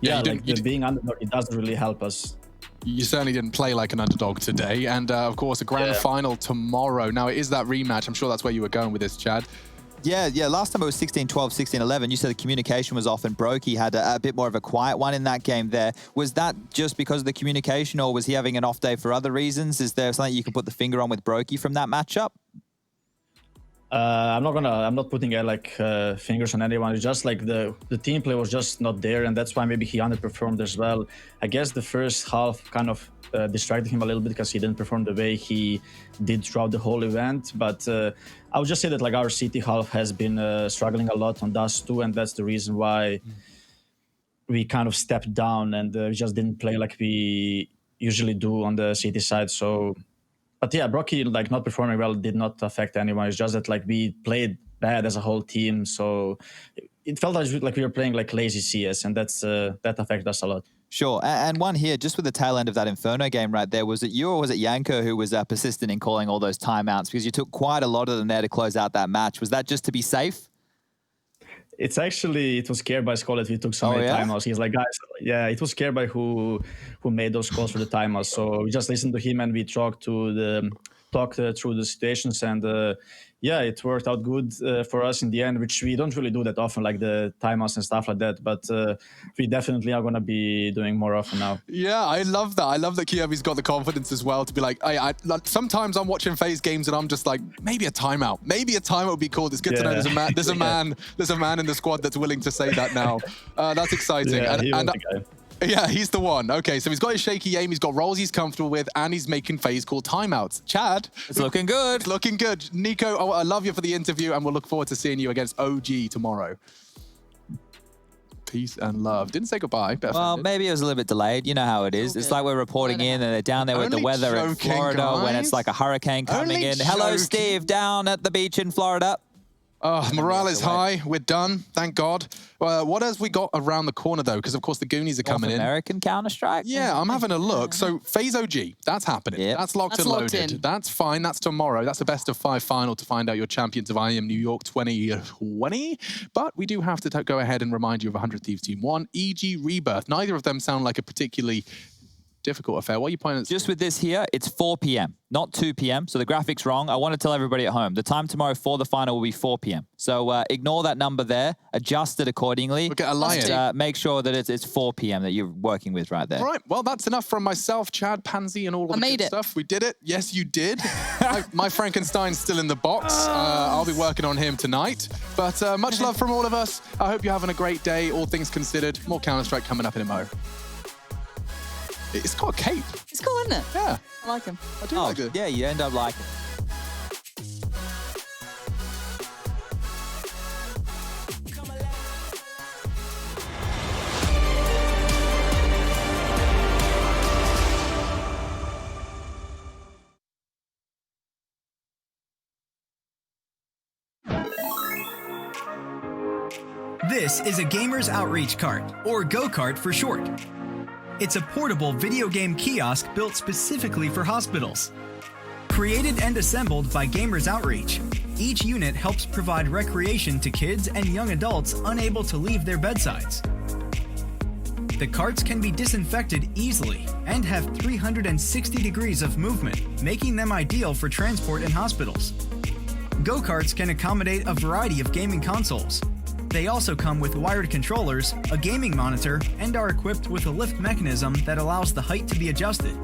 yeah, like being underdog, it doesn't really help us. You certainly didn't play like an underdog today. And of course, a grand final tomorrow. Now it is that rematch. I'm sure that's where you were going with this, Chad. Yeah. Last time it was 16-12, 16-11. You said the communication was off and Brokey had a bit more of a quiet one in that game there. Was that just because of the communication, or was he having an off day for other reasons? Is there something you can put the finger on with Brokey from that matchup? I'm not putting fingers on anyone. It's just like the team play was just not there, and that's why maybe he underperformed as well. I guess the first half kind of distracted him a little bit because he didn't perform the way he did throughout the whole event. But I would just say that like our CT half has been struggling a lot on Dust 2, and that's the reason why we kind of stepped down and we just didn't play like we usually do on the CT side. So, but yeah, Brokey like not performing well did not affect anyone. It's just that like we played bad as a whole team, so it felt like we were playing like lazy CS, and that affected us a lot. Sure, and one here, just with the tail end of that Inferno game right there, was it you or was it Yanko who was persistent in calling all those timeouts? Because you took quite a lot of them there to close out that match. Was that just to be safe? It was Careby's call that we took so many timeouts. He's like, guys, yeah, it was Careby who made those calls for the timeouts. So we just listened to him and we talked through the situations, and yeah, it worked out good for us in the end, which we don't really do that often, like the timeouts and stuff like that. But we definitely are going to be doing more often now. Yeah, I love that. I love that Kiyomi's got the confidence as well to be like, sometimes I'm watching FaZe games and I'm just like, maybe a timeout. Maybe a timeout would be cool. It's good to know there's a man in the squad that's willing to say that now. That's exciting. Yeah, Yeah, he's the one. Okay, so he's got his shaky aim, he's got rolls he's comfortable with, and he's making phase call timeouts. Chad. It's looking good. It's looking good. Nico, I love you for the interview, and we'll look forward to seeing you against OG tomorrow. Peace and love. Didn't say goodbye. Well, maybe it was a little bit delayed. You know how it is. It's like we're reporting in and they're down there with the weather in Florida when it's like a hurricane coming in. Hello, Steve, down at the beach in Florida. Oh, morale is high. We're done. Thank God. What else we got around the corner, though? Because, of course, the Goonies are coming in. American Counter-Strike? Yeah, I'm having a look. So, Phase OG, that's happening. Yep. That's locked and loaded. That's fine. That's tomorrow. That's a best-of-5 final to find out your champions of IEM New York 2020. But we do have to go ahead and remind you of 100 Thieves Team 1, e.g. Rebirth. Neither of them sound like a particularly difficult affair. What are you pointing at? Just with this here, it's 4 p.m., not 2 p.m. So the graphic's wrong. I want to tell everybody at home, the time tomorrow for the final will be 4 p.m. So ignore that number there, adjust it accordingly. Look at a lion. Make sure that it's 4 p.m. that you're working with right there. All right, well, that's enough from myself, Chad, Pansy, and all of the good stuff. We did it. Yes, you did. my Frankenstein's still in the box. I'll be working on him tonight. But much love from all of us. I hope you're having a great day, all things considered. More Counter-Strike coming up in a mo. It's got a cape. It's cool, isn't it? Yeah. I like him. I do like it. Yeah, you end up liking it. This is a Gamer's Outreach Cart, or Go-Kart for short. It's a portable video game kiosk built specifically for hospitals. Created and assembled by Gamers Outreach, each unit helps provide recreation to kids and young adults unable to leave their bedsides. The carts can be disinfected easily and have 360 degrees of movement, making them ideal for transport in hospitals. Go-karts can accommodate a variety of gaming consoles. They also come with wired controllers, a gaming monitor, and are equipped with a lift mechanism that allows the height to be adjusted.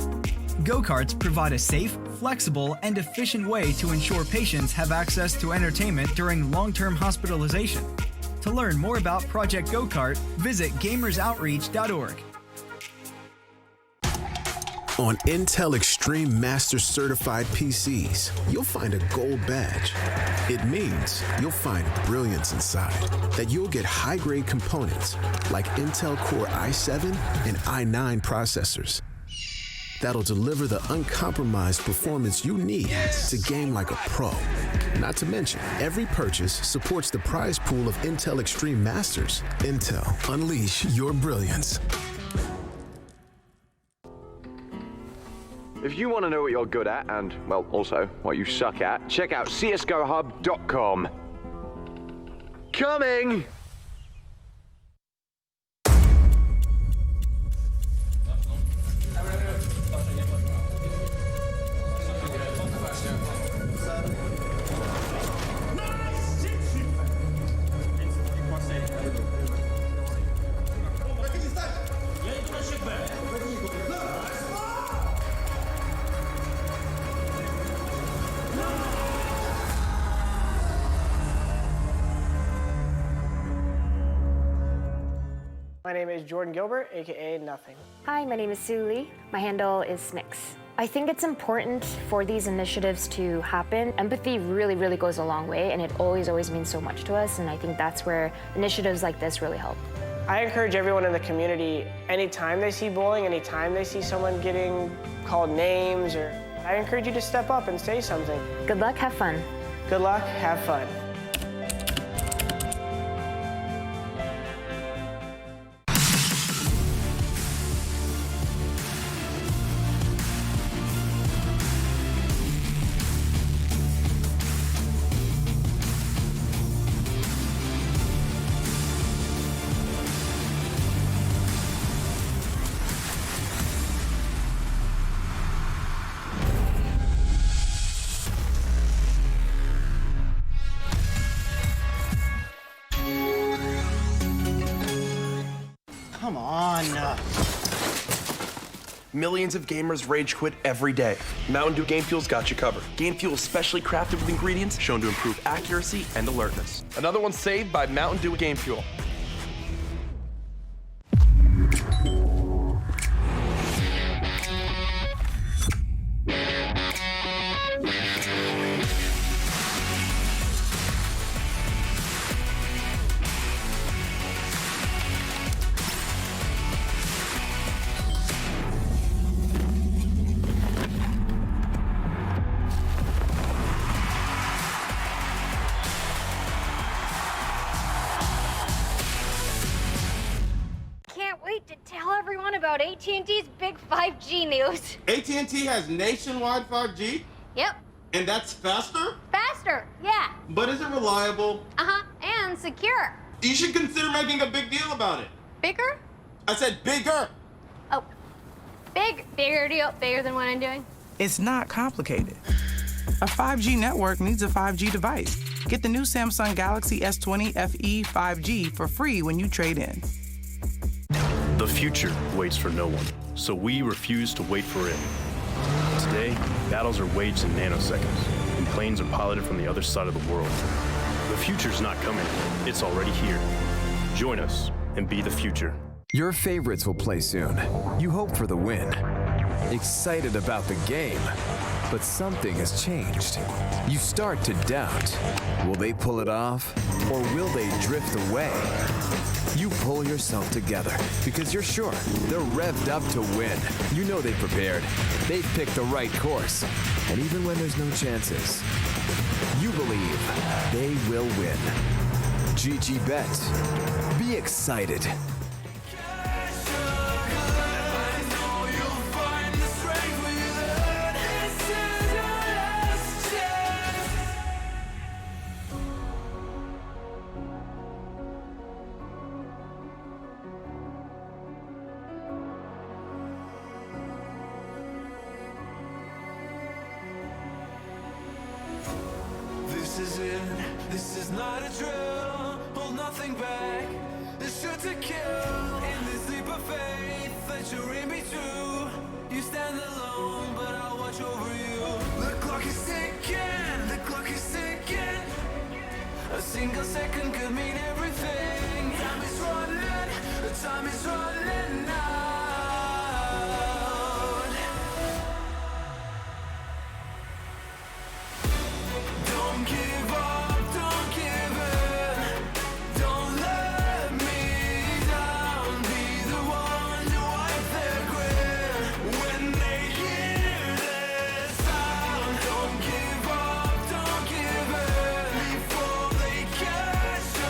Go-karts provide a safe, flexible, and efficient way to ensure patients have access to entertainment during long-term hospitalization. To learn more about Project Go-Kart, visit gamersoutreach.org. On Intel Extreme Master Certified PCs, you'll find a gold badge. It means you'll find brilliance inside, that you'll get high-grade components like Intel Core i7 and i9 processors that'll deliver the uncompromised performance you need to game like a pro. Not to mention, every purchase supports the prize pool of Intel Extreme Masters. Intel, unleash your brilliance. If you want to know what you're good at and, well, also what you suck at, check out csgohub.com. Coming! My name is Jordan Gilbert, aka Nothing. Hi, my name is Sue Lee. My handle is Smix. I think it's important for these initiatives to happen. Empathy really, really goes a long way, and it always means so much to us, and I think that's where initiatives like this really help. I encourage everyone in the community, anytime they see bullying, anytime they see someone getting called names, I encourage you to step up and say something. Good luck, have fun. Good luck, have fun. Come on. Millions of gamers rage quit every day. Mountain Dew Game Fuel's got you covered. Game Fuel is specially crafted with ingredients shown to improve accuracy and alertness. Another one saved by Mountain Dew Game Fuel. about AT&T's big 5G news. AT&T has nationwide 5G? Yep. And that's faster? Faster, yeah. But is it reliable? Uh-huh, and secure. You should consider making a big deal about it. Bigger? I said bigger. Oh, bigger deal, bigger than what I'm doing. It's not complicated. A 5G network needs a 5G device. Get the new Samsung Galaxy S20 FE 5G for free when you trade in. The future waits for no one, so we refuse to wait for it. Today, battles are waged in nanoseconds, and planes are piloted from the other side of the world. The future's not coming, it's already here. Join us and be the future. Your favorites will play soon. You hope for the win. Excited about the game, but something has changed. You start to doubt. Will they pull it off, or will they drift away? You pull yourself together because you're sure they're revved up to win. You know they've prepared. They've picked the right course. And even when there's no chances, you believe they will win. GG Bet. Be excited. This is it, this is not a drill. Hold nothing back, this shoot to kill. In this leap of faith that you're in between. You stand alone, but I'll watch over you. The clock is ticking, the clock is ticking. A single second could mean everything. Time is running, the time is running out. Don't give up, don't give in. Don't let me down. Be the one to wipe their grin when they hear this sound. Don't give up, don't give in before they catch a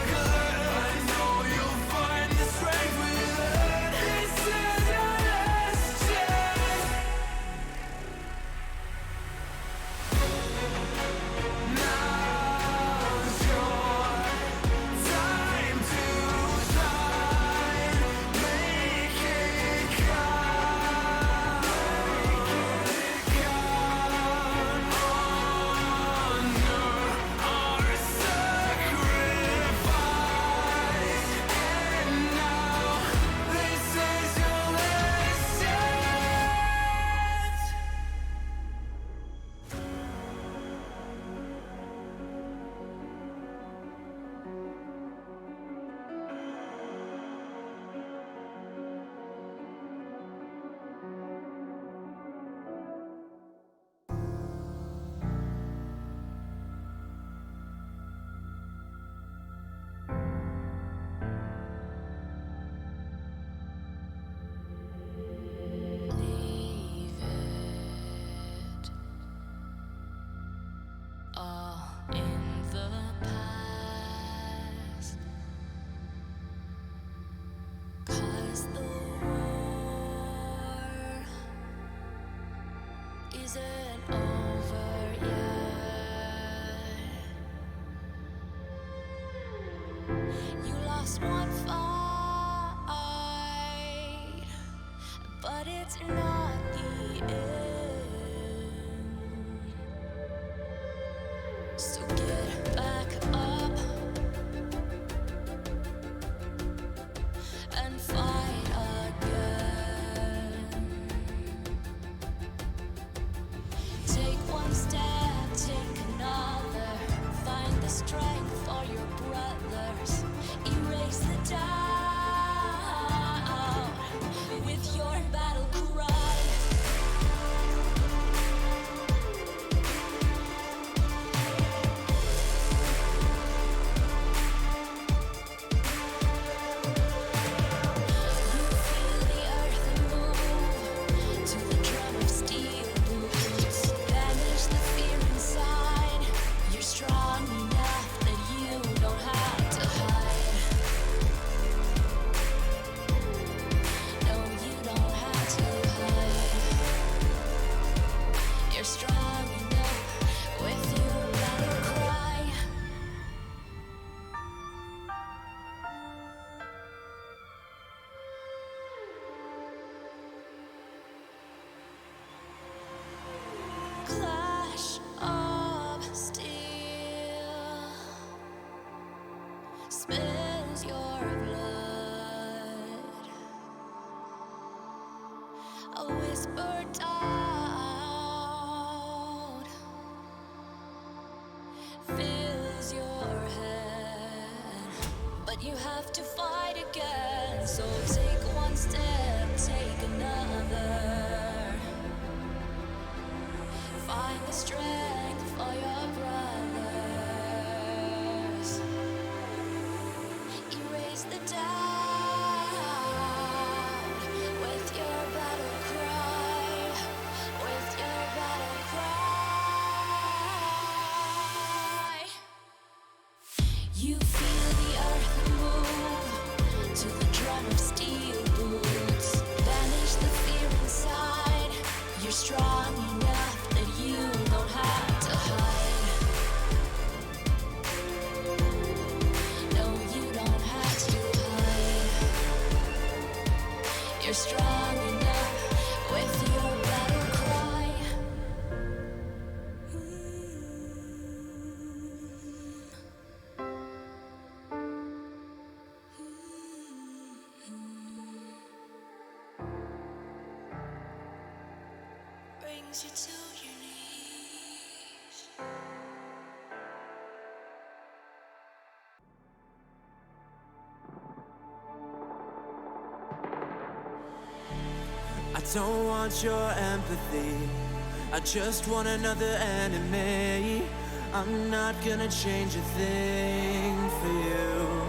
glimpse. I know you'll find the strength within. This is your last chance. Now's your time to shine. Make it count. Honor our sacrifice. And now this is your last chance. All in the past. 'Cause the war isn't over yet. You lost one fight, but it's not the end. So get back up and fight again. Take one step, take another. Find the strength for your brothers. Erase the doubt with your battle cry. To the drum of steel boots, banish the fear. strong enough that you don't have to hide. No, you don't have to hide. You're strong enough with your battle cry. Brings you to your knees. I don't want your empathy, I just want another enemy. I'm not gonna change a thing for you.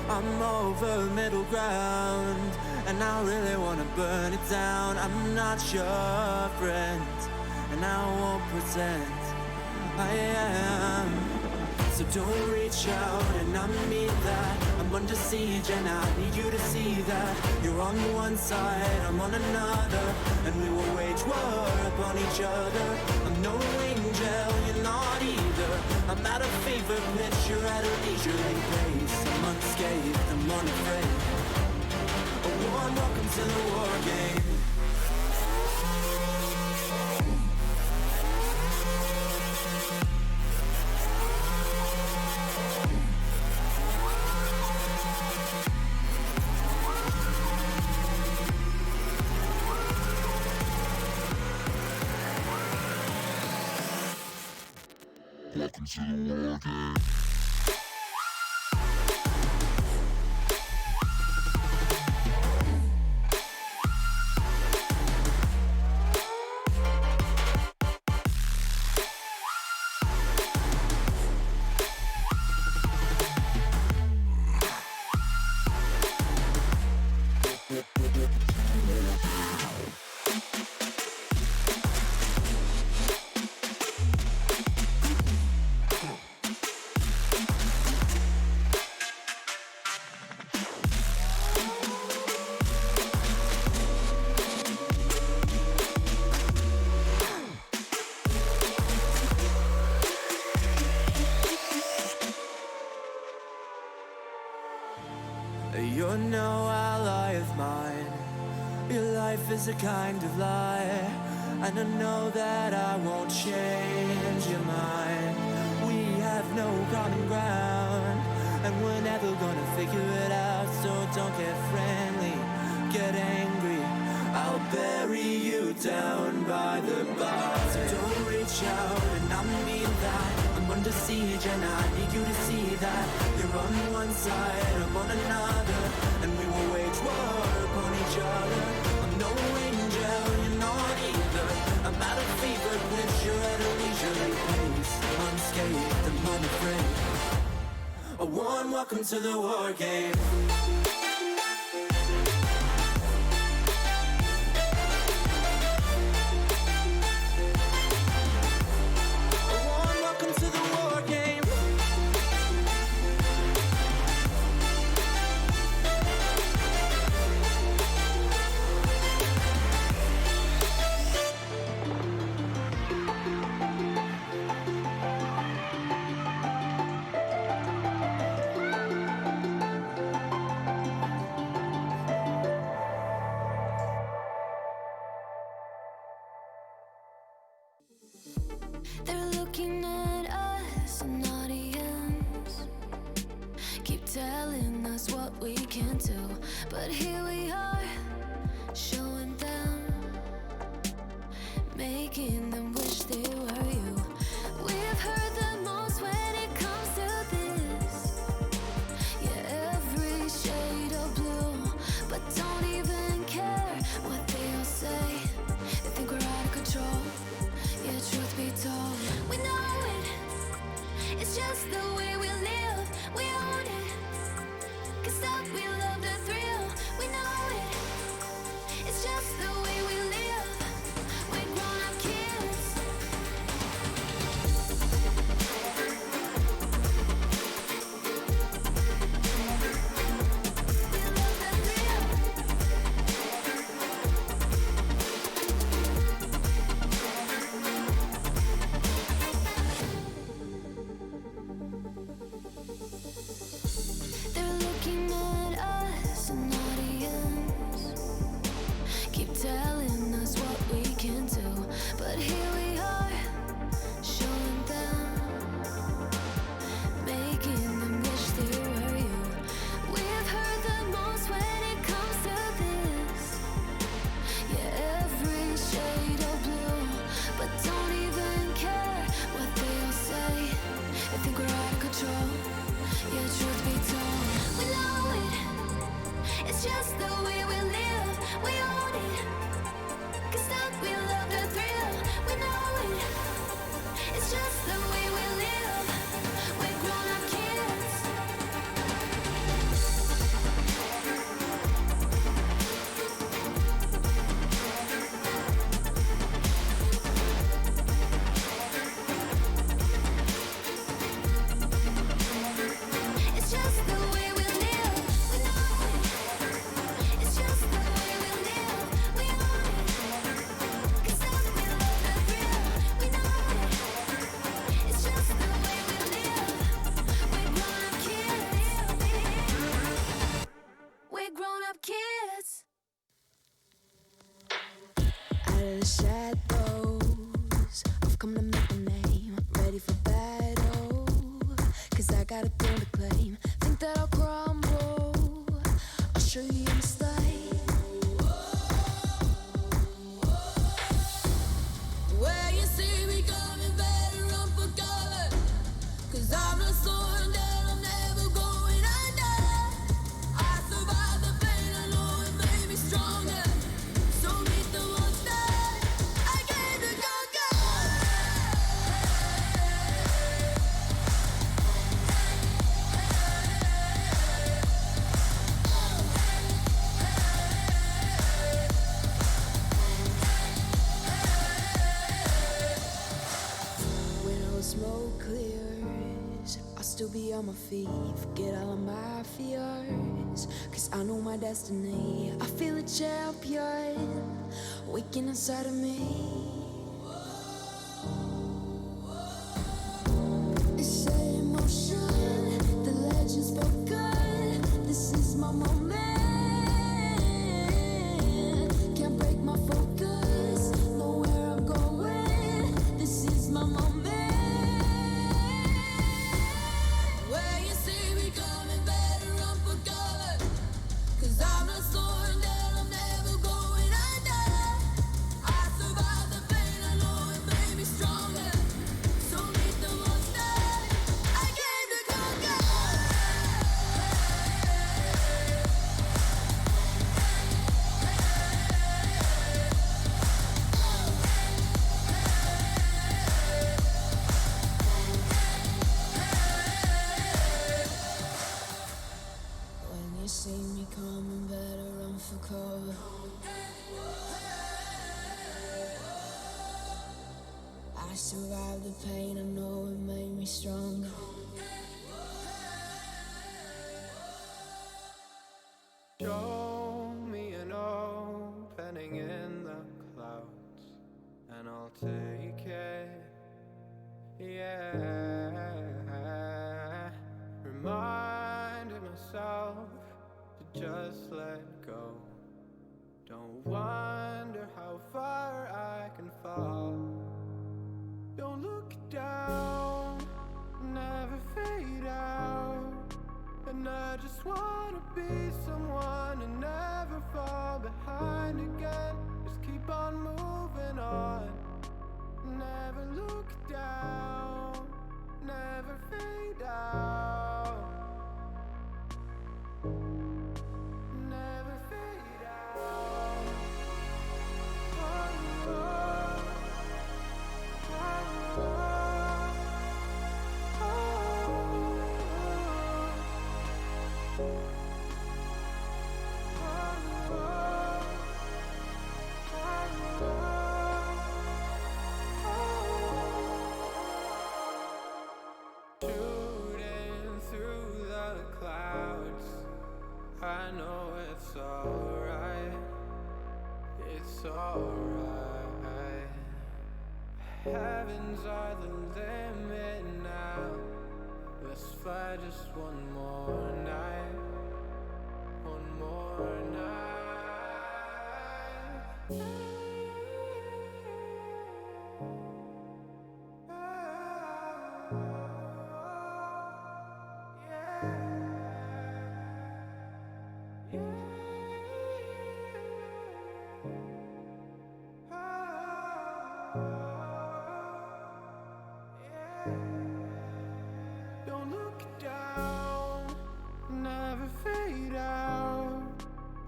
I'm over middle ground, and I really wanna burn it down. I'm not your friend, and I won't pretend I am. So don't reach out, and I mean that. I'm under siege, and I need you to see that. You're on one side, I'm on another, and we will wage war upon each other. I'm no angel, you're not either. I'm at a fever pitch, you're at a leisurely pace. I'm unscathed, I'm unafraid. A warm welcome to the war game. Welcome to the war game. You're no ally of mine. Your life is a kind of lie, and I know that I won't change your mind. We have no common ground, and we're never gonna figure it out. So don't get friendly, get angry. I'll bury you down by the bar. So don't reach out, and I mean that. I'm under siege, and I need you to see that. You're on one side, I'm on another, and we will wage war upon each other. I'm no angel, you're not either. I'm at a fever pitch, you're at a leisurely pace. Unscathed, I'm unafraid. A warm welcome to the war game. They're looking at us in IEMs, keep telling us what we can do, but here we are, showing them, making them wish they were you. We've heard the most when it comes to this, yeah, every shade of blue, but don't even care what they all say. They think we're out of control. Yeah, truth be told, we know it. It's just the way we live. We own it. Can't stop, we love the thrill. We know it. It's just the way we live. We're grown-up kids. the shadows. I've come to make a name, ready for battle. Cause I got a thing to claim. Think that I'll crumble, I'll show you your mistake. Where you see me coming, better run for cover. Cause I'm not slowing down, I'm never going under. I survived the pain, I know it made me stronger. So meet the monster I came to conquer. When all the smoke clears, I'll still be on my feet. Forget all of my fears, cause I know my destiny. I feel a champion waking inside of me. It's set in motion, the legend's spoken. This is my moment. Can't break my focus, know where I'm going. This is my moment. Where you see me coming, better run for cover. Cause I'm not slowing down, I'm never going under. I survived the pain, I know it made me stronger. So meet the monster I came to conquer. When you see me coming, better run for cover. I survived the pain, I know it made me stronger. Show me an opening in the clouds, and I'll take it. Yeah. Reminding myself to just let go. Don't wonder how far I can fall. Don't look down, never fade out. And I just wanna be someone and never fall behind again. Just keep on moving on. Never look down, never fade out. Never fade out. Oh, oh, oh, shooting through the clouds, I know it's alright. It's alright. Heavens are the limit now. Let's fly just one more night. One more night. Don't look down, never fade out.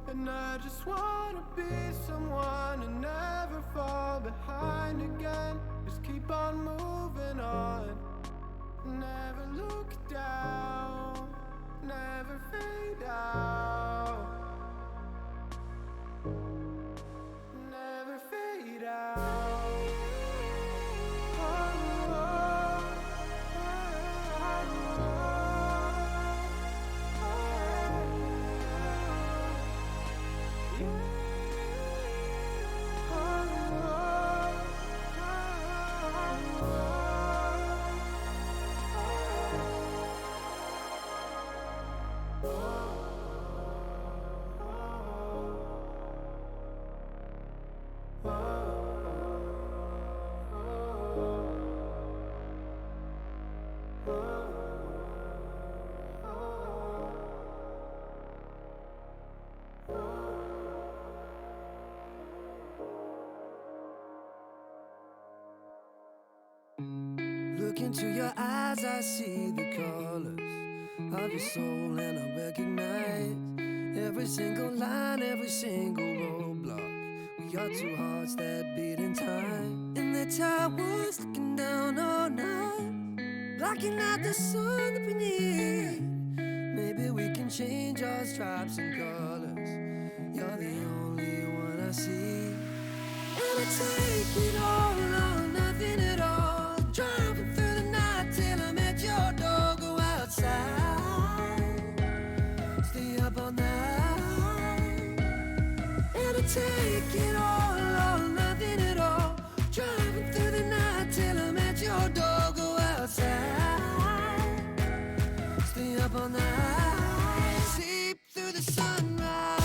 And I just wanna be someone and never fall behind again. Just keep on moving on. Never look down, never fade out. Never fade out. Oh, oh, oh, oh, oh. Look into your eyes, I see the colors of your soul, and I recognize every single line, every single roadblock. We are two hearts that beat in time. In the towers, looking down all night, blocking out the sun that we need. Maybe we can change our stripes and colors. You're the only one I see. And I take it all or nothing at all. Driving through the night till I'm at your door. Go outside, stay up all night. And I take it all or nothing at all. Driving through the night till I'm at your door. Go outside, stay up all night. Sleep through the sunrise.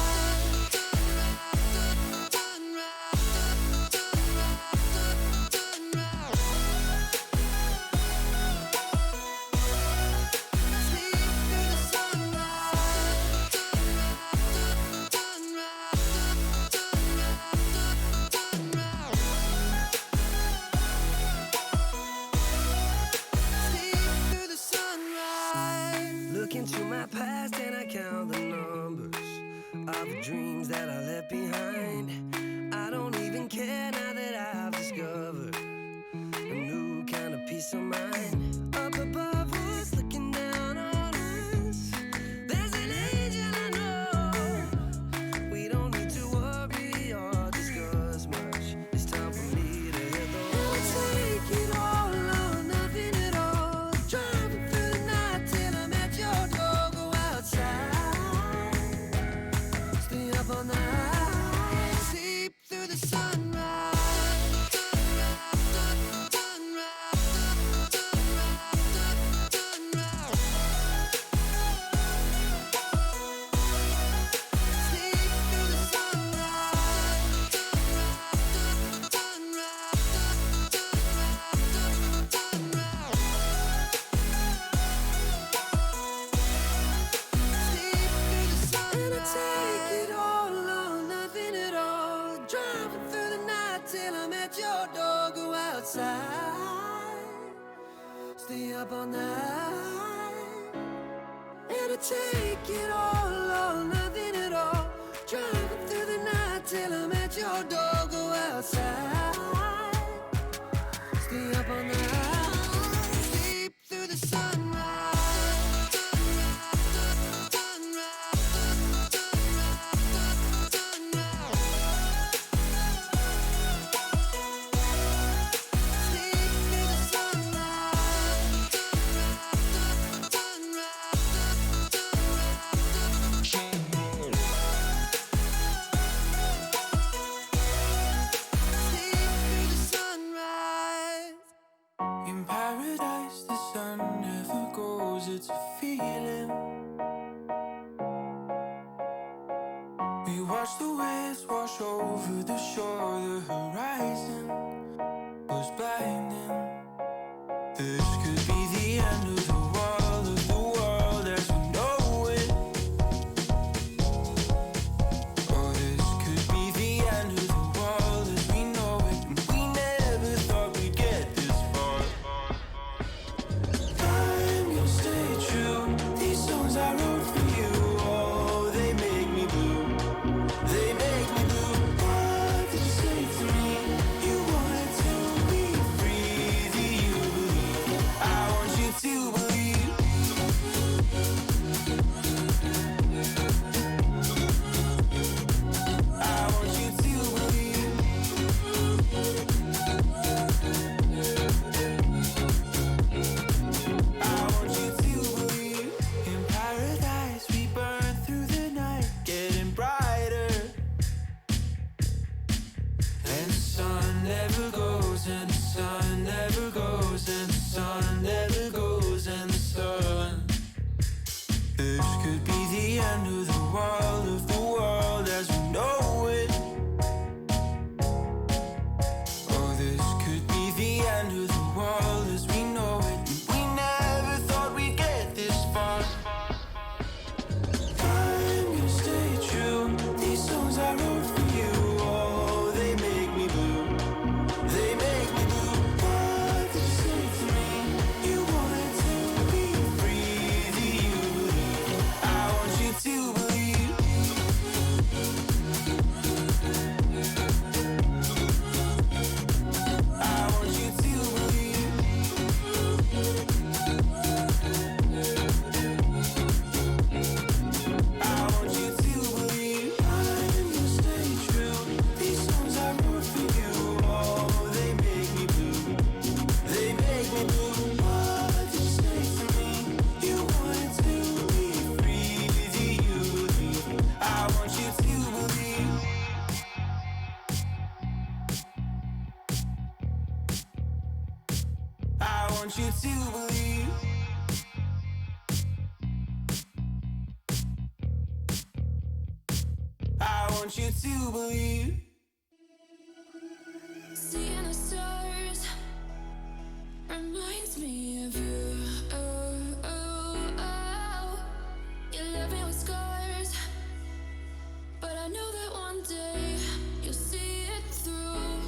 Look into my past and I count the numbers of the dreams that I left behind. I don't even care now that I've discovered a new kind of peace of mind. Up above us, looking down on us, there's an angel I know. We don't need to worry or discuss much. It's time for me to hit the road. I'll take it all or nothing at all. Driving through the night till I'm at your door. Go outside, stay up all night. Sleep through the sunrise. And I take it all or nothing at all. Driving through the night till I'm at your door. Go outside, stay up all night. And I take it all or nothing at all. Driving through the night till I'm at your door. Go outside, stay up all night. Sleep through the sunrise. In paradise, the sun never goes, it's a feeling. We watch the waves wash over the shore, the horizon was blinding. This could be the end of the world as we know it. Or this could be the end of the world as we know it. And we never thought we'd get this far. I'm gonna stay true. These songs I wrote for you, oh, they make me blue. They make me blue. What did you say to me? You wanted to be free. Do you believe? I want you to want you to believe. I want you to believe. Seeing the stars reminds me of you. You left me with scars, but I know that one day you'll see it through.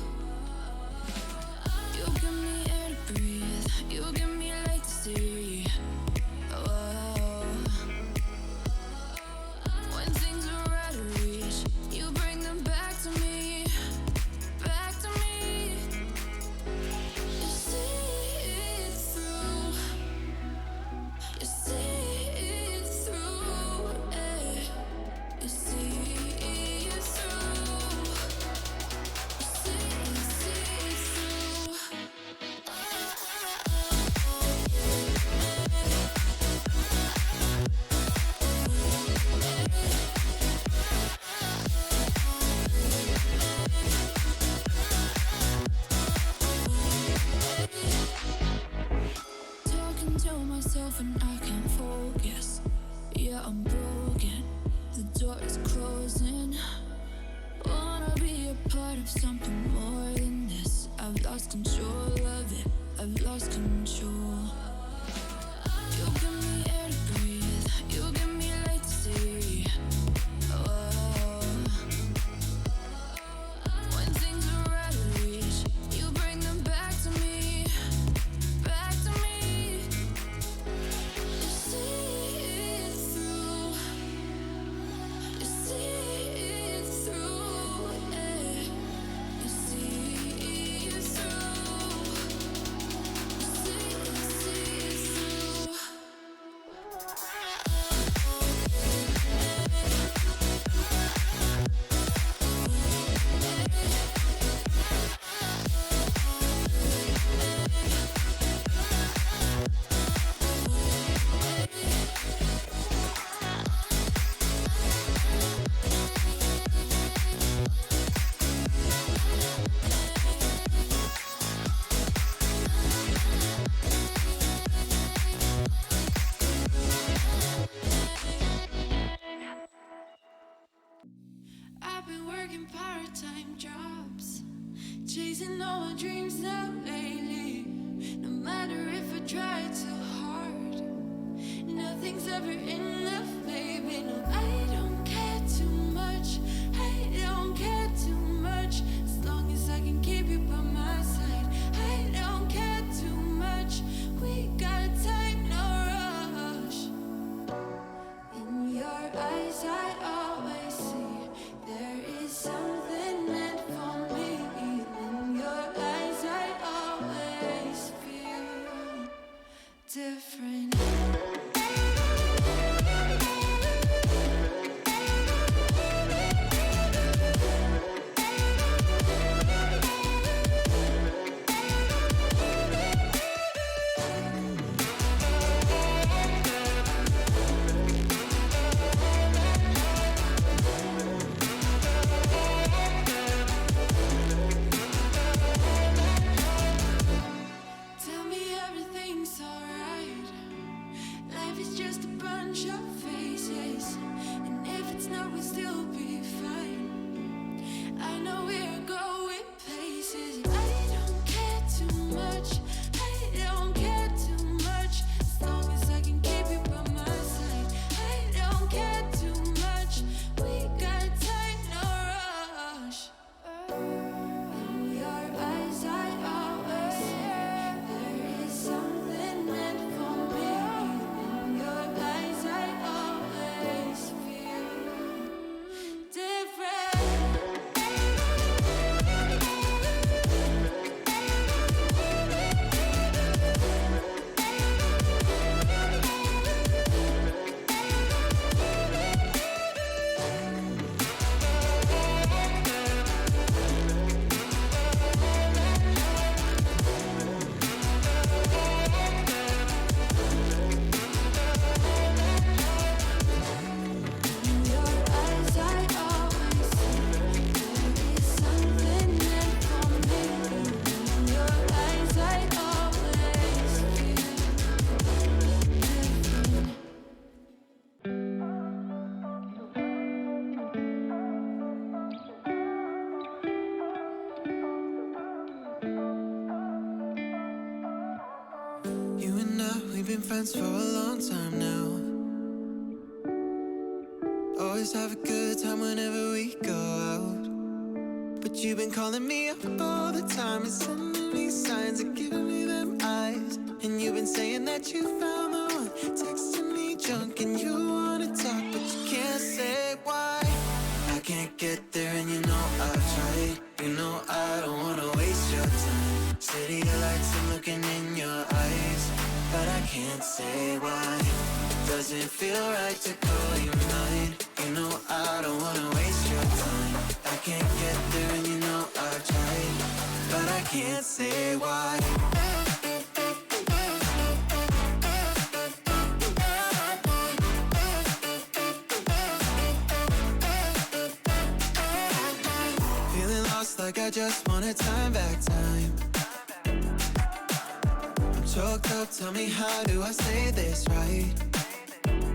You give me air to breathe, you give me light to see. When things are out of reach, you bring them back to me, back to me. You see it through, you see it through, you see it through, you see it through. Talking to myself and I can't focus. Yeah, I'm broken. The door is closing. Wanna be a part of something more than this. I've lost control of it. I've lost control. You give me air to breathe. You give me light to see. When things are out of reach, you bring them back to me, back to me. You see it through, you see it through, you see it through, you see it through. I've been working part-time jobs, chasing all my dreams now lately. No matter if I try too hard, nothing's ever enough, baby. No, I don't care too much. I don't care too much. As long as I can keep you by my side, I don't care too much. We got time, no rush. In your eyes, I always see there is something meant for me. In your eyes, I always feel different. we've been friends for a long time now. Always have a good time whenever we go out. But you've been calling me up all the time and sending me signs and giving me them eyes. And you've been saying that you found the one, texting me junk and you wanna talk, but you can't say why. I can't get there and you know I've tried. You know I don't wanna waste your time. City lights, I'm looking in your eyes, but I can't say why. Doesn't feel right to call you mine. You know I don't wanna waste your time. I can't get there and you know I've tried, but I can't say why. Feeling lost like I just wanna time back time. I'm choked up, tell me how do I say this right?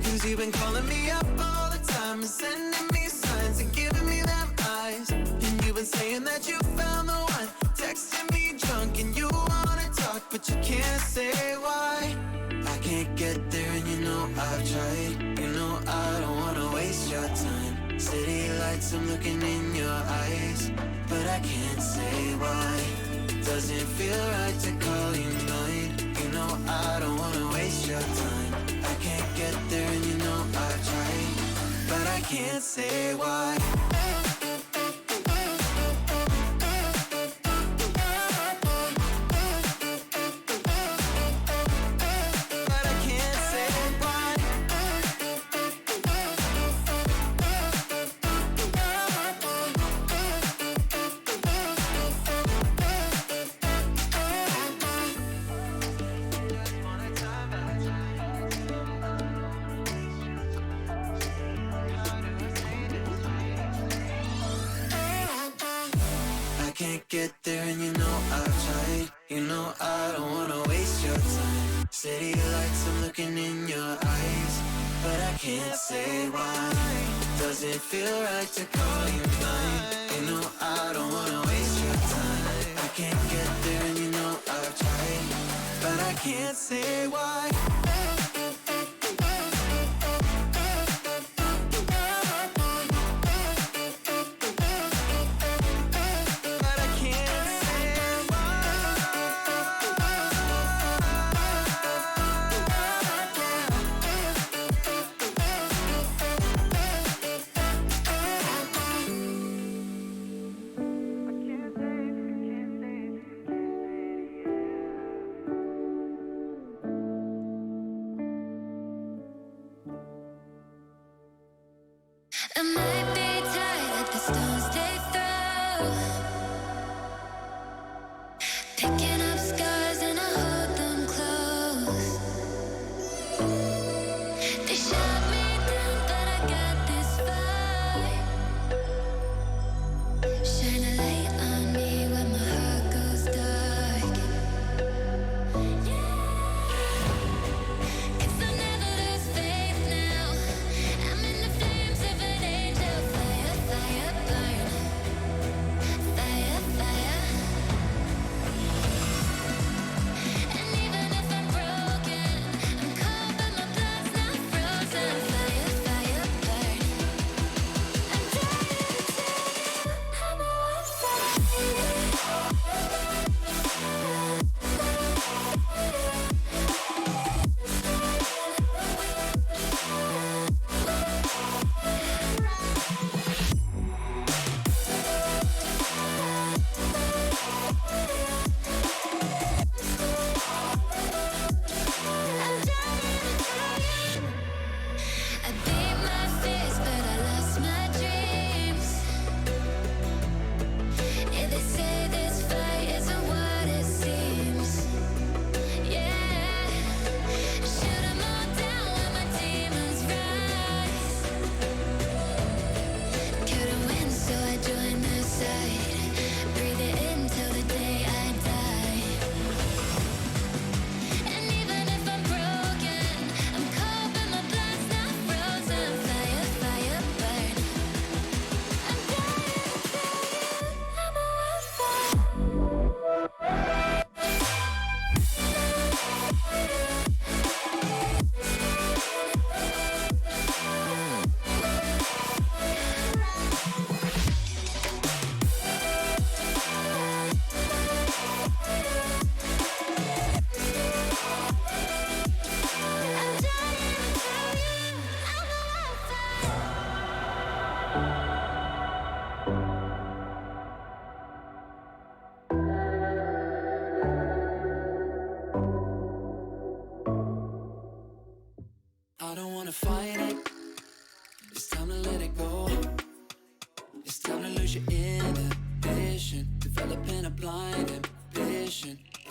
Cause you've been calling me up all the time and sending me signs and giving me them eyes. And you've been saying that you found the one, texting me drunk and you wanna talk, but you can't say why. I can't get there and you know I've tried. You know I don't wanna waste your time. City lights, I'm looking in your eyes, but I can't say why. Doesn't feel right to call you mine. You know I don't wanna waste your time. I can't get there and you know I've tried, but I can't say why. But I can't say why. I can't get there and you know I've tried. You know I don't wanna waste your time. City lights, I'm looking in your eyes, but I can't say why. Doesn't feel right to call you mine. You know I don't wanna waste your time. I can't get there and you know I've tried, but I can't say why. But I can't say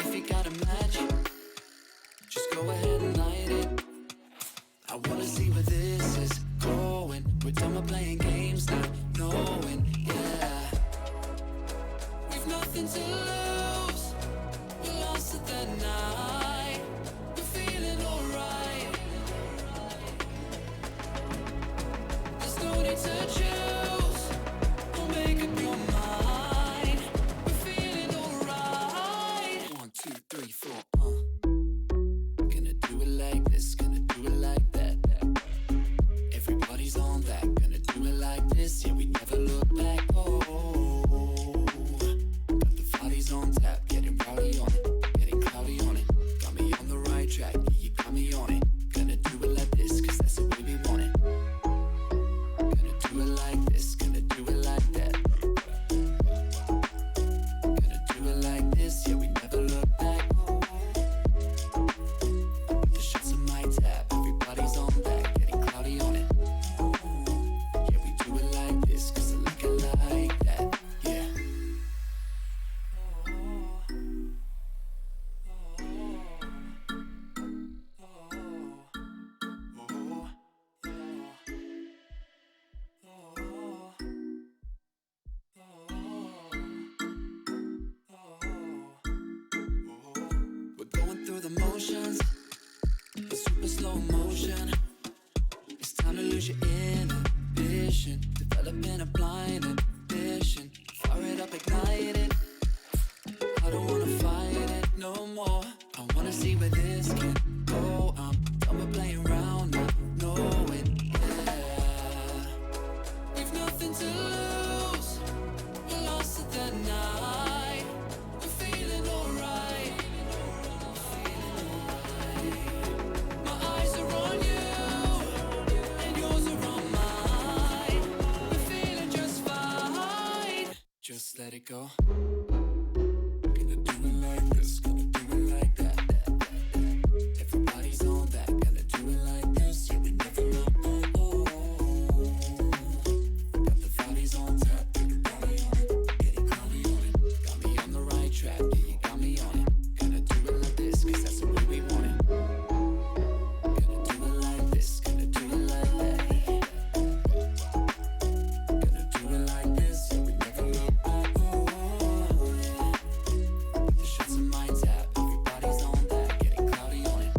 If you got a match, just go ahead and light it. I wanna see where this is going. We're done with playing games now, knowing, yeah. We've nothing to lose. We're lost at the night. We're feeling alright. There's no need to choose. Don't make up your mind. We're feeling alright. 1, 2, 3, 4, Gonna do it like this, gonna do it like that. Everybody's on that, gonna do it like this. Yeah, we never look back. Oh, got the bodies on tap, getting rowdy on it, getting cloudy on it. Got me on the right track, yeah, you got me on it. Gonna do it like this, cause that's the way we want it. Gonna do it like this, gonna do it like that. Gonna do it like this, yeah, we never look back. The shots on my tap, everybody's on that, getting cloudy on it. Yeah, we do it like this, cause I like it like that, yeah. We're going through the motions, in super slow motion. It's time to lose your inhibition, developing a blind ambition. Fire it up, ignite it. I don't wanna fight it no more. I wanna see where this can go. I'm done with playing around now, knowing, yeah. We've nothing to lose. We're lost at the night. We're feeling alright. My eyes are on you, and yours are on mine. We're feeling just fine. Just let it go. Gonna do it like this, gonna do it like that. Everybody's on that, gonna do it like this. Yeah, we never look back. Oh, got the bodies on tap, getting rowdy on it, getting cloudy on it. Got me on the right track, yeah, you got me on it. Gonna do it like this, cause that's the way we want it. Gonna do it like this, gonna do it like that. Gonna do it like this, yeah, we never look back. Oh, yeah. The shots on my tap, everybody's on that, getting cloudy on it.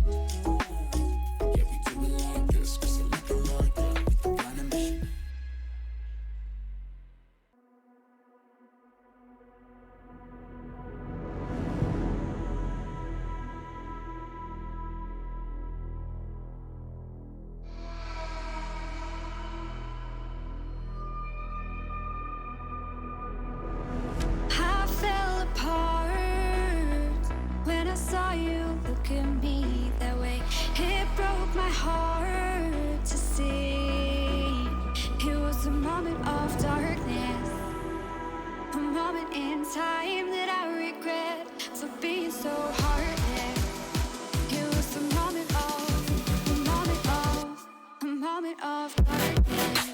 Yeah, we do it like this, cause I like it like that, with the blind ambition. I fell apart when I saw you look at me that way. It broke my heart to see. It was a moment of darkness, a moment in time that I regret for being so heartless. It was a moment of darkness. Moment of darkness.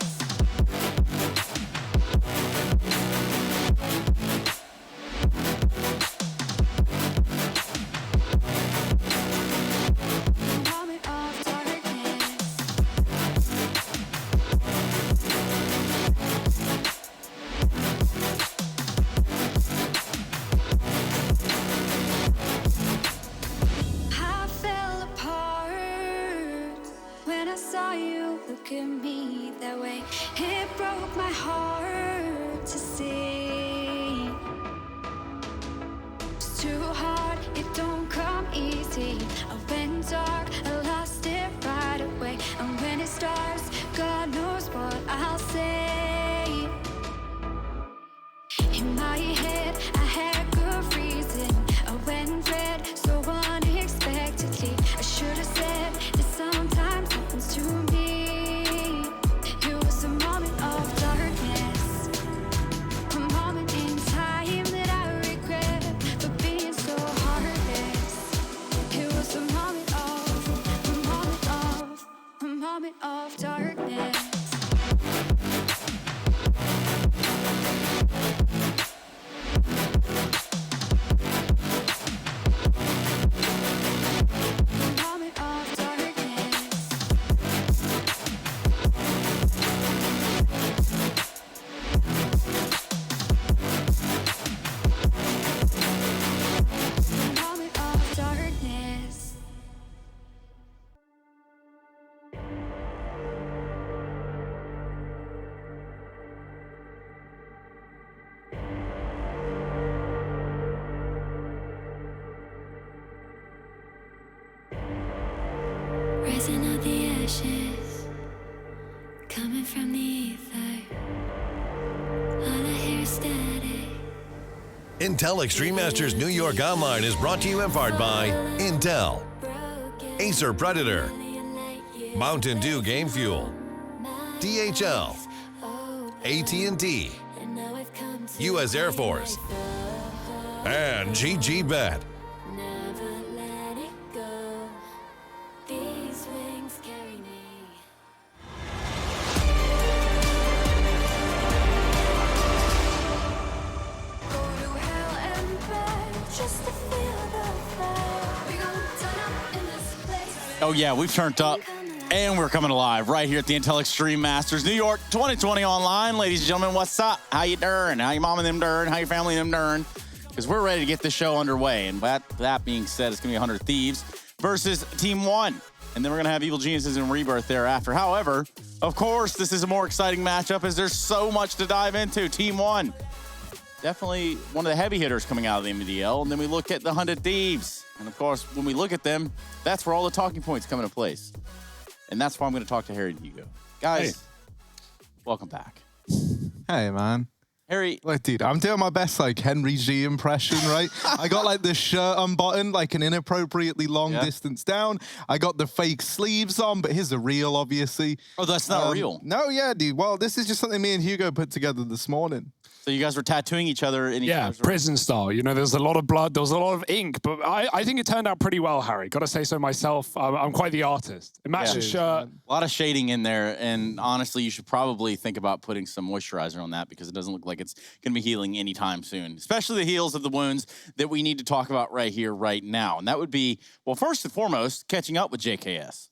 flashes coming from the ether. All I hear is static. Intel Extreme Masters New York Online is brought to you in part by Intel, Acer Predator, Mountain Dew Game Fuel, DHL, AT&T, U.S. Air Force, and GG Bet. Never let it go. These wings carry me. Go to hell and back just to feel the fire. We gon' turn up in this place. Oh, yeah, we've turned up and we're coming alive right here at the Intel Extreme Masters New York 2020 online. Ladies and gentlemen, what's up? How you doing? How your mom and them doing? How your family and them doing? Because we're ready to get this show underway. And that being said, it's going to be 100 Thieves versus Team 1. And then we're going to have Evil Geniuses and Rebirth thereafter. However, of course, this is a more exciting matchup as there's so much to dive into. Team 1, definitely one of the heavy hitters coming out of the MDL. And then we look at the 100 Thieves. And of course, when we look at them, that's where all the talking points come into place. And that's why I'm going to talk to Harry and Hugo. Guys, welcome back. Hey, man. Harry. Like, dude, I'm doing my best, like, Henry G impression, right? I got, like, the shirt unbuttoned, like, an inappropriately long distance down. I got the fake sleeves on, but here's the real, obviously. Oh, that's not real? No, yeah, dude. Well, this is just something me and Hugo put together this morning. So you guys were tattooing each other in each other's prison style. You know, there's a lot of blood, there was a lot of ink, but I think it turned out pretty well, Harry. Got to say so myself. I'm quite the artist. It matched the shirt. A lot of shading in there, and honestly, you should probably think about putting some moisturizer on that because it doesn't look like it's going to be healing anytime soon, especially the heels of the wounds that we need to talk about right here, right now. And that would be, well, first and foremost, catching up with JKS.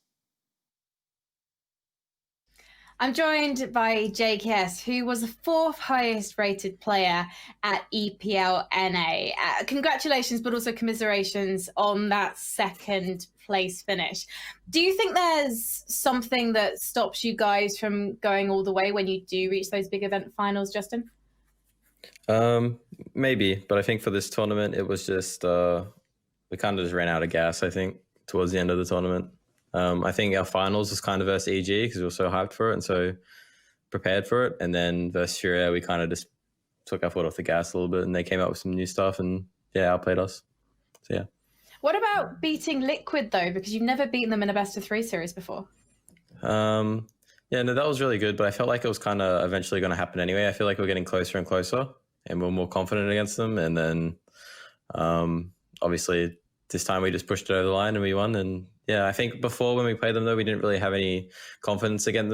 I'm joined by JKS, who was the 4th highest rated player at EPL NA. Congratulations, but also commiserations on that 2nd place finish. Do you think there's something that stops you guys from going all the way when you do reach those big event finals, Justin? Maybe, but I think for this tournament, it was just, we kind of just ran out of gas, I think, towards the end of the tournament. I think our finals was kind of versus EG because we were so hyped for it and so prepared for it. And then versus Furia, we kind of just took our foot off the gas a little bit and they came up with some new stuff and, outplayed us. So, yeah. What about beating Liquid, though? Because you've never beaten them in a best-of-3 series before. No, that was really good, but I felt like it was kind of eventually going to happen anyway. I feel like we're getting closer and closer and we're more confident against them. And then, obviously, this time we just pushed it over the line and we won. And yeah, I think before when we played them, though, we didn't really have any confidence against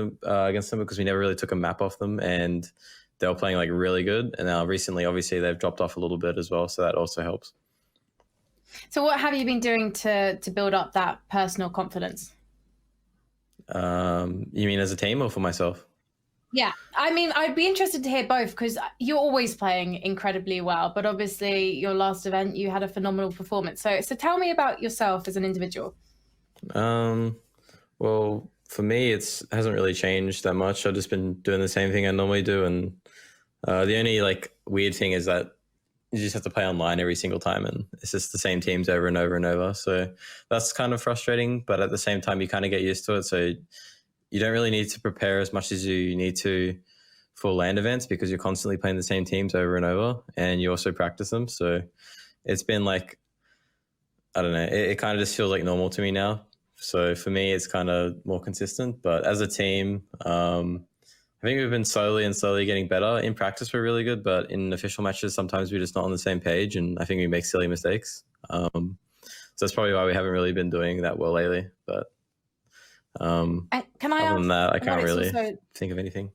them because we never really took a map off them and they were playing like really good. And now recently, obviously, they've dropped off a little bit as well. So that also helps. So what have you been doing to build up that personal confidence? You mean as a team or for myself? Yeah, I mean, I'd be interested to hear both because you're always playing incredibly well, but obviously your last event, you had a phenomenal performance. So tell me about yourself as an individual. Well, for me, it hasn't really changed that much. I've just been doing the same thing I normally do. And the only like weird thing is that you just have to play online every single time and it's just the same teams over and over and over. So that's kind of frustrating, but at the same time, you kind of get used to it. So you don't really need to prepare as much as you need to for LAN events because you're constantly playing the same teams over and over and you also practice them. So it's been like, I don't know, it kind of just feels like normal to me now. So for me, it's kind of more consistent. But as a team, I think we've been slowly getting better. In practice, we're really good, but in official matches, sometimes we're just not on the same page and I think we make silly mistakes. So that's probably why we haven't really been doing that well lately. But can I other than that, I can't really also think of anything.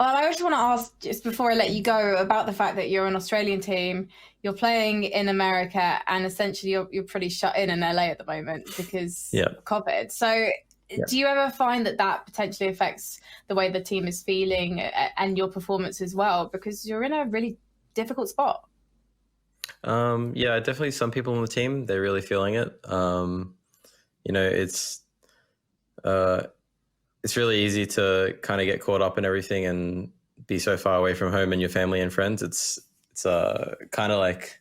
Well, I just want to ask, just before I let you go, about the fact that you're an Australian team, you're playing in America, and essentially you're pretty shut in LA at the moment because of COVID. So do you ever find that potentially affects the way the team is feeling and your performance as well? Because you're in a really difficult spot. Yeah, definitely some people on the team, they're really feeling it. You know, it's really easy to kind of get caught up in everything and be so far away from home and your family and friends. It's kind of like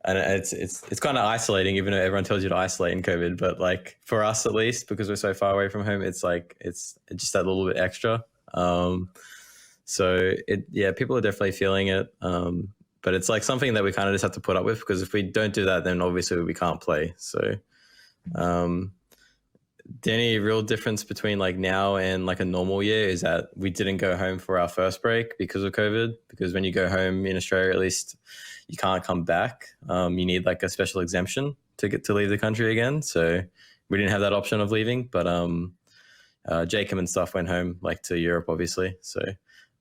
And it's kind of isolating, even though everyone tells you to isolate in COVID. But like for us, at least, because we're so far away from home, it's like it's just that little bit extra. So people are definitely feeling it. But it's like something that we kind of just have to put up with, because if we don't do that, then obviously we can't play. So the only real difference between like now and like a normal year is that we didn't go home for our first break because of COVID. Because when you go home in Australia, at least, you can't come back. You need like a special exemption to get to leave the country again. So we didn't have that option of leaving. But Jacob and stuff went home like to Europe, obviously. So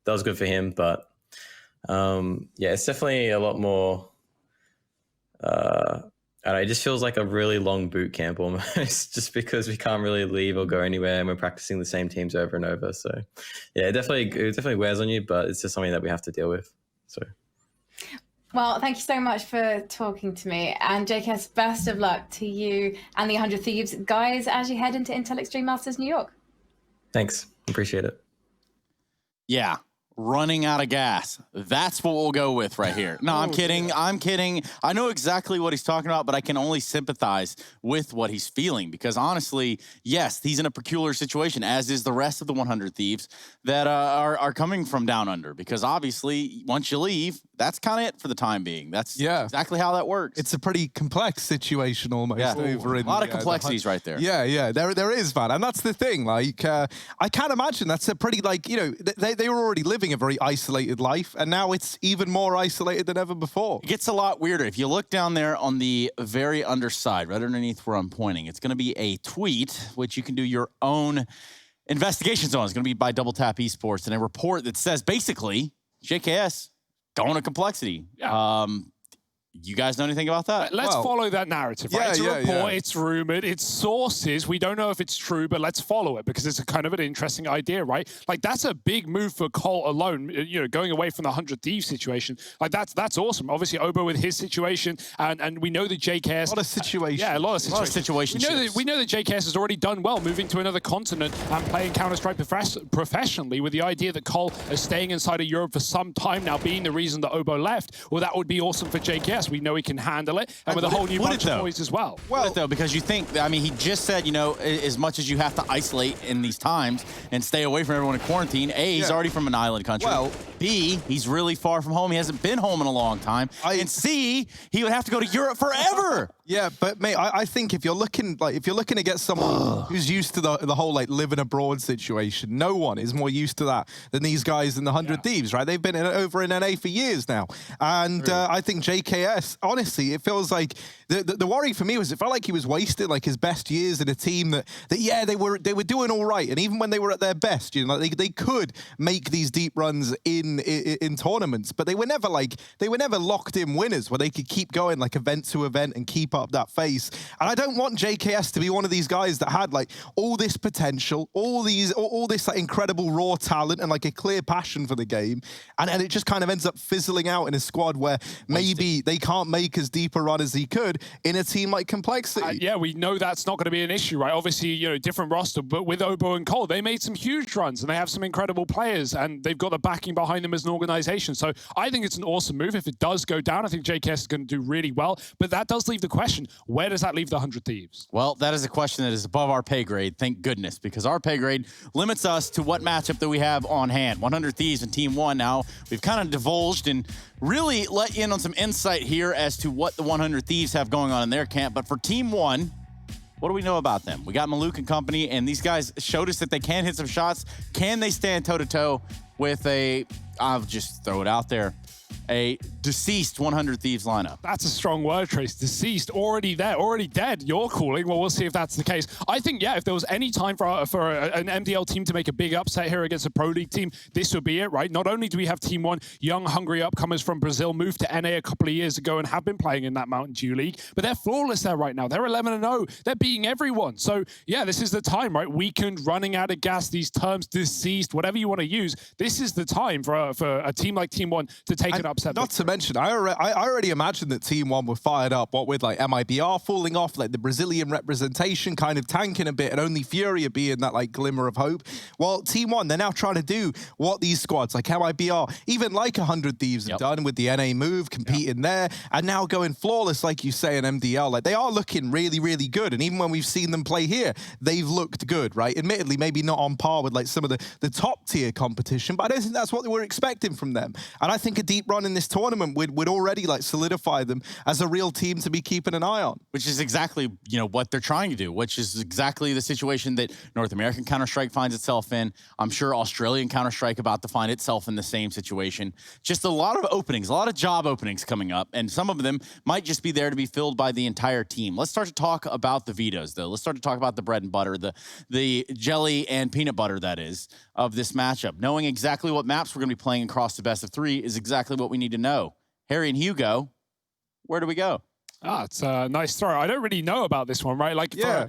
that was good for him. But it's definitely a lot more. It just feels like a really long boot camp almost, just because we can't really leave or go anywhere, and we're practicing the same teams over and over. So, it definitely wears on you, but it's just something that we have to deal with. So, well, thank you so much for talking to me, and JKS, best of luck to you and the 100 Thieves guys as you head into Intel Extreme Masters New York. Thanks, appreciate it. Yeah. Running out of gas. That's what we'll go with right here. No, I'm kidding. I'm kidding. I know exactly what he's talking about, but I can only sympathize with what he's feeling, because honestly, yes, he's in a peculiar situation, as is the rest of the 100 Thieves that are coming from down under, because obviously once you leave, that's kind of it for the time being. That's exactly how that works. It's a pretty complex situation almost. Yeah. Over in a lot of complexities right there. Yeah, there is, man. And that's the thing. Like, I can't imagine that's a pretty, like, you know, they were already living a very isolated life, and now it's even more isolated than ever before. It gets a lot weirder. If you look down there on the very underside, right underneath where I'm pointing, it's going to be a tweet, which you can do your own investigations on. It's going to be by Double Tap Esports, and a report that says basically JKS going to complexity. Yeah. You guys know anything about that? Let's follow that narrative, right? It's a report, it's rumored, it's sources. We don't know if it's true, but let's follow it, because it's a kind of an interesting idea, right? Like, that's a big move for Colt alone, you know, going away from the 100 Thieves situation. Like, that's awesome. Obviously, Obo with his situation, and we know that JKS... A lot of situations. Yeah, a lot of situations. We know that JKS has already done well moving to another continent and playing Counter-Strike professionally, with the idea that Colt is staying inside of Europe for some time now being the reason that Obo left. Well, that would be awesome for JKS. We know he can handle it, and with a whole new bunch of boys as well. Well, though, because you think, I mean, he just said, you know, as much as you have to isolate in these times and stay away from everyone in quarantine, A, he's already from an island country. Well, B, he's really far from home. He hasn't been home in a long time. And C, he would have to go to Europe forever. Yeah, but mate, I think if you're looking to get someone who's used to the whole like living abroad situation, no one is more used to that than these guys in the 100 Thieves, right? They've been over in NA for years now, and I think JKS. Honestly, it feels like the worry for me was it felt like he was wasting like his best years in a team that they were doing all right, and even when they were at their best, you know, like they could make these deep runs in tournaments, but they were never locked in winners where they could keep going like event to event and keep up that face. And I don't want JKS to be one of these guys that had like all this potential, all this like incredible raw talent and like a clear passion for the game, and it just kind of ends up fizzling out in a squad where maybe they can't make as deep a run as he could in a team like Complexity. Yeah, we know that's not going to be an issue, right? Obviously, you know, different roster, but with Obo and Cole, they made some huge runs, and they have some incredible players, and they've got the backing behind them as an organization. So I think it's an awesome move. If it does go down, I think JKS is going to do really well. But that does leave the question, where does that leave the 100 Thieves? Well, that is a question that is above our pay grade, thank goodness, because our pay grade limits us to what matchup that we have on hand. 100 Thieves and Team 1 now. We've kind of divulged and really let you in on some insight here as to what the 100 Thieves have going on in their camp. But for Team 1, what do we know about them? We got Maluk and company, and these guys showed us that they can hit some shots. Can they stand toe-to-toe with I'll just throw it out there, a deceased 100 Thieves lineup? That's a strong word, Trace. Deceased, already there, already dead. You're calling. Well, we'll see if that's the case. I think, yeah, if there was any time for an MDL team to make a big upset here against a Pro League team, this would be it, right? Not only do we have Team 1, young, hungry upcomers from Brazil, moved to NA a couple of years ago and have been playing in that Mountain Dew League, but they're flawless there right now. They're 11-0. They're beating everyone. So, yeah, this is the time, right? Weakened, running out of gas, these terms, deceased, whatever you want to use. This is the time for a team like Team 1 to take an upset. Not to mention, I already imagined that Team One were fired up, what with like MIBR falling off, like the Brazilian representation kind of tanking a bit, and only Furia being that like glimmer of hope. Well, Team One, they're now trying to do what these squads like MIBR, even like 100 Thieves have done with the NA move, competing there, and now going flawless, like you say, in MDL. Like they are looking really, really good. And even when we've seen them play here, they've looked good, right? Admittedly, maybe not on par with like some of the top tier competition, but I don't think that's what they were expecting from them. And I think a deep run in this tournament would already like solidify them as a real team to be keeping an eye on. Which is exactly, what they're trying to do, which is exactly the situation that North American Counter-Strike finds itself in. I'm sure Australian Counter-Strike about to find itself in the same situation. Just a lot of openings, a lot of job openings coming up, and some of them might just be there to be filled by the entire team. Let's start to talk about the vetoes, though. Let's start to talk about the bread and butter, the jelly and peanut butter, that is, of this matchup. Knowing exactly what maps we're going to be playing across the best of 3 is exactly what we need to know. Harry and Hugo, where do we go? It's a nice throw. I don't really know about this one, right? Like, yeah.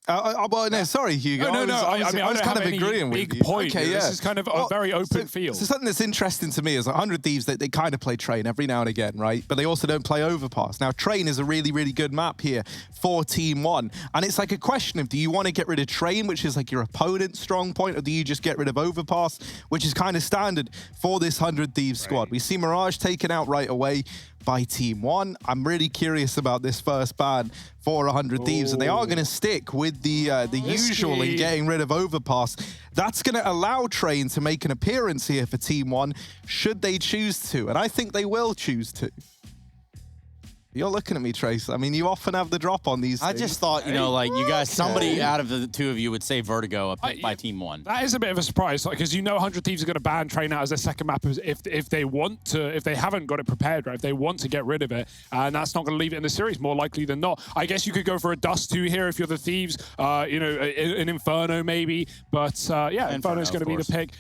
Well, no, sorry, Hugo. No. I mean, I was kind of agreeing with you. Point. Okay, yeah. This is kind of a very open field. So something that's interesting to me is 100 Thieves, they kind of play Train every now and again, right? But they also don't play Overpass. Now, Train is a really, really good map here for Team One. And it's like a question of, do you want to get rid of Train, which is like your opponent's strong point, or do you just get rid of Overpass, which is kind of standard for this 100 Thieves squad? We see Mirage taken out right away by Team One. I'm really curious about this first ban for 100 Thieves, and they are going to stick with the usual in getting rid of Overpass. That's going to allow Train to make an appearance here for Team One, should they choose to, and I think they will choose to. You're looking at me, Trace. I mean, you often have the drop on these things. I just thought, you guys, somebody out of the two of you would say Vertigo by Team One. That is a bit of a surprise, because 100 Thieves are going to ban Train out as their second map if they want to, if they haven't got it prepared, right? If they want to get rid of it, and that's not going to leave it in the series, more likely than not. I guess you could go for a Dust 2 here if you're the Thieves, an Inferno maybe, but yeah, Inferno's going to be the pick.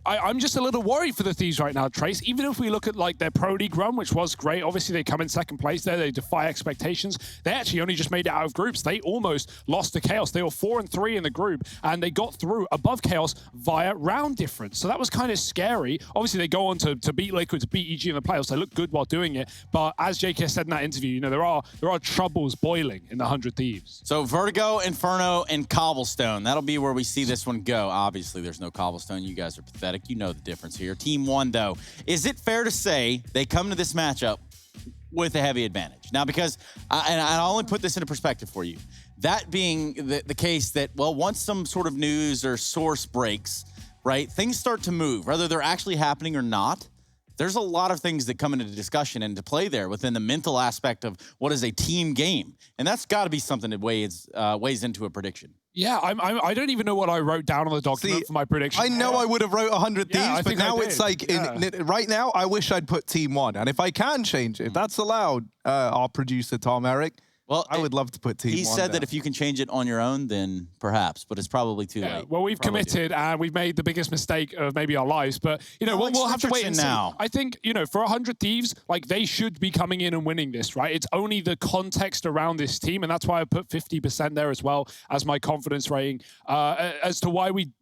I'm just a little worried for the Thieves right now, Trace. Even if we look at like their Pro League run, which was great, obviously they come in second place there, they defy expectations. They actually only just made it out of groups. They almost lost to Chaos. They were 4-3 in the group, and they got through above Chaos via round difference. So that was kind of scary. Obviously they go on to beat Liquid, to beat EG in the playoffs. They look good while doing it, but as JK said in that interview, there are troubles boiling in the 100 Thieves. So Vertigo, Inferno, and Cobblestone. That'll be where we see this one go. Obviously there's no Cobblestone. You guys are pathetic. You know the difference here. Team One, though, is it fair to say they come to this matchup with a heavy advantage? Now, because, and I'll only put this into perspective for you, that being the case that, well, once some sort of news or source breaks, right, things start to move, whether they're actually happening or not. There's a lot of things that come into discussion and to play there within the mental aspect of what is a team game. And that's got to be something that weighs into a prediction. Yeah, I don't even know what I wrote down on the document for my prediction. I know I would have wrote 100 Thieves, but now it's like, right now, I wish I'd put Team One. And if I can change it, if that's allowed, our producer, Tom Eric, well, I would love to put Team One. He said that if you can change it on your own, then perhaps, but it's probably too late. Well, we've committed and we've made the biggest mistake of maybe our lives, but we'll have to wait and now. See. I think, for 100 Thieves, like they should be coming in and winning this, right? It's only the context around this team, and that's why I put 50% there as well as my confidence rating, as to why we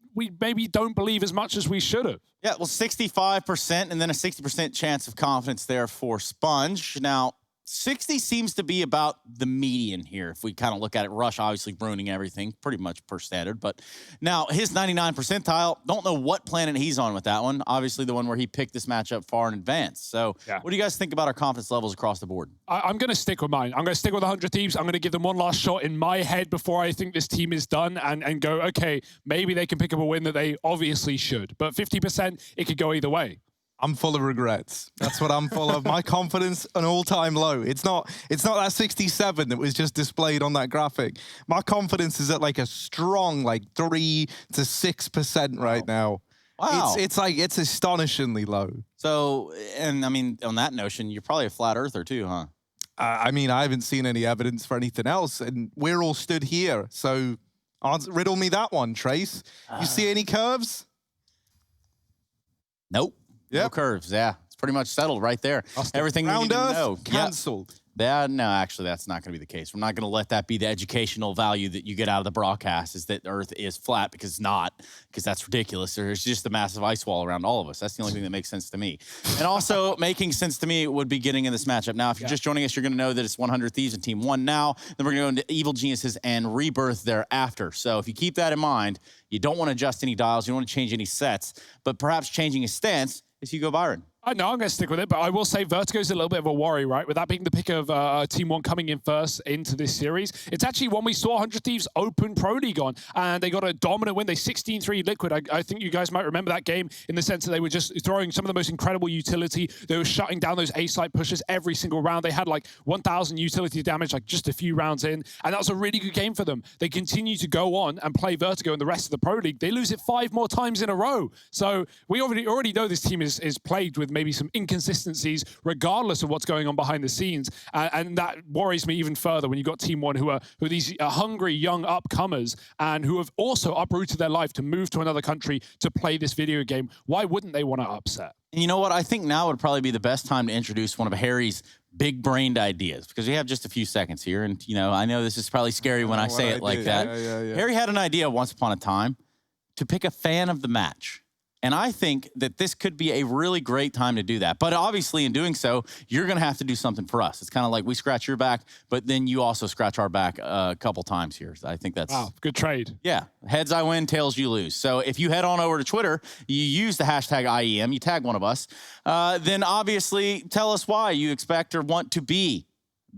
maybe don't believe as much as we should have. Yeah, well, 65% and then a 60% chance of confidence there for Sponge. Now, 60 seems to be about the median here. If we kind of look at it, Rush obviously ruining everything, pretty much per standard. But now his 99 percentile, don't know what planet he's on with that one. Obviously the one where he picked this matchup far in advance. So what do you guys think about our confidence levels across the board? I'm going to stick with mine. I'm going to stick with 100 Thieves. I'm going to give them one last shot in my head before I think this team is done and go, okay, maybe they can pick up a win that they obviously should. But 50%, it could go either way. I'm full of regrets. That's what I'm full of. My confidence, an all-time low. It's not that 67 that was just displayed on that graphic. My confidence is at like a strong 3 to 6% right now. Wow. It's astonishingly low. So, and I mean, on that notion, you're probably a flat earther too, huh? I mean, I haven't seen any evidence for anything else, and we're all stood here. So, riddle me that one, Trace. You see any curves? Nope. Yep. No curves, yeah. It's pretty much settled right there. Everything we need to know. Cancelled. No, actually, that's not going to be the case. We're not going to let that be the educational value that you get out of the broadcast, is that the Earth is flat, because it's not, because that's ridiculous. There's just a massive ice wall around all of us. That's the only thing that makes sense to me. And also, making sense to me would be getting in this matchup. Now, if you're just joining us, you're going to know that it's 100 Thieves and Team 1 now. Then we're going to go into Evil Geniuses and Rebirth thereafter. So if you keep that in mind, you don't want to adjust any dials, you don't want to change any sets, but perhaps changing a stance is you go Byron. I know I'm going to stick with it, but I will say Vertigo's a little bit of a worry, right? With that being the pick of Team 1 coming in first into this series. It's actually when we saw 100 Thieves open Pro League on, and they got a dominant win. They 16-3 Liquid. I think you guys might remember that game in the sense that they were just throwing some of the most incredible utility. They were shutting down those A-site pushes every single round. They had like 1,000 utility damage, like just a few rounds in, and that was a really good game for them. They continue to go on and play Vertigo in the rest of the Pro League. They lose it 5 more times in a row. So we already know this team is plagued with maybe some inconsistencies regardless of what's going on behind the scenes, and that worries me even further when you've got Team 1 who are these hungry young upcomers and who have also uprooted their life to move to another country to play this video game. Why wouldn't they want to upset? And you know what? I think now would probably be the best time to introduce one of Harry's big-brained ideas, because we have just a few seconds here, and I know this is probably scary when I say it like that. Harry had an idea once upon a time to pick a fan of the match. And I think that this could be a really great time to do that. But obviously, in doing so, you're going to have to do something for us. It's kind of like we scratch your back, but then you also scratch our back a couple times here. So I think that's... Wow, good trade. Yeah. Heads I win, tails you lose. So if you head on over to Twitter, you use the hashtag IEM, you tag one of us, then obviously tell us why you expect or want to be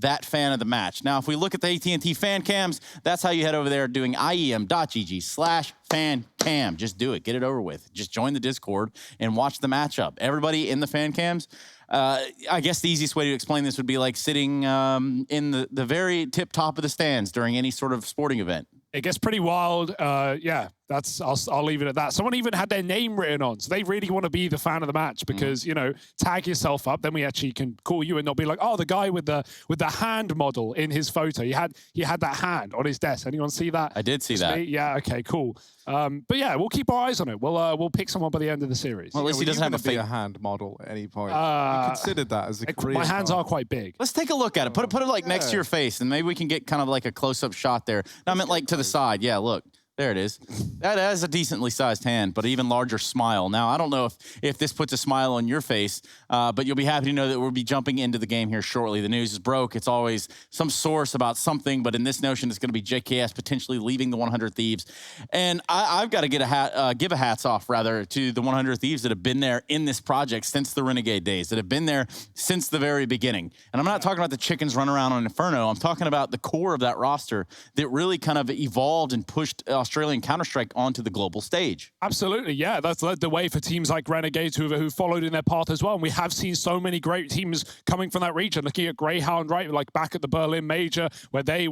that fan of the match. Now, if we look at the AT&T fan cams, that's how you head over there doing IEM.gg/fancam. Just do it. Get it over with. Just join the Discord and watch the matchup. Everybody in the fan cams, I guess the easiest way to explain this would be like sitting in the very tip top of the stands during any sort of sporting event. It gets pretty wild. Yeah, I'll leave it at that. Someone even had their name written on, so they really want to be the fan of the match because tag yourself up. Then we actually can call you and they'll be like, oh, the guy with the hand model in his photo. He had that hand on his desk. Anyone see that? I did see that. Me? Yeah. Okay. Cool. But yeah, we'll keep our eyes on it. We'll pick someone by the end of the series. Well, at least he doesn't have to be a hand model at any point. You considered that as a career. My hands are quite big. Let's take a look at it. Put it like next to your face, and maybe we can get kind of like a close-up shot there. No, I meant like to the side. Yeah, look. There it is. That is a decently sized hand, but an even larger smile. Now, I don't know if this puts a smile on your face, but you'll be happy to know that we'll be jumping into the game here shortly. The news is broke. It's always some source about something, but in this notion, it's going to be JKS potentially leaving the 100 Thieves. And I've got to give a hats off, rather, to the 100 Thieves that have been there in this project since the Renegade days, that have been there since the very beginning. And I'm not talking about the chickens running around on Inferno. I'm talking about the core of that roster that really kind of evolved and pushed Australian Counter-Strike onto the global stage. Absolutely, yeah. That's led the way for teams like Renegades who followed in their path as well. And we have seen so many great teams coming from that region. Looking at Greyhound, right, like back at the Berlin Major, where they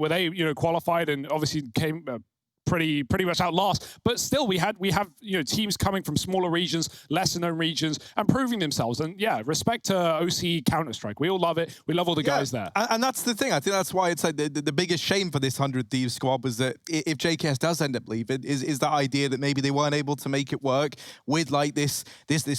qualified and obviously came pretty much out last, but still we have teams coming from smaller regions, lesser known regions, and proving themselves. And yeah, respect to OC Counter-Strike. We all love it. We love all the guys there. And that's the thing. I think that's why it's like the biggest shame for this 100 Thieves squad was that if JKS does end up leaving, is the idea that maybe they weren't able to make it work with like this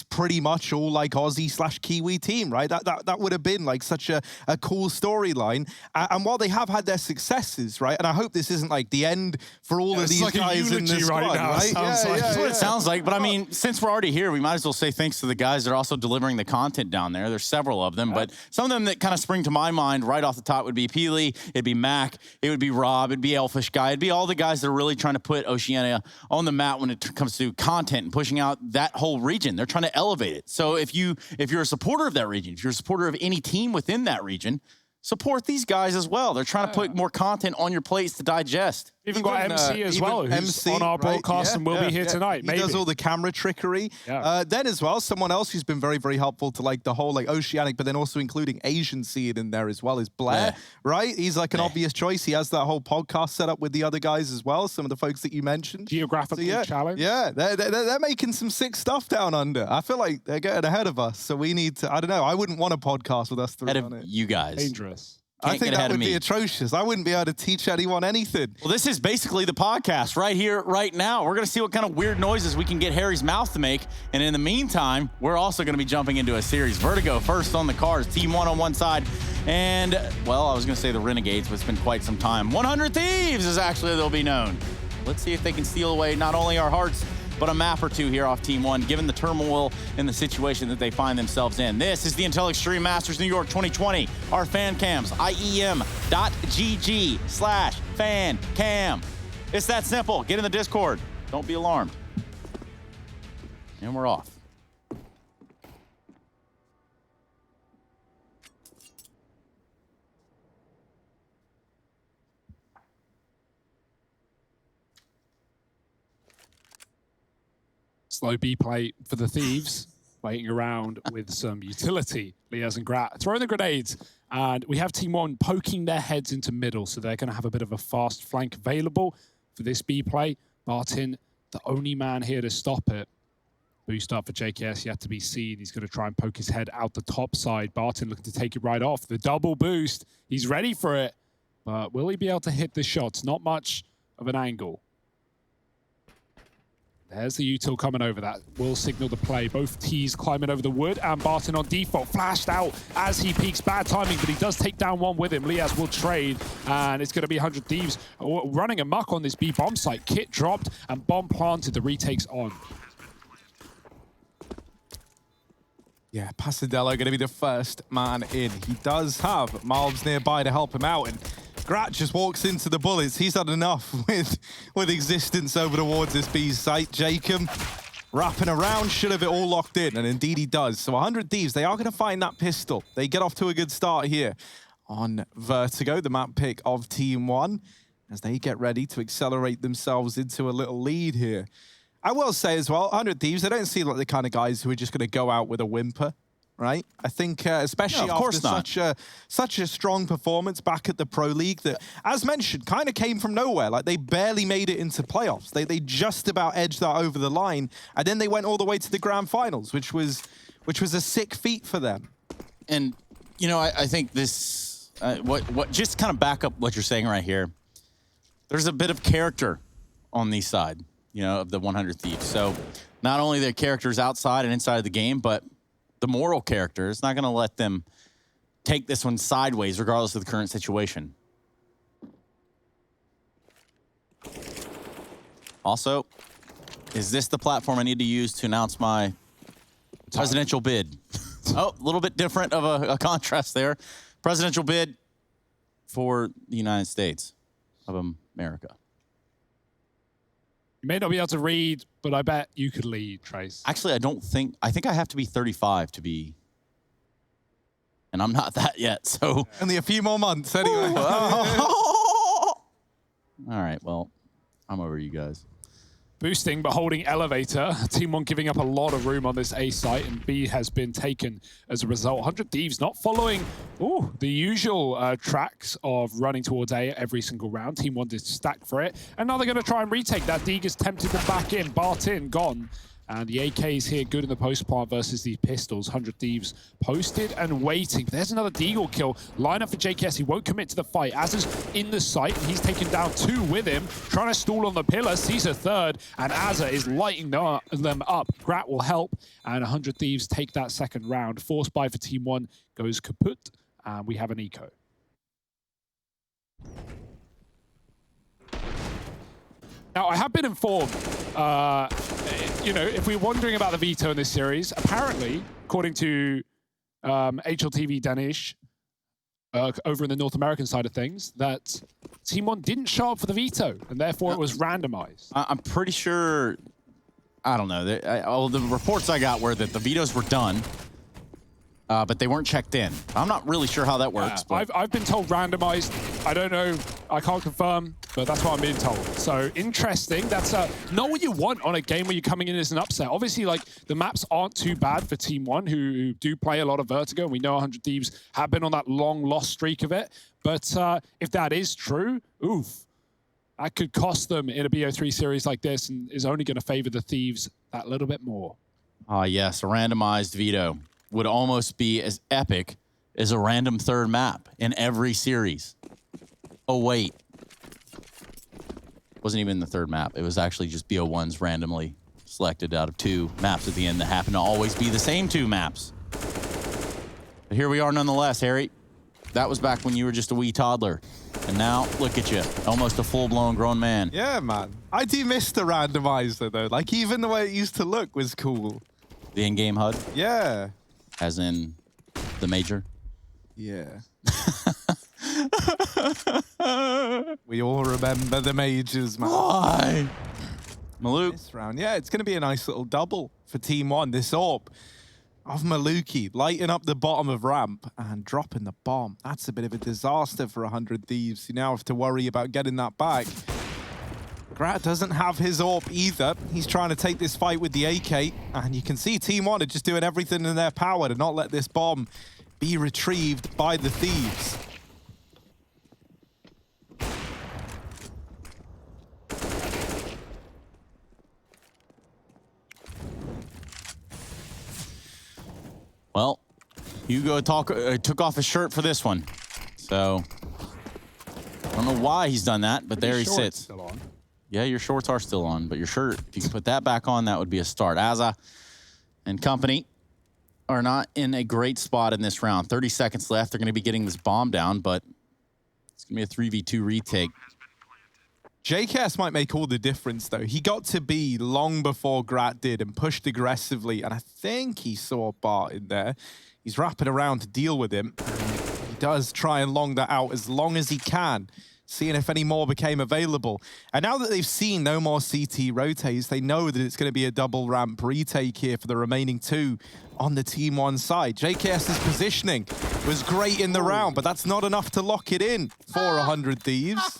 pretty much all like Aussie/Kiwi team, right? That would have been like such a cool storyline. And while they have had their successes, right? And I hope this isn't like the end for all of these like guys in this squad, right? That's what it sounds like. But I mean, since we're already here, we might as well say thanks to the guys that are also delivering the content down there. There's several of them, but some of them that kind of spring to my mind right off the top would be Peely, it'd be Mac, it would be Rob, it'd be Elfish Guy, it'd be all the guys that are really trying to put Oceania on the map when it comes to content and pushing out that whole region. They're trying to elevate it. So if you're a supporter of that region, if you're a supporter of any team within that region, support these guys as well. They're trying to put more content on your plates to digest. Even got MC as well, who's MC, on our broadcast and will be here tonight. He does all the camera trickery. Then as well, someone else who's been very, very helpful to like the whole like Oceanic, but then also including Asian seed in there as well is Blair, right? He's like an obvious choice. He has that whole podcast set up with the other guys as well. Some of the folks that you mentioned. Geographical challenge. Yeah, they're making some sick stuff down under. I feel like they're getting ahead of us. So we need to, I don't know, I wouldn't want a podcast with us three on it. You guys. Dangerous. I think that would be atrocious. I wouldn't be able to teach anyone anything. Well, this is basically the podcast right here, right now. We're going to see what kind of weird noises we can get Harry's mouth to make. And in the meantime, we're also going to be jumping into a series. Vertigo first on the cars, Team 1 on one side. And, well, I was going to say the Renegades, but it's been quite some time. 100 Thieves is actually they'll be known. Let's see if they can steal away not only our hearts, but a map or two here off Team 1, given the turmoil and the situation that they find themselves in. This is the Intel Extreme Masters New York 2020. Our fan cams, IEM.gg/fancam. It's that simple. Get in the Discord. Don't be alarmed. And we're off. Slow B play for the Thieves, waiting around with some utility. Liaz and Grat throwing the grenades, and we have Team 1 poking their heads into middle, so they're going to have a bit of a fast flank available for this B play. Martin, the only man here to stop it. Boost up for JKS, yet to be seen. He's going to try and poke his head out the top side. Barton looking to take it right off. The double boost, he's ready for it, but will he be able to hit the shots? Not much of an angle. There's the util coming over. That will signal the play. Both T's climbing over the wood, and Barton on default flashed out as he peeks. Bad timing, but he does take down one with him. Liaz will trade, and it's going to be 100 Thieves running amok on this B bomb site. Kit dropped and bomb planted. The retake's on. Yeah, Pasadello going to be the first man in. He does have Malbs nearby to help him out, and Grat just walks into the bullets. He's had enough with existence over towards this B site. Jacob wrapping around, should have it all locked in, and indeed he does. So 100 Thieves, they are going to find that pistol. They get off to a good start here on Vertigo, the map pick of Team 1, as they get ready to accelerate themselves into a little lead here. I will say as well, 100 Thieves, they don't seem like the kind of guys who are just going to go out with a whimper. Right, I think especially after such a strong performance back at the Pro League that, as mentioned, kind of came from nowhere. Like, they barely made it into playoffs. They just about edged that over the line, and then they went all the way to the grand finals, which was a sick feat for them. And you know, I think this what just kind of back up what you're saying right here. There's a bit of character on the side, you know, of the 100 Thieves. So not only their characters outside and inside of the game, but the moral character is not going to let them take this one sideways, regardless of the current situation. Also, is this the platform I need to use to announce my presidential bid? Oh, a little bit different of a contrast there. Presidential bid for the United States of America. You may not be able to read, but I bet you could lead, Trace. Actually, I think I have to be 35 to be, and I'm not that yet, so. Only a few more months, anyway. All right, well, I'm over you guys. Boosting, but holding elevator. Team 1 giving up a lot of room on this A site, and B has been taken as a result. 100 Thieves not following the usual tracks of running towards A every single round. Team 1 did stack for it, and now they're going to try and retake that. Deega's tempted them back in. Bartin gone. And the AK's here good in the post plant versus these pistols. 100 Thieves posted and waiting. There's another Deagle kill. Line up for JKS. He won't commit to the fight. Azza's in the site, and he's taken down 2 with him. Trying to stall on the pillar. Sees a third, and Azza is lighting them up. Grat will help, and 100 Thieves take that second round. Force buy for Team 1 goes kaput, and we have an eco. Now, I have been informed, you know, if we're wondering about the veto in this series, apparently, according to HLTV Danish, over in the North American side of things, that Team 1 didn't show up for the veto, and therefore it was randomized. I'm pretty sure, I don't know, the reports I got were that the vetoes were done, but they weren't checked in. I'm not really sure how that works. But I've been told randomized. I don't know. I can't confirm, but that's what I'm being told. So interesting. That's not what you want on a game where you're coming in as an upset. Obviously, like, the maps aren't too bad for Team 1, who do play a lot of Vertigo. And we know 100 Thieves have been on that long lost streak of it. But if that is true, oof, that could cost them in a BO3 series like this, and is only going to favor the Thieves that little bit more. Yes, a randomized veto would almost be as epic is a random third map in every series. Oh, wait. It wasn't even the third map. It was actually just BO1s randomly selected out of 2 maps at the end that happen to always be the same 2 maps. But here we are nonetheless, Harry. That was back when you were just a wee toddler. And now, look at you, almost a full-blown grown man. Yeah, man. I do miss the randomizer, though. Like, even the way it used to look was cool. The in-game HUD? Yeah. As in the major? Yeah. We all remember the majors, man. Why? Maluk. This round, yeah, it's going to be a nice little double for Team 1. This AWP of Maluki lighting up the bottom of ramp and dropping the bomb. That's a bit of a disaster for 100 Thieves. You now have to worry about getting that back. Grat doesn't have his AWP either. He's trying to take this fight with the AK, and you can see Team 1 are just doing everything in their power to not let this bomb be retrieved by the Thieves. Well, Hugo took off his shirt for this one. So, I don't know why he's done that, but there he sits. Still on. Yeah, your shorts are still on, but your shirt, if you can put that back on, that would be a start. Azza and company are not in a great spot in this round. 30 seconds left. They're going to be getting this bomb down, but it's going to be a 3v2 retake. JKS might make all the difference, though. He got to B long before Grat did and pushed aggressively, and I think he saw Bart in there. He's wrapping around to deal with him. He does try and long that out as long as he can, seeing if any more became available. And now that they've seen no more CT rotates, they know that it's going to be a double ramp retake here for the remaining 2 on the Team 1 side. JKS's positioning was great in the round, but that's not enough to lock it in for 100 Thieves.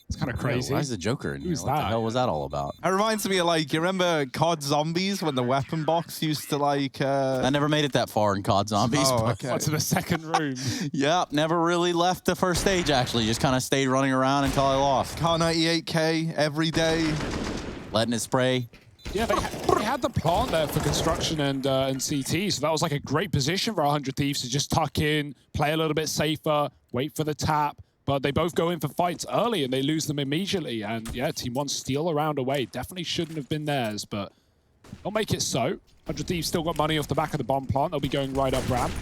It's kind of crazy. Why is the Joker in here? Who's What the that? hell was that all about? It reminds me of, like, you remember COD Zombies when the weapon box used to, like... I never made it that far in COD Zombies. Oh, but- okay. To the second room. Yep, never really left the first stage, actually. Just kind of stayed running around until I lost. Car 98K every day. Letting it spray. Yeah, they had the plant there for construction and CT, so that was like a great position for 100 Thieves to just tuck in, play a little bit safer, wait for the tap. But they both go in for fights early and they lose them immediately. And yeah, Team 1 steal a round away. Definitely shouldn't have been theirs, but they'll make it so. 100 Thieves still got money off the back of the bomb plant. They'll be going right up ramp.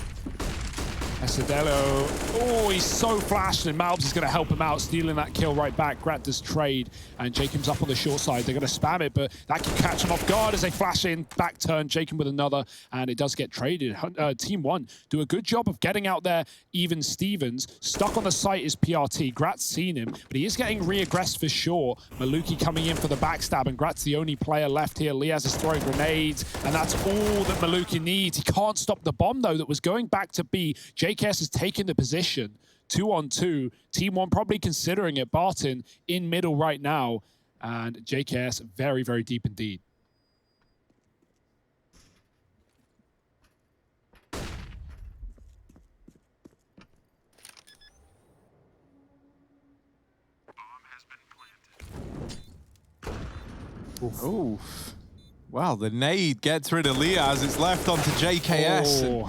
Esadello, oh, he's so flashed, and Malbs is going to help him out, stealing that kill right back. Grat does trade, and Jacob's up on the short side. They're going to spam it, but that can catch him off guard as they flash in, back turn, Jacob with another, and it does get traded. Team 1 do a good job of getting out there. Even Stevens, stuck on the site is PRT. Grat's seen him, but he is getting re-aggressed for sure. Maluki coming in for the backstab, and Grat's the only player left here. Liaz is throwing grenades, and that's all that Maluki needs. He can't stop the bomb, though, that was going back to B. JKS has taken the position, 2-on-2. Team 1 probably considering it. Barton in middle right now, and JKS very, very deep indeed. Oof. Well, the nade gets rid of Liaz. It's left onto JKS. And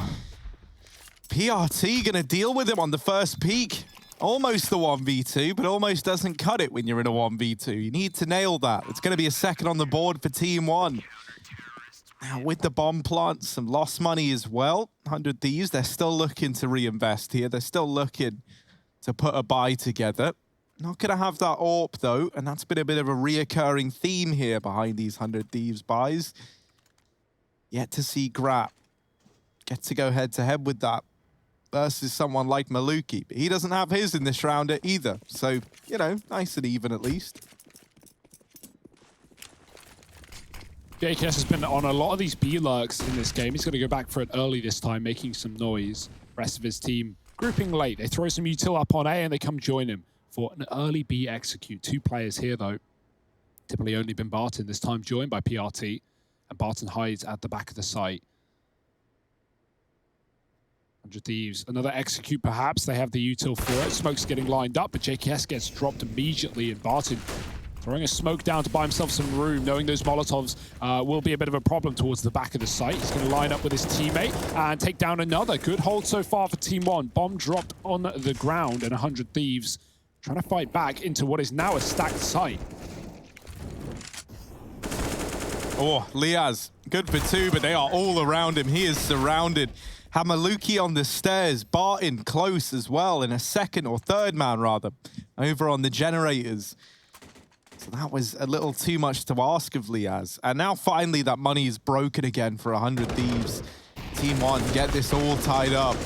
PRT gonna deal with him on the first peak. Almost the 1v2, but almost doesn't cut it when you're in a 1v2. You need to nail that. It's gonna be a second on the board for Team 1. Now, with the bomb plant, some lost money as well. 100 Thieves, they're still looking to reinvest here. They're still looking to put a buy together. Not going to have that AWP, though, and that's been a bit of a reoccurring theme here behind these 100 Thieves buys. Yet to see Grat get to go head-to-head with that versus someone like Maluki. But he doesn't have his in this round either. So, you know, nice and even at least. JKS has been on a lot of these B-lurks in this game. He's going to go back for it early this time, making some noise. Rest of his team grouping late. They throw some util up on A and they come join him for an early B execute. 2 players here, though. Typically only been Barton, this time joined by PRT. And Barton hides at the back of the site. 100 Thieves, another execute perhaps. They have the util for it. Smoke's getting lined up, but JKS gets dropped immediately. And Barton Throwing a smoke down to buy himself some room, knowing those Molotovs will be a bit of a problem towards the back of the site. He's going to line up with his teammate and take down another. Good hold so far for Team 1. Bomb dropped on the ground, and 100 Thieves trying to fight back into what is now a stacked site. Oh, Liaz, good for 2, but they are all around him. He is surrounded. Hamaluki on the stairs, Barton close as well, in a second or third man rather, over on the generators. So that was a little too much to ask of Liaz. And now finally that money is broken again for 100 Thieves. Team 1 get this all tied up.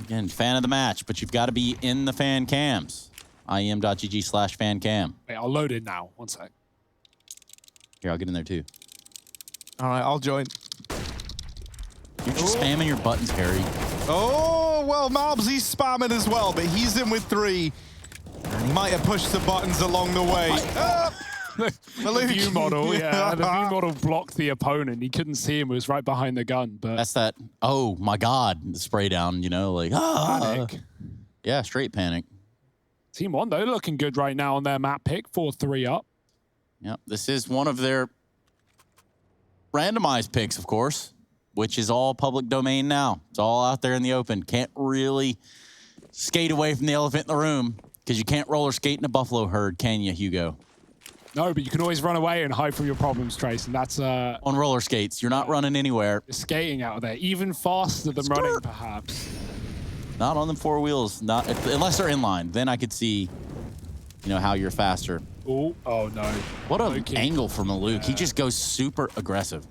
Again, fan of the match, but you've got to be in the fan cams. IEM.gg/fancam. Wait, I'll load it now. 1 sec. Here, I'll get in there too. All right, I'll join. You're just spamming your buttons, Harry. Oh, well, Mobsy's spamming as well, but he's in with 3. And he might have pushed the buttons along the way. The view model, yeah. The view model blocked the opponent. He couldn't see him. It was right behind the gun. But that's that, oh my God, spray down, you know, like, panic. Yeah, straight panic. Team 1, though, looking good right now on their map pick. 4-3 up. Yep, this is one of their randomized picks, of course, which is all public domain now. It's all out there in the open. Can't really skate away from the elephant in the room because you can't roller skate in a buffalo herd, can you, Hugo? No, but you can always run away and hide from your problems, Trace, and that's... on roller skates, you're not running anywhere. You're skating out there, even faster than running, perhaps. Not on the 4 wheels, not unless they're inline. Then I could see, you know, how you're faster. Oh no. What an angle for Maluk. Yeah. He just goes super aggressive.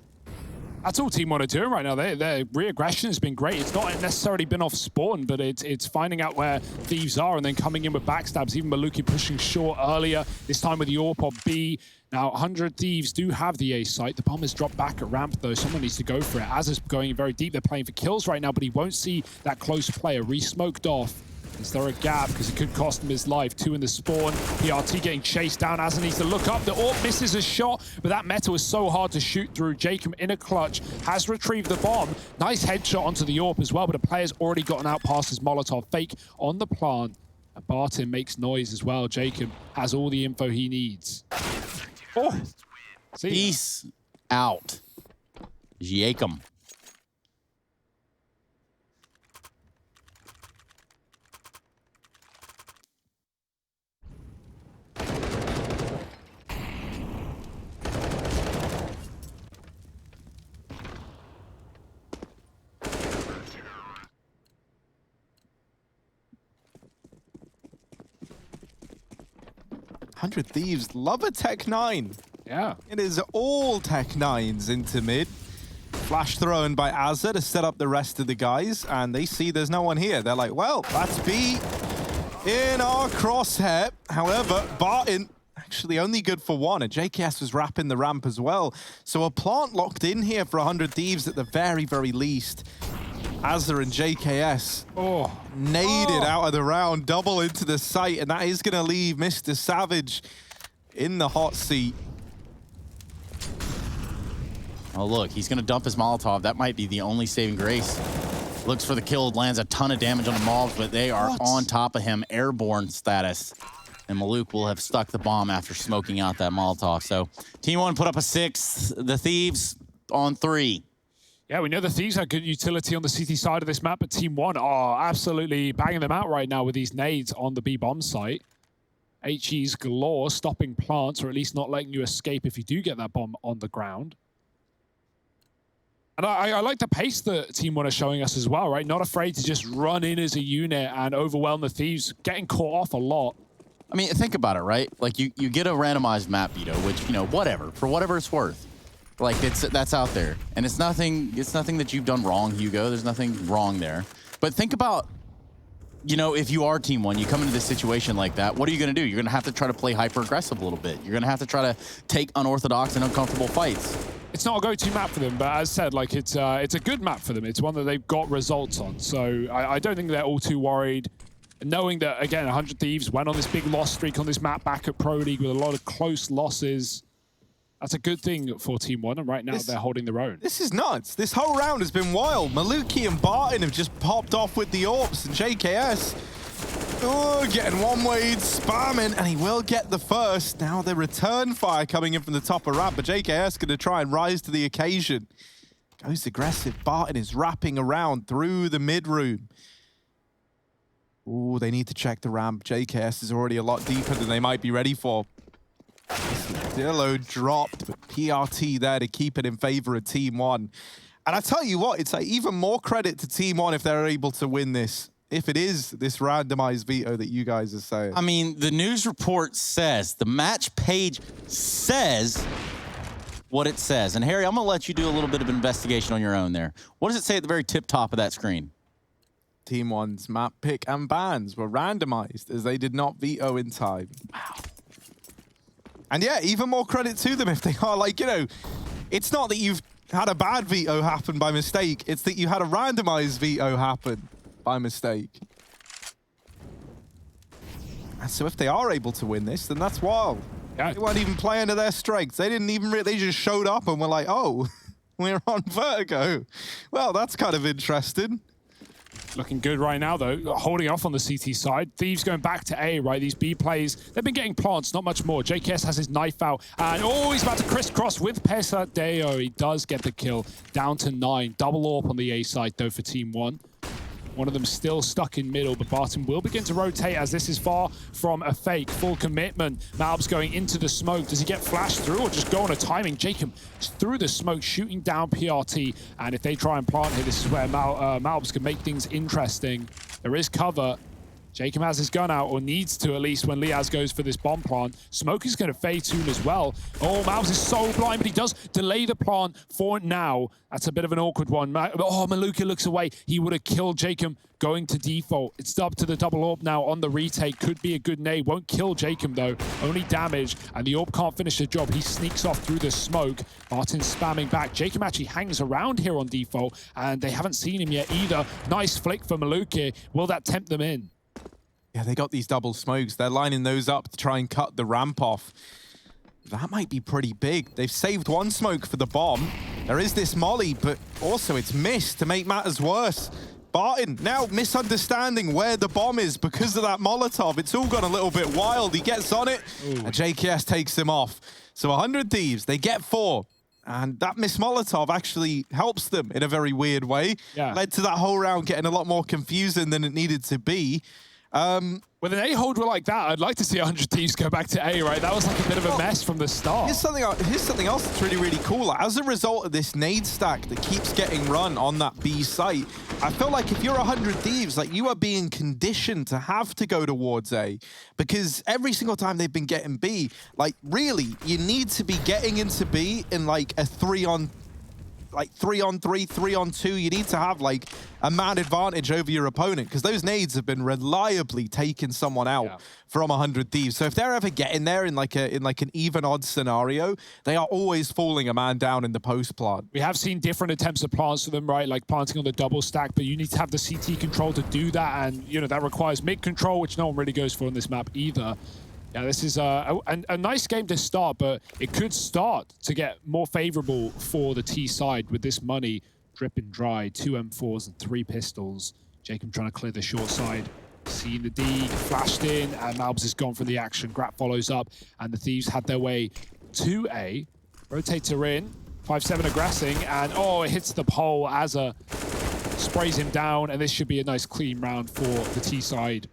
That's all Team 1 are doing right now. Their re-aggression has been great. It's not necessarily been off spawn, but it's finding out where Thieves are and then coming in with backstabs. Even Maluki pushing short earlier, this time with the AWP on B. Now, 100 Thieves do have the A site. The bomb has dropped back at ramp, though. Someone needs to go for it. Az is going very deep. They're playing for kills right now, but he won't see that close player. Re-smoked off. Is there a gap? Because it could cost him his life. 2 in the spawn. PRT getting chased down. Az needs to look up. The AWP misses a shot, but that metal is so hard to shoot through. Jacob in a clutch has retrieved the bomb. Nice headshot onto the AWP as well, but the player's already gotten out past his Molotov. Fake on the plant. And Barton makes noise as well. Jacob has all the info he needs. Oh, peace out. Jacob. Thieves love a Tech 9. Yeah. It is all Tech 9s into mid. Flash thrown by Azza to set up the rest of the guys, and they see there's no one here. They're like, well, that's B in our crosshair. However, Barton actually only good for 1, and JKS was wrapping the ramp as well. So a plant locked in here for 100 Thieves at the very, very least. Azza and JKS naded out of the round, double into the site, and that is going to leave Mr. Savage in the hot seat. Oh, look, he's going to dump his Molotov. That might be the only saving grace. Looks for the kill, lands a ton of damage on the mobs, but they are on top of him, airborne status. And Maluk will have stuck the bomb after smoking out that Molotov. So Team 1 put up a 6, the Thieves on 3. Yeah, we know the Thieves have good utility on the CT side of this map, but Team 1 are absolutely banging them out right now with these nades on the B bomb site. HE's galore, stopping plants, or at least not letting you escape if you do get that bomb on the ground. And I like the pace that Team 1 are showing us as well, right? Not afraid to just run in as a unit and overwhelm the Thieves, getting caught off a lot. I mean, think about it, right? Like, you get a randomized map, Vito, which, you know, whatever, for whatever it's worth. Like, that's out there. And it's nothing that you've done wrong, Hugo. There's nothing wrong there. But think about, you know, if you are Team 1, you come into this situation like that, what are you going to do? You're going to have to try to play hyper-aggressive a little bit. You're going to have to try to take unorthodox and uncomfortable fights. It's not a go-to map for them, but as said, like, it's a good map for them. It's one that they've got results on. So I don't think they're all too worried. knowing that, again, 100 Thieves went on this big loss streak on this map back at Pro League with a lot of close losses. That's a good thing for Team 1, and right now they're holding their own. This is nuts. This whole round has been wild. Maluki and Barton have just popped off with the AWPs, and JKS getting one-way, spamming, and he will get the first. Now the return fire coming in from the top of ramp, but JKS going to try and rise to the occasion. Goes aggressive. Barton is wrapping around through the mid-room. Ooh, they need to check the ramp. JKS is already a lot deeper than they might be ready for. Dillo dropped, but PRT there to keep it in favor of Team 1. And I tell you what, it's like even more credit to Team 1 if they're able to win this. If it is this randomized veto that you guys are saying. I mean, the news report says, the match page says what it says. And Harry, I'm gonna let you do a little bit of investigation on your own there. What does it say at the very tip top of that screen? Team 1's map pick and bans were randomized as they did not veto in time. Wow. And yeah, even more credit to them if they are like, you know, it's not that you've had a bad veto happen by mistake, it's that you had a randomized veto happen by mistake. And so if they are able to win this, then that's wild. Yeah. They weren't even playing to their strengths. They didn't even they just showed up and were like, oh, we're on Vertigo. Well, that's kind of interesting. Looking good right now, though. Holding off on the CT side. Thieves going back to A, right? These B plays, they've been getting plants, not much more. JKS has his knife out. And, oh, he's about to crisscross with Pesadeo. He does get the kill. Down to 9. Double AWP on the A side, though, for Team 1. One of them still stuck in middle, but Barton will begin to rotate as this is far from a fake. Full commitment. Malb's going into the smoke. Does he get flashed through or just go on a timing? Jacob through the smoke, shooting down PRT. And if they try and plant here, this is where Malbs can make things interesting. There is cover. Jacob has his gun out, or needs to at least, when Liaz goes for this bomb plant. Smoke is going to fade soon as well. Oh, Malbs is so blind, but he does delay the plant for now. That's a bit of an awkward one. Oh, Maluka looks away. He would have killed Jacob going to default. It's up to the double AWP now on the retake. Could be a good nade. Won't kill Jacob, though. Only damage, and the AWP can't finish the job. He sneaks off through the smoke. Barton spamming back. Jacob actually hangs around here on default, and they haven't seen him yet either. Nice flick for Maluka. Will that tempt them in? Yeah, they got these double smokes. They're lining those up to try and cut the ramp off. That might be pretty big. They've saved one smoke for the bomb. There is this molly, but also it's missed to make matters worse. Barton now misunderstanding where the bomb is because of that Molotov. It's all gone a little bit wild. He gets on it, and JKS takes him off. So 100 Thieves, they get 4. And that Miss Molotov actually helps them in a very weird way. Yeah. Led to that whole round getting a lot more confusing than it needed to be. With an A-hold like that, I'd like to see 100 Thieves go back to A, right? That was like a bit of a mess from the start. Here's something else that's really, really cool. As a result of this nade stack that keeps getting run on that B site, I feel like if you're 100 Thieves, like you are being conditioned to have to go towards A, because every single time they've been getting B, like really, you need to be getting into B in like a 3-on-3, 3-on-2. You need to have like a man advantage over your opponent, because those nades have been reliably taking someone out from 100 Thieves. So if they're ever getting there in like an even odd scenario, they are always falling a man down in the post plant. We have seen different attempts at plants for them, right? Like planting on the double stack, but you need to have the CT control to do that, and you know that requires mid control, which no one really goes for on this map either. Yeah, this is a nice game to start, but it could start to get more favorable for the T side with this money dripping dry. 2 M4s and 3 pistols. Jacob trying to clear the short side. Seeing the D, flashed in, and Malbs is gone from the action. Grap follows up, and the Thieves had their way to A. Rotator in, 5-7 aggressing, and oh, it hits the pole. Azza sprays him down, and this should be a nice clean round for the T side.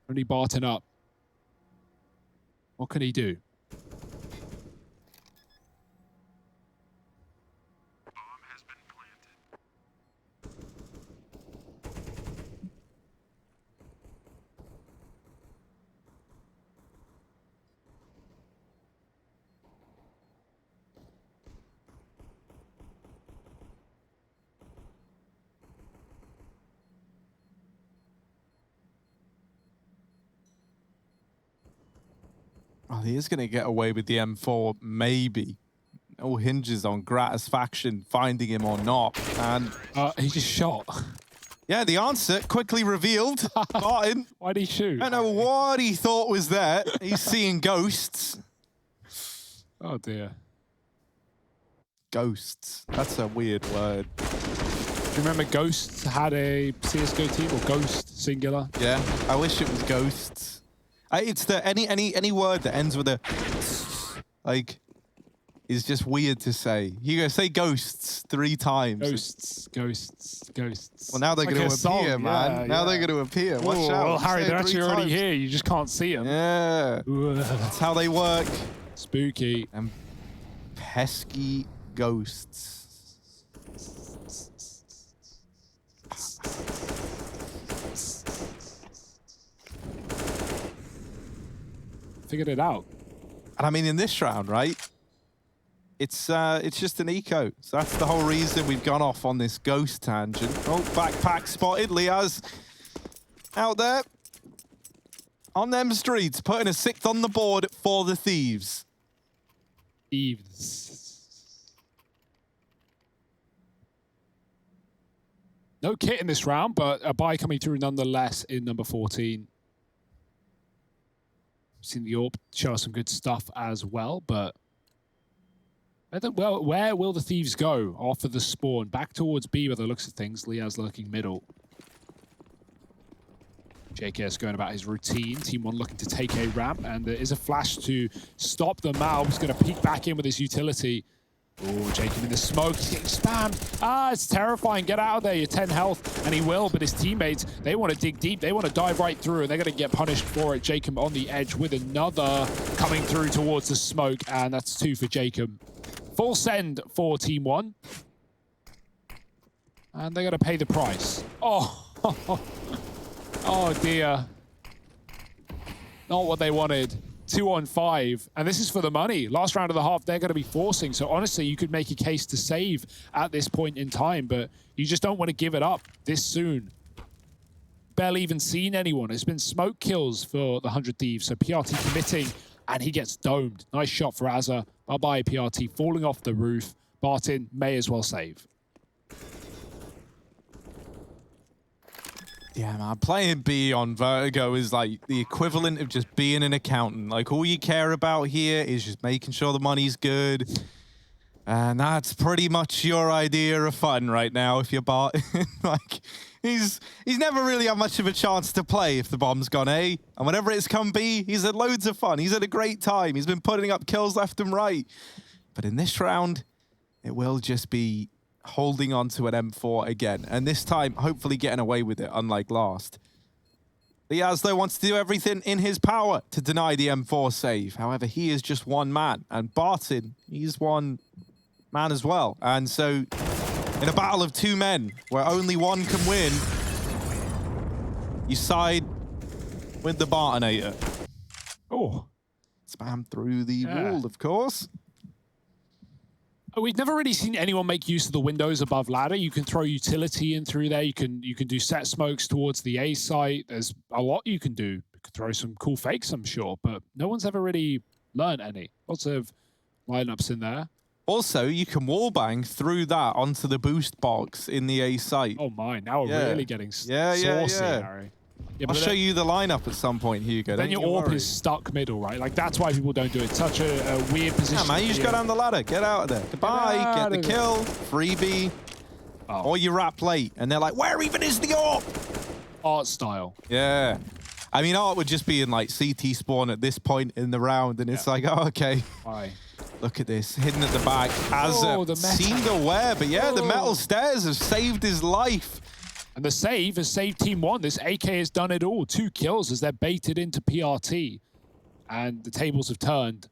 Only Barton up. What can he do? Oh, he is going to get away with the M4, maybe. It all hinges on Gratisfaction finding him or not. And he just shot. Yeah, the answer quickly revealed. Martin. Why'd he shoot? I don't know what he thought was there. He's seeing ghosts. Oh, dear. Ghosts. That's a weird word. Do you remember Ghosts had a CSGO team, or Ghost singular? Yeah, I wish it was ghosts. It's the any word that ends with a like is just weird to say. You go say ghosts 3 times. Ghosts, ghosts, ghosts. Well, now they're Like going a to song, appear, man. yeah, Now yeah. they're going to appear. Watch Ooh, out. well, Harry, Say it they're 3 actually already times. here. You just can't see them. Yeah. That's how they work. Spooky. And pesky ghosts. Figured it out. And I mean, in this round, right? It's just an eco. So that's the whole reason we've gone off on this ghost tangent. Oh, backpack spotted. Liaz out there on them streets, putting a 6th on the board for the Thieves. No kit in this round, but a buy coming through nonetheless in number 14. Seen the AWP show us some good stuff as well, but where will the Thieves go off of the spawn? Back towards B by the looks of things. Liaz lurking middle. JKS going about his routine. Team 1 looking to take a ramp, and there is a flash to stop the Mal. He's going to peek back in with his utility. Oh, Jacob in the smoke. He's getting spammed. Ah, it's terrifying. Get out of there. You're 10 health. And he will, but his teammates, they want to dig deep. They want to dive right through, and they're going to get punished for it. Jacob on the edge with another coming through towards the smoke, and that's 2 for Jacob. Full send for Team 1. And they're going to pay the price. Oh, oh dear. Not what they wanted. 2 on 5, and this is for the money. Last round of the half, they're going to be forcing. So honestly, you could make a case to save at this point in time, but you just don't want to give it up this soon. Barely even seen anyone. It's been smoke kills for the 100 Thieves. So PRT committing, and he gets domed. Nice shot for Azza. Bye-bye, PRT, falling off the roof. Barton may as well save. Yeah, man, playing B on Vertigo is like the equivalent of just being an accountant. Like, all you care about here is just making sure the money's good. And that's pretty much your idea of fun right now if you're Barton. Like, he's never really had much of a chance to play if the bomb's gone A. And whenever it's come B, he's had loads of fun. He's had a great time. He's been putting up kills left and right. But in this round, it will just be holding on to an M4 again, and this time hopefully getting away with it, unlike last. Liaz, though, wants to do everything in his power to deny the M4 save. However, he is just one man, and Barton, he's one man as well. And so, in a battle of 2 men, where only one can win, you side with the Bartonator. Oh. Spam through the wall, of course. We've never really seen anyone make use of the windows above ladder. You can throw utility in through there. You can do set smokes towards the A site. There's a lot you can do. You could throw some cool fakes, I'm sure, but no one's ever really learned any. Lots of lineups in there. Also, you can wallbang through that onto the boost box in the A site. Oh my, now we're really getting saucy, Harry. Yeah, I'll show you the lineup at some point, Hugo. Then your AWP is stuck middle, right? Like, that's why people don't do it. Such a weird position. Yeah, man, you just go down the ladder. Get out of there. Goodbye. Get the kill. Freebie. Or you wrap late. And they're like, where even is the AWP? Art style. Yeah. I mean, Art would just be in, like, CT spawn at this point in the round. And it's like, oh, okay. Why? Look at this. Hidden at the back. The seemed aware. But yeah, the metal stairs have saved his life. And the save has saved Team 1. This AK has done it all. 2 kills as they're baited into PRT. And the tables have turned.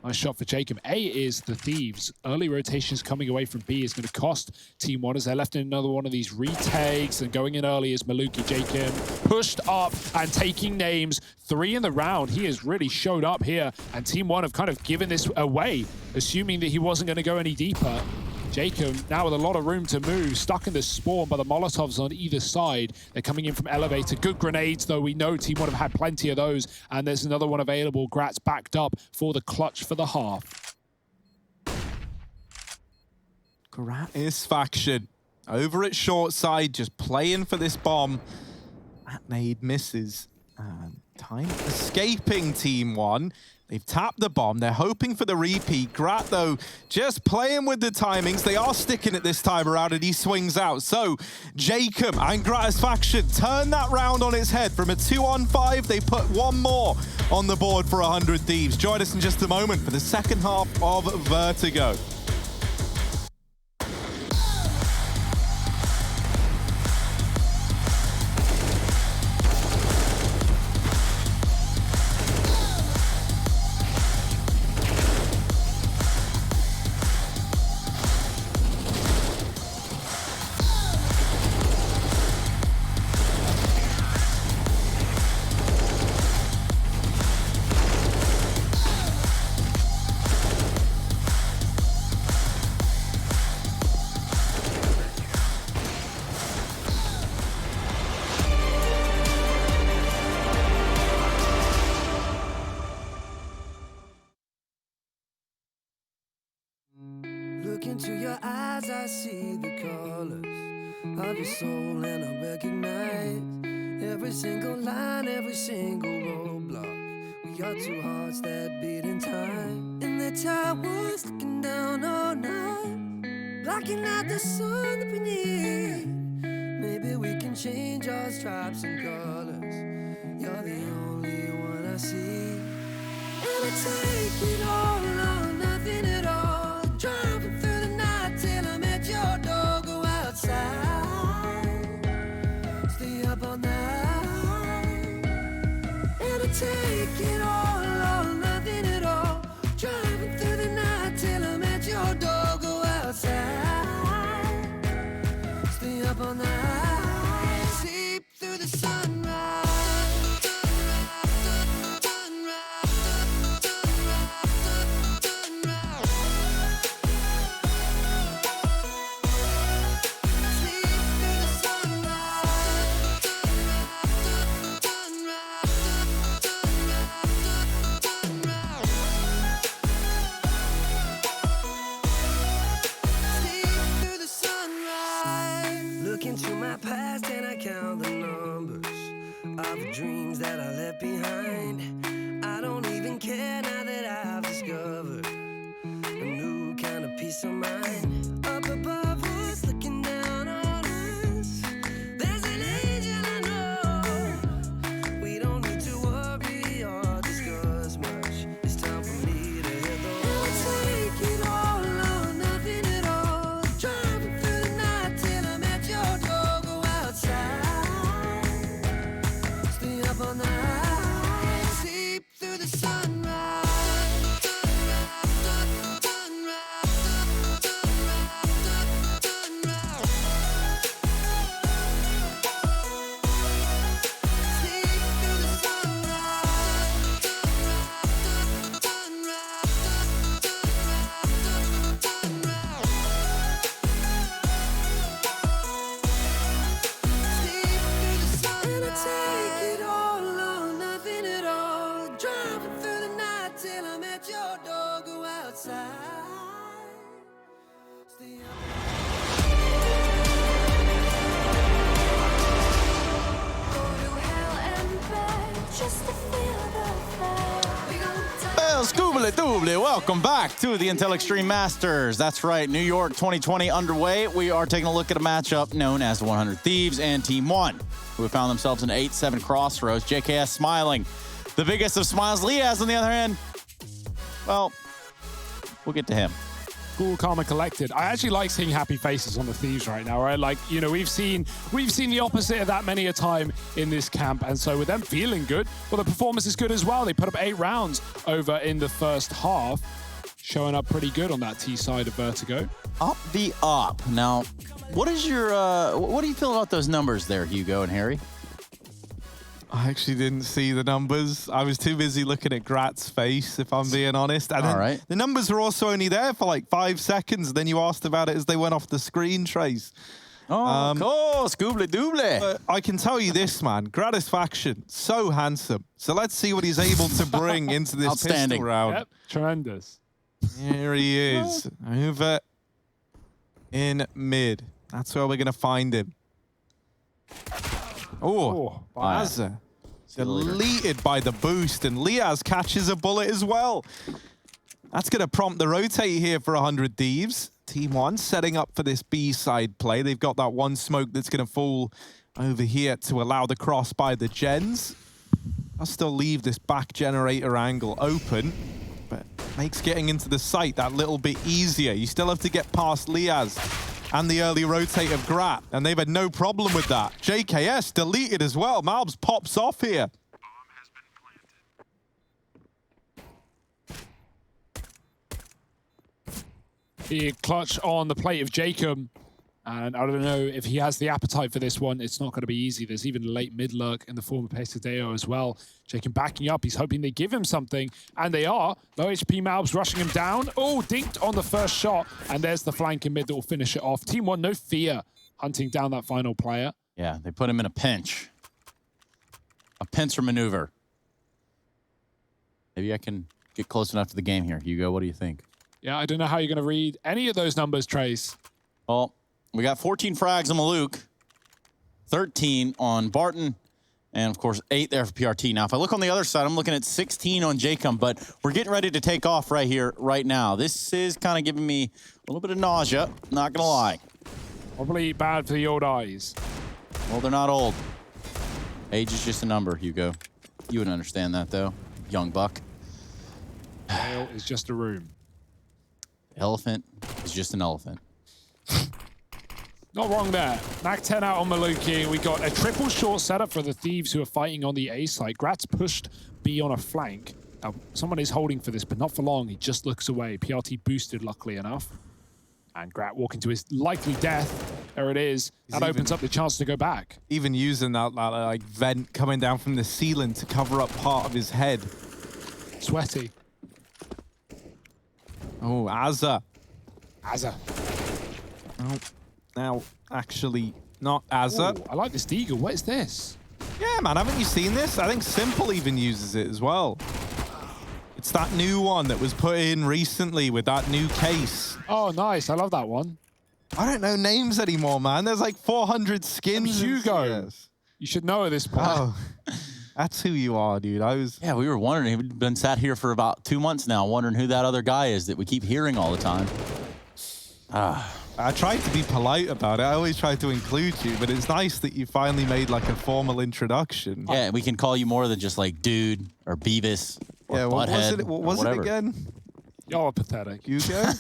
Nice shot for Jacob. A is the Thieves. Early rotations coming away from B is going to cost Team 1 as they're left in another one of these retakes. And going in early is Maluki. Jacob pushed up and taking names. 3 in the round. He has really showed up here. And Team 1 have kind of given this away, assuming that he wasn't going to go any deeper. Jacob now with a lot of room to move, stuck in the spawn by the Molotovs on either side. They're coming in from elevator. Good grenades, though. We know Team 1 have had plenty of those. And there's another one available. Gratz backed up for the clutch for the half. Gratisfaction. over at short side, just playing for this bomb. That nade misses. And time escaping Team 1. They've tapped the bomb. They're hoping for the repeat. Grat, though, just playing with the timings. They are sticking it this time around, and he swings out. So, Jacob and Gratisfaction turn that round on its head. From a 2-on-5, they put one more on the board for 100 Thieves. Join us in just a moment for the second half of Vertigo. Look into your eyes, I see the colors of your soul, and I recognize every single line, every single roadblock. We are two hearts that beat in time. In the towers, looking down all night, blocking out the sun that we need. Maybe we can change our stripes and colors. You're the only one I see. And I take it all or nothing at all. Driving through the night till I'm at your door. Go outside, stay up all night. And I take it all or nothing at all. Driving through the night till I'm at your door. Go outside, stay up all night. Sleep through the sunrise. Into my past and I count the numbers of the dreams that I left behind. I don't even care now that I've discovered a new kind of peace of mind. Up above us, looking down on us, there's an angel I know. We don't need to worry or discuss much. It's time for me to hit the road. I'll take it all or nothing at all. Driving through the night till I'm at your door. Go outside, stay up all night, sleep through the sunrise. Take it all or nothing at all. Driving through the night till I'm at your door. Go outside, stay up. Go to hell and back just to feel the fire. We gon' Well, Scoobly-doobly, welcome back to the Intel Extreme Masters. That's right, New York 2020 underway. We are taking a look at a matchup known as the 100 Thieves and Team 1, who have found themselves in 8-7 crossroads. JKS smiling. The biggest of smiles. Liaz, on the other hand, well, we'll get to him. Cool, calm, and collected. I actually like seeing happy faces on the Thieves right now, right? Like, you know, we've seen the opposite of that many a time in this camp, and so with them feeling good, well, the performance is good as well. They put up 8 rounds over in the first half, showing up pretty good on that T side of Vertigo. Up the up. Now, what is your what do you feel about those numbers there, Hugo and Harry? I actually didn't see the numbers. I was too busy looking at Grat's face, if I'm being honest. And all right. The numbers were also only there for like 5 seconds. Then you asked about it as they went off the screen, Trace. Oh, cool. Scoobly-doobly. I can tell you this, man. Gratisfaction, so handsome. So let's see what he's able to bring into this pistol round. Yep, tremendous. Here he is. Over in mid. That's where we're going to find him. Oh, Baza. Deleted by the boost, and Liaz catches a bullet as well. That's going to prompt the rotate here for 100 Thieves. Team 1 setting up for this B-side play. They've got that one smoke that's going to fall over here to allow the cross by the gens. I'll still leave this back generator angle open, but makes getting into the site that little bit easier. You still have to get past Liaz and the early rotate of Grat, and they've had no problem with that. JKS deleted as well. Malbs pops off here. The clutch on the plate of Jacob. And I don't know if he has the appetite for this one. It's not going to be easy. There's even a late mid-lurk in the form of Pesadeo as well. Jacob backing up. He's hoping they give him something. And they are. Low HP Malbs rushing him down. Oh, dinked on the first shot. And there's the flank in mid that will finish it off. Team 1, no fear, hunting down that final player. Yeah, they put him in a pinch. A pincer maneuver. Maybe I can get close enough to the game here. Hugo, what do you think? Yeah, I don't know how you're going to read any of those numbers, Trace. Well, we got 14 frags on Maluk, 13 on Barton, and of course 8 there for PRT. Now, if I look on the other side, I'm looking at 16 on Jacob, but we're getting ready to take off right here, right now. This is kind of giving me a little bit of nausea, not gonna lie. Probably bad for the old eyes. Well, they're not old. Age is just a number, Hugo. You would understand that, though, young buck. Jail is just a room. Elephant is just an elephant. Not wrong there. Mac 10 out on Maluki. We got a triple short setup for the Thieves who are fighting on the A side. Grat's pushed B on a flank. Now, someone is holding for this, but not for long. He just looks away. PRT boosted, luckily enough. And Grat walking to his likely death. There it is. That opens up the chance to go back. Even using that like vent coming down from the ceiling to cover up part of his head. Sweaty. Oh, Azza. Azza. Oh, now, actually, not Azza. Ooh, I like this Deagle. What is this? Yeah, man, haven't you seen this? I think Simple even uses it as well. It's that new one that was put in recently with that new case. Oh, nice. I love that one. I don't know names anymore, man. There's like 400 skins. Hugo. You should know at this point. Oh, that's who you are, dude. Yeah, we were wondering. We've been sat here for about 2 months now, wondering who that other guy is that we keep hearing all the time. I tried to be polite about it. I always try to include you, but it's nice that you finally made like a formal introduction. Yeah, we can call you more than just like dude or Beavis or yeah, Butthead. What was it again? Y'all are pathetic. Hugo?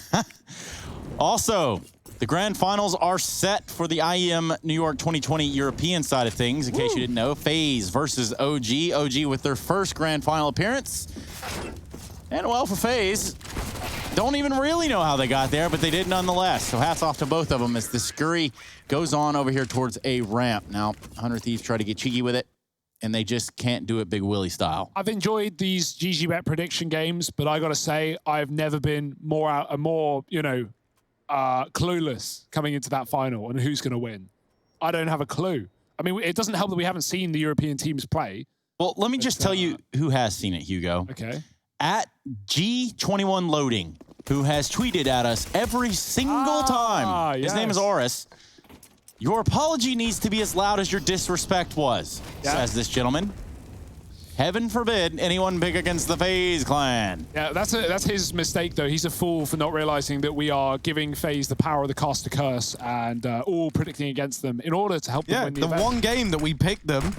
Also, the grand finals are set for the IEM New York 2020 European side of things. In case you didn't know, FaZe versus OG. OG with their first grand final appearance. And well, for FaZe, don't even really know how they got there, but they did nonetheless. So hats off to both of them as the scurry goes on over here towards a ramp. Now, 100 Thieves try to get cheeky with it, and they just can't do it Big Willie style. I've enjoyed these GGBet prediction games, but I got to say, I've never been more clueless coming into that final and who's going to win. I don't have a clue. I mean, it doesn't help that we haven't seen the European teams play. Well, let me just tell you who has seen it, Hugo. Okay. At G21 Loading, who has tweeted at us every single time. His name is Oris. Your apology needs to be as loud as your disrespect was, says this gentleman. Heaven forbid anyone pick against the FaZe clan. Yeah, that's his mistake, though. He's a fool for not realizing that we are giving FaZe the power of the caster curse and all predicting against them in order to help them win the event. One game that we picked them,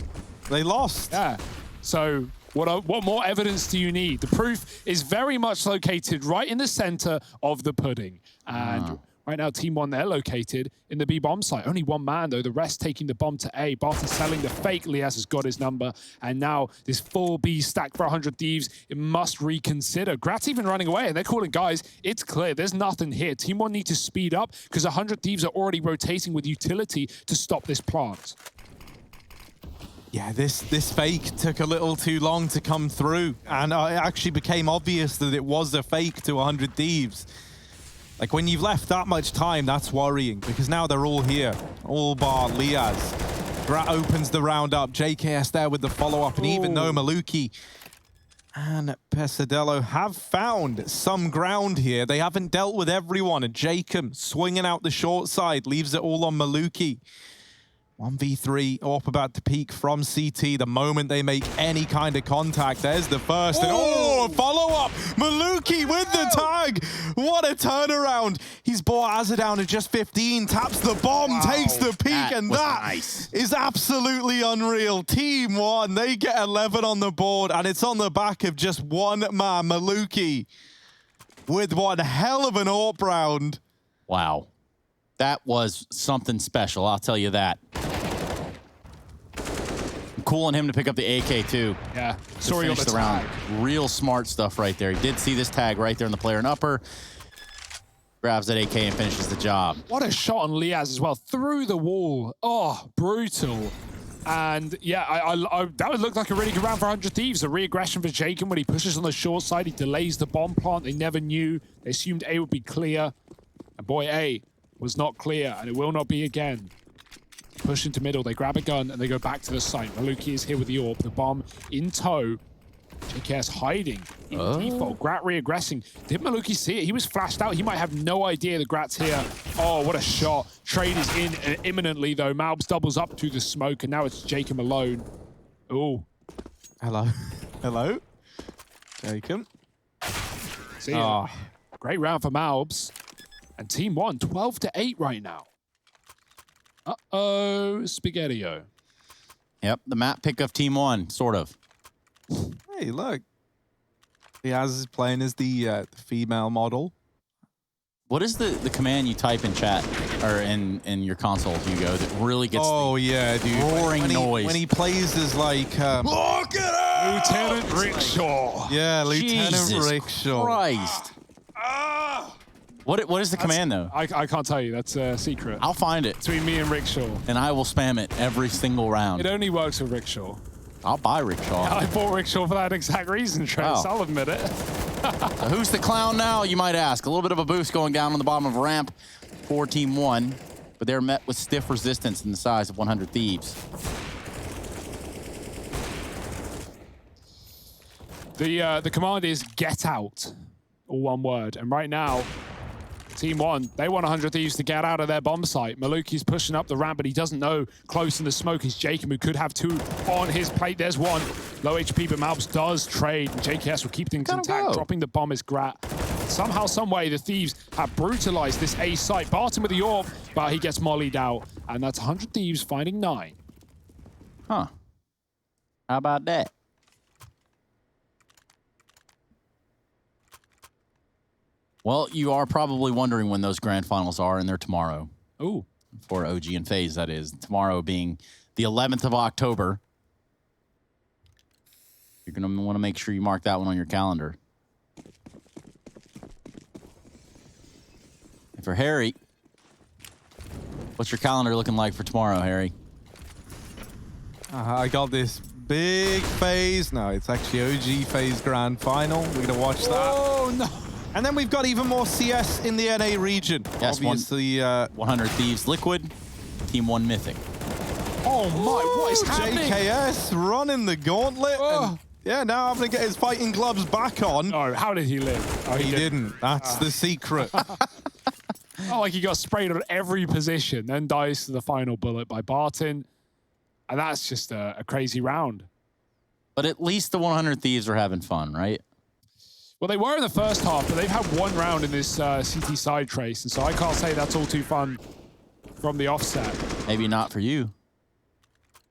they lost. Yeah. So what more evidence do you need? The proof is very much located right in the center of the pudding. And right now, Team 1, they're located in the B bomb site. Only one man, though. The rest taking the bomb to A. Barton selling the fake. Liaz has got his number. And now this full B stack for 100 Thieves, it must reconsider. Grat's even running away, and they're calling, guys, it's clear. There's nothing here. Team 1 need to speed up because 100 Thieves are already rotating with utility to stop this plant. Yeah, this fake took a little too long to come through. And it actually became obvious that it was a fake to 100 Thieves. Like, when you've left that much time, that's worrying, because now they're all here. All bar Liaz. Grat opens the round up. JKS there with the follow-up, and even though Maluki And Pesadello have found some ground here. They haven't dealt with everyone. And Jacob swinging out the short side, leaves it all on Maluki. 1v3, AWP about to peak from CT. The moment they make any kind of contact, there's the first. And follow-up. Maluki with the tag. What a turnaround. He's brought Azza down to just 15, taps the bomb, takes the peak, and that is absolutely unreal. Team 1, they get 11 on the board, and it's on the back of just one man, Maluki, with one hell of an AWP round. Wow. That was something special, I'll tell you that. Cool on him to pick up the AK too. Yeah, sorry on the round. tag. Real smart stuff right there. He did see this tag right there in the player in upper. Grabs that AK and finishes the job. What a shot on Liaz as well, through the wall. Oh, brutal. And yeah, that would look like a really good round for 100 Thieves. A re-aggression for Jacob when he pushes on the short side. He delays the bomb plant. They never knew. They assumed A would be clear. And boy, A was not clear, and it will not be again. Push into middle, they grab a gun, and they go back to the site. Maluki is here with the AWP, the bomb in tow. JKS hiding in default. Grat re-aggressing. Did Maluki see it? He was flashed out. He might have no idea the Grat's here. Oh, what a shot. Trade is in imminently, though. Malbs doubles up to the smoke, and now it's Jacob alone. Oh. Hello. Hello. Jacob. See ya. Great round for Malbs. And Team 1, 12-8 right now. Uh-oh, Spaghetti-O. Yep, the map pick of Team 1, sort of. Hey, look. Diaz is playing as the female model. What is the command you type in chat, or in your console, Hugo, that really gets yeah, dude. roaring noise? When he plays as like... Look at Lieutenant Rickshaw. Yeah, Lieutenant Jesus Rickshaw. Christ. What is the command, though? I can't tell you. That's a secret. I'll find it. Between me and Rickshaw. And I will spam it every single round. It only works with Rickshaw. I'll buy Rickshaw. I bought Rickshaw for that exact reason, Trace. I'll admit it. So who's the clown now, you might ask? A little bit of a boost going down on the bottom of ramp for Team 1, but they're met with stiff resistance in the size of 100 Thieves. The command is get out, all one word. And right now, Team 1, they want 100 Thieves to get out of their bomb site. Maluki's pushing up the ramp, but he doesn't know close in the smoke is Jacob, who could have 2 on his plate. There's 1. Low HP, but Malbs does trade. JKS will keep things intact. Dropping the bomb is Grat. Somehow, some way, the Thieves have brutalized this A site. Barton with the AWP, but he gets mollied out. And that's 100 Thieves finding 9. Huh. How about that? Well, you are probably wondering when those grand finals are, and they're tomorrow. Ooh. For OG and FaZe, that is. Tomorrow being the 11th of October. You're going to want to make sure you mark that one on your calendar. And for Harry, what's your calendar looking like for tomorrow, Harry? I got this big FaZe. No, it's actually OG FaZe Grand Final. We're going to watch that. Oh, no. And then we've got even more CS in the NA region. Yes, obviously. 100 Thieves Liquid, Team 1 Mythic. Oh my, what is happening? JKS running the gauntlet. And, yeah, now having to get his fighting gloves back on. Oh, how did he live? Oh, he didn't. That's the secret. Oh, like he got sprayed on every position, then dies to the final bullet by Barton. And that's just a crazy round. But at least the 100 Thieves are having fun, right? Well, they were in the first half, but they've had 1 round in this CT side trace, and so I can't say that's all too fun from the offset. Maybe not for you.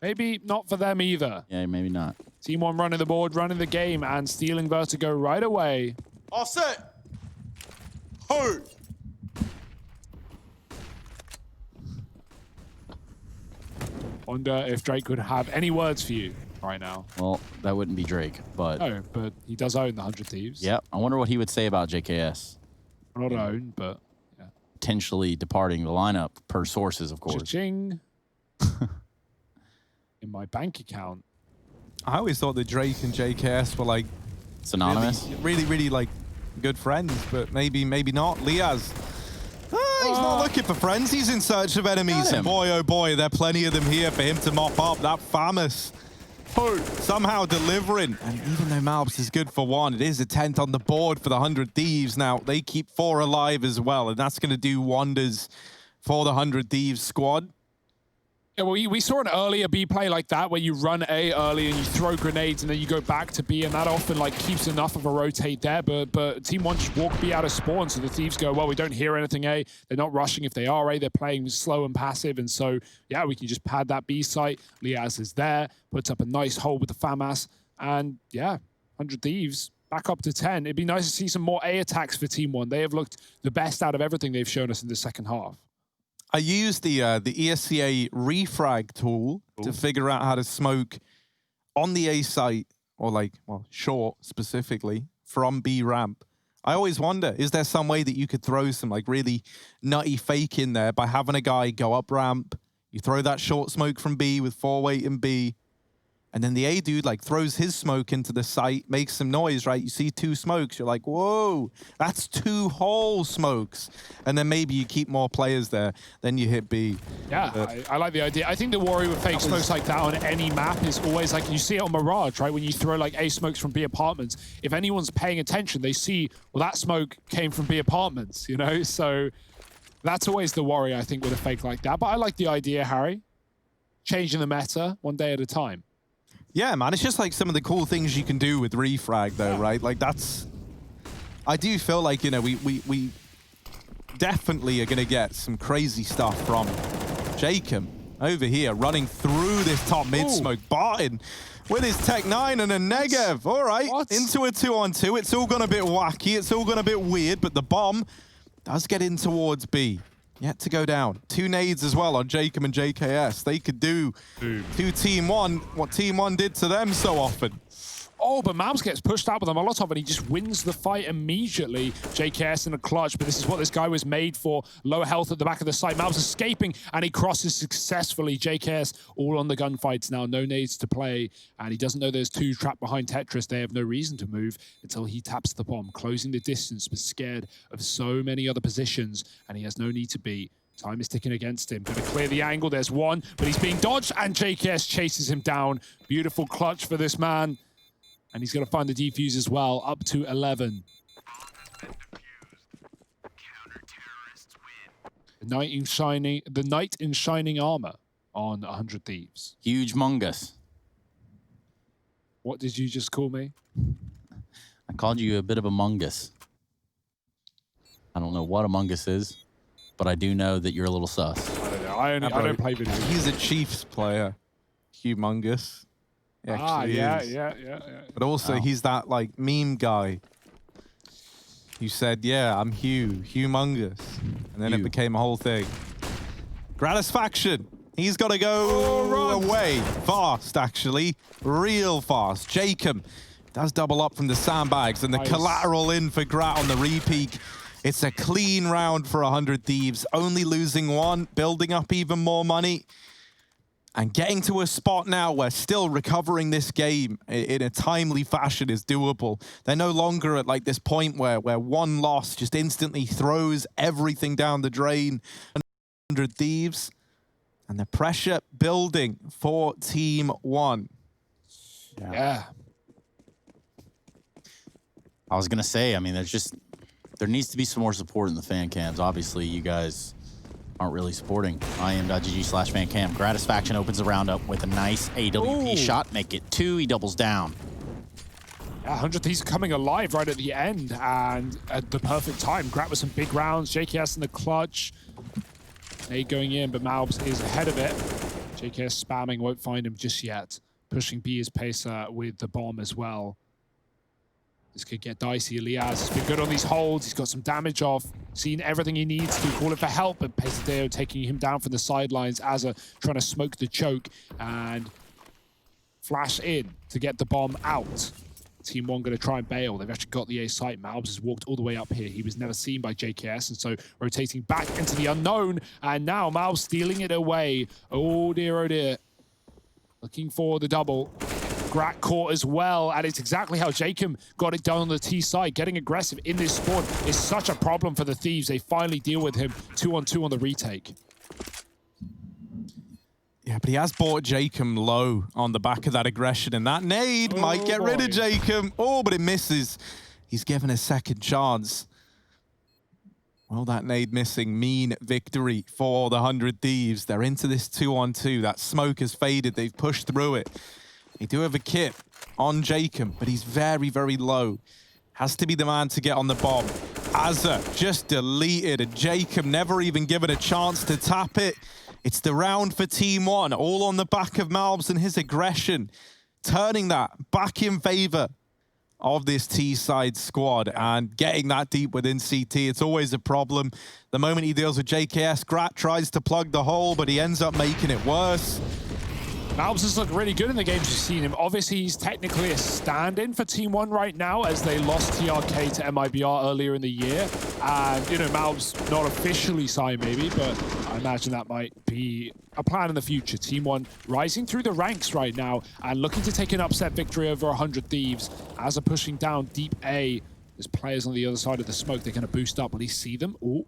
Maybe not for them either. Yeah, maybe not. Team 1 running the board, running the game, and stealing Vertigo right away. Offset! Ho! Wonder if Drake would have any words for you right now. Well, that wouldn't be Drake, but... No, but he does own the 100 Thieves. Yep. I wonder what he would say about JKS. Not own, but... yeah. Potentially departing the lineup, per sources, of course. Cha-ching. In my bank account. I always thought that Drake and JKS were like... synonymous? Really, like, good friends, but maybe not. Liaz. He's not looking for friends. He's in search of enemies. And boy, oh boy, there are plenty of them here for him to mop up. That Famous. somehow delivering. And even though Malbs is good for 1, it is a 10th on the board for the 100 Thieves. Now, they keep 4 alive as well, and that's going to do wonders for the 100 Thieves squad. Yeah, well, we saw an earlier B play like that where you run A early and you throw grenades and then you go back to B, and that often like keeps enough of a rotate there. But Team 1 just walk B out of spawn, so the Thieves go, well, we don't hear anything A. They're not rushing. If they are A, they're playing slow and passive. And so, yeah, we can just pad that B site. Liaz is there, puts up a nice hole with the FAMAS. And yeah, 100 Thieves back up to 10. It'd be nice to see some more A attacks for Team 1. They have looked the best out of everything they've shown us in the second half. I used the ESCA refrag tool to figure out how to smoke on the A site, or like, well, short specifically, from B ramp. I always wonder, is there some way that you could throw some like really nutty fake in there by having a guy go up ramp, you throw that short smoke from B with 4-weight in B, and then the A dude like throws his smoke into the site, makes some noise, right? You see 2 smokes, you're like, whoa, that's 2 whole smokes. And then maybe you keep more players there, then you hit B. Yeah, I like the idea. I think the worry with fake smokes like that on any map is always like, you see it on Mirage, right? When you throw like A smokes from B apartments, if anyone's paying attention, they see, well, that smoke came from B apartments, you know? So that's always the worry, I think, with a fake like that. But I like the idea, Harry. Changing the meta one day at a time. Yeah, man, it's just like some of the cool things you can do with refrag, though, right? Like, that's... I do feel like, you know, we definitely are going to get some crazy stuff from Jacob over here, running through this top mid smoke. Barton with his Tech 9 and a Negev. All right, into a 2-on-2. It's all gone a bit wacky. It's all gone a bit weird, but the bomb does get in towards B. Yet to go down. 2 nades as well on Jacob and JKS. They could do to Team 1 what Team 1 did to them so often. Oh, but Malbs gets pushed out with a Molotov and he just wins the fight immediately. JKS in a clutch, but this is what this guy was made for. Lower health at the back of the site. Malbs escaping and he crosses successfully. JKS all on the gunfights now. No nades to play. And he doesn't know there's 2 trapped behind Tetris. They have no reason to move until he taps the bomb, closing the distance, but scared of so many other positions. And he has no need to be. Time is ticking against him. Going to clear the angle. There's one, but he's being dodged and JKS chases him down. Beautiful clutch for this man. And he's going to find the defuse as well, up to 11. The knight in shining armor on 100 Thieves. Huge Mungus. What did you just call me? I called you a bit of a mungus. I don't know what a mungus is, but I do know that you're a little sus. I don't know. I don't play video games. He's a Chiefs player. Humongous. Yeah. But also, he's that, like, meme guy who said, yeah, I'm humongous. And then it became a whole thing. Gratisfaction. He's got to go away fast, actually. Real fast. Jacob does double up from the sandbags, and the collateral in for Grat on the repeat. It's a clean round for 100 Thieves. Only losing 1, building up even more money. And getting to a spot now where still recovering this game in a timely fashion is doable. They're no longer at like this point where 1 loss just instantly throws everything down the drain. 100 Thieves. And the pressure building for Team 1. Yeah. I was going to say, I mean, there needs to be some more support in the fan cams. Obviously, you guys aren't really supporting IEM.GG/fancam. Gratisfaction opens the round up with a nice AWP shot. Make it 2. He doubles down. Yeah, 100 Thieves coming alive right at the end and at the perfect time. Grat with some big rounds. JKS in the clutch. Nade going in, but Malbs is ahead of it. JKS spamming, won't find him just yet. Pushing B is Pacer with the bomb as well. This could get dicey. Liaz has been good on these holds. He's got some damage off. Seen everything he needs to. Calling for help, but Pesadeo taking him down from the sidelines. Azza trying to smoke the choke and flash in to get the bomb out. Team 1 going to try and bail. They've actually got the A site. Malbs has walked all the way up here. He was never seen by JKS, and so rotating back into the unknown. And now Malbs stealing it away. Oh dear, oh dear. Looking for the double. Grat caught as well, and it's exactly how Jacob got it done on the T side. Getting aggressive in this spawn is such a problem for the Thieves. They finally deal with him 2-on-2 on the retake. Yeah, but he has bought Jacob low on the back of that aggression, and that nade might get rid of Jacob. Oh, but it misses. He's given a second chance. Well, that nade missing mean victory for the 100 Thieves. They're into this 2-on-2. That smoke has faded. They've pushed through it. They do have a kit on Jacob, but he's very, very low. Has to be the man to get on the bomb. Azza just deleted, and Jacob never even given a chance to tap it. It's the round for Team 1, all on the back of Malbs and his aggression, turning that back in favor of this T-side squad and getting that deep within CT. It's always a problem. The moment he deals with JKS, Grat tries to plug the hole, but he ends up making it worse. Malbs has looked really good in the games we've seen him. Obviously, he's technically a stand-in for Team 1 right now as they lost TRK to MIBR earlier in the year. And, you know, Malbs not officially signed maybe, but I imagine that might be a plan in the future. Team 1 rising through the ranks right now and looking to take an upset victory over 100 Thieves as they're pushing down deep A. There's players on the other side of the smoke. They're going to boost up. Will he see them? Ooh.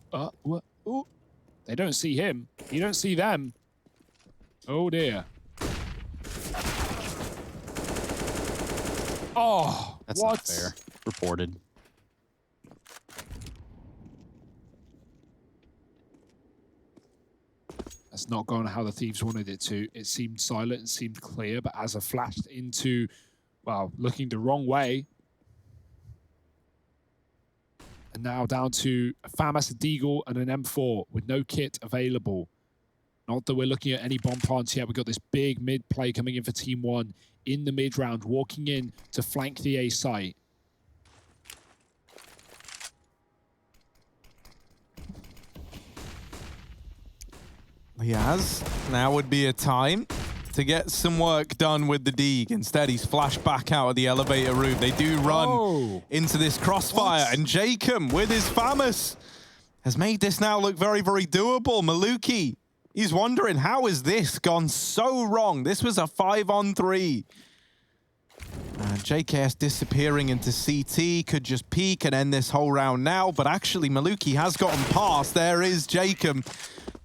They don't see him. He don't see them. Oh, dear. Oh, that's what? Not fair. Reported. That's not going how the Thieves wanted it to. It seemed silent and seemed clear, but as I flashed into, well, looking the wrong way. And now down to a FAMAS, a Deagle, and an M4 with no kit available. Not that we're looking at any bomb plants yet. We've got this big mid play coming in for Team 1 in the mid round, walking in to flank the A site. He has. Now would be a time to get some work done with the Deeg. Instead, he's flashed back out of the elevator room. They do run into this crossfire, and Jacob, with his FAMAS, has made this now look very, very doable. Maluki, he's wondering, how has this gone so wrong? This was a 5-on-3. JKS disappearing into CT, could just peek and end this whole round now, but actually Maluki has gotten past. There is Jacob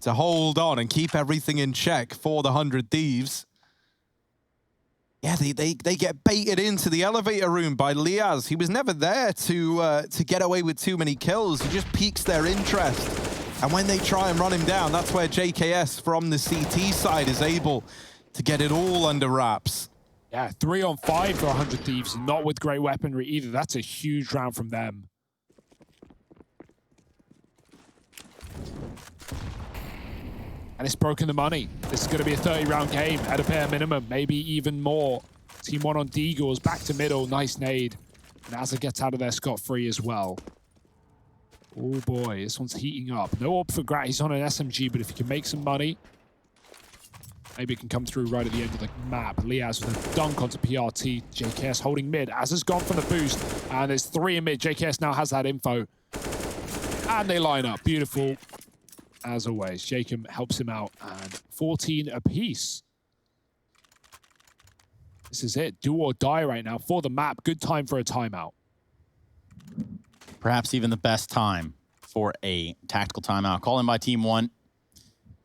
to hold on and keep everything in check for the 100 Thieves. Yeah, they get baited into the elevator room by Liaz. He was never there to get away with too many kills. He just piques their interest. And when they try and run him down, that's where JKS from the CT side is able to get it all under wraps. Yeah, 3-on-5 for 100 Thieves, not with great weaponry either. That's a huge round from them. And it's broken the money. This is going to be a 30-round game at a bare minimum, maybe even more. Team 1 on Deagles, back to middle, nice nade. And Azza gets out of there scot-free as well. Oh boy, this one's heating up. No op for Grat, he's on an SMG, but if he can make some money, maybe it can come through right at the end of the map. Liaz with a dunk onto PRT. JKS holding mid. Azza's gone for the boost. And there's 3 in mid. JKS now has that info. And they line up. Beautiful. As always, Jacob helps him out. And 14 apiece. This is it. Do or die right now for the map. Good time for a timeout. Perhaps even the best time for a tactical timeout. Call in by Team 1.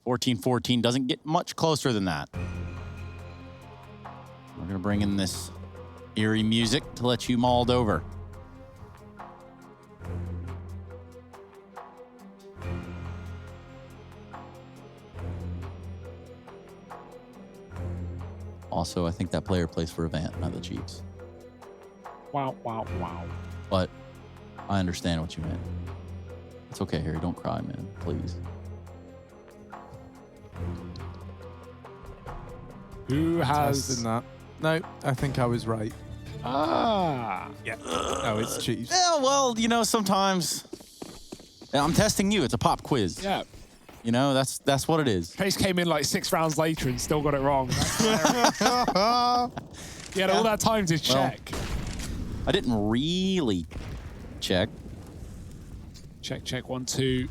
14-14 doesn't get much closer than that. We're going to bring in this eerie music to let you mauled over. Also, I think that player plays for Avant, not the Chiefs. Wow, wow, wow. But I understand what you meant. It's okay, Harry. Don't cry, man. Please. Who has that? No, I think I was right. Ah. Yeah. Oh, it's Chiefs. Yeah, well, you know, sometimes I'm testing you. It's a pop quiz. Yeah. You know, that's what it is. Pace came in like 6 rounds later and still got it wrong. He had all that time to check. Well, I didn't really check. Check, 1, 2.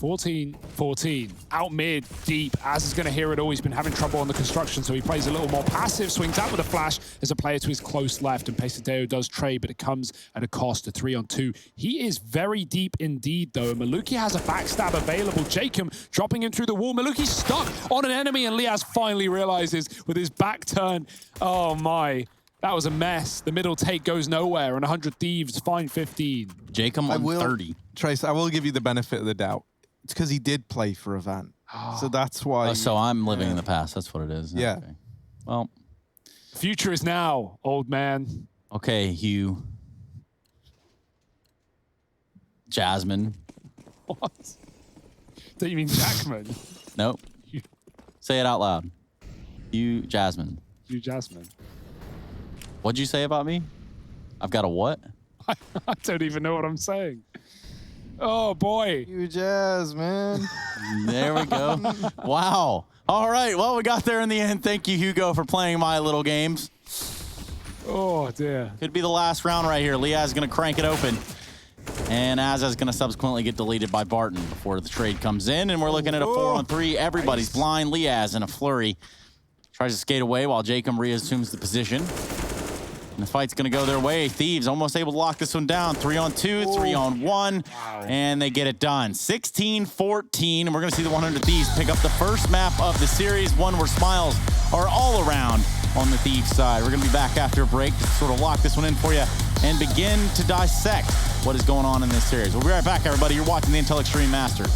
14-14. Out mid, deep. Az is going to hear it all. He's been having trouble on the construction, so he plays a little more passive, swings out with a flash as a player to his close left, and Pesadeo does trade, but it comes at a cost of 3-on-2. He is very deep indeed, though. Maluki has a backstab available. Jacob dropping him through the wall. Maluki's stuck on an enemy, and Liaz finally realizes with his back turn, oh my, that was a mess. The middle take goes nowhere, and 100 Thieves find 15. Jacob on 30. Trace, I will give you the benefit of the doubt. It's because he did play for Avant. So that's why. So I'm living in the past. That's what it is. Yeah. Okay. Well, future is now, old man. Okay, Hugh. Jasmine. What? Do you mean Jackman? Nope. Say it out loud. Hugh Jasmine. Hugh Jasmine. What'd you say about me? I've got a what? I don't even know what I'm saying. Oh, boy. You Jasmine. There we go. Wow. All right. Well, we got there in the end. Thank you, Hugo, for playing my little games. Oh, dear. Could be the last round right here. Liaz is going to crank it open. And Azaz going to subsequently get deleted by Barton before the trade comes in. And we're looking at a 4-on-3. Everybody's blind. Liaz in a flurry. Tries to skate away while Jacob reassumes the position. And the fight's going to go their way. Thieves almost able to lock this one down. 3-on-2, 3-on-1. Wow. And they get it done. 16-14. And we're going to see the 100 Thieves pick up the first map of the series, one where smiles are all around on the Thieves side. We're going to be back after a break to sort of lock this one in for you and begin to dissect what is going on in this series. We'll be right back, everybody. You're watching the Intel Extreme Masters.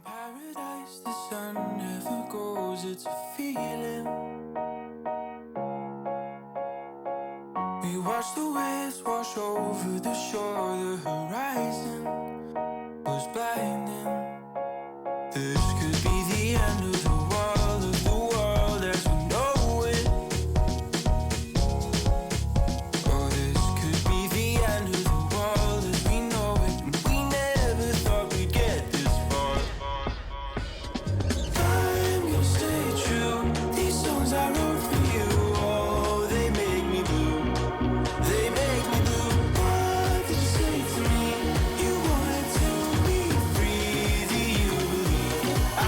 Paradise, the sun never goes, it's a feeling. We watch the waves wash over the shore, the horizon was blinding. This could be the end of the world as we know it. Oh, this could be the end of the world as we know it. And we never thought we'd get this far. I'm gonna stay true. These songs I wrote for you, oh, they make me blue. They make me blue. What did you say to me? You wanted to be free. Do you believe I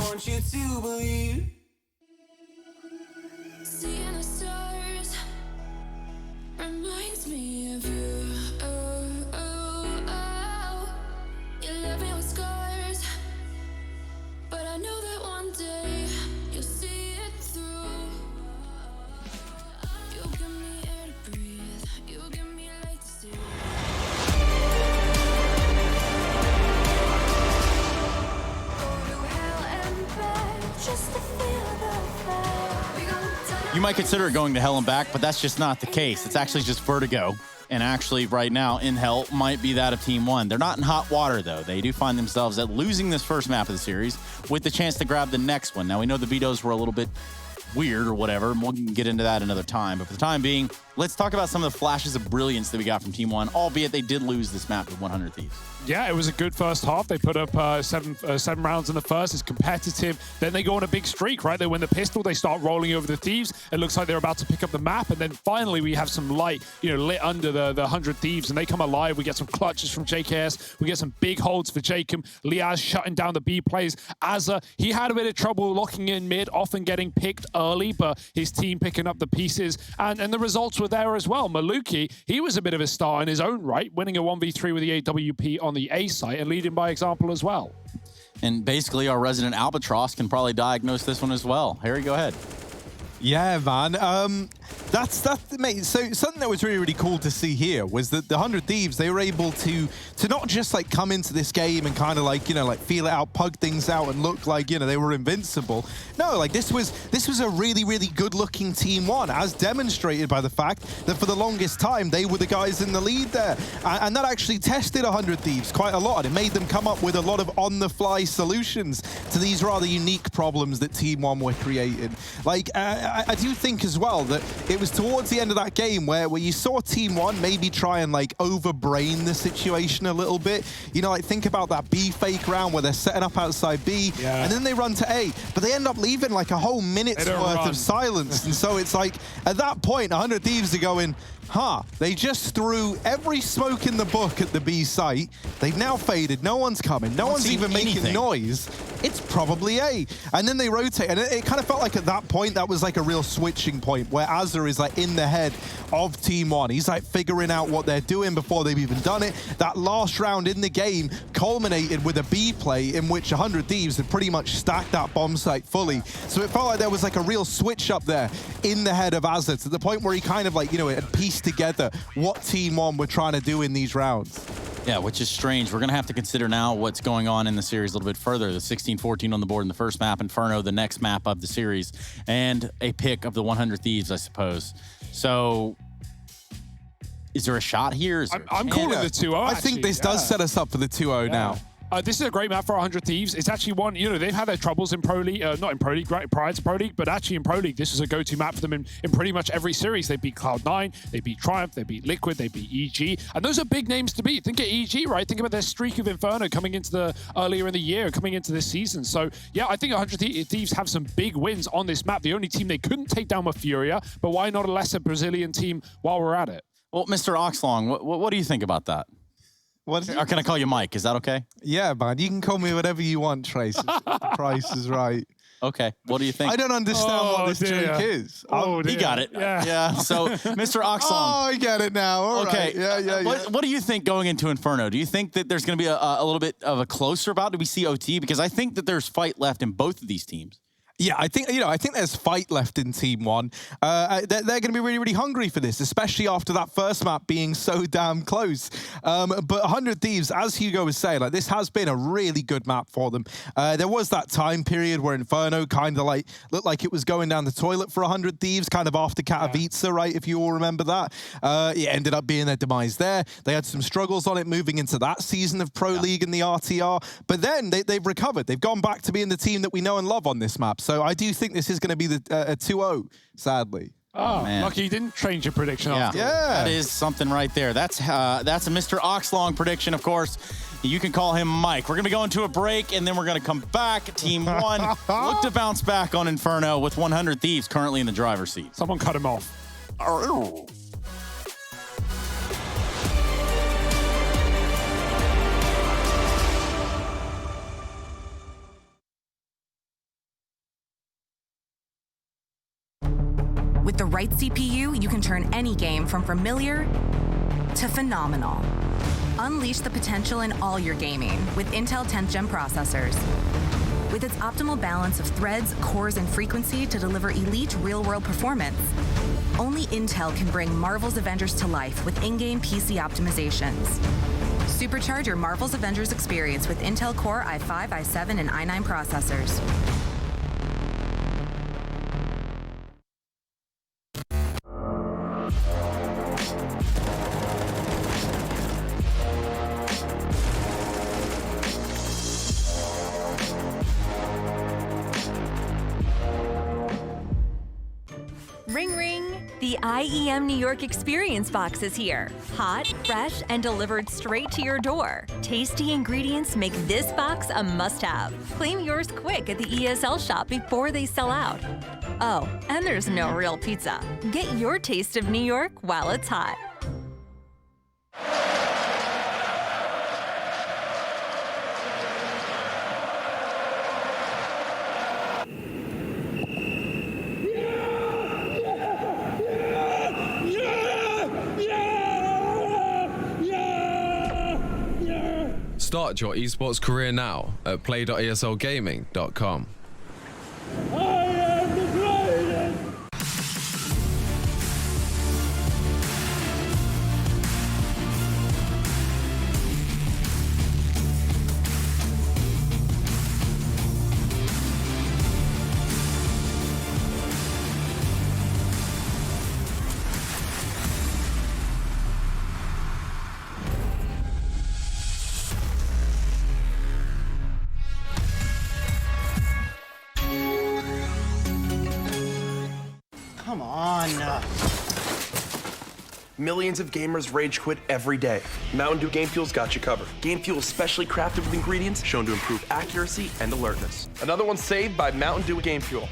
want you to believe. Seeing the stars reminds me of you. Oh, oh, oh. You left me with scars, but I know that one day you'll see it through. You give me air to breathe. You give me light to see. Just to feel the fire. We gon' You might consider it going to hell and back, but that's just not the case. It's actually just vertigo. And actually, right now, in hell might be that of Team One. They're not in hot water, though. They do find themselves at losing this first map of the series with the chance to grab the next one. Now, we know the vetoes were a little bit weird or whatever, and we'll get into that another time. But for the time being, let's talk about some of the flashes of brilliance that we got from Team One, albeit they did lose this map with 100 Thieves. Yeah, it was a good first half. They put up seven rounds in the first. It's competitive. Then they go on a big streak, right? They win the pistol. They start rolling over the Thieves. It looks like they're about to pick up the map. And then finally, we have some light, lit under the 100 Thieves, and they come alive. We get some clutches from JKS. We get some big holds for Jacob. Liaz shutting down the B plays. Azza, he had a bit of trouble locking in mid, often getting picked early, but his team picking up the pieces. And the results were there as well. Maluki, he was a bit of a star in his own right, winning a 1v3 with the AWP on the A site and leading by example as well. And basically, our resident Albatross can probably diagnose this one as well. Harry, go ahead. Yeah, man. That's mate. So something that was really, really cool to see here was that the 100 Thieves, they were able to not just like come into this game and kind of like, like feel it out, pug things out and look like, they were invincible. No, like this was a really, really good looking Team One, as demonstrated by the fact that for the longest time, they were the guys in the lead there. And that actually tested 100 Thieves quite a lot. It made them come up with a lot of on-the-fly solutions to these rather unique problems that Team One were creating. Like, I do think as well that it was towards the end of that game where you saw Team One maybe try and like overbrain the situation a little bit. Like think about that B fake round where they're setting up outside B and then they run to A, but they end up leaving like a whole minute's worth of silence. And so it's like at that point, 100 Thieves are going, they just threw every smoke in the book at the B site. They've now faded. No one's coming. No one's even making noise. It's probably A. And then they rotate. And it kind of felt like at that point, that was like a real switching point where Azza is like in the head of Team One. He's like figuring out what they're doing before they've even done it. That last round in the game culminated with a B play in which 100 Thieves had pretty much stacked that bomb site fully. So it felt like there was like a real switch up there in the head of Azza to the point where he kind of like, had pieced together what Team One were trying to do in these rounds. Yeah, which is strange. We're going to have to consider now what's going on in the series a little bit further. The 16-14 on the board in the first map, Inferno, the next map of the series, and a pick of the 100 Thieves, I suppose. So, is there a shot here? I'm calling the 2-0, I think this does set us up for the 2-0 now. This is a great map for 100 Thieves. It's actually one, they've had their troubles in Pro League, not in Pro League, prior to Pro League, but actually in Pro League, this is a go-to map for them in pretty much every series. They beat Cloud9, they beat Triumph, they beat Liquid, they beat EG, and those are big names to beat. Think of EG, right? Think about their streak of Inferno coming into earlier in the year, coming into this season. So, yeah, I think 100 Thieves have some big wins on this map. The only team they couldn't take down was Furia, but why not a lesser Brazilian team while we're at it? Well, Mr. Oxlong, what do you think about that? Or can I call you Mike? Is that okay? Yeah, man. You can call me whatever you want, Trace. The price is right. Okay. What do you think? I don't understand what this joke is. He got it. Yeah. So, Mr. Oxlong. Oh, I get it now. All right. Yeah. What do you think going into Inferno? Do you think that there's going to be a little bit of a closer bout? Do we see OT? Because I think that there's fight left in both of these teams. Yeah, I think there's fight left in Team One. They're going to be really, really hungry for this, especially after that first map being so damn close. But 100 Thieves, as Hugo was saying, like this has been a really good map for them. There was that time period where Inferno kind of like looked like it was going down the toilet for 100 Thieves, kind of after Katowice, right? If you all remember that, it ended up being their demise there. They had some struggles on it moving into that season of Pro League and the RTR, but then they've recovered. They've gone back to being the team that we know and love on this map. So I do think this is going to be a 2-0, sadly. Oh, man. Lucky you didn't change your prediction after. Yeah. That is something right there. That's a Mr. Oxlong prediction, of course. You can call him Mike. We're going to be going to a break, and then we're going to come back. Team One look to bounce back on Inferno with 100 Thieves currently in the driver's seat. Someone cut him off. With the right CPU, you can turn any game from familiar to phenomenal. Unleash the potential in all your gaming with Intel 10th Gen processors. With its optimal balance of threads, cores, and frequency to deliver elite real-world performance, only Intel can bring Marvel's Avengers to life with in-game PC optimizations. Supercharge your Marvel's Avengers experience with Intel Core i5, i7, and i9 processors. Ring ring! The IEM New York Experience Box is here. Hot, fresh, and delivered straight to your door. Tasty ingredients make this box a must-have. Claim yours quick at the ESL shop before they sell out. Oh, and there's no real pizza. Get your taste of New York while it's hot. Start your esports career now at play.eslgaming.com. Come on. Millions of gamers rage quit every day. Mountain Dew Game Fuel's got you covered. Game Fuel is specially crafted with ingredients shown to improve accuracy and alertness. Another one saved by Mountain Dew Game Fuel.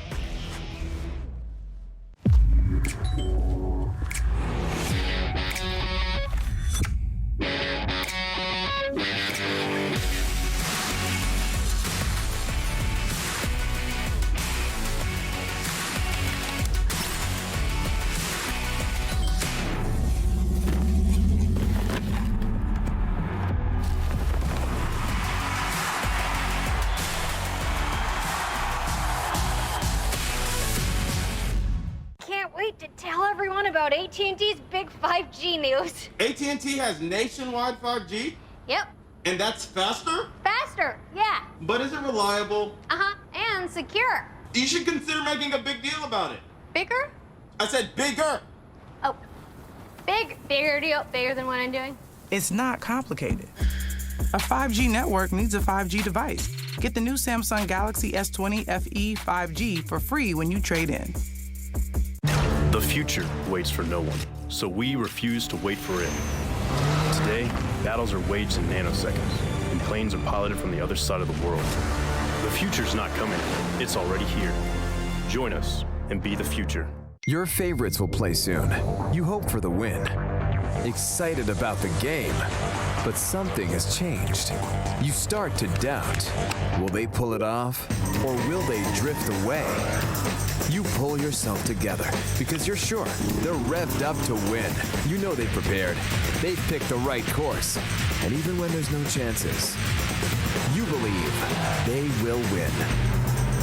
Can't wait to tell everyone about AT&T's big 5G news. AT&T has nationwide 5G? Yep. And that's faster? Faster, yeah. But is it reliable? Uh-huh, and secure. You should consider making a big deal about it. Bigger? I said bigger. Oh, bigger deal, bigger than what I'm doing. It's not complicated. A 5G network needs a 5G device. Get the new Samsung Galaxy S20 FE 5G for free when you trade in. The future waits for no one, so we refuse to wait for it. Today, battles are waged in nanoseconds, and planes are piloted from the other side of the world. The future's not coming, it's already here. Join us and be the future. Your favorites will play soon. You hope for the win. Excited about the game, but something has changed. You start to doubt. Will they pull it off, or will they drift away? You pull yourself together because you're sure they're revved up to win. You know they've prepared. They've picked the right course. And even when there's no chances, you believe they will win.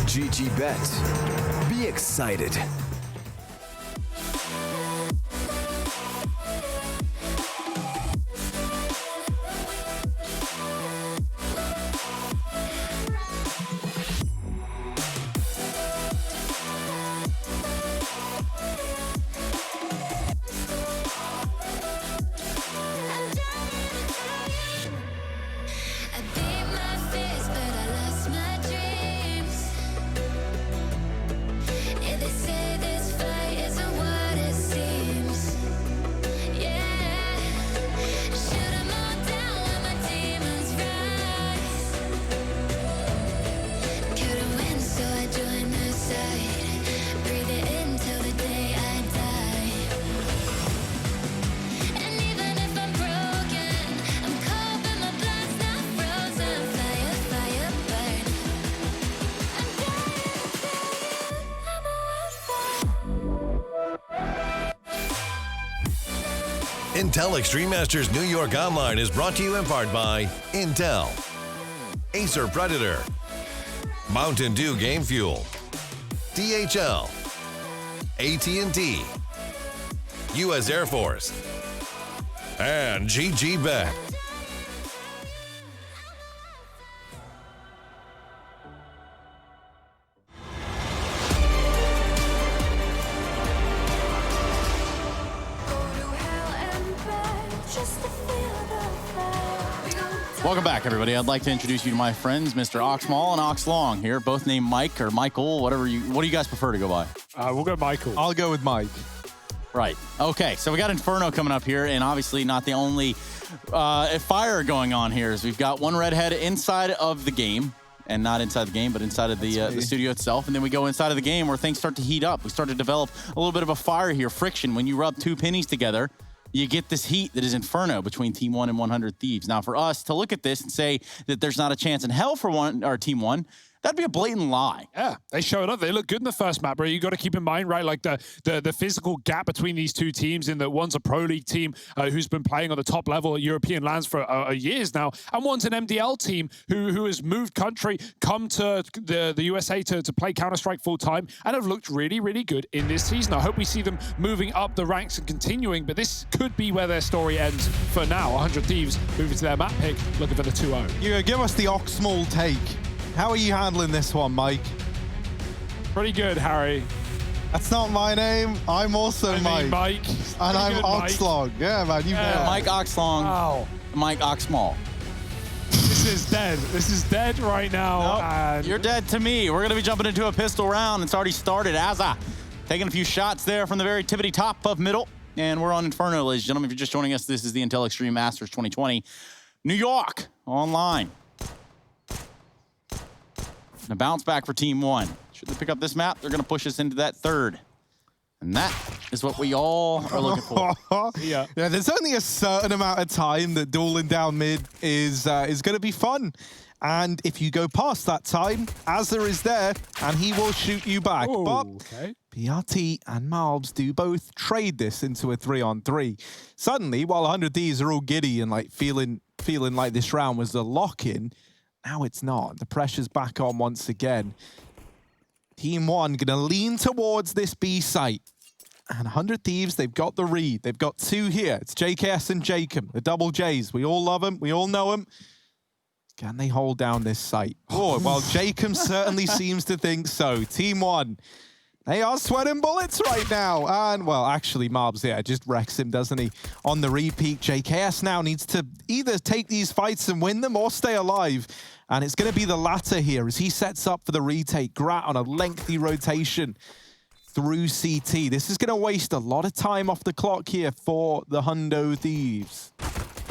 GG Bet. Be excited. I beat my fears, but I lost my dreams. Yeah, they say that Intel Extreme Masters New York Online is brought to you in part by Intel, Acer Predator, Mountain Dew Game Fuel, DHL, AT&T, U.S. Air Force, and GG Bet. Welcome back, everybody. I'd like to introduce you to my friends, Mr. Oxmall and Oxlong here, both named Mike or Michael, what do you guys prefer to go by? We'll go Michael. I'll go with Mike. Right. Okay, so we got Inferno coming up here, and obviously not the only fire going on here is we've got one redhead inside of the game, and not inside the game, but inside of the studio itself, and then we go inside of the game where things start to heat up. We start to develop a little bit of a fire here, friction. When you rub two pennies together, you get this heat that is Inferno between Team 1 and 100 Thieves. Now, for us to look at this and say that there's not a chance in hell for Team 1, that'd be a blatant lie. Yeah, they showed up. They look good in the first map, bro. You got to keep in mind, right, like the physical gap between these two teams in that one's a Pro League team who's been playing on the top level at European lands for years now, and one's an MDL team who has moved country, come to the USA to play Counter-Strike full-time, and have looked really, really good in this season. I hope we see them moving up the ranks and continuing, but this could be where their story ends for now. 100 Thieves moving to their map pick, looking for the 2-0. You give us the Oxmall take. How are you handling this one, Mike? Pretty good, Harry. That's not my name. I'm also Mike. Mike. And I'm Oxlong. Yeah, man, you know. Mike Oxlong. Wow. Mike Oxmall. This is dead. This is dead right now. Nope. And you're dead to me. We're going to be jumping into a pistol round. It's already started. Azza taking a few shots there from the very tippity top of middle. And we're on Inferno, ladies and gentlemen. If you're just joining us, this is the Intel Extreme Masters 2020 New York online. And a bounce back for Team 1. Should they pick up this map, they're going to push us into that third. And that is what we all are looking for. Yeah, there's only a certain amount of time that dueling down mid is going to be fun. And if you go past that time, Azza is there, and he will shoot you back. Ooh, but okay. PRT and Malbs do both trade this into a 3-on-3. Suddenly, while 100 Ds are all giddy and like feeling like this round was a lock-in, now it's not. The pressure's back on once again. Team 1 gonna lean towards this B site. And 100 Thieves, they've got the read. They've got two here. It's JKS and Jacob, the double Js. We all love them. We all know them. Can they hold down this site? Oh, well, Jacob certainly seems to think so. Team 1, they are sweating bullets right now. And, well, actually, Marbs, yeah, just wrecks him, doesn't he? On the repeat, JKS now needs to either take these fights and win them or stay alive. And it's going to be the latter here as he sets up for the retake. Grat on a lengthy rotation through CT. This is going to waste a lot of time off the clock here for the Hundo Thieves.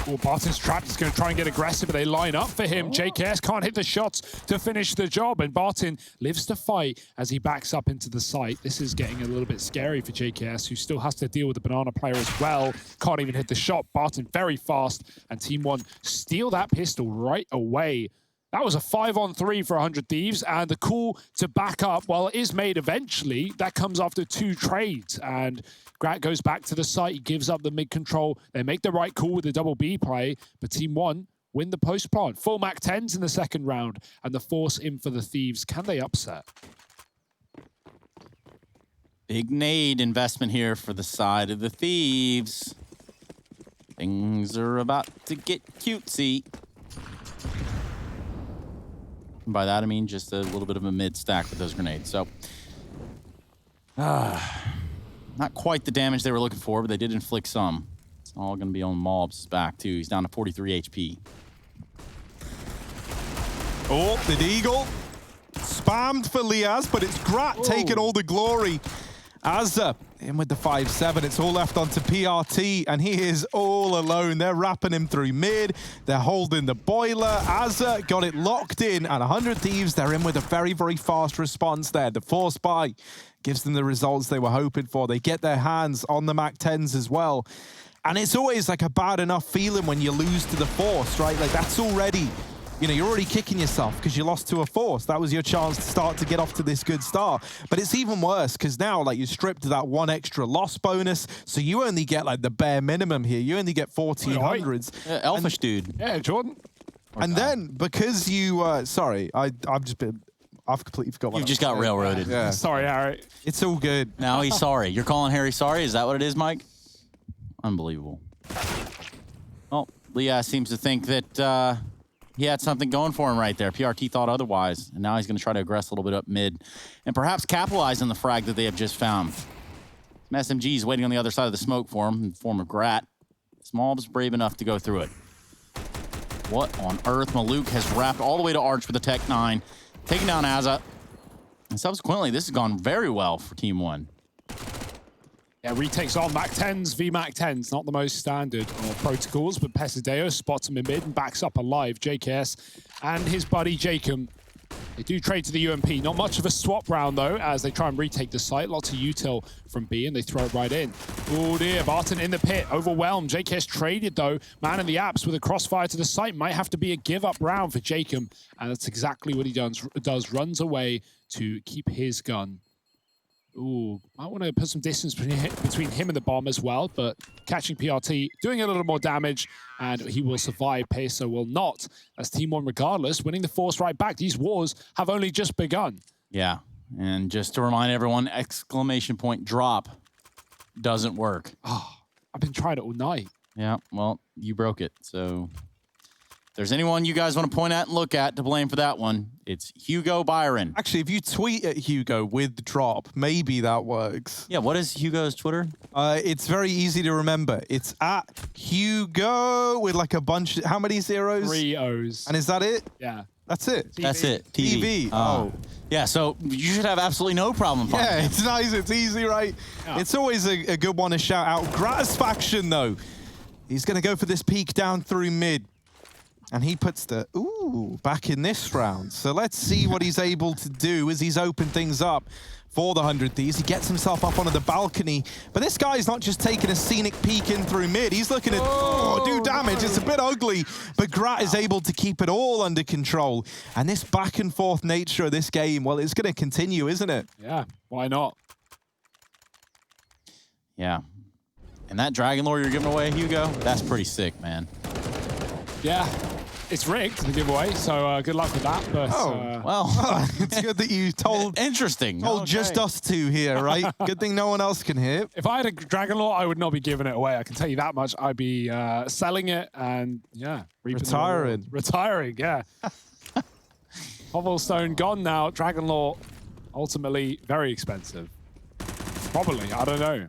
Well, Barton's trapped. He's going to try and get aggressive, but they line up for him. JKS can't hit the shots to finish the job, and Barton lives to fight as he backs up into the site. This is getting a little bit scary for JKS, who still has to deal with the banana player as well. Can't even hit the shot. Barton very fast, and Team 1 steal that pistol right away. That was a 5-on-3 for 100 Thieves, and the call to back up, while it is made eventually, that comes after 2 trades, and Grat goes back to the site. He gives up the mid control. They make the right call with the double B play, but Team 1 win the post plant. Full Mac 10s in the second round, and the force in for the Thieves. Can they upset? Big nade investment here for the side of the Thieves. Things are about to get cutesy. And by that, I mean just a little bit of a mid stack with those grenades. So, not quite the damage they were looking for, but they did inflict some. It's all going to be on Malbs' back, too. He's down to 43 HP. Oh, the Deagle. Spammed for Liaz, but it's Grat taking all the glory. Azza in with the 5-7. It's all left onto PRT, and he is all alone. They're wrapping him through mid. They're holding the boiler. Azza got it locked in, and 100 Thieves, they're in with a very, very fast response there. The force buy gives them the results they were hoping for. They get their hands on the Mac 10s as well. And it's always like a bad enough feeling when you lose to the force, right? Like that's already you know, you're already kicking yourself because you lost to a Force. That was your chance to start to get off to this good start. But it's even worse because now, like, you're stripped of that 1 extra loss bonus, so you only get, like, the bare minimum here. You only get 1400s. Yeah, elfish dude. Yeah, Jordan. And then, because you... sorry, I've completely forgot what You've just got railroaded. Yeah. Sorry, Harry. It's all good. Now he's sorry. You're calling Harry sorry? Is that what it is, Mike? Unbelievable. Well, Leah seems to think that he had something going for him right there. PRT thought otherwise, and now he's going to try to aggress a little bit up mid and perhaps capitalize on the frag that they have just found. Some SMGs waiting on the other side of the smoke for him in the form of Grat. Small's brave enough to go through it. What on earth? Maluk has wrapped all the way to Arch with the Tech 9, taking down Azza. And subsequently, this has gone very well for Team 1. Yeah, retakes on Mac 10s, VMAC 10s, not the most standard protocols, but Pesadeo spots him in mid and backs up alive. JKS and his buddy Jacob. They do trade to the UMP. Not much of a swap round, though, as they try and retake the site. Lots of util from B, and they throw it right in. Oh, dear. Barton in the pit. Overwhelmed. JKS traded, though. Man in the apps with a crossfire to the site. Might have to be a give-up round for Jacob, and that's exactly what he does. Runs away to keep his gun. Ooh, might want to put some distance between him and the bomb as well, but catching PRT, doing a little more damage, and he will survive. Peso will not. That's Team 1 regardless, winning the Force right back. These wars have only just begun. Yeah, and just to remind everyone, exclamation point drop doesn't work. Oh, I've been trying it all night. Yeah, well, you broke it, so... If there's anyone you guys want to point at and look at to blame for that one, it's Hugo Byron. Actually, if you tweet at Hugo with drop, maybe that works. Yeah, what is Hugo's Twitter? It's very easy to remember. It's at Hugo with like a bunch. How many zeros? 3 O's. And is that it? Yeah. That's it. TV. That's it. TV. Oh. Yeah, so you should have absolutely no problem finding Yeah, him. it's nice. It's easy, right? Yeah. It's always a good one to shout out. Gratisfaction, though. He's going to go for this peek down through mid. And he puts the, back in this round. So let's see what he's able to do as he's opened things up for the 100 Thieves. He gets himself up onto the balcony. But this guy's not just taking a scenic peek in through mid. He's looking to do damage. It's a bit ugly, but Grat is able to keep it all under control. And this back and forth nature of this game, well, it's going to continue, isn't it? Yeah, why not? Yeah. And that Dragon Lore you're giving away, Hugo, that's pretty sick, man. Yeah. It's rigged, the giveaway, so good luck with that. But, well, it's good that you told just us two here, right? Good thing no one else can hear. If I had a Dragon Lore, I would not be giving it away. I can tell you that much. I'd be selling it and, yeah. Retiring, yeah. Hovelstone gone now. Dragon Lore, ultimately, very expensive. Probably, I don't know.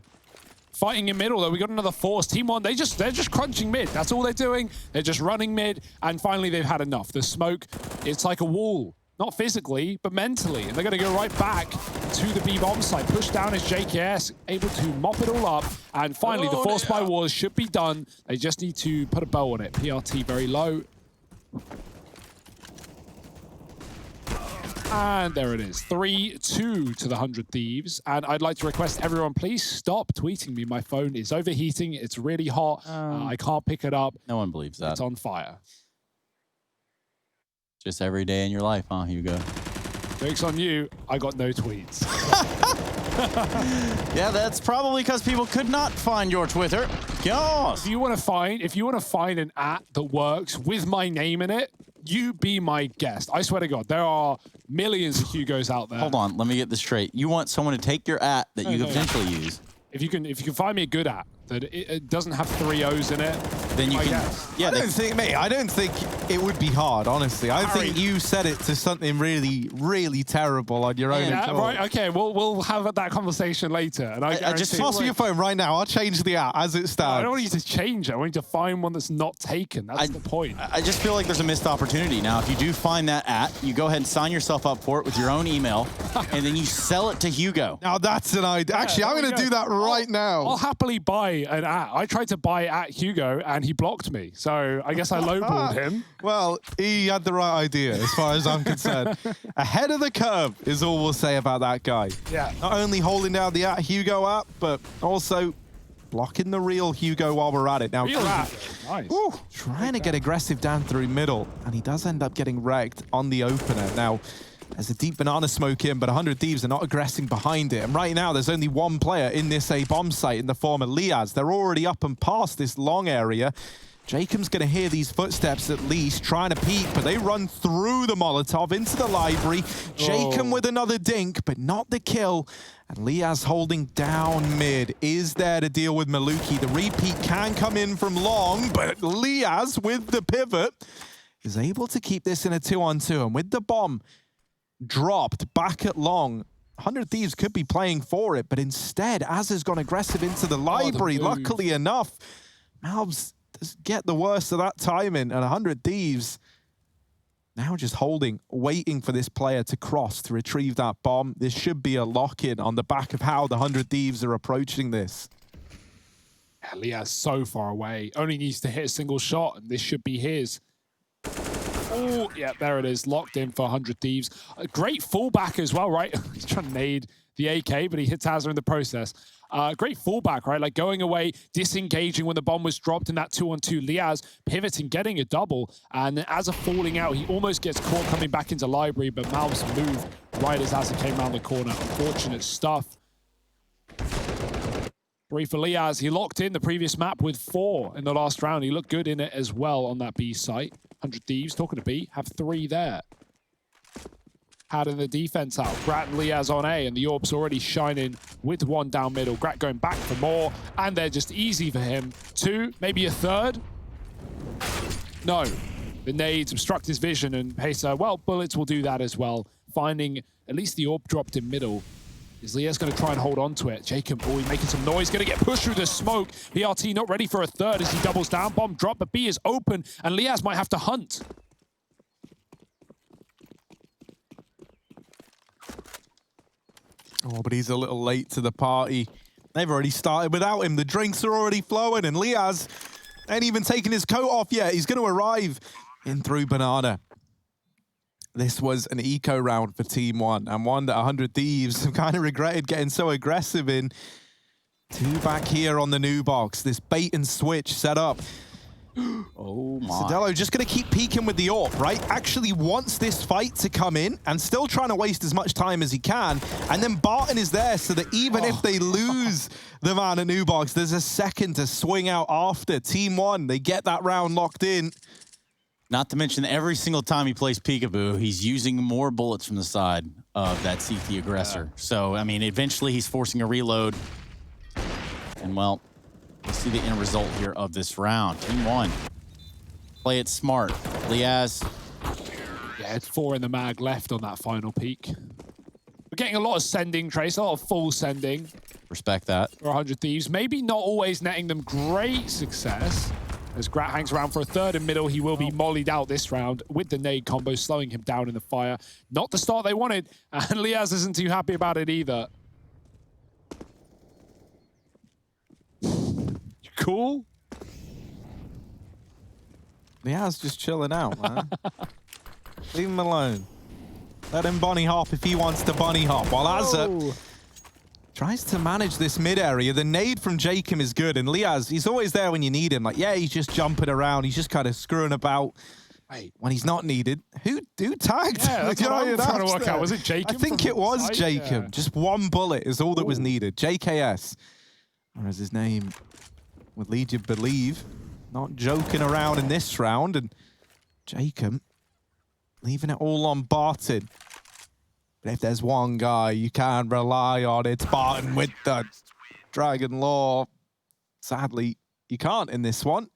Fighting in middle, though. We got another Force. Team 1, they're just crunching mid. That's all they're doing. They're just running mid, and finally they've had enough. The smoke, it's like a wall. Not physically, but mentally. And they're going to go right back to the B-bomb site. Push down as JKS, able to mop it all up. And finally, the Force by Wars should be done. They just need to put a bow on it. PRT very low. And there it is, 3-2 to the 100 Thieves. And I'd like to request everyone, please stop tweeting me. My phone is overheating. It's really hot. I can't pick it up. No one believes that. It's on fire. Just every day in your life, huh, Hugo? Joke's on you. I got no tweets. Yeah, that's probably because people could not find your Twitter. Gosh. If you want to find an @ that works with my name in it, you be my guest. I swear to God, there are millions of Hugos out there. Hold on, let me get this straight. You want someone to take your @ that you could potentially use. If you can find me a good @ that it doesn't have 3 O's in it, then you can. Guess. Yeah, I don't think it would be hard, honestly. I think you set it to something really, really terrible on your own. Yeah, right. Okay, we'll have that conversation later. And I just pass me your phone right now. I'll change the @ as it stands. No, I don't want you to change it. I want you to find one that's not taken. That's the point. I just feel like there's a missed opportunity. Now, if you do find that @ you go ahead and sign yourself up for it with your own email, and then you sell it to Hugo. Now that's an idea. Actually, I'm going to do that right now. I'll happily buy an @ I tried to buy Hugo, and he blocked me. So I guess I lowballed him. Well, he had the right idea, as far as I'm concerned. Ahead of the curve is all we'll say about that guy. Yeah. Not only holding down the @ Hugo app, but also Blocking the real Hugo while we're at it. Now, Nice. Woo, trying to get aggressive down through middle, and he does end up getting wrecked on the opener. Now, there's a deep banana smoke in, but 100 Thieves are not aggressing behind it. And right now, there's only one player in this A bomb site in the form of Liaz. They're already up and past this long area. Jacob's going to hear these footsteps at least, trying to peek, but they run through the Molotov into the library. Jacob with another dink, but not the kill. And Liaz holding down mid is there to deal with Maluki. The repeat can come in from long, but Liaz with the pivot is able to keep this in a 2-on-2. And with the bomb dropped back at long, 100 Thieves could be playing for it, but instead, Az has gone aggressive into the library. Luckily enough, Malbs does get the worst of that timing, and 100 Thieves now just holding, waiting for this player to cross to retrieve that bomb. This should be a lock-in on the back of how the 100 Thieves are approaching this. Liaz so far away. Only needs to hit a single shot, and this should be his. Oh, yeah, there it is. Locked in for 100 Thieves. A great fallback as well, right? He's trying to nade the AK, but he hits Hazard in the process. Great fallback, right? Like going away, disengaging when the bomb was dropped in that 2-on-2. Liaz pivoting, getting a double, and as a falling out, he almost gets caught coming back into library, but Malbs moved right as Hazard came around the corner. Unfortunate stuff. 3 for Liaz. He locked in the previous map with 4 in the last round. He looked good in it as well on that B site. 100 Thieves, talking to B, have 3 there. Had in the defense out. Grat and Liaz on A, and the Orb's already shining with 1 down middle. Grat going back for more, and they're just easy for him. 2, maybe a 3rd? No. The nades obstruct his vision, and Pacer, well, bullets will do that as well. Finding at least the Orb dropped in middle. Is Liaz going to try and hold on to it? Jacob, oh, he's making some noise. Going to get pushed through the smoke. BRT not ready for a 3rd as he doubles down. Bomb drop, but B is open, and Liaz might have to hunt. Oh, but he's a little late to the party. They've already started without him. The drinks are already flowing, and Liaz ain't even taken his coat off yet. He's going to arrive in through Banana. This was an eco round for Team 1, and one that 100 Thieves have kind of regretted getting so aggressive in. 2 back here on the new box. This bait and switch set up. Oh my. Sadello just going to keep peeking with the AWP, right? Actually wants this fight to come in and still trying to waste as much time as he can. And then Barton is there so that even if they lose the man at new box, there's a second to swing out after. Team 1, they get that round locked in. Not to mention every single time he plays peekaboo, he's using more bullets from the side of that CT aggressor. So, I mean, eventually he's forcing a reload. And, well, we'll see the end result here of this round. Team 1. Play it smart. Liaz. Yeah, it's 4 in the mag left on that final peak. We're getting a lot of sending, Trace, a lot of full sending. Respect that. For 100 Thieves. Maybe not always netting them great success. As Grat hangs around for a 3rd in middle, he will be mollied out this round with the nade combo, slowing him down in the fire. Not the start they wanted, and Liaz isn't too happy about it either. You cool? Liaz just chilling out, man. Leave him alone. Let him bunny hop if he wants to bunny hop. While Azza tries to manage this mid area. The nade from Jacob is good, and Liaz, he's always there when you need him. Like, yeah, he's just jumping around. He's just kind of screwing about when he's not needed. Who tagged the guy? I'm trying to work out. Was it Jacob? I think it was Jacob. Yeah. Just 1 bullet is all that was needed. JKS, or as his name would lead you to believe. Not joking around in this round, and Jacob leaving it all on Barton. But if there's one guy you can rely on, it's Barton with the Dragon Law. Sadly, you can't in this one.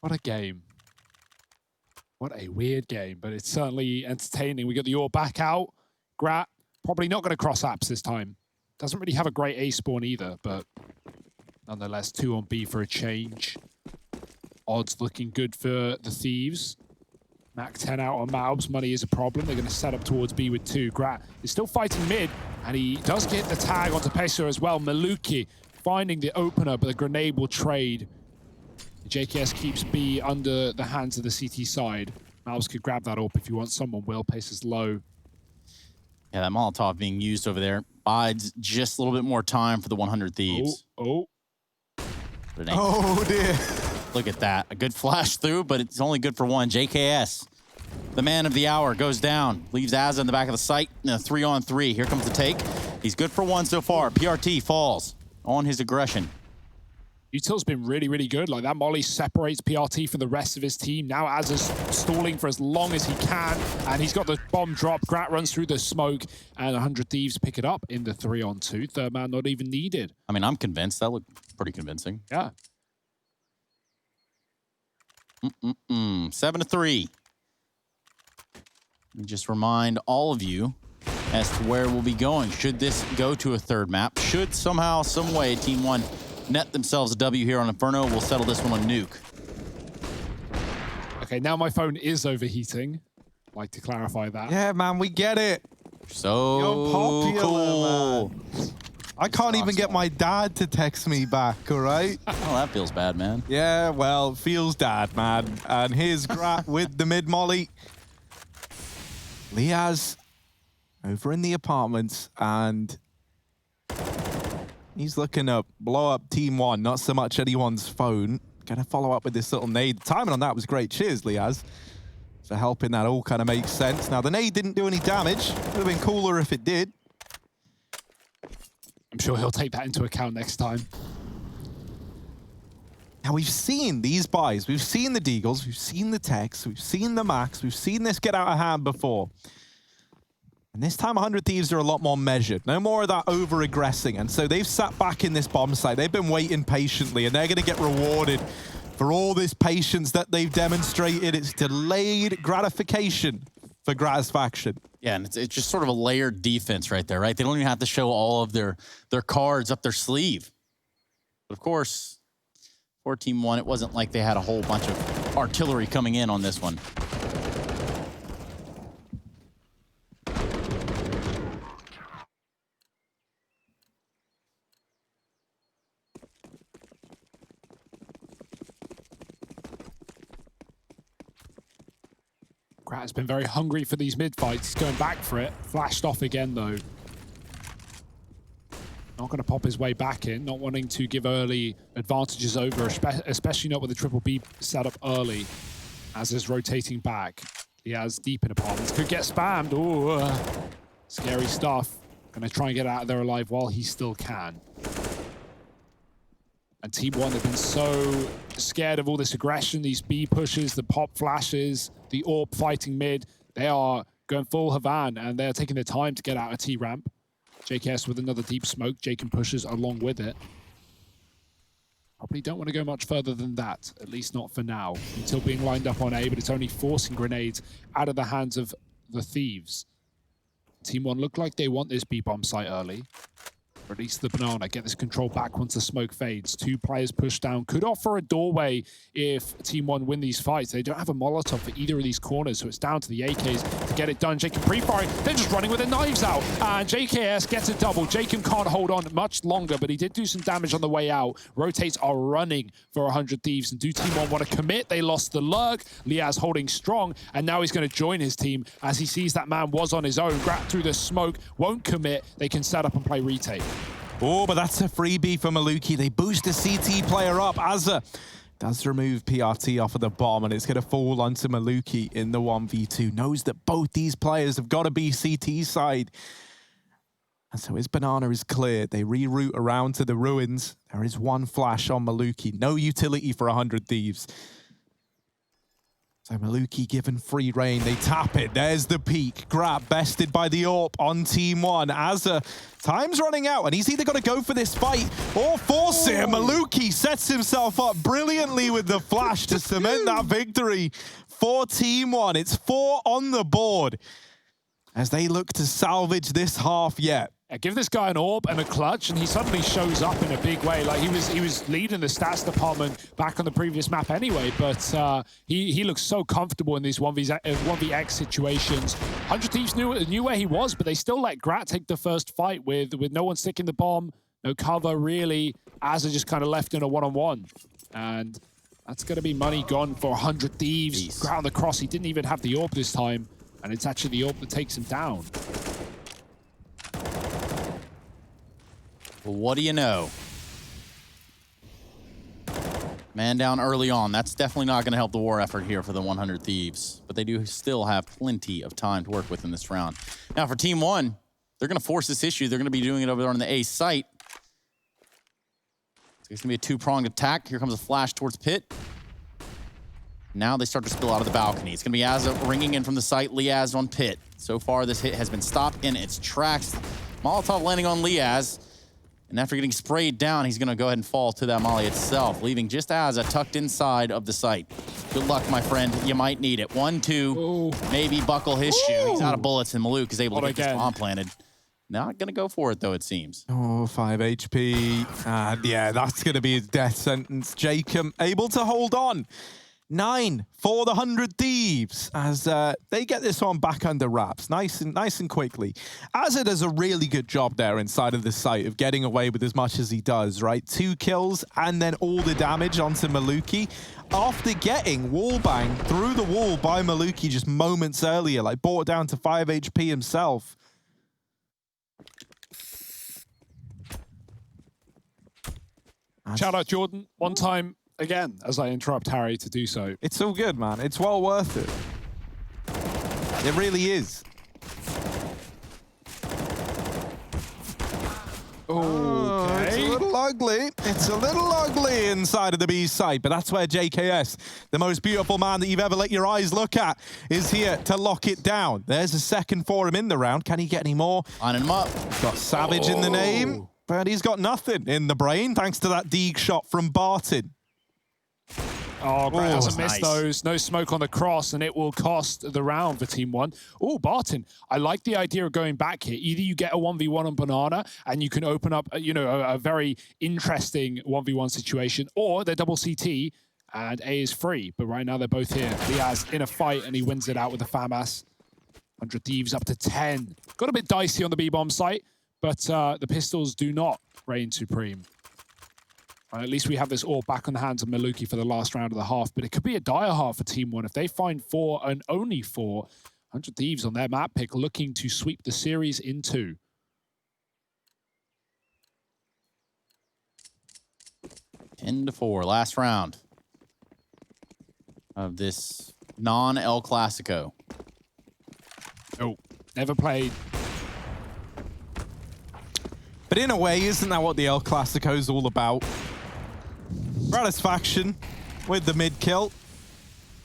What a game. What a weird game, but it's certainly entertaining. We got the AWP back out. Grat, probably not going to cross apps this time. Doesn't really have a great A spawn either, but nonetheless, 2 on B for a change. Odds looking good for the Thieves. Mac 10 out on Malbs. Money is a problem. They're going to set up towards B with 2. Grat is still fighting mid, and he does get the tag onto Peso as well. Maluki finding the opener, but the grenade will trade. JKS keeps B under the hands of the CT side. Malves could grab that up if you want someone. Will pace is low. Yeah, that Molotov being used over there bides just a little bit more time for the 100 Thieves. Oh. Oh, dear. Look at that. A good flash through, but it's only good for one. JKS, the man of the hour, goes down. Leaves Azza in the back of the site in a 3-on-3. Here comes the take. He's good for one so far. PRT falls on his aggression. Util's been really, really good. Like, that molly separates PRT from the rest of his team. Now Azza's stalling for as long as he can, and he's got the bomb drop. Grat runs through the smoke, and 100 Thieves pick it up in the 3-on-2. Third man not even needed. I mean, I'm convinced. That looked pretty convincing. Yeah. 7-3. Let me just remind all of you as to where we'll be going. Should this go to a third map, should somehow, some way, Team 1 net themselves a W here on Inferno, we'll settle this one on Nuke. Okay, now my phone is overheating. I'd like to clarify that. Yeah, man, we get it. So You're popular, cool. man. I can't even get my dad to text me back, all right? Oh, that feels bad, man. Yeah, well, feels dad, man. And here's Grat with the mid-molly. Liaz over in the apartments, and he's looking to blow up Team 1, not so much anyone's phone. Gonna follow up with this little nade. The timing on that was great. Cheers, Liaz, for helping that all kind of make sense. Now, the nade didn't do any damage. Would have been cooler if it did. I'm sure he'll take that into account next time. Now, we've seen these buys. We've seen the Deagles. We've seen the Techs. We've seen the Max. We've seen this get out of hand before. And this time, 100 Thieves are a lot more measured. No more of that over-aggressing. And so they've sat back in this bomb site. They've been waiting patiently, and they're going to get rewarded for all this patience that they've demonstrated. It's delayed gratification for Grat's faction. Yeah, and it's just sort of a layered defense right there, right? They don't even have to show all of their cards up their sleeve. But of course, for Team 1, it wasn't like they had a whole bunch of artillery coming in on this one. Grat has been very hungry for these mid-fights. Going back for it. Flashed off again, though. Not going to pop his way back in. Not wanting to give early advantages over, especially not with the triple B set up early. As is rotating back. He has deep in apartments. Could get spammed. Ooh, scary stuff. Going to try and get out of there alive while he still can. And Team 1 have been so scared of all this aggression, these B pushes, the pop flashes, the AWP fighting mid. They are going full Havan, and they're taking their time to get out of T-ramp. JKS with another deep smoke. Jaken pushes along with it. Probably don't want to go much further than that, at least not for now. Until being lined up on A, but it's only forcing grenades out of the hands of the Thieves. Team 1 look like they want this B-bomb site early. Release the banana, get this control back once the smoke fades. 2 players push down. Could offer a doorway if Team 1 win these fights. They don't have a Molotov for either of these corners, so it's down to the AKs to get it done. Jaken pre-firing, they're just running with their knives out. And JKS gets a double. Jaken can't hold on much longer, but he did do some damage on the way out. Rotates are running for 100 Thieves. And do Team 1 want to commit? They lost the lurk. Liaz holding strong, and now he's going to join his team as he sees that man was on his own. Grat through the smoke, won't commit. They can set up and play retake. Oh, but that's a freebie for Maluki. They boost the CT player up. Azza does remove PRT off of the bomb, and it's going to fall onto Maluki in the 1v2. Knows that both these players have got to be CT side. And so his banana is cleared. They reroute around to the ruins. There is one flash on Maluki. No utility for 100 Thieves. So Maluki given free reign. They tap it. There's the peak. Grat bested by the AWP on Team 1. Azza, time's running out, and he's either got to go for this fight or force it. And Maluki sets himself up brilliantly with the flash to cement that victory for Team 1. It's 4 on the board as they look to salvage this half yet. Give this guy an AWP and a clutch, and he suddenly shows up in a big way. Like, he was leading the stats department back on the previous map anyway, but he looks so comfortable in these 1vx situations. 100 Thieves knew where he was, but they still let Grat take the first fight with no one sticking the bomb, no cover really. Azza just kind of left in a one-on-one. And That's going to be money gone for 100 Thieves. Ground the cross. He didn't even have the orb this time, and it's actually the orb that takes him down. Well, what do you know? Man down early on. That's definitely not going to help the war effort here for the 100 Thieves. But they do still have plenty of time to work with in this round. Now for Team 1, they're going to force this issue. They're going to be doing it over there on the A site. So it's going to be a two-pronged attack. Here comes a flash towards Pit. Now they start to spill out of the balcony. It's going to be Azza ringing in from the site. Liaz on Pit. So far, this hit has been stopped in its tracks. Molotov landing on Liaz. And after getting sprayed down, he's going to go ahead and fall to that molly itself, leaving just Azza tucked inside of the site. Good luck, my friend. You might need it. 1, 2, maybe buckle his shoe. He's out of bullets, and Maluk is able to get this bomb planted. Not going to go for it, though, it seems. Oh, 5 HP. And yeah, that's going to be his death sentence. Jacob able to hold on. 9 for the 100 Thieves as they get this one back under wraps nice and quickly. Azza does a really good job there inside of the site of getting away with as much as he does, right? 2 kills and then all the damage onto Maluki after getting wallbang through the wall by Maluki just moments earlier, like brought down to 5 HP himself. Shout out Jordan. One time again, as I interrupt Harry to do so. It's all good, man. It's well worth it. It really is. Okay. It's a little ugly. It's a little ugly inside of the B site, but that's where JKS, the most beautiful man that you've ever let your eyes look at, is here to lock it down. There's a second for him in the round. Can he get any more? Lining him up. He's got Savage in the name, but he's got nothing in the brain thanks to that Deeg shot from Barton. Oh, Grant doesn't miss those. No smoke on the cross, and it will cost the round for Team 1. Oh, Barton, I like the idea of going back here. Either you get a 1v1 on Banana, and you can open up, a very interesting 1v1 situation, or they're double CT, and A is free. But right now, they're both here. Liaz in a fight, and he wins it out with the FAMAS. 100 Thieves up to 10. Got a bit dicey on the B-bomb site, but the pistols do not reign supreme. At least we have this all back on the hands of Maluki for the last round of the half, but it could be a dire half for Team 1 if they find 4 and only 4. 100 Thieves on their map pick looking to sweep the series in 2. Ten to 4, last round of this non-El Clasico. Oh, never played. But in a way, isn't that what the El Clasico is all about? Satisfaction with the mid kill.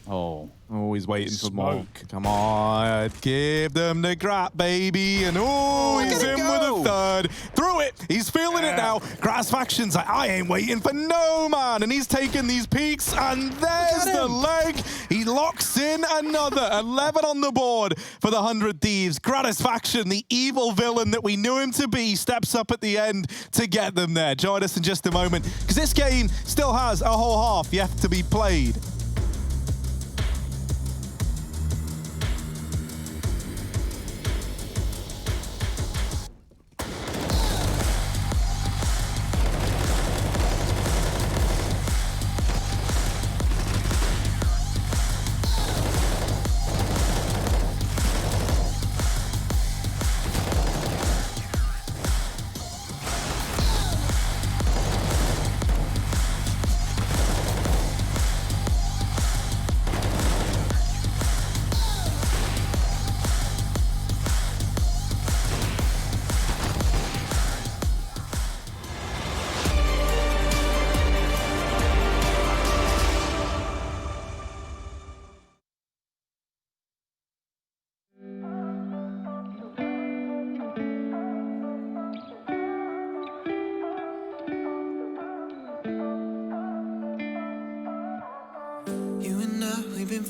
Oh, he's waiting for more. Come on, give them the grab, baby. And he's in with a third. Through it. He's feeling it now. Grassfaction's like, I ain't waiting for no man. And he's taking these peaks, and there's the leg. He locks in another 11 on the board for the 100 Thieves. Gratisfaction, the evil villain that we knew him to be, steps up at the end to get them there. Join us in just a moment, because this game still has a whole half yet to be played.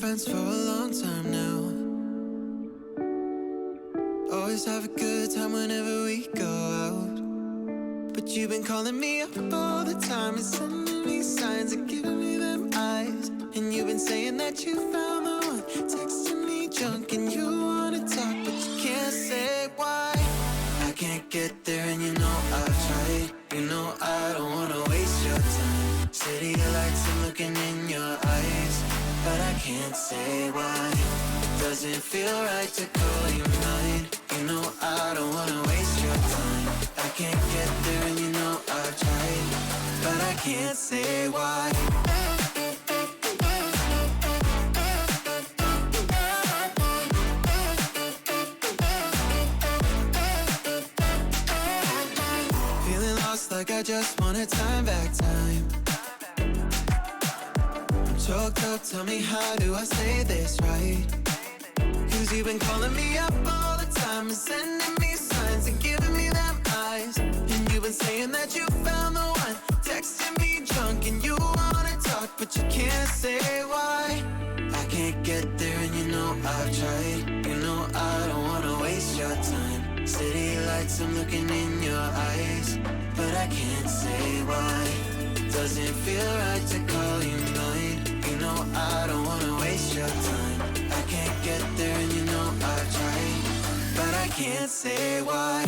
Friends for a long time now. Always have a good time whenever we go out. But you've been calling me up all the time and sending me signs and giving me them eyes. And you've been saying that you found the one, texting me junk and you wanna talk, but you can't say why. I can't get there and you know I've tried. You know I don't wanna waste your time. City lights, I'm looking in your can't say why. Doesn't feel right to call you mine. You know I don't wanna waste your time. I can't get there and you know I've tried, but I can't say why. Feeling lost like I just want a time back time. I'm choked up, tell me how do I say this right? Cause you've been calling me up all the time and sending me signs and giving me them eyes. And you've been saying that you found the one, texting me drunk and you wanna talk but you can't say why. I can't get there and you know I've tried. You know I don't wanna waste your time. City lights, I'm looking in your eyes, but I can't say why. Doesn't feel right to call you mine. You know I don't wanna waste your time. I can't get there and you know I've tried, but I can't say why.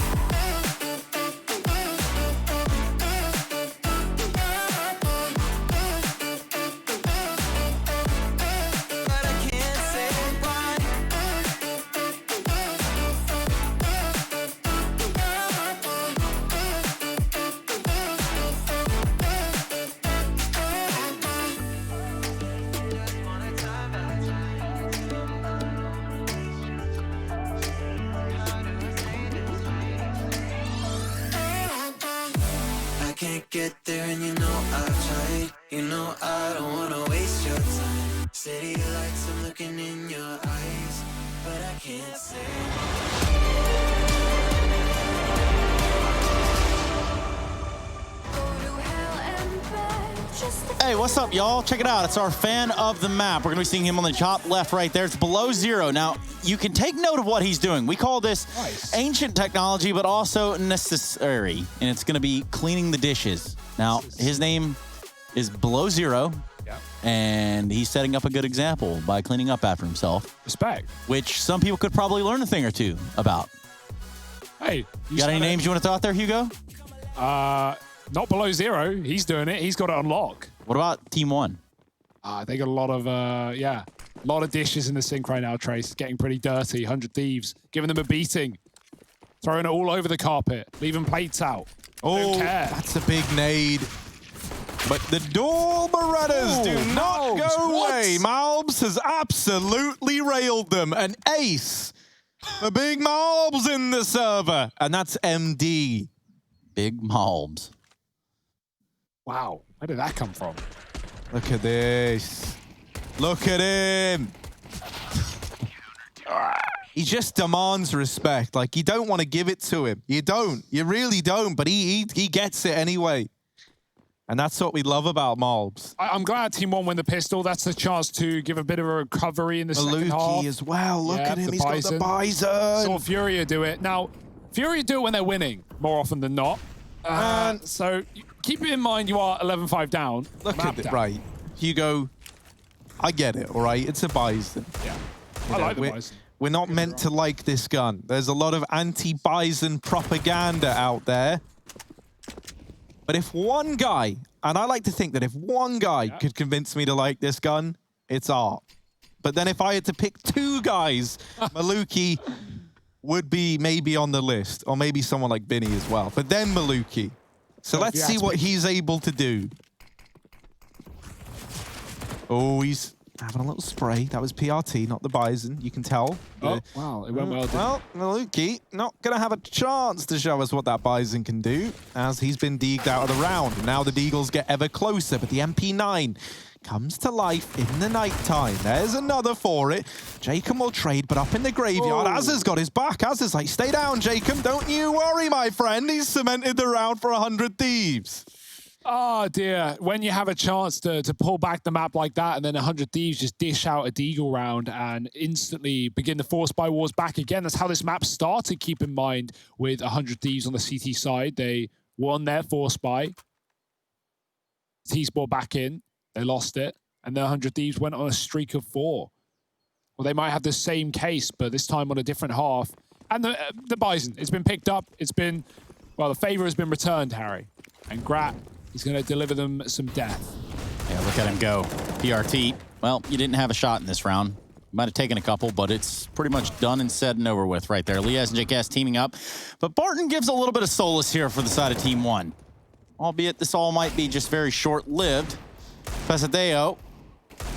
Can't get there and you know I've tried. You know I don't wanna waste your time. City lights, I'm looking in your eyes, but I can't say. Hey, what's up, y'all? Check it out. It's our fan of the map. We're going to be seeing him on the top left right there. It's below zero. Now, you can take note of what he's doing. We call this ancient technology, but also necessary. And it's going to be cleaning the dishes. Now, his name is Below Zero. Yep. And he's setting up a good example by cleaning up after himself. Respect. Which some people could probably learn a thing or two about. Hey. You got any names you want to throw out there, Hugo? Not Below Zero. He's doing it. He's got it on lock. What about Team One? They got a lot of, a lot of dishes in the sink right now, Trace. It's getting pretty dirty. 100 Thieves. Giving them a beating. Throwing it all over the carpet. Leaving plates out. Oh, that's a big nade. But the Dual Berettas do not go away. Malbs has absolutely railed them. An ace. The big Malbs in the server. And that's MD. Big Malbs. Wow. Where did that come from? Look at this. Look at him. He just demands respect. Like, you don't want to give it to him. You don't. You really don't. But he gets it anyway. And that's what we love about Malbs. I'm glad Team One win the pistol. That's the chance to give a bit of a recovery in the second half. Maluki as well. Look at him. He's got the Bison. Saw Furia do it. Now, Furia do it when they're winning, more often than not. So keep it in mind you are 11-5 down. Look at it. Right. Hugo, I get it, all right? It's a Bison. Yeah. I like the Bison. We're not meant to like this gun. There's a lot of anti-Bison propaganda out there. But if one guy, and I like to think that if one guy could convince me to like this gun, it's Art. But then if I had to pick two guys, Maluki would be maybe on the list, or maybe someone like Binny as well. But then Maluki. So let's see what he's able to do. Oh, he's having a little spray. That was PRT, not the Bison. You can tell. Oh, wow. It went well. Well, Maluki not going to have a chance to show us what that Bison can do, as he's been deegged out of the round. Now the Deagles get ever closer, but the MP9 comes to life in the nighttime. There's another for it. Jacob will trade, but up in the graveyard, Azza's got his back. Azza's like, stay down, Jacob. Don't you worry, my friend. He's cemented the round for 100 Thieves. Oh, dear. When you have a chance to pull back the map like that and then 100 Thieves just dish out a Deagle round and instantly begin the Force by Wars back again. That's how this map started, keep in mind, with 100 Thieves on the CT side. They won their Force by. T-Sport back in. They lost it. And the 100 Thieves went on a streak of 4. Well, they might have the same case, but this time on a different half. And the Bison, it's been picked up. It's been, well, the favor has been returned, Harry. And Grat, he's going to deliver them some death. Yeah, look at him go. PRT. Well, you didn't have a shot in this round. You might have taken a couple, but it's pretty much done and said and over with right there. Liaz and JKS teaming up. But Barton gives a little bit of solace here for the side of Team 1. Albeit this all might be just very short-lived. Pesadeo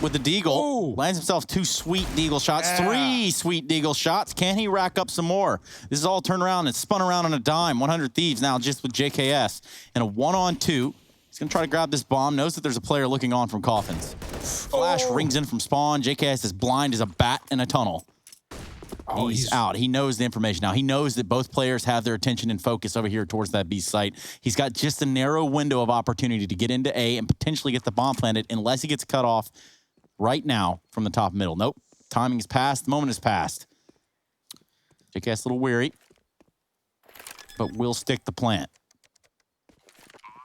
with the Deagle. Lands himself 2 sweet Deagle shots. 3 sweet Deagle shots. Can he rack up some more? This is all turned around and spun around on a dime. 100 Thieves now just with JKS. And a 1-on-2. He's going to try to grab this bomb. Knows that there's a player looking on from Coffins. Flash rings in from spawn. JKS is blind as a bat in a tunnel. Oh, he's out. He knows the information now. He knows that both players have their attention and focus over here towards that B site. He's got just a narrow window of opportunity to get into A and potentially get the bomb planted unless he gets cut off right now from the top middle. Nope. Timing is past. The moment is past. JKS a little weary, but will stick the plant.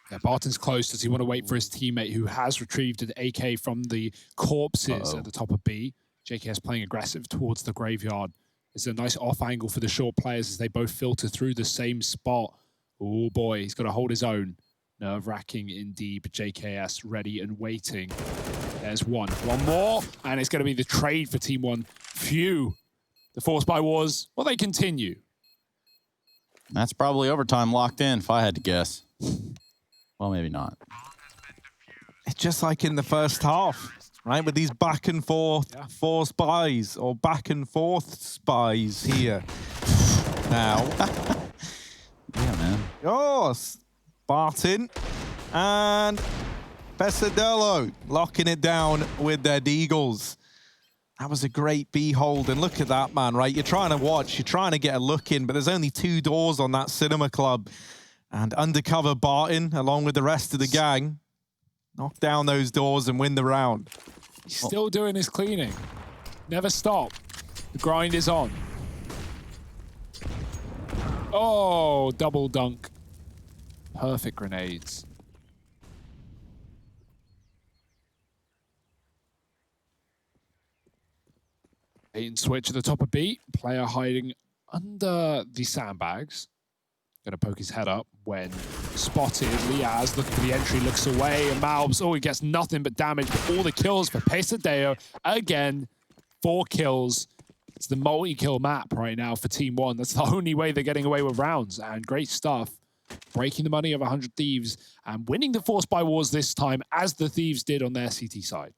Yeah, Barton's close. Does he want to wait for his teammate who has retrieved an AK from the corpses at the top of B? JKS playing aggressive towards the graveyard. It's a nice off angle for the short players as they both filter through the same spot. Oh boy, he's got to hold his own. Nerve-wracking indeed, but JKS ready and waiting. There's one more, and it's going to be the trade for Team 1. Phew. The Force by Wars, well, they continue. That's probably overtime locked in, if I had to guess. Well, maybe not. It's just like in the first half, right? With these back and forth Force buys or back and forth spies here. Now. Yeah, man. Oh, Barton and Pesadillo locking it down with their Deagles. That was a great B hold, and look at that, man, right? You're trying to watch, you're trying to get a look in, but there's only 2 doors on that Cinema Club. And undercover Barton, along with the rest of the gang, knock down those doors and win the round. He's still doing his cleaning. Never stop. The grind is on. Oh, double dunk. Perfect grenades. Bait and switch at the top of B. Player hiding under the sandbags. Gonna poke his head up when spotted. Liaz looking for the entry, looks away, and Malbs, he gets nothing but damage, but all the kills for Pesadeo. Again, 4 kills. It's the multi-kill map right now for Team 1. That's the only way they're getting away with rounds, and great stuff. Breaking the money of 100 Thieves and winning the Force by Wars this time, as the Thieves did on their CT side.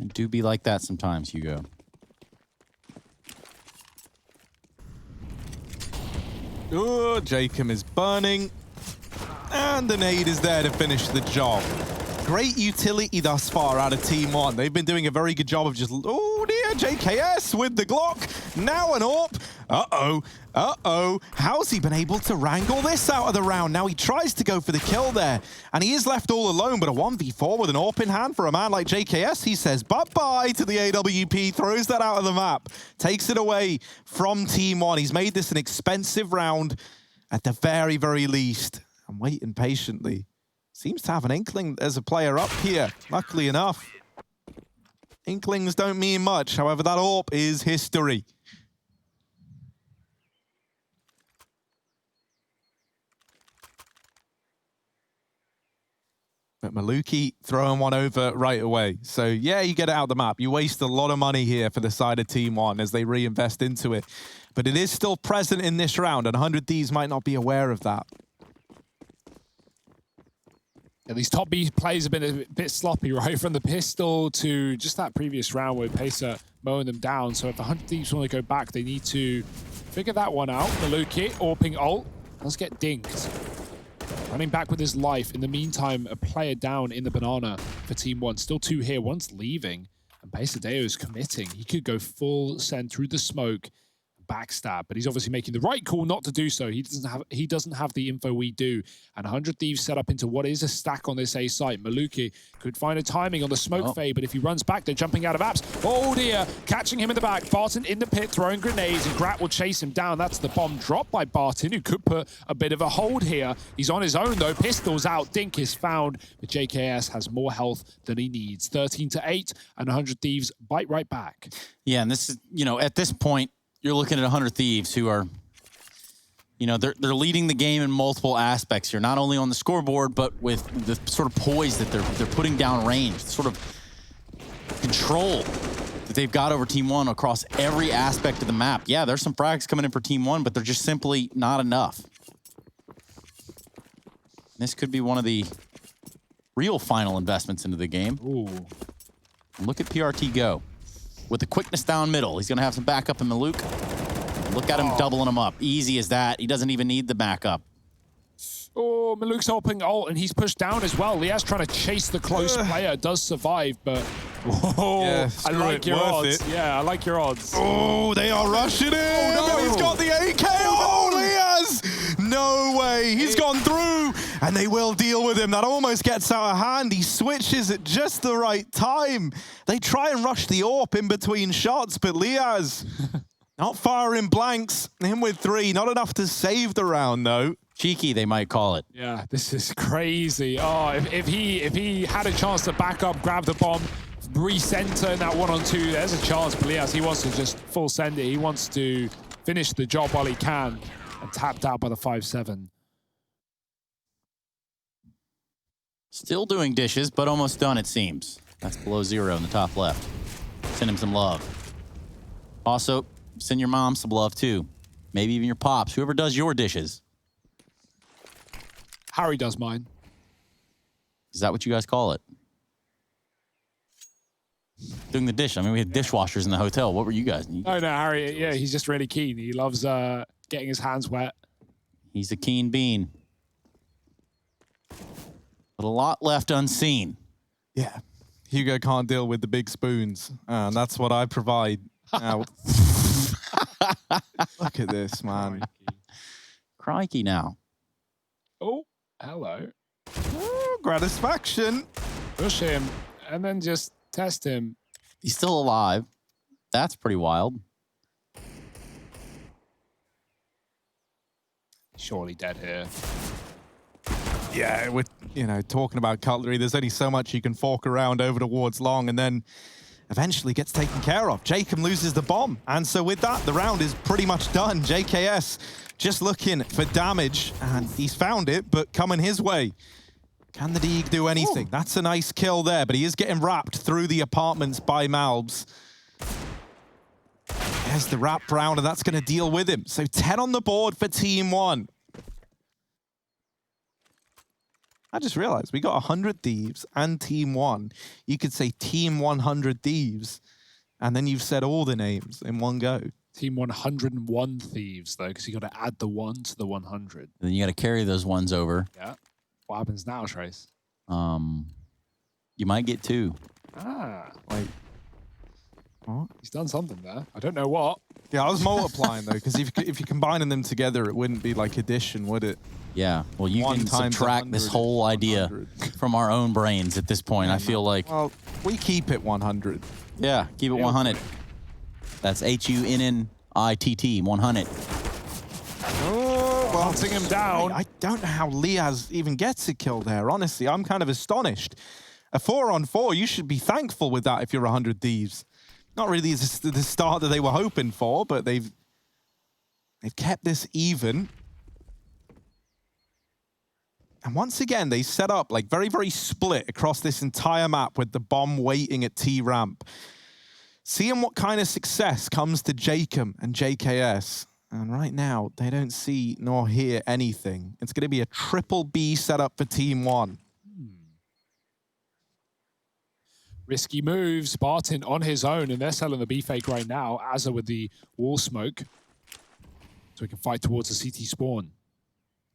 It do be like that sometimes, Hugo. Oh, Jacob is burning. And the nade is there to finish the job. Great utility thus far out of Team 1. They've been doing a very good job of just... Oh, dear, JKS with the Glock. Now an AWP. Uh-oh. Uh-oh. How's he been able to wrangle this out of the round? Now he tries to go for the kill there. And he is left all alone, but a 1v4 with an AWP in hand for a man like JKS. He says bye-bye to the AWP, throws that out of the map, takes it away from Team 1. He's made this an expensive round at the very, very least. I'm waiting patiently. Seems to have an inkling as a player up here, luckily enough. Inklings don't mean much. However, that AWP is history. But Maluki throwing one over right away. So, yeah, you get it out the map. You waste a lot of money here for the side of Team 1 as they reinvest into it. But it is still present in this round, and 100 Thieves might not be aware of that. Yeah, these top B plays have been a bit sloppy, right? From the pistol to just that previous round with Pacer mowing them down. So if the 100 Thieves want to go back, they need to figure that one out. Maluki, AWPing ult. Let's get dinked. Running back with his life. In the meantime, a player down in the banana for Team 1. Still 2 here. One's leaving. And Pesadeo is committing. He could go full send through the smoke. backstab, but he's obviously making the right call not to do so. He doesn't have the info we do. And 100 Thieves set up into what is a stack on this A site. Maluki could find a timing on the smoke fade, but if he runs back, they're jumping out of apps. Oh dear, catching him in the back. Barton in the pit, throwing grenades, and Grat will chase him down. That's the bomb dropped by Barton, who could put a bit of a hold here. He's on his own though, pistols out, Dink is found, but JKS has more health than he needs. 13-8, and 100 Thieves bite right back. Yeah, and this is, at this point, you're looking at 100 Thieves who are, they're leading the game in multiple aspects here, not only on the scoreboard, but with the sort of poise that they're putting down range, the sort of control that they've got over Team 1 across every aspect of the map. Yeah, there's some frags coming in for Team 1, but they're just simply not enough. This could be one of the real final investments into the game. Ooh. Look at PRT go. With the quickness down middle, he's going to have some backup in Maluk. Look at him doubling him up. Easy as that. He doesn't even need the backup. Oh, Maluk's opening ult, and he's pushed down as well. Liaz trying to chase the close player. Does survive, but... Whoa, yeah, I like your odds. It. Yeah, I like your odds. Oh, they are rushing in. Oh, no. He's got the AK. Oh, Liaz. No way. He's gone through, and they will deal with him. That almost gets out of hand. He switches at just the right time. They try and rush the AWP in between shots, but Liaz not firing blanks. Him with 3. Not enough to save the round, though. Cheeky, they might call it. Yeah, this is crazy. Oh, if he had a chance to back up, grab the bomb, recenter in that 1-on-2, there's a chance. But Liaz, he wants to just full send it. He wants to finish the job while he can, and tapped out by the 5-7. Still doing dishes, but almost done, it seems. That's below 0 in the top left. Send him some love. Also, send your mom some love, too. Maybe even your pops, whoever does your dishes. Harry does mine. Is that what you guys call it? Doing the dish. I mean, we had dishwashers in the hotel. What were you guys? Oh, no, Harry, yeah, he's just really keen. He loves getting his hands wet. He's a keen bean. But a lot left unseen. Yeah. Hugo can't deal with the big spoons, and that's what I provide. Now, look at this, man. Crikey now. Oh, hello. Oh, gratisfaction. Push him, and then just test him. He's still alive. That's pretty wild. Surely dead here. Yeah, with talking about cutlery, there's only so much you can fork around over towards long, and then eventually gets taken care of. Jacob loses the bomb, and so with that, the round is pretty much done. JKS just looking for damage, and he's found it, but coming his way. Can the Deeg do anything? Ooh. That's a nice kill there, but he is getting wrapped through the apartments by Malbs. There's the wrap round, and that's going to deal with him. So 10 on the board for Team 1. I just realized we got 100 Thieves and Team 1. You could say Team 100 Thieves, and then you've said all the names in one go. Team 101 Thieves, though, because you got to add the 1 to the 100. And then you got to carry those ones over. Yeah. What happens now, Trace? You might get 2. Ah. Wait. What? He's done something there. I don't know what. Yeah, I was multiplying, though, because if you're combining them together, it wouldn't be like addition, would it? Yeah, well, you can subtract this whole idea from our own brains at this point. I feel like... Well, we keep it 100. Yeah, keep it 100. That's HUNNITT, 100. Oh, well, hunting him down. I don't know how Liaz even gets a kill there, honestly. I'm kind of astonished. A 4-on-4, you should be thankful with that if you're 100 Thieves. Not really the start that they were hoping for, but they've kept this even. And once again, they set up like very, very split across this entire map with the bomb waiting at T-ramp. Seeing what kind of success comes to Jacob and JKS. And right now, they don't see nor hear anything. It's going to be a triple B setup for Team 1. Risky moves. Barton on his own, and they're selling the B fake right now. Azza with the wall smoke. So we can fight towards the CT spawn.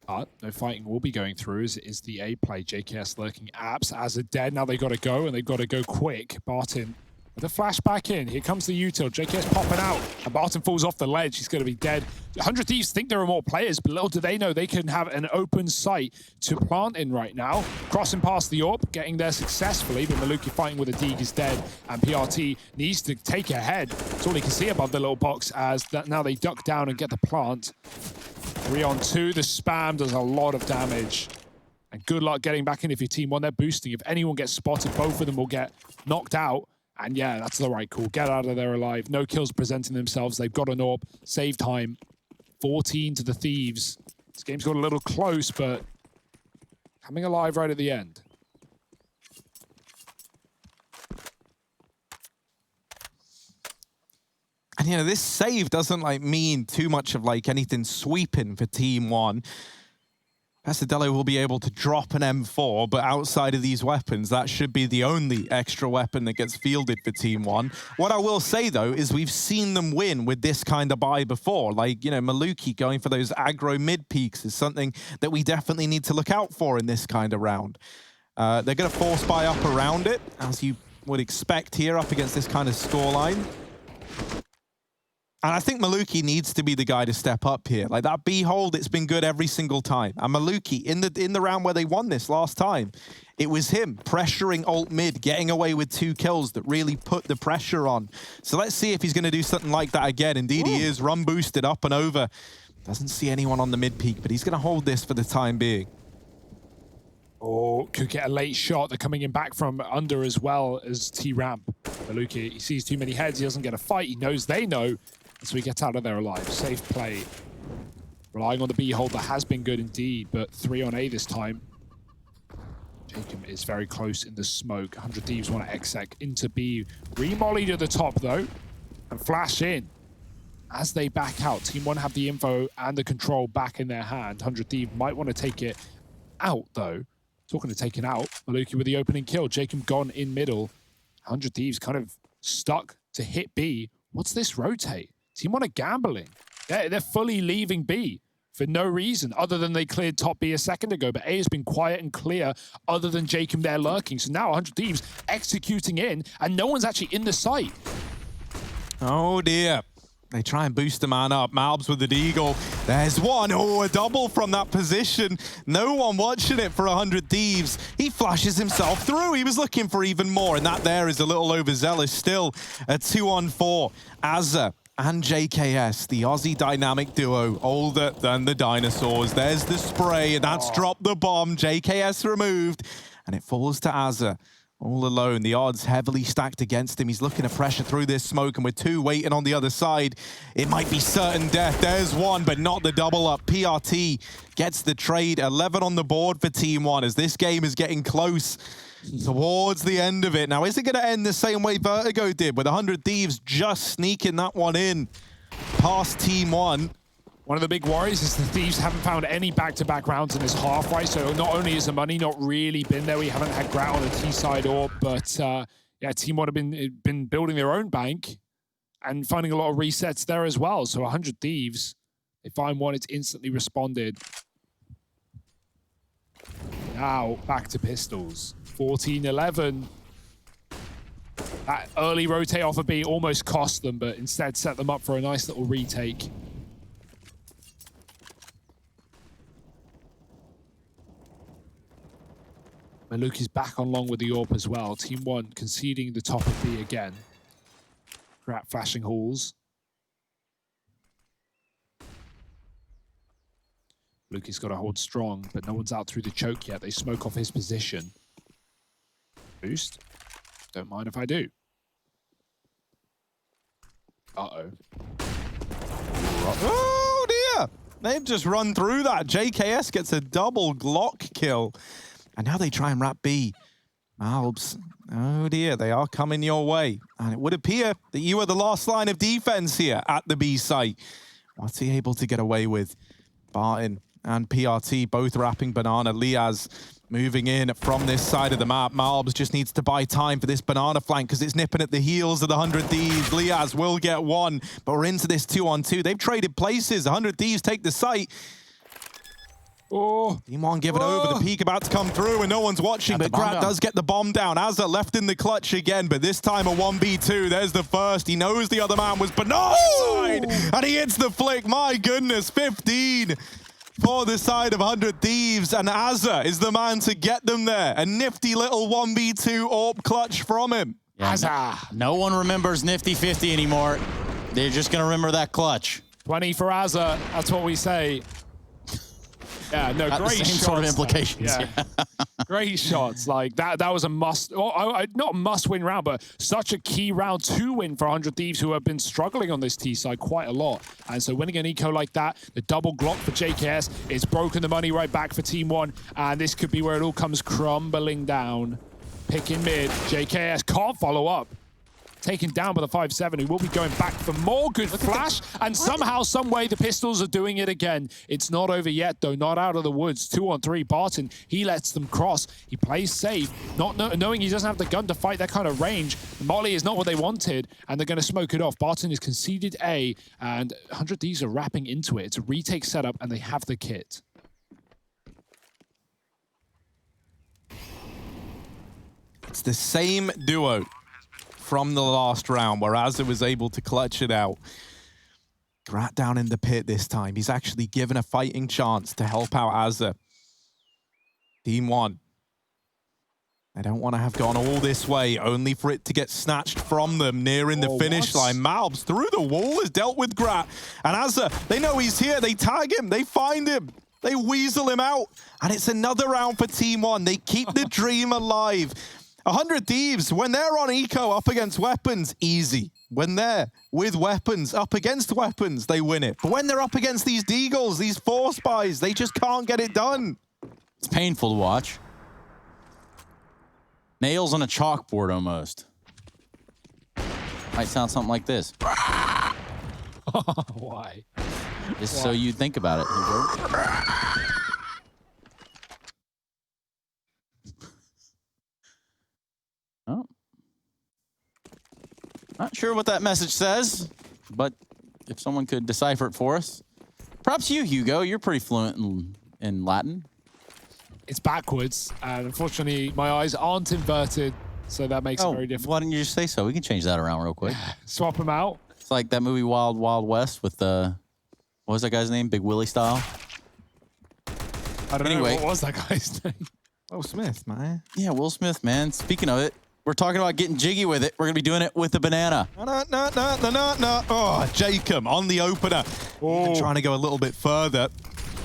But no fighting will be going through is the A play. JKS lurking apps. Azza dead. Now they've got to go, and they've got to go quick. Barton With the flash back in, here comes the util. JKS popping out, and Barton falls off the ledge. He's going to be dead. 100 Thieves think there are more players, but little do they know they can have an open site to plant in right now. Crossing past the AWP, getting there successfully, but Maluki fighting with a Deeg is dead, and PRT needs to take ahead. That's all he can see above the little box as that now they duck down and get the plant. 3-on-2, the spam does a lot of damage. And good luck getting back in if your team won. They're boosting. If anyone gets spotted, both of them will get knocked out. And yeah, that's the right call. Get out of there alive. No kills presenting themselves. They've got an AWP. Save time. 14 to the Thieves. This game's got a little close, but coming alive right at the end. And, you know, this save doesn't, like, mean too much of, like, anything sweeping for Team 1. Pasadelo will be able to drop an M4, but outside of these weapons, that should be the only extra weapon that gets fielded for Team 1. What I will say, though, is we've seen them win with this kind of buy before. Like, you know, Maluki going for those aggro mid peaks is something that we definitely need to look out for in this kind of round. They're going to force buy up around it, as you would expect here, up against this kind of scoreline. And I think Maluki needs to be the guy to step up here. Like that B hold, it's been good every single time. And Maluki, in the round where they won this last time, it was him pressuring ult mid, getting away with 2 kills that really put the pressure on. So let's see if he's going to do something like that again. Indeed, he is. Run boosted up and over. Doesn't see anyone on the mid peak, but he's going to hold this for the time being. Oh, could get a late shot. They're coming in back from under as well as T-Ramp. Maluki, he sees too many heads. He doesn't get a fight. He knows they know. So he gets out of there alive. Safe play. Relying on the B hold that has been good indeed, but 3 on A this time. Jacob is very close in the smoke. 100 Thieves want to exec into B. Remolly to the top though, and flash in. As they back out, Team 1 have the info and the control back in their hand. 100 Thieves might want to take it out though. Talking to taking out, Maluki with the opening kill. Jacob gone in middle. 100 Thieves kind of stuck to hit B. What's this rotate? Team 1 are gambling. They're fully leaving B for no reason other than they cleared top B a second ago. But A has been quiet and clear other than Jacob there lurking. So now 100 Thieves executing in and no one's actually in the site. Oh dear. They try and boost the man up. Malbs with the deagle. There's one. Oh, a double from that position. No one watching it for 100 Thieves. He flashes himself through. He was looking for even more. And that there is a little overzealous still. A 2-on-4. Azza and JKS, the Aussie dynamic duo, older than the dinosaurs. There's the spray, and that's dropped the bomb. JKS removed, and it falls to Azza. All alone, the odds heavily stacked against him. He's looking to pressure through this smoke, and with 2 waiting on the other side, it might be certain death. There's one, but not the double up. PRT gets the trade. 11 on the board for Team 1 as this game is getting close towards the end of it. Now, is it going to end the same way Vertigo did, with 100 Thieves just sneaking that one in past Team 1? One of the big worries is the Thieves haven't found any back-to-back rounds in this half, right? So not only is the money not really been there, we haven't had Grat on the T-side or, but yeah, Team 1 have been building their own bank and finding a lot of resets there as well. So 100 Thieves, they find one, it's instantly responded. Now, back to pistols. 14-11. That early rotate off of B almost cost them, but instead set them up for a nice little retake. Maluki's back on long with the AWP as well. Team 1 conceding the top of B again. Grat flashing halls. Maluki's got to hold strong, but no one's out through the choke yet. They smoke off his position. Boost. Don't mind if I do. Uh-oh. Oh dear! They've just run through that. JKS gets a double Glock kill. And now they try and wrap B. Malbs, oh dear, they are coming your way. And it would appear that you are the last line of defense here at the B site. What's he able to get away with? Barton and PRT both wrapping banana. Liaz moving in from this side of the map. Malbs just needs to buy time for this banana flank because it's nipping at the heels of the 100 Thieves. Liaz will get one, but we're into this 2-on-2. They've traded places. 100 Thieves take the site. Oh, Team One give it over. The peak about to come through and no one's watching, but Grat does get the bomb down. Azza left in the clutch again, but this time a 1v2. There's the first. He knows the other man was Bernard side, and he hits the flick. My goodness, 15 for the side of 100 Thieves, and Azza is the man to get them there. A nifty little 1v2 AWP clutch from him. Yeah, no one remembers Nifty 50 anymore. They're just going to remember that clutch. 20 for Azza. That's what we say. Yeah, no, Got great the same shots. sort of implications. Yeah. Great shots. Like that was a must, not a must-win round, but such a key round to win for 100 Thieves, who have been struggling on this T side quite a lot. And so winning an eco like that, the double Glock for JKS, it's broken the money right back for Team One, and this could be where it all comes crumbling down. Picking mid, JKS can't follow up. Taken down by the 5-7, who will be going back for more. Good flash, and somehow, some way, the Pistols are doing it again. It's not over yet, though. Not out of the woods. 2-on-3. Barton, he lets them cross. He plays safe, not knowing he doesn't have the gun to fight that kind of range. Molly is not what they wanted, and they're going to smoke it off. Barton is conceded A, and 100 Thieves are wrapping into it. It's a retake setup, and they have the kit. It's the same duo from the last round where Azza was able to clutch it out. Grat down in the pit this time. He's actually given a fighting chance to help out Azza. Team One. They don't want to have gone all this way, only for it to get snatched from them nearing the finish line. Malbs through the wall has dealt with Grat. And Azza, they know he's here. They tag him. They find him. They weasel him out. And it's another round for Team One. They keep the dream alive. 100 Thieves, when they're on eco up against weapons, easy. When they're with weapons, up against weapons, they win it. But when they're up against these Deagles, these Force Spies, they just can't get it done. It's painful to watch. Nails on a chalkboard almost. Might sound something like this. Why? Just so you think about it. Oh. Not sure what that message says, but if someone could decipher it for us. Perhaps you, Hugo. You're pretty fluent in Latin. It's backwards, and unfortunately, my eyes aren't inverted, so that makes it very difficult. Why didn't you just say so? We can change that around real quick. Swap them out. It's like that movie Wild Wild West with what was that guy's name? Big Willie style. I don't know. What was that guy's name? Will Smith, man. Yeah, Will Smith, man. Speaking of it, we're talking about getting jiggy with it. We're going to be doing it with the banana. No. Oh, Jacob on the opener. Even trying to go a little bit further.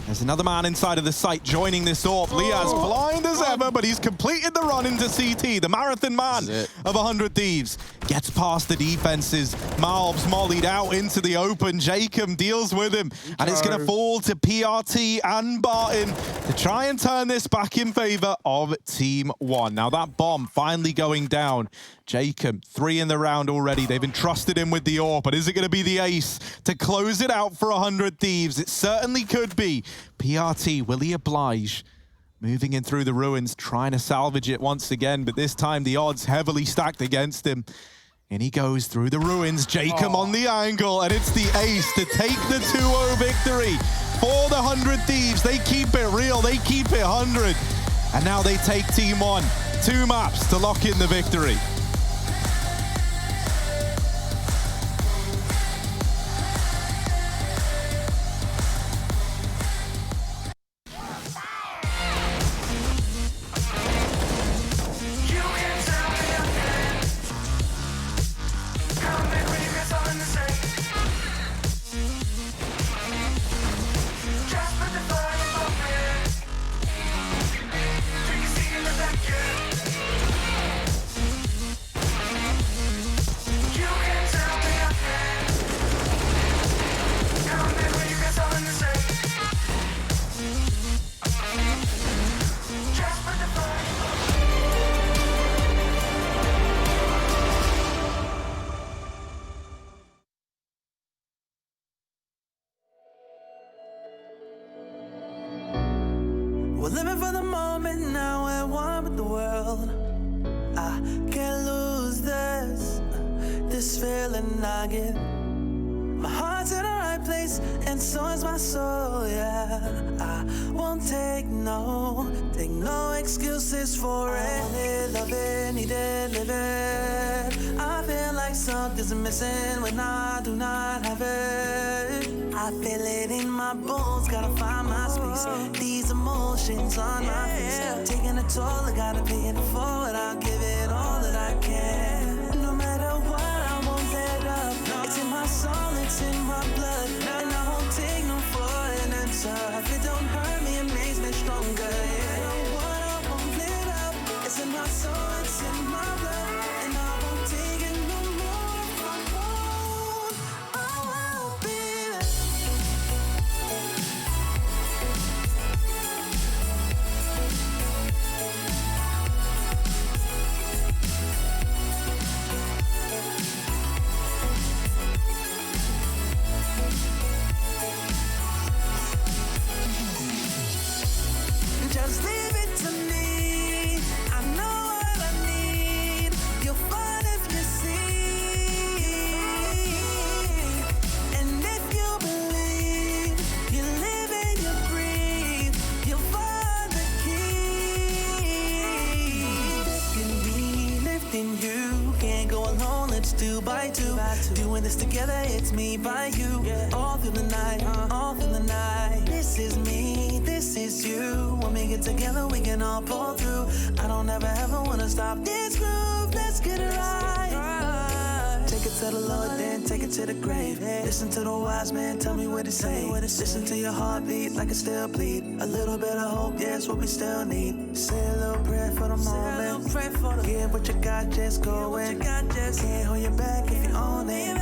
There's another man inside of the site joining this AWP. Liaz blind as ever, but he's completed the run into CT. The marathon man of 100 Thieves gets past the defenses. Malbs mollied out into the open. Jacob deals with him, and it's going to fall to PRT and Barton to try and turn this back in favor of Team One. Now that bomb finally going down. Jacob, 3 in the round already. They've entrusted him with the AWP, but is it going to be the ace to close it out for 100 Thieves? It certainly could be. PRT, will he oblige? Moving in through the ruins, trying to salvage it once again, but this time the odds heavily stacked against him. And he goes through the ruins. Jacob on the angle, and it's the ace to take the 2-0 victory for the 100 Thieves. They keep it real. They keep it 100. And now they take Team One 2 maps to lock in the victory. We're living for the moment now, we're one with the world. I can't lose this feeling I get My heart's in the right place, and so is my soul, yeah. I won't take no excuses for it. Love it, need it, live it. I feel like something's missing when I do not have it. I feel it in my bones, gotta find my space. These emotions on my face, taking a toll, I gotta pay it forward. I'll give it all that I can. No matter what, I won't let up. It's in my soul, it's in my blood, and I won't take no for an answer. If it don't hurt me, it makes me stronger. Yeah. No what, I won't let up. It's in my soul, it's in my blood, and I won't take it no more. I won't be there. Just leave it to me. I know what I need. You'll find if you see. And if you believe, you live and you breathe, you'll find the key. Lifting me, lifting you. Can't go alone, let's do by two. Doing this together, it's me by you. All through the night, all through the night. This is me, this is you. When we get together, we can all pull through. I don't ever wanna stop this groove. Let's get it right. Take it to the Lord, then take it to the grave. Listen to the wise man, tell me what to say. Listen to your heartbeat like it still bleed. A little bit of hope, yeah, it's what we still need. Say a little prayer for the moment. Give what you got, just go in. Can't hold you back if you own it.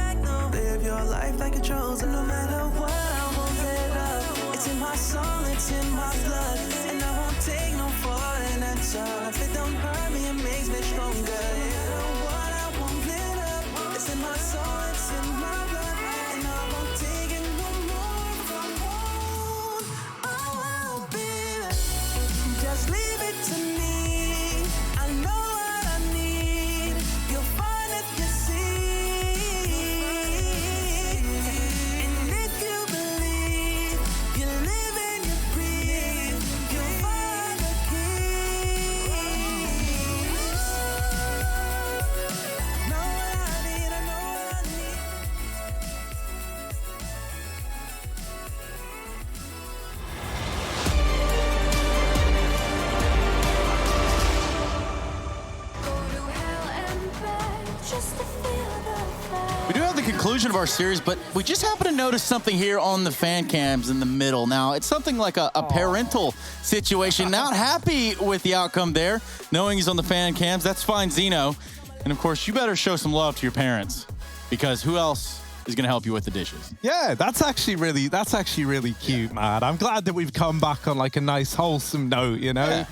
Live your life like you chose, and no matter what, I won't let up. It's in my soul, it's in my blood, and I won't take no for an answer. If it don't hurt me, it makes me stronger. No what, I won't let up. It's in my soul, it's in my blood, and I won't take it no more. I won't be there. Just leave it to me. I know what I need. You'll find if you see. And if you believe, you live and you breathe, you'll find the keys. Know what I need, I know what I need. Just to feel the fire. We do have the conclusion of our series, but we just happen to notice something here on the fan cams in the middle. Now, it's something like a parental situation. Not happy with the outcome there, knowing he's on the fan cams. That's fine, Zeno. And, of course, you better show some love to your parents, because who else is going to help you with the dishes? Yeah, that's actually really cute, man. I'm glad that we've come back on like a nice wholesome note, you know?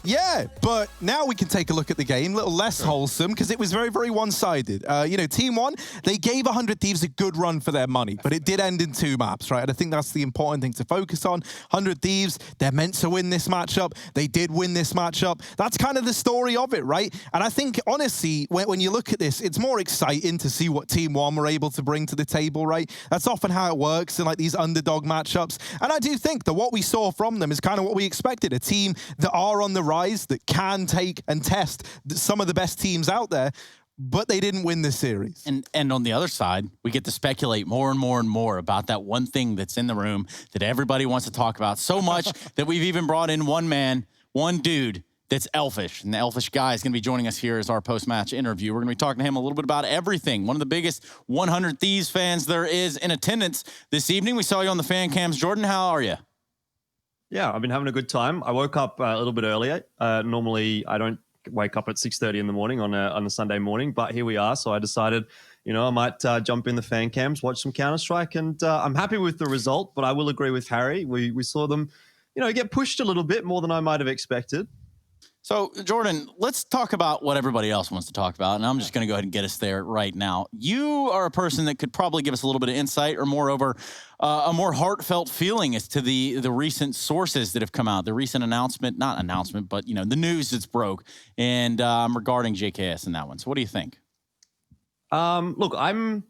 Yeah, but now we can take a look at the game, a little less wholesome, because it was very, very one-sided. Team one, they gave 100 Thieves a good run for their money, but it did end in 2 maps, right? And I think that's the important thing to focus on. 100 Thieves, they're meant to win this matchup. They did win this matchup. That's kind of the story of it, right? And I think, honestly, when you look at this, it's more exciting to see what Team one were able to bring to the table, right? That's often how it works in like these underdog matchups. And I do think that what we saw from them is kind of what we expected. A team that are on the rise, that can take and test some of the best teams out there, but they didn't win this series. And on the other side, we get to speculate more and more and more about that one thing that's in the room that everybody wants to talk about so much that we've even brought in one man, one dude that's elfish. And the elfish guy is going to be joining us here as our post-match interview. We're going to be talking to him a little bit about everything. One of the biggest 100 Thieves fans there is in attendance this evening. We saw you on the fan cams. Jordan, how are you? Yeah, I've been having a good time. I woke up a little bit earlier. Normally, I don't wake up at 6:30 in the morning on a Sunday morning, but here we are. So I decided, I might jump in the fan cams, watch some Counter-Strike, and I'm happy with the result. But I will agree with Harry. We saw them, get pushed a little bit more than I might have expected. So, Jordan, let's talk about what everybody else wants to talk about, and I'm just going to go ahead and get us there right now. You are a person that could probably give us a little bit of insight, or moreover, a more heartfelt feeling as to the recent sources that have come out, the recent not announcement, but, the news that's broke, and regarding JKS in that one. So what do you think? Look, I'm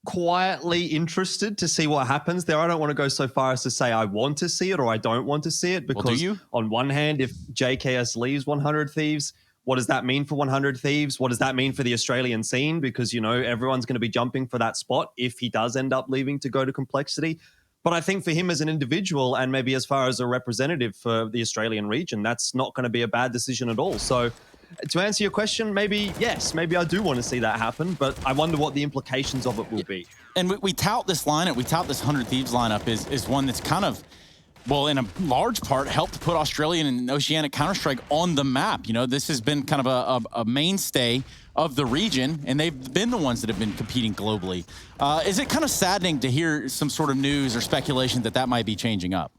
quietly interested to see what happens there. I don't want to go so far as to say I want to see it or I don't want to see it, because on one hand, if JKS leaves 100 Thieves, what does that mean for 100 Thieves? What does that mean for the Australian scene? Because, you know, everyone's going to be jumping for that spot if he does end up leaving to go to Complexity. But I think for him as an individual and maybe as far as a representative for the Australian region, that's not going to be a bad decision at all. So to answer your question, maybe yes, maybe I do want to see that happen, but I wonder what the implications of it will be. And we tout this lineup, we tout this 100 Thieves lineup is one that's kind of, well, in a large part, helped put Australian and Oceanic Counter-Strike on the map. You know, this has been kind of a mainstay of the region, and they've been the ones that have been competing globally. Is it kind of saddening to hear some sort of news or speculation that might be changing up?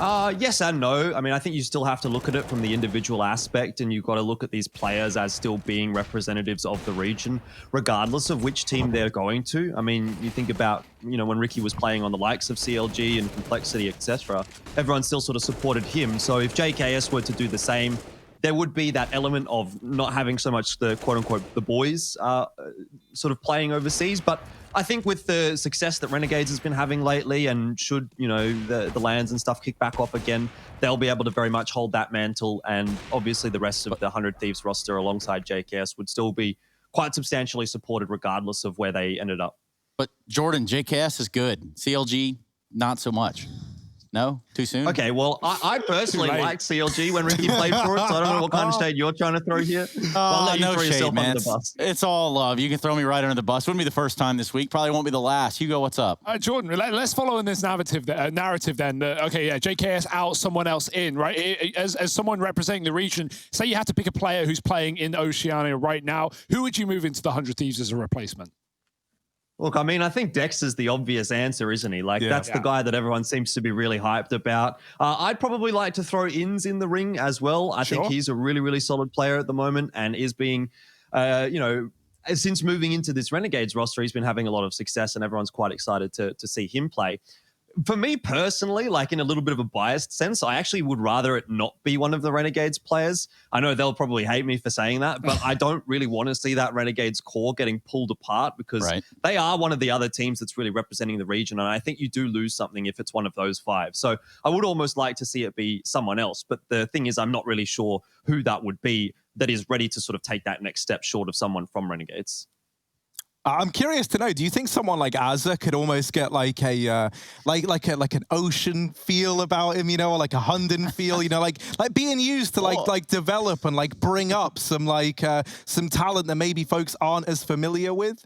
Yes and no. I mean, I think you still have to look at it from the individual aspect, and you've got to look at these players as still being representatives of the region, regardless of which team they're going to. I mean, you think about, you know, when Ricky was playing on the likes of CLG and Complexity, etc., everyone still sort of supported him. So if JKS were to do the same, there would be that element of not having so much the quote-unquote the boys sort of playing overseas. But I think with the success that Renegades has been having lately, and should, you know, the lands and stuff kick back off again, they'll be able to very much hold that mantle. And obviously the rest of the 100 Thieves roster alongside JKS would still be quite substantially supported regardless of where they ended up. But Jordan, JKS is good. CLG, not so much. No? Too soon? Okay, well, I personally liked CLG when Ricky played for it, so I don't know what kind of shade you're trying to throw here. I'll let you no throw shade, yourself man. under the bus. It's all love. You can throw me right under the bus. Wouldn't be the first time this week. Probably won't be the last. Hugo, what's up? Jordan, let's follow in this narrative then. Okay, yeah, JKS out, someone else in, right? As someone representing the region, say you had to pick a player who's playing in Oceania right now, who would you move into the 100 Thieves as a replacement? Look, I mean, I think Dexter's the obvious answer, isn't he? Like, that's the guy that everyone seems to be really hyped about. I'd probably like to throw Inns in the ring as well. I think he's a really, really solid player at the moment and is being, you know, since moving into this Renegades roster, he's been having a lot of success and everyone's quite excited to see him play. For me personally, like in a little bit of a biased sense, I actually would rather it not be one of the Renegades players. I know they'll probably hate me for saying that, but I don't really want to see that Renegades core getting pulled apart because they are one of the other teams that's really representing the region. And I think you do lose something if it's one of those five. So I would almost like to see it be someone else. But the thing is, I'm not really sure who that would be that is ready to sort of take that next step short of someone from Renegades. I'm curious to know, do you think someone like Azza could almost get like a like an Ocean feel about him, you know, or like a Hunden feel, you know, like being used to like develop and like bring up some some talent that maybe folks aren't as familiar with?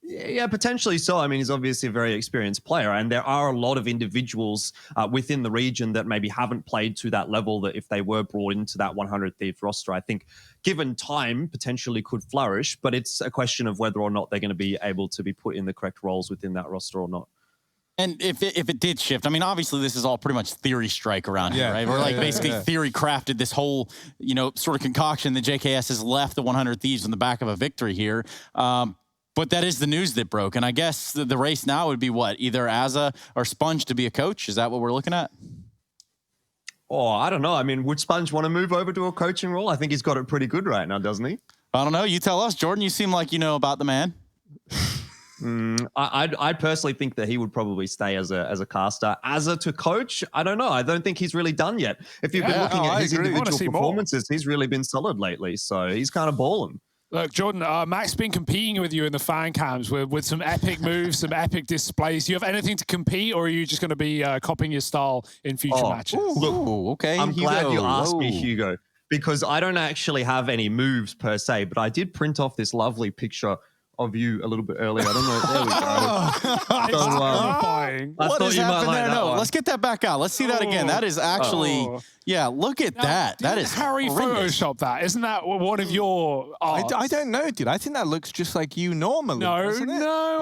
Yeah, potentially so. I mean, he's obviously a very experienced player, and there are a lot of individuals within the region that maybe haven't played to that level that if they were brought into that 100 Thieves roster, I think given time, potentially could flourish, but it's a question of whether or not they're going to be able to be put in the correct roles within that roster or not. And if it did shift, I mean, obviously this is all pretty much theory strike around here, right? We're like basically theory crafted this whole, you know, sort of concoction that JKS has left the 100 Thieves in the back of a victory here. But that is the news that broke. And I guess the race now would be what? Either Azza or Sponge to be a coach? Is that what we're looking at? Oh, I don't know. I mean, would Sponge want to move over to a coaching role? I think he's got it pretty good right now, doesn't he? I don't know. You tell us, Jordan. You seem like you know about the man. I personally think that he would probably stay as a caster. Azza to coach, I don't know. I don't think he's really done yet. If you've been looking at his individual performances, he's really been solid lately. So he's kind of balling. Look, Jordan, Mac's been competing with you in the fan cams with some epic moves, some epic displays. Do you have anything to compete, or are you just going to be copying your style in future matches? Okay. I'm glad you asked me, Whoa. Hugo, because I don't actually have any moves per se, but I did print off this lovely picture of you a little bit earlier. I don't know. There we go. It's terrifying. What is happening there? No, let's get that back out. Let's see that again. That is actually, yeah, look at that. That is Harry horrendous. Photoshop that. Isn't that one of your arts? I don't know, dude. I think that looks just like you normally. No.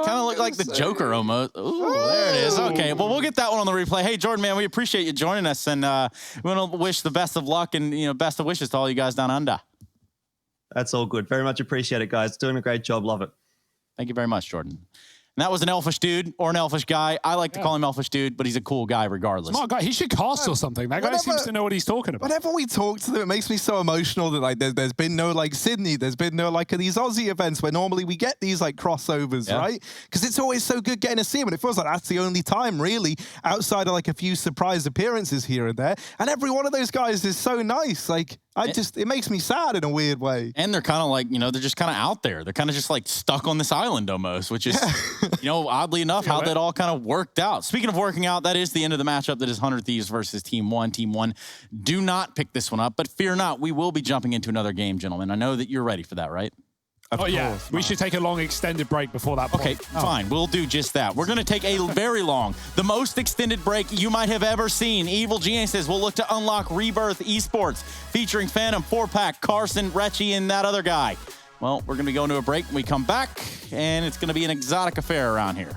Kind of look like the Joker almost. Ooh, there it is. Okay, well, we'll get that one on the replay. Hey, Jordan, man, we appreciate you joining us, and we want to wish the best of luck and best of wishes to all you guys down under. That's all good. Very much appreciate it, guys. Doing a great job. Love it. Thank you very much, Jordan. And that was an elfish dude or an elfish guy. I like to call him elfish dude, but he's a cool guy regardless. Smart guy. He should cast or something. That guy seems to know what he's talking about. Whenever we talk to them, it makes me so emotional that like there's been no like Sydney, there's been no like these Aussie events where normally we get these like crossovers, right? Because it's always so good getting to see them, and it feels like that's the only time really, outside of like a few surprise appearances here and there. And every one of those guys is so nice. Like it makes me sad in a weird way. And they're kind of like, they're just kind of out there. They're kind of just like stuck on this island almost, which is, oddly enough, how that all kind of worked out. Speaking of working out, that is the end of the matchup. That is 100 Thieves versus Team 1. Team 1, do not pick this one up, but fear not, we will be jumping into another game, gentlemen. I know that you're ready for that, right? Of course, we should take a long extended break before that point. Okay, fine. We'll do just that. We're going to take a very long, the most extended break you might have ever seen. Evil Geniuses will look to unlock Rebirth Esports, featuring Phantom, 4-Pack, Carson, Retchie, and that other guy. Well, we're going to go into a break. When we come back, and it's going to be an exotic affair around here.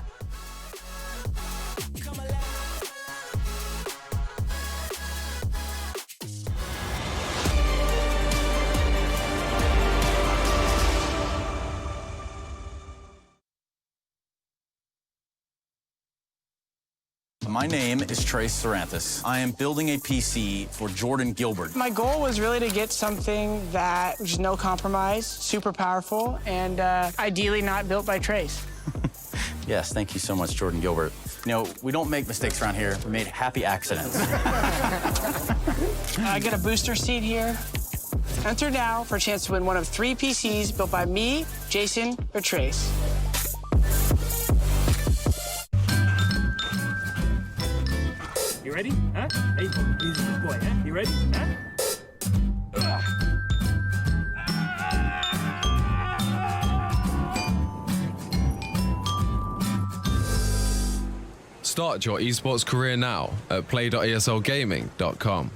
My name is Trace Saranthus. I am building a PC for Jordan Gilbert. My goal was really to get something that was no compromise, super powerful, and ideally not built by Trace. Yes, thank you so much, Jordan Gilbert. We don't make mistakes around here. We made happy accidents. I get a booster seat here. Enter now for a chance to win one of 3 PCs built by me, Jason, or Trace. You ready? Huh? Hey, he's a good boy, huh? You ready? Huh? Start your esports career now at play.eslgaming.com.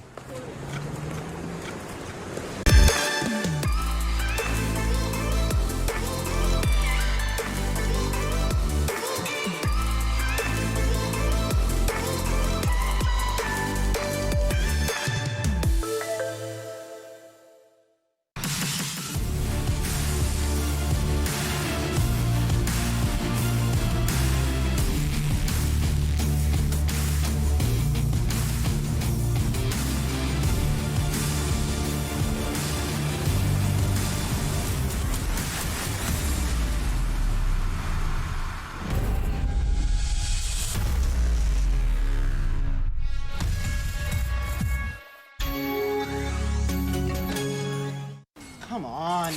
Come on.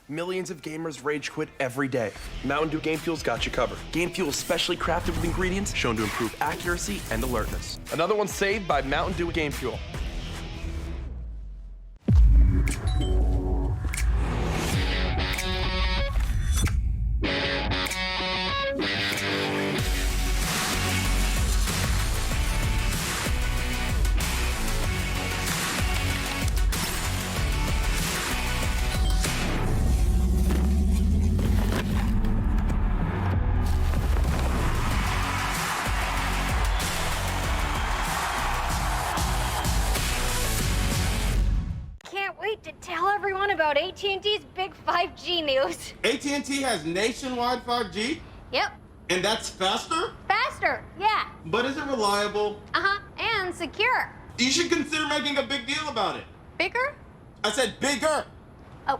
Millions of gamers rage quit every day. Mountain Dew Game Fuel's got you covered. Game Fuel is specially crafted with ingredients shown to improve accuracy and alertness. Another one saved by Mountain Dew Game Fuel. To tell everyone about AT&T's big 5G news. AT&T has nationwide 5G? Yep. And that's faster? Faster, yeah. But is it reliable? Uh-huh, and secure. You should consider making a big deal about it. Bigger? I said bigger. Oh,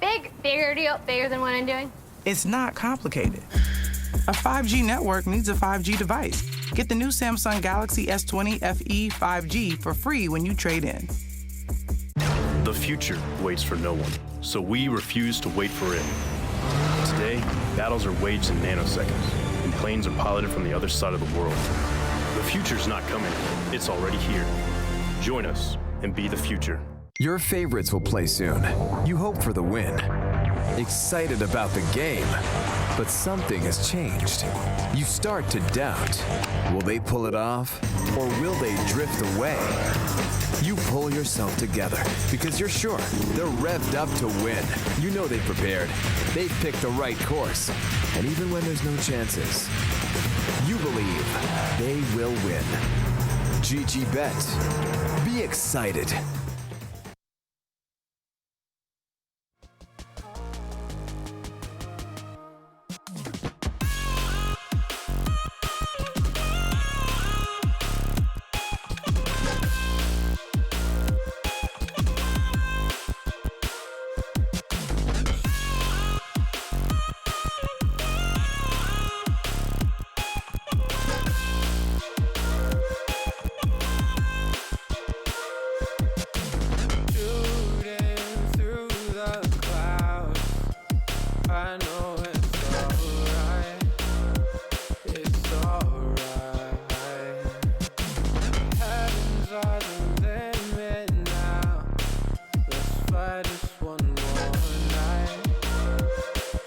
bigger deal, bigger than what I'm doing. It's not complicated. A 5G network needs a 5G device. Get the new Samsung Galaxy S20 FE 5G for free when you trade in. The future waits for no one, so we refuse to wait for it. Today, battles are waged in nanoseconds, and planes are piloted from the other side of the world. The future's not coming, it's already here. Join us and be the future. Your favorites will play soon. You hope for the win. Excited about the game, but something has changed. You start to doubt. Will they pull it off, or will they drift away? You pull yourself together because you're sure they're revved up to win. You know they've prepared. They've picked the right course. And even when there's no chances, you believe they will win. GG Bet. Be excited. why just one more night?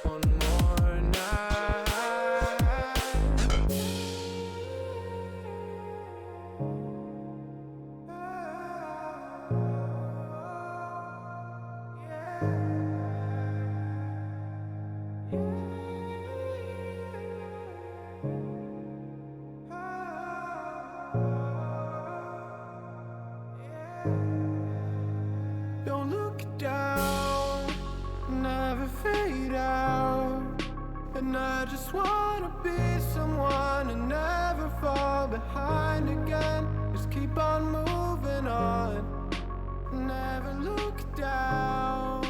One more night. Don't look down, never fade out. And I just wanna be someone and never fall behind again. Just keep on moving on. Never look down,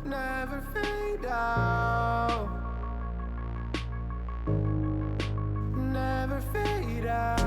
never fade out. Never fade out.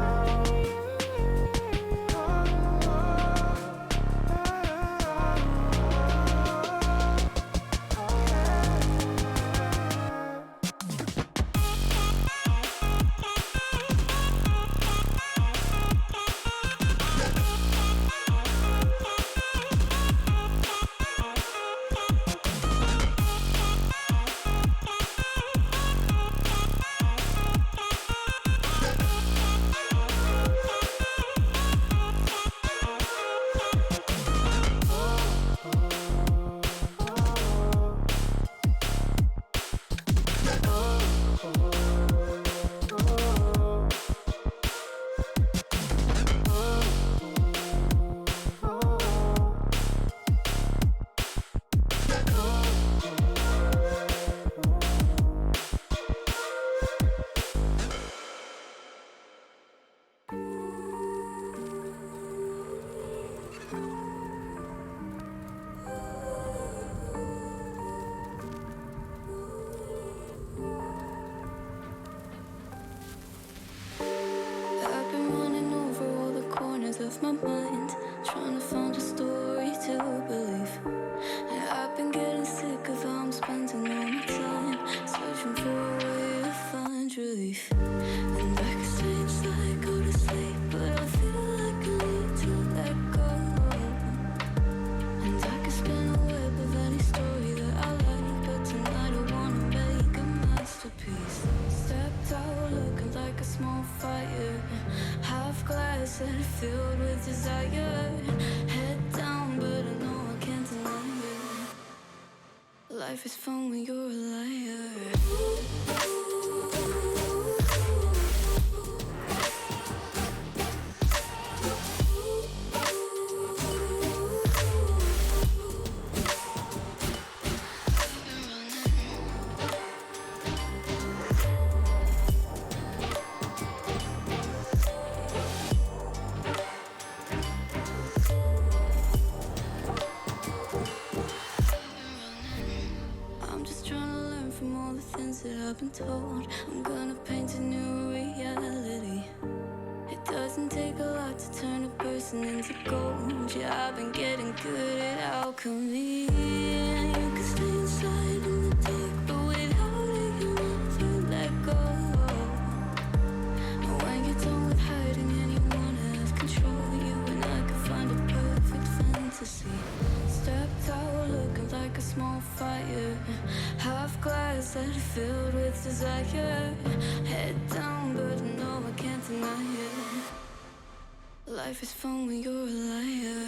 I've been running over all the corners of my mind, trying to find a story to believe. And I've been getting sick of how I'm spending all my time, searching for a way to find relief. And I can stay inside, go to sleep, but I feel like I need to let go. And I can spin a web of any story that I like, but tonight I wanna make a masterpiece. Stepped out looking like a small fire, half glass and filled with desire. Head down, but I know I can't deny it. Life is fun when you're a liar. I'm just trying to learn from all the things that I've been told. I'm gonna paint a new reality. It doesn't take a lot to turn a person into gold. Yeah, I've been getting good at alchemy. And you can stay inside in the dark, but without it you never let go. And when you're done with hiding and you wanna have control, you and I can find a perfect fantasy. Stepped out looking like a small fire, half glass and filled with desire. Head down, but I know I can't deny it. Life is fun when you're a liar.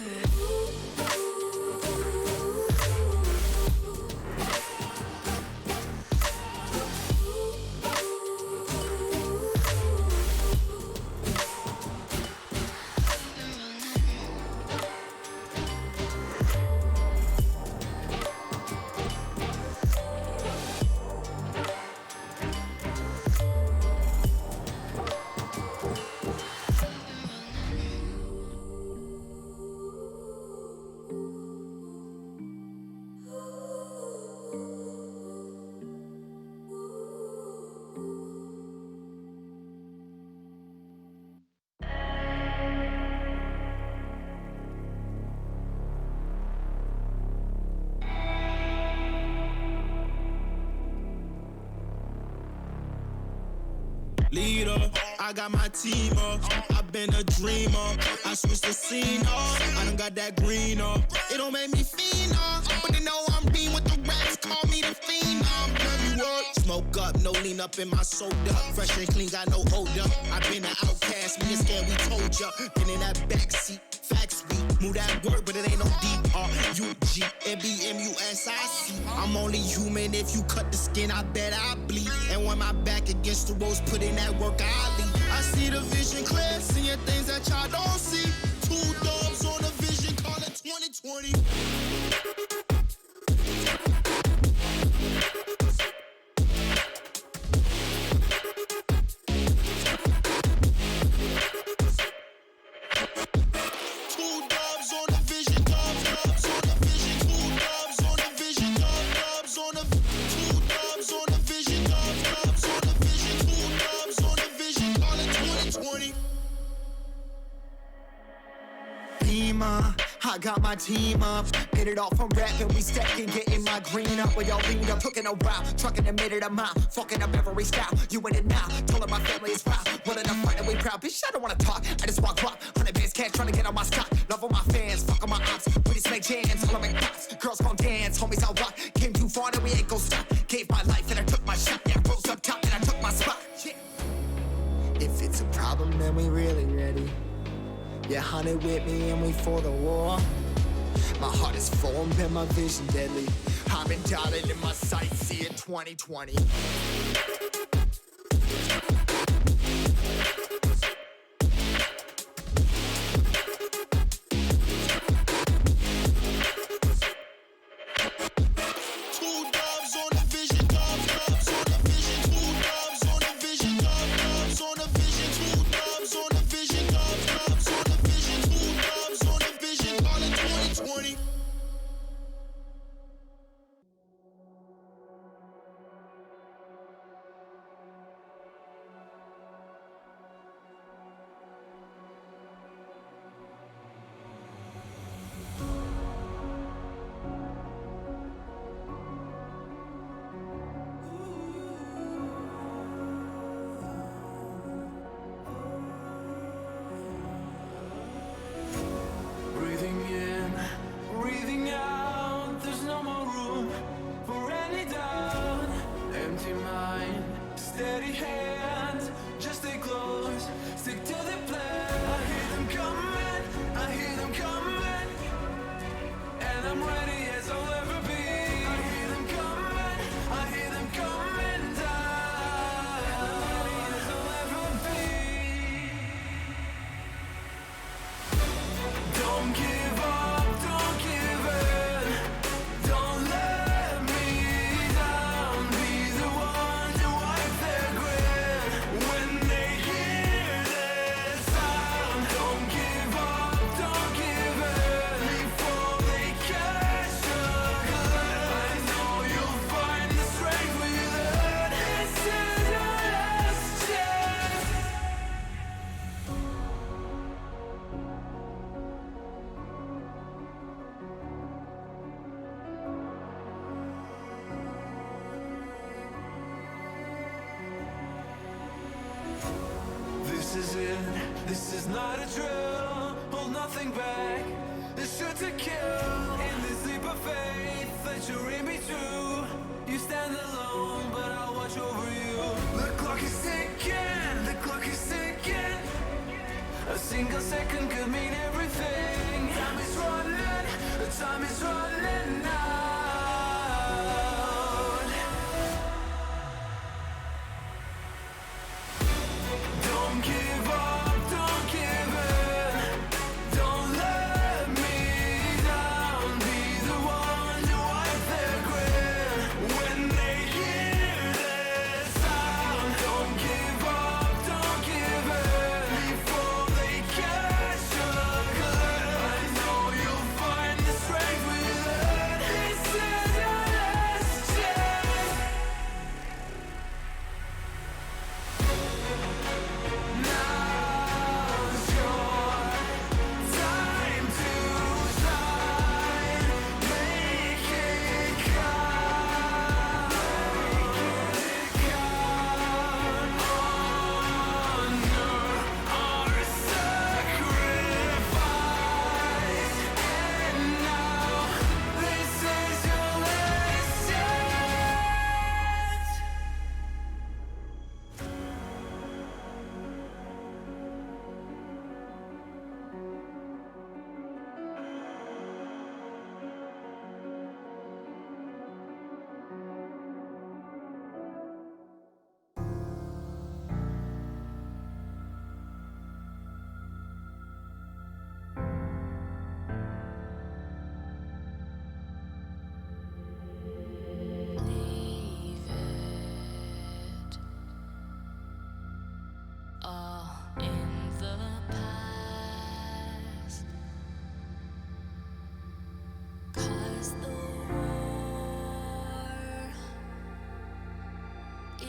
Leader, I got my team up. I've been a dreamer. I switched the scene up. I done got that green up. It don't make me fiend up. up in my soda. Fresh and clean, got no odor. I been an outcast, me and scared, we told ya. Been in that backseat, facts beat. Move that word, but it ain't no D-R-U-G. M-B-M-U-S-I-C. I'm only human, if you cut the skin, I bet I bleed. And when my back against the ropes, put in that work, I lead. I see the vision clear, seeing things that y'all don't see. 2 dogs on a vision, call it 2020. I got my team up, hit it off from rapping, we stacking, getting my green up. We all leaned up, took it a while, trucking a minute a mile, fucking up every style. You in it now, told her my family is proud. Willing to fight and we proud, bitch, I don't wanna talk. I just walk rock, 100 bands cash, trying to get on my stock. Love all my fans, fuck all my ops. We just make jams, all I make pops. Girls gon' dance, homies I'll rock. Came too far and we ain't gon' stop. Gave my life and I took my shot. Yeah, I rose up top and I took my spot. Yeah. If it's a problem, then we really ready. Yeah, hunted with me and we for the war. My heart is formed and my vision deadly. I've been dotted in my sights, see it 2020.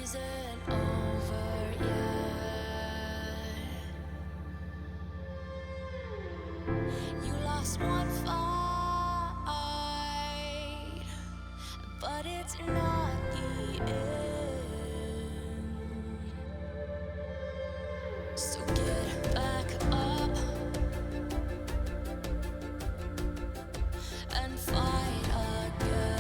isn't over yet. You lost one fight, but it's not the end. So get back up and fight again.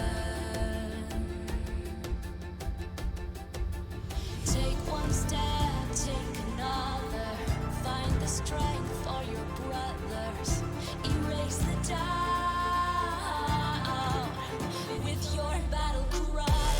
Take one step, take another. Find the strength for your brothers. Erase the doubt with your battle cry.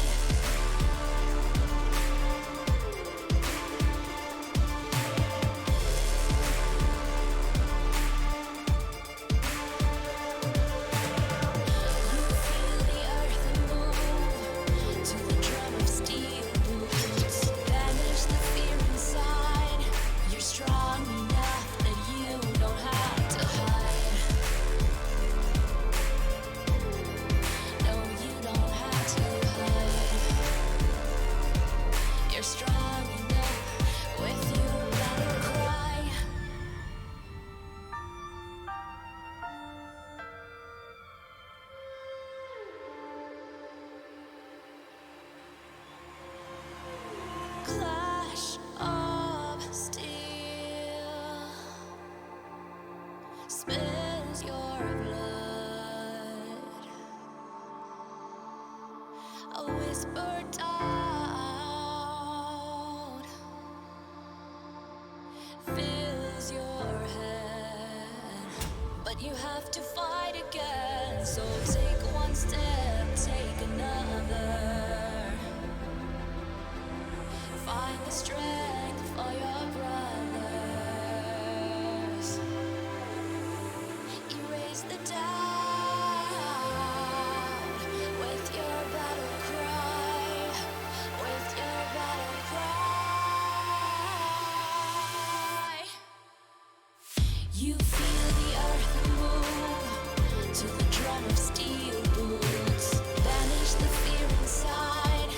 Clash of steel spills your blood. A whisper doubt fills your head, but you have to fight again. So take one step, take another. Find the strength for your brothers. Erase the doubt with your battle cry. With your battle cry. You feel the earth move to the drum of steel boots. Banish the fear inside.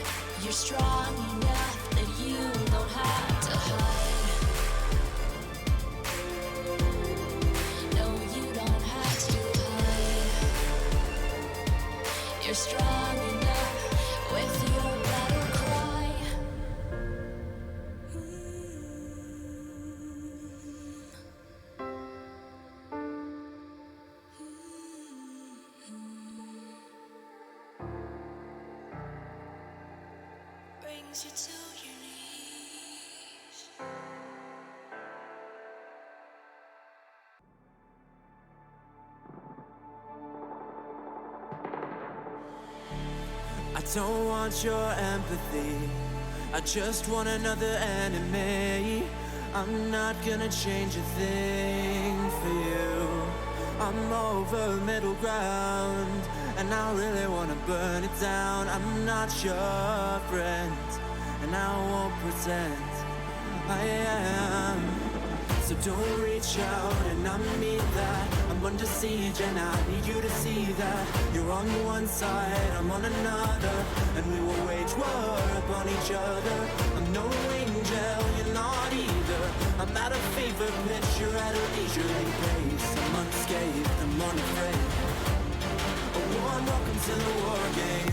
You're strong enough that you don't have to hide. No, you don't have to hide. You're strong enough with your battle cry. Brings you to your knees. I don't want your empathy. I just want another enemy. I'm not gonna change a thing for you. I'm over middle ground, and I really wanna burn it down. I'm not your friend, and I won't pretend I am. So don't reach out, and I mean that. I'm under siege, and I need you to see that. You're on one side, I'm on another, and we will wage war upon each other. I'm no angel, you're not either. I'm at a fever pitch, you're at a leisurely pace. I'm unscathed, I'm unafraid. A warm welcome to the war game.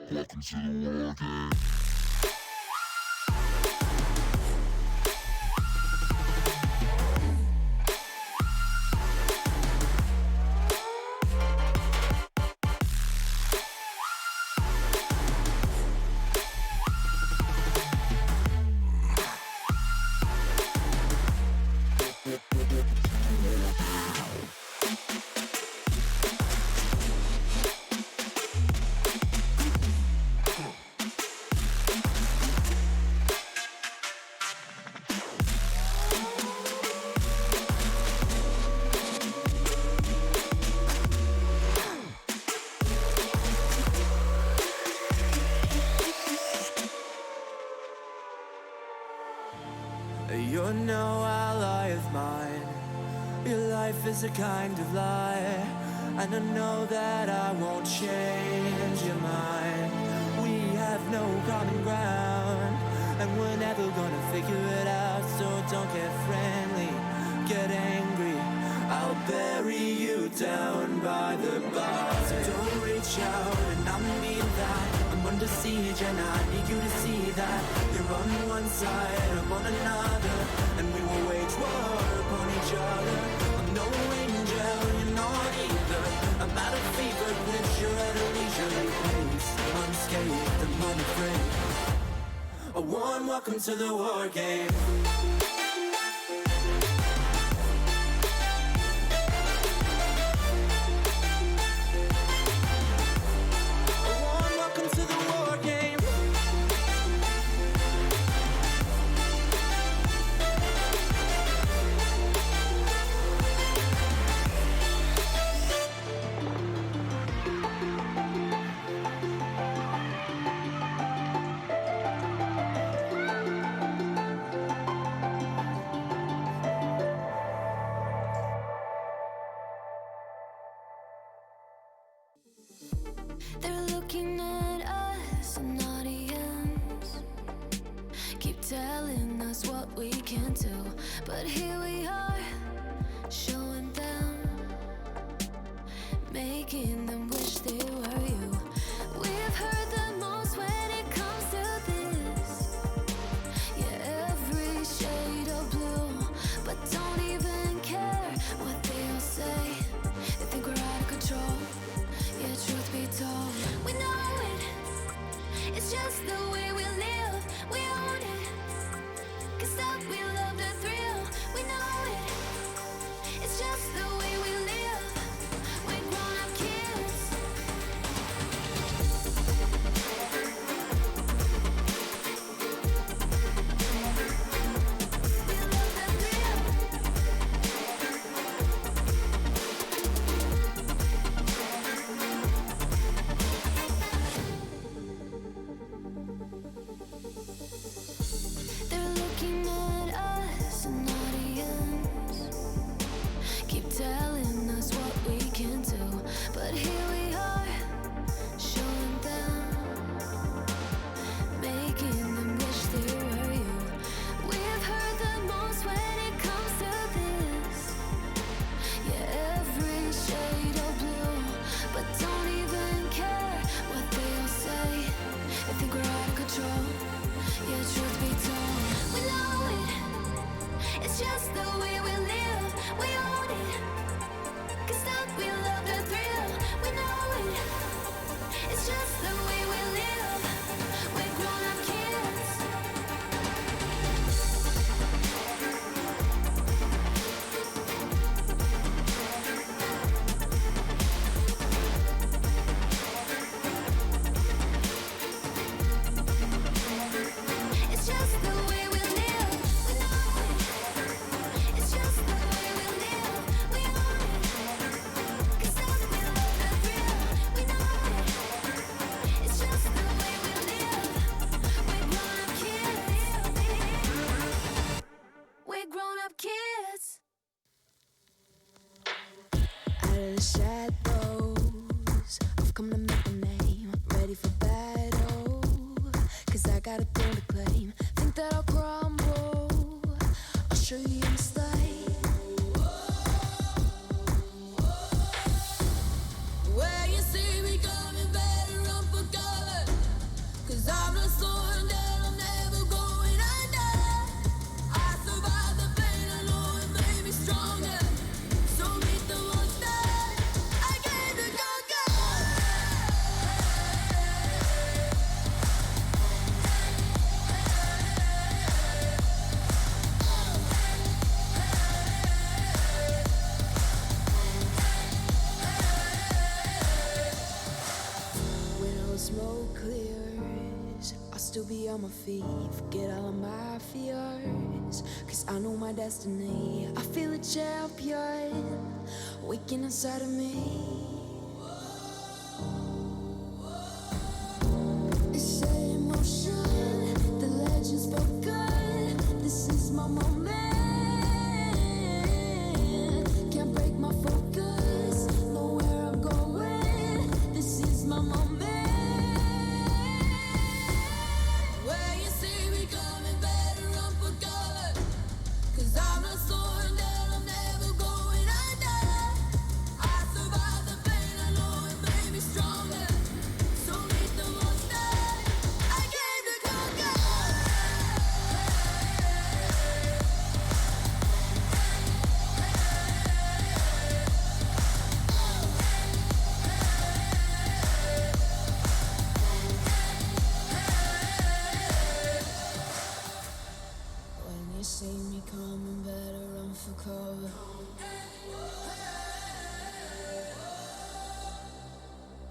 Welcome to the war game. Your life is a kind of lie, and I know that I won't change your mind. We have no common ground, and we're never gonna figure it out. So don't get friendly, get angry. I'll bury you down by the bar. So don't reach out, and I'm mean that I'm under siege, and I need you to see that you're on one side, I'm on another, and we will wage war upon each other. I'm no angel, you're not either. I'm at a fever pitch, you're at a leisurely pace, unscathed and unafraid. A warm welcome to the war game. They're looking at us in audience, keep telling us what we can do, but here we are, showing them, making them wish they were you. We've heard the most when it comes to this, yeah, every shade of blue, but don't even care what they'll say. They think we're out of control. Yeah, truth be told, we know it. It's just the way we live. We own it. 'Cause that we love the thrill. We know it. It's just the way we live. We're grown-up kids. We love the thrill. They're looking at us in audience, keep telling us what we can do, but here we are, showing them, making them wish they were you. We've heard the most when it comes to this, yeah, every shade of blue, but don't even care what they'll say. They think we're out of control. Yeah, truth be told, we know it. It's just the way we live. We own it. 'Cause that we love the thrill. We know it. It's just the way we live. We're grown-up kids. It's just the way we live. We know it. It's just the way we live. We own it. 'Cause that we love the thrill. We know it. It's just the way we live. We're grown-up kids. We're grown-up kids. Out of the shadows, I've come to make a name. Ready for battle, 'cause I got a thing to claim. Think that I'll crumble, I'll show you your mistake. Where you see me coming, better run for cover, 'cause I'm not slowing down, I'm never going under. I survived the pain, I know it made me stronger. So meet the monster I came to conquer. When all the smoke clears, I'll still be on my feet. Forget all of my fears, 'cause I know my destiny. I feel a champion waking inside of me. It's set in motion, the legend's broken. This is my moment.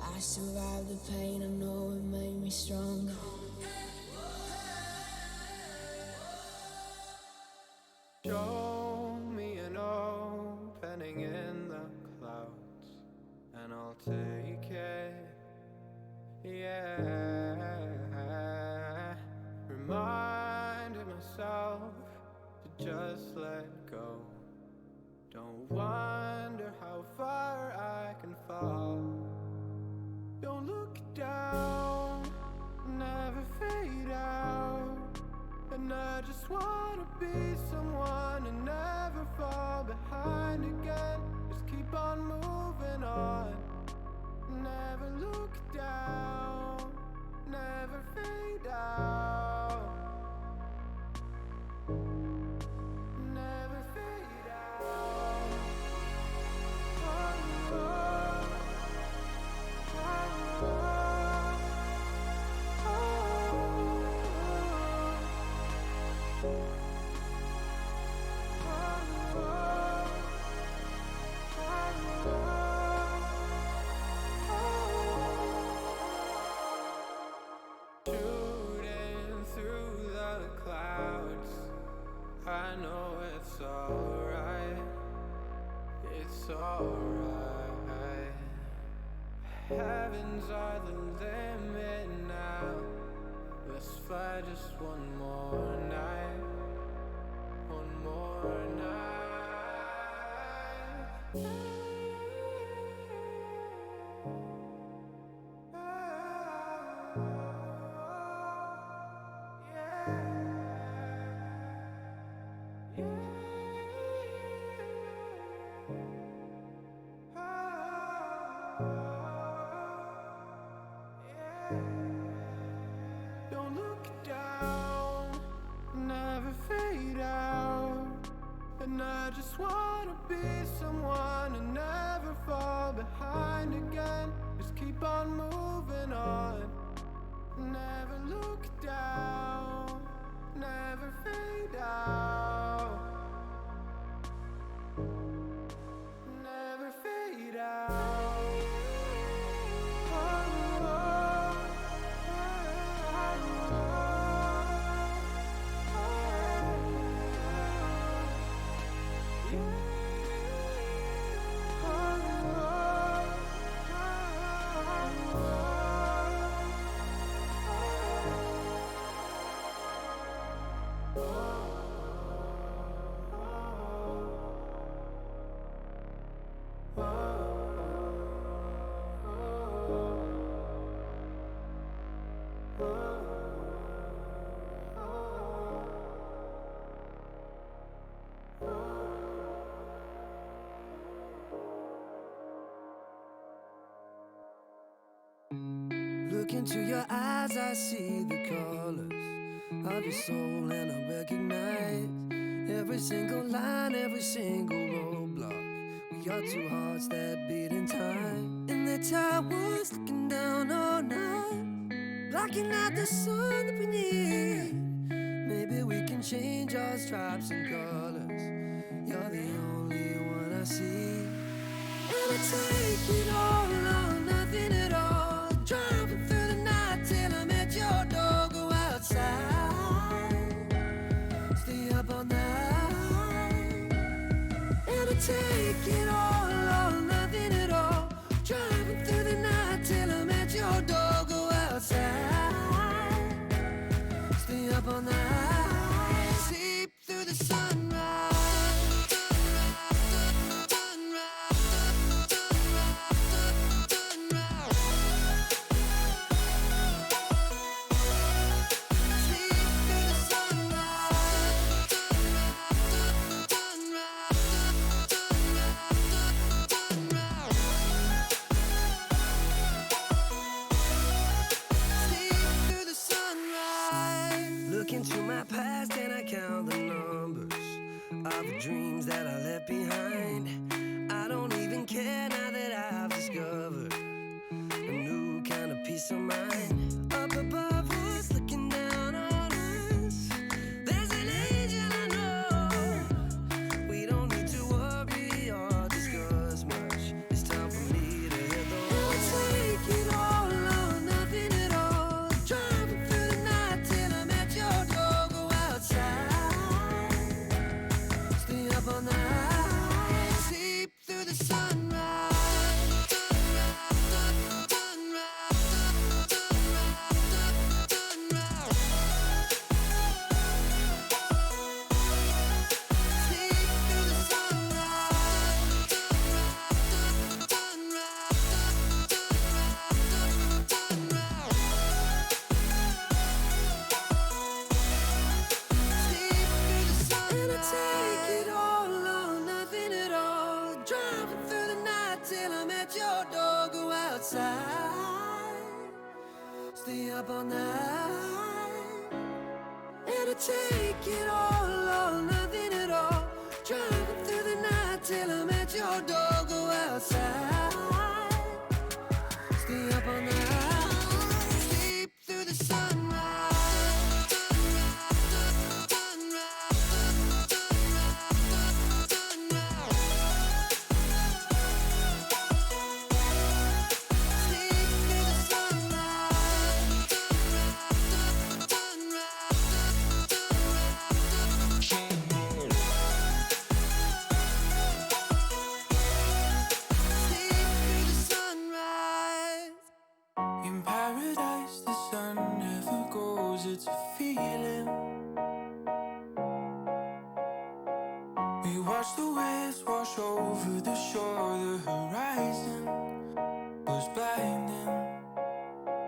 I survived the pain, I know it made me stronger. Show me an opening in the clouds, and I'll take it. Yeah. Reminded myself to just let go. Don't wonder how far I can fall. Don't look down, never fade out. And I just wanna be someone and never fall behind again. Just keep on moving on. Never look down, never fade out. Never fade out. Oh, oh, oh, oh, shooting through the clouds. I know it's alright. It's alright. Heavens are the limit now. Let's fly just one more night. One more night. Don't look down, never fade out. And I just wanna be someone and never fall behind again. Just keep on moving on. Never look down, never fade out. Never fade out. Oh, oh, Look into your eyes, I see the colors of your soul, and I recognize every single line, every single roadblock. We are two hearts that beat in time. And the time was looking down all night, blocking out the sun that we need. Maybe we can change our stripes and colors. You're the only one I see. And I take it all or nothing at all. Driving through the night till I'm at your door. Go outside, stay up all night. And I take it all or nothing at all. Driving through the night till I'm at your door. Go outside, stay up all night. Sleep through the sunrise. up all night. And I take it all or nothing at all. Driving through the night till I'm at your door. Go outside, stay up all night, sleep through the sunrise. In paradise, the sun never goes, it's a feeling. We watch the waves wash over the shore, the horizon was blinding.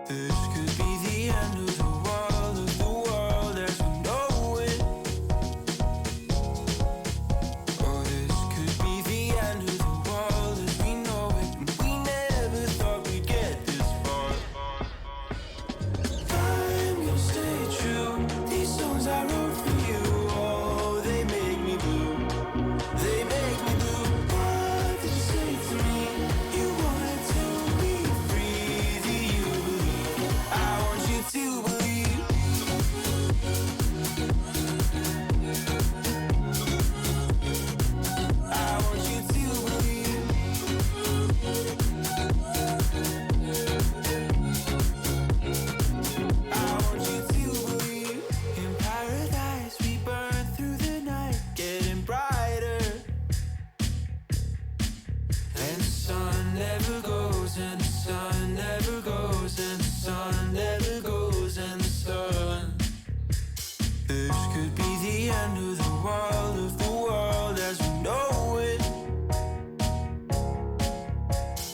This could be the end of the world as we know it. Oh, this could be the end of the world as we know it. And we never thought we'd get this far. I'm gonna stay true. These songs I wrote for you, oh, they make me blue. They make me blue. What did you say to me? You wanted to be free. Do you believe? I want you to believe. I want you to believe. I want you to believe. In paradise we burn through the night, getting brighter. And the sun never goes, and the sun never goes, and the sun never goes, and the sun. This could be the end of the world as we know it.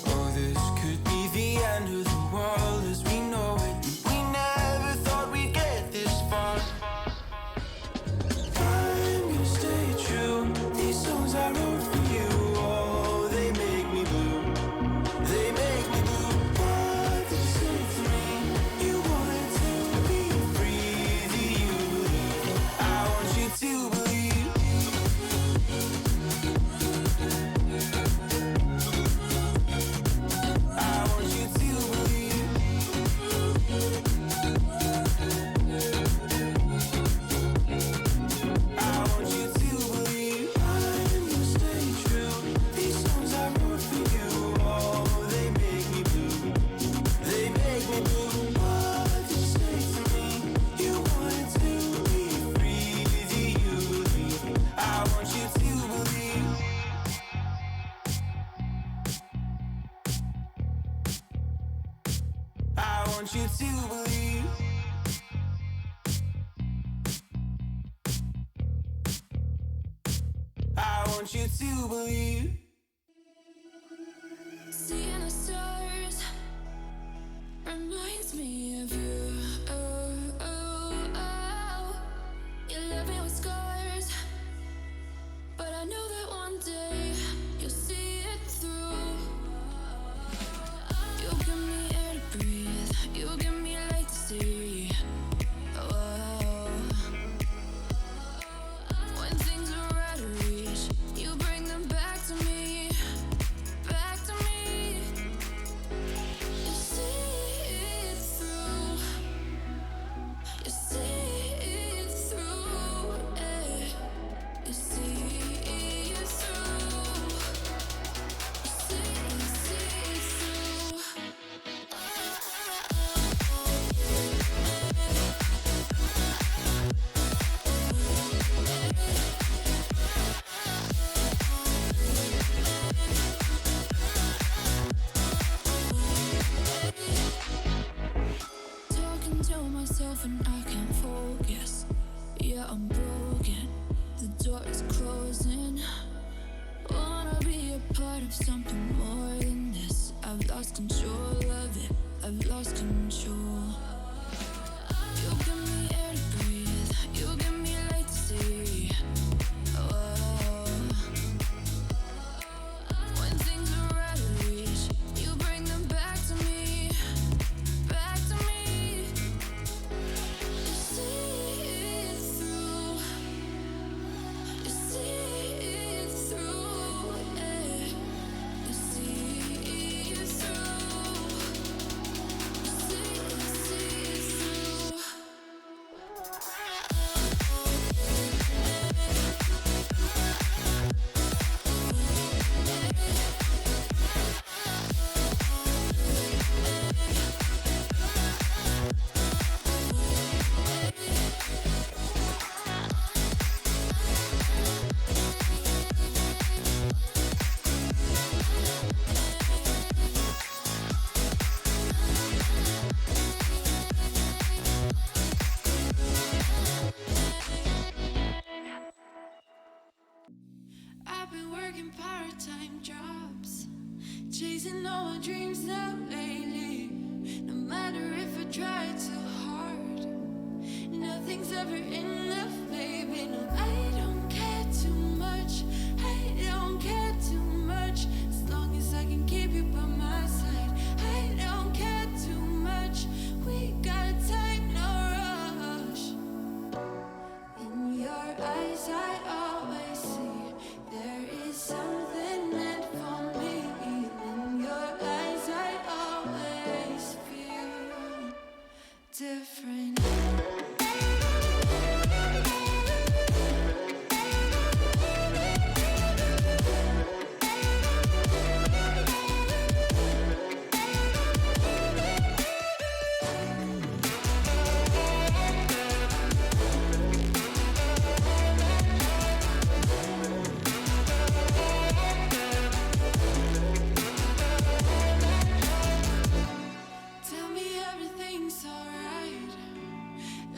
Oh, this could be the end of the world as we know it. And we never thought we'd get this far. I'm gonna stay true. These songs I wrote for you, oh, they make me blue. They make me blue. What did you say to me? You wanted to be free. Do you believe? I want you to believe. I want you to believe. I want you to believe. I'm gonna stay true. These songs I wrote for you, oh, they make me blue. They make me blue. What did you say to me? You wanted to be free. Do you believe? I want you to believe. I want you to believe. I want you to believe. Seeing the stars reminds me of you. Oh, oh, oh. You left me with scars, but I know that one day you'll see it through. You give me air to breathe, you give me light to see. Oh, when things are out of reach, you bring them back to me, back to me. You see it through, you see it through, eh. You see it through, you see it through. Talking to myself and I can't focus. Yeah, I'm broken. The door is closing. Wanna be a part of something more than this. I've lost control of it. I've lost control. You give me air to breathe. You give me light to see. Oh, when things are out of reach, you bring them back to me, back to me. Chasing all my dreams now lately. No matter if I try too hard, nothing's ever enough, baby. No, I don't care too much. I don't care too much. As long as I can keep you by my side. I don't care too much. We got time, no rush. In your eyes I always see there is something meant for me. In your eyes I always feel different. Tell me everything's alright.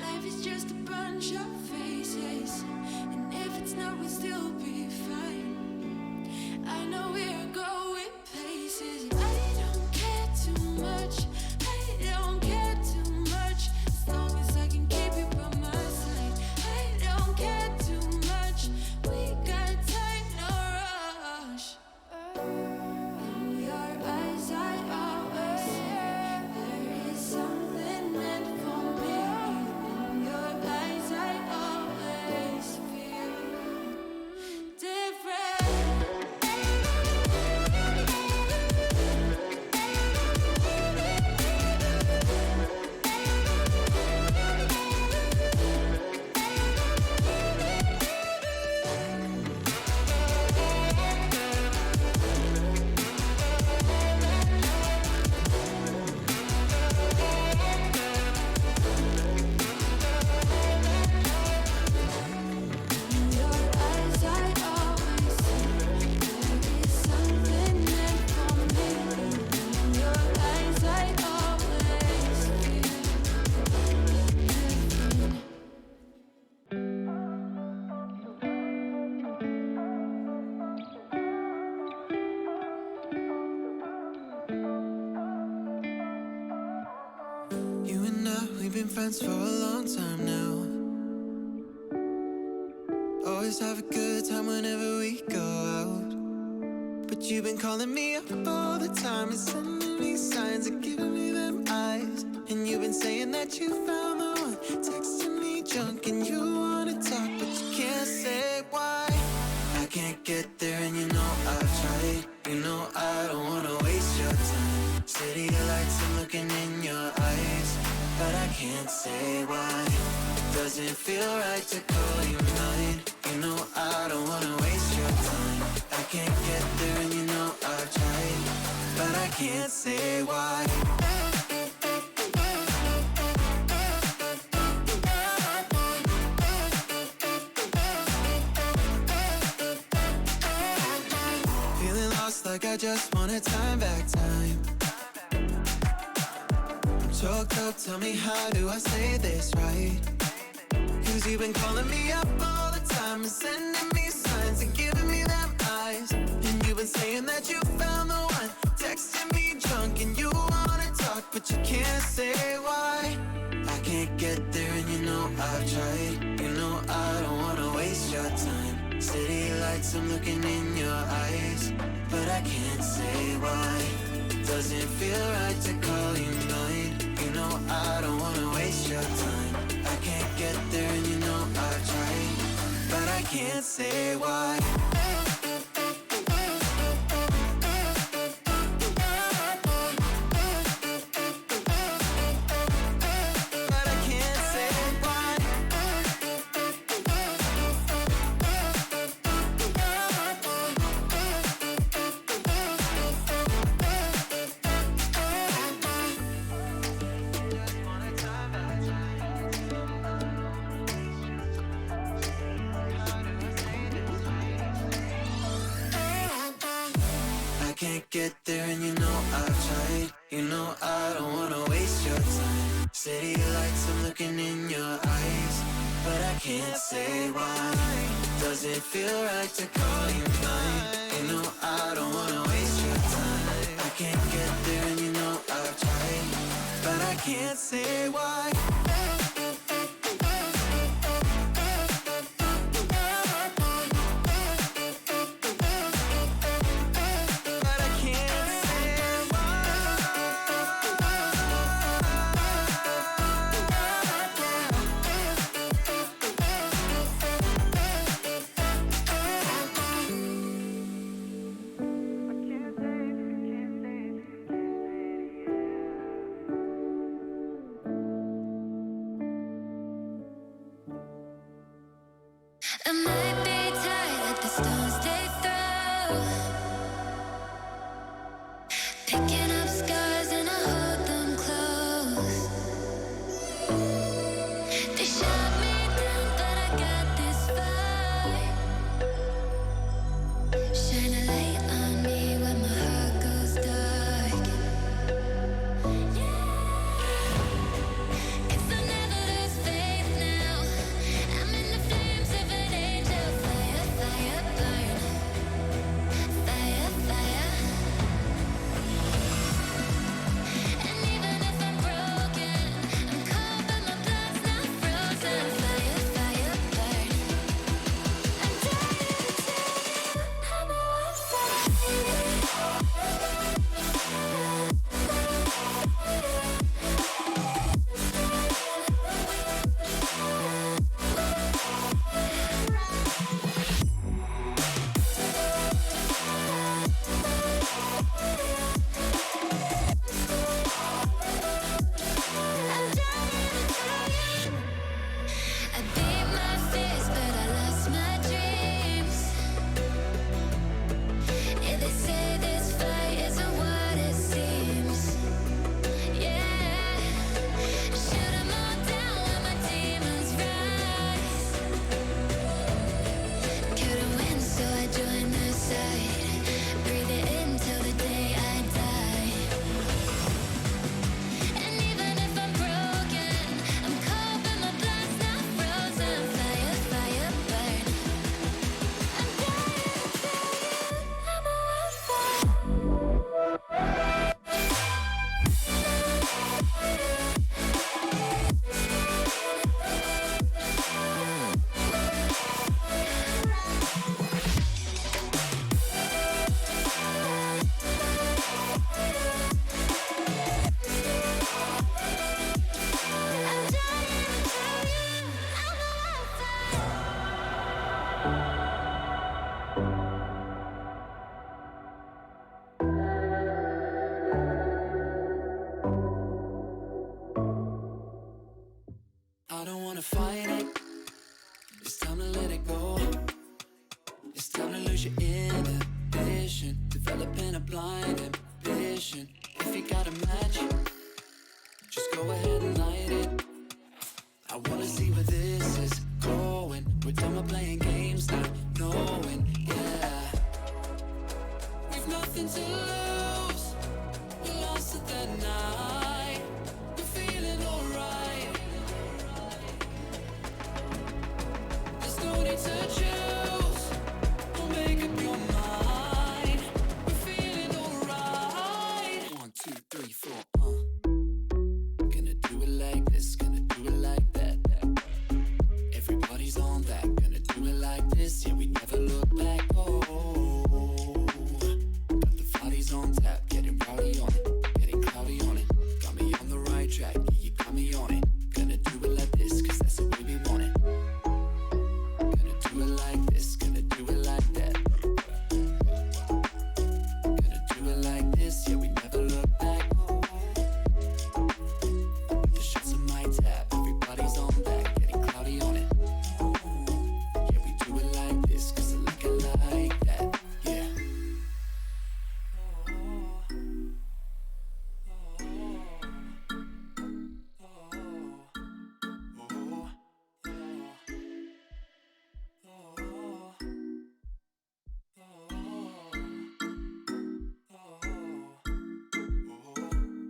Life is just a bunch of faces, and if it's not, we'll still be fine. I know we're going places. I don't care too much. I don't care too much. As long as I can keep you by my side. I don't care too much. We got time, no rush. In your eyes I always see there is something meant for me. In your eyes I always feel different. In your eyes I always see there is something meant for me. In your eyes I always feel different. You and I, we've been friends for a long time now. Always have a good time whenever we go out. But you've been calling me up all the time and sending me signs and giving me them eyes. And you've been saying that you found the one, texting me junk and you wanna talk, but you can't say why. I can't get there and you know I've tried. You know I don't wanna waste your time. City lights, I'm looking in your eyes, but I can't say why. Doesn't feel right to call you mine. You know I don't wanna waste your time. I can't get there and you know I've tried, but I can't say why. Feeling lost like I just wanna time back time. I'm choked up, tell me how do I say this right? Cause you've been calling me up all the time and sending me signs and giving me them eyes. And you've been saying that you found the one, texting me drunk and you wanna talk, but you can't say why. I can't get there and you know I've tried. You know I don't wanna waste your time. City lights, I'm looking in your eyes, but I can't say why. Doesn't feel right to call you mine. You know I don't wanna waste your time. I can't get there and you know I've tried, but I can't say why. But I can't say why. Can't get there and you know I've tried. You know I don't wanna waste your time. City lights, I'm looking in your eyes, but I can't say why. Doesn't feel right to call you mine. You know I don't wanna waste your time. developing a blind ambition. If you got a match, just go ahead and light it. I wanna see where this is going. We're done with playing games, not knowing, yeah. We've nothing to lose, we lost it that night. We're feeling alright. There's no need to choose, don't make up your mind. We're feeling alright. 1, 2, 3, 4, Gonna do it like this, gonna do it like that. Everybody's on that, gonna do it like this. Yeah, we never look back. Oh, got the bodies on tap, getting rowdy on it, getting cloudy on it. Got me on the right track, yeah, you got me on it. Gonna do it like this, cause that's the way we want it. Gonna do it like this, gonna do it like that. Gonna do it like this, yeah, we never look back. The shots on my tap, everybody's on that, getting cloudy on it. Yeah, we do it like this, cause I like it like that, yeah.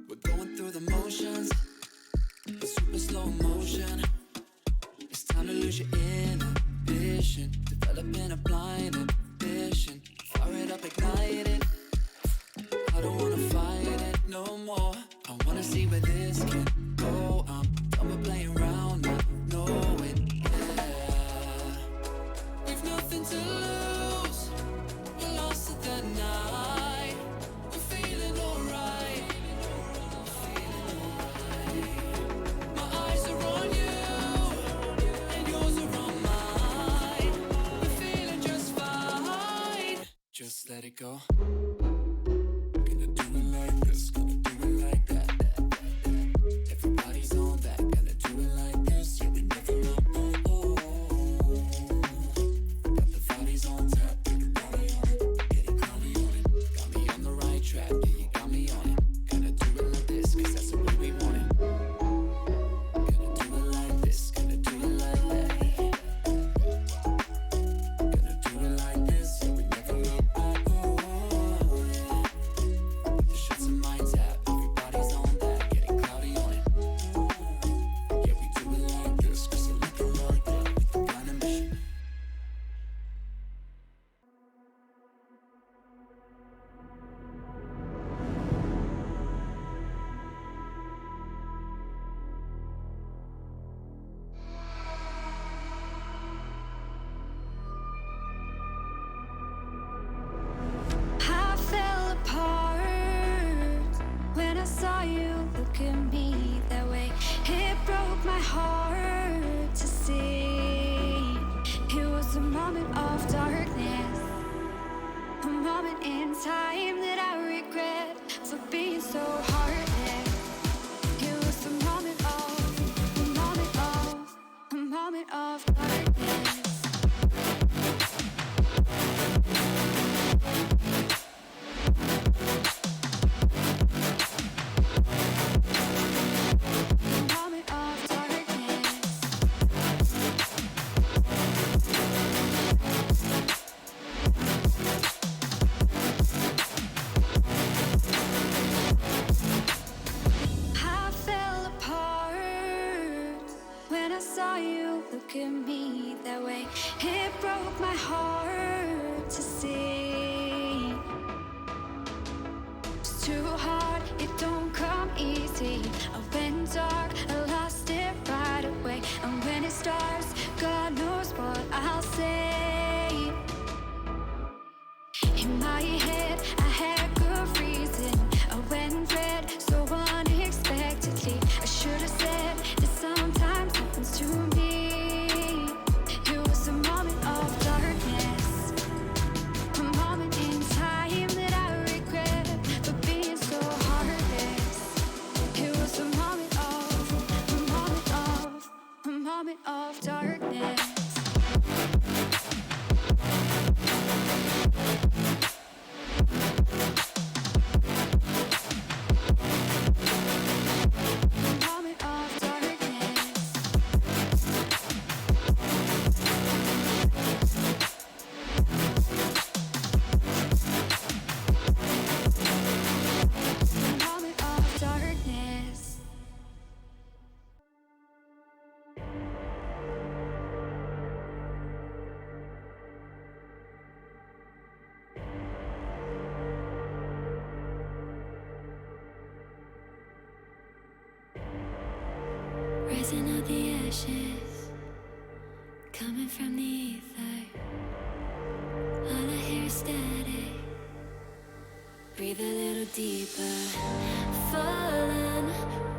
We're going through the motions, in super slow motion. It's time to lose your inhibition, developing a blind ambition. Fire it up, ignite it. I don't wanna fight it no more. I wanna see where this can go. I'm done with playing around, not knowing, yeah. We've nothing to lose, we lost it that night. We're feeling alright. My eyes are on you, and yours are on mine. We're feeling just fine. Just let it go. Gonna do it like this, gonna do it like that. Everybody's on that, gonna do it like this. Yeah, we never look back. Got the bodies on tap, getting rowdy on it, getting cloudy on it. Got me on the right track, yeah, you got me on it. Gonna do it like this, cause that's the way we want it. Gonna do it like this, gonna do it like that. Gonna do it like this, yeah, we never look back. The shots on my tap, everybody's on that, getting cloudy on it. Yeah, we do it like this, cause I like it like that, with the blind ambition. I fell apart when I saw you look at me that way. It broke my heart to see. It was a moment of darkness, a moment in time that I regret for being so heartless. It was a moment of darkness. Moment of darkness. I fell apart when I saw you look at me that way. It broke my heart to see. It's too hard, it don't come easy. I went dark, I lost it right away. And when it starts, God knows what I'll say. In my head, I had good reason. I went red so unexpectedly. I should have said that sometimes happens to me. It was a moment of darkness, a moment in time that I regret for being so heartless. It was a moment of darkness. coming from the ether. All I hear is static. Breathe a little deeper. Fallen,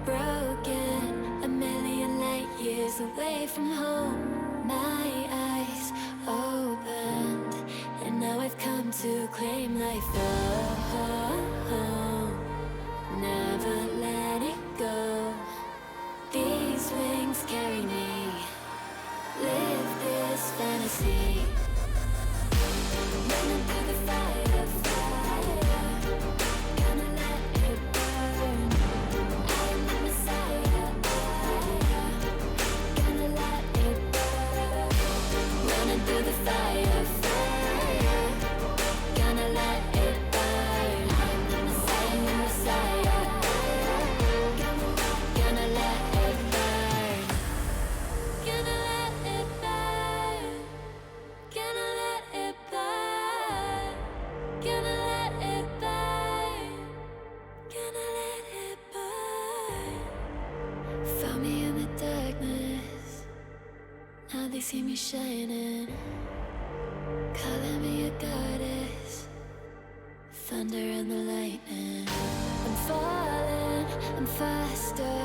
broken, a million light years away from home. My eyes opened, and now I've come to claim life. Never let it go. These wings carry me. Live this fantasy. Running through the fire, fire. Gonna let it burn. I am the Messiah. Gonna let it burn. Running through the fire, fire. Gonna let it burn. I am the Messiah, Gonna let it burn. Gonna let it burn. Gonna let it burn. Gonna let it burn. Gonna let it burn. Found me in the darkness. Now they see me shining. Calling me a goddess. Thunder and the lightning. I'm falling, I'm faster.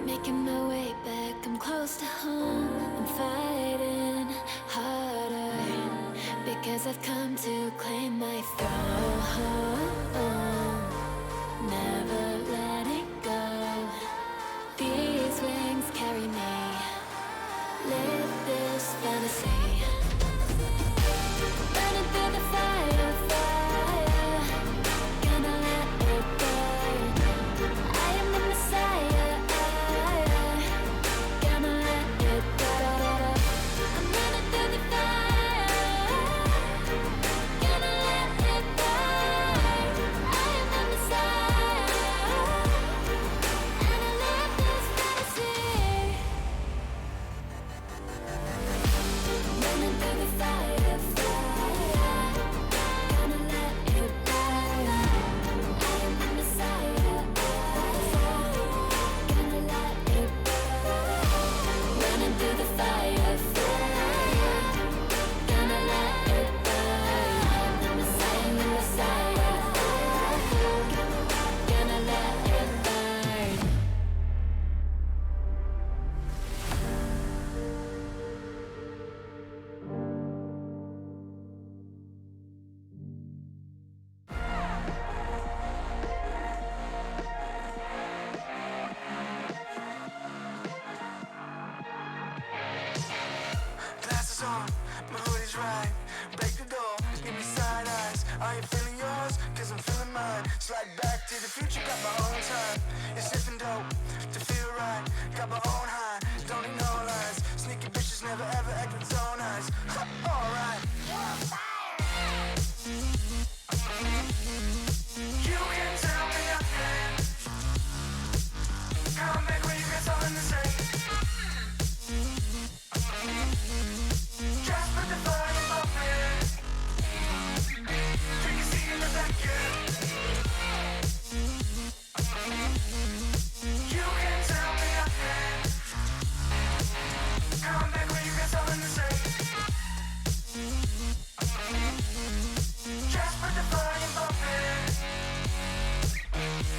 Making my way back, I'm close to home. I'm fighting harder because I've come to claim my throne. Never letting go. These wings carry me. Live this fantasy. Running through the fire, fire. Gonna let it burn. I am the Messiah. Gonna let it burn. I'm running through the fire. Gonna let it burn. I am the Messiah. And I love this fantasy. Running through the fire, fire. Gonna let it burn. I am the Messiah. Gonna let it burn. Running through the fire, fire. Gonna let it burn. I am the Messiah. Gonna let it burn. Glasses on, my hoodie's right. Break the door, give me side eyes. Are you feeling yours? Cause I'm feeling mine. Slide back to the future, got my own time. It's sniffing dope to feel right. Got my own high, don't need no lies. Sneaky bitches never ever acting so nice. Alright. You can tell me nothing. Come back when you get something to say. Just put the fire above me. Take a seat in the back, yeah. You can tell me nothing. Come back when you got something to say. Just put the fire above me.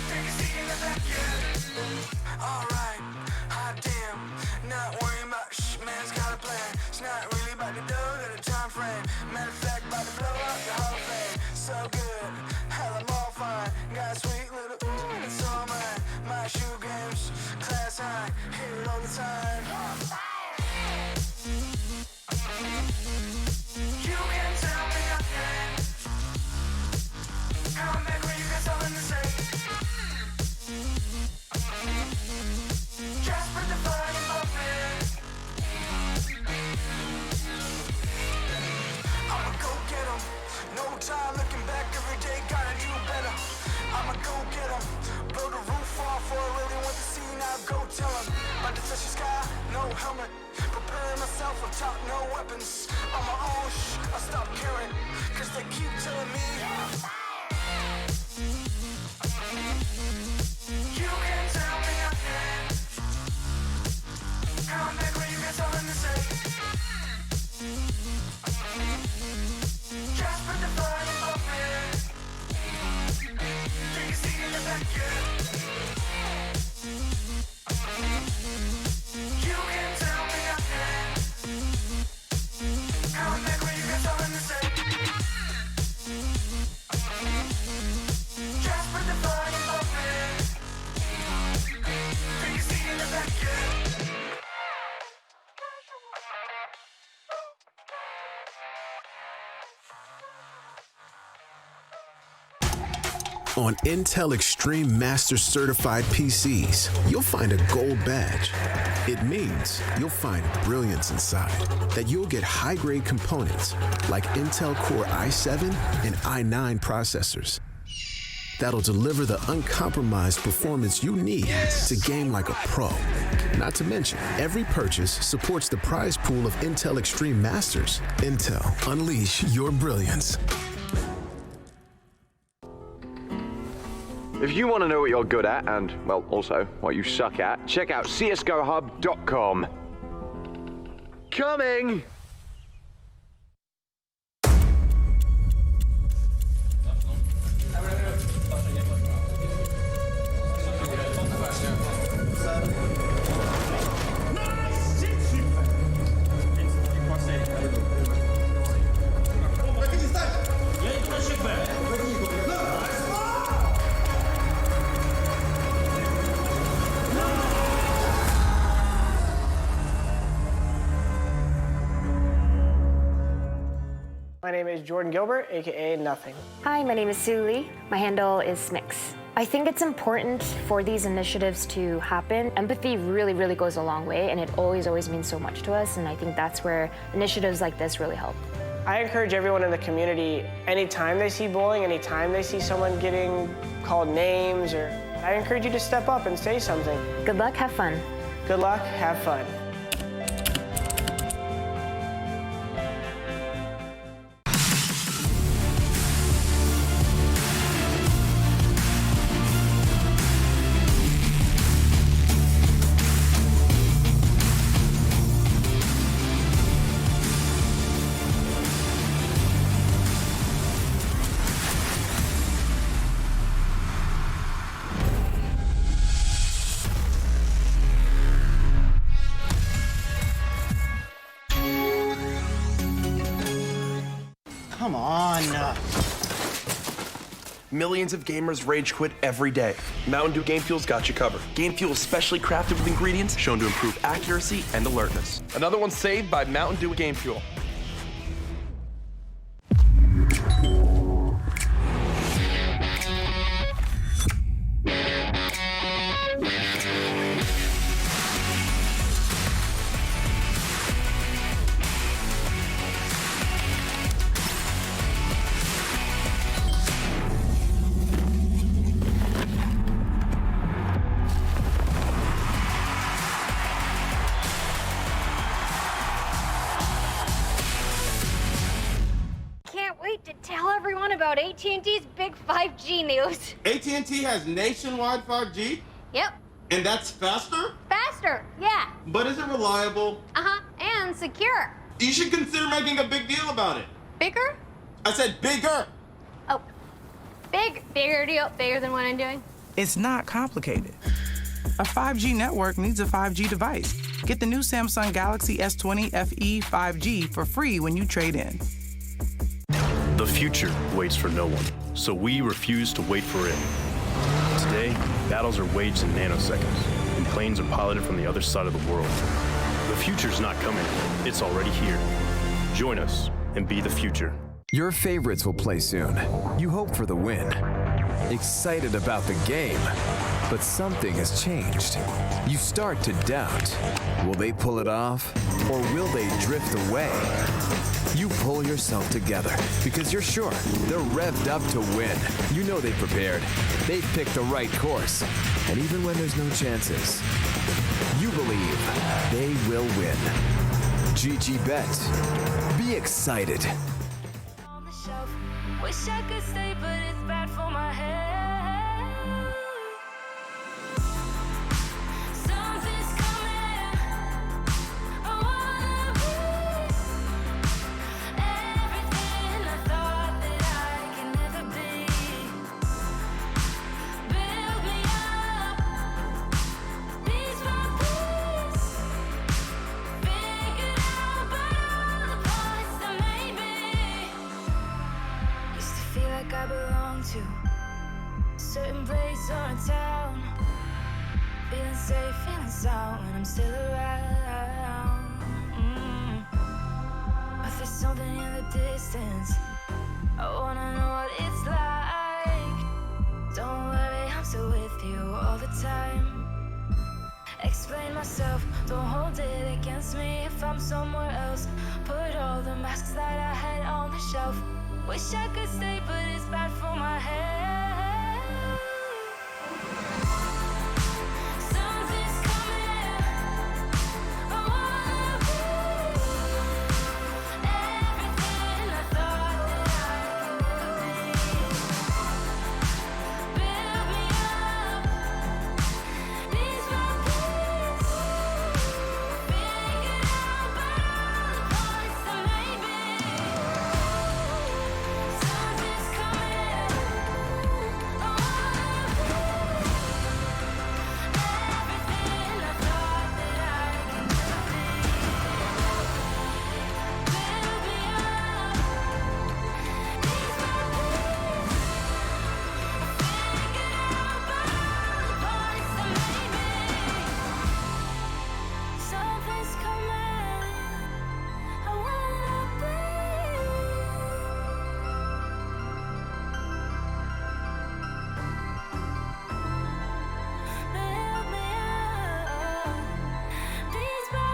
Take a seat in the back, yeah. Alright, hot damn. Not worrying about man's got a plan. It's not really about the dough, got a time frame. Matter of fact, about to blow up the Hall of Fame. So good, hell I'm all fine. Got a sweet little ooh, and it's all mine. My shoe games, class high, hear it all the time. You can tell me nothing. Come back when you got something to say. Just put the fire above me. I'ma go get 'em. No time looking back, every day gotta do better. I'ma go get 'em. Blow the roof off for a really want to see, now go tell 'em. About to touch the sky, no helmet. Preparing myself on top, no weapons. On my own, I stop caring. Cause they keep telling me. You can tell me nothing. Come back when you got something to say. On Intel Extreme Master Certified PCs, you'll find a gold badge. It means you'll find brilliance inside, that you'll get high-grade components like Intel Core i7 and i9 processors that'll deliver the uncompromised performance you need to game like a pro. Not to mention, every purchase supports the prize pool of Intel Extreme Masters. Intel, unleash your brilliance. If you want to know what you're good at and, well, also what you suck at, check out csgohub.com. Coming! My name is Jordan Gilbert, aka Nothing. Hi, my name is Sue Lee. My handle is Smix. I think it's important for these initiatives to happen. Empathy really, really goes a long way, and it always means so much to us, and I think that's where initiatives like this really help. I encourage everyone in the community, anytime they see bullying, anytime they see someone getting called names, I encourage you to step up and say something. Good luck, have fun. Good luck, have fun. Come on. Millions of gamers rage quit every day. Mountain Dew Game Fuel's got you covered. Game Fuel is specially crafted with ingredients shown to improve accuracy and alertness. Another one saved by Mountain Dew Game Fuel. To tell everyone about AT&T's big 5G news. AT&T has nationwide 5G? Yep. And that's faster? Faster, yeah. But is it reliable? Uh-huh, and secure. You should consider making a big deal about it. Bigger? I said bigger. Oh, bigger deal, bigger than what I'm doing? It's not complicated. A 5G network needs a 5G device. Get the new Samsung Galaxy S20 FE 5G for free when you trade in. The future waits for no one, so we refuse to wait for it. Today, battles are waged in nanoseconds, and planes are piloted from the other side of the world. The future's not coming, it's already here. Join us and be the future. Your favorites will play soon. You hope for the win. Excited about the game, but something has changed. You start to doubt. Will they pull it off, or will they drift away? You pull yourself together because you're sure they're revved up to win. You know they've prepared. They've picked the right course. And even when there's no chances, you believe they will win. GG Bet. Be excited. On the shelf. Wish I could stay, but it's bad for my head. Something's coming. I wanna be everything I thought that I can never be. Build me up, piece by piece. Figure out all the parts that made me. Used to feel like I belonged to a certain place or a town. Feeling safe, feeling sound when I'm still around. But there's something in the distance. I wanna know what it's like. time. Explain myself, don't hold it against me if I'm somewhere else. Put all the masks that I had on the shelf. Wish I could stay, but it's bad for my head. Something's coming. I wanna be everything I thought that I could be. Build me up, piece by piece. Figure out about all the parts that made me. Something's coming. I wanna be everything I thought that I could be. Build me up, piece by piece. Figure out about all the parts that made me. Something's coming. I wanna be. Build me up, piece by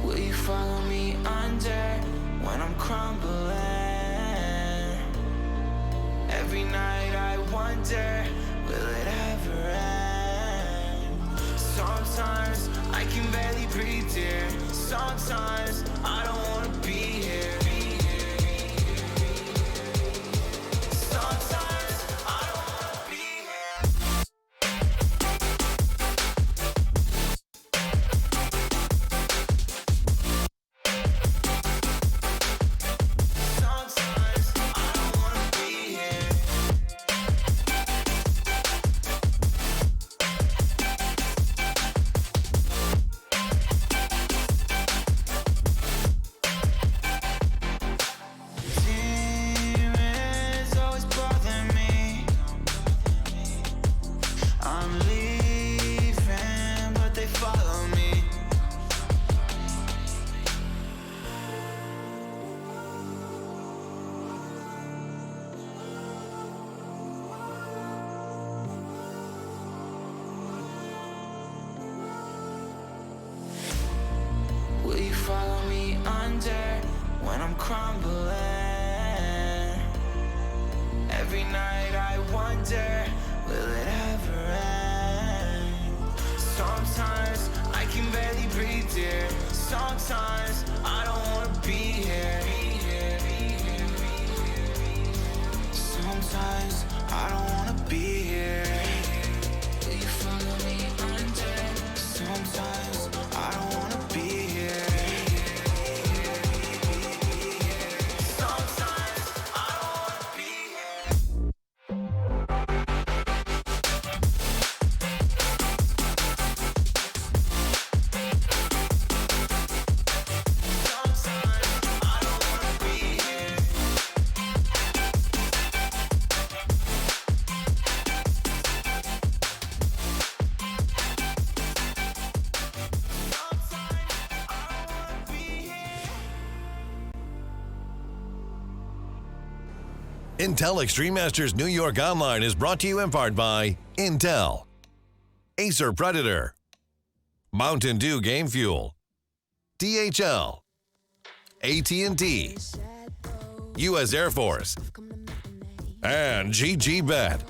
Will you follow me under when I'm crumbling? Every night I wonder, will it ever end? Sometimes I can barely breathe, dear. Sometimes I don't wanna be here. Sometimes I don't wanna be here. Sometimes I don't wanna be here. Demons always bother me. I'm leaving, but they follow me. Will you follow me under when I'm crumbling? Every night I wonder, will it ever end? Sometimes I can barely breathe, dear. Sometimes I don't wanna be here. Sometimes I don't wanna be here. Will you follow me under? Sometimes I don't wanna be here. Sometimes I don't wanna be here. Sometimes I don't wanna be here. Intel Extreme Masters New York Online is brought to you in part by Intel, Acer Predator, Mountain Dew Game Fuel, DHL, AT&T, U.S. Air Force, and GG Bet.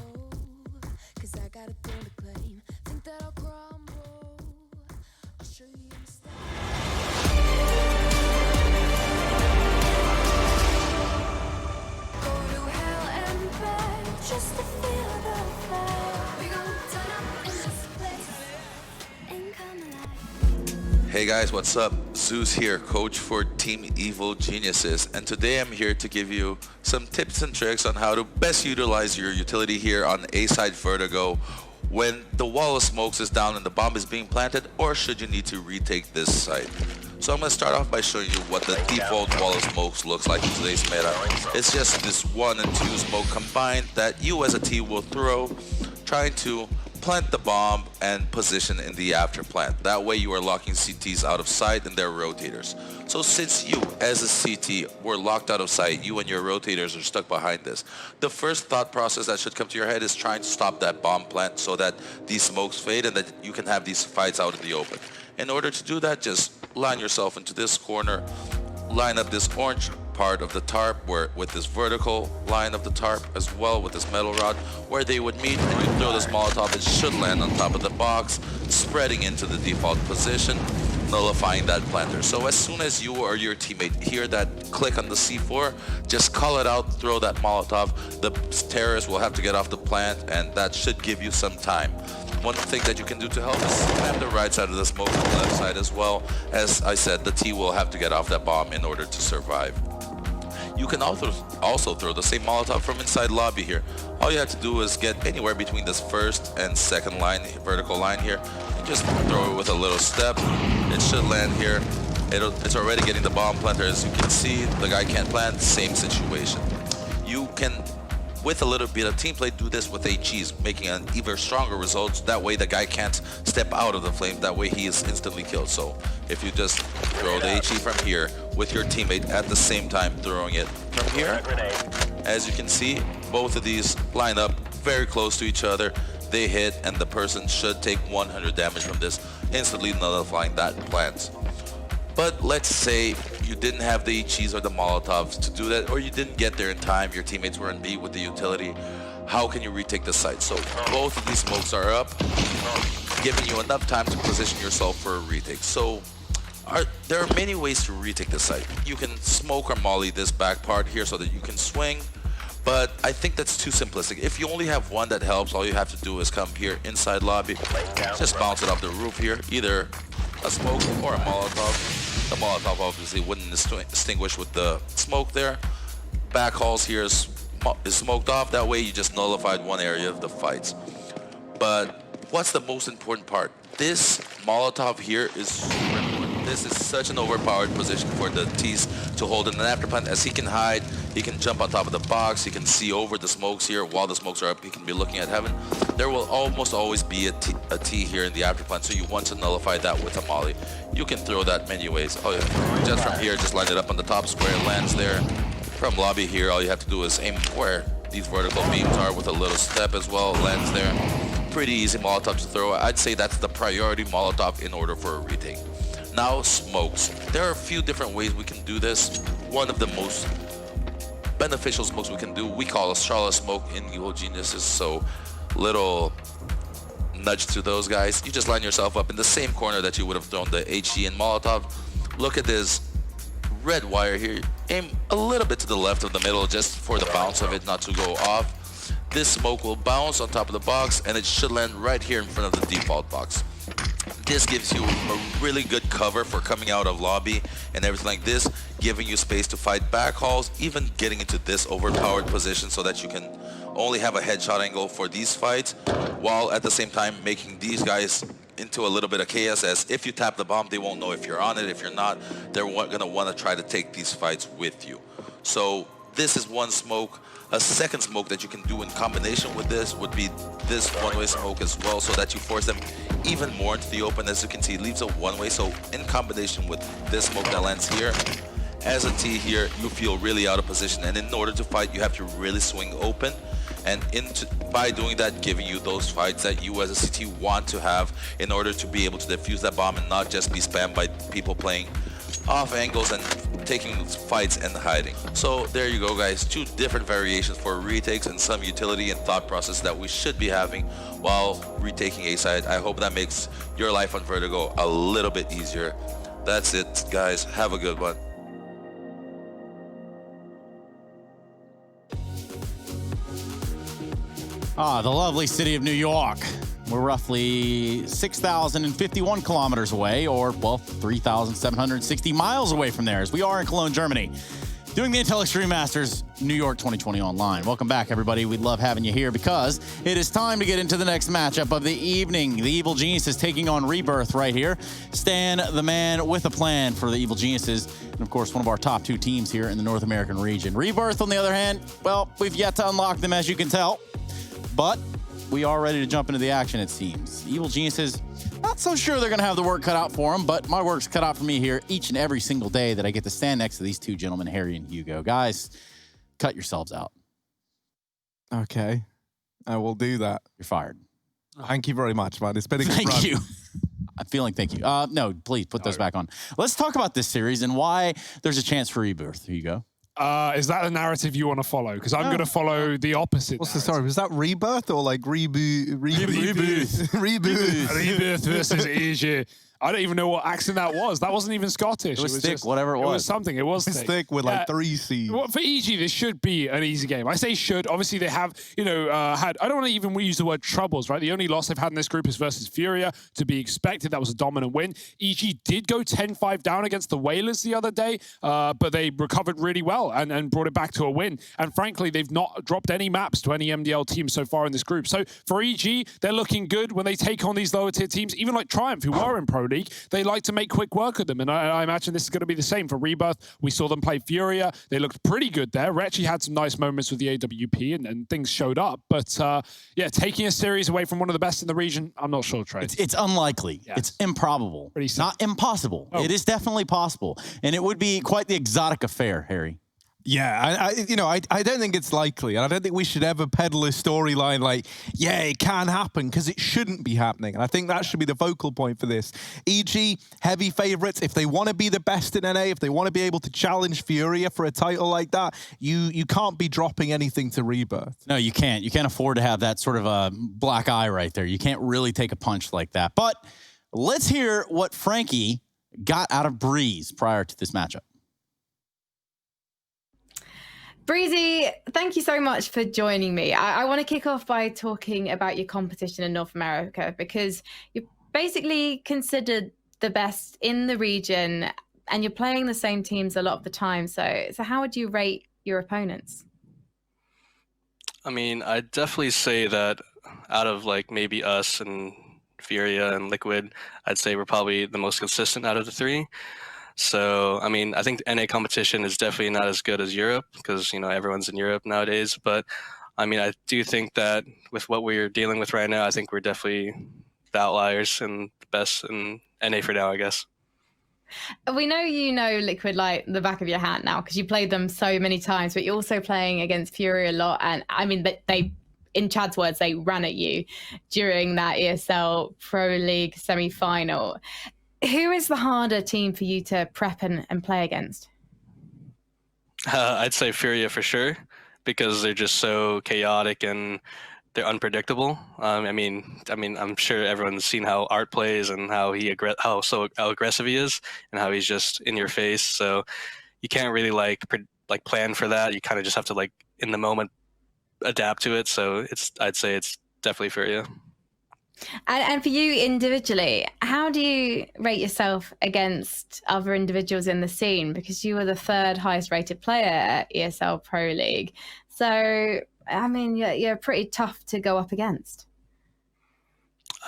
Just to feel the fire. We gon' turn up in this place and come alive. Hey guys, what's up? Zeus here, coach for Team Evil Geniuses, and today I'm here to give you some tips and tricks on how to best utilize your utility here on A-Side Vertigo when the wall of smokes is down and the bomb is being planted, or should you need to retake this site? So I'm going to start off by showing you what the default wall of smokes looks like in today's meta. It's just this 1 and 2 smoke combined that you as a team will throw, trying to plant the bomb and position in the after plant. That way you are locking CTs out of sight and their rotators. So since you as a CT were locked out of sight, you and your rotators are stuck behind this, the first thought process that should come to your head is trying to stop that bomb plant so that these smokes fade and that you can have these fights out in the open. In order to do that, just line yourself into this corner, line up this orange part of the tarp with this vertical line of the tarp as well with this metal rod where they would meet, and you throw this Molotov. It should land on top of the box, spreading into the default position, nullifying that planter. So as soon as you or your teammate hear that click on the C4, just call it out, throw that Molotov. The terrorist will have to get off the plant, and that should give you some time. One thing that you can do to help is spam the right side of the smoke and the left side as well. As I said, the T will have to get off that bomb in order to survive. You can also throw the same Molotov from inside lobby here. All you have to do is get anywhere between this first and second line, vertical line here, and just throw it with a little step. It should land here. It's already getting the bomb planter. As you can see, the guy can't plant, same situation. You can, with a little bit of team play, do this with HEs, making an even stronger results. That way the guy can't step out of the flame. That way he is instantly killed. So if you just throw the HE from here with your teammate at the same time throwing it from here, as you can see, both of these line up very close to each other. They hit, and the person should take 100 damage from this, instantly nullifying that plant. But let's say you didn't have the HEs or the Molotovs to do that, or you didn't get there in time, your teammates were in B with the utility. How can you retake the site? So both of these smokes are up, giving you enough time to position yourself for a retake. So there are many ways to retake the site. You can smoke or molly this back part here so that you can swing, but I think that's too simplistic. If you only have one that helps, all you have to do is come here inside lobby, just bounce it off the roof here, either a smoke or a Molotov. The Molotov obviously wouldn't extinguish with the smoke there. Back halls here is smoked off. That way you just nullified one area of the fights. But what's the most important part? This Molotov here is super important. This is such an overpowered position for the T's to hold in an afterplant, as he can hide, he can jump on top of the box, he can see over the smokes here. While the smokes are up, he can be looking at heaven. There will almost always be a T here in the afterplant, so you want to nullify that with a molly. You can throw that many ways. Oh yeah, just from here, just line it up on the top square, it lands there. From lobby here, all you have to do is aim where these vertical beams are with a little step as well, lands there. Pretty easy Molotov to throw. I'd say that's the priority Molotov in order for a retake. Now smokes. There are a few different ways we can do this. One of the most beneficial smokes we can do, we call a Charlotte smoke in Evil Geniuses, so little nudge to those guys. You just line yourself up in the same corner that you would have thrown the HE and Molotov. Look at this red wire here. Aim a little bit to the left of the middle just for the bounce of it not to go off. This smoke will bounce on top of the box, and it should land right here in front of the default box. This gives you a really good cover for coming out of lobby and everything like this, giving you space to fight back hauls, even getting into this overpowered position so that you can only have a headshot angle for these fights, while at the same time making these guys into a little bit of chaos, as if you tap the bomb, they won't know if you're on it. If you're not, they're gonna wanna try to take these fights with you. So this is one smoke. A second smoke that you can do in combination with this would be this one-way smoke as well, so that you force them even more into the open. As you can see, it leaves a one-way, so in combination with this smoke that lands here, as a T here, you feel really out of position, and in order to fight, you have to really swing open, and by doing that, giving you those fights that you as a CT want to have in order to be able to defuse that bomb and not just be spammed by people playing off angles and taking fights and hiding. So there you go, guys. Two different variations for retakes and some utility and thought process that we should be having while retaking A side. I hope that makes your life on Vertigo a little bit easier. That's it, guys. Have a good one. The lovely city of New York. We're roughly 6,051 kilometers away, or, well, 3,760 miles away from there, as we are in Cologne, Germany. doing the Intel Extreme Masters New York 2020 online. Welcome back, everybody. We love having you here because it is time to get into the next matchup of the evening. The Evil Geniuses taking on Rebirth right here. Stan, the man with a plan for the Evil Geniuses, and of course, one of our top 2 teams here in the North American region. Rebirth, on the other hand, well, we've yet to unlock them, as you can tell, but we are ready to jump into the action, it seems. Evil Geniuses, not so sure they're going to have the work cut out for them, but my work's cut out for me here each and every single day that I get to stand next to these 2 gentlemen, Harry and Hugo. Guys, cut yourselves out. Okay, I will do that. You're fired. Thank you very much, man. It's been a good run. Thank you. I'm feeling thank you. No, please put those back on. Let's talk about this series and why there's a chance for Rebirth. Here you go. Is that the narrative you want to follow? Because I'm going to follow the opposite. What's the story? Was that Rebirth or like Reboot? Rebirth versus Asia. I don't even know what accent that was. That wasn't even Scottish. It was thick, just, whatever it was. It was something. It was thick with like 3 C's. Well, for EG, this should be an easy game. I say should. Obviously, they have, had, I don't want to even use the word troubles, right? The only loss they've had in this group is versus Furia. To be expected, that was a dominant win. EG did go 10-5 down against the Whalers the other day, but they recovered really well and brought it back to a win. And frankly, they've not dropped any maps to any MDL team so far in this group. So for EG, they're looking good when they take on these lower tier teams, even like Triumph, who are in Pro League. They like to make quick work of them, and I imagine this is going to be the same for Rebirth. We saw them play Furia. They looked pretty good there. Retchy had some nice moments with the AWP, and things showed up. But yeah, taking a series away from one of the best in the region, I'm not sure, Trey. It's unlikely. Yes. It's improbable. Not impossible. Oh. It is definitely possible, and it would be quite the exotic affair, Harry. Yeah, I don't think it's likely, and I don't think we should ever peddle a storyline like, yeah, it can happen, because it shouldn't be happening, and I think that should be the focal point for this. EG, heavy favourites, if they want to be the best in NA, if they want to be able to challenge Furia for a title like that, you can't be dropping anything to Rebirth. No, you can't. You can't afford to have that sort of a black eye right there. You can't really take a punch like that. But let's hear what Frankie got out of Breeze prior to this matchup. Breezy, thank you so much for joining me. I want to kick off by talking about your competition in North America, because you're basically considered the best in the region and you're playing the same teams a lot of the time. So how would you rate your opponents? I mean, I'd definitely say that out of like maybe us and Furia and Liquid, I'd say we're probably the most consistent out of the 3. So, I mean, I think the NA competition is definitely not as good as Europe because, everyone's in Europe nowadays. But, I mean, I do think that with what we're dealing with right now, I think we're definitely the outliers and the best in NA for now, I guess. We know you know Liquid like the back of your hand now because you played them so many times, but you're also playing against Fury a lot. And, I mean, they, in Chad's words, they ran at you during that ESL Pro League semi-final. Who is the harder team for you to prep and play against? I'd say Furia for sure, because they're just so chaotic and they're unpredictable. I mean, I'm sure everyone's seen how Art plays and how how aggressive he is, and how he's just in your face. So you can't really plan for that. You kind of just have to in the moment adapt to it. So I'd say it's definitely Furia. And for you individually, how do you rate yourself against other individuals in the scene? Because you were the 3rd highest rated player at ESL Pro League. So, I mean, you're pretty tough to go up against.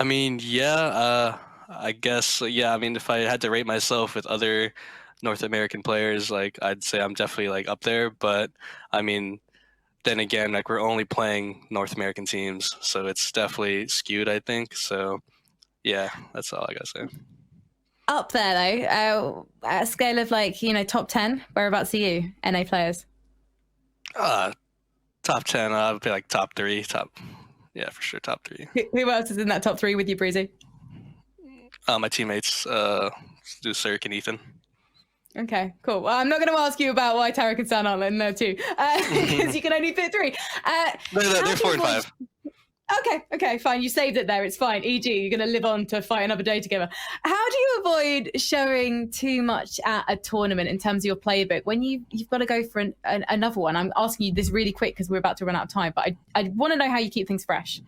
I mean, yeah, I guess, yeah. I mean, if I had to rate myself with other North American players, I'd say I'm definitely up there. But, I mean, then again, we're only playing North American teams, so it's definitely skewed, I think. So, yeah, that's all I gotta say. Up there, though, at a scale of top 10, whereabouts are you, NA players? Top 10, I would be top 3, yeah, for sure, top 3. Who else is in that top 3 with you, Breezy? My teammates, do Cirque and Ethan. Okay, cool. Well, I'm not going to ask you about why Tarek and San aren't in there too, because you can only fit 3. They're 4 and 5. Okay, fine. You saved it there. It's fine. E.g., you're going to live on to fight another day together. How do you avoid showing too much at a tournament in terms of your playbook when you've got to go for another one? I'm asking you this really quick because we're about to run out of time, but I want to know how you keep things fresh.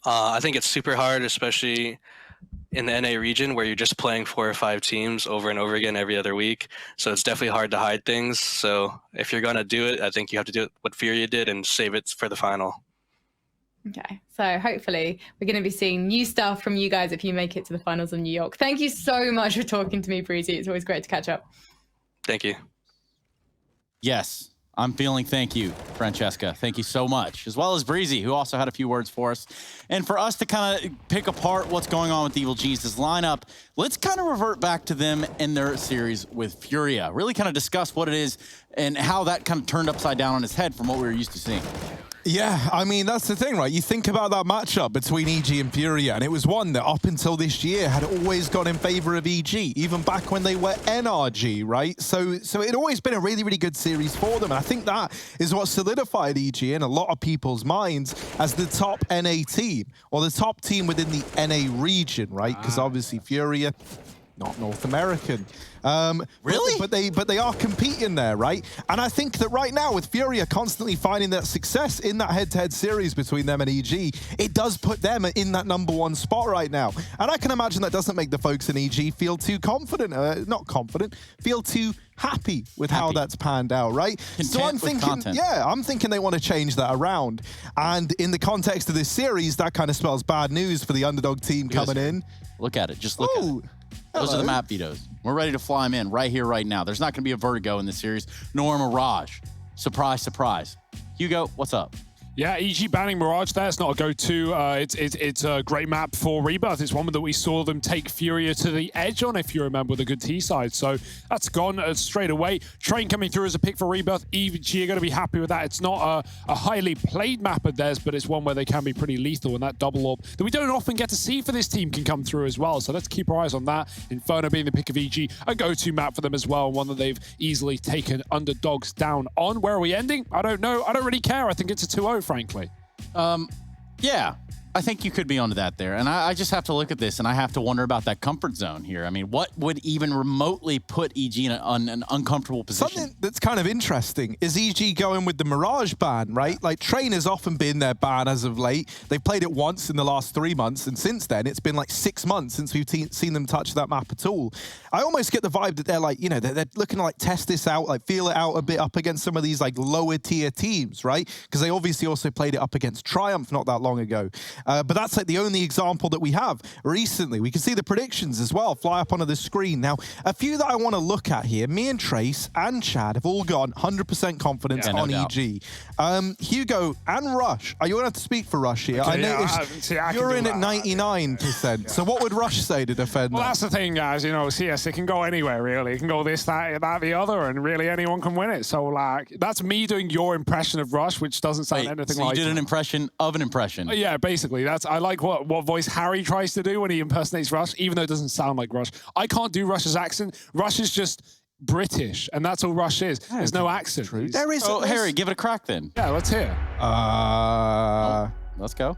I think it's super hard, especially in the NA region where you're just playing 4 or 5 teams over and over again every other week. So it's definitely hard to hide things. So if you're going to do it, I think you have to do it what Furia did and save it for the final. Okay, so hopefully we're going to be seeing new stuff from you guys if you make it to the finals of New York. Thank you so much for talking to me, Breezy. It's always great to catch up. Thank you. Yes, I'm feeling thank you, Francesca. Thank you so much, as well as Breezy, who also had a few words for us. And for us to kind of pick apart what's going on with the Evil Geniuses lineup, let's kind of revert back to them and their series with Furia. Really kind of discuss what it is and how that kind of turned upside down on its head from what we were used to seeing. Yeah, I mean, that's the thing, right? You think about that matchup between EG and Furia, and it was one that up until this year had always gone in favor of EG, even back when they were NRG, right? So it always been a really, really good series for them, and I think that is what solidified EG in a lot of people's minds as the top NA team, or the top team within the NA region, right? Because obviously Furia, not North American. Really? But they are competing there, right? And I think that right now, with Furia constantly finding that success in that head-to-head series between them and EG, it does put them in that #1 spot right now. And I can imagine that doesn't make the folks in EG feel too confident, not confident, feel too happy with how that's panned out, right? So I'm thinking, yeah, I'm thinking they want to change that around. And in the context of this series, that kind of spells bad news for the underdog team coming in. Look at it. Just look at it. Those are the map vetoes. We're ready to fly them in right here, right now. There's not going to be a Vertigo in this series, nor a Mirage. Surprise, surprise. Hugo, what's up? Yeah, EG banning Mirage there. It's not a go-to. It's a great map for Rebirth. It's one that we saw them take Furia to the edge on, if you remember, with a good T side. So that's gone straight away. Train coming through as a pick for Rebirth. EG are going to be happy with that. It's not a highly played map of theirs, but it's one where they can be pretty lethal, and that double orb that we don't often get to see for this team can come through as well. So let's keep our eyes on that. Inferno being the pick of EG, a go-to map for them as well, one that they've easily taken underdogs down on. Where are we ending? I don't know. I don't really care. I think it's a 2-0. Frankly. Yeah, I think you could be onto that there. And I just have to look at this and I have to wonder about that comfort zone here. I mean, what would even remotely put EG in an uncomfortable position? Something that's kind of interesting is EG going with the Mirage ban, right? Like, Train has often been their ban as of late. They've played it once in the last 3 months, and since then, it's been like 6 months since we've seen them touch that map at all. I almost get the vibe that they're like, you know, they're looking to like test this out, like feel it out a bit up against some of these like lower tier teams, right? Because they obviously also played it up against Triumph not that long ago. But that's like the only example that we have recently. We can see the predictions as well fly up onto the screen. Now, a few that I want to look at here, me and Trace and Chad have all gone 100% confidence on EG. Hugo and Rush, are you going to have to speak for Rush here? Okay, I noticed you're in at 99%. So what would Rush say to defend Well, that? that's the thing, guys. You know, CS, it can go anywhere, really. It can go this, that, the other, and really anyone can win it. So, like, that's me doing your impression of Rush, which doesn't sound anything so like you did an impression of an impression. Yeah, basically. I like what voice Harry tries to do when he impersonates Rush, even though it doesn't sound like Rush. I can't do Rush's accent. Rush is just British, and that's all Rush is. There's no accent. There is. Oh, Harry, give it a crack then. Yeah, let's hear. Let's go.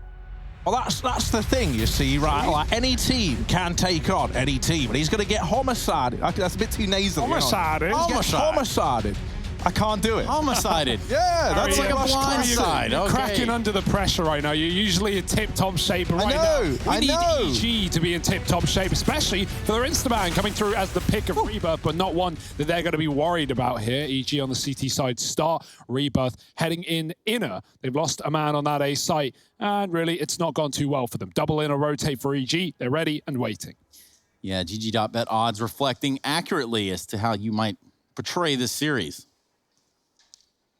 Well, that's the thing, you see, right? Like, any team can take on any team, but he's going to get homicided. That's a bit too nasal. Homicided? Homicided. I can't do it. Homicided. Yeah, that's Harry, like a blind side. You're Okay. cracking under the pressure right now. You're usually in tip-top shape, but right now we need EG to be in tip-top shape, especially for their Instaban coming through as the pick of Rebirth, but not one that they're going to be worried about here. EG on the CT side start, Rebirth heading in inner. They've lost a man on that A site, and really it's not gone too well for them. Double in or rotate for EG. They're ready and waiting. Yeah, GG.bet odds reflecting accurately as to how you might portray this series.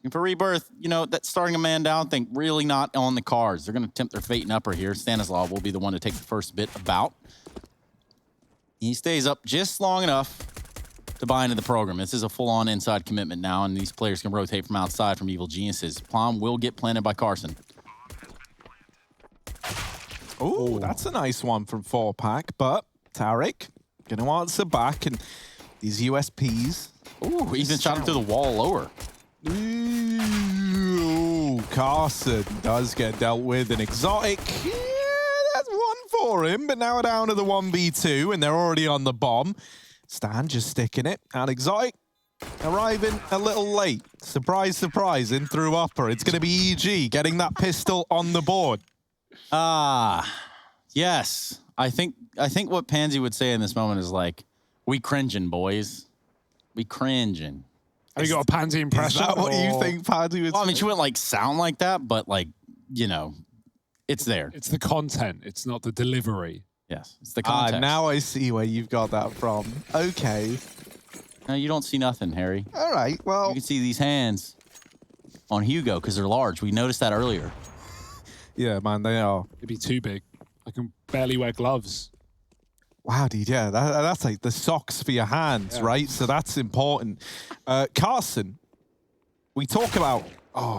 And for Rebirth, you know, that starting a man down thing really not on the cards. They're going to tempt their fate and upper here. Stanislav will be the one to take the first bit about. He stays up just long enough to buy into the program. This is a full-on inside commitment now, and these players can rotate from outside from Evil Geniuses. Plum will get planted by Carson. Oh, that's a nice one from 4-pack, but Tarek going to answer back, and these USPs. Ooh, even shot him through the wall lower. Ooh, Carson does get dealt with. An exotic. Yeah, that's one for him, but now down to the 1v2, and they're already on the bomb. Stan just sticking it. And exotic arriving a little late. Surprise, surprise, in through upper. It's going to be EG getting that pistol on the board. Yes. I think what Pansy would say in this moment is like, we cringing, boys. We cringing. Have you got a Pansy impression? Is that what you think Pansy would Well, I mean, say? she wouldn't like sound like that, but like, you know, it's there. It's the content. It's not the delivery. Yes, it's the context. Now I see where you've got that from. Okay. No, you don't see nothing, Harry. All right, well. You can see these hands on Hugo because they're large. We noticed that earlier. Yeah, man, they are. It'd be too big. I can barely wear gloves. Wow, dude, yeah, that's like the socks for your hands, right? So that's important. Carson, we talk about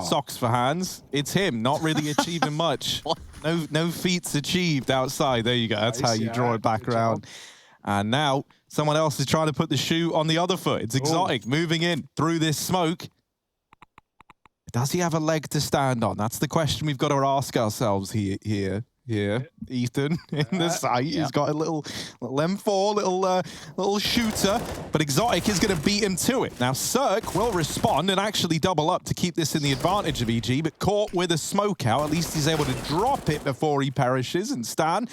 socks for hands. It's him, not really achieving much. No feats achieved outside. There you go. That's how you draw it back around. And now someone else is trying to put the shoe on the other foot. It's Exotic moving in through this smoke. Does he have a leg to stand on? That's the question we've got to ask ourselves here. Ethan in the sight. He's got a little M4, little shooter, but Exotic is going to beat him to it. Now, Cirque will respond and actually double up to keep this in the advantage of EG, but caught with a smoke out. At least he's able to drop it before he perishes, and Stan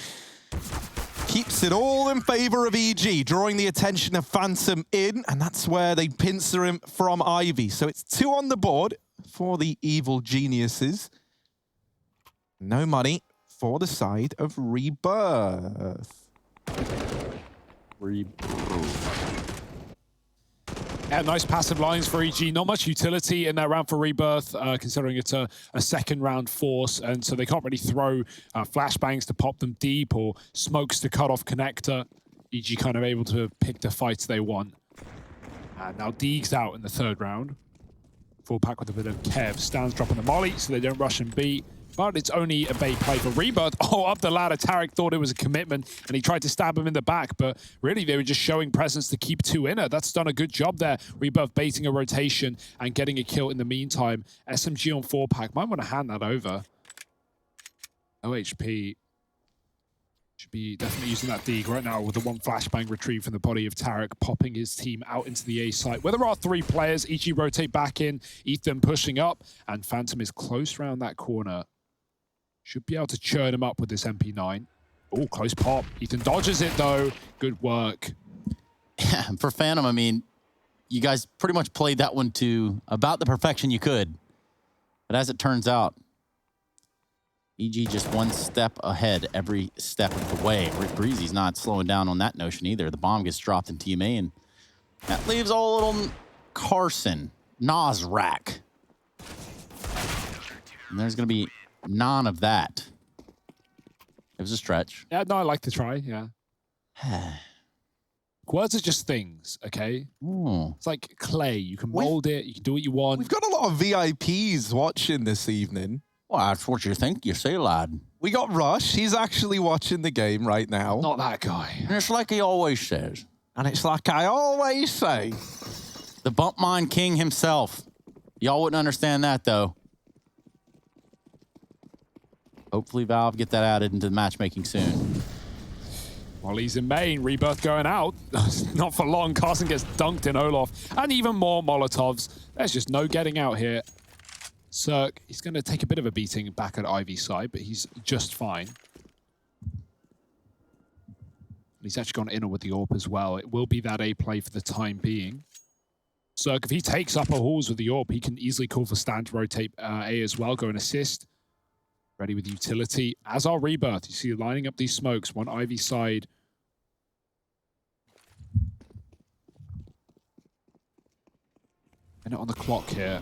keeps it all in favor of EG, drawing the attention of Phantom in, and that's where they pincer him from Ivy. So it's 2 on the board for the evil geniuses. No money for the side of Rebirth. Yeah, nice passive lines for EG. Not much utility in that round for Rebirth, considering it's a second round force, and so they can't really throw flashbangs to pop them deep or smokes to cut off connector. EG kind of able to pick the fights they want. And now Deeg's out in the third round. Full pack with a bit of Kev. Stan's dropping the molly so they don't rush and beat. But it's only a bait play for Rebirth. Oh, up the ladder. Tarek thought it was a commitment, and he tried to stab him in the back, but really they were just showing presence to keep 2 in it. That's done a good job there. Rebirth baiting a rotation and getting a kill in the meantime. SMG on 4-pack. Might want to hand that over. OHP should be definitely using that Deeg right now with the 1 flashbang retrieve from the body of Tarek, popping his team out into the A site. Where there are 3 players, EG rotate back in, Ethan pushing up, and Phantom is close around that corner. Should be able to churn him up with this MP9. Oh, close pop. Ethan dodges it, though. Good work. Yeah, for Phantom, I mean, you guys pretty much played that one to about the perfection you could. But as it turns out, EG just 1 step ahead every step of the way. Rick Breezy's not slowing down on that notion either. The bomb gets dropped in TMA, and that leaves old little Carson, Nasrak. And there's going to be none of that. It was a stretch. Yeah, no, I like to try, yeah. Words are just things, okay? Ooh. It's like clay. You can mold it. You can do what you want. We've got a lot of VIPs watching this evening. Well, that's what you think you say, lad. We got Rush. He's actually watching the game right now. Not that guy. And it's like he always says. And it's like I always say. The Bump Mine King himself. Y'all wouldn't understand that, though. Hopefully Valve get that added into the matchmaking soon. While he's in main, Rebirth going out. Not for long. Carson gets dunked in Olaf. And even more Molotovs. There's just no getting out here. Cirque, he's going to take a bit of a beating back at Ivy's side, but he's just fine. He's actually gone inner with the AWP as well. It will be that A play for the time being. Cirque, if he takes upper halls with the AWP, he can easily call for Stan to rotate A as well, go and assist. Ready with utility, as are Rebirth. You see lining up these smokes, 1 Ivy side. Minute on the clock here.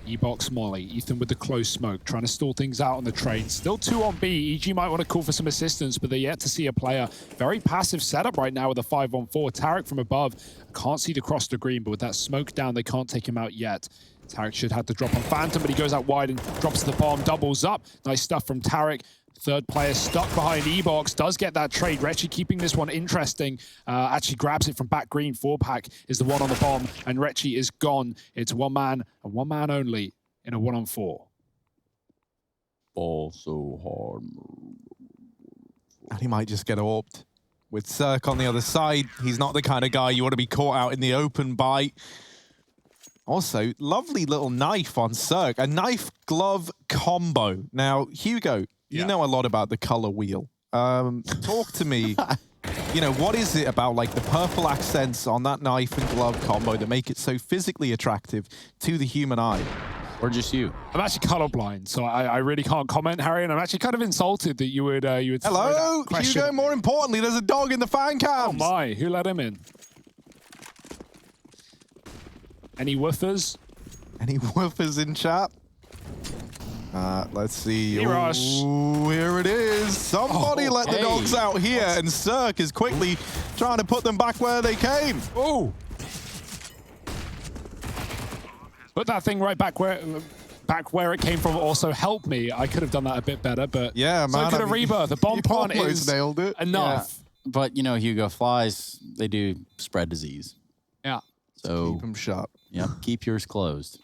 E-box Molly, Ethan with the close smoke, trying to stall things out on the train. Still 2 on B. EG might want to call for some assistance, but they're yet to see a player. Very passive setup right now with a 5-on-4. Tarek from above. Can't see the cross to green, but with that smoke down, they can't take him out yet. Tarek should have to drop on Phantom, but he goes out wide and drops the bomb, doubles up. Nice stuff from Tarek. Third player stuck behind E-box, does get that trade. Retchy keeping this one interesting. Actually grabs it from back green. 4-pack is the one on the bomb, and Retchy is gone. It's 1 man and 1 man only in a 1-on-4. Ball so hard. And he might just get AWP'd. With Cirque on the other side, he's not the kind of guy you want to be caught out in the open by. Also, lovely little knife on Cirque. A knife-glove combo. Now, Hugo, you know a lot about the color wheel. talk to me. You know, what is it about like the purple accents on that knife and glove combo that make it so physically attractive to the human eye? Or just you? I'm actually colorblind, so I really can't comment, Harry, and I'm actually kind of insulted that you would throw Hello, that question. Hugo, more importantly, there's a dog in the fan cams. Oh my, who let him in? Any woofers? Any woofers in chat? Let's see. Rush. Ooh, here it is. Somebody let the dogs out here, and Cirque is quickly trying to put them back where they came. Oh. Put that thing right back where it came from. Also help me. I could have done that a bit better, but yeah, man. So could a Rebirth. The bomb plant is nailed it. Enough. Yeah. But you know, Hugo, flies, they do spread disease. Yeah. So keep them shut. Yep. Keep yours closed.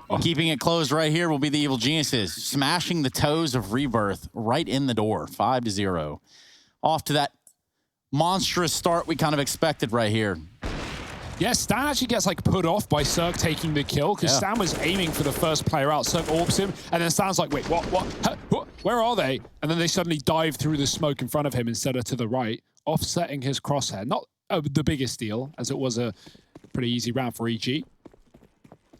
Well, keeping it closed right here will be the Evil Geniuses, smashing the toes of Rebirth right in the door, 5-0. Off to that monstrous start we kind of expected right here. Yeah, Stan actually gets like put off by Cirque taking the kill because Stan was aiming for the first player out. Cirque orbs him, and then Stan's like, wait, what? Huh? Where are they? And then they suddenly dive through the smoke in front of him instead of to the right, offsetting his crosshair. Not the biggest deal, as it was a pretty easy round for EG.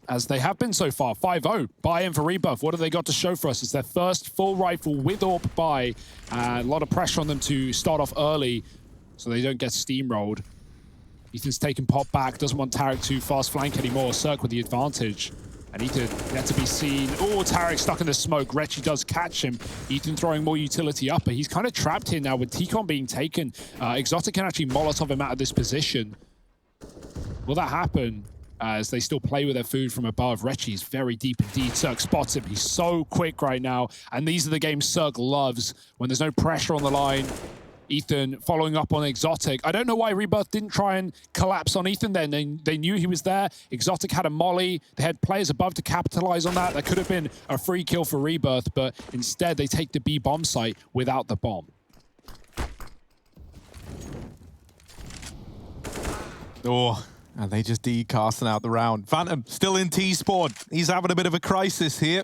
As they have been so far, 5-0. Buy-in for Rebirth. What have they got to show for us? It's their first full rifle with AWP buy. A lot of pressure on them to start off early so they don't get steamrolled. Ethan's taken pop back, doesn't want Tarek to fast flank anymore. Cirque with the advantage. And Ethan yet to be seen. Oh, Tarek stuck in the smoke. Retchy does catch him. Ethan throwing more utility up, but he's kind of trapped here now with T-Con being taken. Exotic can actually Molotov him out of this position. Will that happen? As they still play with their food from above. Retchy's very deep indeed. Cirque spots him. He's so quick right now. And these are the games Cirque loves when there's no pressure on the line. Ethan following up on Exotic. I don't know why Rebirth didn't try and collapse on Ethan then. They knew he was there. Exotic had a molly. They had players above to capitalize on that. That could have been a free kill for Rebirth, but instead they take the B bomb site without the bomb. Oh. And they just casting out the round. Phantom still in T-Spawn. He's having a bit of a crisis here.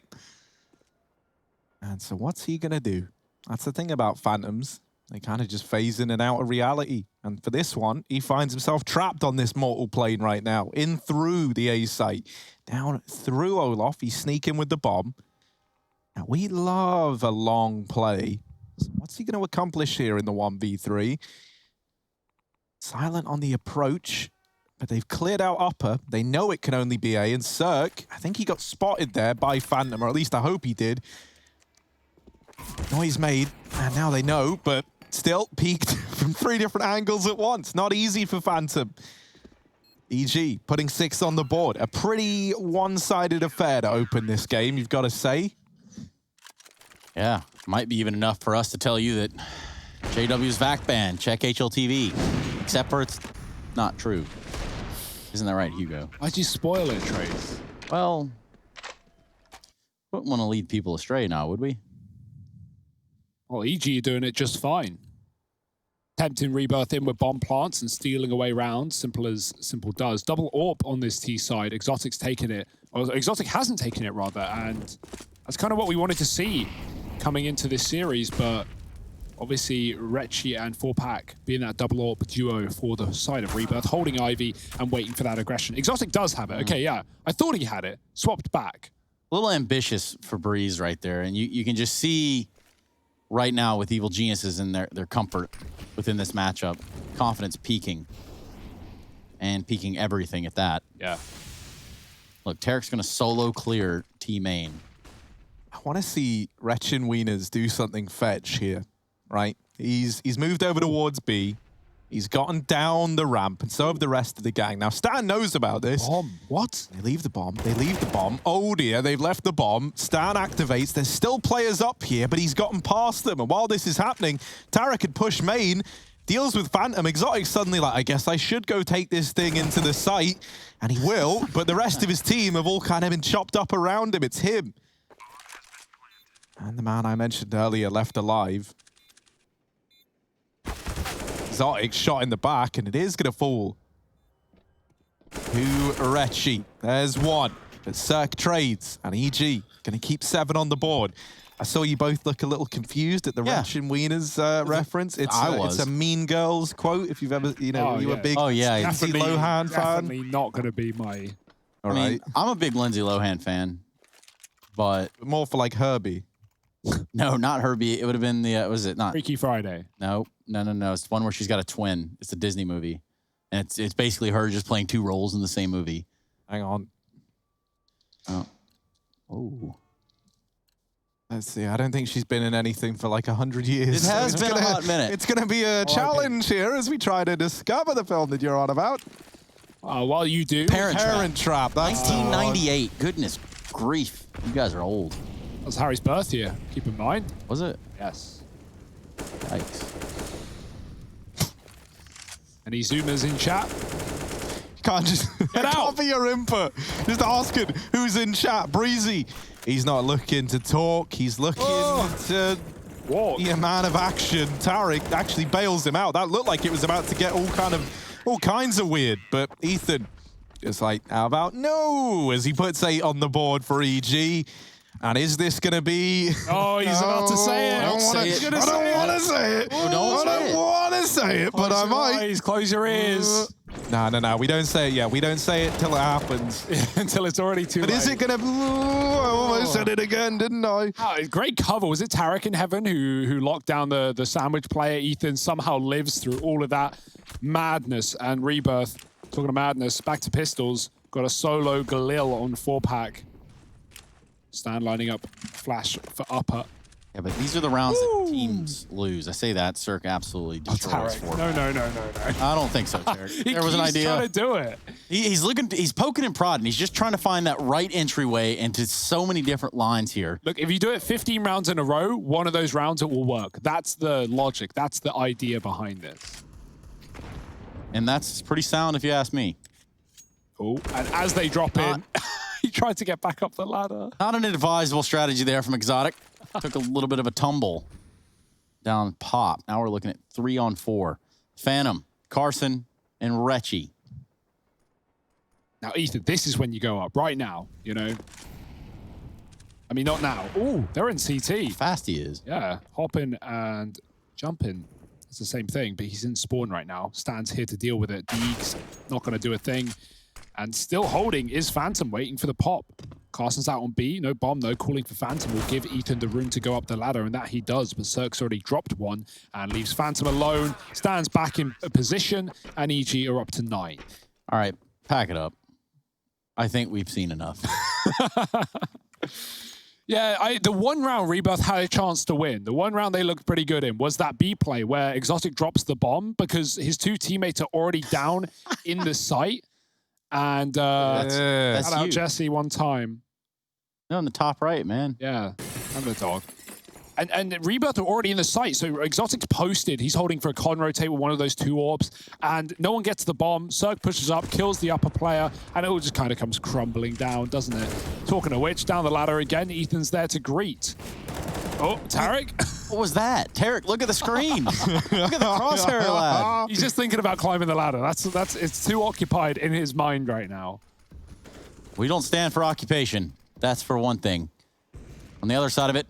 And so what's he going to do? That's the thing about Phantoms. They kind of just phase in and out of reality. And for this one, he finds himself trapped on this mortal plane right now. In through the A site. Down through Olaf. He's sneaking with the bomb. Now, we love a long play. So what's he going to accomplish here in the 1v3? Silent on the approach. But they've cleared out upper. They know it can only be A. And Cirque, I think he got spotted there by Phantom, or at least I hope he did. Noise made, and now they know, but still peeked from 3 different angles at once. Not easy for Phantom. EG putting 6 on the board. A pretty one-sided affair to open this game, you've got to say. Yeah, might be even enough for us to tell you that JW's VAC ban, check HLTV. Except for it's not true. Isn't that right, Hugo? Why'd you spoil it, Trace? Well, wouldn't want to lead people astray now, would we? Well, EG are doing it just fine. Tempting Rebirth in with bomb plants and stealing away rounds, simple as simple does. Double AWP on this T side. Exotic's taken it. Or Exotic hasn't taken it, rather, and that's kind of what we wanted to see coming into this series, but obviously, Retchy and 4Pack being that double AWP duo for the side of Rebirth, holding Ivy and waiting for that aggression. Exotic does have it. Okay, yeah. I thought he had it. Swapped back. A little ambitious for Breeze right there. And you can just see right now with Evil Geniuses and their comfort within this matchup. Confidence peaking. And peaking everything at that. Yeah. Look, Tarek's going to solo clear T main. I want to see Wretchin Wieners do something fetch here. Right, he's moved over towards B. He's gotten down the ramp, and so have the rest of the gang. Now, Stan knows about this. Bomb? What? They leave the bomb. They leave the bomb. Oh, dear, they've left the bomb. Stan activates. There's still players up here, but he's gotten past them. And while this is happening, Tarek had pushed main, deals with Phantom. Exotic suddenly like, I guess I should go take this thing into the site. And he will, but the rest of his team have all kind of been chopped up around him. It's him. And the man I mentioned earlier left alive. Exotic shot in the back, and it is going to fall to Retchy. There's one, but Cirque trades, and EG going to keep 7 on the board. I saw you both look a little confused at the Wretched Wieners reference. It's a Mean Girls quote. If you've ever, you know, you a big Lindsay Lohan fan. Definitely not going to be my. All I right. mean, I'm a big Lindsay Lohan fan, but more for like Herbie. No, not Herbie. It would have been the was it not Freaky Friday? No. It's one where she's got a twin. It's a Disney movie, and it's basically her just playing two roles in the same movie. Hang on. Oh. Let's see. I don't think she's been in anything for like 100 years. It has been a hot minute. It's going to be a challenge here as we try to discover the film that you're on about. While you do. Parent Trap. That's 1998. Goodness grief. You guys are old. That was Harry's birth year. Keep in mind. Was it? Yes. Yikes. Any Zoomers in chat? You can't just Get out. copy your input. Just asking who's in chat. Breezy. He's not looking to talk. He's looking to be a man of action. Tarek actually bails him out. That looked like it was about to get all kinds of weird. But Ethan just like, how about no? As he puts 8 on the board for EG. And is this going to be... Oh, he's about to say it. I don't want to say it. I don't want to say it, but I might. Eyes, close your ears. No. We don't say it yet. We don't say it till it happens. Until it's already too late. But is it going to... I almost said it again, didn't I? Oh, great cover. Was it Tarek in heaven who locked down the sandwich player? Ethan somehow lives through all of that madness and Rebirth. Talking of madness, back to pistols. Got a solo Galil on 4-pack. Stan lining up flash for upper. Yeah, but these are the rounds that teams lose. I say that, Cirque absolutely destroys 4-pack. No. I don't think so, Tarek. There was an idea. He's trying to do it. He's poking and prodding. He's just trying to find that right entryway into so many different lines here. Look, if you do it 15 rounds in a row, one of those rounds it will work. That's the logic. That's the idea behind this. And that's pretty sound if you ask me. Oh, and as they drop in, he tried to get back up the ladder. Not an advisable strategy there from Exotic. Took a little bit of a tumble down pop. Now we're looking at 3 on 4. Phantom, Carson, and Retchy. Now, Ethan, this is when you go up. Right now, you know. I mean, not now. Ooh, they're in CT. Fast he is. Yeah, hopping and jumping. It's the same thing, but he's in spawn right now. Stan's here to deal with it. Deegs not going to do a thing. And still holding is Phantom, waiting for the pop. Carson's out on B. No bomb, though. Calling for Phantom will give Ethan the room to go up the ladder, and that he does. But Cirque's already dropped one and leaves Phantom alone. Stands back in a position, and EG are up to 9. All right, pack it up. I think we've seen enough. Yeah, the one round Rebirth had a chance to win. The one round they looked pretty good in was that B play where Exotic drops the bomb because his 2 teammates are already down in the site. And that's shout out you. Jesse one time. No, in the top right, man. Yeah, I'm the dog. And Rebirth are already in the site, so Exotic's posted. He's holding for a con rotate with one of those 2 orbs, and no one gets the bomb. Cirque pushes up, kills the upper player, and it all just kind of comes crumbling down, doesn't it? Talking of which, down the ladder again, Ethan's there to greet. Oh, Tarek? What was that? Tarek, look at the screen. Look at the crosshair lad. He's just thinking about climbing the ladder. It's too occupied in his mind right now. We don't stand for occupation. That's for one thing. On the other side of it,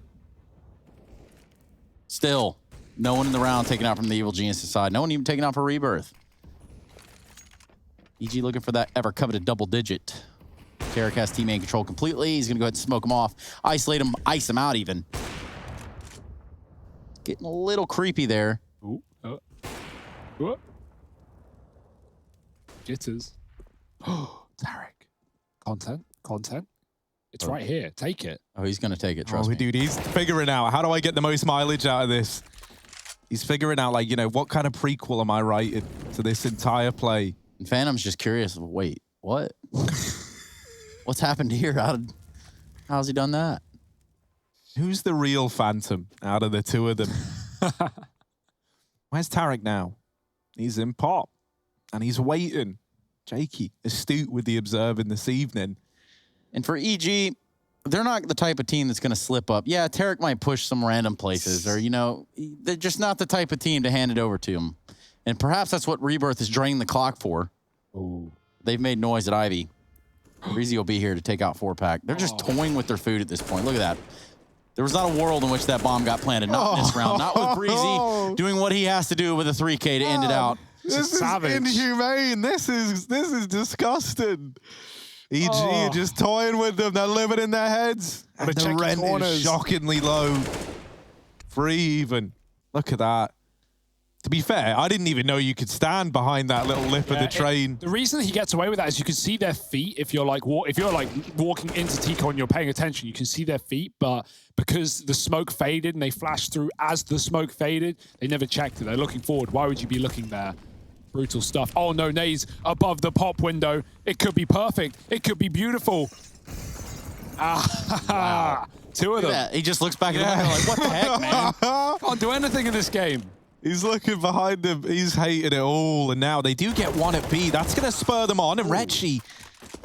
still, no one in the round taken out from the Evil Genius side. No one even taken out for Rebirth. EG looking for that ever-coveted double digit. Tarek has teammate control completely. He's going to go ahead and smoke him off. Isolate him, ice him out even. Getting a little creepy there. Ooh. Jitters. Oh, Tarek. Content. It's right here. Take it. Oh, he's going to take it, trust me. Dude, he's figuring out, how do I get the most mileage out of this? He's figuring out, like, you know, what kind of prequel am I writing to this entire play? And Phantom's just curious. Wait, what? What's happened here? How's he done that? Who's the real Phantom out of the 2 of them? Where's Tarek now? He's in pop. And he's waiting. Jakey, astute with the observing this evening. And for EG, they're not the type of team that's going to slip up. Yeah, Tarek might push some random places, or, you know, they're just not the type of team to hand it over to him. And perhaps that's what Rebirth is draining the clock for. Ooh. They've made noise at Ivy. Breezy will be here to take out 4-pack. They're just toying with their food at this point. Look at that. There was not a world in which that bomb got planted. Not in this round. Not with Breezy doing what he has to do with a 3K to end it out. This is inhumane. This is disgusting. EG just toying with them. They're living in their heads. And the rent is shockingly low. 3 even. Look at that. To be fair, I didn't even know you could stand behind that little lip of the train. The reason he gets away with that is you can see their feet. If you're like walking into Tico and you're paying attention, you can see their feet. But because the smoke faded and they flashed through as the smoke faded, they never checked it. They're looking forward. Why would you be looking there? Brutal stuff. Oh no, Nays above the pop window. It could be perfect. It could be beautiful. Wow. 2 of them. Yeah, he just looks back at him like, what the heck, man? Can't do anything in this game. He's looking behind him. He's hating it all. And now they do get 1 at B. That's going to spur them on. And Retchie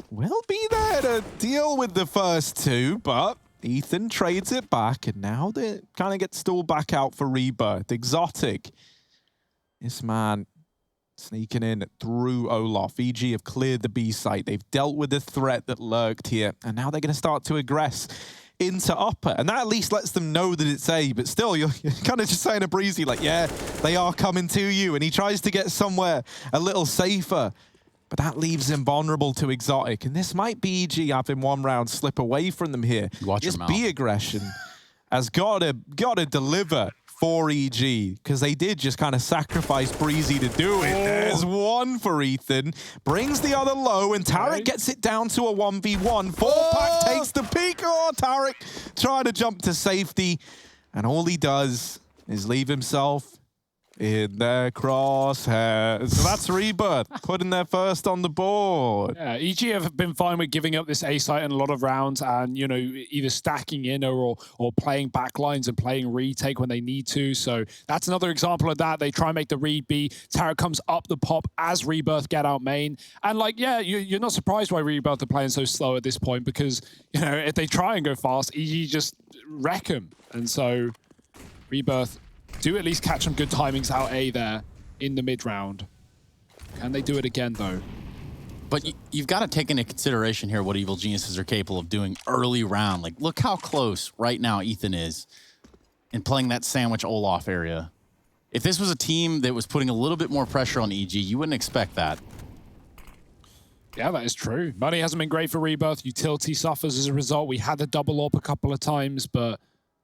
will be there to deal with the first 2. But Ethan trades it back. And now they kind of get stalled back out for Rebirth. Exotic. This man sneaking in through Olaf. EG have cleared the B site. They've dealt with the threat that lurked here. And now they're going to start to aggress into upper, and that at least lets them know that it's A, but still, you're kind of just saying to Breezy, like, yeah, they are coming to you, and he tries to get somewhere a little safer, but that leaves him vulnerable to Exotic, and this might be EG having 1 round slip away from them here. This B aggression has gotta deliver for EG, because they did just kind of sacrifice Breezy to do it. There's 1 for Ethan, brings the other low, and Tarek gets it down to a 1v1. 4-pack takes the peak. Oh, Tarek trying to jump to safety, and all he does is leave himself in their crosshairs. So that's Rebirth, putting their first on the board. Yeah, EG have been fine with giving up this A site in a lot of rounds and, you know, either stacking in or playing backlines and playing retake when they need to. So that's another example of that. They try and make the read B. Tarek comes up the pop as Rebirth get out main. And, like, yeah, you're not surprised why Rebirth are playing so slow at this point because, you know, if they try and go fast, EG just wreck them. And so Rebirth do at least catch some good timings out A there in the mid-round. Can they do it again, though? But you've got to take into consideration here what Evil Geniuses are capable of doing early round. Like, look how close right now Ethan is in playing that sandwich Olaf area. If this was a team that was putting a little bit more pressure on EG, you wouldn't expect that. Yeah, that is true. Money hasn't been great for Rebirth. Utility suffers as a result. We had the double up a couple of times, but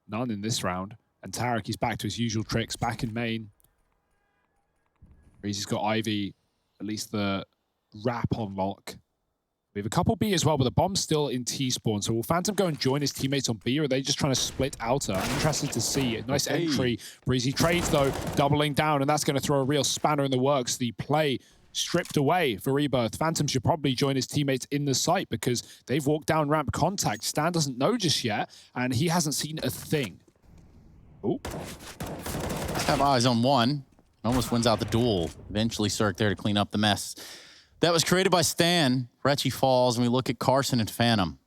none in this round. And Tarek is back to his usual tricks, back in main. Breezy's got Ivy, at least the wrap on lock. We have a couple B as well, but the bomb's still in T spawn. So will Phantom go and join his teammates on B, or are they just trying to split outer? I'm interested to see. A nice entry. Breezy trades, though, doubling down, and that's going to throw a real spanner in the works. The play stripped away for Rebirth. Phantom should probably join his teammates in the site because they've walked down ramp contact. Stan doesn't know just yet, and he hasn't seen a thing. Oh. Have eyes on 1. Almost wins out the duel. Eventually Cirque there to clean up the mess. That was created by Stan. Retchie falls, and we look at Carson and Phantom.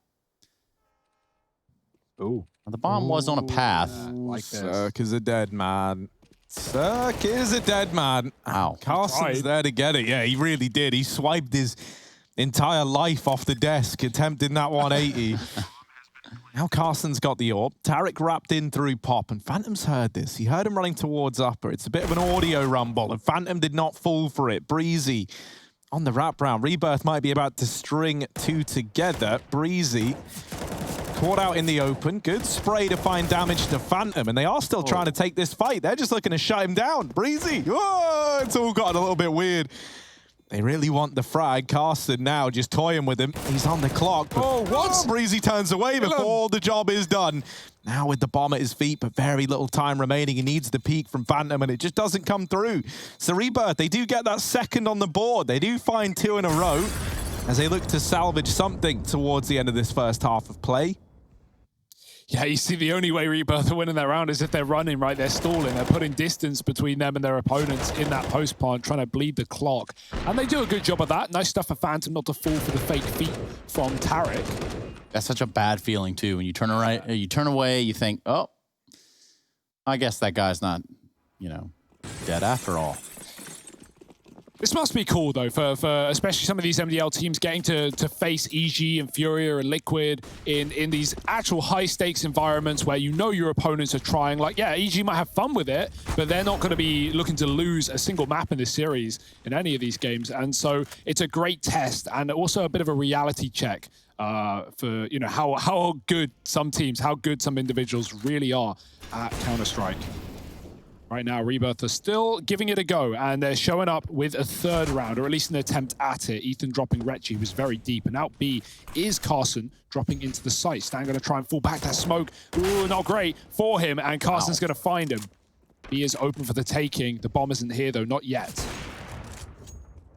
Ooh. The bomb was on a path. Like this. Cirque is a dead man. Cirque is a dead man. Ow. Carson's there to get it. Yeah, he really did. He swiped his entire life off the desk, attempting that 180. Now Carson's got the AWP. Tarek wrapped in through pop, and Phantom's heard this. He heard him running towards upper. It's a bit of an audio rumble, and Phantom did not fall for it. Breezy on the wrap round. Rebirth might be about to string 2 together. Breezy caught out in the open. Good spray to find damage to Phantom, and they are still trying to take this fight. They're just looking to shut him down. Breezy, whoa, it's all gotten a little bit weird. They really want the frag. Carson now just toying with him. He's on the clock. Oh, what? Breezy turns away before the job is done. Now with the bomb at his feet, but very little time remaining. He needs the peak from Phantom, and it just doesn't come through. So Rebirth, they do get that second on the board. They do find 2 in a row as they look to salvage something towards the end of this first half of play. Yeah, you see, the only way Rebirth are winning their round is if they're running, right? They're stalling. They're putting distance between them and their opponents in that post plant, trying to bleed the clock. And they do a good job of that. Nice stuff for Phantom not to fall for the fake feet from Tarek. That's such a bad feeling, too. When you turn away, you think, oh, I guess that guy's not, you know, dead after all. This must be cool, though, for especially some of these MDL teams getting to face EG and Furia and Liquid in these actual high-stakes environments where you know your opponents are trying. Like, yeah, EG might have fun with it, but they're not going to be looking to lose a single map in this series in any of these games. And so it's a great test and also a bit of a reality check for, you know, how good some teams, how good some individuals really are at Counter-Strike. Right now, Rebirth are still giving it a go, and they're showing up with a third round, or at least an attempt at it. Ethan dropping Retchi, who was very deep, and out B is Carson dropping into the site. Stan going to try and fall back that smoke. Ooh, not great for him, and Carson's going to find him. B is open for the taking. The bomb isn't here, though, not yet.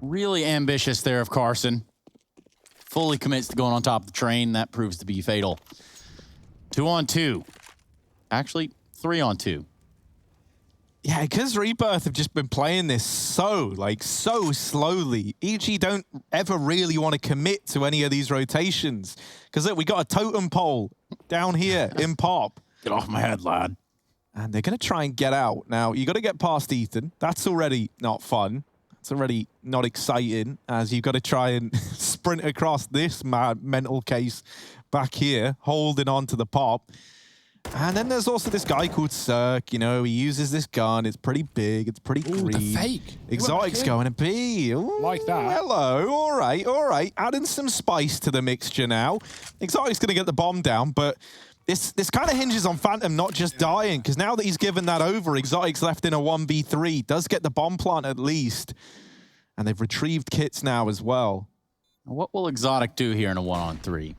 Really ambitious there of Carson. Fully commits to going on top of the train. That proves to be fatal. 2-on-2. Actually, 3-on-2. Yeah, because Rebirth have just been playing this so slowly. EG don't ever really want to commit to any of these rotations. Because look, we got a totem pole down here in Pop. Get off my head, lad. And they're going to try and get out. Now, you got to get past Ethan. That's already not fun. It's already not exciting, as you've got to try and sprint across this mental case back here, holding on to the Pop. And then there's also this guy called Cirque. You know, he uses this gun. It's pretty big. It's pretty green. The fake. Exotic's going to be. Ooh, like that. Hello. All right. All right. Adding some spice to the mixture now. Exotic's going to get the bomb down, but this kind of hinges on Phantom not just dying, because now that he's given that over, Exotic's left in a 1v3. Does get the bomb plant at least. And they've retrieved kits now as well. What will Exotic do here in a 1-on-3?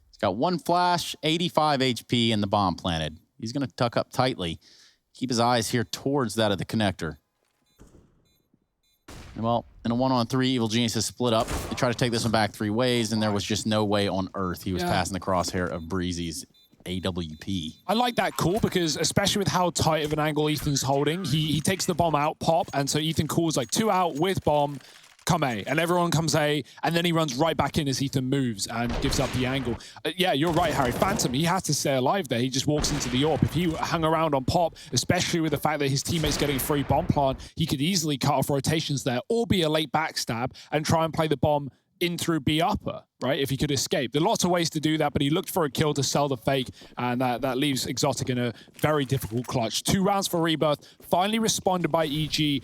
He's got one flash, 85 HP, and the bomb planted. He's going to tuck up tightly. Keep his eyes here towards that of the connector. And well, in a 1-on-3, Evil Geniuses split up. They tried to take this one back 3 ways, and there was just no way on earth he was passing the crosshair of Breezy's AWP. I like that call because, especially with how tight of an angle Ethan's holding, he takes the bomb out, Pop, and so Ethan calls like 2 out with bomb, come A, and everyone comes A, and then he runs right back in as Ethan moves and gives up the angle. Yeah, you're right, Harry. Phantom, he has to stay alive there. He just walks into the AWP. If he hung around on Pop, especially with the fact that his teammate's getting a free bomb plant, he could easily cut off rotations there or be a late backstab and try and play the bomb in through B upper, right, if he could escape. There are lots of ways to do that, but he looked for a kill to sell the fake, and that leaves Exotic in a very difficult clutch. 2 rounds for Rebirth, finally responded by EG,